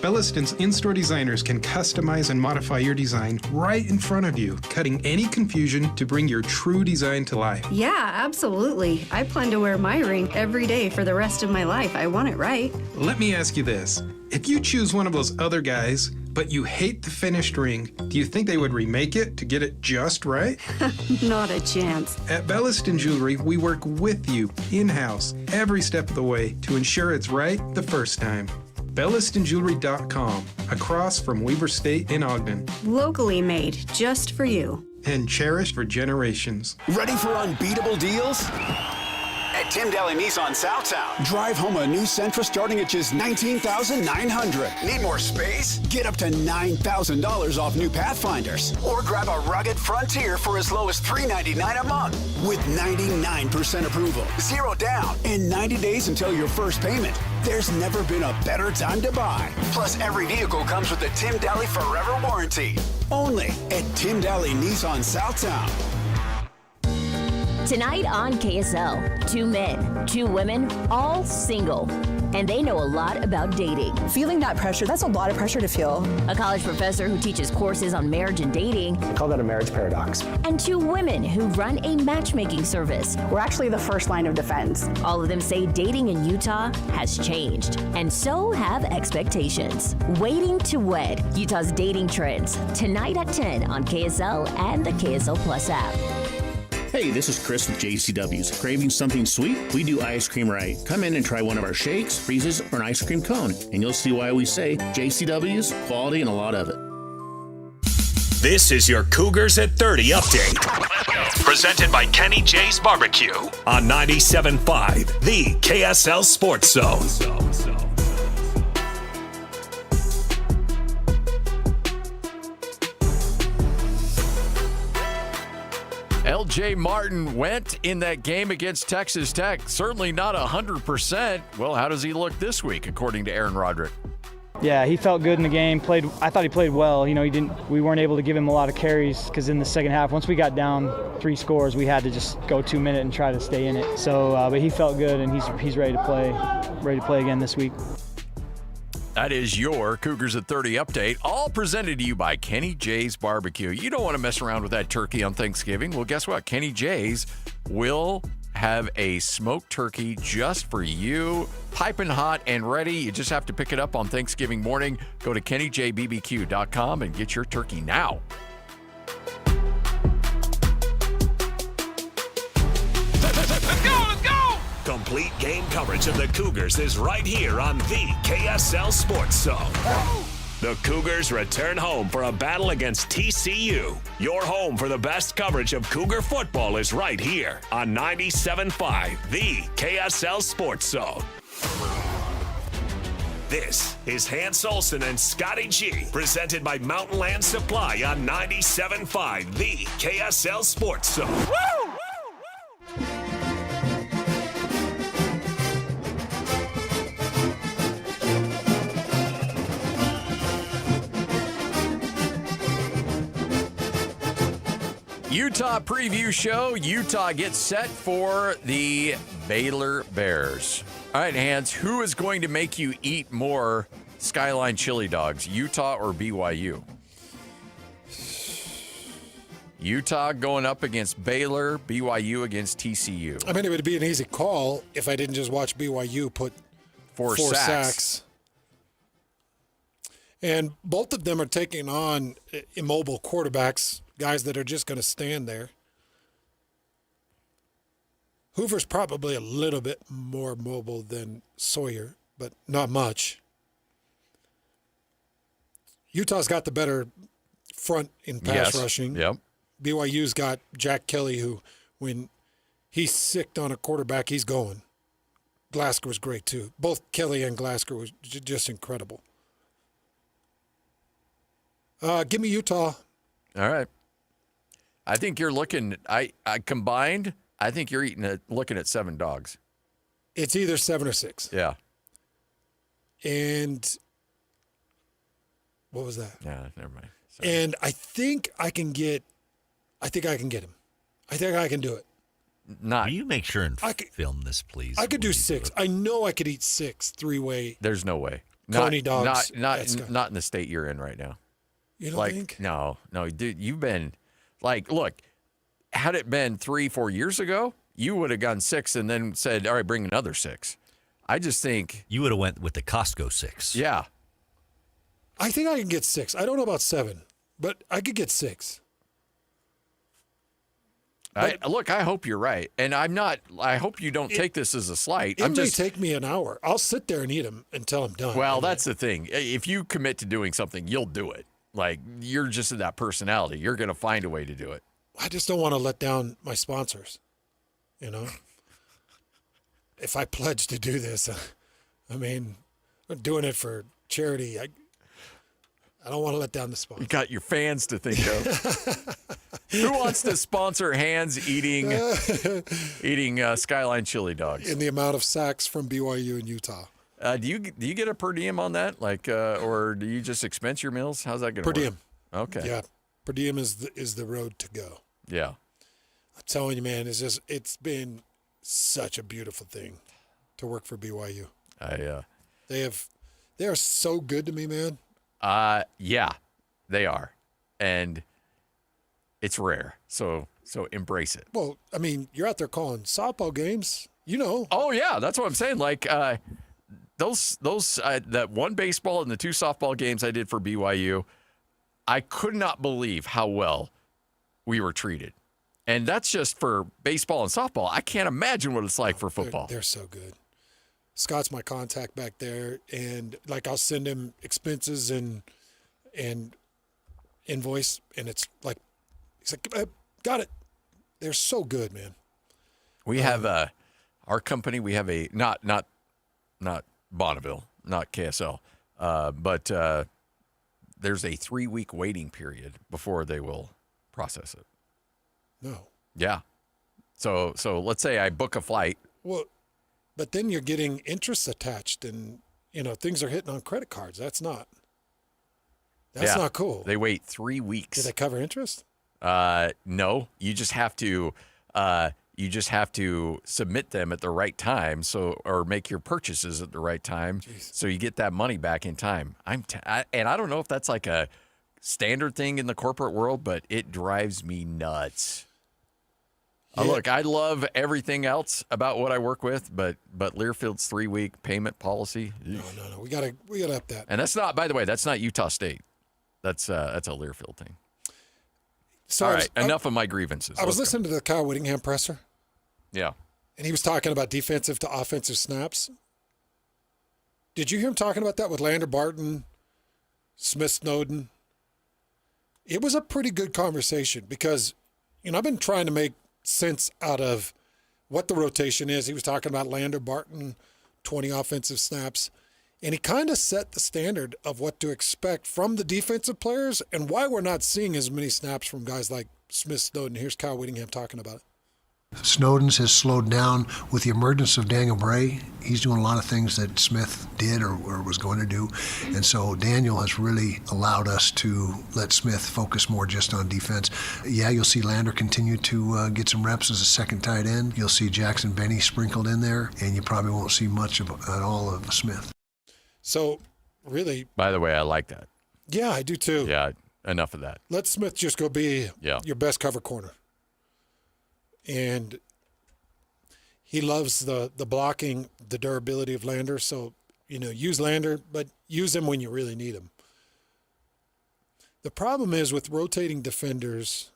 Belliston's in-store designers can customize and modify your design right in front of you, cutting any confusion to bring your true design to life. Yeah, absolutely. I plan to wear my ring every day for the rest of my life. I want it right. Let me ask you this. If you choose one of those other guys, but you hate the finished ring, do you think they would remake it to get it just right? Not a chance. At Belliston Jewelry, we work with you in-house every step of the way to ensure it's right the first time. BellistonJewelry.com, across from Weber State in Ogden. Locally made, just for you. And cherished for generations. Ready for unbeatable deals? At Tim Daly Nissan Southtown, drive home a new Sentra starting at just $19,900. Need more space? Get up to $9,000 off new Pathfinders. Or grab a rugged Frontier for as low as $399 a month. With 99% approval, 0 down, and 90 days until your first payment. There's never been a better time to buy. Plus, every vehicle comes with a Tim Daly Forever warranty. Only at Tim Daly Nissan Southtown. Tonight on KSL, 2 men, 2 women, all single. And they know a lot about dating. Feeling that pressure, that's a lot of pressure to feel. A college professor who teaches courses on marriage and dating. I call that a marriage paradox. And 2 women who run a matchmaking service. We're actually the first line of defense. All of them say dating in Utah has changed. And so have expectations. Waiting to Wed, Utah's dating trends. Tonight at 10 on KSL and the KSL Plus app. Hey, this is Chris with JCW's. Craving something sweet? We do ice cream right. Come in and try one of our shakes, freezes, or an ice cream cone, and you'll see why we say JCW's, quality and a lot of it. This is your Cougars at 30 update. Presented by Kenny J's Barbecue on 97.5, the KSL Sports Zone. LJ Martin went in that game against Texas Tech. Certainly not 100%. Well, how does he look this week, according to Aaron Roderick? Yeah, he felt good in the game. I thought he played well. We weren't able to give him a lot of carries because in the second half, once we got down 3 scores, we had to just go 2 minutes and try to stay in it. So, but he felt good and he's ready to play again this week. That is your Cougars at 30 update, all presented to you by Kenny J's Barbecue. You don't want to mess around with that turkey on Thanksgiving. Well, guess what? Kenny J's will have a smoked turkey just for you, piping hot and ready. You just have to pick it up on Thanksgiving morning. Go to KennyJBBQ.com and get your turkey now. Let's go! Complete game coverage of the Cougars is right here on the KSL Sports Zone. The Cougars return home for a battle against TCU. Your home for the best coverage of Cougar football is right here on 97.5, the KSL Sports Zone. This is Hans Olsen and Scotty G, presented by Mountain Land Supply on 97.5, the KSL Sports Zone. Woo! Utah preview show. Utah gets set for the Baylor Bears. All right, Hans, who is going to make you eat more Skyline chili dogs, Utah or BYU? Utah going up against Baylor, BYU against TCU. I mean, it would be an easy call if I didn't just watch BYU put four sacks. And both of them are taking on immobile quarterbacks, guys that are just going to stand there. Hoover's probably a little bit more mobile than Sawyer, but not much. Utah's got the better front in pass rushing. Yep. BYU's got Jack Kelly, who, when he's sicked on a quarterback, he's going. Glasgow was great, too. Both Kelly and Glasgow was just incredible. Give me Utah. All right. I think you're looking. I combined. I think you're looking at 7 dogs. It's either 7 or 6. Yeah. And what was that? Yeah, never mind. Sorry. And I think I can get him. I think I can do it. Will you make sure and film this, please? I could do 6. I know I could eat 6 3-way. There's no way. Coney dogs. Not in the state you're in right now. You don't think? No, dude. You've been look. Had it been 3-4 years ago, you would have gone 6 and then said, "All right, bring another 6." I just think you would have went with the Costco 6. Yeah. I think I can get 6. I don't know about 7, but I could get 6. I hope you're right, and I'm not. I hope you don't take this as a slight. It may take me an hour. I'll sit there and eat them until I'm done. Well, that's the thing. If you commit to doing something, you'll do it. Like, you're just in that personality. You're going to find a way to do it. I just don't want to let down my sponsors, you know? If I pledge to do this, I'm doing it for charity. I don't want to let down the sponsors. You got your fans to think of. Who wants to sponsor Hans eating Skyline chili dogs? In the amount of sacks from BYU and Utah. Do you get a per diem on that? Or do you just expense your meals? How's that going to work? Per diem. Okay. Yeah. Per diem is the road to go. Yeah. I'm telling you, man, it's been such a beautiful thing to work for BYU. They are so good to me, man. Yeah, they are. And it's rare. So embrace it. Well, I mean, you're out there calling softball games, you know. Oh yeah, that's what I'm saying. Like those that one baseball and the 2 softball games I did for BYU, I could not believe how well we were treated. And that's just for baseball and softball. I can't imagine what it's like for football. They're so good. Scott's my contact back there, and like I'll send him expenses and invoice, and it's like he's like, got it. They're so good, man. We have our company. We have a not Bonneville, not KSL, but there's a 3-week waiting period before they will process it. No. Yeah. So let's say I book a flight. Well, but then you're getting interest attached, and things are hitting on credit cards. That's not cool. They wait 3 weeks. Do they cover interest? No. You just have to submit them at the right time, or make your purchases at the right time, so you get that money back in time. And I don't know if that's like a standard thing in the corporate world, but it drives me nuts. Yeah. Look, I love everything else about what I work with, but Learfield's 3-week payment policy. No. We gotta up that. And that's not, by the way, that's not Utah State. That's a Learfield thing. So all right, enough of my grievances. I was listening to the Kyle Whittingham presser. Yeah. And he was talking about defensive to offensive snaps. Did you hear him talking about that with Lander Barton, Smith Snowden? It was a pretty good conversation because, I've been trying to make sense out of what the rotation is. He was talking about Lander Barton, 20 offensive snaps. And he kind of set the standard of what to expect from the defensive players and why we're not seeing as many snaps from guys like Smith Snowden. Here's Kyle Whittingham talking about it. Snowden's has slowed down with the emergence of Daniel Bray. He's doing a lot of things that Smith did or was going to do. And so Daniel has really allowed us to let Smith focus more just on defense. Yeah, you'll see Lander continue to get some reps as a second tight end. You'll see Jackson Benny sprinkled in there, and you probably won't see much at all of Smith. So, really... By the way, I like that. Yeah, I do too. Yeah, enough of that. Let Smith just go be your best cover corner. And he loves the blocking, the durability of Lander. So, use Lander, but use him when you really need him. The problem is with rotating defenders,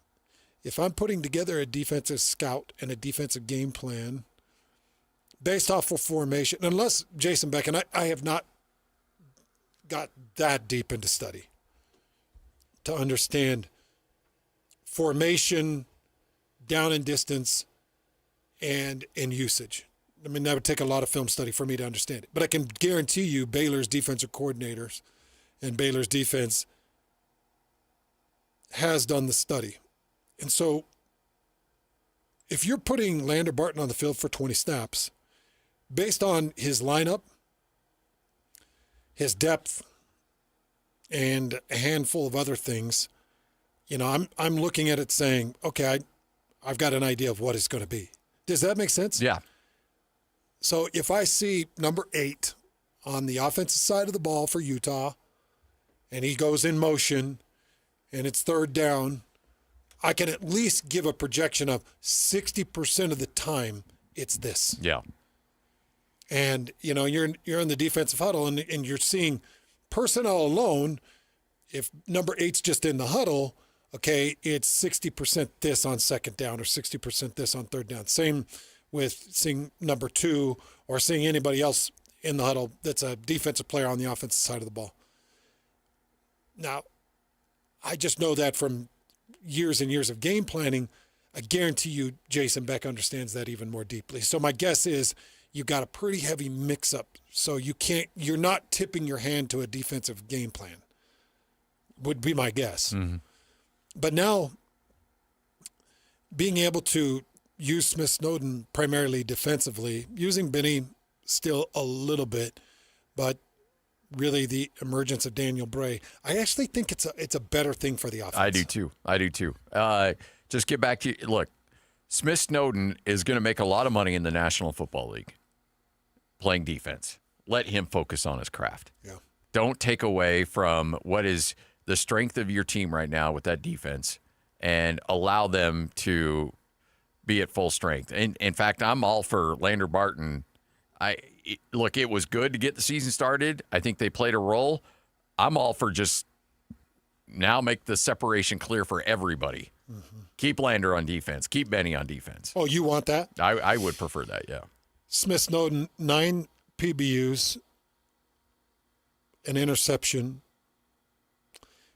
if I'm putting together a defensive scout and a defensive game plan based off of formation, unless Jason Beck, and I have not got that deep into study to understand formation, down and distance, and in usage. I mean, that would take a lot of film study for me to understand it. But I can guarantee you Baylor's defensive coordinators and Baylor's defense has done the study. And so if you're putting Lander Barton on the field for 20 snaps, based on his lineup, his depth, and a handful of other things, I'm looking at it saying, okay, I've got an idea of what it's going to be. Does that make sense? Yeah. So if I see number 8 on the offensive side of the ball for Utah, and he goes in motion, and it's third down, I can at least give a projection of 60% of the time it's this. Yeah. And, you're in the defensive huddle, and you're seeing personnel alone. If number 8's just in the huddle, okay, it's 60% this on second down or 60% this on third down. Same with seeing number 2 or seeing anybody else in the huddle that's a defensive player on the offensive side of the ball. Now, I just know that from years and years of game planning. I guarantee you Jason Beck understands that even more deeply. So my guess is you've got a pretty heavy mix-up. So you're not tipping your hand to a defensive game plan, would be my guess. Mm-hmm. But now, being able to use Smith Snowden primarily defensively, using Benny still a little bit, but really the emergence of Daniel Bray, I actually think it's a better thing for the offense. I do too. Just get back to look. Smith Snowden is going to make a lot of money in the National Football League playing defense. Let him focus on his craft. Yeah. Don't take away from what is the strength of your team right now with that defense and allow them to be at full strength. And in fact, I'm all for Lander Barton. Look, it was good to get the season started. I think they played a role. I'm all for just now make the separation clear for everybody Keep Lander on defense. Keep Benny on defense. Oh, you want that? I would prefer that, yeah. Smith Snowden, 9 PBUs, an interception,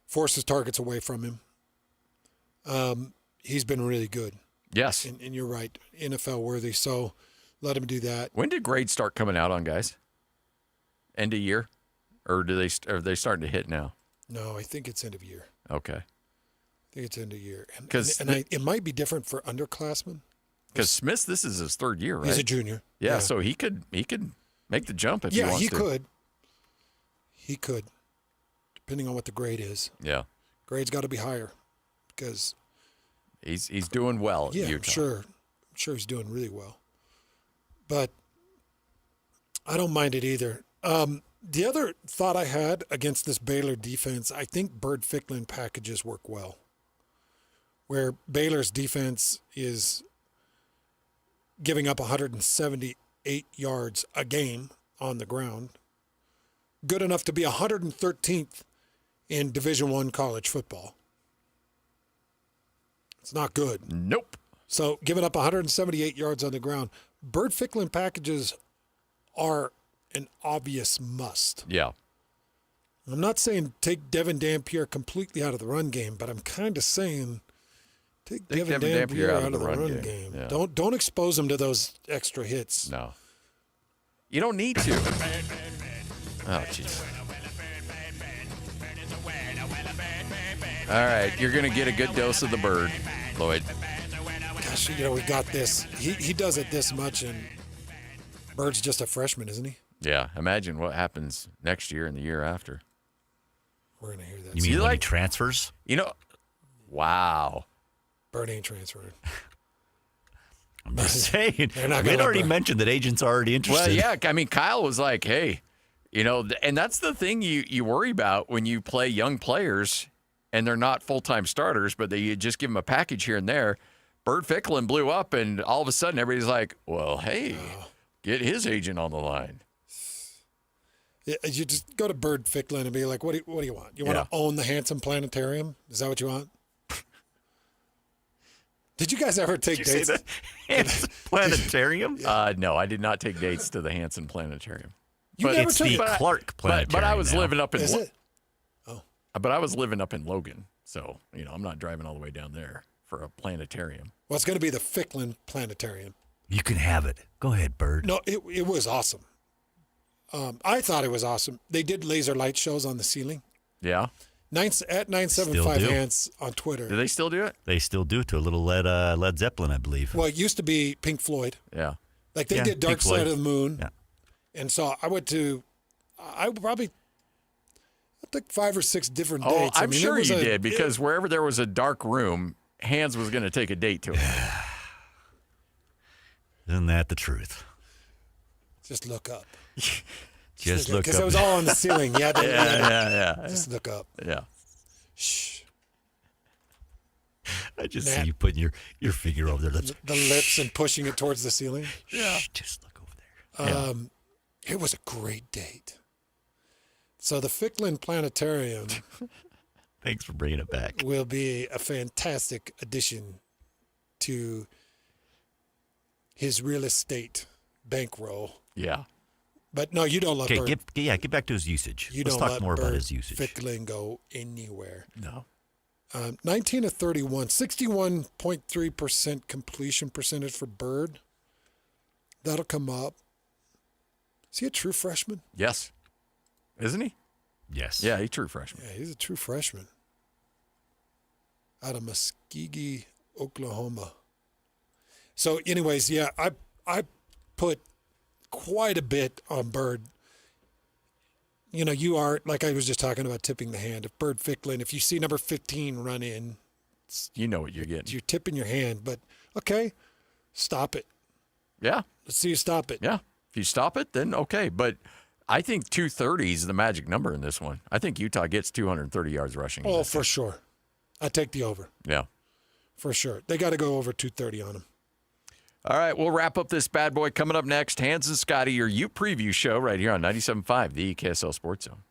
forces targets away from him. He's been really good. Yes. And you're right, NFL worthy. So let him do that. When did grades start coming out on guys? End of year? Or are they starting to hit now? No, I think it's end of year. Okay. I think it's end of year. It might be different for underclassmen. Because Smith, this is his third year, right? He's a junior. Yeah, so he could make the jump if he wants to. Yeah, he could. He could, depending on what the grade is. Yeah. Grade's got to be higher because he's doing well at Utah. I'm sure he's doing really well. But I don't mind it either. The other thought I had against this Baylor defense, I think Bird Ficklin packages work well. Where Baylor's defense is giving up 178 yards a game on the ground, good enough to be 113th in Division I college football. It's not good. Nope. So giving up 178 yards on the ground, Bird Ficklin packages are an obvious must. Yeah. I'm not saying take Devin Dampier completely out of the run game, but I'm kind of saying take Devin Dampier out of the run game. Yeah. Don't expose him to those extra hits. No. You don't need to. Oh, jeez. All right, you're going to get a good dose of the bird, Lloyd. Gosh, we got this. He does it this much, and Bird's just a freshman, isn't he? Yeah, imagine what happens next year and the year after. We're going to hear that. You mean when he transfers? Wow. Bird ain't transferred. I'm just saying. We'd already mentioned that agents are already interested. Well, yeah, I mean, Kyle was like, hey, and that's the thing you worry about when you play young players and they're not full-time starters, but you just give them a package here and there. Bird Ficklin blew up, and all of a sudden everybody's like, well, hey, get his agent on the line. Yeah, you just go to Bird Ficklin and be like, what do you want? You want to own the Hanson Planetarium? Is that what you want? Did you guys ever take dates? Say the Hanson Planetarium? No, I did not take dates to the Hanson Planetarium. It's the Clark Planetarium. But I was living up in. Is it? But I was living up in Logan, so I'm not driving all the way down there for a planetarium. Well, it's going to be the Ficklin Planetarium. You can have it. Go ahead, Bird. No, it was awesome. I thought it was awesome. They did laser light shows on the ceiling. Yeah. At 975 Hands on Twitter. Do they still do it? They still do to a little Led Zeppelin, I believe. Well, it used to be Pink Floyd. Yeah. Like they did Dark Side of the Moon. Yeah. And so I took 5 or 6 different dates. I'm sure you did, because wherever there was a dark room, Hands was going to take a date to it. Isn't that the truth? Just look up. Just look up. Because it was all on the ceiling. Yeah. Just look up. Yeah. Shh. I just see you putting your finger over there. The lips and pushing it towards the ceiling. Yeah. Shh, just look over there. It was a great date. So the Ficklin Planetarium. Thanks for bringing it back. Will be a fantastic addition to his real estate bankroll. Yeah. But no, you don't let Bird. Get back to his usage. Let's talk more about his usage. Ficklin go anywhere. No. 19 of 31, 61.3% completion percentage for Bird. That'll come up. Is he a true freshman? Yes. Isn't he? Yes. Yeah, he's a true freshman. Yeah, he's a true freshman. Out of Muskogee, Oklahoma. So anyways, yeah, I put quite a bit on Bird. You are, like I was just talking about tipping the hand. If Bird Ficklin, if you see number 15 run in, you know what you're getting. You're tipping your hand, but okay, stop it. Yeah. Let's see you stop it. Yeah. If you stop it, then okay. But I think 230 is the magic number in this one. I think Utah gets 230 yards rushing. Oh, for sure. I take the over. Yeah. For sure. They got to go over 230 on him. All right, we'll wrap up this bad boy. Coming up next, Hans and Scotty, your Ute preview show right here on 97.5, the KSL Sports Zone.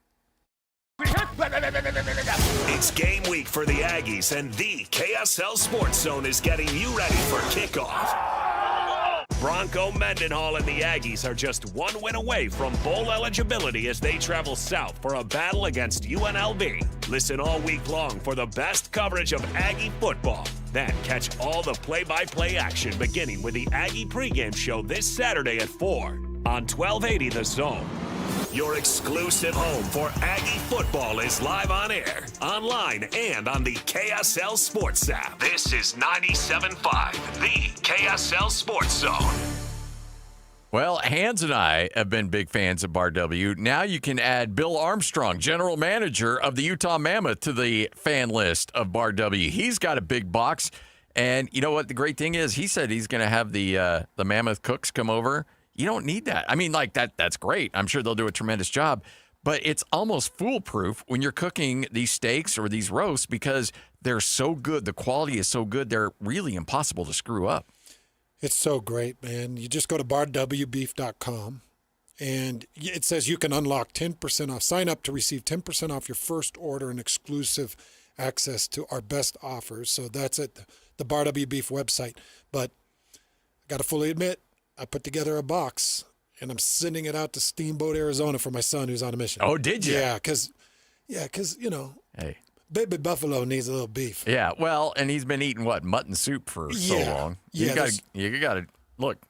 It's game week for the Aggies, and the KSL Sports Zone is getting you ready for kickoff. Bronco Mendenhall and the Aggies are just one win away from bowl eligibility as they travel south for a battle against UNLV. Listen all week long for the best coverage of Aggie football. Then catch all the play-by-play action beginning with the Aggie pregame show this Saturday at 4 on 1280 The Zone. Your exclusive home for Aggie football is live on air, online, and on the KSL Sports app. This is 97.5, the KSL Sports Zone. Well, Hans and I have been big fans of Bar W. Now you can add Bill Armstrong, general manager of the Utah Mammoth, to the fan list of Bar W. He's got a big box, and you know what the great thing is? He said he's going to have the Mammoth cooks come over. You don't need that. I mean, like that's great. I'm sure they'll do a tremendous job, but it's almost foolproof when you're cooking these steaks or these roasts because they're so good. The quality is so good. They're really impossible to screw up. It's so great, man. You just go to barwbeef.com and it says you can unlock 10% off. Sign up to receive 10% off your first order and exclusive access to our best offers. So that's at the Bar W Beef website. But I got to fully admit, I put together a box, and I'm sending it out to Steamboat, Arizona for my son who's on a mission. Oh, did you? Yeah, because hey, baby buffalo needs a little beef. Yeah, well, and he's been eating, mutton soup for so long. You gotta look,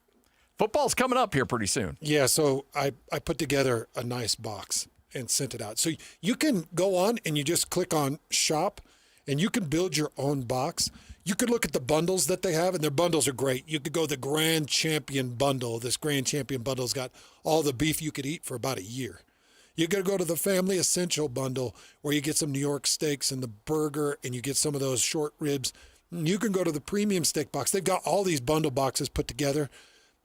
football's coming up here pretty soon. Yeah, so I put together a nice box and sent it out. So you can go on and you just click on shop, and you can build your own box. You could look at the bundles that they have, and their bundles are great. You could go the Grand Champion bundle. This Grand Champion bundle's got all the beef you could eat for about a year. You could go to the Family Essential bundle where you get some New York steaks and the burger, and you get some of those short ribs. You can go to the Premium Steak Box. They've got all these bundle boxes put together.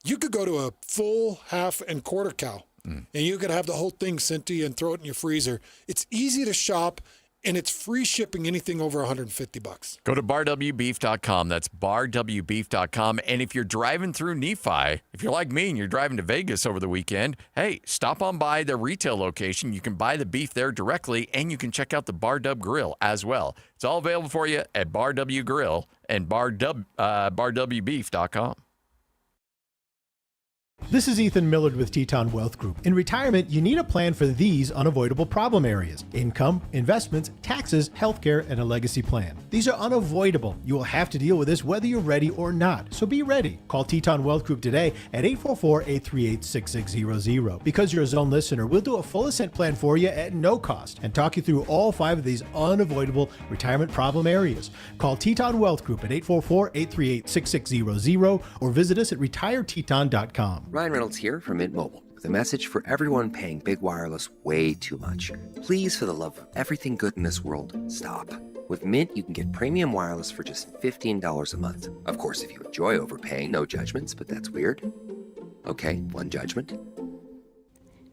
You could go to a full, half, and quarter cow, and you could have the whole thing sent to you and throw it in your freezer. It's easy to shop. And it's free shipping anything over $150. Go to barwbeef.com. That's barwbeef.com. And if you're driving through Nephi, if you're like me and you're driving to Vegas over the weekend, hey, stop on by their retail location. You can buy the beef there directly, and you can check out the Bar Dub Grill as well. It's all available for you at Bar W Grill and barwbeef.com. This is Ethan Millard with Teton Wealth Group. In retirement, you need a plan for these unavoidable problem areas: income, investments, taxes, healthcare, and a legacy plan. These are unavoidable. You will have to deal with this whether you're ready or not, so be ready. Call Teton Wealth Group today at 844-838-6600. Because you're a Zone listener, we'll do a full ascent plan for you at no cost and talk you through all 5 of these unavoidable retirement problem areas. Call Teton Wealth Group at 844-838-6600 or visit us at retireteton.com. Ryan Reynolds here from Mint Mobile with a message for everyone paying big wireless way too much. Please, for the love of everything good in this world, stop. With Mint, you can get premium wireless for just $15 a month. Of course, if you enjoy overpaying, no judgments, but that's weird. Okay, one judgment.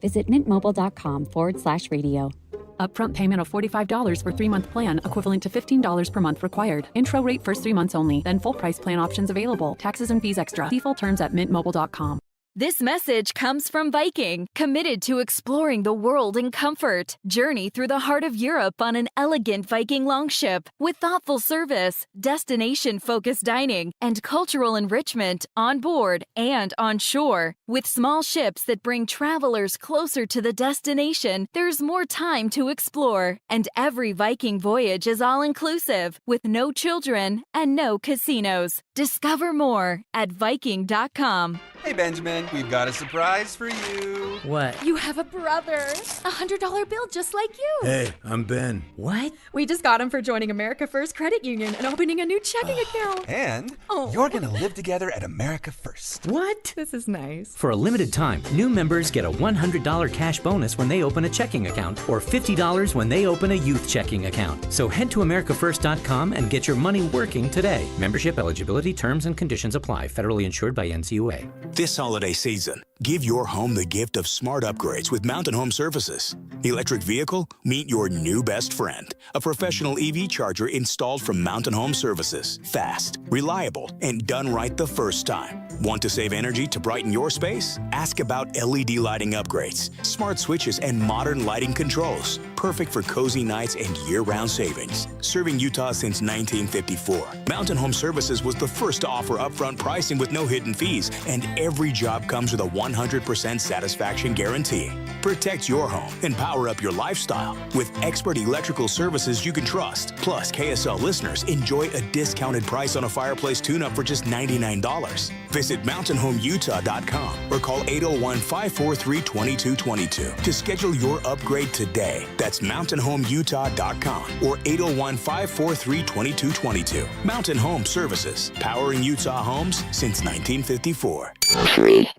Visit mintmobile.com/radio. Upfront payment of $45 for 3-month plan, equivalent to $15 per month required. Intro rate first 3 months only, then full price plan options available. Taxes and fees extra. See full terms at mintmobile.com. This message comes from Viking, committed to exploring the world in comfort. Journey through the heart of Europe on an elegant Viking longship with thoughtful service, destination-focused dining, and cultural enrichment on board and on shore. With small ships that bring travelers closer to the destination, there's more time to explore. And every Viking voyage is all-inclusive, with no children and no casinos. Discover more at Viking.com. Hey, Benjamin, we've got a surprise for you. What? You have a brother. A $100 bill just like you. Hey, I'm Ben. What? We just got him for joining America First Credit Union and opening a new checking account. And you're going to live together at America First. What? This is nice. For a limited time, new members get a $100 cash bonus when they open a checking account or $50 when they open a youth checking account. So head to AmericaFirst.com and get your money working today. Membership eligibility, terms, and conditions apply. Federally insured by NCUA. This holiday season, give your home the gift of smart upgrades with Mountain Home Services. Electric vehicle? Meet your new best friend. A professional EV charger installed from Mountain Home Services. Fast, reliable, and done right the first time. Want to save energy to brighten your space? Ask about LED lighting upgrades, smart switches, and modern lighting controls. Perfect for cozy nights and year-round savings. Serving Utah since 1954, Mountain Home Services was the first to offer upfront pricing with no hidden fees, and every job comes with a 100% satisfaction guarantee. Protect your home and power up your lifestyle with expert electrical services you can trust. Plus, KSL listeners enjoy a discounted price on a fireplace tune-up for just $99. Visit mountainhomeutah.com or call 801-543-2222 to schedule your upgrade today. That's mountainhomeutah.com or 801-543-2222. Mountain Home Services, powering Utah homes since 1954. 3,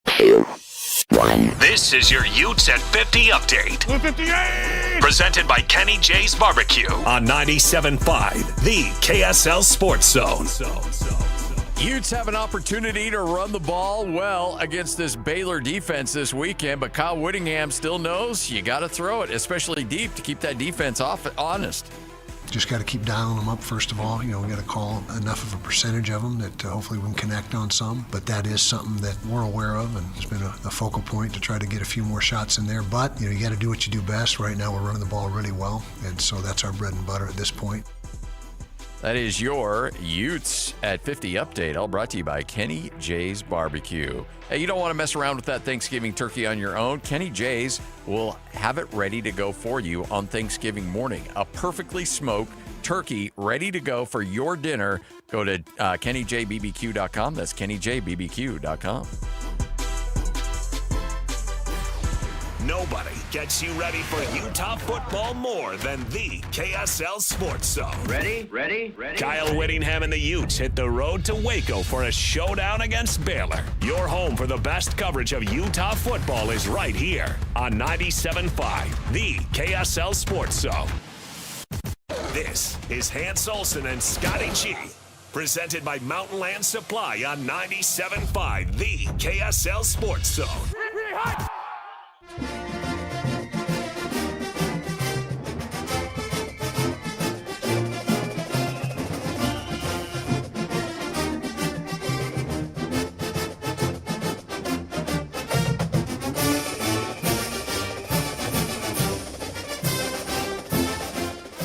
2, 1. This is your Utes at 50 update. 58! Presented by Kenny J's Barbecue on 97.5, the KSL Sports Zone. Utes have an opportunity to run the ball well against this Baylor defense this weekend, but Kyle Whittingham still knows you got to throw it, especially deep, to keep that defense honest. Just got to keep dialing them up, first of all. We got to call enough of a percentage of them that hopefully we can connect on some. But that is something that we're aware of, and it's been a focal point to try to get a few more shots in there. But, you got to do what you do best. Right now we're running the ball really well, and so that's our bread and butter at this point. That is your Utes at 50 update, all brought to you by Kenny J's Barbecue. Hey, you don't want to mess around with that Thanksgiving turkey on your own? Kenny J's will have it ready to go for you on Thanksgiving morning. A perfectly smoked turkey ready to go for your dinner. Go to KennyJBBQ.com. That's KennyJBBQ.com. Nobody gets you ready for Utah football more than the KSL Sports Zone. Ready? Kyle Whittingham and the Utes hit the road to Waco for a showdown against Baylor. Your home for the best coverage of Utah football is right here on 97.5, the KSL Sports Zone. This is Hans Olsen and Scotty G, presented by Mountain Land Supply on 97.5, the KSL Sports Zone.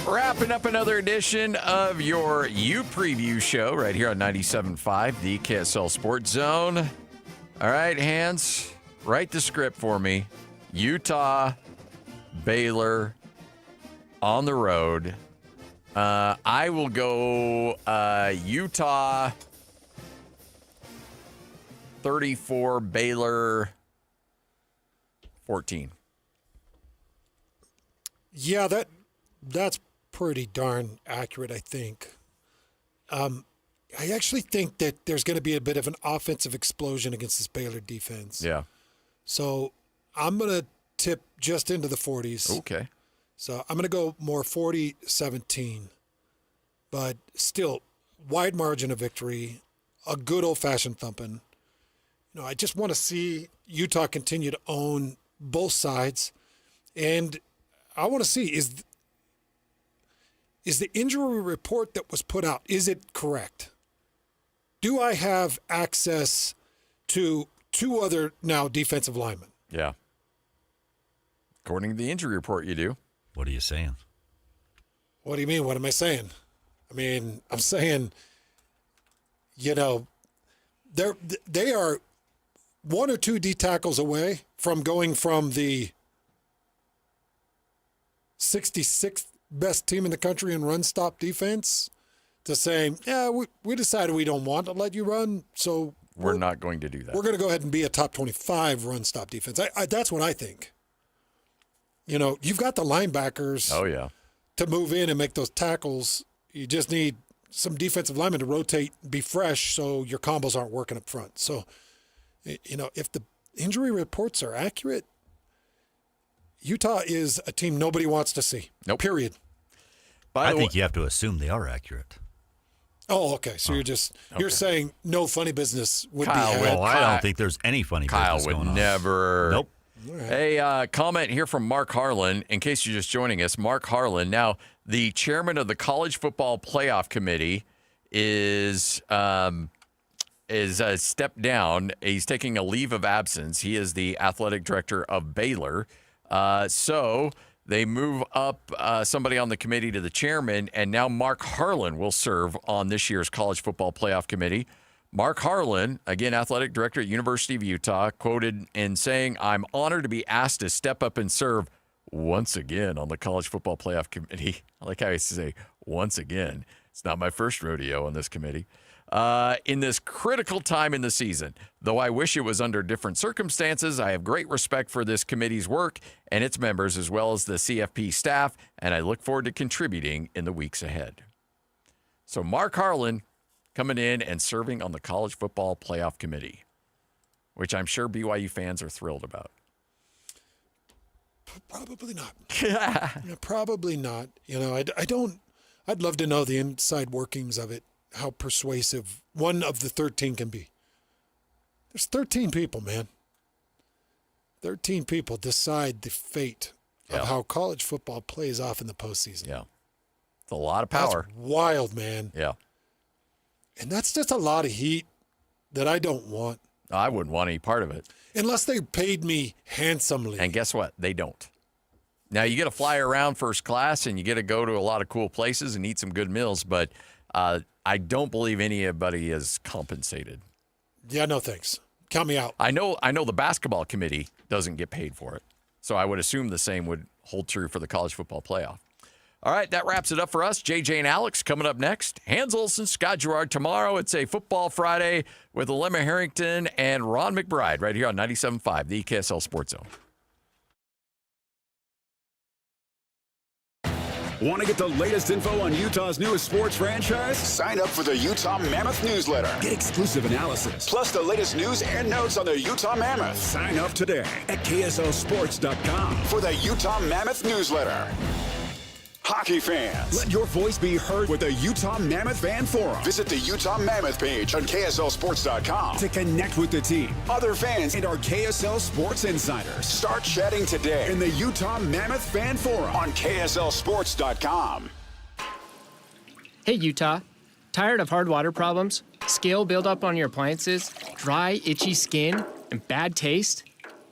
Wrapping up another edition of your U Preview show right here on 97.5, the KSL Sports Zone. All right, Hans, write the script for me. Utah, Baylor, on the road. I will go Utah 34, Baylor 14. Yeah, that's pretty darn accurate, I think. I actually think that there's going to be a bit of an offensive explosion against this Baylor defense. Yeah. So I'm going to tip just into the 40s. Okay. So I'm going to go more 40-17. But still, wide margin of victory, a good old-fashioned thumping. I just want to see Utah continue to own both sides. And I want to see, is the injury report that was put out, is it correct? Do I have access to two other now defensive linemen? Yeah. According to the injury report, you do. What are you saying? What do you mean? What am I saying? I mean, I'm saying, they are one or two D tackles away from going from the 66th best team in the country in run stop defense to saying, we decided we don't want to let you run, so we're not going to do that. We're going to go ahead and be a top 25 run stop defense. That's what I think. You've got the linebackers to move in and make those tackles. You just need some defensive linemen to rotate, be fresh, so your combos aren't working up front. So, if the injury reports are accurate, Utah is a team nobody wants to see. Nope. Period. I think you have to assume they are accurate. Oh, okay. So you're saying no funny business would Kyle be had. Well, I don't think there's any funny business going on. Kyle would never. Nope. Right. Hey, comment here from Mark Harlan. In case you're just joining us, Mark Harlan. Now, the chairman of the College Football Playoff Committee is is stepped down. He's taking a leave of absence. He is the athletic director of Baylor. So they move up somebody on the committee to the chairman, and now Mark Harlan will serve on this year's College Football Playoff Committee. Mark Harlan, again, athletic director at University of Utah, quoted in saying, "I'm honored to be asked to step up and serve once again on the College Football Playoff Committee." I like how he used to say, once again. It's not my first rodeo on this committee. In this critical time in the season, though I wish it was under different circumstances, I have great respect for this committee's work and its members, as well as the CFP staff, and I look forward to contributing in the weeks ahead. So Mark Harlan coming in and serving on the College Football Playoff Committee, which I'm sure BYU fans are thrilled about. Probably not. Yeah, probably not. You know, I'd love to know the inside workings of it, how persuasive one of the 13 can be. There's 13 people, man. 13 people decide the fate of how college football plays off in the postseason. Yeah. It's a lot of power. That's wild, man. Yeah. And that's just a lot of heat that I don't want. I wouldn't want any part of it. Unless they paid me handsomely. And guess what? They don't. Now, you get to fly around first class and you get to go to a lot of cool places and eat some good meals, but I don't believe anybody is compensated. Yeah, no thanks. Count me out. I know the basketball committee doesn't get paid for it, so I would assume the same would hold true for the college football playoff. All right, that wraps it up for us. JJ and Alex coming up next. Hans Olsen, Scott Gerard tomorrow. It's a Football Friday with Lemma Harrington and Ron McBride right here on 97.5, the KSL Sports Zone. Want to get the latest info on Utah's newest sports franchise? Sign up for the Utah Mammoth newsletter. Get exclusive analysis, plus the latest news and notes on the Utah Mammoth. Sign up today at KSLSports.com for the Utah Mammoth newsletter. Hockey fans, let your voice be heard with the Utah Mammoth Fan Forum. Visit the Utah Mammoth page on KSLSports.com to connect with the team, other fans, and our KSL Sports insiders. Start chatting today in the Utah Mammoth Fan Forum on KSLSports.com. Hey, Utah. Tired of hard water problems, scale buildup on your appliances, dry, itchy skin, and bad taste?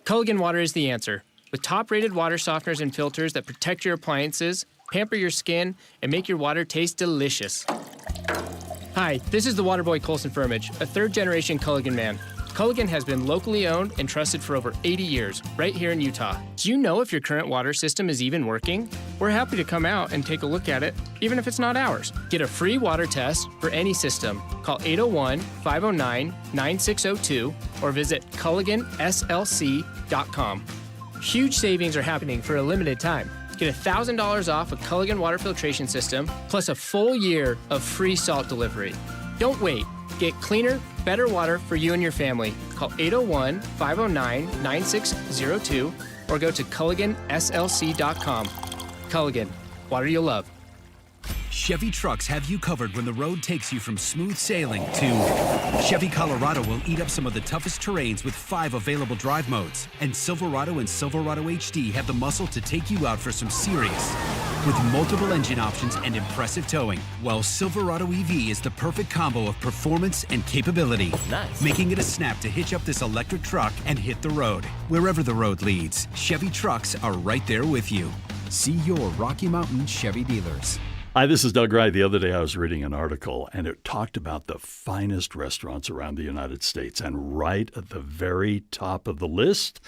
Culligan Water is the answer. With top-rated water softeners and filters that protect your appliances, pamper your skin, and make your water taste delicious. Hi, this is the Waterboy Colson Firmage, a third-generation Culligan man. Culligan has been locally owned and trusted for over 80 years, right here in Utah. Do you know if your current water system is even working? We're happy to come out and take a look at it, even if it's not ours. Get a free water test for any system. Call 801-509-9602 or visit CulliganSLC.com. Huge savings are happening for a limited time. Get $1,000 off a Culligan water filtration system, plus a full year of free salt delivery. Don't wait. Get cleaner, better water for you and your family. Call 801-509-9602 or go to CulliganSLC.com. Culligan, water you'll love. Chevy trucks have you covered when the road takes you from smooth sailing to Chevy Colorado will eat up some of the toughest terrains with 5 available drive modes. And Silverado and Silverado HD have the muscle to take you out for some serious with multiple engine options and impressive towing. While Silverado EV is the perfect combo of performance and capability, making it a snap to hitch up this electric truck and hit the road. Wherever the road leads, Chevy trucks are right there with you. See your Rocky Mountain Chevy dealers. Hi, this is Doug Wright. The other day I was reading an article, and it talked about the finest restaurants around the United States. And right at the very top of the list,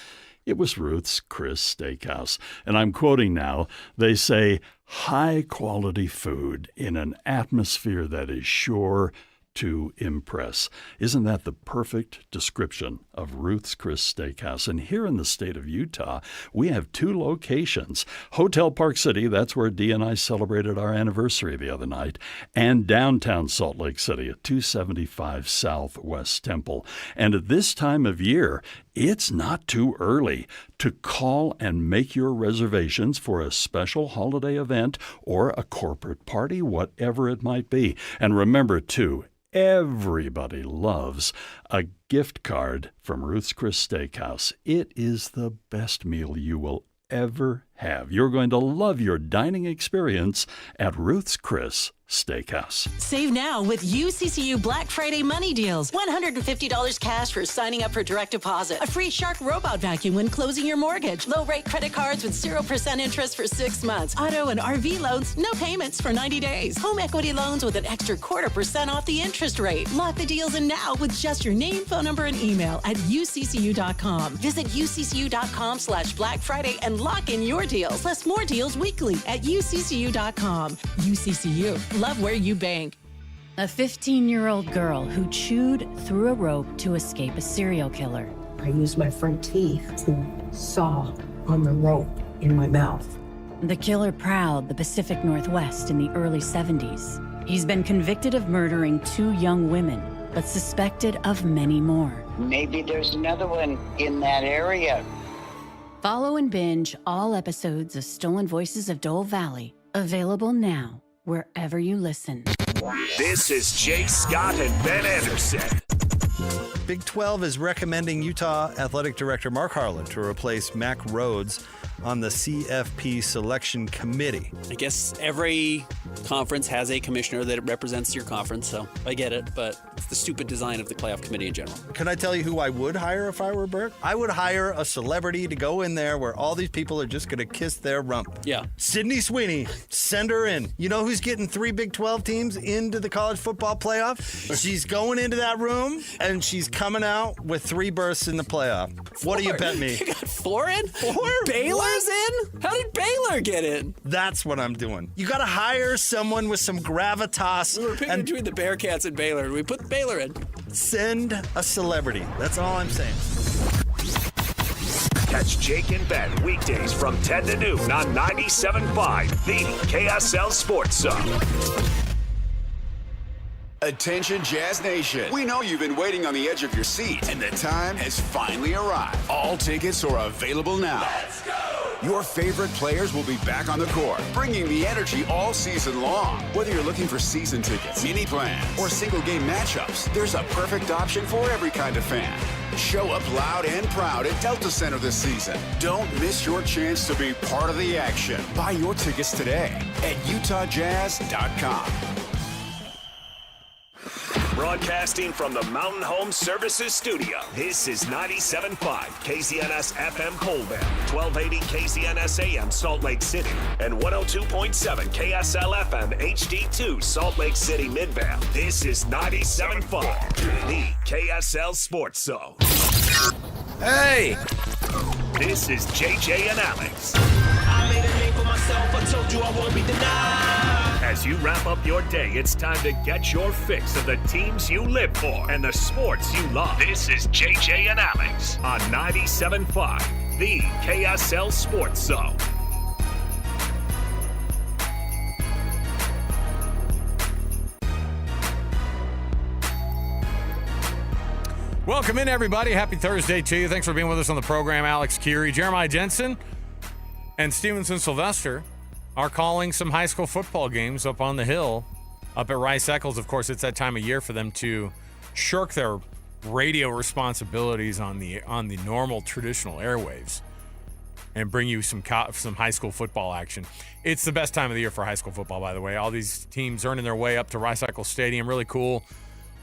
it was Ruth's Chris Steakhouse. And I'm quoting now. They say, high-quality food in an atmosphere that is sure to impress. Isn't that the perfect description of Ruth's Chris Steakhouse? And here in the state of Utah, we have 2 locations. Hotel Park City, that's where Dee and I celebrated our anniversary the other night, and downtown Salt Lake City at 275 Southwest Temple. And at this time of year, it's not too early to call and make your reservations for a special holiday event or a corporate party, whatever it might be. And remember, too, everybody loves a gift card from Ruth's Chris Steakhouse. It is the best meal you will ever have. You're going to love your dining experience at Ruth's Chris Steakhouse. Save now with UCCU Black Friday money deals. $150 cash for signing up for direct deposit. A free Shark robot vacuum when closing your mortgage. Low rate credit cards with 0% interest for 6 months. Auto and RV loans, no payments for 90 days. Home equity loans with an extra 0.25% off the interest rate. Lock the deals in now with just your name, phone number, and email at uccu.com. Visit uccu.com/Black Friday and lock in your deals. Plus more deals weekly at uccu.com. UCCU. Love where you bank. A 15-year-old girl who chewed through a rope to escape a serial killer. I used my front teeth to saw on the rope in my mouth. The killer prowled the Pacific Northwest in the early 70s. He's been convicted of murdering 2 young women, but suspected of many more. Maybe there's another one in that area. Follow and binge all episodes of Stolen Voices of Dole Valley, available now wherever you listen. This is Jay Scott and Ben Anderson. Big 12 is recommending Utah Athletic Director Mark Harlan to replace Mac Rhodes on the CFP selection committee. I guess every conference has a commissioner that represents your conference, so I get it, but it's the stupid design of the playoff committee in general. Can I tell you who I would hire if I were Bert? I would hire a celebrity to go in there where all these people are just going to kiss their rump. Yeah. Sydney Sweeney, send her in. You know who's getting 3 Big 12 teams into the college football playoff? She's going into that room, and she's coming out with 3 berths in the playoff. 4. What do you bet me? You got 4 in? 4? Baylor's in? How did Baylor get in? That's what I'm doing. You got to hire someone with some gravitas. We were picking between the Bearcats and Baylor. We put Baylor in. Send a celebrity. That's all I'm saying. Catch Jake and Ben weekdays from 10 to noon on 97.5, the KSL Sports Zone. Attention Jazz Nation. We know you've been waiting on the edge of your seat, and the time has finally arrived. All tickets are available now. Let's go! Your favorite players will be back on the court, bringing the energy all season long. Whether you're looking for season tickets, mini plans, or single game matchups, there's a perfect option for every kind of fan. Show up loud and proud at Delta Center this season. Don't miss your chance to be part of the action. Buy your tickets today at utahjazz.com. Broadcasting from the Mountain Home Services Studio, this is 97.5 KZNS FM Colville, 1280 KZNS AM Salt Lake City, and 102.7 KSL FM HD2 Salt Lake City Midvale. This is 97.5, the KSL Sports Zone. Hey! This is JJ and Alex. I made a name for myself, I told you I won't be denied. As you wrap up your day, it's time to get your fix of the teams you live for and the sports you love. This is JJ and Alex on 97.5, the KSL Sports Zone. Welcome in, everybody. Happy Thursday to you. Thanks for being with us on the program. Alex Curie, Jeremiah Jensen, and Stevenson Sylvester are calling some high school football games up on the hill, up at Rice Eccles. Of course, it's that time of year for them to shirk their radio responsibilities on the normal traditional airwaves and bring you some high school football action. It's the best time of the year for high school football, by the way. All these teams earning their way up to Rice Eccles Stadium. Really cool.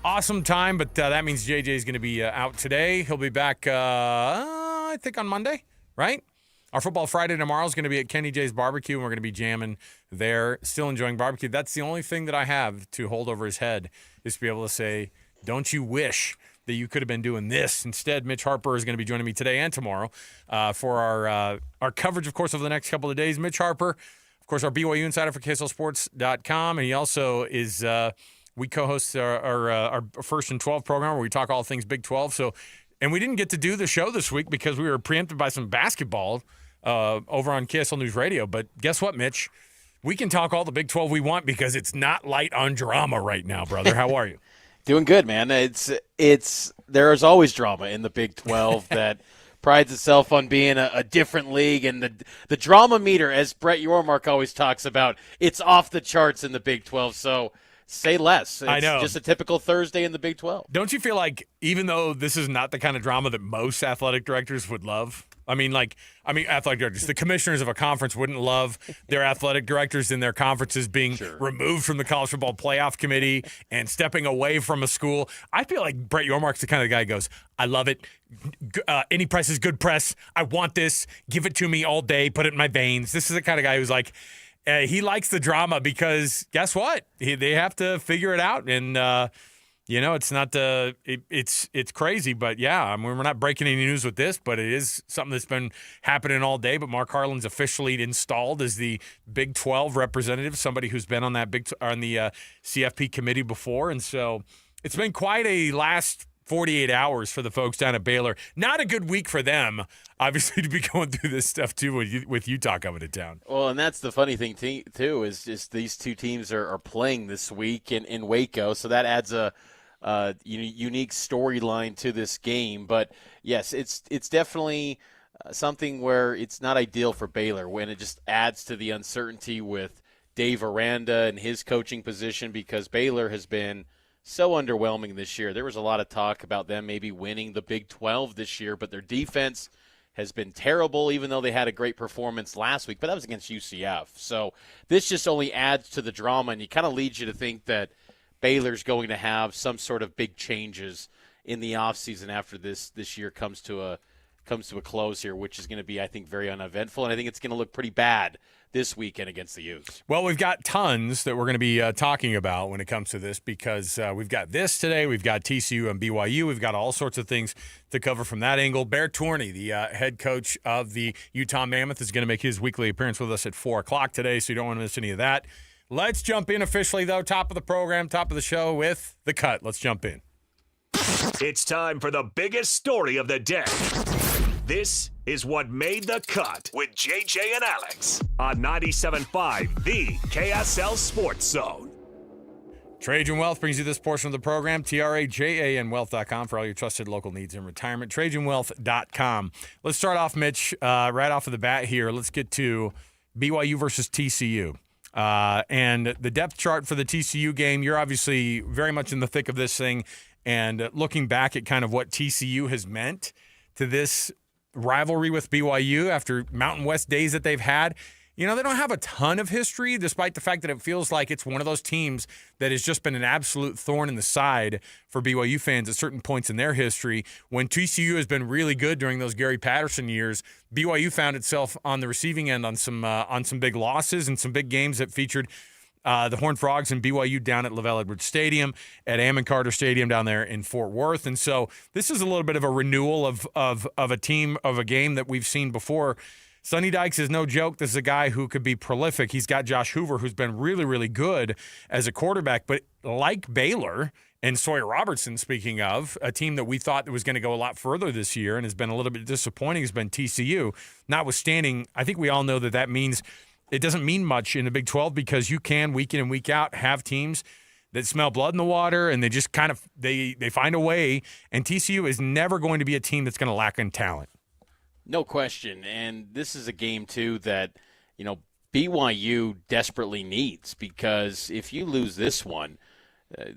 Awesome time, but that means JJ is going to be out today. He'll be back, I think, on Monday, right? Our Football Friday tomorrow is going to be at Kenny J's Barbecue, and we're going to be jamming there, still enjoying barbecue. That's the only thing that I have to hold over his head is to be able to say, don't you wish that you could have been doing this? Instead, Mitch Harper is going to be joining me today and tomorrow for our coverage, of course, over the next couple of days. Mitch Harper, of course, our BYU insider for KSLSports.com, and he also is we co-host our First and 12 program where we talk all things Big 12. And we didn't get to do the show this week because we were preempted by some basketball over on KSL News Radio. But guess what, Mitch? We can talk all the Big 12 we want because it's not light on drama right now, brother. How are you? Doing good, man. There is always drama in the Big 12 that prides itself on being a different league. And the drama meter, as Brett Yormark always talks about, it's off the charts in the Big 12. So say less. It's I know. Just a typical Thursday in the Big 12. Don't you feel like even though this is not the kind of drama that most athletic directors would love, Athletic directors. The commissioners of a conference wouldn't love their athletic directors in their conferences being removed from the college football playoff committee and stepping away from a school. I feel like Brett Yormark's the kind of guy who goes, I love it. Any press is good press. I want this. Give it to me all day. Put it in my veins. This is the kind of guy who's like, he likes the drama because guess what? They have to figure it out. And, it's not it's crazy, but yeah, we're not breaking any news with this, but it is something that's been happening all day. But Mark Harlan's officially installed as the Big 12 representative, somebody who's been on the CFP committee before, and so it's been quite a last 48 hours for the folks down at Baylor. Not a good week for them, obviously, to be going through this stuff too with Utah coming to town. Well, and that's the funny thing too is just these two teams are playing this week in Waco, so that adds a unique storyline to this game. But yes, it's definitely something where it's not ideal for Baylor when it just adds to the uncertainty with Dave Aranda and his coaching position, because Baylor has been so underwhelming this year. There was a lot of talk about them maybe winning the Big 12 this year, but their defense has been terrible, even though they had a great performance last week, but that was against UCF. So this just only adds to the drama, and it kind of leads you to think that Baylor's going to have some sort of big changes in the offseason after this year comes to a close here, which is going to be, I think, very uneventful, and I think it's going to look pretty bad this weekend against the Utes. Well, we've got tons that we're going to be talking about when it comes to this, because we've got this today. We've got TCU and BYU. We've got all sorts of things to cover from that angle. Bear Tourney, the head coach of the Utah Mammoth, is going to make his weekly appearance with us at 4 o'clock today, so you don't want to miss any of that. Let's jump in officially, though. Top of the program, top of the show with The Cut. Let's jump in. It's time for the biggest story of the day. This is what made the cut with JJ and Alex on 97.5, the KSL Sports Zone. Trajan Wealth brings you this portion of the program. TRAJANwealth.com for all your trusted local needs in retirement. TrajanWealth.com. Let's start off, Mitch, right off of the bat here. Let's get to BYU versus TCU. And the depth chart for the TCU game, you're obviously very much in the thick of this thing. And looking back at kind of what TCU has meant to this rivalry with BYU after Mountain West days that they've had, they don't have a ton of history, despite the fact that it feels like it's one of those teams that has just been an absolute thorn in the side for BYU fans at certain points in their history. When TCU has been really good during those Gary Patterson years, BYU found itself on the receiving end on some big losses and some big games that featured the Horned Frogs and BYU down at LaVell Edwards Stadium, at Ammon Carter Stadium down there in Fort Worth. And so this is a little bit of a renewal of a team, of a game that we've seen before. Sonny Dykes is no joke. This is a guy who could be prolific. He's got Josh Hoover, who's been really, really good as a quarterback. But like Baylor and Sawyer Robertson, speaking of, a team that we thought was going to go a lot further this year and has been a little bit disappointing, has been TCU. Notwithstanding, I think we all know that means it doesn't mean much in the Big 12, because you can, week in and week out, have teams that smell blood in the water, and they just kind of they find a way. And TCU is never going to be a team that's going to lack in talent. No question. And this is a game, too, that, BYU desperately needs, because if you lose this one,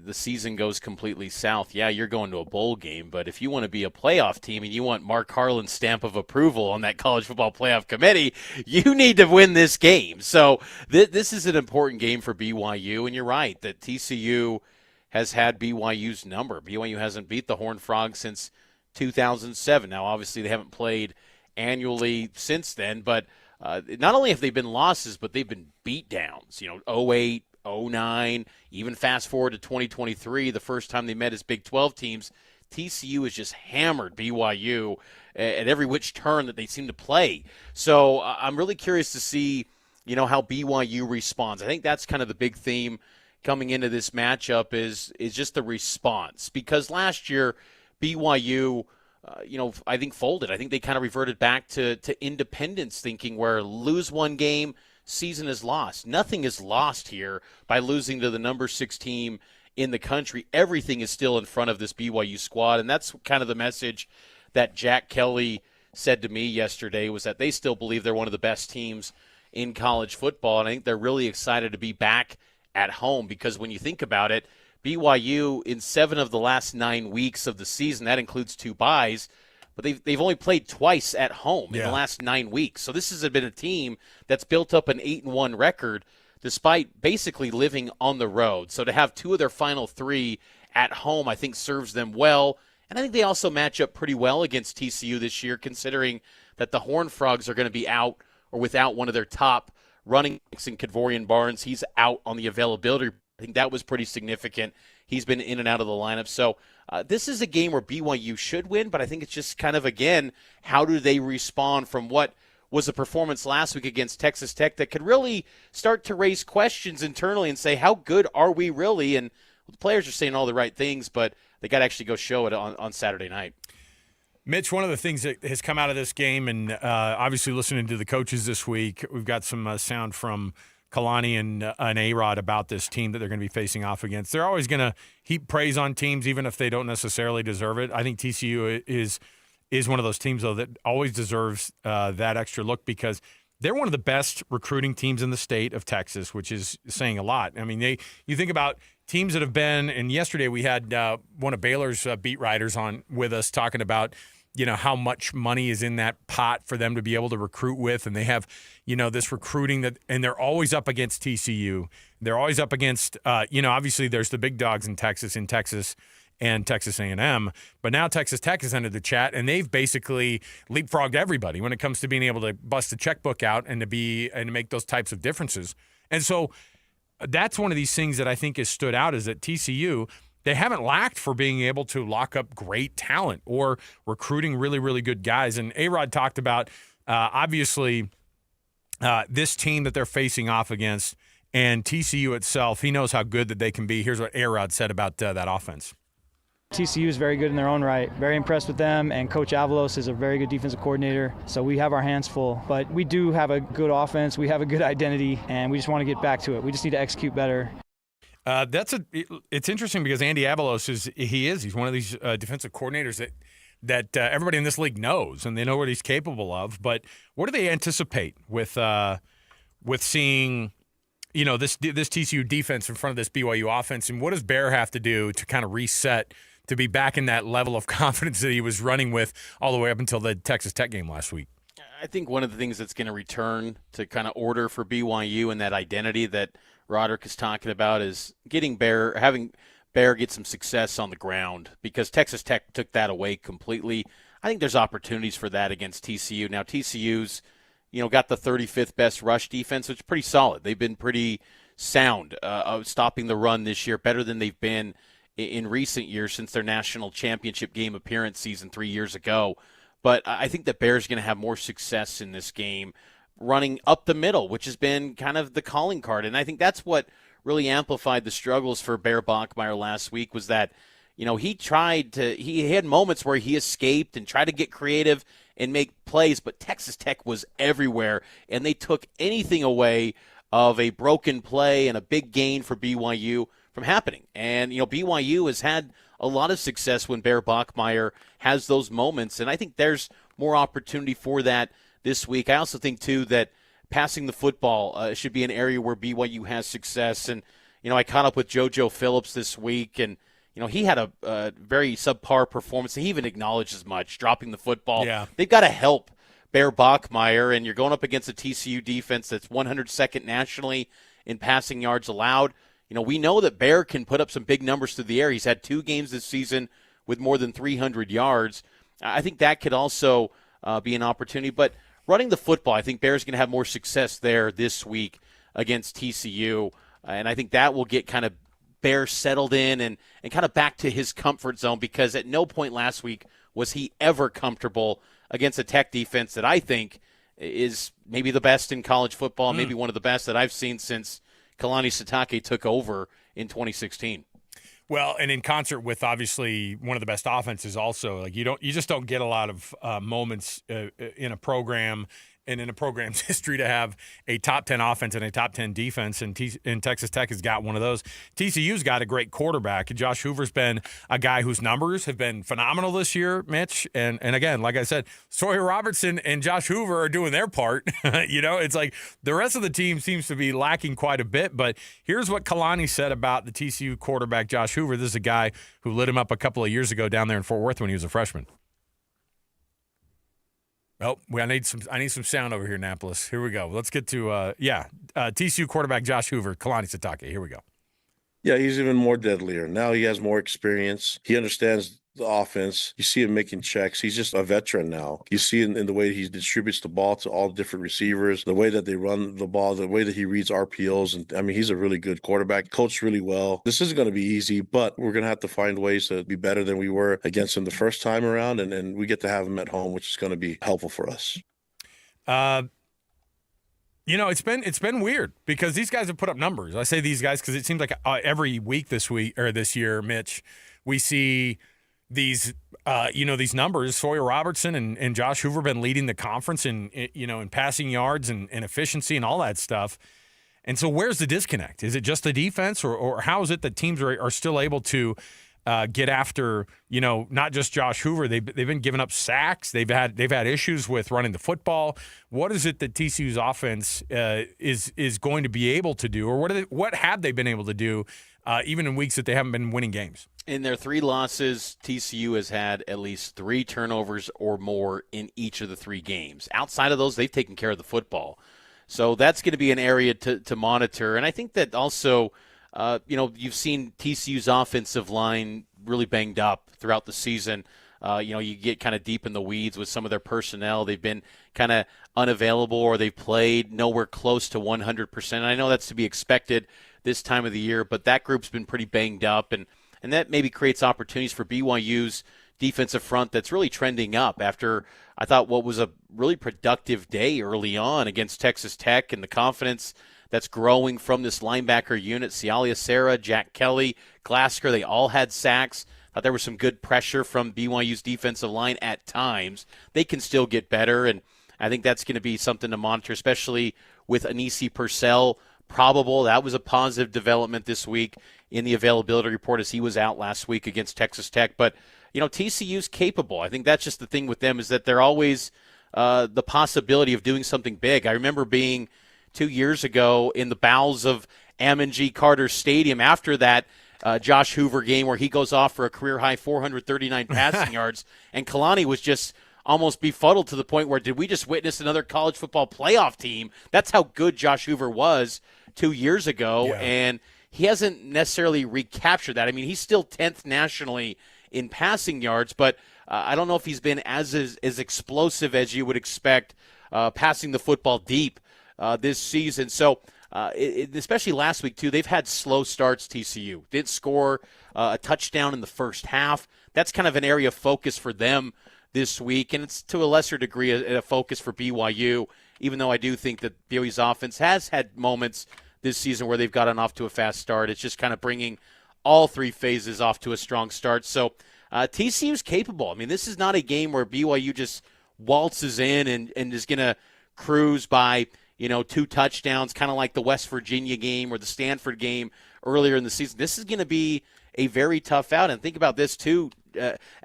the season goes completely south. Yeah, you're going to a bowl game, but if you want to be a playoff team and you want Mark Harlan's stamp of approval on that college football playoff committee, you need to win this game. So this is an important game for BYU, and you're right that TCU has had BYU's number. BYU hasn't beat the Horned Frogs since 2007. Now, obviously, they haven't played annually since then, but not only have they been losses, but they've been beatdowns. 08, 09, even fast forward to 2023, the first time they met as Big 12 teams, TCU has just hammered BYU at every which turn that they seem to play. So I'm really curious to see, how BYU responds. I think that's kind of the big theme coming into this matchup is just the response. Because last year, BYU, I think folded. I think they kind of reverted back to independence thinking, where lose one game, season is lost. Nothing is lost here by losing to the number 6 team in the country. Everything is still in front of this BYU squad, and that's kind of the message that Jack Kelly said to me yesterday, was that they still believe they're one of the best teams in college football, and I think they're really excited to be back at home, because when you think about it, BYU in 7 of the last 9 weeks of the season, that includes 2 byes, but they've only played twice at home in the last 9 weeks. So this has been a team that's built up an 8-1 record despite basically living on the road. So to have 2 of their final 3 at home, I think serves them well. And I think they also match up pretty well against TCU this year, considering that the Horned Frogs are going to be out or without one of their top running backs in Kadvorian Barnes. He's out on the availability. I think that was pretty significant. He's been in and out of the lineup. So this is a game where BYU should win, but I think it's just kind of, again, how do they respond from what was a performance last week against Texas Tech that could really start to raise questions internally and say, how good are we really? And the players are saying all the right things, but they got to actually go show it on Saturday night. Mitch, one of the things that has come out of this game, and obviously listening to the coaches this week, we've got some sound from Kalani and A-Rod about this team that they're going to be facing off against. They're always going to heap praise on teams, even if they don't necessarily deserve it. I think TCU is one of those teams, though, that always deserves that extra look because they're one of the best recruiting teams in the state of Texas, which is saying a lot. I mean, you think about teams that have been, and yesterday we had one of Baylor's beat writers on with us talking about, how much money is in that pot for them to be able to recruit with. And they have, this recruiting and they're always up against TCU. They're always up against, obviously there's the big dogs in Texas and Texas A&M. But now Texas Tech has entered the chat, and they've basically leapfrogged everybody when it comes to being able to bust a checkbook out and to make those types of differences. And so that's one of these things that I think has stood out is that TCU, they haven't lacked for being able to lock up great talent or recruiting really, really good guys. And A-Rod talked about, obviously, this team that they're facing off against and TCU itself. He knows how good that they can be. Here's what A-Rod said about that offense. TCU is very good in their own right. Very impressed with them, and Coach Avalos is a very good defensive coordinator, so we have our hands full. But we do have a good offense, we have a good identity, and we just want to get back to it. We just need to execute better. It's interesting because Andy Avalos he's one of these defensive coordinators that everybody in this league knows, and they know what he's capable of. But what do they anticipate with seeing this TCU defense in front of this BYU offense, and what does Bear have to do to kind of reset to be back in that level of confidence that he was running with all the way up until the Texas Tech game last week? I think one of the things that's going to return to kind of order for BYU and that identity that Roderick is talking about is having Bear get some success on the ground, because Texas Tech took that away completely. I think there's opportunities for that against TCU. Now TCU's got the 35th best rush defense, which is pretty solid. They've been pretty sound of stopping the run this year, better than they've been in recent years since their national championship game appearance season 3 years ago. But I think that Bear's going to have more success in this game running up the middle, which has been kind of the calling card. And I think that's what really amplified the struggles for Bear Bachmeier last week was that, he had moments where he escaped and tried to get creative and make plays, but Texas Tech was everywhere, and they took anything away of a broken play and a big gain for BYU from happening. And, BYU has had a lot of success when Bear Bachmeier has those moments, and I think there's more opportunity for that this week. I also think, too, that passing the football should be an area where BYU has success. And, I caught up with JoJo Phillips this week, and, he had a very subpar performance. He even acknowledged as much, dropping the football. Yeah. They've got to help Bear Bachmeier, and you're going up against a TCU defense that's 102nd nationally in passing yards allowed. We know that Bear can put up some big numbers through the air. He's had 2 games this season with more than 300 yards. I think that could also be an opportunity. But running the football, I think Bear's going to have more success there this week against TCU. And I think that will get kind of Bear settled in and kind of back to his comfort zone, because at no point last week was he ever comfortable against a Tech defense that I think is maybe the best in college football, maybe one of the best that I've seen since Kalani Sitake took over in 2016. Well, and in concert with obviously one of the best offenses also, like you just don't get a lot of moments in a program and in a program's history to have a top 10 offense and a top 10 defense, and Texas Tech has got one of those. TCU's got a great quarterback. Josh Hoover's been a guy whose numbers have been phenomenal this year, Mitch. And again, like I said, Sawyer Robertson and Josh Hoover are doing their part. It's like the rest of the team seems to be lacking quite a bit. But here's what Kalani said about the TCU quarterback, Josh Hoover. This is a guy who lit him up a couple of years ago down there in Fort Worth when he was a freshman. Oh, I need some sound over here, Annapolis. Here we go. Let's get to TCU quarterback Josh Hoover, Kalani Sitake. Here we go. Yeah, he's even more deadlier. Now he has more experience. He understands the offense. You see him making checks. He's just a veteran now. You see in the way he distributes the ball to all the different receivers, the way that they run the ball, the way that he reads RPOs. And I mean, he's a really good quarterback, coached really well. This isn't going to be easy, but we're going to have to find ways to be better than we were against him the first time around. And we get to have him at home, which is going to be helpful for us. It's been weird because these guys have put up numbers. I say these guys because it seems like every week this year, Mitch, we see these numbers. Sawyer Robertson and Josh Hoover been leading the conference in passing yards and efficiency and all that stuff. And so where's the disconnect? Is it just the defense or how is it that teams are still able to get after, not just Josh Hoover. They've been giving up sacks. They've had issues with running the football. What is it that TCU's offense is going to be able to do, or what have they been able to do, even in weeks that they haven't been winning games? In their 3 losses, TCU has had at least 3 turnovers or more in each of the 3 games. Outside of those, they've taken care of the football. So that's going to be an area to monitor. And I think that also – you've seen TCU's offensive line really banged up throughout the season. You get kind of deep in the weeds with some of their personnel. They've been kind of unavailable or they've played nowhere close to 100%. And I know that's to be expected this time of the year, but that group's been pretty banged up, and that maybe creates opportunities for BYU's defensive front that's really trending up after I thought what was a really productive day early on against Texas Tech, and the confidence that's growing from this linebacker unit. Cialia Serra, Jack Kelly, Glasker, they all had sacks. Thought there was some good pressure from BYU's defensive line at times. They can still get better, and I think that's going to be something to monitor, especially with Anisi Purcell probable. That was a positive development this week in the availability report as he was out last week against Texas Tech. But, TCU's capable. I think that's just the thing with them is that they're always the possibility of doing something big. I remember being 2 years ago in the bowels of Ammon G. Carter Stadium after that Josh Hoover game where he goes off for a career-high 439 passing yards, and Kalani was just almost befuddled to the point where, did we just witness another college football playoff team? That's how good Josh Hoover was 2 years ago, and he hasn't necessarily recaptured that. I mean, he's still 10th nationally in passing yards, but I don't know if he's been as explosive as you would expect passing the football deep this season. So especially last week, too, they've had slow starts, TCU. Didn't score a touchdown in the first half. That's kind of an area of focus for them this week, and it's to a lesser degree a focus for BYU, even though I do think that BYU's offense has had moments this season where they've gotten off to a fast start. It's just kind of bringing all 3 phases off to a strong start. So TCU's capable. I mean, this is not a game where BYU just waltzes in and is going to cruise by – 2 touchdowns, kind of like the West Virginia game or the Stanford game earlier in the season. This is going to be a very tough out. And think about this, too,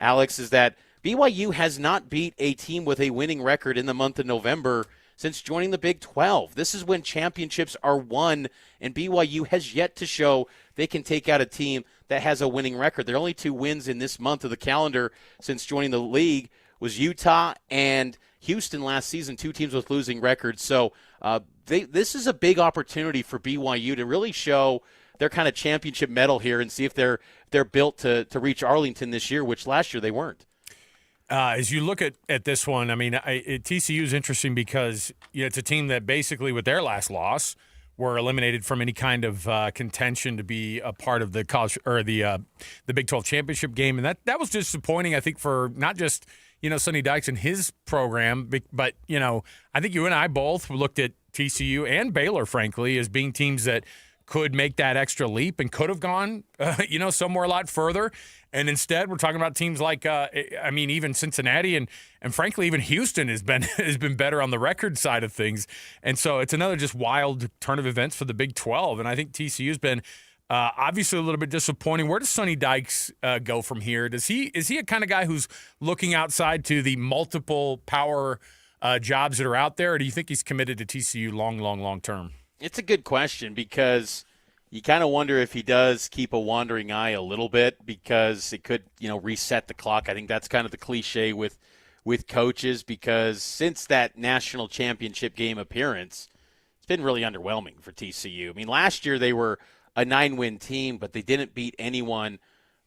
Alex, is that BYU has not beat a team with a winning record in the month of November since joining the Big 12. This is when championships are won, and BYU has yet to show they can take out a team that has a winning record. Their only 2 wins in this month of the calendar since joining the league was Utah and Houston last season, 2 teams with losing records. So this is a big opportunity for BYU to really show their kind of championship medal here and see if they're built to reach Arlington this year, which last year they weren't. As you look at this one, I mean, TCU is interesting because it's a team that basically with their last loss were eliminated from any kind of contention to be a part of the college or the Big 12 championship game, and that was disappointing. I think for not just Sonny Dykes and his program, but I think you and I both looked at TCU and Baylor, frankly, as being teams that could make that extra leap and could have gone, somewhere a lot further. And instead, we're talking about teams like, even Cincinnati and frankly, even Houston has been better on the record side of things. And so it's another just wild turn of events for the Big 12. And I think TCU's been obviously a little bit disappointing. Where does Sonny Dykes go from here? Is he a kind of guy who's looking outside to the multiple power jobs that are out there, or do you think he's committed to TCU long term? It's a good question because you kind of wonder if he does keep a wandering eye a little bit because it could, reset the clock. I think that's kind of the cliche with with coaches, because since that national championship game appearance, it's been really underwhelming for TCU. I mean, last year they were a 9-win team, but they didn't beat anyone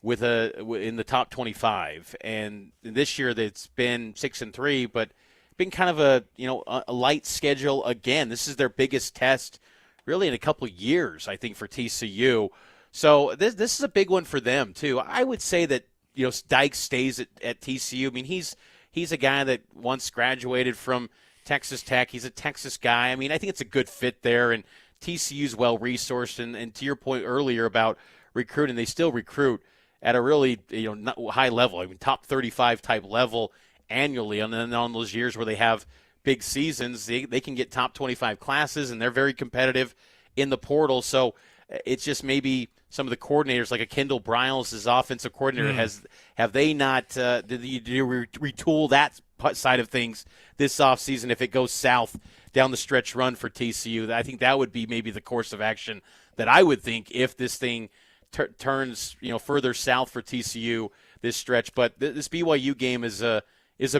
in the top 25. And this year it's been 6-3, but been kind of a light schedule again. This is their biggest test really in a couple of years, I think, for TCU. So this is a big one for them too. I would say that Dykes stays at TCU. I mean, he's a guy that once graduated from Texas Tech. He's a Texas guy. I mean, I think it's a good fit there, and TCU's well resourced. And to your point earlier about recruiting, they still recruit at a really high level. I mean, top 35 type level annually. And then on those years where they have big seasons, they can get top 25 classes, and they're very competitive in the portal. So it's just maybe some of the coordinators, like a Kendall Briles, as offensive coordinator, have they not did you retool that side of things this offseason if it goes south down the stretch run for TCU? I think that would be maybe the course of action that I would think if this thing turns further south for TCU this stretch. But this BYU game is a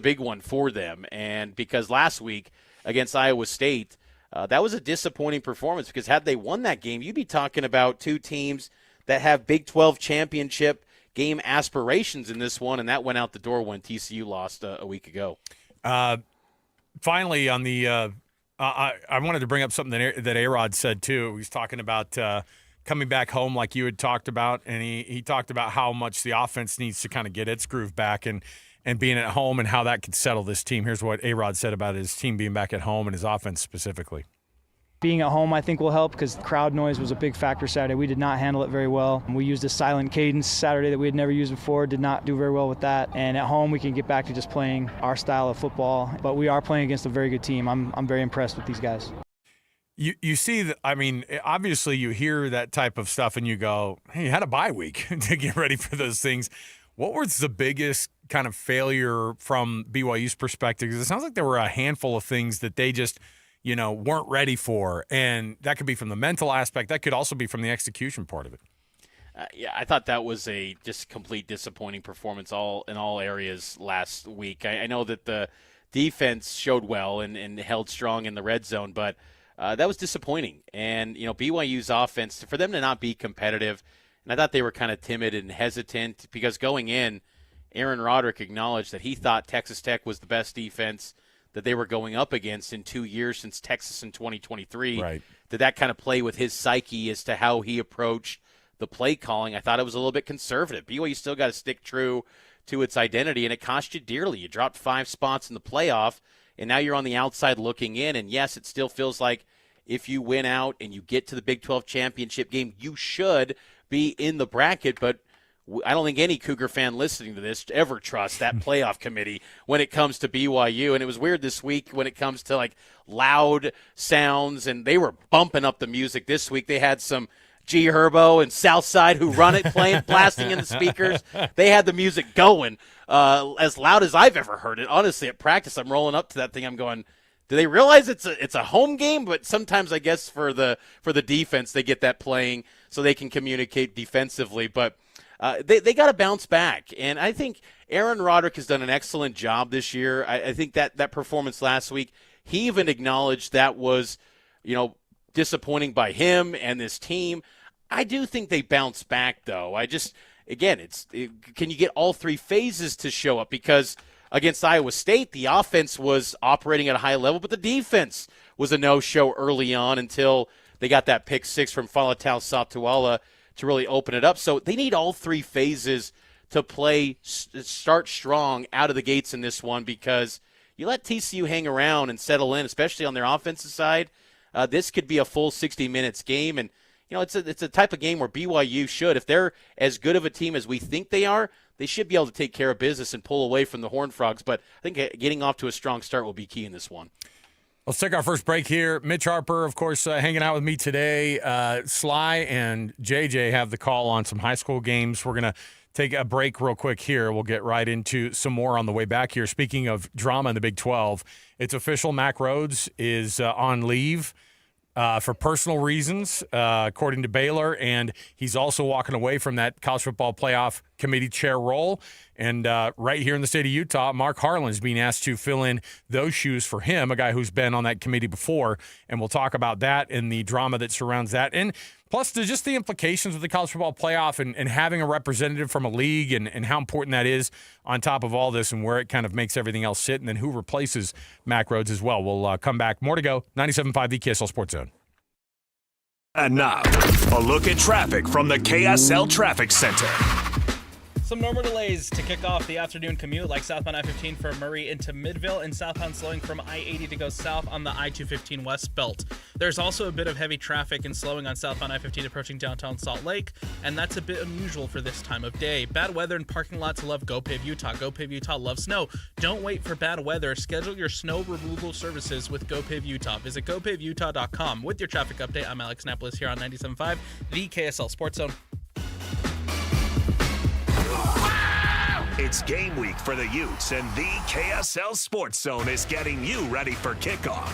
big one for them, and because last week against Iowa State, that was a disappointing performance, because had they won that game, you'd be talking about two teams that have Big 12 championship game aspirations in this one, and that went out the door when TCU lost a week ago. Finally, on the I wanted to bring up something that A-Rod said too. He's talking about coming back home like you had talked about, and he talked about how much the offense needs to kind of get its groove back and being at home and how that could settle this team. Here's what A-Rod said about his team being back at home and his offense specifically. Being at home, I think, will help, because crowd noise was a big factor Saturday. We did not handle it very well. We used a silent cadence Saturday that we had never used before, did not do very well with that. And at home, we can get back to just playing our style of football. But we are playing against a very good team. I'm very impressed with these guys. You see that, I mean, obviously you hear that type of stuff and you go, hey, you had a bye week to get ready for those things. What was the biggest kind of failure from BYU's perspective? Because it sounds like there were a handful of things that they just weren't ready for, and that could be from the mental aspect. That could also be from the execution part of it. Yeah, I thought that was a just complete disappointing performance in all areas last week. I know that the defense showed well and held strong in the red zone, but that was disappointing. And, BYU's offense, for them to not be competitive, and I thought they were kind of timid and hesitant, because going in, Aaron Roderick acknowledged that he thought Texas Tech was the best defense that they were going up against in 2 years since Texas in 2023. Right. Did that kind of play with his psyche as to how he approached the play calling? I thought it was a little bit conservative. BYU still got to stick true to its identity, and it cost you dearly. You dropped 5 spots in the playoff, and now you're on the outside looking in. And, yes, it still feels like if you win out and you get to the Big 12 championship game, you should be in the bracket, but I don't think any Cougar fan listening to this ever trusts that playoff committee when it comes to BYU. And it was weird this week when it comes to like loud sounds, and they were bumping up the music this week. They had some G Herbo and Southside who run it playing, blasting in the speakers. They had the music going as loud as I've ever heard it. Honestly, at practice, I'm rolling up to that thing. I'm going, do they realize it's a home game? But sometimes I guess for the defense, they get that playing so they can communicate defensively. But they got to bounce back. And I think Aaron Roderick has done an excellent job this year. I think that performance last week, he even acknowledged that was, disappointing by him and this team. I do think they bounce back, though. Can you get all 3 phases to show up? Because against Iowa State, the offense was operating at a high level, but the defense was a no-show early on until they got that pick 6 from Falatau Satuala to really open it up. So they need all 3 phases to start strong out of the gates in this one, because you let TCU hang around and settle in, especially on their offensive side. This could be a full 60 minutes game, and it's a type of game where BYU should, if they're as good of a team as we think they are, they should be able to take care of business and pull away from the Horned Frogs. But I think getting off to a strong start will be key in this one. Let's take our first break here. Mitch Harper, of course, hanging out with me today. Sly and JJ have the call on some high school games. We're going to take a break real quick here. We'll get right into some more on the way back here. Speaking of drama in the Big 12, it's official. Mack Rhodes is on leave for personal reasons, according to Baylor, and he's also walking away from that college football playoff committee chair role. And right here in the state of Utah, Mark Harlan is being asked to fill in those shoes for him, a guy who's been on that committee before. And we'll talk about that and the drama that surrounds that. And plus, just the implications of the college football playoff and having a representative from a league and how important that is on top of all this and where it kind of makes everything else sit. And then who replaces Mack Rhoades as well. We'll come back. More to go. 97.5, the KSL Sports Zone. And now, a look at traffic from the KSL Traffic Center. Some normal delays to kick off the afternoon commute, like southbound I-15 from Murray into Midville and southbound slowing from I-80 to go south on the I-215 West Belt. There's also a bit of heavy traffic and slowing on southbound I-15 approaching downtown Salt Lake, and that's a bit unusual for this time of day. Bad weather and parking lots love GoPave Utah. GoPave Utah loves snow. Don't wait for bad weather. Schedule your snow removal services with GoPave Utah. Visit GoPaveUtah.com. With your traffic update, I'm Alex Napolis here on 97.5, the KSL Sports Zone. It's game week for the Utes, and the KSL Sports Zone is getting you ready for kickoff.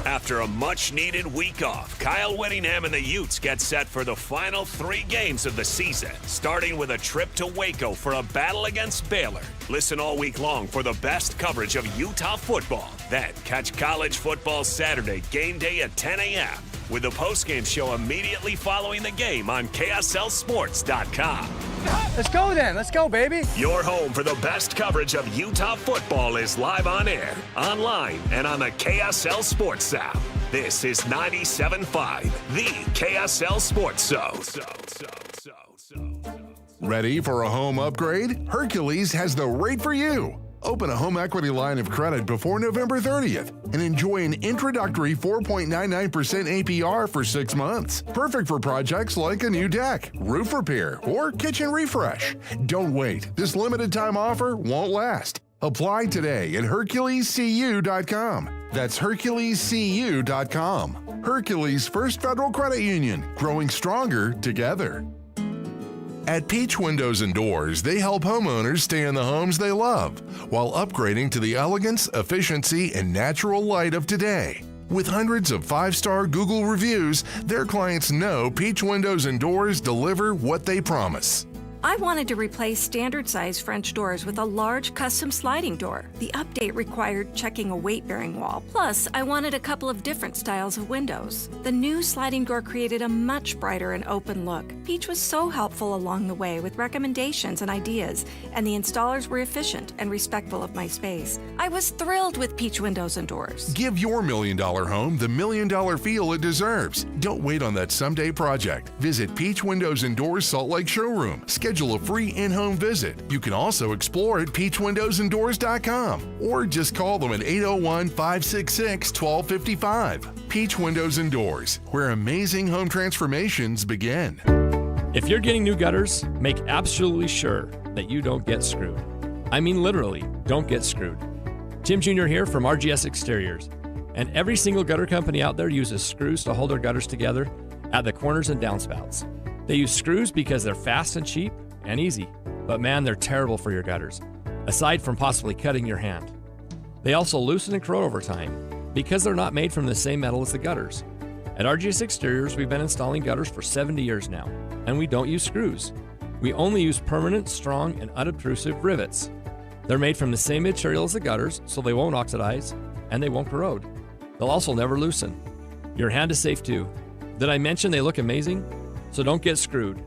After a much-needed week off, Kyle Whittingham and the Utes get set for the final 3 games of the season, starting with a trip to Waco for a battle against Baylor. Listen all week long for the best coverage of Utah football. Then catch college football Saturday game day at 10 a.m. with the postgame show immediately following the game on KSLSports.com. Let's go then. Let's go, baby. Your home for the best coverage of Utah football is live on air, online, and on the KSL Sports app. This is 97.5, the KSL Sports Zone. Ready for a home upgrade? Hercules has the rate for you. Open a home equity line of credit before November 30th and enjoy an introductory 4.99% APR for 6 months. Perfect for projects like a new deck, roof repair, or kitchen refresh. Don't wait. This limited time offer won't last. Apply today at HerculesCU.com. That's HerculesCU.com. Hercules First Federal Credit Union, growing stronger together. At Peach Windows and Doors, they help homeowners stay in the homes they love while upgrading to the elegance, efficiency, and natural light of today. With hundreds of 5-star Google reviews, their clients know Peach Windows and Doors deliver what they promise. I wanted to replace standard-size French doors with a large custom sliding door. The update required checking a weight-bearing wall. Plus, I wanted a couple of different styles of windows. The new sliding door created a much brighter and open look. Peach was so helpful along the way with recommendations and ideas, and the installers were efficient and respectful of my space. I was thrilled with Peach Windows and Doors. Give your $1 million home the $1 million feel it deserves. Don't wait on that someday project. Visit Peach Windows and Doors Salt Lake Showroom. Schedule a free in-home visit. You can also explore at peachwindowsanddoors.com or just call them at 801-566-1255. Peach Windows and Doors, where amazing home transformations begin. If you're getting new gutters, make absolutely sure that you don't get screwed. I mean literally, don't get screwed. Tim Jr. here from RGS Exteriors. And every single gutter company out there uses screws to hold their gutters together at the corners and downspouts. They use screws because they're fast and cheap and easy, but man, they're terrible for your gutters, aside from possibly cutting your hand. They also loosen and corrode over time because they're not made from the same metal as the gutters. At RGS Exteriors, we've been installing gutters for 70 years now, and we don't use screws. We only use permanent, strong, and unobtrusive rivets. They're made from the same material as the gutters, so they won't oxidize and they won't corrode. They'll also never loosen. Your hand is safe too. Did I mention they look amazing? So don't get screwed.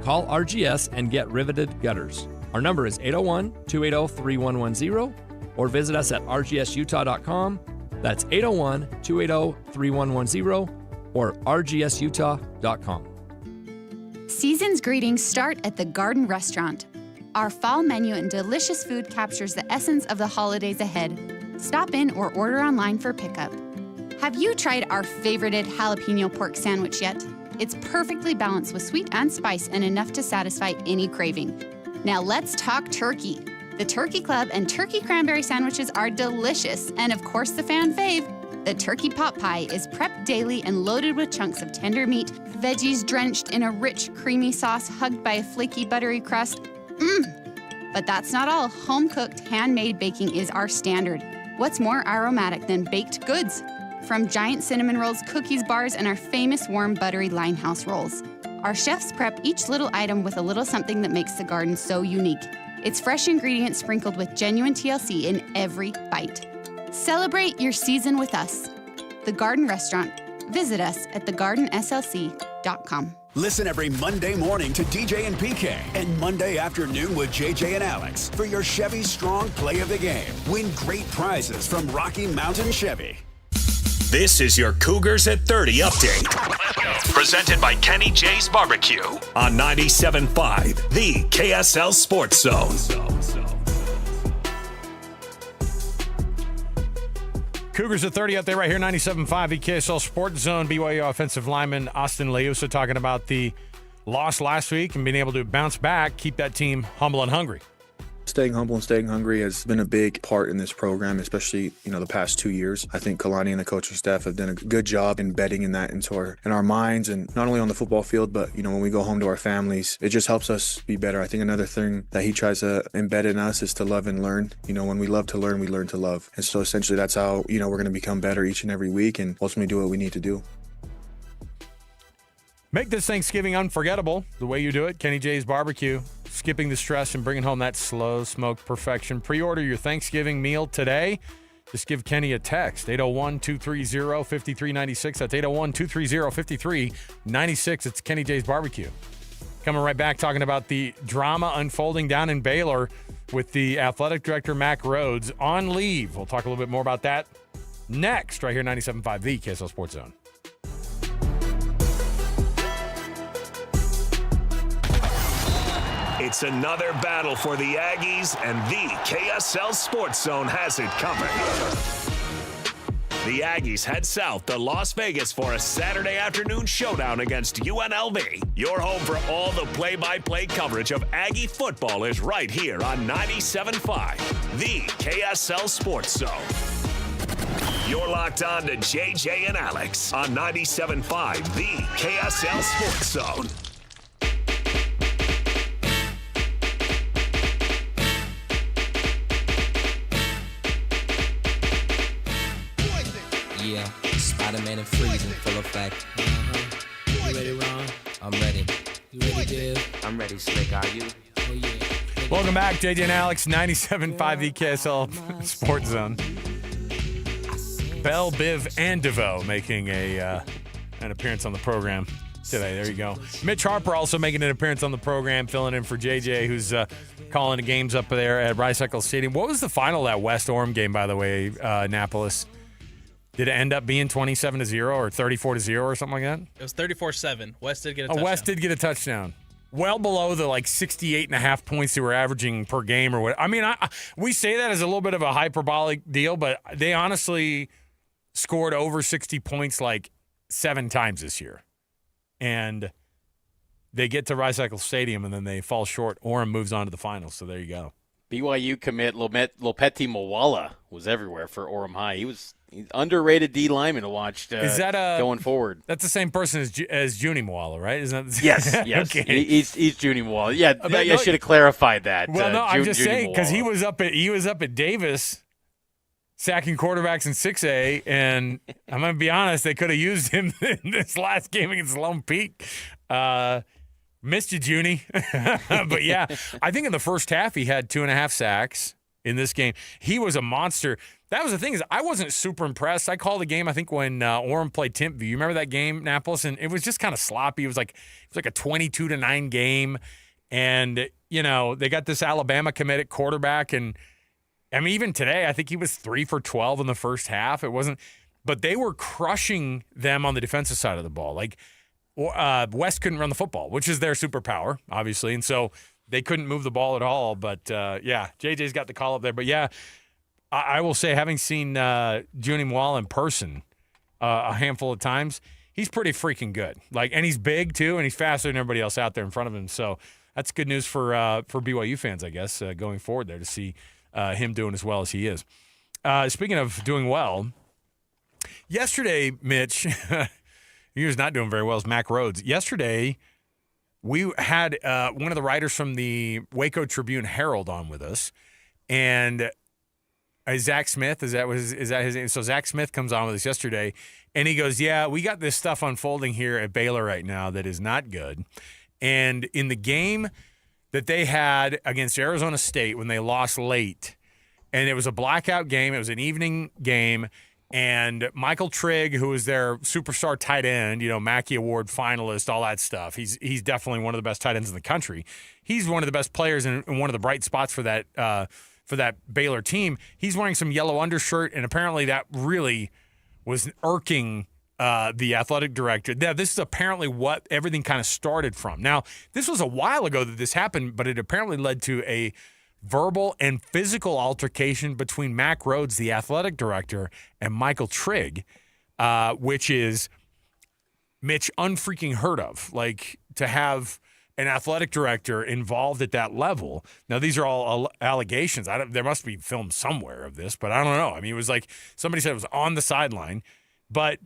Call RGS and get riveted gutters. Our number is 801-280-3110 or visit us at rgsutah.com. That's 801-280-3110 or rgsutah.com. Season's greetings start at the Garden Restaurant. Our fall menu and delicious food captures the essence of the holidays ahead. Stop in or order online for pickup. Have you tried our favorited jalapeno pork sandwich yet? It's perfectly balanced with sweet and spice and enough to satisfy any craving. Now let's talk turkey. The Turkey Club and turkey cranberry sandwiches are delicious. And of course the fan fave, the turkey pot pie is prepped daily and loaded with chunks of tender meat, veggies drenched in a rich, creamy sauce hugged by a flaky, buttery crust. But that's not all. Home-cooked, handmade baking is our standard. What's more aromatic than baked goods? From giant cinnamon rolls, cookies, bars, and our famous warm, buttery Limehouse rolls. Our chefs prep each little item with a little something that makes the garden so unique. It's fresh ingredients sprinkled with genuine TLC in every bite. Celebrate your season with us. The Garden Restaurant. Visit us at thegardenslc.com. Listen every Monday morning to DJ and PK and Monday afternoon with JJ and Alex for your Chevy Strong Play of the Game. Win great prizes from Rocky Mountain Chevy. This is your Cougars at 30 update. Presented by Kenny J's Barbecue on 97.5, the KSL Sports Zone. Cougars at 30 up there right here, 97.5, the KSL Sports Zone. BYU offensive lineman Austin Leusa talking about the loss last week and being able to bounce back, keep that team humble and hungry. Staying humble and staying hungry has been a big part in this program, especially, the past 2 years. I think Kalani and the coaching staff have done a good job embedding in that into our minds, and not only on the football field, but, when we go home to our families, it just helps us be better. I think another thing that he tries to embed in us is to love and learn. When we love to learn, we learn to love. And so essentially that's how, we're going to become better each and every week and ultimately do what we need to do. Make this Thanksgiving unforgettable the way you do it. Kenny J's Barbecue, skipping the stress and bringing home that slow smoked perfection. Pre-order your Thanksgiving meal today. Just give Kenny a text, 801-230-5396. That's 801-230-5396. It's Kenny J's Barbecue. Coming right back, talking about the drama unfolding down in Baylor with the athletic director, Mac Rhodes, on leave. We'll talk a little bit more about that next, right here, 97.5, the KSL Sports Zone. It's another battle for the Aggies, and the KSL Sports Zone has it covered. The Aggies head south to Las Vegas for a Saturday afternoon showdown against UNLV. Your home for all the play-by-play coverage of Aggie football is right here on 97.5, the KSL Sports Zone. You're locked on to JJ and Alex on 97.5, the KSL Sports Zone. Yeah, Spider-Man and freezing, full effect. You ready, Ron? I'm ready. You ready, Div? I'm ready, Slick. Are you? Oh, yeah. Welcome back, JJ and Alex, 97.5 the KSL Sports Zone. Bell, Biv, and DeVoe making an appearance on the program today. There you go. Mitch Harper also making an appearance on the program, filling in for JJ, who's calling the games up there at Rice-Eccles Stadium. What was the final of that West-Orem game, by the way, Annapolis? Did it end up being 27-0 or 34-0 or something like that? It was 34-7. West did get a touchdown. West did get a touchdown. Well below the 68.5 points they were averaging per game or what. I mean, we say that as a little bit of a hyperbolic deal, but they honestly scored over 60 points 7 times this year. And they get to Rice-Eccles Stadium and then they fall short. Orem moves on to the finals, so there you go. BYU commit Lopeti Mawala was everywhere for Orem High. He's underrated D lineman to watch going forward. That's the same person as Junie Moala, right? Isn't that yes. Okay. He's Junie Moala. Yeah, I should have clarified that. Well, no, I'm just saying because he was up at Davis, sacking quarterbacks in 6A, and I'm gonna be honest, they could have used him in this last game against Lone Peak. Missed you, Junie. But yeah, I think in the first half he had 2.5 sacks in this game. He was a monster. That was the thing, is I wasn't super impressed. I called the game, I think, when Orem played Timpview. You remember that game, Annapolis? And it was just kind of sloppy. It was like a 22-9 game. And, they got this Alabama committed quarterback. And, I mean, even today, I think he was 3 for 12 in the first half. It wasn't – but they were crushing them on the defensive side of the ball. West couldn't run the football, which is their superpower, obviously. And so they couldn't move the ball at all. But, yeah, JJ's got the call up there. But, yeah, I will say, having seen Junie Moala in person a handful of times, he's pretty freaking good. And he's big, too, and he's faster than everybody else out there in front of him. So that's good news for BYU fans, I guess, going forward there to see him doing as well as he is. Speaking of doing well, yesterday, Mitch, he was not doing very well, as Mac Rhodes. Yesterday, we had one of the writers from the Waco Tribune Herald on with us, and Zach Smith, is that his name? So Zach Smith comes on with us yesterday, and he goes, yeah, we got this stuff unfolding here at Baylor right now that is not good. And in the game that they had against Arizona State when they lost late, and it was a blackout game, it was an evening game, and Michael Trigg, who was their superstar tight end, Mackey Award finalist, all that stuff. He's definitely one of the best tight ends in the country. He's one of the best players and one of the bright spots for that Baylor team. He's wearing some yellow undershirt, and apparently that really was irking the athletic director. Now, this is apparently what everything kind of started from. Now, this was a while ago that this happened, but it apparently led to a verbal and physical altercation between Mack Rhodes, the athletic director, and Michael Trigg, which is, Mitch, unfreaking heard of. Like, to have an athletic director involved at that level. Now, these are all allegations. There must be film somewhere of this, but I don't know. I mean, it was like somebody said it was on the sideline. But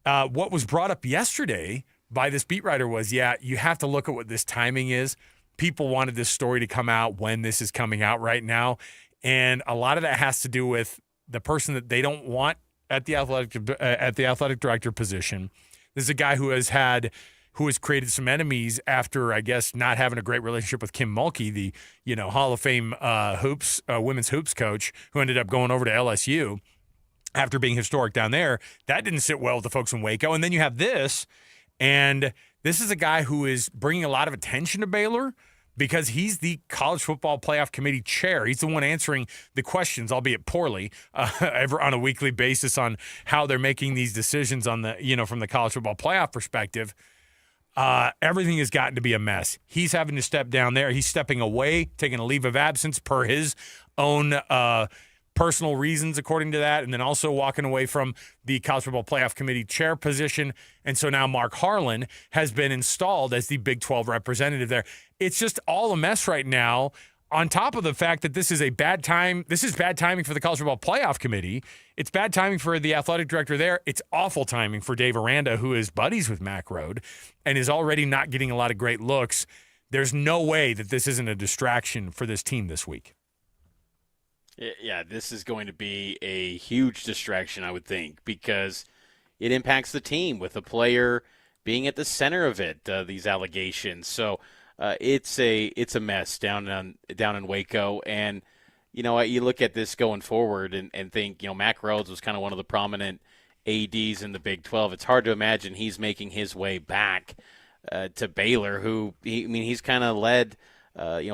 what was brought up yesterday by this beat writer was, you have to look at what this timing is. People wanted this story to come out when this is coming out right now. And a lot of that has to do with the person that they don't want at the athletic director position. This is a guy who has created some enemies after, I guess, not having a great relationship with Kim Mulkey, the Hall of Fame women's hoops coach, who ended up going over to LSU after being historic down there. That didn't sit well with the folks in Waco. And then you have this, and this is a guy who is bringing a lot of attention to Baylor because he's the College Football Playoff Committee chair. He's the one answering the questions, albeit poorly, on a weekly basis on how they're making these decisions on the, from the College Football Playoff perspective. Everything has gotten to be a mess. He's having to step down there. He's stepping away, taking a leave of absence per his own personal reasons, according to that, and then also walking away from the College Football Playoff Committee chair position. And so now Mark Harlan has been installed as the Big 12 representative there. It's just all a mess right now, on top of the fact that this is bad timing for the College Football Playoff Committee. It's bad timing for the athletic director there. It's awful timing for Dave Aranda, who is buddies with Mack Rhodes and is already not getting a lot of great looks. There's no way that this isn't a distraction for this team this week. Yeah, this is going to be a huge distraction, I would think, because it impacts the team with a player being at the center of it, these allegations. So it's a mess down in Waco. And, you look at this going forward and think, Mack Rhodes was kind of one of the prominent ADs in the Big 12. It's hard to imagine he's making his way back to Baylor, he's kind of led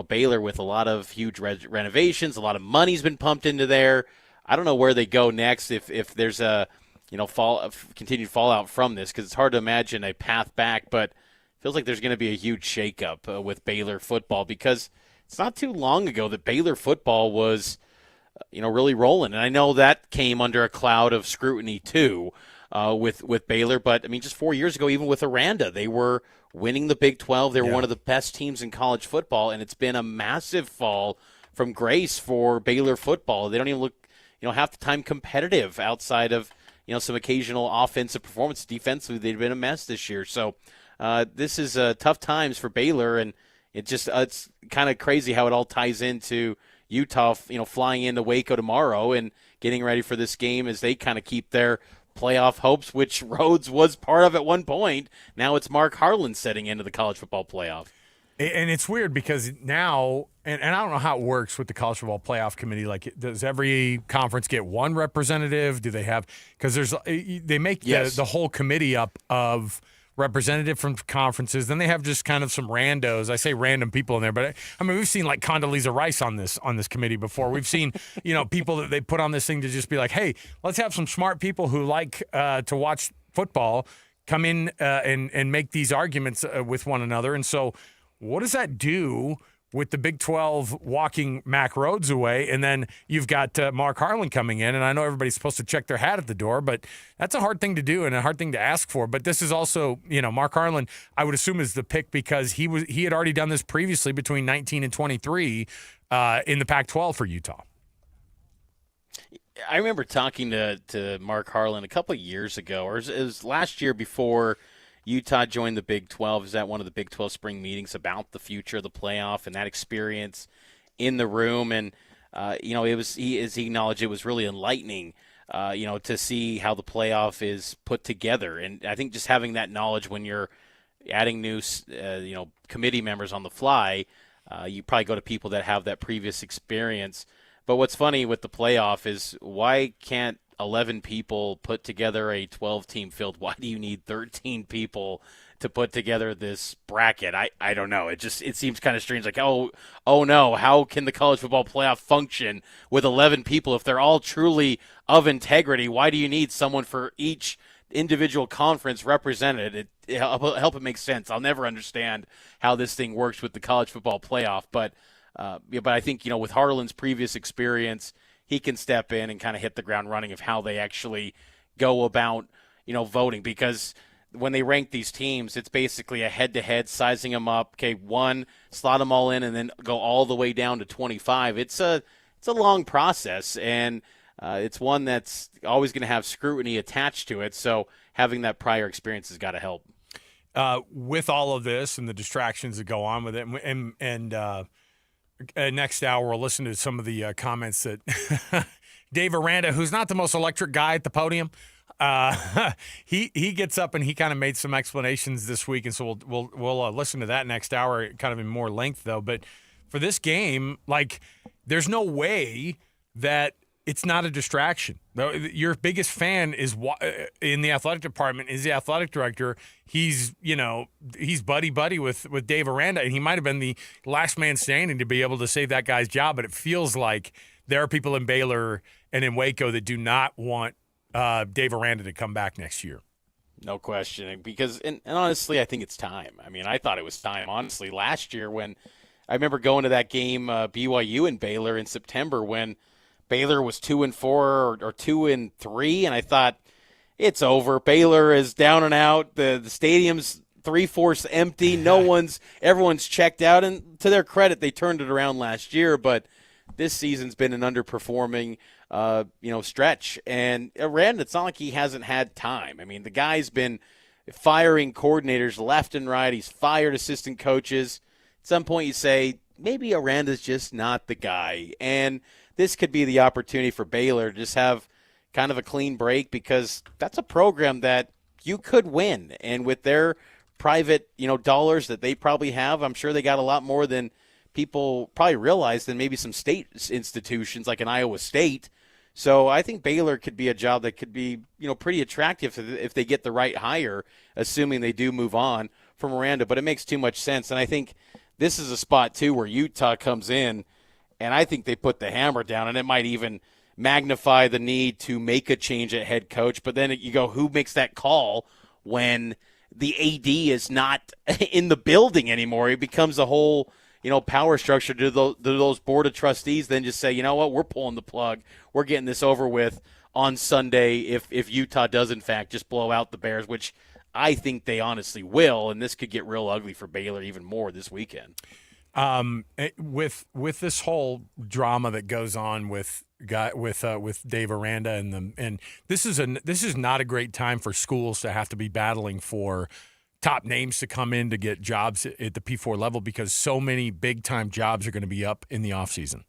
Baylor with a lot of huge renovations. A lot of money's been pumped into there. I don't know where they go next if there's a continued fallout from this, because it's hard to imagine a path back. But it feels like there's going to be a huge shakeup with Baylor football, because it's not too long ago that Baylor football was really rolling, and I know that came under a cloud of scrutiny too with Baylor. But just 4 years ago, even with Aranda, they were winning the Big 12. They were one of the best teams in college football, and it's been a massive fall from grace for Baylor football. They don't even look, half the time competitive outside of, some occasional offensive performance. Defensively, they've been a mess this year. So this is tough times for Baylor, and it's kind of crazy how it all ties into Utah, flying into Waco tomorrow and getting ready for this game as they kind of keep their playoff hopes, which Rhodes was part of at one point. Now it's Mark Harlan setting into the college football playoff. And it's weird because now, and I don't know how it works with the College Football Playoff Committee. Like, does every conference get one representative? Do they have, because they make the whole committee up of representative from conferences. Then they have just kind of some randos. I say random people in there, but we've seen like Condoleezza Rice on this committee before. We've seen, people that they put on this thing to just be like, hey, let's have some smart people who like to watch football come in and make these arguments with one another. And so what does that do with the Big 12 walking Mack Rhodes away, and then you've got Mark Harlan coming in, and I know everybody's supposed to check their hat at the door, but that's a hard thing to do and a hard thing to ask for. But this is also, Mark Harlan, I would assume, is the pick because he had already done this previously between 19 and 23 in the Pac-12 for Utah. I remember talking to Mark Harlan a couple of years ago, or it was last year before Utah joined the Big 12. Is at one of the Big 12 spring meetings about the future of the playoff and that experience in the room. And he acknowledged it was really enlightening, to see how the playoff is put together. And I think just having that knowledge when you're adding new, committee members on the fly, you probably go to people that have that previous experience. But what's funny with the playoff is why can't 11 people put together a 12-team field? Why do you need 13 people to put together this bracket? I don't know. It seems kind of strange. Like, oh no, how can the college football playoff function with 11 people if they're all truly of integrity? Why do you need someone for each individual conference represented? Help it make sense. I'll never understand how this thing works with the college football playoff, but I think, with Harlan's previous experience, he can step in and kind of hit the ground running of how they actually go about, voting, because when they rank these teams, it's basically a head-to-head, sizing them up. Okay, 1, slot them all in, and then go all the way down to 25. It's a long process, and it's one that's always going to have scrutiny attached to it. So having that prior experience has got to help. With all of this and the distractions that go on with it, and next hour we'll listen to some of the comments that Dave Aranda, who's not the most electric guy at the podium, he gets up and he kind of made some explanations this week, and so we'll listen to that next hour, kind of in more length though. But for this game, there's no way that it's not a distraction. Your biggest fan is in the athletic department is the athletic director. He's buddy with Dave Aranda, and he might have been the last man standing to be able to save that guy's job. But it feels like there are people in Baylor and in Waco that do not want Dave Aranda to come back next year. No question, because and honestly, I think it's time. I mean, I thought it was time, honestly, last year when I remember going to that game, BYU and Baylor in September, when Baylor was 2-4 or 2-3, and I thought it's over. Baylor is down and out. The stadium's 3/4 empty. Everyone's checked out. And to their credit, they turned it around last year. But this season's been an underperforming, stretch. And Aranda, it's not like he hasn't had time. I mean, the guy's been firing coordinators left and right. He's fired assistant coaches. At some point, you say maybe Aranda's just not the guy, and this could be the opportunity for Baylor to just have kind of a clean break, because that's a program that you could win. And with their private, dollars that they probably have, I'm sure they got a lot more than people probably realize than maybe some state institutions like an Iowa State. So I think Baylor could be a job that could be, pretty attractive if they get the right hire, assuming they do move on from Aranda. But it makes too much sense. And I think this is a spot, too, where Utah comes in, and I think they put the hammer down, and it might even magnify the need to make a change at head coach. But then you go, who makes that call when the AD is not in the building anymore? It becomes a whole, power structure. Do those board of trustees then just say, you know what, we're pulling the plug. We're getting this over with on Sunday if Utah does, in fact, just blow out the Bears, which I think they honestly will, and this could get real ugly for Baylor even more this weekend. With this whole drama that goes on with Dave Aranda and this is not a great time for schools to have to be battling for top names to come in to get jobs at the P4 level, because so many big time jobs are going to be up in the offseason.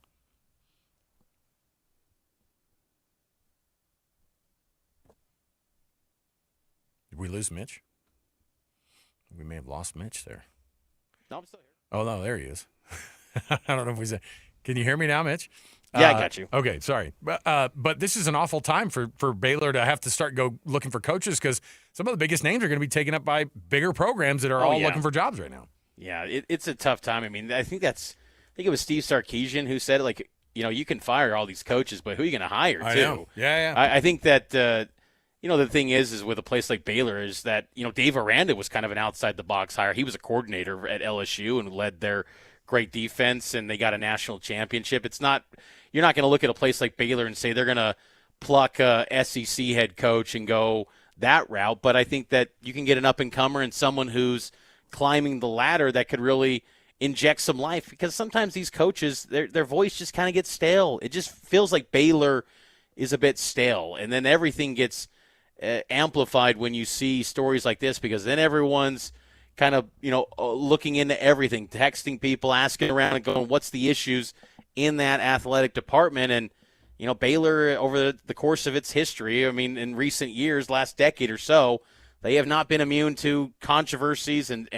Did we lose Mitch? We may have lost Mitch there. No, I'm still here. Oh, no, there he is. I don't know if we said. Can you hear me now, Mitch? Yeah, I got you. Okay, sorry. But this is an awful time for Baylor to have to start looking for coaches, because some of the biggest names are going to be taken up by bigger programs that are looking for jobs right now. Yeah, it's a tough time. I mean, I think it was Steve Sarkisian who said, you can fire all these coaches, but who are you going to hire, too? I know. Yeah. I think that the thing is with a place like Baylor is that, Dave Aranda was kind of an outside-the-box hire. He was a coordinator at LSU and led their great defense, and they got a national championship. You're not going to look at a place like Baylor and say they're going to pluck a SEC head coach and go that route. But I think that you can get an up-and-comer and someone who's climbing the ladder that could really inject some life, because sometimes these coaches, their voice just kind of gets stale. It just feels like Baylor is a bit stale, and then everything gets amplified when you see stories like this, because then everyone's kind of, looking into everything, texting people, asking around and going, what's the issues? in that athletic department. And, you know, Baylor, over the course of its history, I mean, in recent years, last decade or so, they have not been immune to controversies and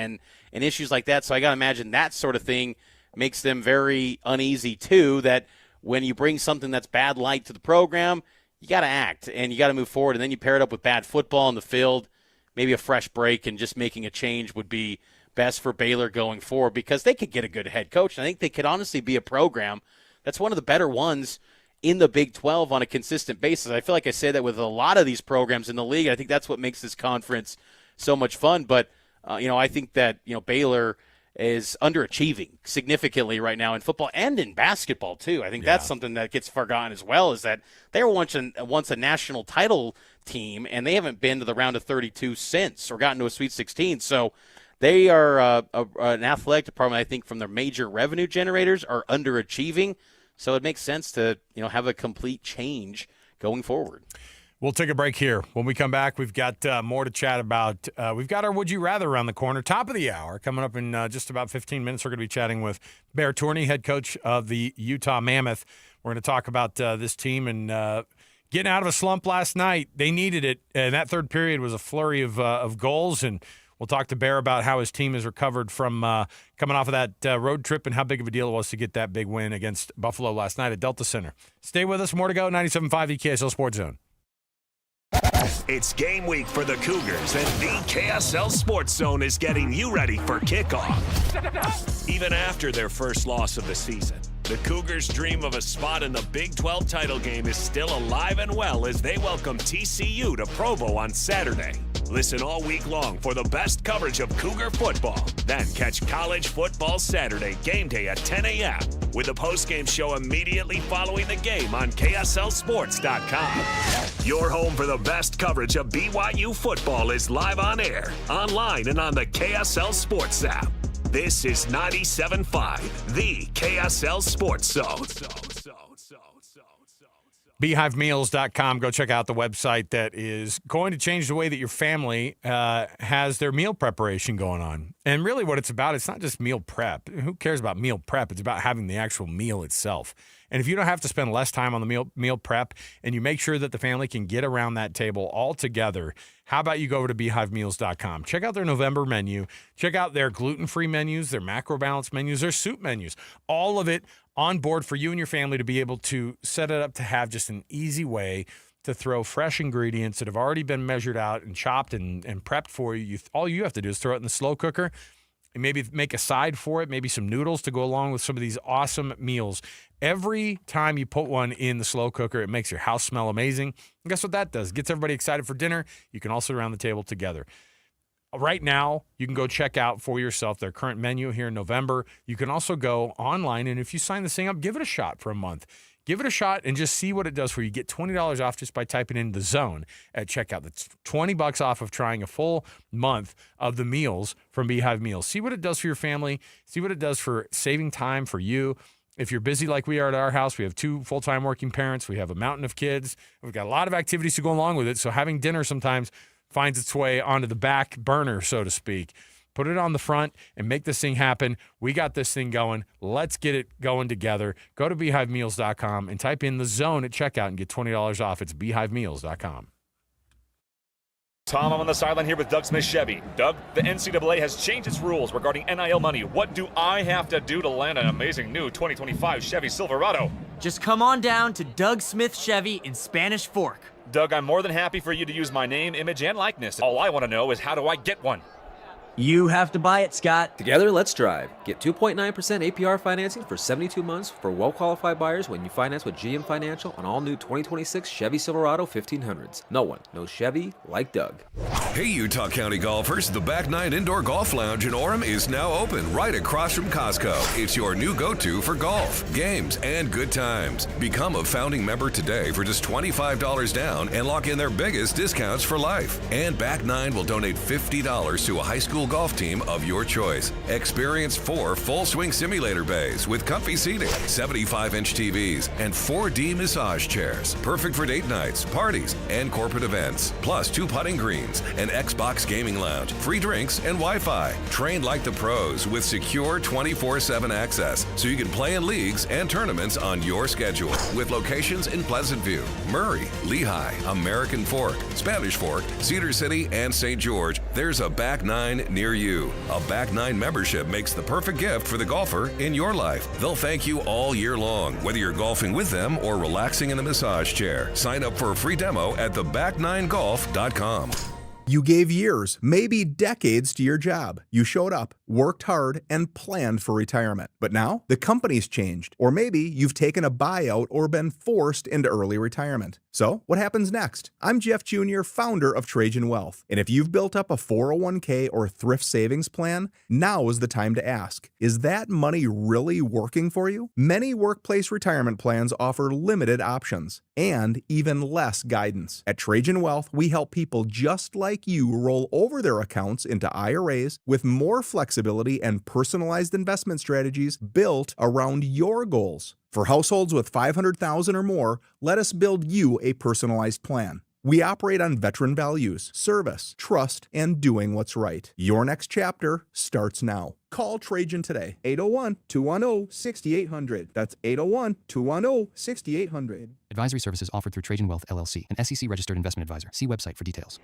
issues like that. So I got to imagine that sort of thing makes them very uneasy, too, that when you bring something that's bad light to the program, you got to act and you got to move forward. And then you pair it up with bad football in the field, maybe a fresh break and just making a change would be best for Baylor going forward, because they could get a good head coach. And I think they could honestly be a program that's one of the better ones in the Big 12 on a consistent basis. I feel like I say that with a lot of these programs in the league. I think that's what makes this conference so much fun. But, I think that, Baylor is underachieving significantly right now in football and in basketball, too. I think that's something that gets forgotten as well, is that they were once a national title team, and they haven't been to the round of 32 since or gotten to a Sweet 16. So they are an athletic department, I think, from their major revenue generators, are underachieving. So it makes sense to, have a complete change going forward. We'll take a break here. When we come back, we've got more to chat about. We've got our Would You Rather around the corner, top of the hour. Coming up in just about 15 minutes, we're going to be chatting with Bear Tourney, head coach of the Utah Mammoth. We're going to talk about this team and getting out of a slump last night. They needed it, and that third period was a flurry of goals. And we'll talk to Bear about how his team has recovered from coming off of that road trip and how big of a deal it was to get that big win against Buffalo last night at Delta Center. Stay with us. More to go. 97.5 the KSL Sports Zone. It's game week for the Cougars, and the KSL Sports Zone is getting you ready for kickoff. Even after their first loss of the season, the Cougars' dream of a spot in the Big 12 title game is still alive and well as they welcome TCU to Provo on Saturday. Listen all week long for the best coverage of Cougar football. Then catch College Football Saturday game day at 10 a.m. with a postgame show immediately following the game on KSLSports.com. Your home for the best coverage of BYU football is live on air, online, and on the KSL Sports app. This is 97.5, the KSL Sports Zone. BeehiveMeals.com. Go check out the website that is going to change the way that your family has their meal preparation going on. And really what it's about, it's not just meal prep. Who cares about meal prep? It's about having the actual meal itself. And if you don't have to spend less time on the meal prep and you make sure that the family can get around that table all together, how about you go over to BeehiveMeals.com. Check out their November menu. Check out their gluten-free menus, their macro balance menus, their soup menus. All of it on board for you and your family to be able to set it up to have just an easy way to throw fresh ingredients that have already been measured out and chopped and prepped for you. All you have to do is throw it in the slow cooker and maybe make a side for it, maybe some noodles to go along with some of these awesome meals. Every time you put one in the slow cooker, it makes your house smell amazing. And guess what that does? Gets everybody excited for dinner. You can also sit around the table together. Right now, you can go check out for yourself their current menu here in November. You can also go online, and if you sign this thing up, give it a shot for a month. Give it a shot and just see what it does for you. Get $20 off just by typing in the zone at checkout. That's $20 off of trying a full month of the meals from Beehive Meals. See what it does for your family. See what it does for saving time for you. If you're busy like we are at our house, we have 2 full-time working parents. We have a mountain of kids. We've got a lot of activities to go along with it. So having dinner sometimes finds its way onto the back burner, so to speak. Put it on the front and make this thing happen. We got this thing going. Let's get it going together. Go to BeehiveMeals.com and type in the zone at checkout and get $20 off. It's BeehiveMeals.com. Tom, I'm on the sideline here with Doug Smith Chevy. Doug, the NCAA has changed its rules regarding NIL money. What do I have to do to land an amazing new 2025 Chevy Silverado? Just come on down to Doug Smith Chevy in Spanish Fork. Doug, I'm more than happy for you to use my name, image, and likeness. All I want to know is how do I get one? You have to buy it, Scott. Together, let's drive. Get 2.9% APR financing for 72 months for well-qualified buyers when you finance with GM Financial on all new 2026 Chevy Silverado 1500s. No one knows Chevy like Doug. Hey, Utah County golfers, the Back Nine Indoor Golf Lounge in Orem is now open right across from Costco. It's your new go-to for golf, games, and good times. Become a founding member today for just $25 down and lock in their biggest discounts for life. And Back Nine will donate $50 to a high school school golf team of your choice. Experience 4 full swing simulator bays with comfy seating, 75-inch TVs, and 4D massage chairs. Perfect for date nights, parties, and corporate events. Plus 2 putting greens, an Xbox gaming lounge, free drinks, and Wi-Fi. Train like the pros with secure 24/7 access so you can play in leagues and tournaments on your schedule. With locations in Pleasant View, Murray, Lehigh, American Fork, Spanish Fork, Cedar City, and St. George, there's a Back Nine near you. A Back Nine membership makes the perfect gift for the golfer in your life. They'll thank you all year long, whether you're golfing with them or relaxing in a massage chair. Sign up for a free demo at theback9golf.com. You gave years, maybe decades to your job. You showed up, worked hard, and planned for retirement. But now, the company's changed. Or maybe you've taken a buyout or been forced into early retirement. So, what happens next? I'm Jeff Jr., founder of Trajan Wealth. And if you've built up a 401k or thrift savings plan, now is the time to ask, is that money really working for you? Many workplace retirement plans offer limited options and even less guidance. At Trajan Wealth, we help people just like you roll over their accounts into IRAs with more flexibility and personalized investment strategies built around your goals. For households with $500,000 or more, let us build you a personalized plan. We operate on veteran values, service, trust, and doing what's right. Your next chapter starts now. Call Trajan today, 801-210-6800. That's 801-210-6800. Advisory services offered through Trajan Wealth, LLC, an SEC-registered investment advisor. See website for details.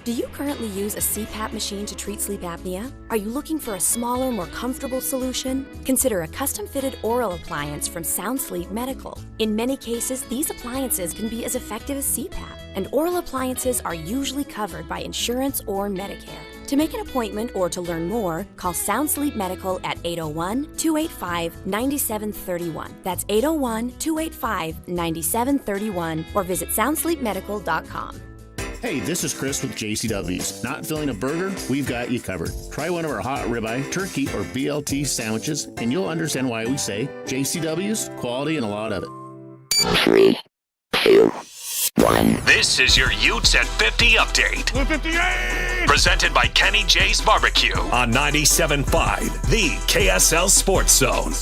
Do you currently use a CPAP machine to treat sleep apnea? Are you looking for a smaller, more comfortable solution? Consider a custom-fitted oral appliance from Sound Sleep Medical. In many cases, these appliances can be as effective as CPAP, and oral appliances are usually covered by insurance or Medicare. To make an appointment or to learn more, call Sound Sleep Medical at 801-285-9731. That's 801-285-9731, or visit soundsleepmedical.com. Hey, this is Chris with JCW's. Not feeling a burger? We've got you covered. Try one of our hot ribeye, turkey, or BLT sandwiches, and you'll understand why we say JCW's, quality, and a lot of it. 3, 2, 1. This is your Utes at 50 update. 58! Presented by Kenny J's Barbecue on 97.5, the KSL Sports Zone.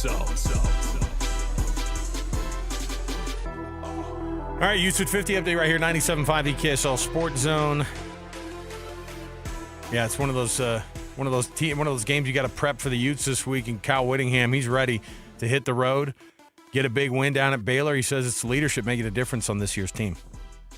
All right, Utes at 50 update right here, 97.5, the KSL Sports Zone. Yeah, it's one of those games you got to prep for the Utes this week. And Kyle Whittingham, he's ready to hit the road, get a big win down at Baylor. He says it's leadership making a difference on this year's team.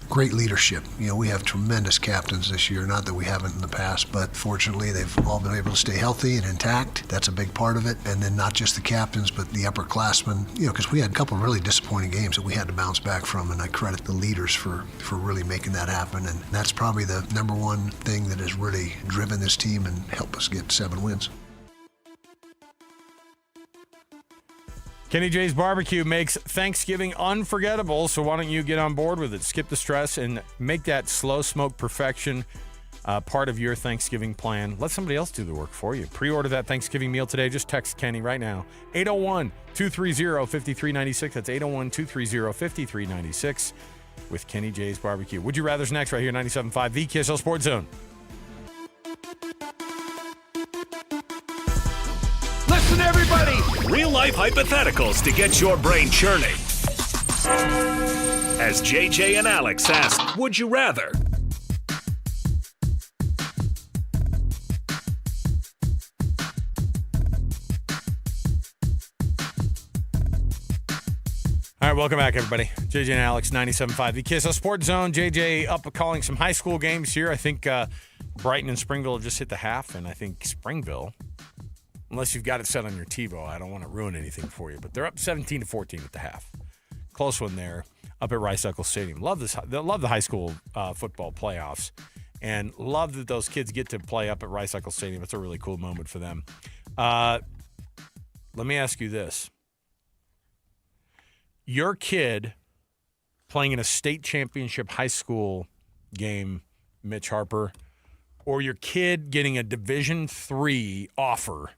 Great leadership. You know, we have tremendous captains this year, not that we haven't in the past, but fortunately they've all been able to stay healthy and intact. That's a big part of it. And then not just the captains, but the upperclassmen, you know, because we had a couple of really disappointing games that we had to bounce back from, and I credit the leaders for really making that happen. And that's probably the number one thing that has really driven this team and helped us get 7 wins. Kenny J's Barbecue makes Thanksgiving unforgettable, so why don't you get on board with it? Skip the stress and make that slow smoke perfection part of your Thanksgiving plan. Let somebody else do the work for you. Pre-order that Thanksgiving meal today. Just text Kenny right now. 801-230-5396. That's 801-230-5396 with Kenny J's Barbecue. Would you rather's next right here, 97.5, the KSL Sports Zone. Listen, everybody! Real-life hypotheticals to get your brain churning. As JJ and Alex ask, would you rather? All right, welcome back, everybody. JJ and Alex, 97.5, the KSL Sports Zone. JJ up calling some high school games here. I think Brighton and Springville have just hit the half, and I think Springville, unless you've got it set on your TiVo, I don't want to ruin anything for you, but they're up 17-14 at the half. Close one there up at Rice-Eccles Stadium. Love the high school football playoffs, and love that those kids get to play up at Rice-Eccles Stadium. It's a really cool moment for them. Let me ask you this. Your kid playing in a state championship high school game, Mitch Harper, or your kid getting a Division III offer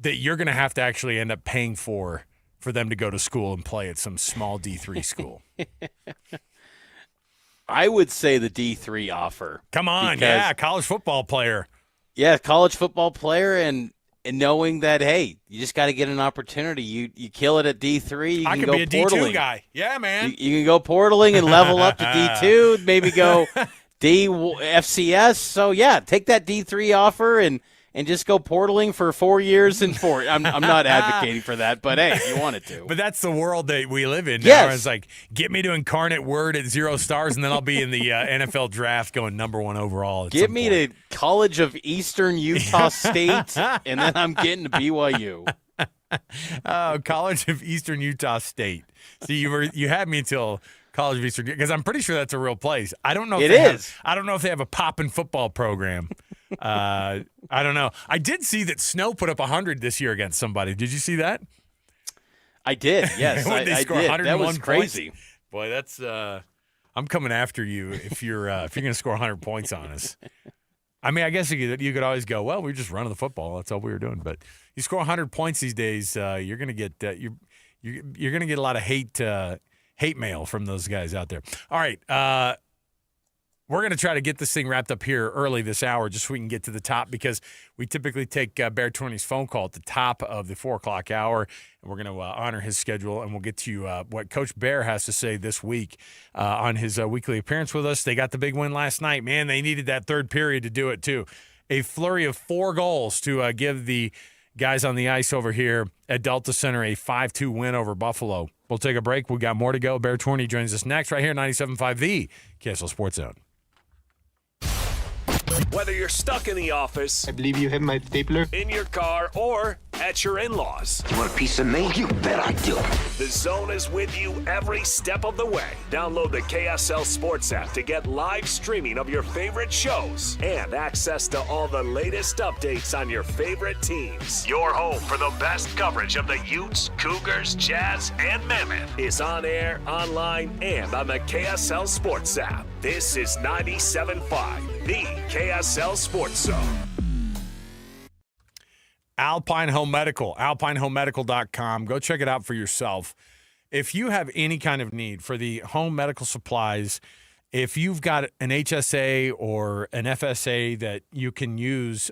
that you're going to have to actually end up paying for them to go to school and play at some small D3 school. I would say the D3 offer. Come on, yeah, college football player. Yeah, college football player, and knowing that, hey, you just got to get an opportunity. You kill it at D3, you I can could go be a portaling. D2 guy. Yeah, man. You can go portaling and level up to D2, maybe go FCS. So, yeah, take that D3 offer and just go portaling for 4 years and 4. I'm not advocating for that, but hey, if you wanted to. But that's the world that we live in now. Yes. It's like, get me to Incarnate Word at 0 stars, and then I'll be in the NFL draft going number 1 overall. Get me to College of Eastern Utah State, and then I'm getting to BYU. Oh, College of Eastern Utah State. See, you had me until College of Eastern, because I'm pretty sure that's a real place. I don't know. I don't know if they have a poppin' football program. I don't know. I did see that Snow put up 100 this year against somebody. Did you see that? I did. Yes, I did. That was crazy. Points. Boy, that's. I'm coming after you if you're going to score 100 points on us. I mean, I guess you could always go, well, we're just running the football. That's all we were doing. But you score 100 points these days, you're going to get you're going to get a lot of hate mail from those guys out there. All right. We're going to try to get this thing wrapped up here early this hour just so we can get to the top, because we typically take Bear Tourney's phone call at the top of the 4 o'clock hour, and we're going to honor his schedule, and we'll get to what Coach Bear has to say this week on his weekly appearance with us. They got the big win last night. Man, they needed that third period to do it too. A flurry of 4 goals to give the guys on the ice over here at Delta Center a 5-2 win over Buffalo. We'll take a break. We got more to go. Bear Tourney joins us next right here, 97.5 The KSL Sports Zone. Whether you're stuck in the office, I believe you have my stapler, in your car, or at your in-laws. You want a piece of me? You bet I do. The Zone is with you every step of the way. Download the KSL Sports app to get live streaming of your favorite shows and access to all the latest updates on your favorite teams. Your home for the best coverage of the Utes, Cougars, Jazz, and Mammoth is on air, online, and on the KSL Sports app. This is 97.5, the KSL Sports Zone. Alpine Home Medical, alpinehomemedical.com. Go check it out for yourself. If you have any kind of need for the home medical supplies, if you've got an HSA or an FSA that you can use,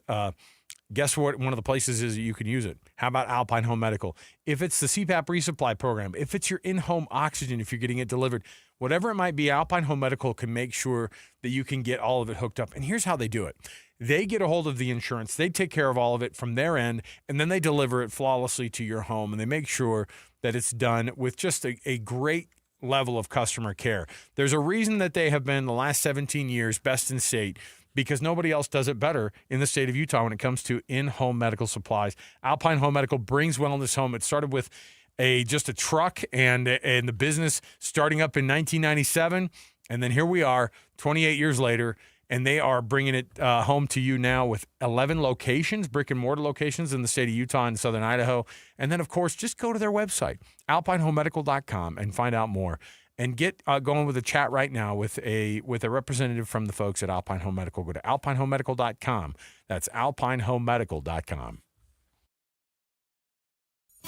guess what? One of the places is that you can use it. How about Alpine Home Medical? If it's the CPAP resupply program, if it's your in-home oxygen, if you're getting it delivered, whatever it might be, Alpine Home Medical can make sure that you can get all of it hooked up. And here's how they do it. They get a hold of the insurance. They take care of all of it from their end, and then they deliver it flawlessly to your home, and they make sure that it's done with just a great level of customer care. There's a reason that they have been the last 17 years best in state, because nobody else does it better in the state of Utah when it comes to in-home medical supplies. Alpine Home Medical brings wellness home. It started with just a truck and the business starting up in 1997, and then here we are 28 years later, and they are bringing it home to you now with 11 locations, brick-and-mortar locations in the state of Utah and southern Idaho. And then, of course, just go to their website, alpinehomemedical.com, and find out more. And get going with a chat right now with a representative from the folks at Alpine Home Medical. Go to alpinehomemedical.com. That's alpinehomemedical.com.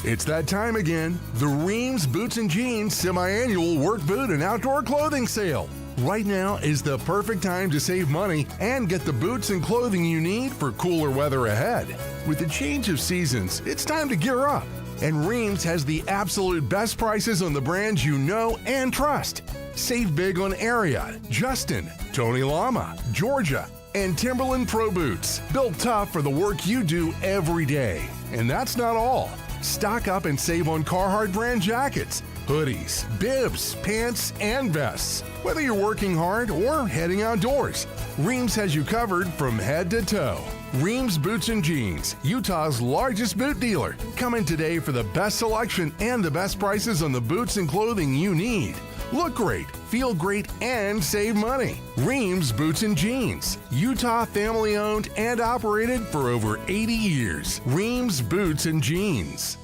It's that time again. The Reams Boots and Jeans semi-annual work boot and outdoor clothing sale. Right now is the perfect time to save money and get the boots and clothing you need for cooler weather ahead. With the change of seasons, it's time to gear up. And Reams has the absolute best prices on the brands you know and trust. Save big on Ariat, Justin, Tony Lama, Georgia, and Timberland Pro Boots. Built tough for the work you do every day. And that's not all. Stock up and save on Carhartt brand jackets, hoodies, bibs, pants, and vests. Whether you're working hard or heading outdoors, Reams has you covered from head to toe. Reams Boots and Jeans, Utah's largest boot dealer. Come in today for the best selection and the best prices on the boots and clothing you need. Look great, feel great, and save money. Reams Boots and Jeans, Utah family owned and operated for over 80 years. Reams Boots and Jeans.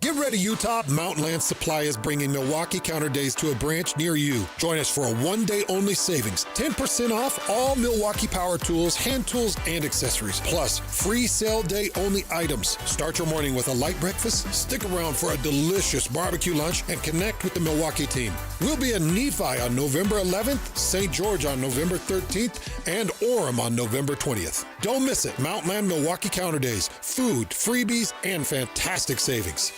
Get ready, Utah. Mountainland Supply is bringing Milwaukee Counter Days to a branch near you. Join us for a one-day only savings. 10% off all Milwaukee power tools, hand tools, and accessories. Plus, free sale day only items. Start your morning with a light breakfast, stick around for a delicious barbecue lunch, and connect with the Milwaukee team. We'll be in Nephi on November 11th, St. George on November 13th, and Orem on November 20th. Don't miss it. Mountainland Milwaukee Counter Days. Food, freebies, and fantastic savings.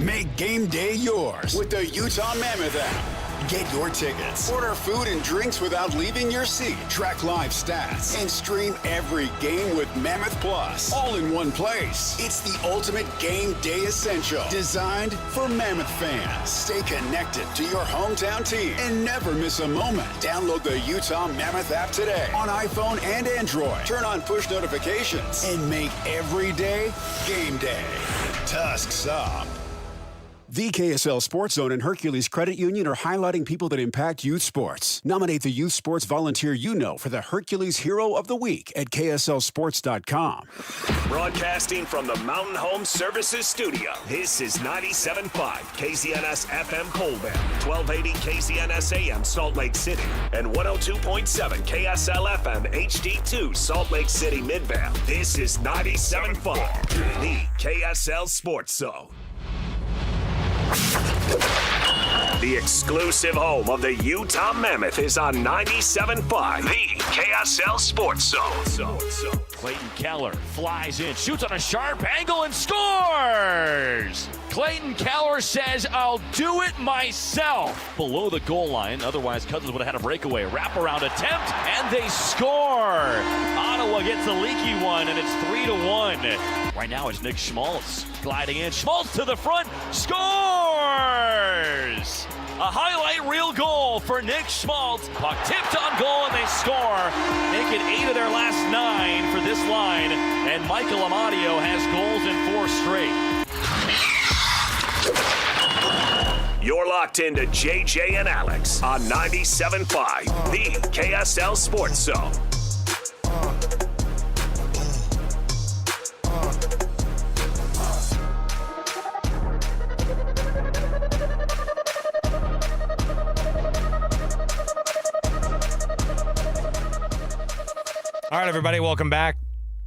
Make game day yours with the Utah Mammoth app. Get your tickets, order food and drinks without leaving your seat, track live stats, and stream every game with Mammoth Plus, all in one place. It's the ultimate game day essential, designed for Mammoth fans. Stay connected to your hometown team and never miss a moment. Download the Utah Mammoth app today on iPhone and Android. Turn on push notifications and make every day game day. Tusks up. The KSL Sports Zone and Hercules Credit Union are highlighting people that impact youth sports. Nominate the youth sports volunteer you know for the Hercules Hero of the Week at KSLSports.com. Broadcasting from the Mountain Home Services Studio, this is 97.5 KZNS FM Colbert, 1280 KZNS AM Salt Lake City, and 102.7 KSL FM HD2 Salt Lake City Midvale. This is 97.5, the KSL Sports Zone. The exclusive home of the Utah Mammoth is on 97.5, the KSL Sports Zone. Clayton Keller flies in, shoots on a sharp angle, and scores! Clayton Keller says, I'll do it myself. Below the goal line, otherwise Cousins would have had a breakaway. Wraparound attempt, and they score! Ottawa gets a leaky one, and it's 3-1. Right now it's Nick Schmaltz gliding in. Schmaltz to the front, scores! A highlight reel goal for Nick Schmaltz. Puck tipped on goal, and they score. Make it 8 of their last 9 for this line. And Michael Amadio has goals in 4 straight. You're locked into JJ and Alex on 97.5, the KSL Sports Zone. All right, everybody, welcome back.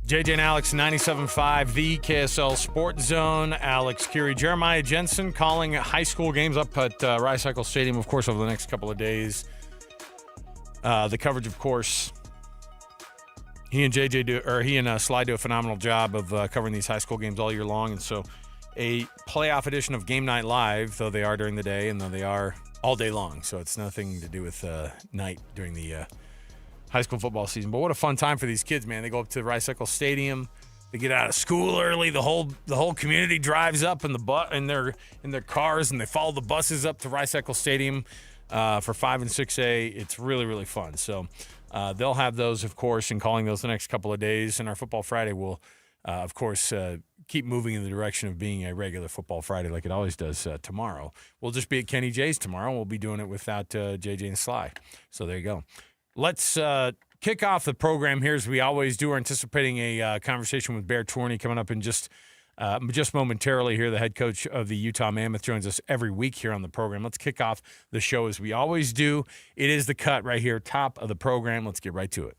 JJ and Alex, 97.5, the KSL Sports Zone. Alex Curie, Jeremiah Jensen calling high school games up at Rice-Eccles Stadium, of course, over the next couple of days. The coverage, of course, he and Sly do a phenomenal job of covering these high school games all year long. And so a playoff edition of Game Night Live, though they are during the day and though they are all day long. So it's nothing to do with night during the high school football season. But what a fun time for these kids, man. They go up to Rice-Eccles Stadium. They get out of school early. The whole community drives up in their cars, and they follow the buses up to Rice-Eccles Stadium for 5 and 6A. It's really, really fun. So they'll have those, of course, and calling those the next couple of days. And our Football Friday will, of course, keep moving in the direction of being a regular Football Friday like it always does tomorrow. We'll just be at Kenny J's tomorrow. We'll be doing it without JJ and Sly. So there you go. Let's kick off the program here as we always do. We're anticipating a conversation with Bear Torney coming up in just momentarily here. The head coach of the Utah Mammoth joins us every week here on the program. Let's kick off the show as we always do. It is The Cut right here, top of the program. Let's get right to it.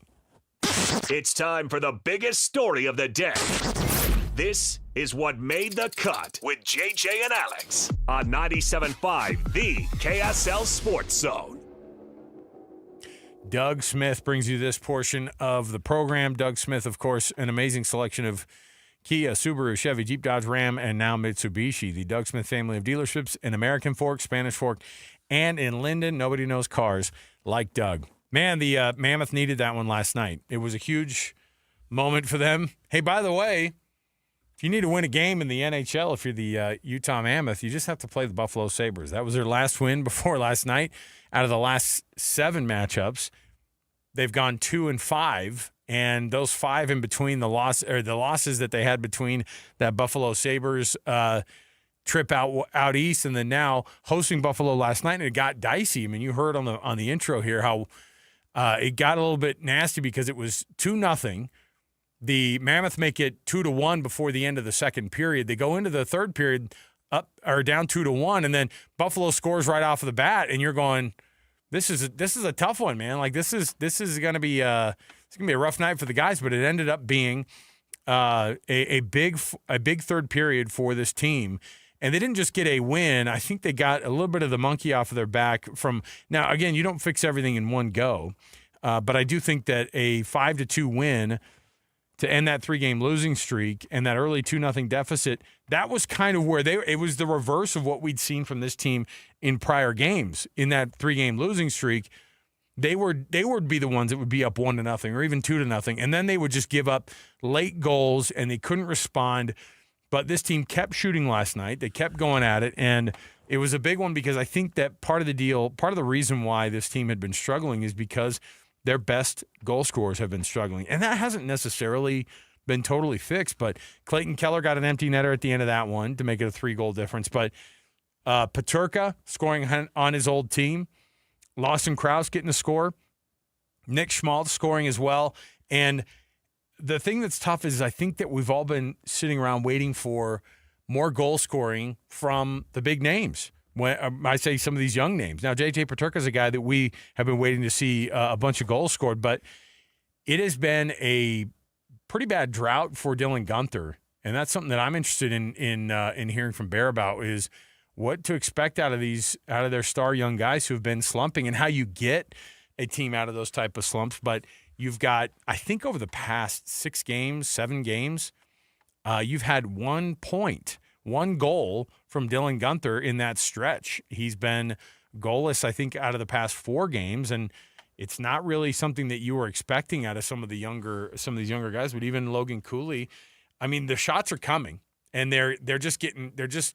It's time for the biggest story of the day. This is what made the cut with JJ and Alex on 97.5, the KSL Sports Zone. Doug Smith brings you this portion of the program. Doug Smith, of course, an amazing selection of Kia, Subaru, Chevy, Jeep, Dodge, Ram, and now Mitsubishi. The Doug Smith family of dealerships in American Fork, Spanish Fork, and in Linden. Nobody knows cars like Doug. Man, the Mammoth needed that one last night. It was a huge moment for them. Hey, by the way, if you need to win a game in the NHL, if you're the Utah Mammoth, you just have to play the Buffalo Sabres. That was their last win before last night. Out of the last 7 matchups, they've gone 2-5, and those 5 in between the losses that they had between that Buffalo Sabres trip out east, and then now hosting Buffalo last night, and it got dicey. I mean, you heard on the intro here how it got a little bit nasty because it was 2-0. The Mammoth make it 2-1 before the end of the second period. They go into the third period up or down 2-1, and then Buffalo scores right off of the bat, and you're going, this is a tough one, man. Like this is going to be a rough night for the guys, but it ended up being a big third period for this team. And they didn't just get a win. I think they got a little bit of the monkey off of their back from – now, again, you don't fix everything in one go, but I do think that a 5-2 win to end that 3-game losing streak and that early 2-0 deficit, that was kind of where it was the reverse of what we'd seen from this team in prior games. In that 3-game losing streak, they would be the ones that would be up 1-0 or even 2-0, and then they would just give up late goals and they couldn't respond. But this team kept shooting last night. They kept going at it, and it was a big one because I think that part of the reason why this team had been struggling is because their best goal scorers have been struggling. And that hasn't necessarily been totally fixed, but Clayton Keller got an empty netter at the end of that one to make it a 3-goal difference. But Peterka scoring on his old team, Lawson Krause getting a score, Nick Schmaltz scoring as well, and the thing that's tough is I think that we've all been sitting around waiting for more goal scoring from the big names. When I say some of these young names. Now, J.J. Peterka is a guy that we have been waiting to see a bunch of goals scored, but it has been a pretty bad drought for Dylan Guenther, and that's something that I'm interested in hearing from Bear about is what to expect out of their star young guys who have been slumping and how you get a team out of those type of slumps. But you've got, I think over the past 7 games, you've had 1 point, 1 goal from Dylan Guenther in that stretch. He's been goalless, I think, out of the past 4 games, and it's not really something that you were expecting out of some of these younger guys. But even Logan Cooley, I mean, the shots are coming, and they're just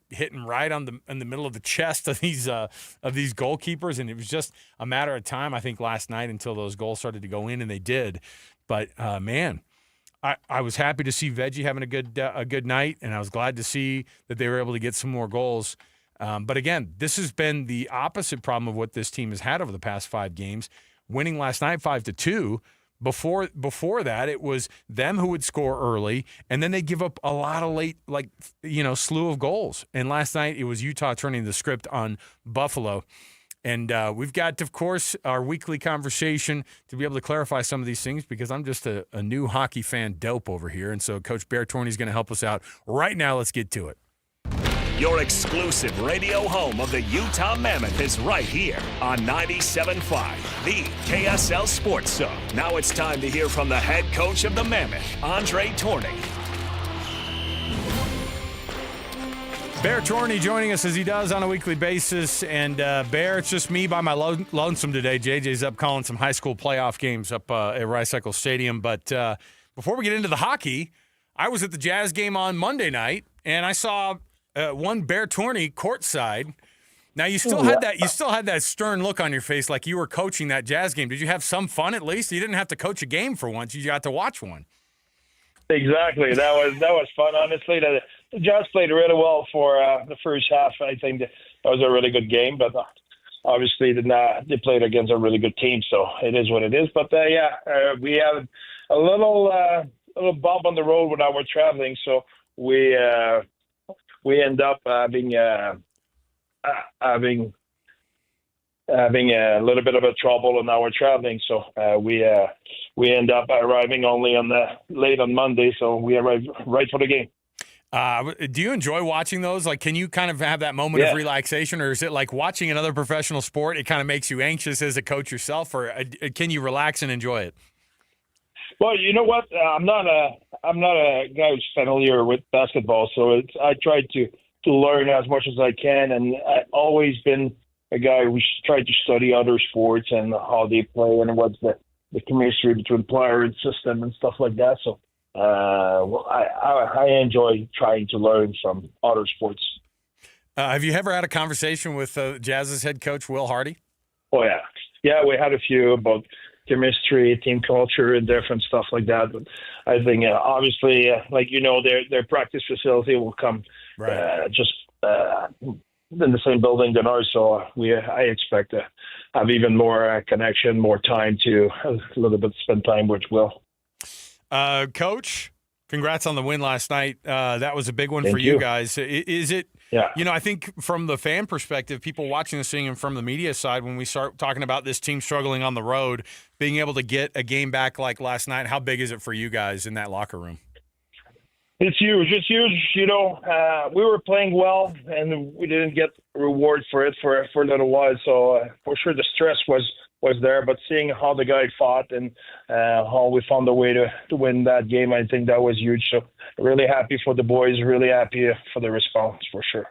hitting right in the middle of the chest of these goalkeepers, and it was just a matter of time, I think, last night until those goals started to go in, and they did. But man, I was happy to see Veggie having a good night, and I was glad to see that they were able to get some more goals. But again, this has been the opposite problem of what this team has had over the past 5 games. Winning last night 5-2. Before that, it was them who would score early, and then they give up a lot of late, slew of goals. And last night, it was Utah turning the script on Buffalo. And we've got, of course, our weekly conversation to be able to clarify some of these things because I'm just a new hockey fan dope over here. And so Coach Bear Torney is going to help us out right now. Let's get to it. Your exclusive radio home of the Utah Mammoth is right here on 97.5, the KSL Sports Zone. Now it's time to hear from the head coach of the Mammoth, Andre Torney. Bear Torney joining us as he does on a weekly basis. And Bear, it's just me by my lonesome today. JJ's up calling some high school playoff games up at Rice-Eccles Stadium. But before we get into the hockey, I was at the Jazz game on Monday night, and I saw one Bear Torney courtside. Now you still had that stern look on your face, like you were coaching that Jazz game. Did you have some fun at least? You didn't have to coach a game for once; you got to watch one. Exactly. That was fun. Honestly, the Jazz played really well for the first half. I think that was a really good game, but obviously they played against a really good team, so it is what it is. But we had a little bump on the road when I was traveling, so we end up having a little bit of a trouble in our traveling. So we end up arriving only late on Monday. So we arrived right for the game. Do you enjoy watching those? Like, can you kind of have that moment of relaxation, or is it like watching another professional sport? It kind of makes you anxious as a coach yourself, or can you relax and enjoy it? Well, you know what? I'm not a guy who's familiar with basketball, so I try to learn as much as I can, and I've always been a guy who's tried to study other sports and how they play and what's the chemistry between player and system and stuff like that. So I enjoy trying to learn from other sports. Have you ever had a conversation with Jazz's head coach, Will Hardy? Oh, yeah. Yeah, we had a few about chemistry, team culture, and different stuff like that. But I think, obviously, their practice facility will come just in the same building than ours. So I expect to have even more connection, more time to a little bit spend time with Will. Coach, congrats on the win last night. That was a big one Thank for you guys. Is it Yeah. You know, I think from the fan perspective, people watching this thing and from the media side, when we start talking about this team struggling on the road, being able to get a game back like last night, how big is it for you guys in that locker room? It's huge. It's huge. You know, we were playing well, and we didn't get reward for it for a little while. So for sure, the stress was there. But seeing how the guy fought and how we found a way to win that game, I think that was huge. So really happy for the boys. Really happy for the response for sure.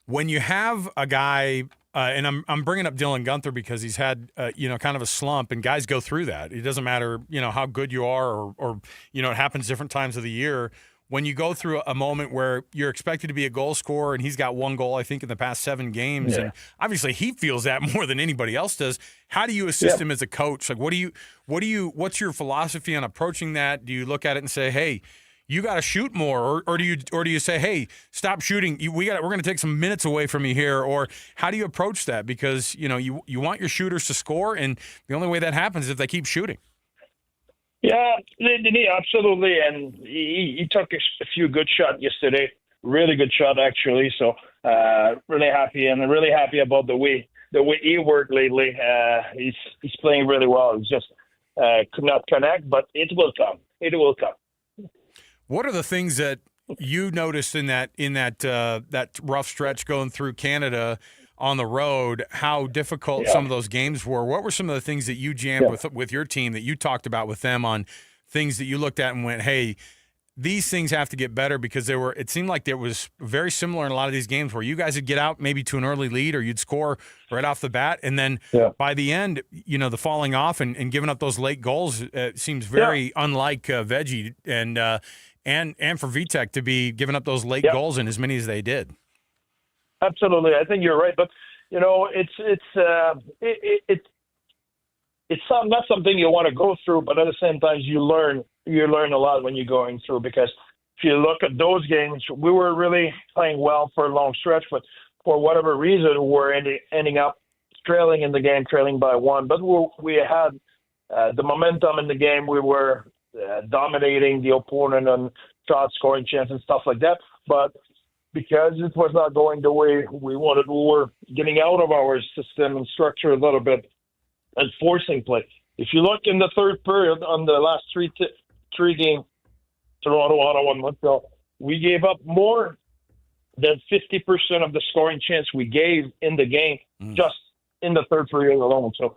When you have a guy, and I'm bringing up Dylan Gunther because he's had kind of a slump, and guys go through that. It doesn't matter how good you are, or it happens different times of the year. When you go through a moment where you're expected to be a goal scorer, and he's got one goal, I think, in the past 7 games, and obviously he feels that more than anybody else does. How do you assist him as a coach? Like, what's your philosophy on approaching that? Do you look at it and say, hey, you got to shoot more, or do you say, hey, stop shooting? We're going to take some minutes away from you here, or how do you approach that? Because you want your shooters to score, and the only way that happens is if they keep shooting. Yeah, absolutely. And he took a few good shots yesterday. Really good shot, actually. So really happy, and really happy about the way he worked lately. He's playing really well. He just could not connect, but it will come. It will come. What are the things that you noticed in that rough stretch going through Canada on the road, how difficult some of those games were? What were some of the things that you jammed with your team, that you talked about with them, on things that you looked at and went, hey, these things have to get better? Because it seemed like it was very similar in a lot of these games where you guys would get out maybe to an early lead, or you'd score right off the bat, and then by the end, the falling off and giving up those late goals seems very unlike Veggie and for VTech to be giving up those late goals in as many as they did. Absolutely, I think you're right, but it's not something you want to go through, but at the same time you learn a lot when you're going through, because if you look at those games, we were really playing well for a long stretch, but for whatever reason we're ending up trailing in the game, trailing by 1. But we had the momentum in the game. We were dominating the opponent on shot scoring chance and stuff like that, but because it was not going the way we wanted, we were getting out of our system and structure a little bit and forcing play. If you look in the third period on the last three games, Toronto, Ottawa, and Montreal, we gave up more than 50% of the scoring chance we gave in the game just in the third period alone. So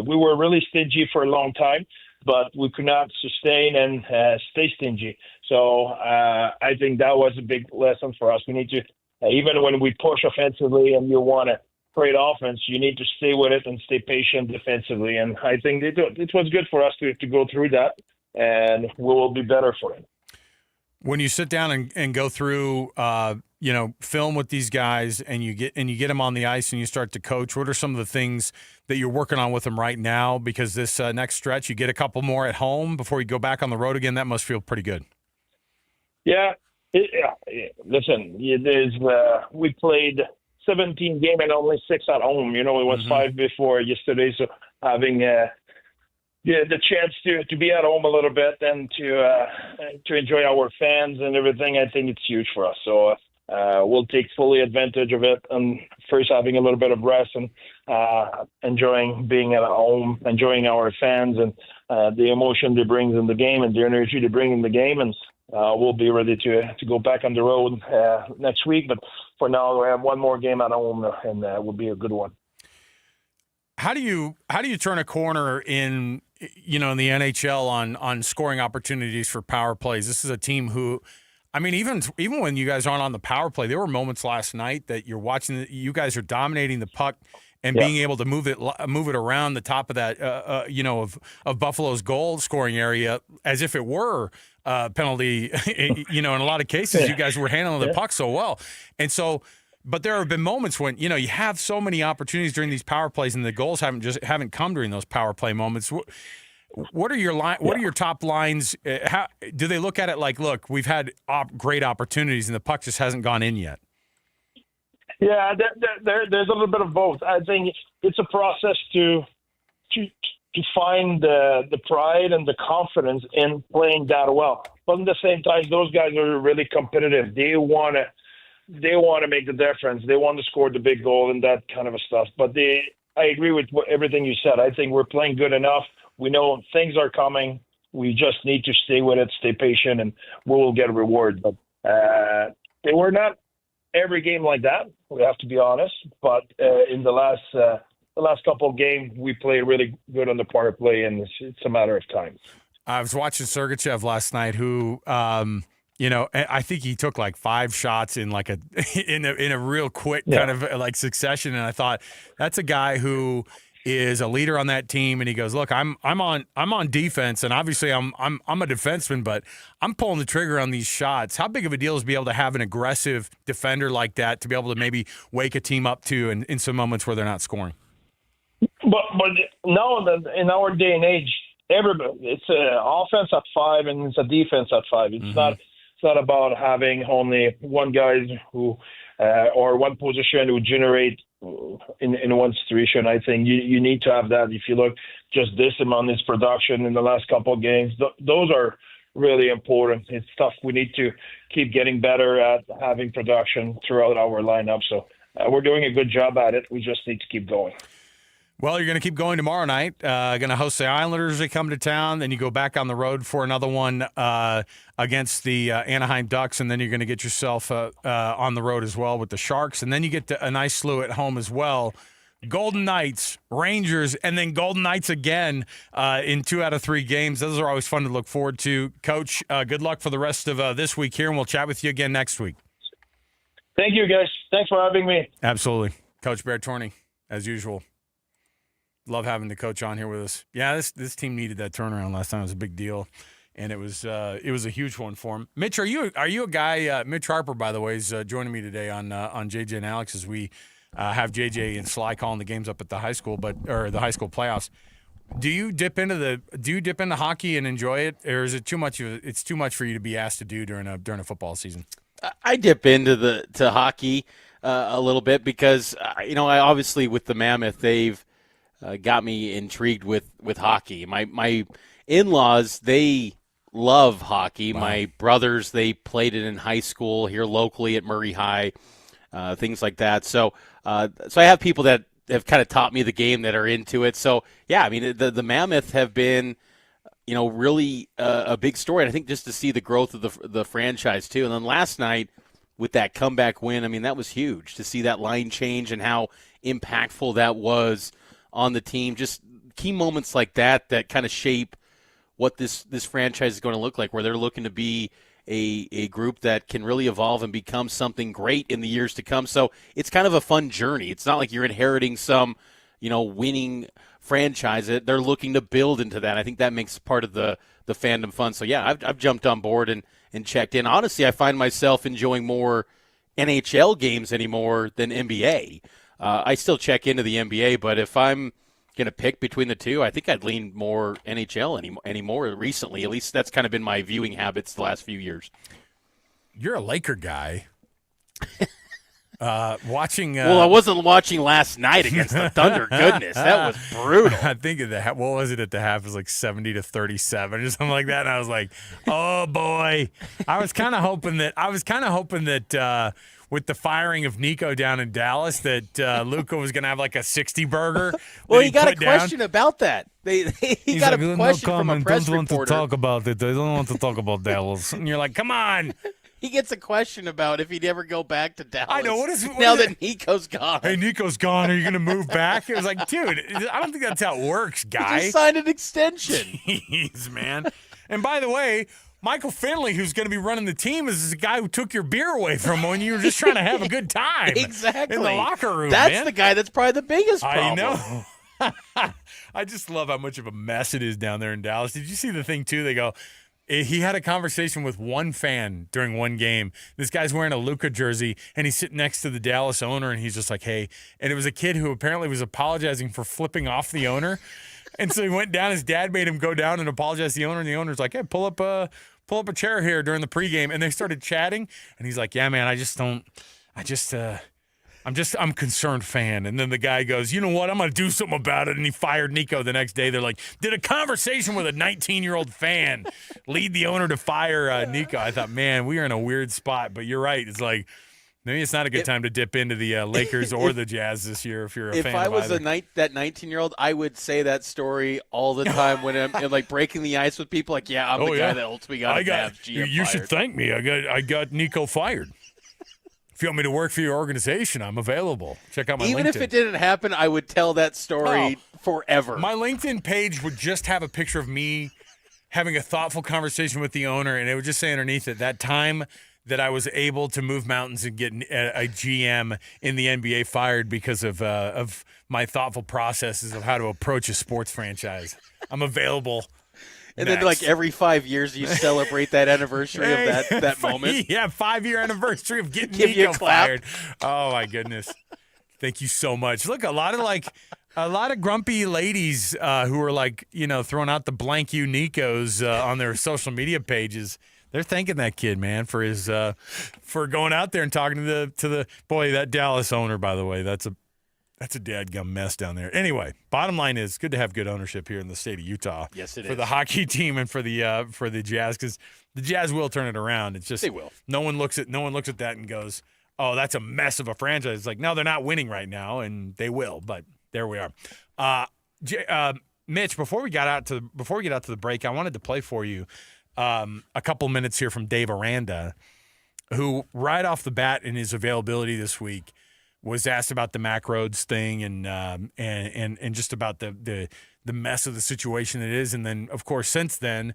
we were really stingy for a long time, but we could not sustain and stay stingy. So I think that was a big lesson for us. We need to, even when we push offensively and you want to create offense, you need to stay with it and stay patient defensively. And I think it was good for us to go through that, and we will be better for it. When you sit down and go through, film with these guys, and you get them on the ice and you start to coach, what are some of the things that you're working on with them right now? Because this next stretch, you get a couple more at home before you go back on the road again. That must feel pretty good. Yeah. Listen, we played 17 games and only 6 at home. It was 5 before yesterday. So having the chance to be at home a little bit and to enjoy our fans and everything, I think it's huge for us. So we'll take fully advantage of it, and first having a little bit of rest and enjoying being at home, enjoying our fans and the emotion they bring in the game and the energy they bring in the game. And we'll be ready to go back on the road next week. But for now, we have one more game at home, and will be a good one. How do you turn a corner in the NHL on scoring opportunities for power plays? This is a team who, I mean, even when you guys aren't on the power play, there were moments last night that you're watching. You guys are dominating the puck and being able to move it around the top of that, of Buffalo's goal scoring area as if it were penalty. In a lot of cases, you guys were handling the puck so well, and so. But there have been moments when you have so many opportunities during these power plays, and the goals haven't come during those power play moments. What are your What are your top lines? How do they look at it? Like, look, we've had great opportunities, and the puck just hasn't gone in yet. Yeah, there's a little bit of both. I think it's a process to find the pride and the confidence in playing that well. But at the same time, those guys are really competitive. They want to they want to make the difference. They want to score the big goal and that kind of a stuff. But I agree with everything you said. I think we're playing good enough. We know things are coming. We just need to stay with it, stay patient, and we will get a reward. But they were not every game like that. We have to be honest. But in the last couple of games, we played really good on the power play, and it's a matter of time. I was watching Sergachev last night, who, I think he took like 5 shots in like in a real quick kind of like succession, and I thought that's a guy who is a leader on that team, and he goes, "Look, I'm on defense, and obviously I'm a defenseman, but I'm pulling the trigger on these shots." How big of a deal is to be able to have an aggressive defender like that to be able to maybe wake a team up to in some moments where they're not scoring? But now in our day and age, it's an offense at 5 and it's a defense at 5. It's not about having only one guy who or one position who generate in one situation. I think you need to have that. If you look just this amount his production in the last couple of games, those are really important. It's tough. We need to keep getting better at having production throughout our lineup. So we're doing a good job at it. We just need to keep going. Well, you're going to keep going tomorrow night. Going to host the Islanders. They come to town. Then you go back on the road for another one against the Anaheim Ducks, and then you're going to get yourself on the road as well with the Sharks. And then you get a nice slew at home as well. Golden Knights, Rangers, and then Golden Knights again in 2 out of 3 games. Those are always fun to look forward to. Coach, good luck for the rest of this week here, and we'll chat with you again next week. Thank you, guys. Thanks for having me. Absolutely. Coach Bertorni, as usual. Love having the coach on here with us. Yeah, this team needed that turnaround last time. It was a big deal, and it was a huge one for him. Mitch, are you a guy? Mitch Harper, by the way, is joining me today on JJ and Alex as we have JJ and Sly calling the games up at the high school, or the high school playoffs. Do you dip into hockey and enjoy it, or is it too much? It's too much for you to be asked to do during a football season? I dip into hockey a little bit because I obviously with the Mammoth they've got me intrigued with hockey. My in-laws, they love hockey. Wow. My brothers, they played it in high school here locally at Murray High, things like that. So I have people that have kind of taught me the game that are into it. So, yeah, I mean, the Mammoth have been, really a big story. And I think just to see the growth of the franchise, too. And then last night with that comeback win, I mean, that was huge to see that line change and how impactful that was on the team. Just key moments like that kind of shape what this franchise is going to look like, where they're looking to be a group that can really evolve and become something great in the years to come. So it's kind of a fun journey. It's not like you're inheriting some, winning franchise. They're looking to build into that. I think that makes part of the fandom fun. So, yeah, I've jumped on board and checked in. Honestly, I find myself enjoying more NHL games anymore than NBA. I still check into the NBA, but if I'm going to pick between the two, I think I'd lean more NHL anymore recently. At least that's kind of been my viewing habits the last few years. You're a Laker guy. Watching. Well, I wasn't watching last night against the Thunder. Goodness, that was brutal. I think what was it at the half? It was like 70-37 or something like that, and I was like, "Oh boy!" I was kind of hoping that. With the firing of Nico down in Dallas, that Luka was going to have like a 60 burger. Well, he got a question about that. He got a question from a press reporter. Don't want to talk about it. They don't want to talk about Dallas. And you're like, come on. He gets a question about if he'd ever go back to Dallas. I know. What that Nico's gone. Hey, Nico's gone. Are you going to move back? It was like, dude, I don't think that's how it works, guy. He just signed an extension. Jeez, man. And by the way, Michael Finley, who's going to be running the team, is the guy who took your beer away from when you were just trying to have a good time. Exactly. In the locker room, That's the guy that's probably the biggest problem. I know. I just love how much of a mess it is down there in Dallas. Did you see the thing, too? They go, he had a conversation with one fan during one game. This guy's wearing a Luka jersey, and he's sitting next to the Dallas owner, and he's just like, hey. And it was a kid who apparently was apologizing for flipping off the owner. And so he went down. His dad made him go down and apologize to the owner. And the owner's like, hey, pull up a chair here during the pregame. And they started chatting. And he's like, yeah, man, I'm a concerned fan. And then the guy goes, you know what? I'm going to do something about it. And he fired Nico the next day. They're like, did a conversation with a 19-year-old fan lead the owner to fire Nico? I thought, man, we are in a weird spot. But you're right. It's like, Maybe it's not a good time to dip into the Lakers or the Jazz this year if you're a fan of If I was that 19-year-old, I would say that story all the time when I'm like breaking the ice with people. Like, yeah, I'm the guy that ultimately got GM You fired. should thank me. I got Nico fired. If you want me to work for your organization, I'm available. Check out my Even LinkedIn. if it didn't happen, I would tell that story forever. My LinkedIn page would just have a picture of me having a thoughtful conversation with the owner, and it would just say underneath it, that time that I was able to move mountains and get a GM in the NBA fired because of my thoughtful processes of how to approach a sports franchise. I'm available. And then, like, every 5 years, you celebrate that anniversry of that moment. Yeah, 5-year anniversary of getting Give you Nico a clap. fired. Oh, my goodness. Thank you so much. Look, a lot of grumpy ladies who are, like, throwing out the blank you Nicos on their social media pages. They're thanking that kid, man, for his for going out there and talking to the boy, that Dallas owner, by the way. That's a dadgum mess down there. Anyway, bottom line is good to have good ownership here in the state of Utah. Yes, it for is. the hockey team and for the Jazz, because the Jazz will turn it around. It's just they will. No one looks at that and goes, "Oh, that's a mess of a franchise." It's like, no, they're not winning right now, and they will. But there we are. Mitch, before we get out to the break, I wanted to play for you a couple minutes here from Dave Aranda, who right off the bat in his availability this week was asked about the Mac Rhodes thing and just about the mess of the situation it is. And then, of course, since then,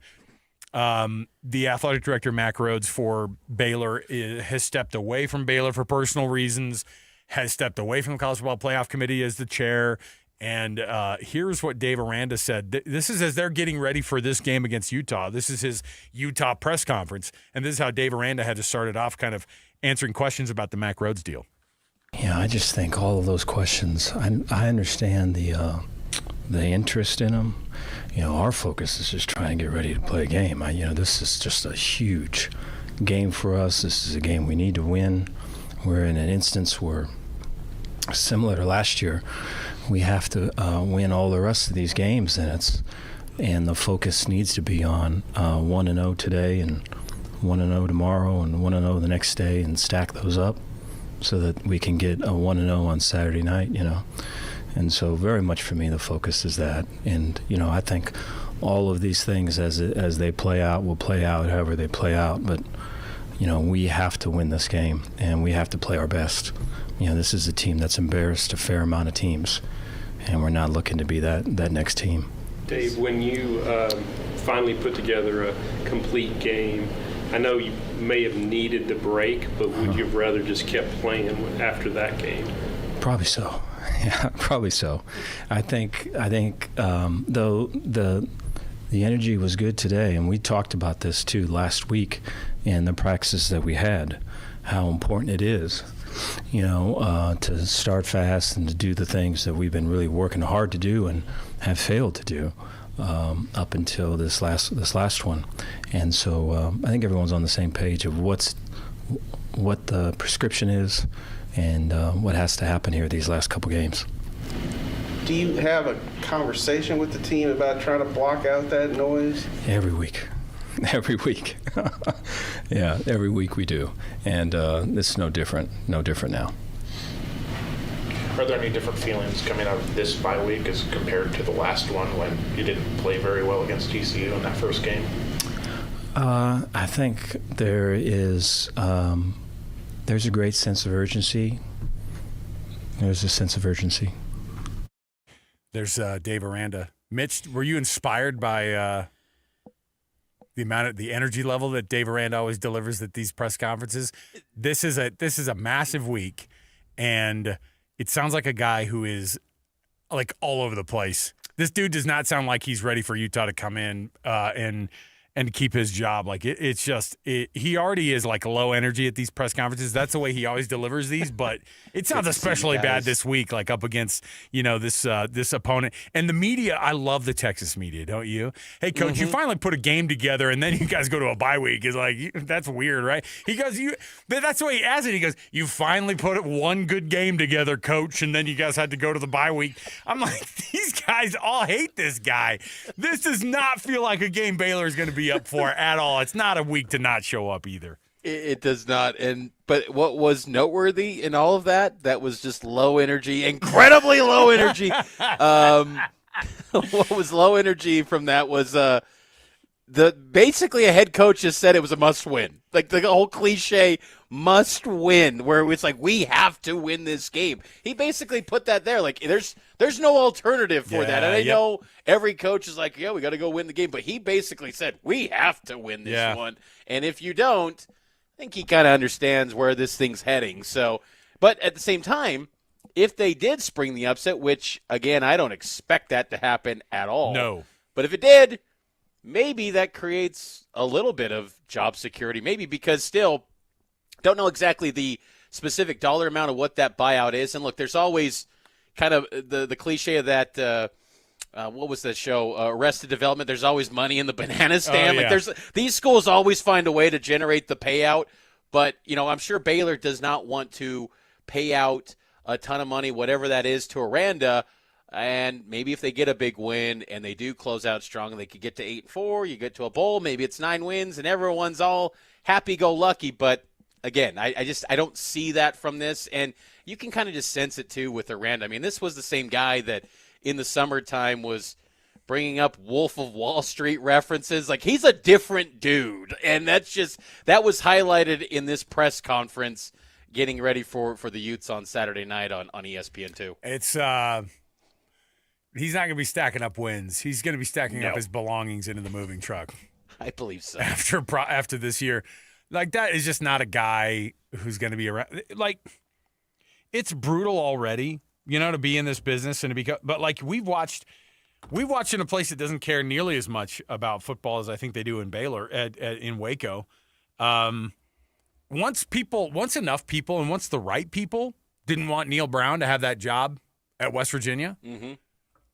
the athletic director, Mac Rhodes, for Baylor has stepped away from Baylor for personal reasons, has stepped away from the College Football Playoff Committee as the chair. And here's what Dave Aranda said. This is as they're getting ready for this game against Utah. This is his Utah press conference. And this is how Dave Aranda had to start it off, kind of answering questions about the Mac Rhodes deal. Yeah, I just think all of those questions, I understand the interest in them. Our focus is just trying to get ready to play a game. This is just a huge game for us. This is a game we need to win. We're in an instance where, similar to last year, we have to win all the rest of these games, and the focus needs to be on 1-0 today and 1-0 tomorrow and 1-0 the next day, and stack those up so that we can get a 1-0 on Saturday night, And so very much for me, the focus is that. And, I think all of these things as they play out will play out however they play out. But, we have to win this game, and we have to play our best. This is a team that's embarrassed a fair amount of teams, and we're not looking to be that next team. Dave, when you finally put together a complete game, I know you may have needed the break, but would you have rather just kept playing after that game? Probably so. Yeah, probably so. I think though the energy was good today, and we talked about this too last week in the practices that we had, how important it is, to start fast and to do the things that we've been really working hard to do and have failed to do up until this last one. And so I think everyone's on the same page of what the prescription is and what has to happen here these last couple games. Do you have a conversation with the team about trying to block out that noise? Every week. Yeah, every week we do. And it's no different now. Are there any different feelings coming out of this bye week as compared to the last one when you didn't play very well against TCU in that first game? I think there's a great sense of urgency. There's a sense of urgency. There's Dave Aranda. Mitch, were you inspired by the energy level that Dave Aranda always delivers at these press conferences? This is a massive week, and it sounds like a guy who is like all over the place. This dude does not sound like he's ready for Utah to come in and keep his job. Like he already is like low energy at these press conferences. That's the way he always delivers these, but it sounds especially bad this week, like up against, this opponent. And the media, I love the Texas media, don't you? Hey, coach, you finally put a game together and then you guys go to a bye week. It's like, that's weird, right? He goes, that's the way he asks it. He goes, you finally put one good game together, coach, and then you guys had to go to the bye week. I'm like, these guys all hate this guy. This does not feel like a game Baylor is going to be up for at all. It's not a week to not show up either. It does not. But what was noteworthy in all of that was just low energy, incredibly low energy. What was low energy from that was basically a head coach just said it was a must win. Like the whole cliche must win, where it's like we have to win this game. He basically put that there. Like there's no alternative for that. And I know every coach is like, yeah, we got to go win the game, but he basically said we have to win this one. And if you don't, I think he kind of understands where this thing's heading. So, but at the same time, if they did spring the upset, which again I don't expect that to happen at all. No. But if it did, maybe that creates a little bit of job security. Maybe because still don't know exactly the specific dollar amount of what that buyout is. And look, there's always kind of the cliche of that. What was that show? Arrested Development. There's always money in the banana stand. Like these schools always find a way to generate the payout. But I'm sure Baylor does not want to pay out a ton of money, whatever that is, to Aranda. And maybe if they get a big win and they do close out strong and they could get to 8-4, you get to a bowl, maybe it's 9 wins and everyone's all happy-go-lucky. But again, I don't see that from this. And you can kind of just sense it too with Aranda. I mean, this was the same guy that in the summertime was bringing up Wolf of Wall Street references. Like, he's a different dude. And that was highlighted in this press conference getting ready for the Utes on Saturday night on ESPN2. It's he's not going to be stacking up wins. He's going to be stacking up his belongings into the moving truck. I believe so. After this year. Like, that is just not a guy who's going to be around. Like, it's brutal already, to be in this business and to be. But like we've watched in a place that doesn't care nearly as much about football as I think they do in Baylor in Waco. Once enough people and once the right people didn't want Neil Brown to have that job at West Virginia. Mm-hmm.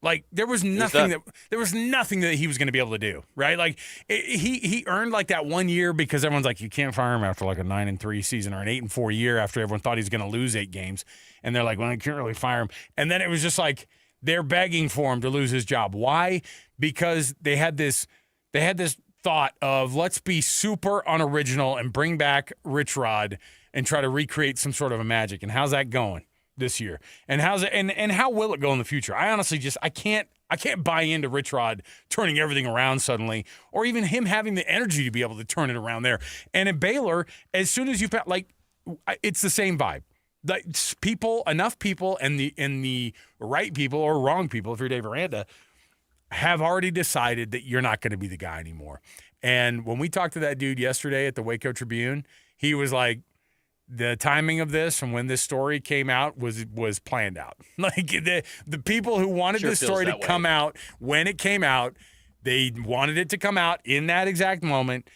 Like, there was nothing that he was going to be able to do, right? Like, he earned like that 1 year because everyone's like, you can't fire him after like a 9-3 season or an 8-4 year after everyone thought he was going to lose 8 games, and they're like, well, I can't really fire him. And then it was just like they're begging for him to lose his job. Why? Because they had this thought of let's be super unoriginal and bring back Rich Rod and try to recreate some sort of a magic. And how's that going this year? And how will it go in the future? I honestly I can't buy into Rich Rod turning everything around suddenly, or even him having the energy to be able to turn it around there. And in Baylor, as soon as it's the same vibe. Like, enough people and the right people or wrong people, if you're Dave Aranda, have already decided that you're not going to be the guy anymore. And when we talked to that dude yesterday at the Waco Tribune, he was like, the timing of this and when this story came out was planned out. Like, the people who wanted this story to come out when it came out, they wanted it to come out in that exact moment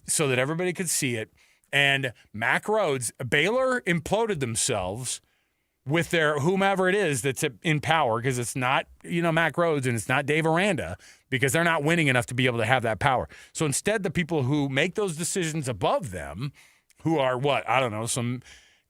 so that everybody could see it. And Mack Rhoades, Baylor imploded themselves with their whomever it is that's in power, because it's not, Mack Rhoades and it's not Dave Aranda, because they're not winning enough to be able to have that power. So instead, the people who make those decisions above them, who are some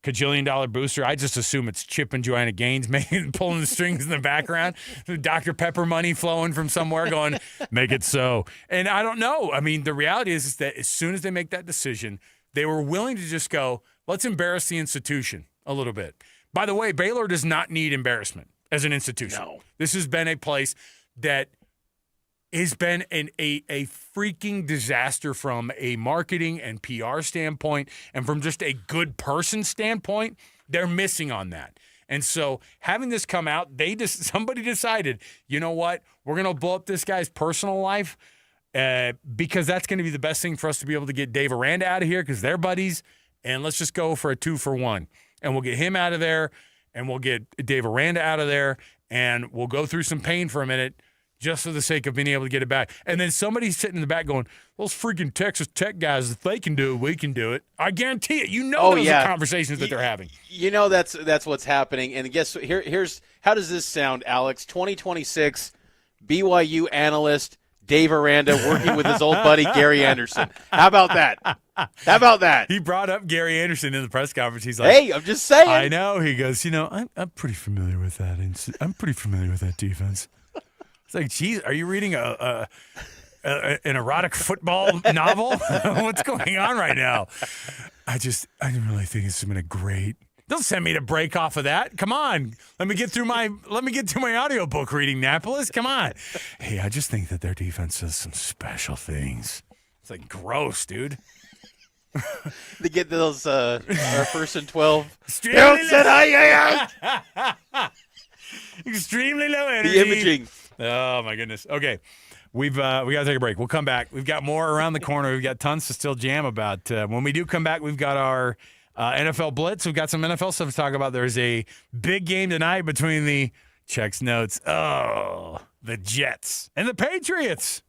$1 booster. I just assume it's Chip and Joanna Gaines pulling the strings in the background, Dr. Pepper money flowing from somewhere going, make it so. And I don't know. I mean, the reality is that as soon as they make that decision, they were willing to just go, let's embarrass the institution a little bit. By the way, Baylor does not need embarrassment as an institution. No. This has been a place that has been a freaking disaster from a marketing and PR standpoint, and from just a good person standpoint. They're missing on that. And so having this come out, somebody decided, you know what, we're going to blow up this guy's personal life because that's going to be the best thing for us to be able to get Dave Aranda out of here because they're buddies, and let's just go for a 2-for-1. And we'll get him out of there, and we'll get Dave Aranda out of there, and we'll go through some pain for a minute just for the sake of being able to get it back. And then somebody's sitting in the back going, those freaking Texas Tech guys, if they can do it, we can do it. I guarantee it. Those are conversations that they're having. That's what's happening. And guess what? Here's how does this sound, Alex? 2026 BYU analyst Dave Aranda working with his old buddy Gary Anderson. How about that? He brought up Gary Anderson in the press conference. He's like, hey, I'm just saying. I know. He goes, I'm pretty familiar with that. I'm pretty familiar with that defense. It's like, geez, are you reading an erotic football novel? What's going on right now? I didn't really think this has been a great. Don't send me to break off of that. Come on. Let me get through my audiobook reading, Napolis. Come on. Hey, I just think that their defense does some special things. It's like gross, dude. They get those our 1st and 12. Extremely low energy. The imaging. Oh my goodness. Okay. We got to take a break. We'll come back. We've got more around the corner. We've got tons to still jam about. When we do come back, we've got our NFL Blitz. We've got some NFL stuff to talk about. There's a big game tonight between the checks notes. Oh, the Jets and the Patriots.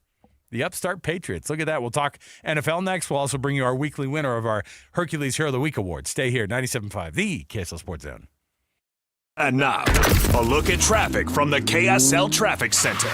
The upstart Patriots. Look at that. We'll talk NFL next. We'll also bring you our weekly winner of our Hercules Hero of the Week award. Stay here, 97.5, the KSL Sports Zone. And now, a look at traffic from the KSL Traffic Center.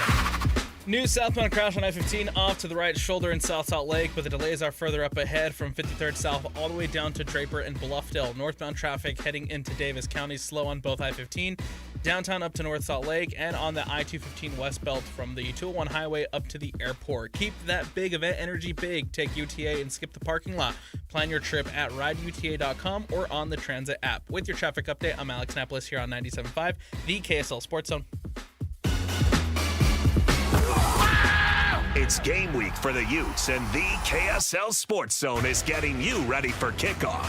New southbound crash on I-15 off to the right shoulder in South Salt Lake, but the delays are further up ahead from 53rd South all the way down to Draper and Bluffdale. Northbound traffic heading into Davis County slow on both I-15, downtown up to North Salt Lake, and on the I-215 West Belt from the 201 highway up to the airport. Keep that big event energy big. Take UTA and skip the parking lot. Plan your trip at rideuta.com or on the Transit app. With your traffic update, I'm Alex Napolis here on 97.5, the KSL Sports Zone. It's game week for the Utes, and the KSL Sports Zone is getting you ready for kickoff.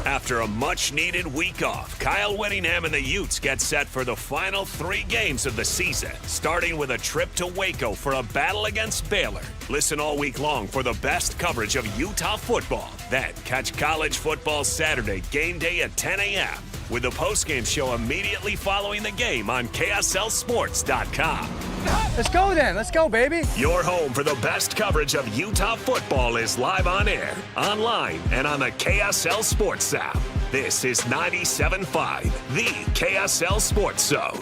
After a much-needed week off, Kyle Whittingham and the Utes get set for the final 3 games of the season, starting with a trip to Waco for a battle against Baylor. Listen all week long for the best coverage of Utah football. Then catch college football Saturday game day at 10 a.m. with the postgame show immediately following the game on KSLSports.com. Let's go then. Let's go, baby. Your home for the best coverage of Utah football is live on air, online, and on the KSL Sports app. This is 97.5, the KSL Sports Zone.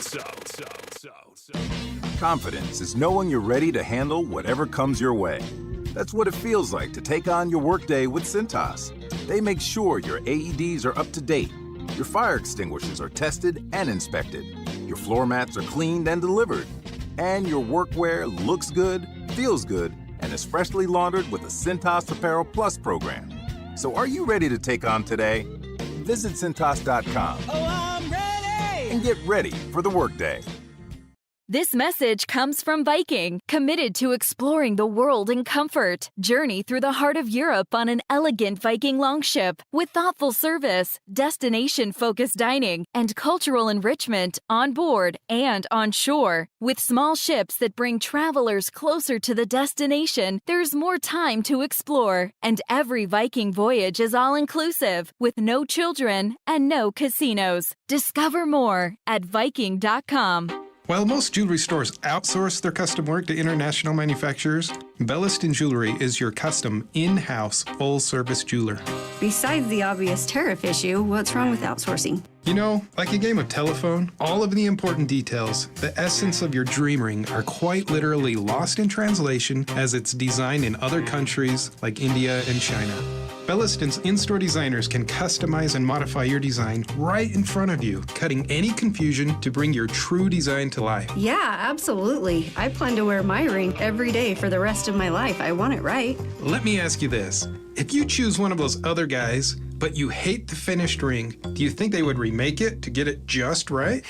Confidence is knowing you're ready to handle whatever comes your way. That's what it feels like to take on your workday with Cintas. They make sure your AEDs are up to date, your fire extinguishers are tested and inspected, your floor mats are cleaned and delivered, and your workwear looks good, feels good, and is freshly laundered with the Cintas Apparel Plus program. So are you ready to take on today? Visit Cintas.com. Oh, I'm ready! And get ready for the workday. This message comes from Viking, committed to exploring the world in comfort. Journey through the heart of Europe on an elegant Viking longship with thoughtful service, destination-focused dining, and cultural enrichment on board and on shore. With small ships that bring travelers closer to the destination, there's more time to explore. And every Viking voyage is all-inclusive, with no children and no casinos. Discover more at Viking.com. While most jewelry stores outsource their custom work to international manufacturers, Belliston Jewelry is your custom, in-house, full-service jeweler. Besides the obvious tariff issue, what's wrong with outsourcing? You know, like a game of telephone, all of the important details, the essence of your dream ring, are quite literally lost in translation as it's designed in other countries like India and China. Belliston's in-store designers can customize and modify your design right in front of you, cutting any confusion to bring your true design to life. Yeah, absolutely. I plan to wear my ring every day for the rest of my life. I want it right. Let me ask you this. If you choose one of those other guys, but you hate the finished ring, do you think they would remake it to get it just right?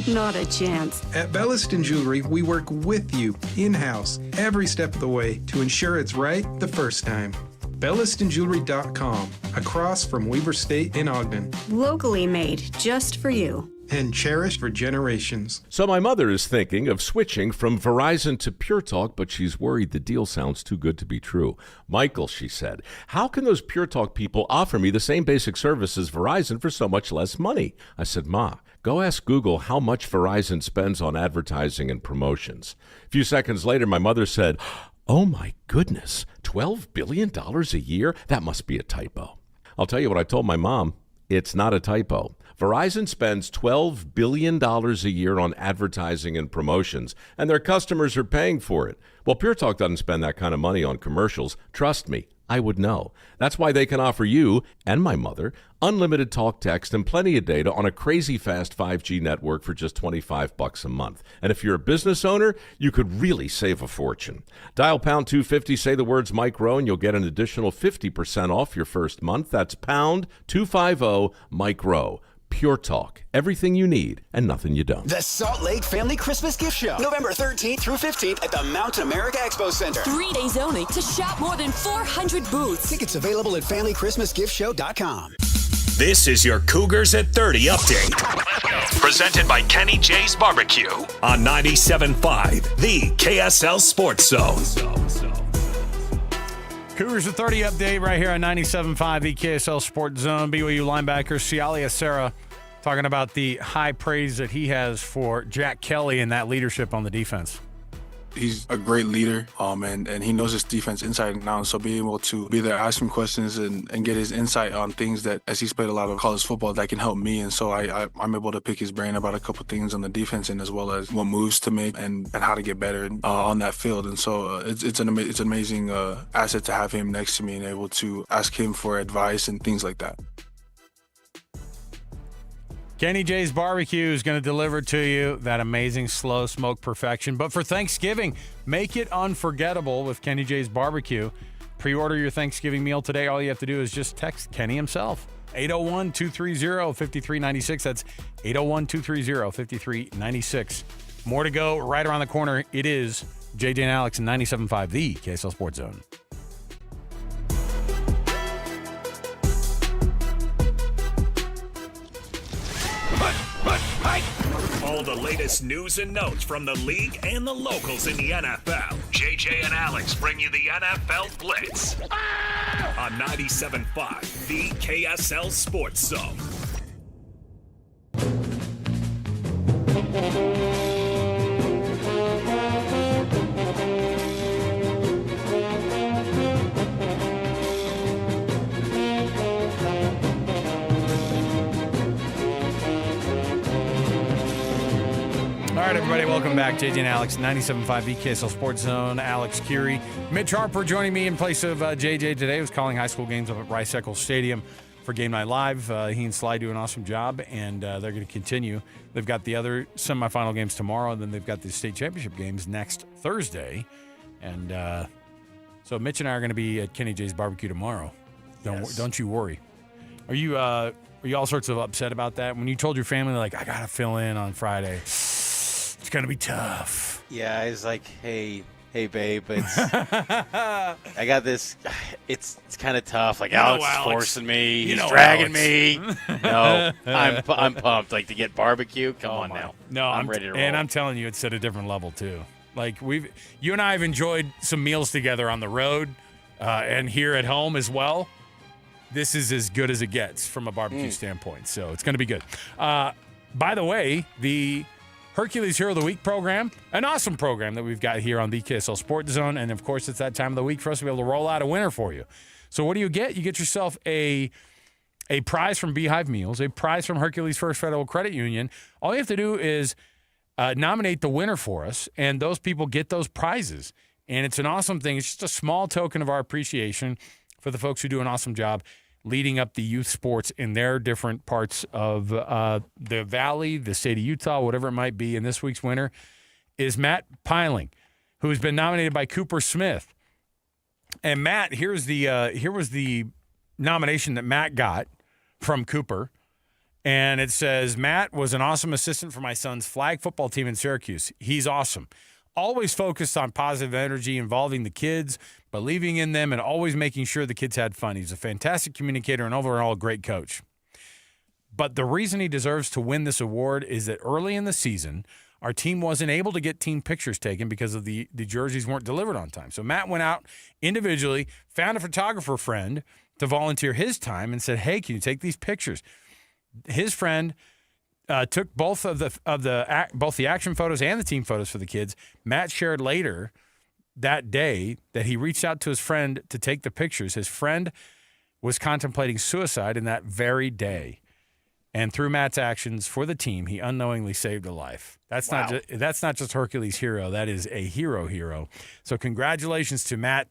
Not a chance. At Belliston Jewelry, we work with you in-house every step of the way to ensure it's right the first time. BellistonJewelry.com, across from Weber State in Ogden. Locally made, just for you. And cherished for generations. So my mother is thinking of switching from Verizon to Pure Talk, but she's worried the deal sounds too good to be true. Michael, she said, how can those Pure Talk people offer me the same basic service as Verizon for so much less money? I said, Ma, go ask Google how much Verizon spends on advertising and promotions. A few seconds later, my mother said, oh my goodness, $12 billion a year? That must be a typo. I'll tell you what I told my mom. It's not a typo. Verizon spends $12 billion a year on advertising and promotions, and their customers are paying for it. Well, Pure Talk doesn't spend that kind of money on commercials. Trust me, I would know. That's why they can offer you and my mother unlimited talk, text, and plenty of data on a crazy fast 5G network for just $25 a month. And if you're a business owner, you could really save a fortune. Dial pound 250, say the words Mike Rowe, and you'll get an additional 50% off your first month. That's pound 250 Mike Rowe. Pure Talk. Everything you need and nothing you don't. The Salt Lake Family Christmas Gift Show, November 13th through 15th at the Mountain America Expo Center. 3 days only to shop more than 400 booths. Tickets available at FamilyChristmasGiftShow.com. This is your Cougars at 30 update. Presented by Kenny J's Barbecue on 97.5, the KSL Sports Zone. Cougars at 30 update right here on 97.5, the KSL Sports Zone. BYU linebacker Sialia Serra talking about the high praise that he has for Jack Kelly and that leadership on the defense. He's a great leader, and he knows his defense inside and out. So being able to be there, ask him questions, and get his insight on things that, as he's played a lot of college football, that can help me. And so I'm able to pick his brain about a couple things on the defense, and as well as what moves to make and how to get better on that field. And so it's an amazing asset to have him next to me and able to ask him for advice and things like that. Kenny J's Barbecue is going to deliver to you that amazing slow smoke perfection. But for Thanksgiving, make it unforgettable with Kenny J's Barbecue. Pre-order your Thanksgiving meal today. All you have to do is just text Kenny himself. 801-230-5396. That's 801-230-5396. More to go right around the corner. It is JJ and Alex in 97.5, the KSL Sports Zone. All the latest news and notes from the league and the locals in the NFL. JJ and Alex bring you the NFL Blitz on 97.5, the KSL Sports Zone. All right, everybody, welcome back. JJ and Alex, 97.5 the KSL Sports Zone. Alex Curie. Mitch Harper joining me in place of JJ today. He was calling high school games up at Rice-Eccles Stadium for Game Night Live. He and Sly do an awesome job, and they're going to continue. They've got the other semifinal games tomorrow, and then they've got the state championship games next Thursday. And so Mitch and I are going to be at Kenny J's Barbecue tomorrow. Don't you worry. Are you all sorts of upset about that? When you told your family, like, I got to fill in on Friday, it's going to be tough. Yeah, I was like, hey, babe, I got this. It's kind of tough. Like, Alex is forcing me. He's dragging me. No, I'm pumped. Like, to get barbecue. Come on now. No, I'm ready to roll. And I'm telling you, it's at a different level too. Like you and I have enjoyed some meals together on the road and here at home as well. This is as good as it gets from a barbecue standpoint. So it's going to be good. By the way, the Hercules Hero of the Week program, an awesome program that we've got here on the KSL Sports Zone. And, of course, it's that time of the week for us to be able to roll out a winner for you. So what do you get? You get yourself a prize from Beehive Meals, a prize from Hercules First Federal Credit Union. All you have to do is nominate the winner for us, and those people get those prizes. And it's an awesome thing. It's just a small token of our appreciation for the folks who do an awesome job leading up the youth sports in their different parts of the valley, the state of Utah, whatever it might be. And this week's winner is Matt Piling, who has been nominated by Cooper Smith. And Matt, here was the nomination that Matt got from Cooper. And it says, Matt was an awesome assistant for my son's flag football team in Syracuse. He's awesome. Always focused on positive energy involving the kids, believing in them, and always making sure the kids had fun. He's a fantastic communicator and overall a great coach. But the reason he deserves to win this award is that early in the season, our team wasn't able to get team pictures taken because of the jerseys weren't delivered on time. So Matt went out individually, found a photographer friend to volunteer his time and said, hey, can you take these pictures? His friend took both the action photos and the team photos for the kids. Matt shared later that day that he reached out to his friend to take the pictures. His friend was contemplating suicide in that very day. And through Matt's actions for the team, he unknowingly saved a life. That's not just Hercules Hero. That is a hero. So congratulations to Matt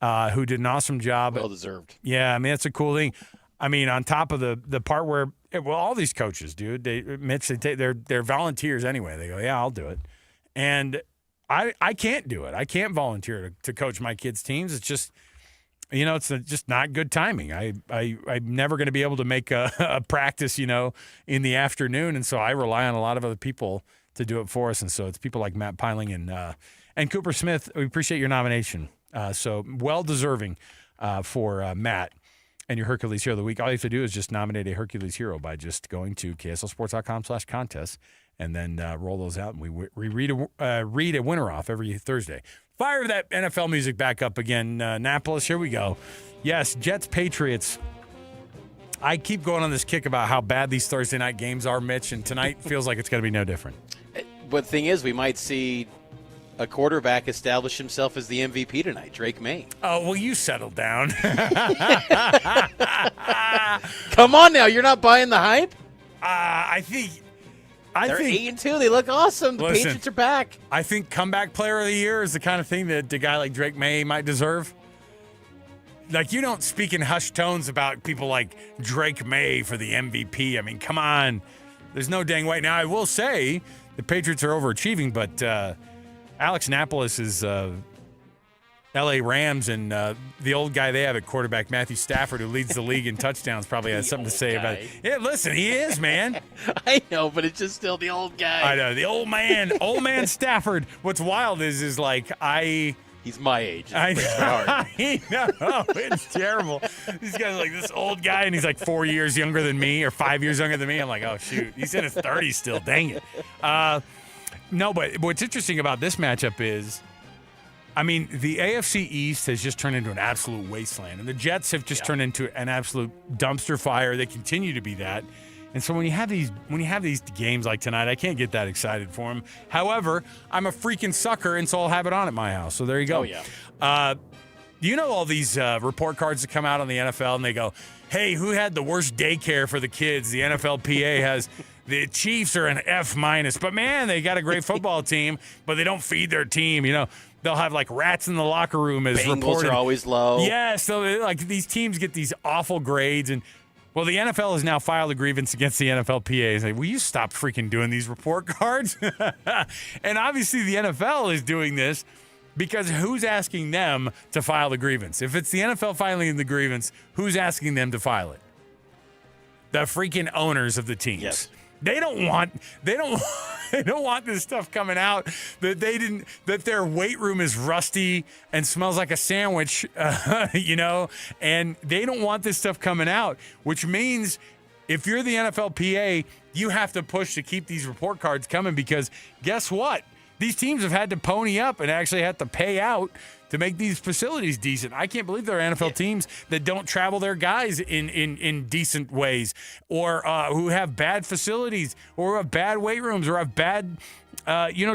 who did an awesome job. Well deserved. Yeah, I mean, that's a cool thing. I mean, on top of the part where, well, all these coaches, dude, they're volunteers anyway. They go, yeah, I'll do it. And I can't do it. I can't volunteer to coach my kids' teams. It's just, it's just not good timing. I'm never going to be able to make a practice, in the afternoon. And so I rely on a lot of other people to do it for us. And so it's people like Matt Piling and Cooper Smith. We appreciate your nomination. So well deserving for Matt and your Hercules Hero of the Week. All you have to do is just nominate a Hercules Hero by just going to kslsports.com/contest and then roll those out. And we read a winner off every Thursday. Fire that NFL music back up again, Annapolis. Here we go. Yes, Jets, Patriots. I keep going on this kick about how bad these Thursday night games are, Mitch, and tonight feels like it's going to be no different. But the thing is, we might see a quarterback establish himself as the MVP tonight, Drake May. Oh, well, you settle down. Come on now, you're not buying the hype? I think they're 8-2. They look awesome. The Patriots are back. I think comeback player of the year is the kind of thing that a guy like Drake May might deserve. Like, you don't speak in hushed tones about people like Drake May for the MVP. I mean, come on. There's no dang way. Now, I will say the Patriots are overachieving, but Alex Annapolis is L.A. Rams, and the old guy they have at quarterback, Matthew Stafford, who leads the league in touchdowns, probably has something to say about it. Yeah, listen, he is, man. I know, but it's just still the old guy. I know, the old man Stafford. What's wild is like, he's my age. I know. It's terrible. These guys are like this old guy, and he's like 4 years younger than me or 5 years younger than me. I'm like, oh, shoot. He's in his 30s still. Dang it. No, but what's interesting about this matchup is, I mean, the AFC East has just turned into an absolute wasteland, and the Jets have just turned into an absolute dumpster fire. They continue to be that. And so when you have these games like tonight, I can't get that excited for them. However, I'm a freaking sucker, and so I'll have it on at my house. So there you go. Oh, yeah. You know all these report cards that come out on the NFL, and they go, hey, who had the worst daycare for the kids? The NFLPA has the Chiefs are an F-, but man, they got a great football team, but they don't feed their team. They'll have like rats in the locker room as Bengals reported. Are always low. Yeah, so like these teams get these awful grades, and well, the NFL has now filed a grievance against the NFLPA. It's like, will you stop freaking doing these report cards? And obviously the NFL is doing this because who's asking them to file the grievance? If it's the NFL filing the grievance, who's asking them to file it? The freaking owners of the teams. Yes. They don't want this stuff coming out that their weight room is rusty and smells like a sandwich, and they don't want this stuff coming out, which means if you're the NFLPA, you have to push to keep these report cards coming, because guess what? These teams have had to pony up and actually have to pay out to make these facilities decent. I can't believe there are NFL teams that don't travel their guys in decent ways, or who have bad facilities, or have bad weight rooms, or have bad,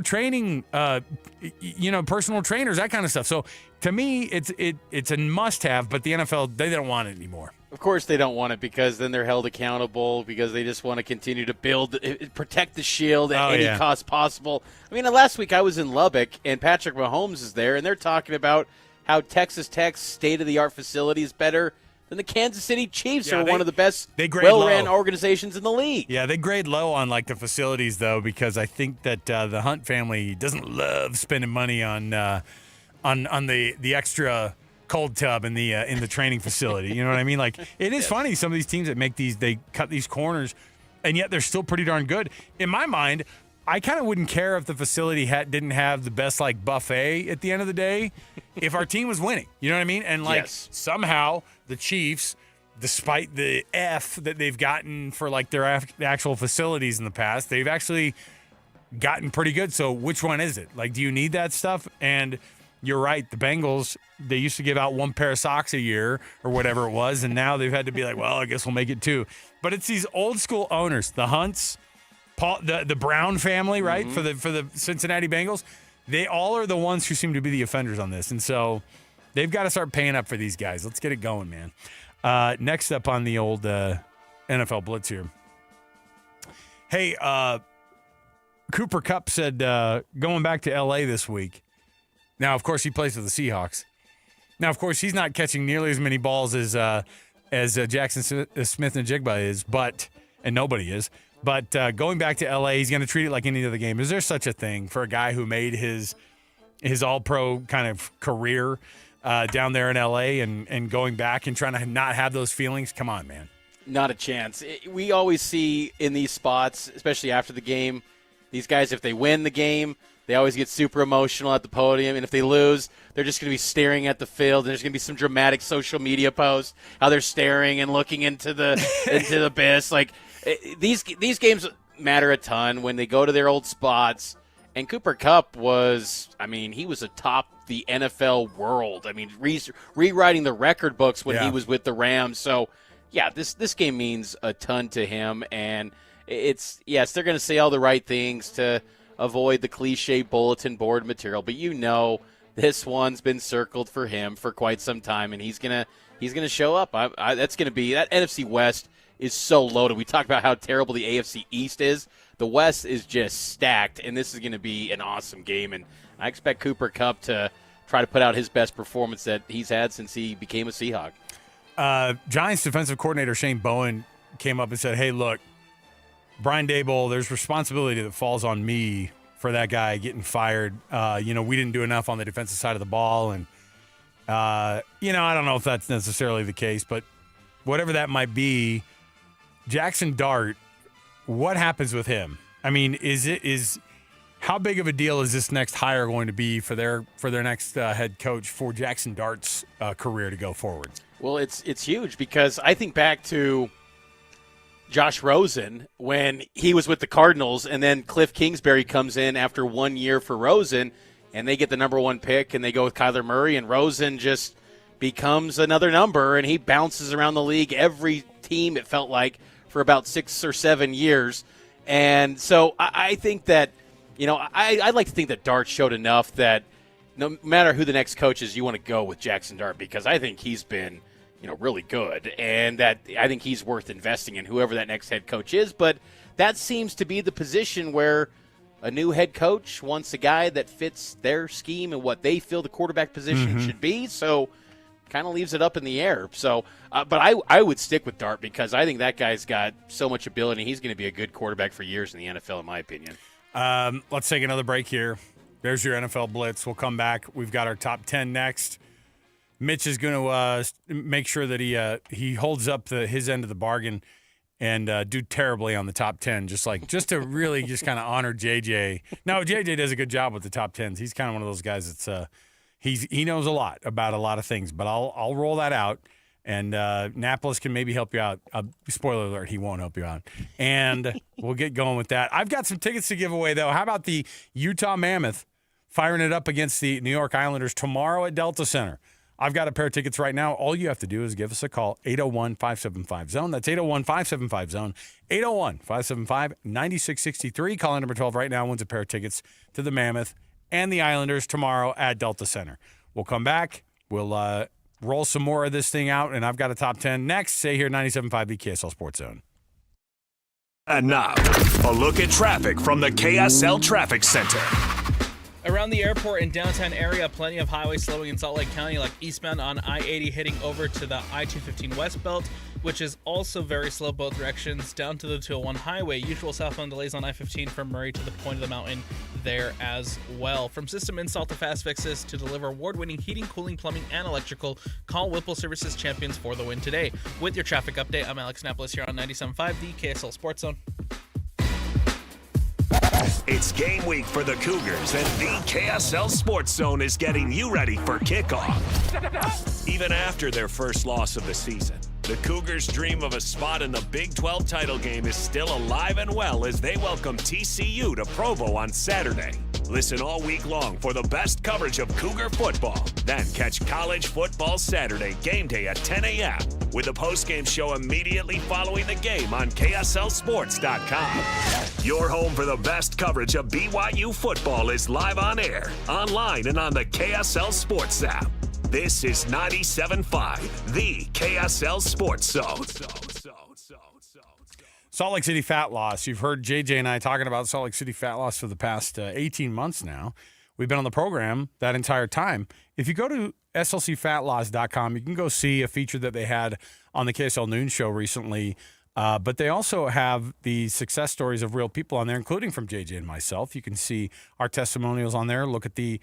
training, personal trainers, that kind of stuff. So to me, it's a must-have, but the NFL, they don't want it anymore. Of course they don't want it, because then they're held accountable, because they just want to continue to protect the shield at any cost possible. I mean, last week I was in Lubbock, and Patrick Mahomes is there, and they're talking about how Texas Tech's state-of-the-art facility is better than the Kansas City Chiefs, are one of the best well-ran organizations in the league. Yeah, they grade low on like the facilities, though, because I think that the Hunt family doesn't love spending money on the extra cold tub in the training facility. You know what I mean? Like, it is funny, some of these teams that they cut these corners, and yet they're still pretty darn good. In my mind, I kind of wouldn't care if the facility didn't have the best like buffet at the end of the day if our team was winning. You know what I mean? And like somehow the Chiefs, despite the F that they've gotten for like their actual facilities in the past, they've actually gotten pretty good. So which one is it? Like, do you need that stuff? And you're right. The Bengals, they used to give out one pair of socks a year or whatever it was, and now they've had to be like, well, I guess we'll make it two. But it's these old school owners, the Hunts, the Brown family, right, for the Cincinnati Bengals. They all are the ones who seem to be the offenders on this, and so they've got to start paying up for these guys. Let's get it going, man. Next up on the old NFL Blitz here. Hey, Cooper Kupp said going back to L.A. this week. Now, of course, he plays for the Seahawks. Now, of course, he's not catching nearly as many balls as Jackson Smith-Njigba is, and nobody is. But going back to L.A., he's going to treat it like any other game. Is there such a thing for a guy who made his all-pro kind of career down there in L.A. and going back and trying to not have those feelings? Come on, man. Not a chance. We always see in these spots, especially after the game, these guys, if they win the game, they always get super emotional at the podium. And if they lose, they're just going to be staring at the field. There's going to be some dramatic social media posts, how they're staring and looking into the abyss. Like, these games matter a ton when they go to their old spots. And Cooper Kupp he was atop the NFL world. I mean, rewriting the record books when he was with the Rams. So, yeah, this game means a ton to him. And they're going to say all the right things to avoid the cliche bulletin board material. But this one's been circled for him for quite some time, and he's gonna show up. That's going to be that NFC West is so loaded. We talked about how terrible the AFC East is. The West is just stacked, and this is going to be an awesome game. And I expect Cooper Kupp to try to put out his best performance that he's had since he became a Seahawk. Giants defensive coordinator Shane Bowen came up and said, hey, look, Brian Daboll, there's responsibility that falls on me for that guy getting fired. We didn't do enough on the defensive side of the ball. And, I don't know if that's necessarily the case, but whatever that might be, Jackson Dart, what happens with him? I mean, how big of a deal is this next hire going to be for their next head coach for Jackson Dart's career to go forward? Well, it's huge because I think back to Josh Rosen when he was with the Cardinals, and then Cliff Kingsbury comes in after 1 year for Rosen, and they get the number 1 pick, and they go with Kyler Murray, and Rosen just becomes another number, and he bounces around the league every team, it felt like, for about 6 or 7 years. And so I think that, I'd like to think that Dart showed enough that no matter who the next coach is, you want to go with Jackson Dart because I think he's been really good, and that I think he's worth investing in, whoever that next head coach is. But that seems to be the position where a new head coach wants a guy that fits their scheme and what they feel the quarterback position should be. So kind of leaves it up in the air. So, but I would stick with Dart because I think that guy's got so much ability. He's going to be a good quarterback for years in the NFL, in my opinion. Let's take another break here. There's your NFL Blitz. We'll come back. We've got our top 10 next. Mitch is going to make sure that he holds up his end of the bargain and do terribly on the top 10, just to really just kind of honor JJ. Now, JJ does a good job with the top 10s. He's kind of one of those guys that's he knows a lot about a lot of things, but I'll roll that out, and Napolis can maybe help you out. Spoiler alert, he won't help you out. And we'll get going with that. I've got some tickets to give away, though. How about the Utah Mammoth firing it up against the New York Islanders tomorrow at Delta Center? I've got a pair of tickets right now. All you have to do is give us a call, 801-575-ZONE. That's 801-575-ZONE, 801-575-9663. Caller number 12 right now wins a pair of tickets to the Mammoth and the Islanders tomorrow at Delta Center. We'll come back. We'll roll some more of this thing out, and I've got a top 10 next. Stay here, 97.5 the KSL Sports Zone. And now, a look at traffic from the KSL Traffic Center. Around the airport and downtown area, plenty of highways slowing in Salt Lake County, like eastbound on I-80 heading over to the I-215 West Belt, which is also very slow both directions, down to the 201 highway. Usual southbound delays on I-15 from Murray to the point of the mountain there as well. From system install to fast fixes to deliver award-winning heating, cooling, plumbing, and electrical, call Whipple Services Champions for the win today. With your traffic update, I'm Alex Napolis here on 97.5, the KSL Sports Zone. It's game week for the Cougars, and the KSL Sports Zone is getting you ready for kickoff. Even after their first loss of the season, the Cougars' dream of a spot in the Big 12 title game is still alive and well as they welcome TCU to Provo on Saturday. Listen all week long for the best coverage of Cougar football. Then catch College Football Saturday game day at 10 a.m. with the postgame show immediately following the game on KSLSports.com. Your home for the best coverage of BYU football is live on air, online, and on the KSL Sports app. This is 97.5, the KSL Sports Zone. Salt Lake City fat loss. You've heard JJ and I talking about Salt Lake City fat loss for the past 18 months now. we've been on the program that entire time. If you go to slcfatloss.com, you can go see a feature that they had on the KSL Noon Show recently. But they also have the success stories of real people on there, including from JJ and myself. You can see our testimonials on there. Look at the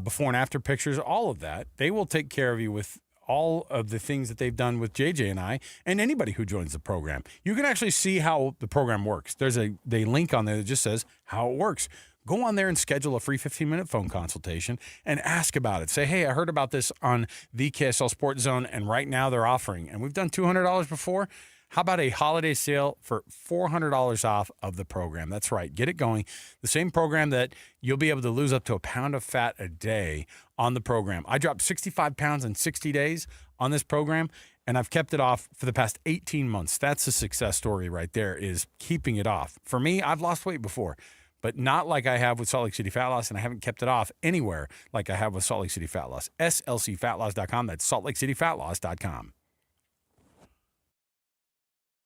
before and after pictures, all of that. They will take care of you with all of the things that they've done with JJ and I and anybody who joins the program. You can actually see how the program works. There's a link on there that just says how it works. Go on there and schedule a free 15-minute phone consultation and ask about it. Say, hey, I heard about this on the KSL Sports Zone, and right now they're offering, and we've done $200 before. How about a holiday sale for $400 off of the program? That's right. Get it going. The same program that you'll be able to lose up to a pound of fat a day on the program. I dropped 65 pounds in 60 days on this program, and I've kept it off for the past 18 months. That's a success story right there, is keeping it off. For me, I've lost weight before, but not like I have with Salt Lake City Fat Loss, and I haven't kept it off anywhere like I have with Salt Lake City Fat Loss. slcfatloss.com. That's saltlakeCityFatLoss.com.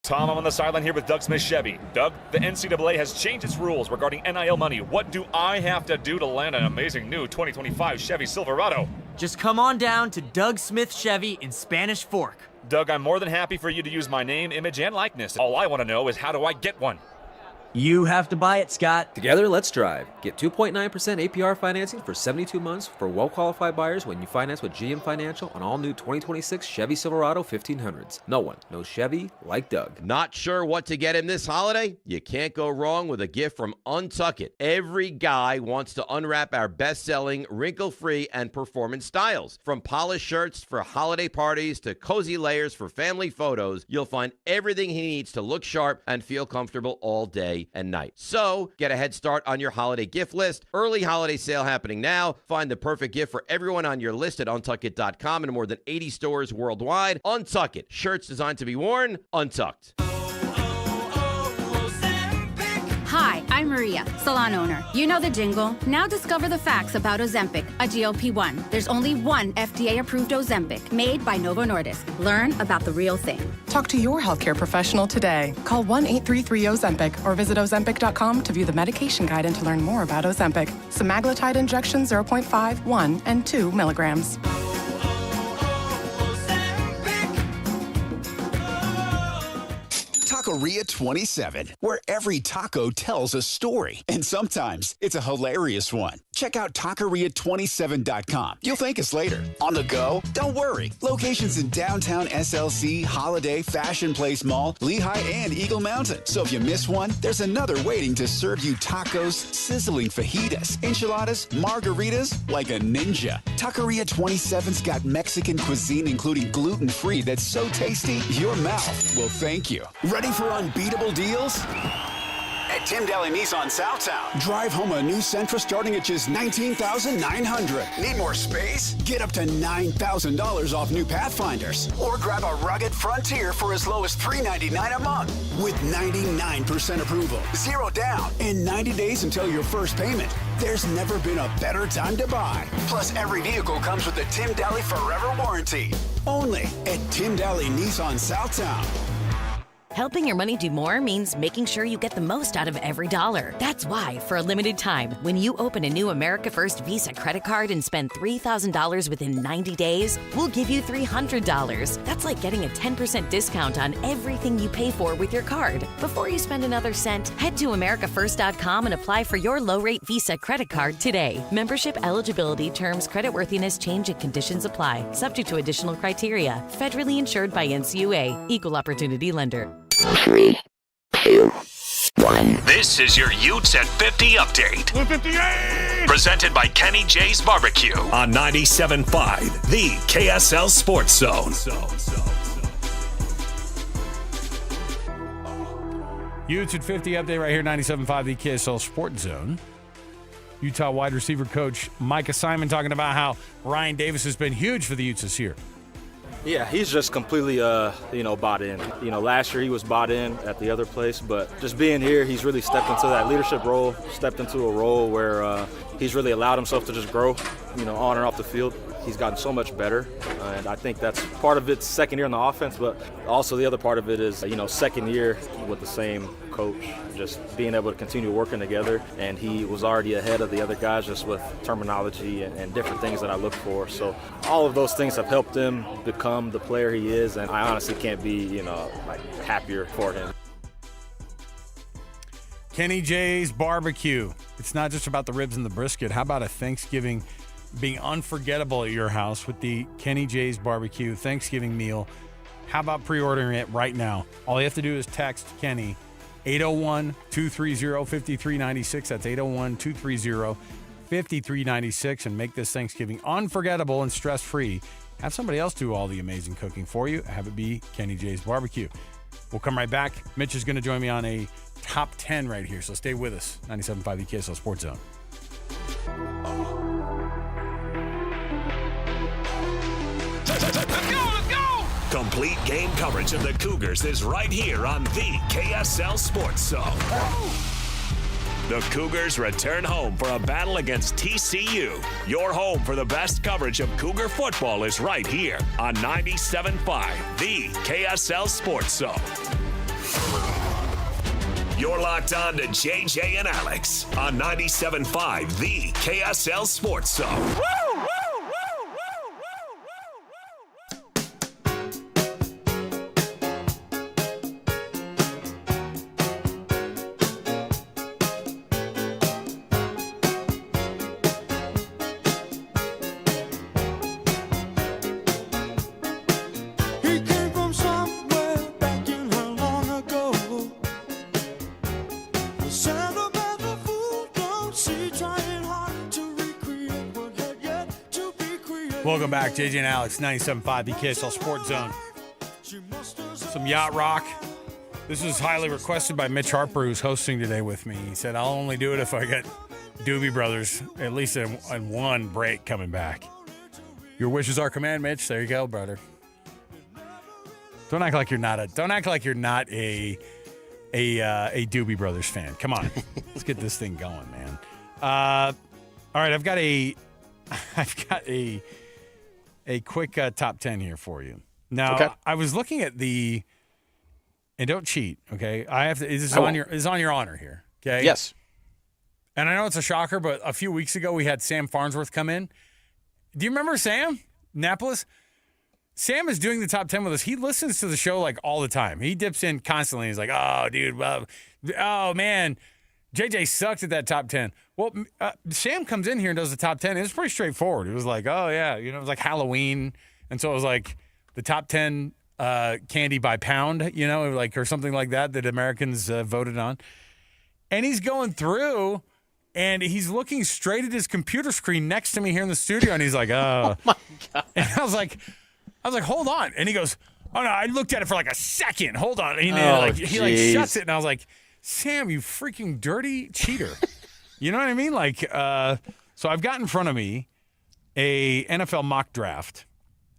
Tom, I'm on the sideline here with Doug Smith Chevy. Doug, the NCAA has changed its rules regarding NIL money. What do I have to do to land an amazing new 2025 Chevy Silverado? Just come on down to Doug Smith Chevy in Spanish Fork. Doug, I'm more than happy for you to use my name, image, and likeness. All I want to know is, how do I get one? You have to buy it, Scott. Together, let's drive. Get 2.9% APR financing for 72 months for well-qualified buyers when you finance with GM Financial on all new 2026 Chevy Silverado 1500s. No one knows Chevy like Doug. Not sure what to get him this holiday? You can't go wrong with a gift from Untuck It. Every guy wants to unwrap our best-selling, wrinkle-free, and performance styles. From polished shirts for holiday parties to cozy layers for family photos, you'll find everything he needs to look sharp and feel comfortable all day and night. So, get a head start on your holiday gift list. Early holiday sale happening now. Find the perfect gift for everyone on your list at untuckit.com and more than 80 stores worldwide. Untuck It. Shirts designed to be worn, untucked. Hi, I'm Maria, salon owner. You know the jingle. Now discover the facts about Ozempic, a GLP-1. There's only one FDA-approved Ozempic, made by Novo Nordisk. Learn about the real thing. Talk to your healthcare professional today. Call 1-833-OZEMPIC or visit Ozempic.com to view the medication guide and to learn more about Ozempic. Semaglutide injection 0.5, 1, and 2 milligrams. Taqueria 27, where every taco tells a story, and sometimes it's a hilarious one. Check out Taqueria27.com. You'll thank us later. On the go? Don't worry. Locations in downtown SLC, Holiday, Fashion Place Mall, Lehigh, and Eagle Mountain. So if you miss one, there's another waiting to serve you tacos, sizzling fajitas, enchiladas, margaritas like a ninja. Taqueria 27's got Mexican cuisine, including gluten-free, that's so tasty, your mouth will thank you. Ready for unbeatable deals? At Tim Daly Nissan Southtown, drive home a new Sentra starting at just $19,900. Need more space? Get up to $9,000 off new Pathfinders. Or grab a rugged Frontier for as low as $399 a month. With 99% approval, 0 down, and 90 days until your first payment. There's never been a better time to buy. Plus, every vehicle comes with a Tim Daly Forever Warranty. Only at Tim Daly Nissan Southtown. Helping your money do more means making sure you get the most out of every dollar. That's why, for a limited time, when you open a new America First Visa credit card and spend $3,000 within 90 days, we'll give you $300. That's like getting a 10% discount on everything you pay for with your card. Before you spend another cent, head to AmericaFirst.com and apply for your low-rate Visa credit card today. Membership eligibility, terms, creditworthiness, change, and conditions apply. Subject to additional criteria. Federally insured by NCUA. Equal Opportunity Lender. 3, 2, 1. This is your Utes at 50 update. 158! Presented by Kenny J's Barbecue on 97.5, the KSL Sports Zone. Utes at 50 update right here, 97.5, the KSL Sports Zone. Utah wide receiver coach Micah Simon talking about how Ryan Davis has been huge for the Utes this year. Yeah, he's just completely, bought in. Last year he was bought in at the other place, but just being here, he's really stepped into that leadership role, stepped into a role where he's really allowed himself to just grow, on and off the field. he's gotten so much better, and I think that's part of it's second year in the offense, but also the other part of it is, second year with the same coach, just being able to continue working together, and he was already ahead of the other guys just with terminology and different things that I look for. So all of those things have helped him become the player he is, and I honestly can't be, happier for him. Kenny J's Barbecue. It's not just about the ribs and the brisket. How about a Thanksgiving being unforgettable at your house with the Kenny J's Barbecue Thanksgiving meal? How about pre-ordering it right now? All you have to do is text Kenny 801-230-5396. That's 801-230-5396 and make this Thanksgiving unforgettable and stress-free. Have somebody else do all the amazing cooking for you. Have it be Kenny J's Barbecue. We'll come right back. Mitch is going to join me on a top 10 right here, so stay with us. 97.5 the KSL Sports Zone. Let's go! Complete game coverage of the Cougars is right here on the KSL Sports Zone. The Cougars return home for a battle against TCU. Your home for the best coverage of Cougar football is right here on 97.5, the KSL Sports Zone. You're locked on to JJ and Alex on 97.5, the KSL Sports Zone. Welcome back, JJ and Alex, 97.5, the KSL Sports Zone. Some yacht rock. This was highly requested by Mitch Harper, who's hosting today with me. He said, I'll only do it if I get Doobie Brothers at least in one break coming back. Your wishes are command, Mitch. There you go, brother. Don't act like you're not a Doobie Brothers fan. Come on, let's get this thing going, man. All right, I've got a quick top 10 here for you. Now, okay. I was looking at and don't cheat, okay? This is on your honor here, okay? Yes. And I know it's a shocker, but a few weeks ago we had Sam Farnsworth come in. Do you remember Sam? Annapolis? Sam is doing the top 10 with us. He listens to the show like all the time. He dips in constantly. He's like, oh, dude, well, oh, man, JJ sucked at that top 10. Well, Sam comes in here and does the top 10. It was pretty straightforward. It was like, oh, yeah, it was like Halloween. And so it was like the top 10 candy by pound, or something like that Americans voted on. And he's going through, and he's looking straight at his computer screen next to me here in the studio, and he's like, oh. Oh, my God. And I was like, hold on. And he goes, oh, no, I looked at it for like a second. Hold on. And he shuts it, and I was like, Sam, you freaking dirty cheater. You know what I mean? So I've got in front of me a NFL mock draft.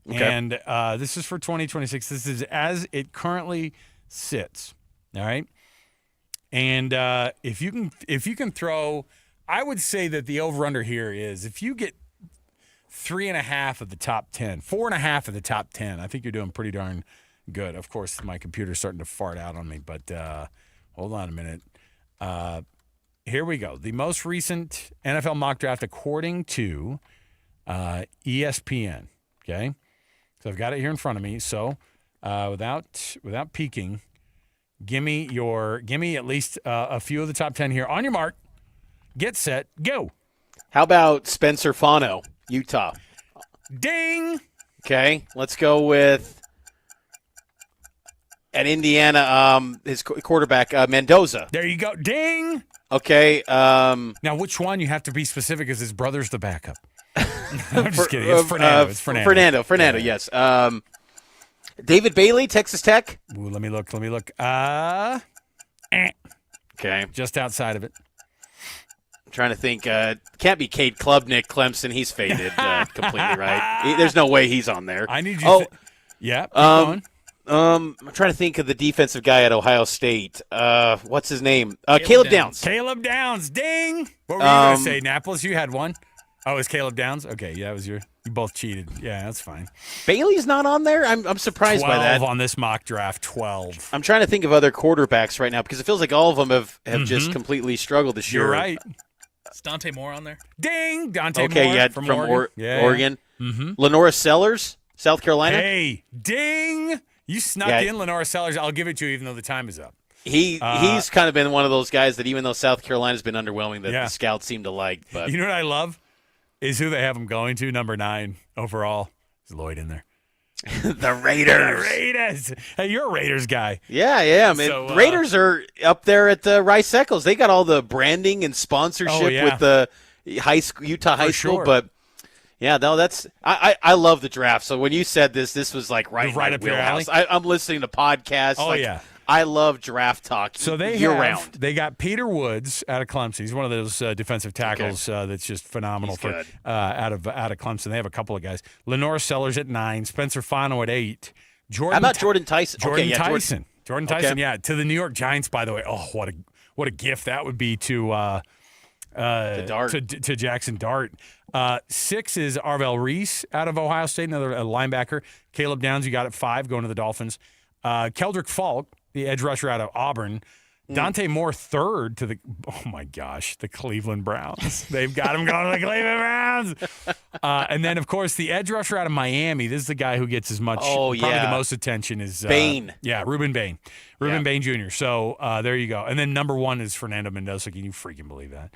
Okay. And this is for 2026. This is as it currently sits. All right. And if you can throw, I would say that the over-under here is if you get 3.5 of the top 10, 4.5 of the top 10, I think you're doing pretty darn good. Of course, my computer's starting to fart out on me, but hold on a minute. Here we go. The most recent NFL mock draft according to ESPN. Okay, so I've got it here in front of me. So without peeking, give me at least a few of the top 10 here. On your mark, get set, go. How about Spencer Fano, Utah? Ding. Okay, let's go with at Indiana, his quarterback, Mendoza. There you go. Ding. Okay. Now, which one? You have to be specific because his brother's the backup. I'm just kidding. It's Fernando. Fernando, yes. David Bailey, Texas Tech. Ooh, let me look. Okay. Just outside of it. I'm trying to think. Can't be Cade Klubnik, Clemson. He's faded completely, right? There's no way he's on there. I need you yeah, keep going. I'm trying to think of the defensive guy at Ohio State. What's his name? Caleb Downs. Caleb Downs. Ding. What were you going to say, Annapolis? You had one. Oh, it's Caleb Downs? Okay, yeah, that was your You both cheated. Yeah, that's fine. Bailey's not on there? I'm surprised by that. 12 on this mock draft, 12. I'm trying to think of other quarterbacks right now because it feels like all of them have just completely struggled this year. You're right. Is Dante Moore on there? Ding! Dante Okay, Moore yeah, from Oregon. Oregon. Lenora Sellers, South Carolina. Hey, ding! You snuck in Lenora Sellers. I'll give it to you even though the time is up. He's kind of been one of those guys that even though South Carolina's been underwhelming, that the scouts seem to like. But you know what I love is who they have him going to, number 9 overall. Is Lloyd in there? The Raiders. The Raiders. Hey, you're a Raiders guy. Yeah, man. So, Raiders are up there at the Rice Eccles. They got all the branding and sponsorship with the Utah High School, sure. But yeah, no, that's I love the draft. So when you said this was like right up your alley. I'm listening to podcasts. Oh yeah. I love draft talk. So year-round. They got Peter Woods out of Clemson. He's one of those defensive tackles that's just phenomenal out of Clemson. They have a couple of guys. Lenora Sellers at 9, Spencer Fano at 8. How about Jordan Tyson? Jordan Tyson, yeah, to the New York Giants. By the way, what a gift that would be to Jackson Dart. 6 is Arvell Reese out of Ohio State, another linebacker. Caleb Downs, you got at 5, going to the Dolphins. Keldrick Falk, the edge rusher out of Auburn. Dante Moore, 3rd to the Cleveland Browns. They've got him going to the Cleveland Browns. And then, of course, the edge rusher out of Miami. This is the guy who gets as much, probably the most attention is Bain. Ruben Bain. Bain Jr. So there you go. And then number 1 is Fernando Mendoza. Can you freaking believe that?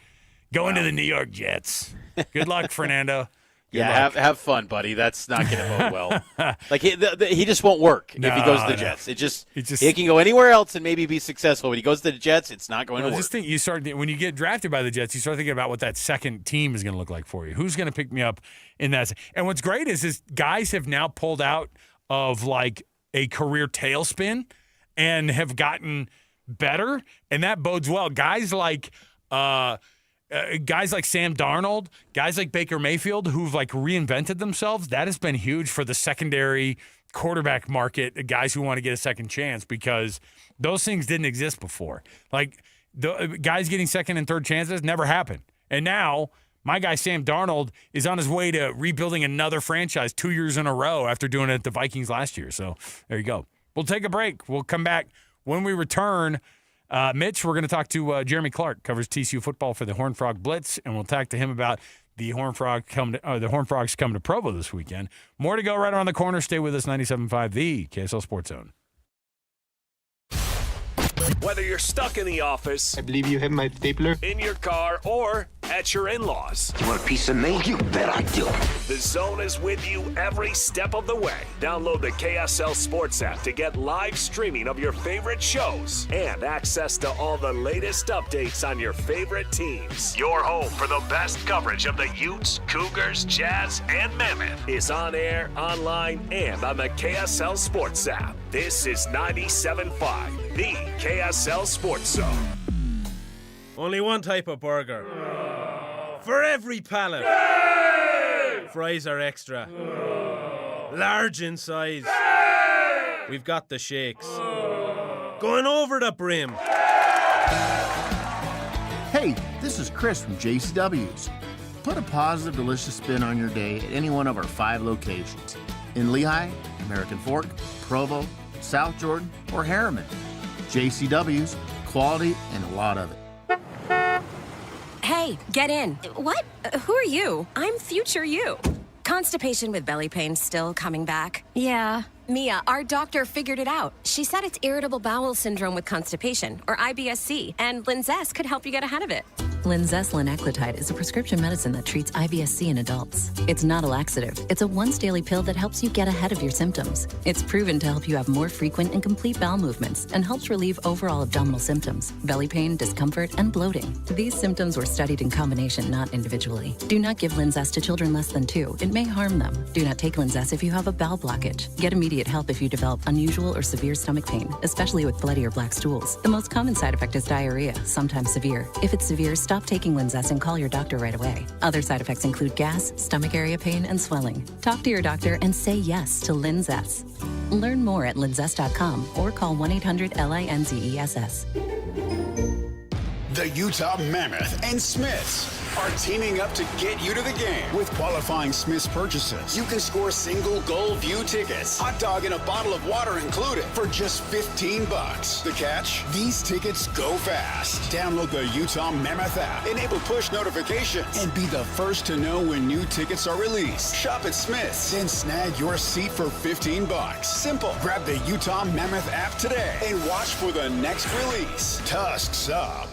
Going to the New York Jets. Good luck, Fernando. Have fun, buddy. That's not going to bode well. Like he just won't work if he goes to the Jets. He can go anywhere else and maybe be successful. When he goes to the Jets, it's not going to work. Just think, when you get drafted by the Jets, you start thinking about what that second team is going to look like for you. Who's going to pick me up in that? And what's great is guys have now pulled out of like a career tailspin and have gotten better, and that bodes well. Guys like Sam Darnold, guys like Baker Mayfield, who've like reinvented themselves, that has been huge for the secondary quarterback market, guys who want to get a second chance, because those things didn't exist before. Like the guys getting second and third chances never happened. And now my guy Sam Darnold is on his way to rebuilding another franchise 2 years in a row after doing it at the Vikings last year. So there you go. We'll take a break. We'll come back. When we return, Mitch, we're going to talk to Jeremy Clark, covers TCU football for the Horned Frog Blitz, and we'll talk to him about the Horned Frogs coming to Provo this weekend. More to go right around the corner. Stay with us, 97.5, the KSL Sports Zone. Whether you're stuck in the office, I believe you have my stapler, in your car, or at your in-laws. You want a piece of me? You bet I do. The Zone is with you every step of the way. Download the KSL Sports app to get live streaming of your favorite shows and access to all the latest updates on your favorite teams. Your home for the best coverage of the Utes, Cougars, Jazz, and Mammoth is on air, online, and on the KSL Sports app. This is 97.5, the KSL Sports Zone. Only one type of burger. For every pallet. Fries are extra. Large in size. We've got the shakes. Going over the brim. Hey, this is Chris from JCW's. Put a positive, delicious spin on your day at any one of our 5 locations. In Lehigh, American Fork, Provo, South Jordan, or Harriman. JCW's, quality and a lot of it. Hey, get in. What? Who are you? I'm future you. Constipation with belly pain still coming back? Yeah. Mia, our doctor figured it out. She said it's irritable bowel syndrome with constipation, or IBS-C, and Linzess could help you get ahead of it. Linzess linaclotide is a prescription medicine that treats IBS-C in adults. It's not a laxative. It's a once-daily pill that helps you get ahead of your symptoms. It's proven to help you have more frequent and complete bowel movements and helps relieve overall abdominal symptoms, belly pain, discomfort, and bloating. These symptoms were studied in combination, not individually. Do not give Linzess to children less than 2. It may harm them. Do not take Linzess if you have a bowel blockage. Get immediate help if you develop unusual or severe stomach pain, especially with bloody or black stools. The most common side effect is diarrhea, sometimes severe. If it's severe, stop taking Linzess and call your doctor right away. Other side effects include gas, stomach area pain, and swelling. Talk to your doctor and say yes to Linzess. Learn more at linzess.com or call 1-800-LINZESS. The Utah Mammoth and Smiths are teaming up to get you to the game. With qualifying Smiths purchases, you can score single goal view tickets, hot dog and a bottle of water included for just $15. The catch? These tickets go fast. Download the Utah Mammoth app, enable push notifications, and be the first to know when new tickets are released. Shop at Smith's, then snag your seat for $15. Simple. Grab the Utah Mammoth app today and watch for the next release. Tusks up.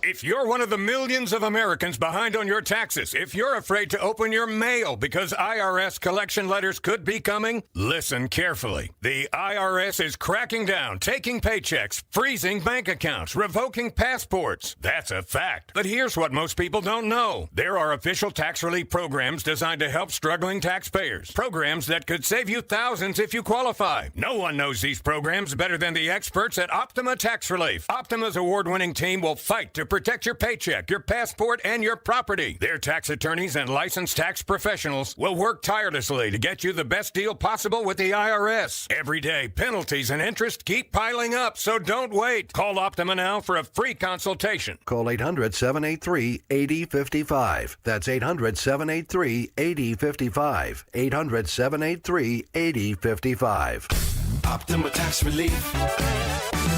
If you're one of the millions of Americans behind on your taxes, if you're afraid to open your mail because IRS collection letters could be coming, listen carefully. The IRS is cracking down, taking paychecks, freezing bank accounts, revoking passports. That's a fact. But here's what most people don't know. There are official tax relief programs designed to help struggling taxpayers. Programs that could save you thousands if you qualify. No one knows these programs better than the experts at Optima Tax Relief. Optima's award-winning team will fight to protect your paycheck, your passport, and your property. Their tax attorneys and licensed tax professionals will work tirelessly to get you the best deal possible with the IRS. Every day, penalties and interest keep piling up, so don't wait. Call Optima now for a free consultation. Call 800-783-8055. That's 800-783-8055. 800-783-8055. Optima Tax Relief.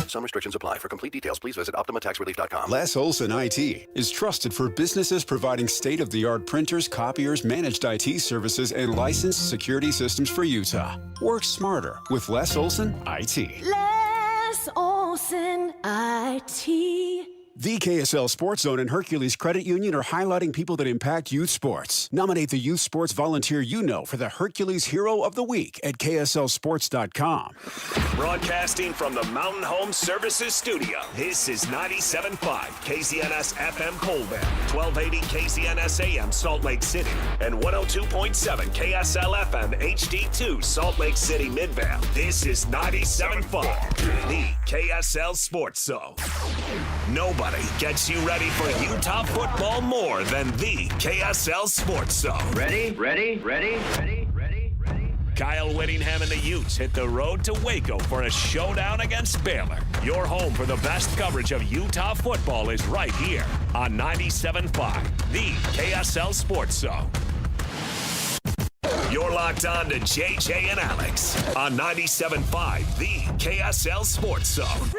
Some restrictions apply. For complete details, please visit OptimaTaxRelief.com. Les Olson IT is trusted for businesses providing state-of-the-art printers, copiers, managed IT services, and licensed security systems for Utah. Work smarter with Les Olson IT. Les Olson IT. The KSL Sports Zone and Hercules Credit Union are highlighting people that impact youth sports. Nominate the youth sports volunteer you know for the Hercules Hero of the Week at KSLSports.com. Broadcasting from the Mountain Home Services Studio, this is 97.5 KZNS FM Colville, 1280 KZNS AM Salt Lake City, and 102.7 KSL FM HD2 Salt Lake City Midvale. This is 97.5, the KSL Sports Zone. Nobody gets you ready for Utah football more than the KSL Sports Zone. Ready? Kyle Whittingham and the Utes hit the road to Waco for a showdown against Baylor. Your home for the best coverage of Utah football is right here on 97.5, the KSL Sports Zone. You're locked on to JJ and Alex on 97.5, the KSL Sports Zone.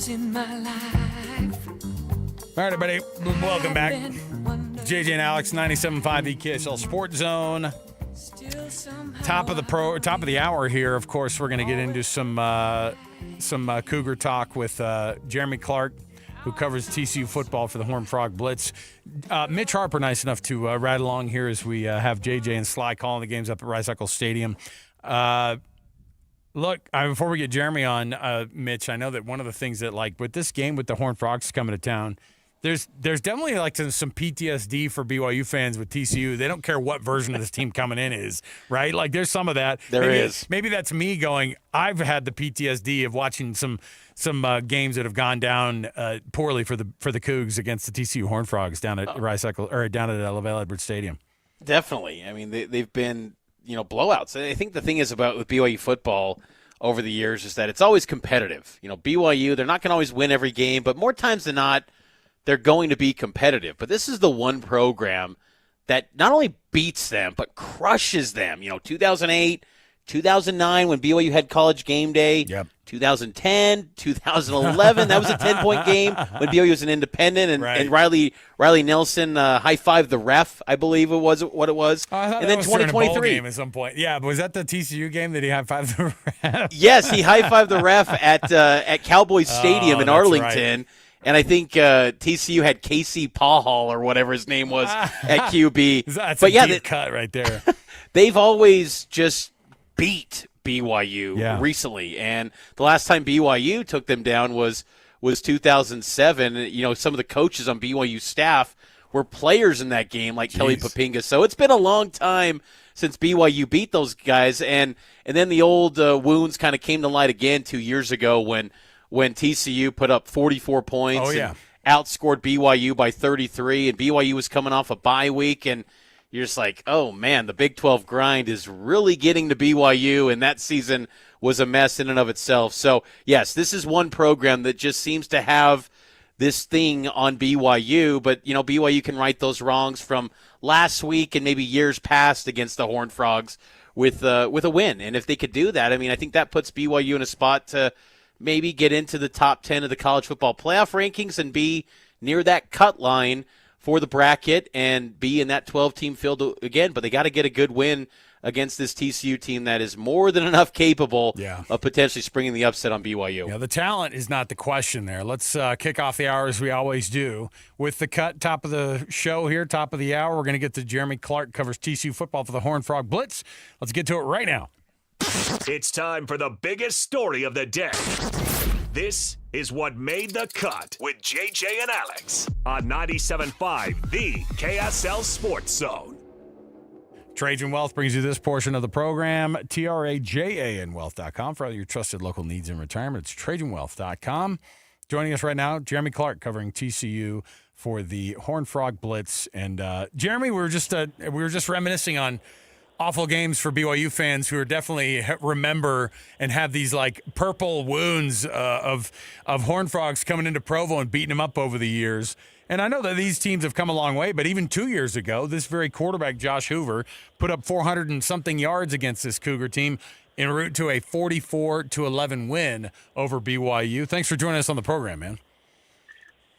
In my life. All right, everybody, welcome back. JJ and Alex, 97.5 the KSL Sports Zone. Top of the hour here. Of course, we're going to get into some Cougar talk with Jeremy Clark, who covers TCU football for the Horned Frog Blitz. Mitch Harper, nice enough to ride along here as we have JJ and Sly calling the games up at Rice Eccles Stadium. Look, before we get Jeremy on, Mitch, I know that one of the things that, like, with this game with the Horned Frogs coming to town, there's definitely, like, some PTSD for BYU fans with TCU. They don't care what version of this team coming in is, right? Like, there's some of that. Maybe that's me going, I've had the PTSD of watching some games that have gone down poorly for the Cougs against the TCU Horned Frogs down at Rice Eccles, or down at LaVelle Edwards Stadium. Definitely. I mean, they've been – blowouts. I think the thing is about with BYU football over the years is that it's always competitive. BYU, they're not going to always win every game, but more times than not, they're going to be competitive. But this is the one program that not only beats them, but crushes them. 2008, 2009 when BYU had College Game Day. Yep. 2010, 2011, that was a 10-point game when BYU was an independent, and Riley Nelson high-fived the ref, I believe it was what it was. And then 2023 game at some point. Yeah, but was that the TCU game that he high-fived the ref? Yes, he high-fived the ref at Cowboys Stadium in Arlington. Right. And I think TCU had Casey Pahal or whatever his name was at QB. That's a deep cut right there. They've always just beat BYU recently, and the last time BYU took them down was 2007. Some of the coaches on BYU staff were players in that game, like Kelly Papinga. So it's been a long time since BYU beat those guys, and then the old wounds kind of came to light again 2 years ago when TCU put up 44 points and outscored BYU by 33, and BYU was coming off a bye week, and you're just like, oh, man, the Big 12 grind is really getting to BYU, and that season was a mess in and of itself. So, yes, this is one program that just seems to have this thing on BYU, but, BYU can right those wrongs from last week and maybe years past against the Horned Frogs with a win. And if they could do that, I think that puts BYU in a spot to maybe get into the top 10 of the college football playoff rankings and be near that cut line for the bracket and be in that 12-team field again. But they got to get a good win against this TCU team that is more than enough capable of potentially springing the upset on BYU. Yeah, the talent is not the question there. Let's kick off the hour as we always do with the cut. Top of the show here, top of the hour. We're going to get to Jeremy Clark, covers TCU football for the Horned Frog Blitz. Let's get to it right now. It's time for the biggest story of the day. This is what made the cut with JJ and Alex on 97.5, the KSL Sports Zone. Trajan Wealth brings you this portion of the program. TRAJANwealth.com for all your trusted local needs in retirement. It's TrajanWealth.com. Joining us right now, Jeremy Clark, covering TCU for the Horned Frog Blitz. And Jeremy, we were just reminiscing on awful games for BYU fans who are definitely remember and have these like purple wounds of Horned Frogs coming into Provo and beating them up over the years. And I know that these teams have come a long way, but even 2 years ago, this very quarterback, Josh Hoover, put up 400 and something yards against this Cougar team en route to a 44-11 win over BYU. Thanks for joining us on the program, man.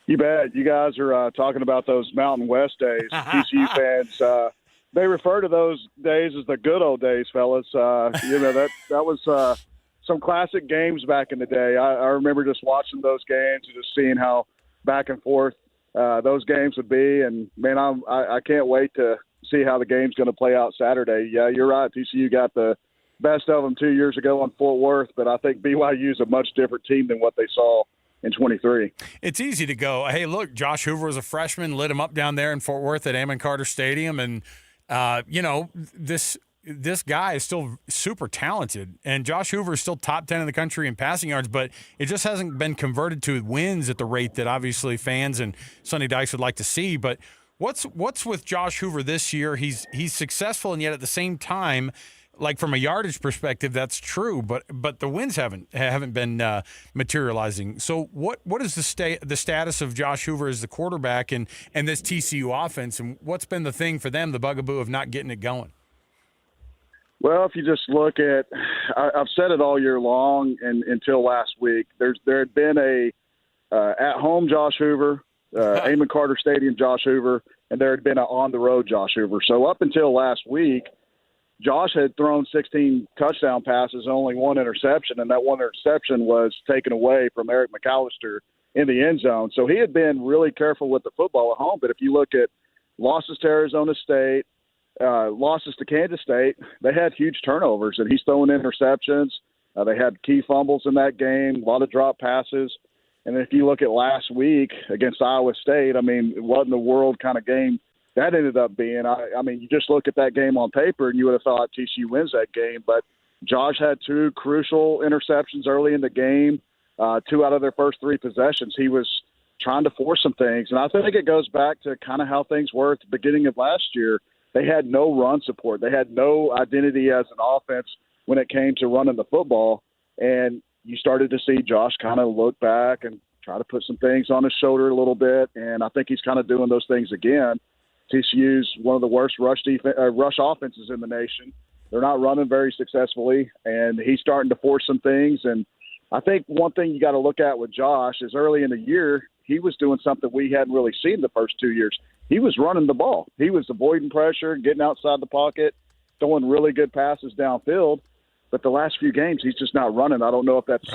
You bet. You guys are talking about those Mountain West days. TCU fans, they refer to those days as the good old days, fellas. That was some classic games back in the day. I remember just watching those games and just seeing how back and forth those games would be. And, man, I can't wait to see how the game's going to play out Saturday. Yeah, you're right. TCU got the best of them 2 years ago on Fort Worth, but I think BYU is a much different team than what they saw in 23. It's easy to go, hey, look, Josh Hoover was a freshman, lit him up down there in Fort Worth at Amon Carter Stadium, and this guy is still super talented, and Josh Hoover is still top 10 in the country in passing yards, but it just hasn't been converted to wins at the rate that obviously fans and Sonny Dykes would like to see. But what's with Josh Hoover this year? He's successful, and yet at the same time, like from a yardage perspective, that's true, but the wins haven't been materializing. So what is the status of Josh Hoover as the quarterback and this TCU offense, and what's been the thing for them, the bugaboo of not getting it going? Well, if you just look at, I've said it all year long and until last week, there had been a at-home Josh Hoover, Amon Carter Stadium Josh Hoover, and there had been an on-the-road Josh Hoover. So up until last week, Josh had thrown 16 touchdown passes and only one interception, and that one interception was taken away from Eric McAllister in the end zone. So he had been really careful with the football at home. But if you look at losses to Arizona State, losses to Kansas State, they had huge turnovers, and he's throwing interceptions. They had key fumbles in that game, a lot of drop passes. And if you look at last week against Iowa State, I mean, what in the world kind of game that ended up being. I mean, you just look at that game on paper and you would have thought TCU wins that game, but Josh had two crucial interceptions early in the game, 2 out of their first 3 possessions. He was trying to force some things, and I think it goes back to kind of how things were at the beginning of last year. They had no run support. They had no identity as an offense when it came to running the football, and you started to see Josh kind of look back and try to put some things on his shoulder a little bit, and I think he's kind of doing those things again. TCU's one of the worst rush offenses in the nation. They're not running very successfully, and he's starting to force some things. And I think one thing you got to look at with Josh is early in the year, he was doing something we hadn't really seen the first 2 years. He was running the ball. He was avoiding pressure, getting outside the pocket, throwing really good passes downfield. But the last few games, he's just not running. I don't know if that's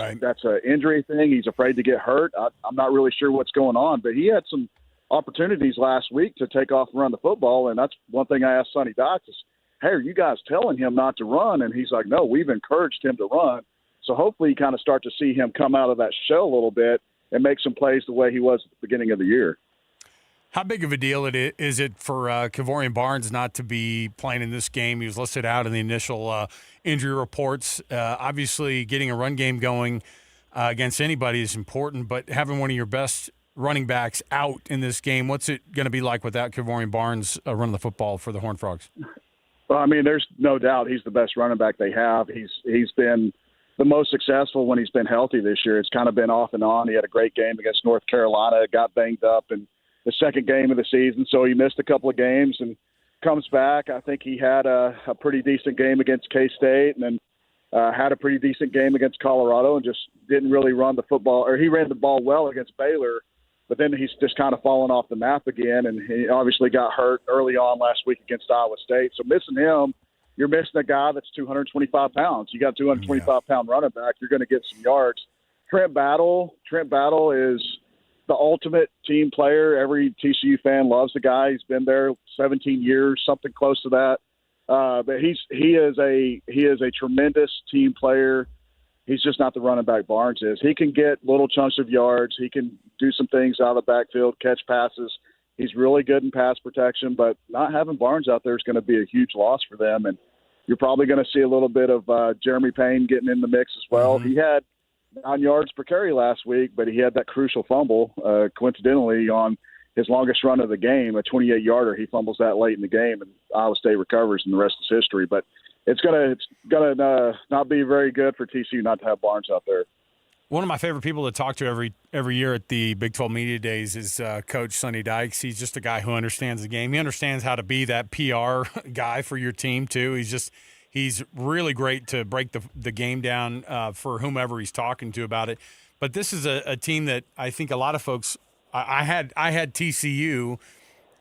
an injury thing. He's afraid to get hurt. I'm not really sure what's going on. But he had some opportunities last week to take off and run the football, and that's one thing I asked Sonny Dykes is, hey, are you guys telling him not to run? And he's like, no, we've encouraged him to run. So hopefully you kind of start to see him come out of that shell a little bit and make some plays the way he was at the beginning of the year. How big of a deal is it for Kevorian Barnes not to be playing in this game? He was listed out in the initial injury reports. Obviously, getting a run game going against anybody is important, but having one of your best running backs out in this game, what's it going to be like without Kevorian Barnes running the football for the Horned Frogs? Well, I mean, there's no doubt he's the best running back they have. He's been the most successful when he's been healthy this year. It's kind of been off and on. He had a great game against North Carolina, got banged up in the second game of the season, so he missed a couple of games and comes back. I think he had a pretty decent game against K-State and then had a pretty decent game against Colorado and just didn't really run the football. Or he ran the ball well against Baylor, but then he's just kind of fallen off the map again, and he obviously got hurt early on last week against Iowa State. So missing him, you're missing a guy that's 225 pounds. You got a 225-pound running back, you're going to get some yards. Trent Battle is the ultimate team player. Every TCU fan loves the guy. He's been there 17 years, something close to that. But he is a tremendous team player. He's just not the running back Barnes is. He can get little chunks of yards. He can do some things out of the backfield, catch passes. He's really good in pass protection, but not having Barnes out there is going to be a huge loss for them. And you're probably going to see a little bit of Jeremy Payne getting in the mix as well. Mm-hmm. He had 9 yards per carry last week, but he had that crucial fumble, coincidentally, on his longest run of the game, a 28-yarder. He fumbles that late in the game, and Iowa State recovers, and the rest is history. But it's gonna not be very good for TCU not to have Barnes out there. One of my favorite people to talk to every year at the Big 12 Media Days is Coach Sonny Dykes. He's just a guy who understands the game. He understands how to be that PR guy for your team, too. He's really great to break the game down for whomever he's talking to about it. But this is a team that I think a lot of folks I had TCU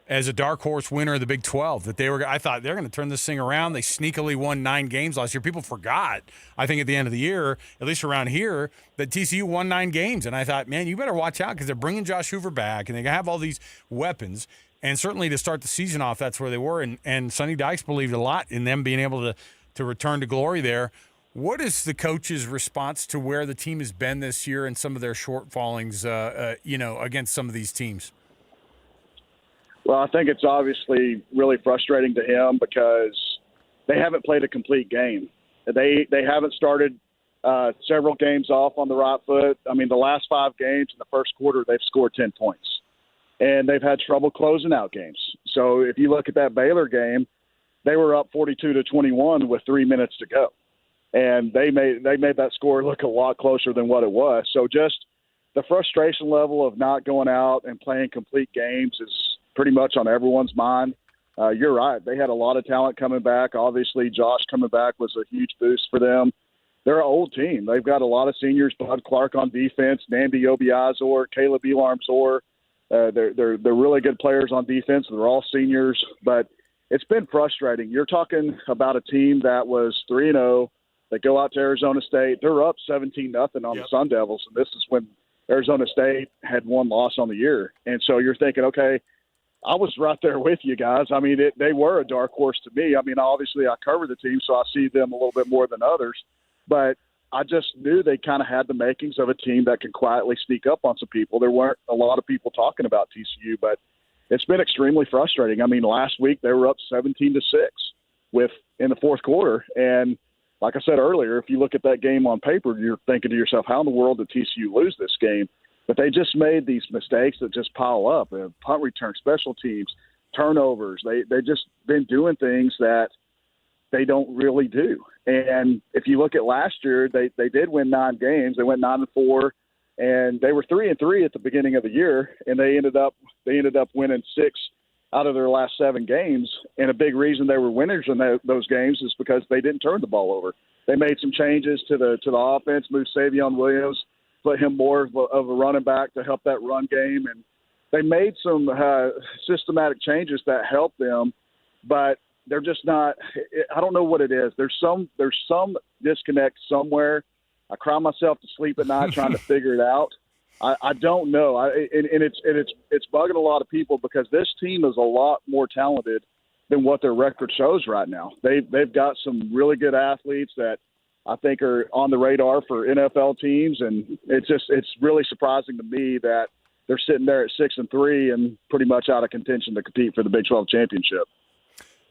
as a dark horse winner of the Big 12. I thought they're going to turn this thing around. They sneakily won 9 games last year. People forgot, I think, at the end of the year, at least around here, that TCU won 9 games. And I thought, man, you better watch out because they're bringing Josh Hoover back and they have all these weapons. And certainly to start the season off, that's where they were. And Sonny Dykes believed a lot in them being able to return to glory there. What is the coach's response to where the team has been this year and some of their shortfallings, against some of these teams? Well, I think it's obviously really frustrating to him because they haven't played a complete game. They haven't started several games off on the right foot. I mean, the last 5 games in the first quarter, they've scored 10 points. And they've had trouble closing out games. So if you look at that Baylor game, they were up 42-21 with 3 minutes to go. And they made that score look a lot closer than what it was. So just the frustration level of not going out and playing complete games is pretty much on everyone's mind. You're right. They had a lot of talent coming back. Obviously, Josh coming back was a huge boost for them. They're an old team. They've got a lot of seniors, Bud Clark on defense, Namdi Obiazor, Caleb Elarm-Zor. They're really good players on defense. They're all seniors, but it's been frustrating. You're talking about a team that was 3-0. They go out to Arizona State. They're up 17-0 on the Sun Devils, and this is when Arizona State had 1 loss on the year. And so you're thinking, okay, I was right there with you guys. I mean, they were a dark horse to me. I mean, obviously I cover the team, so I see them a little bit more than others. But I just knew they kind of had the makings of a team that could quietly sneak up on some people. There weren't a lot of people talking about TCU, but it's been extremely frustrating. I mean, last week they were up 17-6 in the fourth quarter. And like I said earlier, if you look at that game on paper, you're thinking to yourself, how in the world did TCU lose this game? But they just made these mistakes that just pile up. Punt return, special teams, turnovers. They just been doing things that they don't really do. And if you look at last year, they did win 9 games. They went 9-4, and they were 3-3 at the beginning of the year, and they ended up winning 6 out of their last 7 games. And a big reason they were winners in those games is because they didn't turn the ball over. They made some changes to the offense, moved Savion Williams, put him more of a running back to help that run game. And they made some systematic changes that helped them, but they're just not – I don't know what it is. There's some disconnect somewhere. I cry myself to sleep at night trying to figure it out. I don't know. It's bugging a lot of people because this team is a lot more talented than what their record shows right now. They've got some really good athletes that I think are on the radar for NFL teams, and it's really surprising to me that they're sitting there at 6-3 and pretty much out of contention to compete for the Big 12 championship.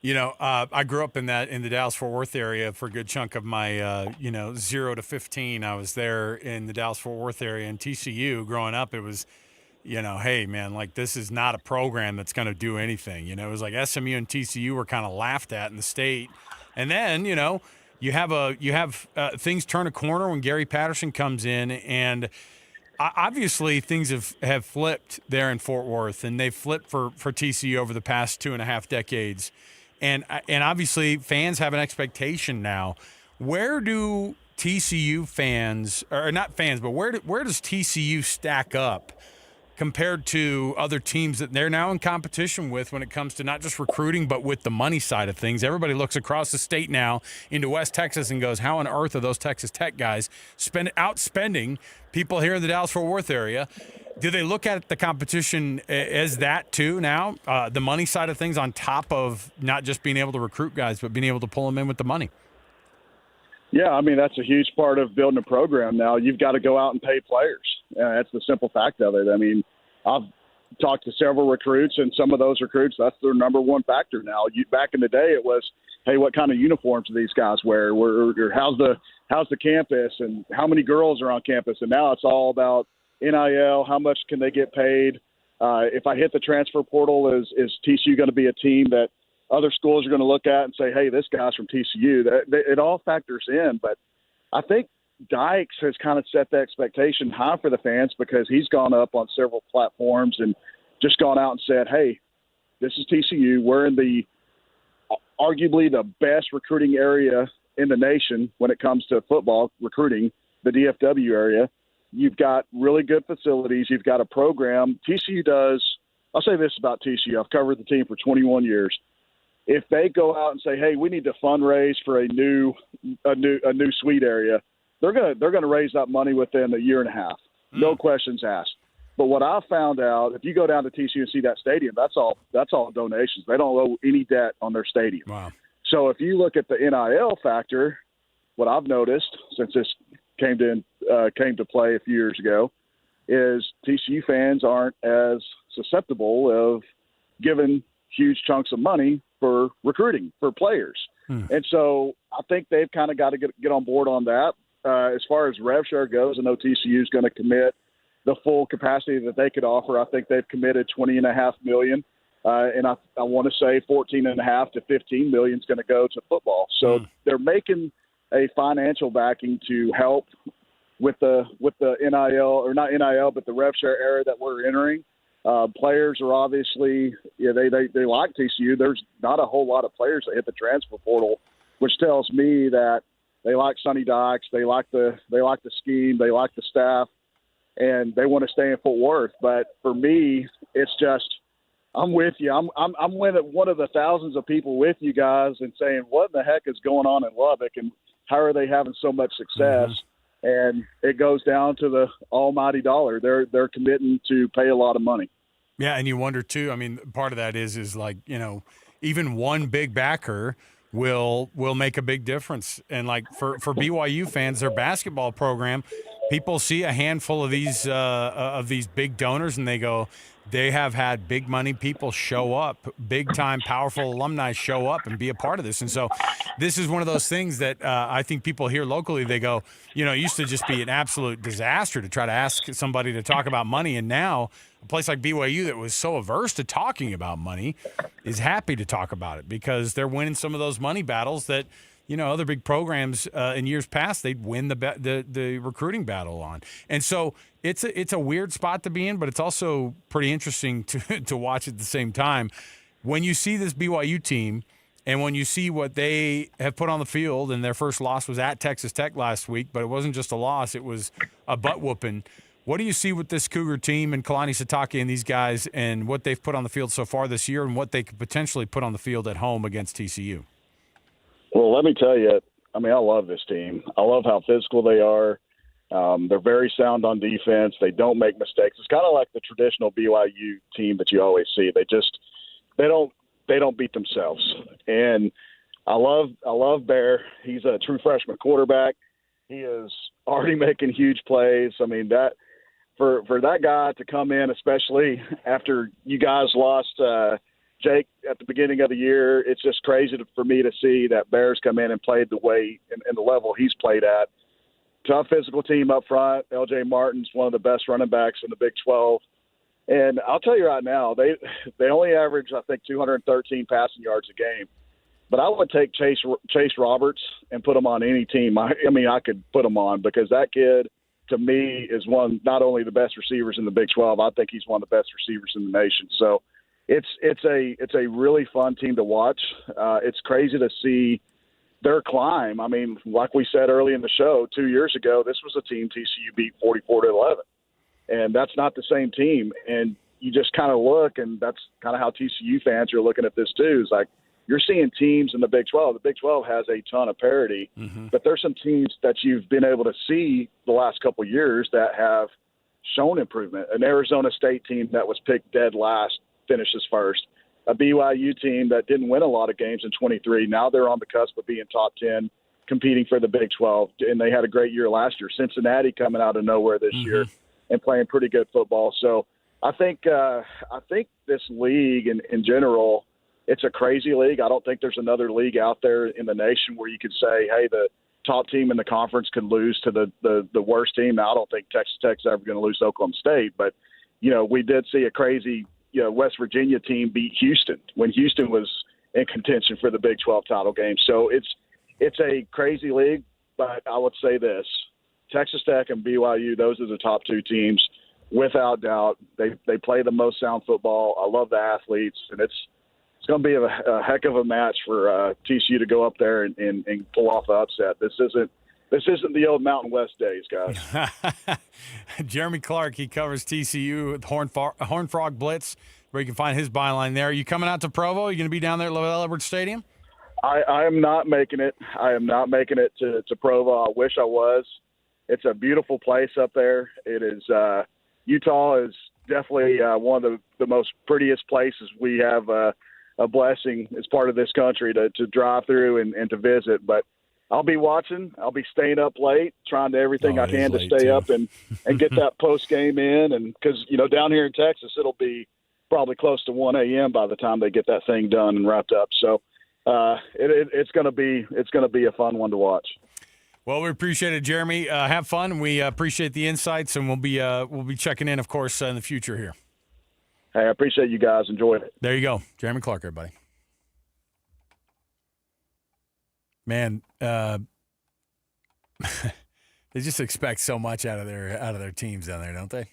You know, I grew up in the Dallas-Fort Worth area for a good chunk of my, 0 to 15. I was there in the Dallas-Fort Worth area. And TCU, growing up, it was, hey, man, like this is not a program that's going to do anything. It was like SMU and TCU were kind of laughed at in the state. And then, you have things turn a corner when Gary Patterson comes in, and obviously things have flipped there in Fort Worth, and they've flipped for TCU over the past 2.5 decades. And obviously fans have an expectation now. Where do TCU fans, or not fans, but where does TCU stack up compared to other teams that they're now in competition with when it comes to not just recruiting, but with the money side of things? Everybody looks across the state now into West Texas and goes, how on earth are those Texas Tech guys outspending people here in the Dallas-Fort Worth area? Do they look at the competition as that too now, the money side of things on top of not just being able to recruit guys, but being able to pull them in with the money? Yeah, I mean, that's a huge part of building a program now. You've got to go out and pay players. That's the simple fact of it. I mean, I've talked to several recruits, and some of those recruits, that's their number one factor now. Back in the day, it was, hey, what kind of uniforms do these guys wear? How's the campus, and how many girls are on campus? And now it's all about NIL, how much can they get paid? If I hit the transfer portal, is TCU going to be a team that other schools are going to look at and say, hey, this guy's from TCU? It all factors in. But I think Dykes has kind of set the expectation high for the fans because he's gone up on several platforms and just gone out and said, hey, this is TCU. We're in the arguably the best recruiting area in the nation when it comes to football recruiting, the DFW area. You've got really good facilities. You've got a program. TCU does – I'll say this about TCU. I've covered the team for 21 years. If they go out and say, hey, we need to fundraise for a new suite area, they're gonna raise that money within a year and a half. No questions asked. But what I found out, if you go down to TCU and see that stadium, that's all donations. They don't owe any debt on their stadium. Wow. So if you look at the NIL factor, what I've noticed since this came to play a few years ago is TCU fans aren't as susceptible of giving huge chunks of money for recruiting for players. And so I think they've kind of got to get on board on that. As far as rev share goes, I know TCU is going to commit the full capacity that they could offer. I think they've committed $20.5 million. And I want to say $14.5 to $15 million is going to go to football. So they're making a financial backing to help with the NIL, or not NIL, but the rev share era that we're entering. Players are obviously, they like TCU. There's not a whole lot of players that hit the transfer portal, which tells me that they like Sonny Dykes, they like the scheme, they like the staff, and they want to stay in Fort Worth. But for me, it's just, I'm with you. I'm one of the thousands of people with you guys and saying, what in the heck is going on in Lubbock, and how are they having so much success? And it goes down to the almighty dollar. They're committing to pay a lot of money. Yeah, and you wonder too. I mean, part of that is like, even one big backer will make a big difference. And like for BYU fans, their basketball program, people see a handful of these big donors, and they go, they have had big money people show up, big time powerful alumni show up and be a part of this. And so this is one of those things that I think people here locally, they go, it used to just be an absolute disaster to try to ask somebody to talk about money. And now a place like BYU that was so averse to talking about money is happy to talk about it because they're winning some of those money battles that, other big programs in years past, they'd win the recruiting battle on. And so it's a weird spot to be in, but it's also pretty interesting to watch at the same time. When you see this BYU team and when you see what they have put on the field, and their first loss was at Texas Tech last week, but it wasn't just a loss, it was a butt-whooping. What do you see with this Cougar team and Kalani Sitake and these guys and what they've put on the field so far this year and what they could potentially put on the field at home against TCU? Well, let me tell you, I love this team. I love how physical they are. They're very sound on defense. They don't make mistakes. It's kind of like the traditional BYU team that you always see. They don't beat themselves. And I love Bear. He's a true freshman quarterback. He is already making huge plays. for that guy to come in, especially after you guys lost Jake at the beginning of the year, it's just crazy for me to see that Bears come in and played the way and the level he's played at. Tough physical team up front. L.J. Martin's one of the best running backs in the Big 12. And I'll tell you right now, they only average, I think, 213 passing yards a game. But I would take Chase Roberts and put him on any team. I could put him on because that kid, to me, is not only the best receivers in the Big 12, I think he's one of the best receivers in the nation. So it's a really fun team to watch. It's crazy to see their climb. I mean, like we said early in the show, 2 years ago, this was a team TCU beat 44-11. And that's not the same team. And you just kind of look, and that's kind of how TCU fans are looking at this too. It's like you're seeing teams in the Big 12. The Big 12 has a ton of parity, but there's some teams that you've been able to see the last couple of years that have shown improvement. An Arizona State team that was picked dead last finishes first. A BYU team that didn't win a lot of games in 23. Now they're on the cusp of being top 10, competing for the Big 12, and they had a great year last year. Cincinnati coming out of nowhere this year and playing pretty good football. So I think this league in general, it's a crazy league. I don't think there's another league out there in the nation where you could say, hey, the top team in the conference could lose to the worst team. Now, I don't think Texas Tech's ever going to lose to Oklahoma State, but, we did see a crazy West Virginia team beat Houston when Houston was in contention for the Big 12 title game. So it's a crazy league, but I would say this. Texas Tech and BYU, those are the top two teams, without doubt. They play the most sound football. I love the athletes, and it's going to be a heck of a match for TCU to go up there and pull off the upset. This isn't the old Mountain West days, guys. Jeremy Clark, he covers TCU with Horn Frog Blitz, where you can find his byline there. Are you coming out to Provo? Are you going to be down there at Lovell Edwards Stadium? I am not making it. I am not making it to Provo. I wish I was. It's a beautiful place up there. It is. Utah is definitely one of the most prettiest places. We have a blessing as part of this country to drive through and to visit. But I'll be watching. I'll be staying up late, trying to everything I can to stay up and get that post game in. And because down here in Texas, it'll be probably close to 1 a.m. by the time they get that thing done and wrapped up. So it's going to be a fun one to watch. Well, we appreciate it, Jeremy. Have fun. We appreciate the insights, and we'll be checking in, of course, in the future here. Hey, I appreciate you guys. Enjoyed it. There you go, Jeremy Clark, everybody. Man, they just expect so much out of their teams down there, don't they?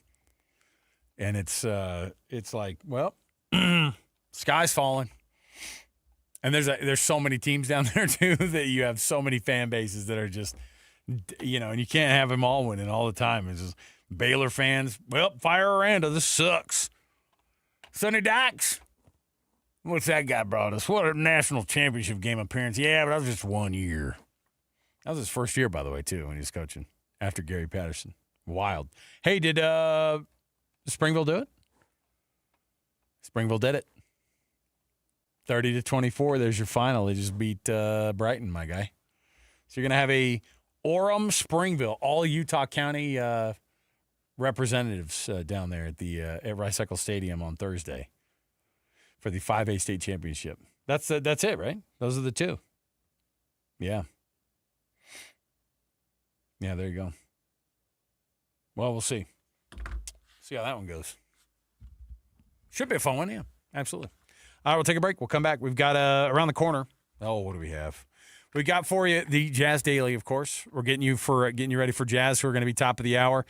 And it's like, well, sky's falling. And there's so many teams down there, too, that you have so many fan bases that are just, and you can't have them all winning all the time. It's just Baylor fans, well, fire Aranda, this sucks. Sonny Dykes, what's that guy brought us? What a national championship game appearance. Yeah, but that was just 1 year. That was his first year, by the way, too, when he was coaching after Gary Patterson. Wild. Hey, did Springville do it? Springville did it. 30-24, there's your final. They just beat Brighton, my guy. So you're going to have a Orem-Springville, all Utah County representatives down there at Rice-Eccles Stadium on Thursday for the 5A state championship. That's it, right? Those are the two. Yeah. Yeah, there you go. Well, we'll see. See how that one goes. Should be a fun one, yeah. Absolutely. All right, we'll take a break. We'll come back. We've got around the corner. Oh, what do we have? We got for you the Jazz Daily, of course. We're getting you ready for Jazz, who are going to be top of the hour.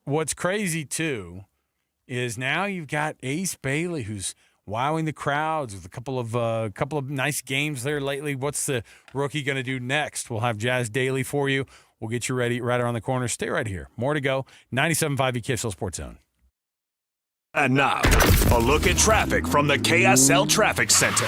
What's crazy too is now you've got Ace Bailey, who's wowing the crowds with a couple of nice games there lately. What's the rookie going to do next? We'll have Jazz Daily for you. We'll get you ready right around the corner. Stay right here. More to go. 97.5 KSL Sports Zone. And now, a look at traffic from the KSL Traffic Center.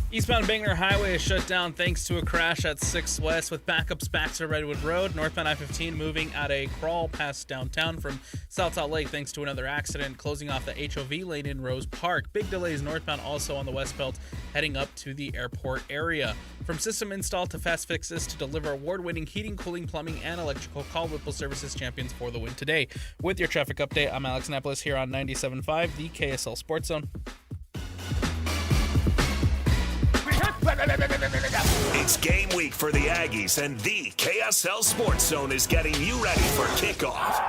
Eastbound Bangor Highway is shut down thanks to a crash at 6 West with backups back to Redwood Road. Northbound I-15 moving at a crawl past downtown from South Salt Lake thanks to another accident, closing off the HOV lane in Rose Park. Big delays northbound also on the West Belt heading up to the airport area. From system install to fast fixes to deliver award-winning heating, cooling, plumbing, and electrical, call Whipple Services champions for the win today. With your traffic update, I'm Alex Annapolis here on 97.5, the KSL Sports Zone. It's game week for the Aggies, and the KSL Sports Zone is getting you ready for kickoff.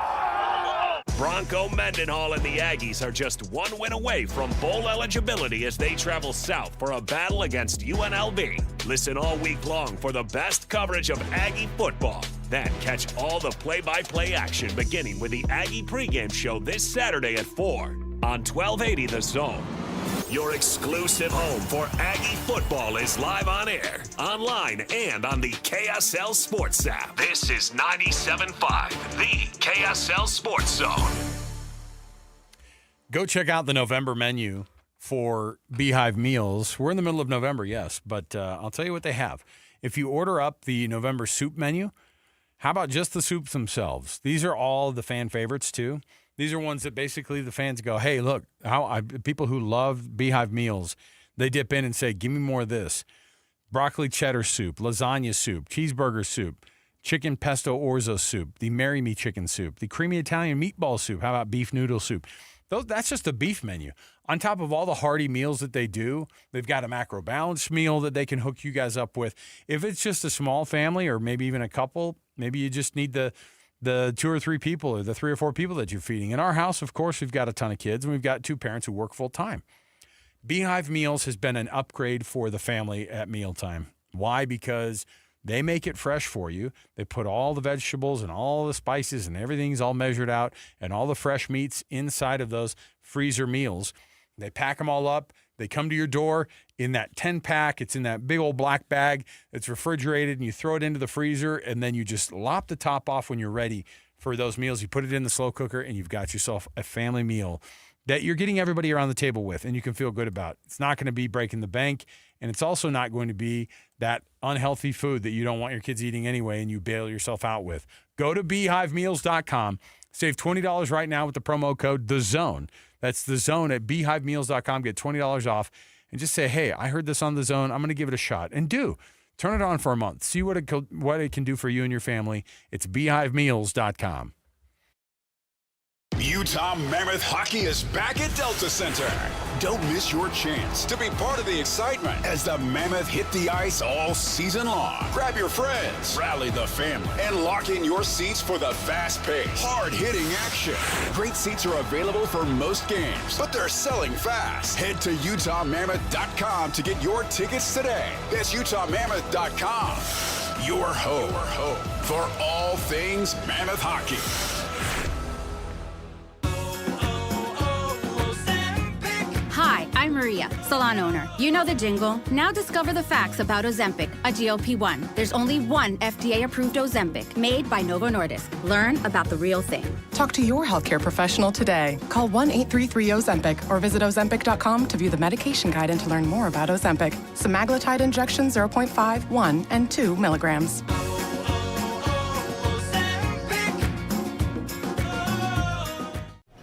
Bronco Mendenhall and the Aggies are just one win away from bowl eligibility as they travel south for a battle against UNLV. Listen all week long for the best coverage of Aggie football. Then catch all the play-by-play action beginning with the Aggie pregame show this Saturday at 4 on 1280 The Zone. Your exclusive home for Aggie football is live on air, online, and on the KSL Sports app. This is 97.5, the KSL Sports Zone. Go check out the November menu for Beehive Meals. We're in the middle of November, yes, but I'll tell you what they have. If you order up the November soup menu, how about just the soups themselves? These are all the fan favorites, too. These are ones that basically the fans go, hey, look, people who love Beehive Meals, they dip in and say, give me more of this. Broccoli cheddar soup, lasagna soup, cheeseburger soup, chicken pesto orzo soup, the Marry Me chicken soup, the creamy Italian meatball soup. How about beef noodle soup? That's just the beef menu. On top of all the hearty meals that they do, they've got a macro balanced meal that they can hook you guys up with. If it's just a small family or maybe even a couple, maybe you just need the 2 or 3 people or the 3 or 4 people that you're feeding. In our house, of course, we've got a ton of kids, and we've got 2 parents who work full time. Beehive Meals has been an upgrade for the family at mealtime. Why? Because they make it fresh for you. They put all the vegetables and all the spices and everything's all measured out and all the fresh meats inside of those freezer meals. They pack them all up. They come to your door in that 10-pack. It's in that big old black bag. It's refrigerated, and you throw it into the freezer, and then you just lop the top off when you're ready for those meals. You put it in the slow cooker, and you've got yourself a family meal that you're getting everybody around the table with, and you can feel good about. It's not going to be breaking the bank, and it's also not going to be that unhealthy food that you don't want your kids eating anyway and you bail yourself out with. Go to beehivemeals.com. Save $20 right now with the promo code THEZONE. That's The Zone at beehivemeals.com. Get $20 off and just say, hey, I heard this on The Zone. I'm going to give it a shot. And turn it on for a month. See what it can do for you and your family. It's beehivemeals.com. Utah Mammoth Hockey is back at Delta Center. Don't miss your chance to be part of the excitement as the Mammoth hit the ice all season long. Grab your friends, rally the family, and lock in your seats for the fast-paced, hard-hitting action. Great seats are available for most games, but they're selling fast. Head to UtahMammoth.com to get your tickets today. That's UtahMammoth.com. Your home for all things Mammoth hockey. Hi, I'm Maria, salon owner. You know the jingle. Now discover the facts about Ozempic, a GLP-1. There's only one FDA-approved Ozempic, made by Novo Nordisk. Learn about the real thing. Talk to your healthcare professional today. Call 1-833-OZEMPIC or visit Ozempic.com to view the medication guide and to learn more about Ozempic. Semaglutide injection 0.5, 1, and 2 milligrams.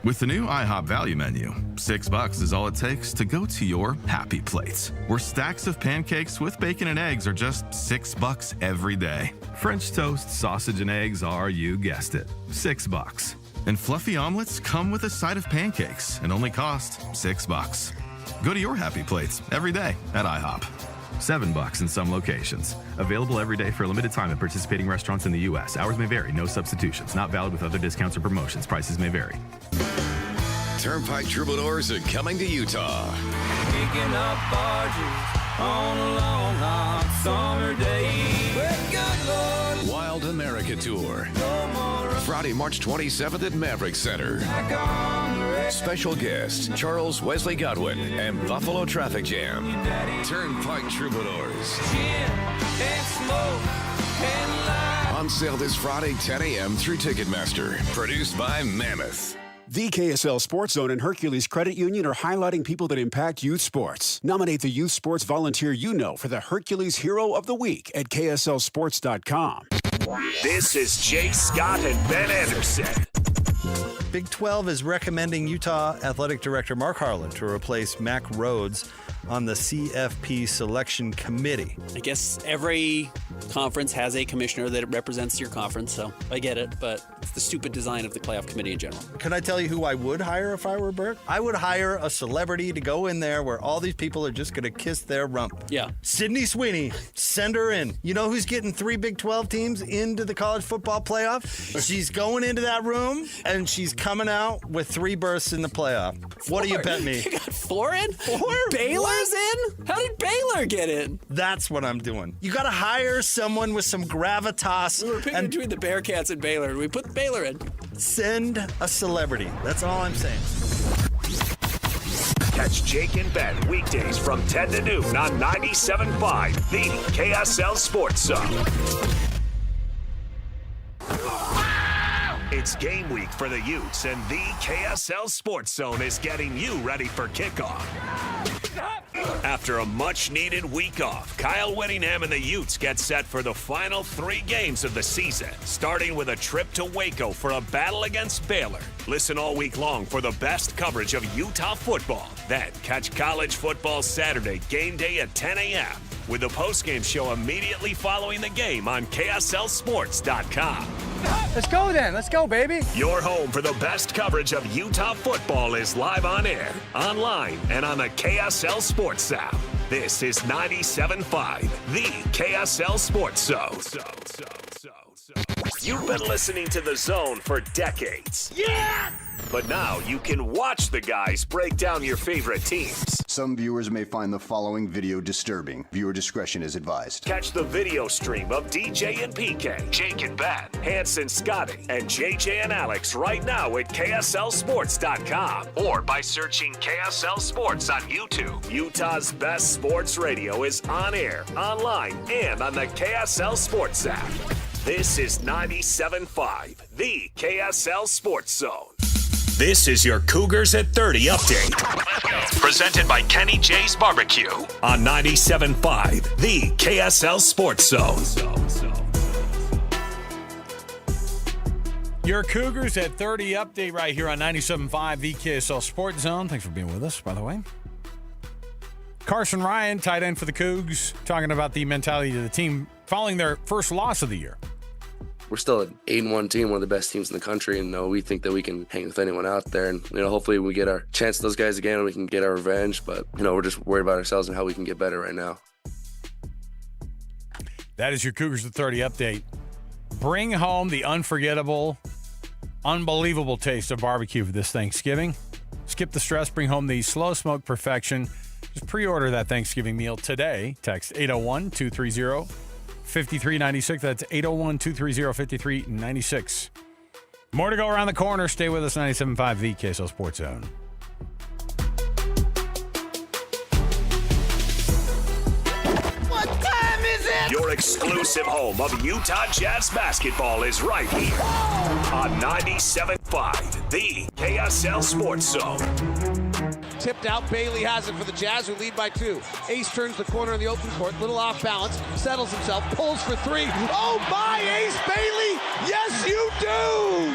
With the new IHOP value menu, $6 is all it takes to go to your happy plates, where stacks of pancakes with bacon and eggs are just $6 every day. French toast, sausage, and eggs are, you guessed it, $6. And fluffy omelets come with a side of pancakes and only cost $6. Go to your happy plates every day at IHOP. $7 in some locations. Available every day for a limited time at participating restaurants in the U.S. Hours may vary. No substitutions. Not valid with other discounts or promotions. Prices may vary. Turnpike Troubadours are coming to Utah. Picking up barges on a long hot summer day. Well, good Lord. Wild America Tour. Friday, March 27th at Maverick Center. Special guests, Charles Wesley Godwin and Buffalo Traffic Jam. Turnpike Troubadours. On sale this Friday, 10 a.m. through Ticketmaster. Produced by Mammoth. The KSL Sports Zone and Hercules Credit Union are highlighting people that impact youth sports. Nominate the youth sports volunteer you know for the Hercules Hero of the Week at KSLSports.com. This is Jake Scott and Ben Anderson. Big 12 is recommending Utah Athletic Director Mark Harlan to replace Mac Rhodes on the CFP selection committee. I guess every conference has a commissioner that represents your conference, so I get it, but it's the stupid design of the playoff committee in general. Can I tell you who I would hire if I were Bert? I would hire a celebrity to go in there where all these people are just going to kiss their rump. Yeah. Sydney Sweeney, send her in. You know who's getting 3 Big 12 teams into the college football playoff? She's going into that room, and she's coming out with 3 berths in the playoff. 4. What do you bet me? You got 4 in? 4? Baylor's in? How did Baylor get in? That's what I'm doing. You got to hire someone with some gravitas. We were picking between the Bearcats and Baylor, and we put Baylor in. Send a celebrity. That's all I'm saying. Catch Jake and Ben weekdays from 10 to noon on 97.5, the KSL Sports Zone. It's game week for the Utes, and the KSL Sports Zone is getting you ready for kickoff. After a much-needed week off, Kyle Whittingham and the Utes get set for the final 3 games of the season, starting with a trip to Waco for a battle against Baylor. Listen all week long for the best coverage of Utah football. Then catch college football Saturday game day at 10 a.m. with the postgame show immediately following the game on KSLSports.com. Let's go then. Let's go, baby. Your home for the best coverage of Utah football is live on air, online, and on the KSL Sports app. This is 97.5, the KSL Sports Zone. You've been listening to The Zone for decades. Yeah! But now you can watch the guys break down your favorite teams. Some viewers may find the following video disturbing. Viewer discretion is advised. Catch the video stream of DJ and PK, Jake and Ben, Hanson, Scotty, and JJ and Alex right now at KSLSports.com or by searching KSL Sports on YouTube. Utah's best sports radio is on air, online, and on the KSL Sports app. This is 97.5, the KSL Sports Zone. This is your Cougars at 30 update. Presented by Kenny J's Barbecue on 97.5, the KSL Sports Zone. Your Cougars at 30 update right here on 97.5, the KSL Sports Zone. Thanks for being with us, by the way. Carson Ryan, tight end for the Cougs, talking about the mentality of the team following their first loss of the year. We're still an 8-1 team, one of the best teams in the country, and we think that we can hang with anyone out there. And hopefully we get our chance to those guys again and we can get our revenge. But we're just worried about ourselves and how we can get better right now. That is your Cougars at 30 update. Bring home the unforgettable, unbelievable taste of barbecue for this Thanksgiving. Skip the stress. Bring home the slow smoke perfection. Just pre-order that Thanksgiving meal today. Text 801-230-5396. That's 801-230-5396. More to go around the corner. Stay with us, 97.5 the KSL Sports Zone. What time is it? Your exclusive home of Utah Jazz basketball is right here on 97.5 the KSL Sports Zone. Tipped out, Bailey has it for the Jazz, who lead by 2. Ace turns the corner in the open court, little off balance, settles himself, pulls for 3. Oh my, Ace Bailey! Yes, you do!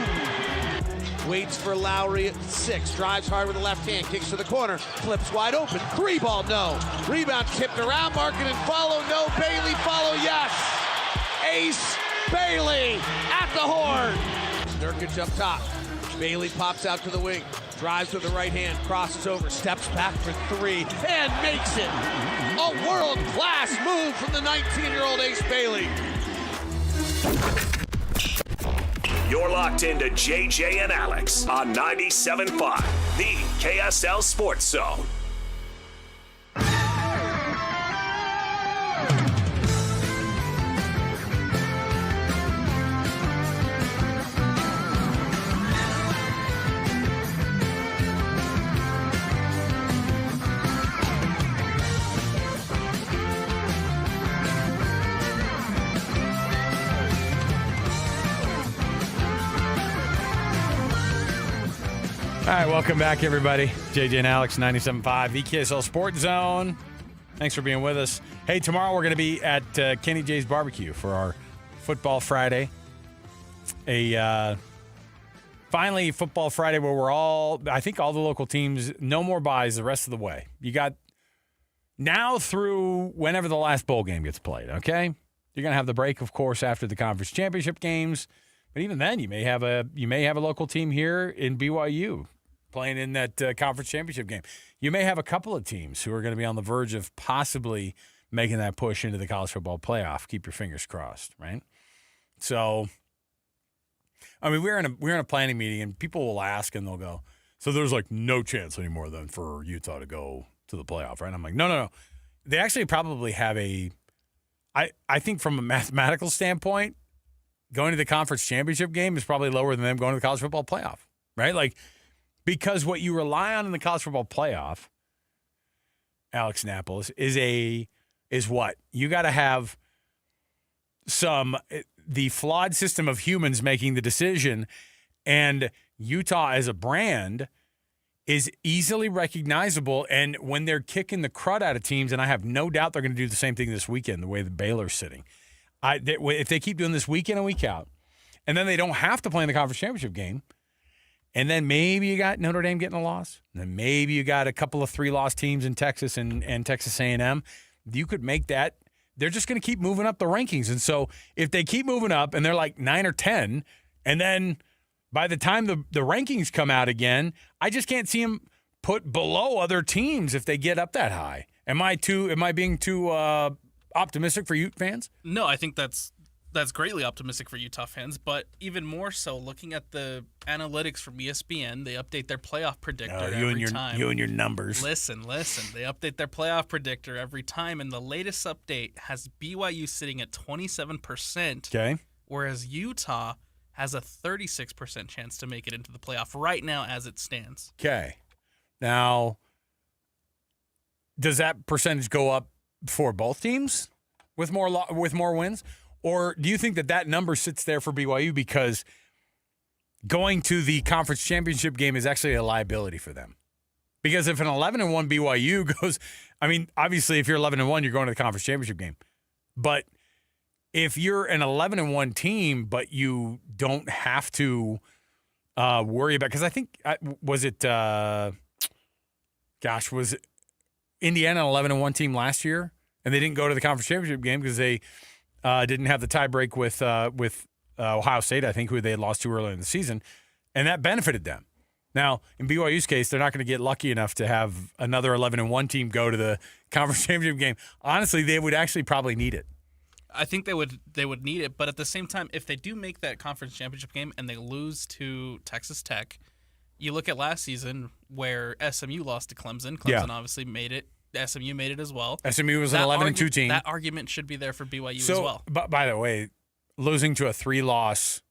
Waits for Lowry at 6, drives hard with the left hand, kicks to the corner, flips wide open, 3 ball, no. Rebound tipped around, marking and follow, no. Bailey follow, yes! Ace Bailey at the horn. Nurkic up top. Bailey pops out to the wing. Drives with the right hand, crosses over, steps back for 3, and makes it. A world-class move from the 19-year-old Ace Bailey. You're locked into JJ and Alex on 97.5, the KSL Sports Zone. right, welcome back, everybody. JJ and Alex, 97.5, the KSL Sports Zone. Thanks for being with us. Hey, tomorrow we're going to be at Kenny J's Barbecue for our Football Friday. Finally, Football Friday where I think all the local teams, no more buys the rest of the way. You got now through whenever the last bowl game gets played, okay? You're going to have the break, of course, after the conference championship games. But even then, you may have a local team here in BYU playing in that conference championship game. You may have a couple of teams who are going to be on the verge of possibly making that push into the college football playoff. Keep your fingers crossed, right? So, I mean, we're in a planning meeting, and people will ask, and they'll go, "So there's like no chance anymore then for Utah to go to the playoff, right?" And I'm like, no. They actually probably have I think from a mathematical standpoint, going to the conference championship game is probably lower than them going to the college football playoff, right? Like, because what you rely on in the college football playoff, Alex Napoles, is what? You got to have the flawed system of humans making the decision, and Utah as a brand is easily recognizable. And when they're kicking the crud out of teams, and I have no doubt they're going to do the same thing this weekend, the way the Baylor's sitting. If they keep doing this week in and week out, and then they don't have to play in the conference championship game, and then maybe you got Notre Dame getting a loss, and then maybe you got a couple of 3-loss teams in Texas and Texas A&M, you could make that. They're just going to keep moving up the rankings. And so if they keep moving up and they're like 9 or 10, and then by the time the rankings come out again, I just can't see them put below other teams if they get up that high. Am I being too optimistic for Ute fans? No, I think that's greatly optimistic for Utah fans, but even more so looking at the analytics from ESPN, they update their playoff predictor every time. You and your numbers. Listen. They update their playoff predictor every time, and the latest update has BYU sitting at 27%. Okay. Whereas Utah has a 36% chance to make it into the playoff right now as it stands. Okay. Now, does that percentage go up for both teams with more wins? Or do you think that number sits there for BYU because going to the conference championship game is actually a liability for them? Because if an 11-1 BYU goes, I mean, obviously if you're 11-1, you're going to the conference championship game. But if you're an 11-1 team, but you don't have to worry about, because I think, was Indiana an 11-1 team last year, and they didn't go to the conference championship game because they didn't have the tiebreak with Ohio State, I think, who they had lost to earlier in the season, and that benefited them. Now, in BYU's case, they're not going to get lucky enough to have another 11-1 team go to the conference championship game. Honestly, they would actually probably need it. I think they would need it, but at the same time, if they do make that conference championship game and they lose to Texas Tech, you look at last season where SMU lost to Clemson. Clemson obviously made it. SMU made it as well. SMU was an 11-2 team. That argument should be there for BYU as well. By the way, losing to a 3-loss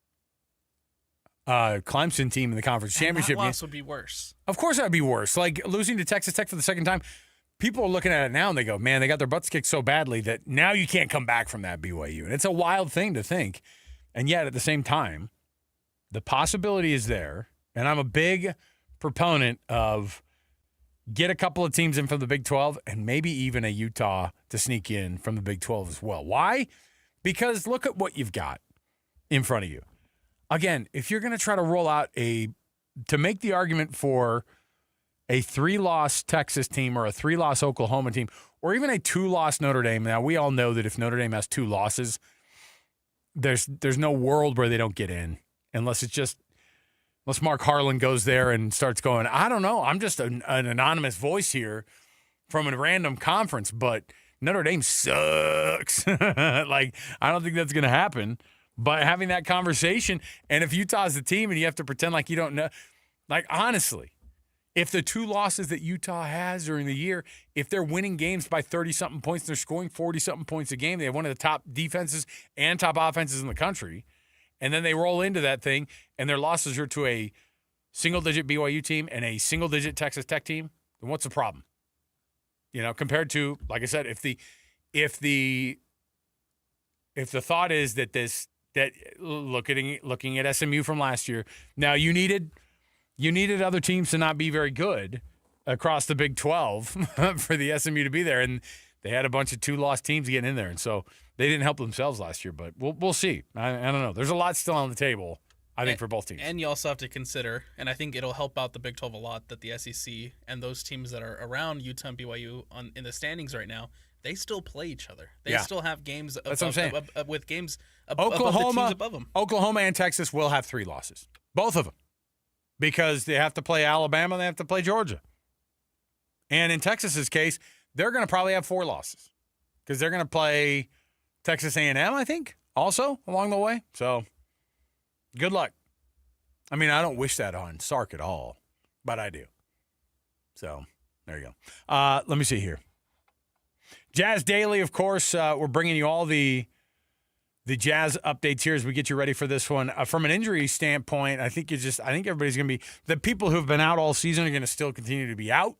Clemson team in the conference championship game. That loss would be worse. Of course that would be worse. Like losing to Texas Tech for the second time. People are looking at it now and they go, man, they got their butts kicked so badly that now you can't come back from that, BYU. And it's a wild thing to think. And yet at the same time, the possibility is there. And I'm a big proponent of get a couple of teams in from the Big 12 and maybe even a Utah to sneak in from the Big 12 as well. Why? Because look at what you've got in front of you. Again, if you're going to try to roll out to make the argument for a 3-loss Texas team or a 3-loss Oklahoma team or even a 2-loss Notre Dame. Now, we all know that if Notre Dame has 2 losses, there's no world where they don't get in unless Mark Harlan goes there and starts going, I don't know, I'm just an anonymous voice here from a random conference, but Notre Dame sucks. Like, I don't think that's going to happen. But having that conversation, and if Utah's the team and you have to pretend like you don't know, like, honestly, if the 2 losses that Utah has during the year, if they're winning games by 30-something points, they're scoring 40-something points a game, they have one of the top defenses and top offenses in the country, and then they roll into that thing, and their losses are to a single-digit BYU team and a single-digit Texas Tech team, then what's the problem? You know, compared to, like I said, if the thought is that looking at SMU from last year, now you needed You needed other teams to not be very good across the Big 12 for the SMU to be there, and they had a bunch of 2-loss teams getting in there, and so they didn't help themselves last year. But we'll see. I don't know. There's a lot still on the table, I think, for both teams. And you also have to consider, and I think it'll help out the Big 12 a lot, that the SEC and those teams that are around Utah and BYU in the standings right now, they still play each other. They still have games That's what I'm saying. With games Oklahoma, above the teams above them. Oklahoma and Texas will have 3 losses, both of them, because they have to play Alabama and they have to play Georgia. And in Texas's case, they're going to probably have 4 losses because they're going to play Texas A&M, I think, also along the way. So good luck. I mean, I don't wish that on Sark at all, but I do. So there you go. Let me see here. Jazz Daily, of course, we're bringing you all the Jazz updates here as we get you ready for this one. From an injury standpoint, I think everybody's going to be – the people who have been out all season are going to still continue to be out.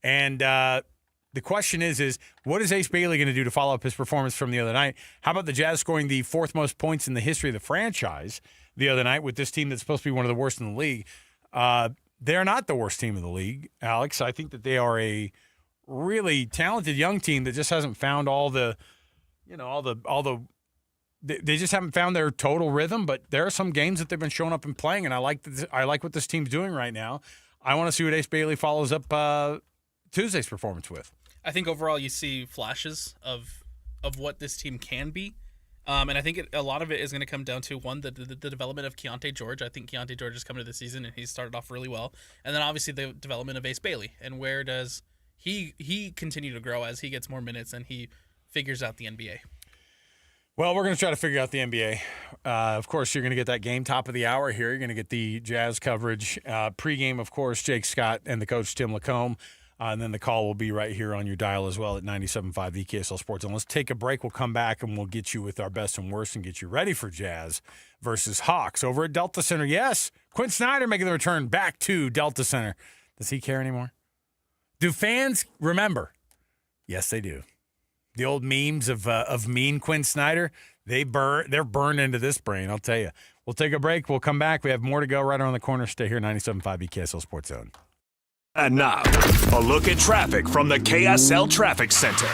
And the question is what is Ace Bailey going to do to follow up his performance from the other night? How about the Jazz scoring the 4th most points in the history of the franchise the other night with this team that's supposed to be one of the worst in the league? They're not the worst team in the league, Alex. I think that they are a really talented young team that just hasn't found they just haven't found their total rhythm, but there are some games that they've been showing up and playing, and I like what this team's doing right now. I want to see what Ace Bailey follows up Tuesday's performance with. I think overall you see flashes of what this team can be. And I think a lot of it is going to come down to, one, the development of Keontae George. I think Keontae George is coming to the season, and he's started off really well. And then obviously the development of Ace Bailey. And where does he continue to grow as he gets more minutes and he figures out the NBA? Well, we're going to try to figure out the NBA. Of course, you're going to get that game top of the hour here. You're going to get the Jazz coverage. Pregame, of course, Jake Scott and the coach, Tim Lacombe. And then the call will be right here on your dial as well at 97.5 the KSL Sports Zone. Let's take a break. We'll come back and we'll get you with our best and worst and get you ready for Jazz versus Hawks over at Delta Center. Yes, Quinn Snyder making the return back to Delta Center. Does he care anymore? Do fans remember? Yes, they do. The old memes of mean Quinn Snyder, they're burned into this brain, I'll tell you. We'll take a break. We'll come back. We have more to go right around the corner. Stay here, 97.5 the KSL Sports Zone. And now, a look at traffic from the KSL Traffic Center.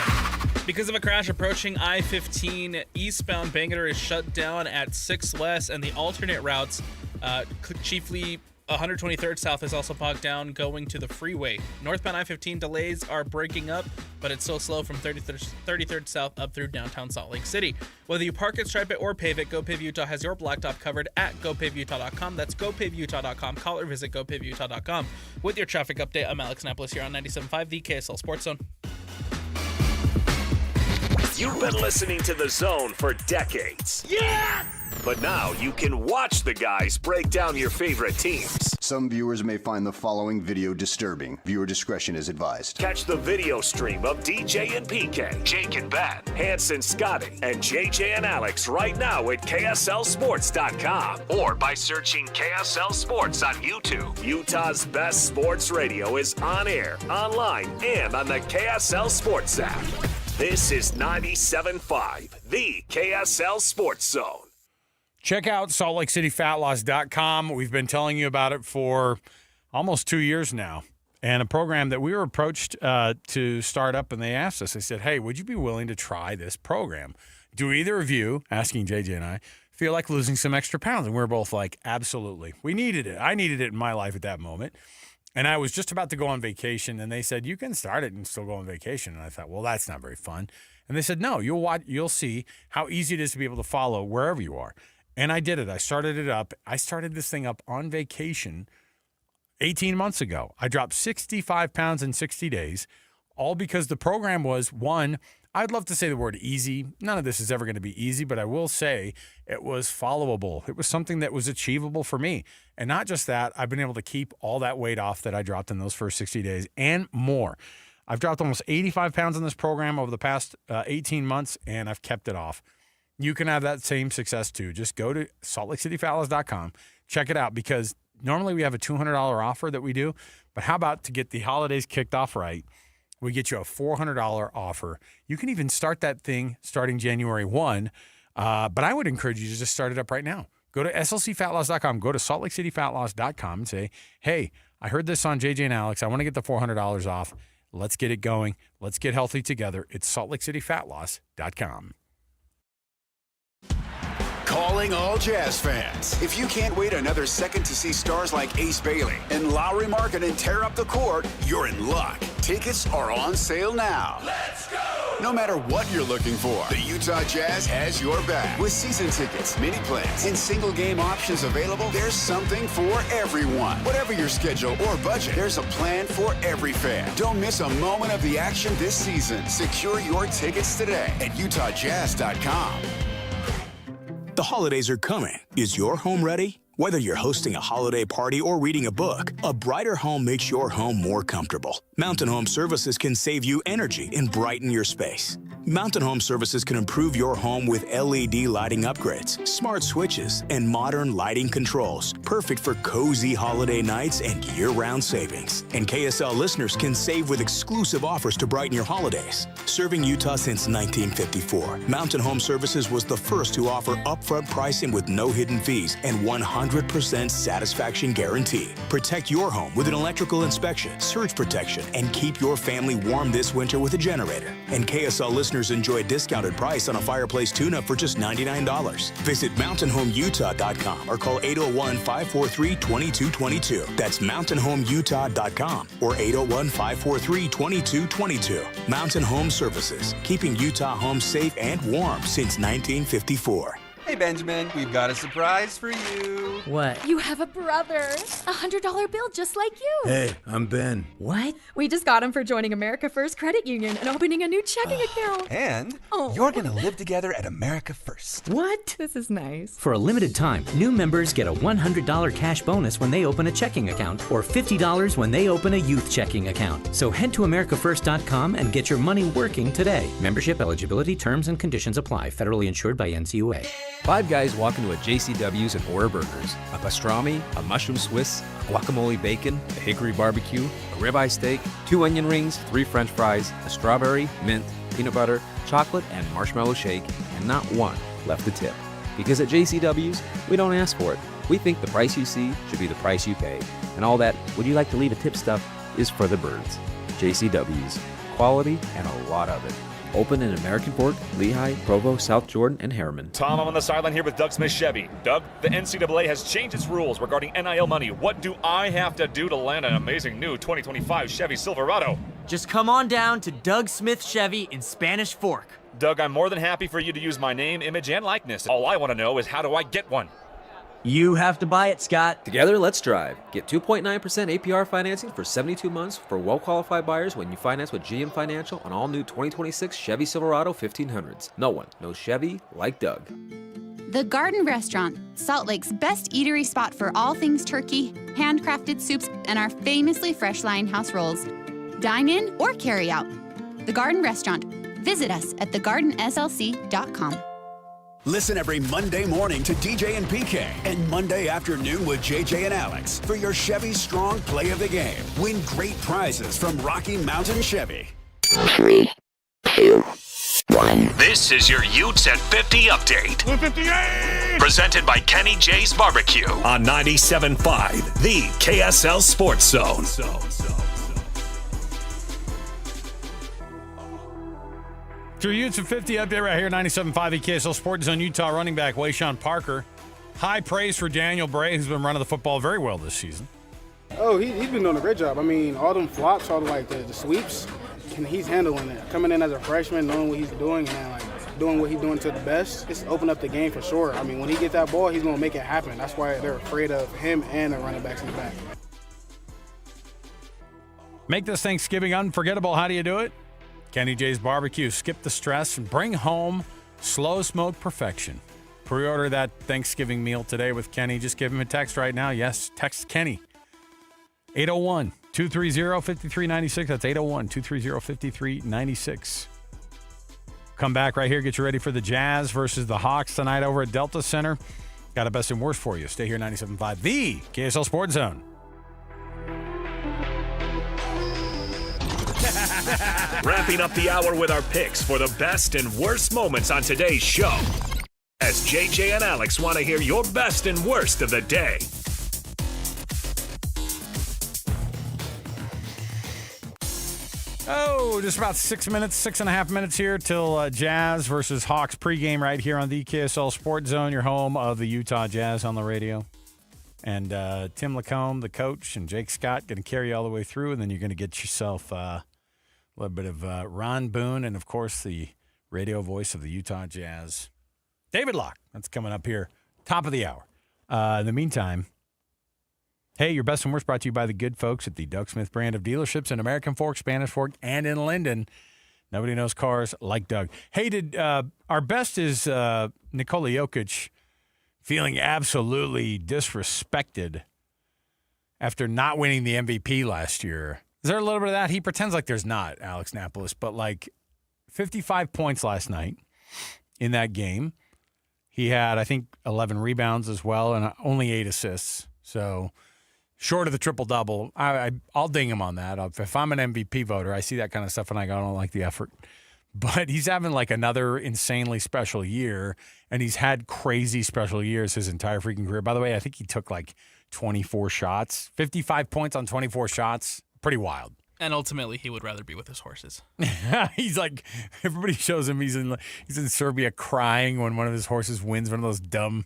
Because of a crash approaching I-15, eastbound Bangor is shut down at 6 West, and the alternate routes, chiefly 123rd South, is also bogged down going to the freeway. Northbound I-15 delays are breaking up, but it's still slow from 33rd South up through downtown Salt Lake City. Whether you park it, stripe it, or pave it, GoPave Utah has your blacktop covered at GoPaveUtah.com. That's GoPaveUtah.com. Call or visit GoPaveUtah.com. With your traffic update, I'm Alex Napolis here on 97.5 the KSL Sports Zone. You've been listening to The Zone for decades. Yes! But now you can watch the guys break down your favorite teams. Some viewers may find the following video disturbing. Viewer discretion is advised. Catch the video stream of DJ and PK, Jake and Ben, Hanson, Scotty, and JJ and Alex right now at KSLSports.com or by searching KSL Sports on YouTube. Utah's best sports radio is on air, online, and on the KSL Sports app. This is 97.5, the KSL Sports Zone. Check out SaltLakeCityFatLoss.com. We've been telling you about it for almost 2 years now, and a program that we were approached to start up, and they asked us, they said, hey, would you be willing to try this program? Do either of you, asking JJ and I, feel like losing some extra pounds? And we were both like, absolutely. We needed it. I needed it in my life at that moment. And I was just about to go on vacation, and they said, you can start it and still go on vacation. And I thought, well, that's not very fun. And they said, no, you'll see how easy it is to be able to follow wherever you are. And I did it. I started it up. I started this thing up on vacation 18 months ago. I dropped 65 pounds in 60 days, all because the program was, one, I'd love to say the word easy. None of this is ever going to be easy, but I will say it was followable. It was something that was achievable for me. And not just that, I've been able to keep all that weight off that I dropped in those first 60 days and more. I've dropped almost 85 pounds in this program over the past 18 months, and I've kept it off. You can have that same success too. Just go to SaltLakeCityFatLoss.com, check it out, because normally we have a $200 offer that we do, but how about to get the holidays kicked off right, we get you a $400 offer. You can even start that thing starting January 1, but I would encourage you to just start it up right now. Go Go to slcfatloss.com. Go to saltlakeCityfatloss.com and say, hey, I heard this on JJ and Alex. I want to get the $400 off. Let's get it going. Let's get healthy together. It's saltlakeCityfatloss.com. Calling all Jazz fans. If you can't wait another second to see stars like Ace Bailey and Lowry Markkanen tear up the court, you're in luck. Tickets are on sale now. Let's go! No matter what you're looking for, the Utah Jazz has your back. With season tickets, mini plans, and single game options available, there's something for everyone. Whatever your schedule or budget, there's a plan for every fan. Don't miss a moment of the action this season. Secure your tickets today at utahjazz.com. The holidays are coming. Is your home ready? Whether you're hosting a holiday party or reading a book, a brighter home makes your home more comfortable. Mountain Home Services can save you energy and brighten your space. Mountain Home Services can improve your home with LED lighting upgrades, smart switches, and modern lighting controls, perfect for cozy holiday nights and year-round savings. And KSL listeners can save with exclusive offers to brighten your holidays. Serving Utah since 1954, Mountain Home Services was the first to offer upfront pricing with no hidden fees and 100% satisfaction guarantee. Protect your home with an electrical inspection, surge protection, and keep your family warm this winter with a generator. And KSL listeners enjoy a discounted price on a fireplace tune-up for just $99. Visit mountainhomeutah.com or call 801-543-2222. That's mountainhomeutah.com or 801-543-2222. Mountain Home Services, keeping Utah homes safe and warm since 1954. Hey, Benjamin, we've got a surprise for you. What? You have a brother. $100 bill just like you. Hey, I'm Ben. What? We just got him for joining America First Credit Union and opening a new checking account. And you're going to live together at America First. What? This is nice. For a limited time, new members get a $100 cash bonus when they open a checking account or $50 when they open a youth checking account. So head to AmericaFirst.com and get your money working today. Membership eligibility, terms, and conditions apply. Federally insured by NCUA. Five guys walk into a JCW's and order burgers. A pastrami, a mushroom Swiss, a guacamole bacon, a hickory barbecue, a ribeye steak, 2 onion rings, 3 french fries, a strawberry, mint, peanut butter, chocolate, and marshmallow shake, and not one left to tip. Because at JCW's, we don't ask for it. We think the price you see should be the price you pay. And all that, would you like to leave a tip stuff, is for the birds. JCW's. Quality and a lot of it. Open in American Fork, Lehigh, Provo, South Jordan, and Harriman. Tom, I'm on the sideline here with Doug Smith Chevy. Doug, the NCAA has changed its rules regarding NIL money. What do I have to do to land an amazing new 2025 Chevy Silverado? Just come on down to Doug Smith Chevy in Spanish Fork. Doug, I'm more than happy for you to use my name, image, and likeness. All I want to know is how do I get one? You have to buy it, Scott. Together, let's drive. Get 2.9% APR financing for 72 months for well-qualified buyers when you finance with GM Financial on all new 2026 Chevy Silverado 1500s. No one knows Chevy like Doug. The Garden Restaurant, Salt Lake's best eatery spot for all things turkey, handcrafted soups, and our famously fresh Lionhouse rolls. Dine in or carry out. The Garden Restaurant. Visit us at thegardenslc.com. Listen every Monday morning to DJ and PK and Monday afternoon with JJ and Alex for your Chevy Strong Play of the Game. Win great prizes from Rocky Mountain Chevy. 3, 2, 1. This is your Utes at 50 update. 158! Presented by Kenny J's Barbecue on 97.5, the KSL Sports Zone. Your Utes at 50 update right here, 97.5 the KSL Sports Zone. Utah running back Wayshawn Parker. High praise for Daniel Bray, who's been running the football very well this season. Oh, he's been doing a great job. I mean, all them flops, all the sweeps, he's handling it. Coming in as a freshman, knowing what he's doing, and doing what he's doing to the best, it's opened up the game for sure. I mean, when he gets that ball, he's going to make it happen. That's why they're afraid of him and the running backs in the back. Make this Thanksgiving unforgettable. How do you do it? Kenny J's Barbecue. Skip the stress and bring home slow smoke perfection. Pre-order that Thanksgiving meal today with Kenny. Just give him a text right now. Yes, text Kenny. 801-230-5396. That's 801-230-5396. Come back right here. Get you ready for the Jazz versus the Hawks tonight over at Delta Center. Got a best and worst for you. Stay here, 97.5, the KSL Sports Zone. Wrapping up the hour with our picks for the best and worst moments on today's show. As JJ and Alex want to hear your best and worst of the day. Oh, just about 6.5 minutes here till Jazz versus Hawks pregame right here on the KSL Sports Zone, your home of the Utah Jazz on the radio. And Tim Lacombe, the coach, and Jake Scott going to carry you all the way through, and then you're going to get yourself a little bit of Ron Boone and, of course, the radio voice of the Utah Jazz, David Locke. That's coming up here, top of the hour. In the meantime, hey, your best and worst brought to you by the good folks at the Doug Smith brand of dealerships in American Fork, Spanish Fork, and in Linden. Nobody knows cars like Doug. Hey, our best is Nikola Jokic feeling absolutely disrespected after not winning the MVP last year. Is there a little bit of that? He pretends like there's not, Alex Napolis, but like 55 points last night in that game. He had, I think, 11 rebounds as well and only 8 assists. So short of the triple-double. I'll ding him on that. If I'm an MVP voter, I see that kind of stuff and I go, I don't like the effort. But he's having like another insanely special year, and he's had crazy special years his entire freaking career. By the way, I think he took like 24 shots, 55 points on 24 shots. Pretty wild. And ultimately, he would rather be with his horses. He's like, everybody shows him he's in Serbia crying when one of his horses wins one of those dumb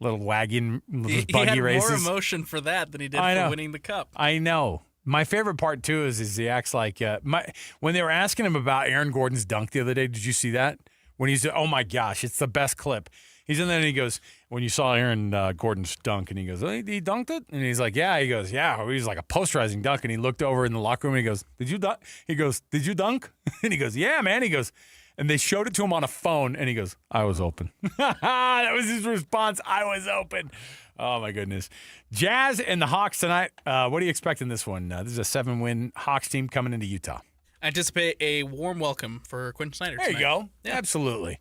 little wagon, those buggy races. He had more emotion for that than he did for winning the cup. I know. My favorite part, too, is he acts like when they were asking him about Aaron Gordon's dunk the other day, did you see that? When he's, oh, my gosh, it's the best clip. He's in there and he goes, when you saw Aaron Gordon's dunk, and he goes, oh, he dunked it? And he's like, yeah. He goes, yeah. He was like a posterizing dunk, and he looked over in the locker room and he goes, did you dunk? He goes, did you dunk? And he goes, yeah, man. He goes, and they showed it to him on a phone, and he goes, I was open. That was his response. I was open. Oh, my goodness. Jazz and the Hawks tonight. What do you expect in this one? This is a 7-win Hawks team coming into Utah. I anticipate a warm welcome for Quinn Snyder tonight. There you go. Yeah. Absolutely.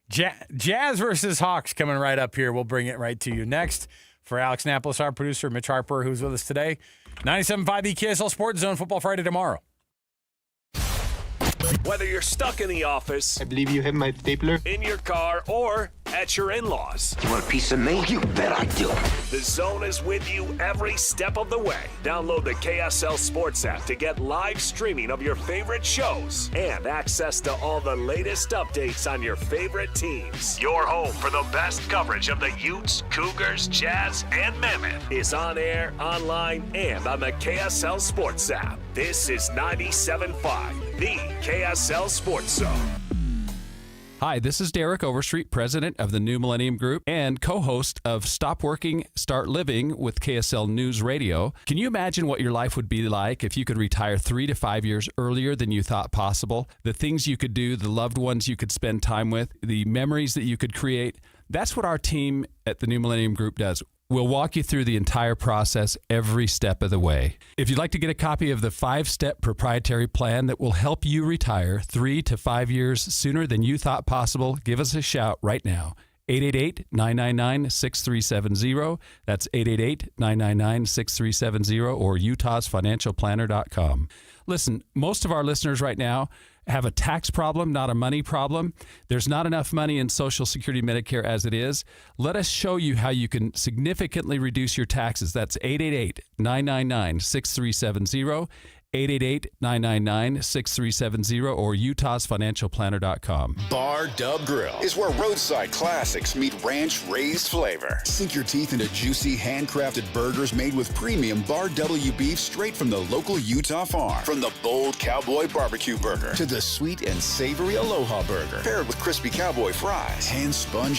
Jazz versus Hawks coming right up here. We'll bring it right to you next. For Alex Napolis, our producer, Mitch Harper, who's with us today. 97.5 the KSL Sports Zone, Football Friday tomorrow. Whether you're stuck in the office, I believe you have my stapler, in your car, or at your in-laws. You want a piece of me? You bet I do. The Zone is with you every step of the way. Download the KSL Sports app to get live streaming of your favorite shows and access to all the latest updates on your favorite teams. Your home for the best coverage of the Utes, Cougars, Jazz, and Mammoth is on air, online, and on the KSL Sports app. This is 97.5, the KSL Sports Zone. Hi, this is Derek Overstreet, president of the New Millennium Group and co-host of Stop Working, Start Living with KSL News Radio. Can you imagine what your life would be like if you could retire 3 to 5 years earlier than you thought possible? The things you could do, the loved ones you could spend time with, the memories that you could create. That's what our team at the New Millennium Group does. We'll walk you through the entire process every step of the way. If you'd like to get a copy of the 5-step proprietary plan that will help you retire 3 to 5 years sooner than you thought possible, give us a shout right now. 888-999-6370. That's 888-999-6370 or utahsfinancialplanner.com. Listen, most of our listeners right now have a tax problem, not a money problem. There's not enough money in Social Security Medicare as it is. Let us show you how you can significantly reduce your taxes. That's 888-999-6370. 888-999-6370 or utahsfinancialplanner.com. Bar Dub Grill is where roadside classics meet ranch-raised flavor. Sink your teeth into juicy, handcrafted burgers made with premium Bar W beef straight from the local Utah farm. From the bold cowboy barbecue burger to the sweet and savory Aloha burger, paired with crispy cowboy fries, hand-spun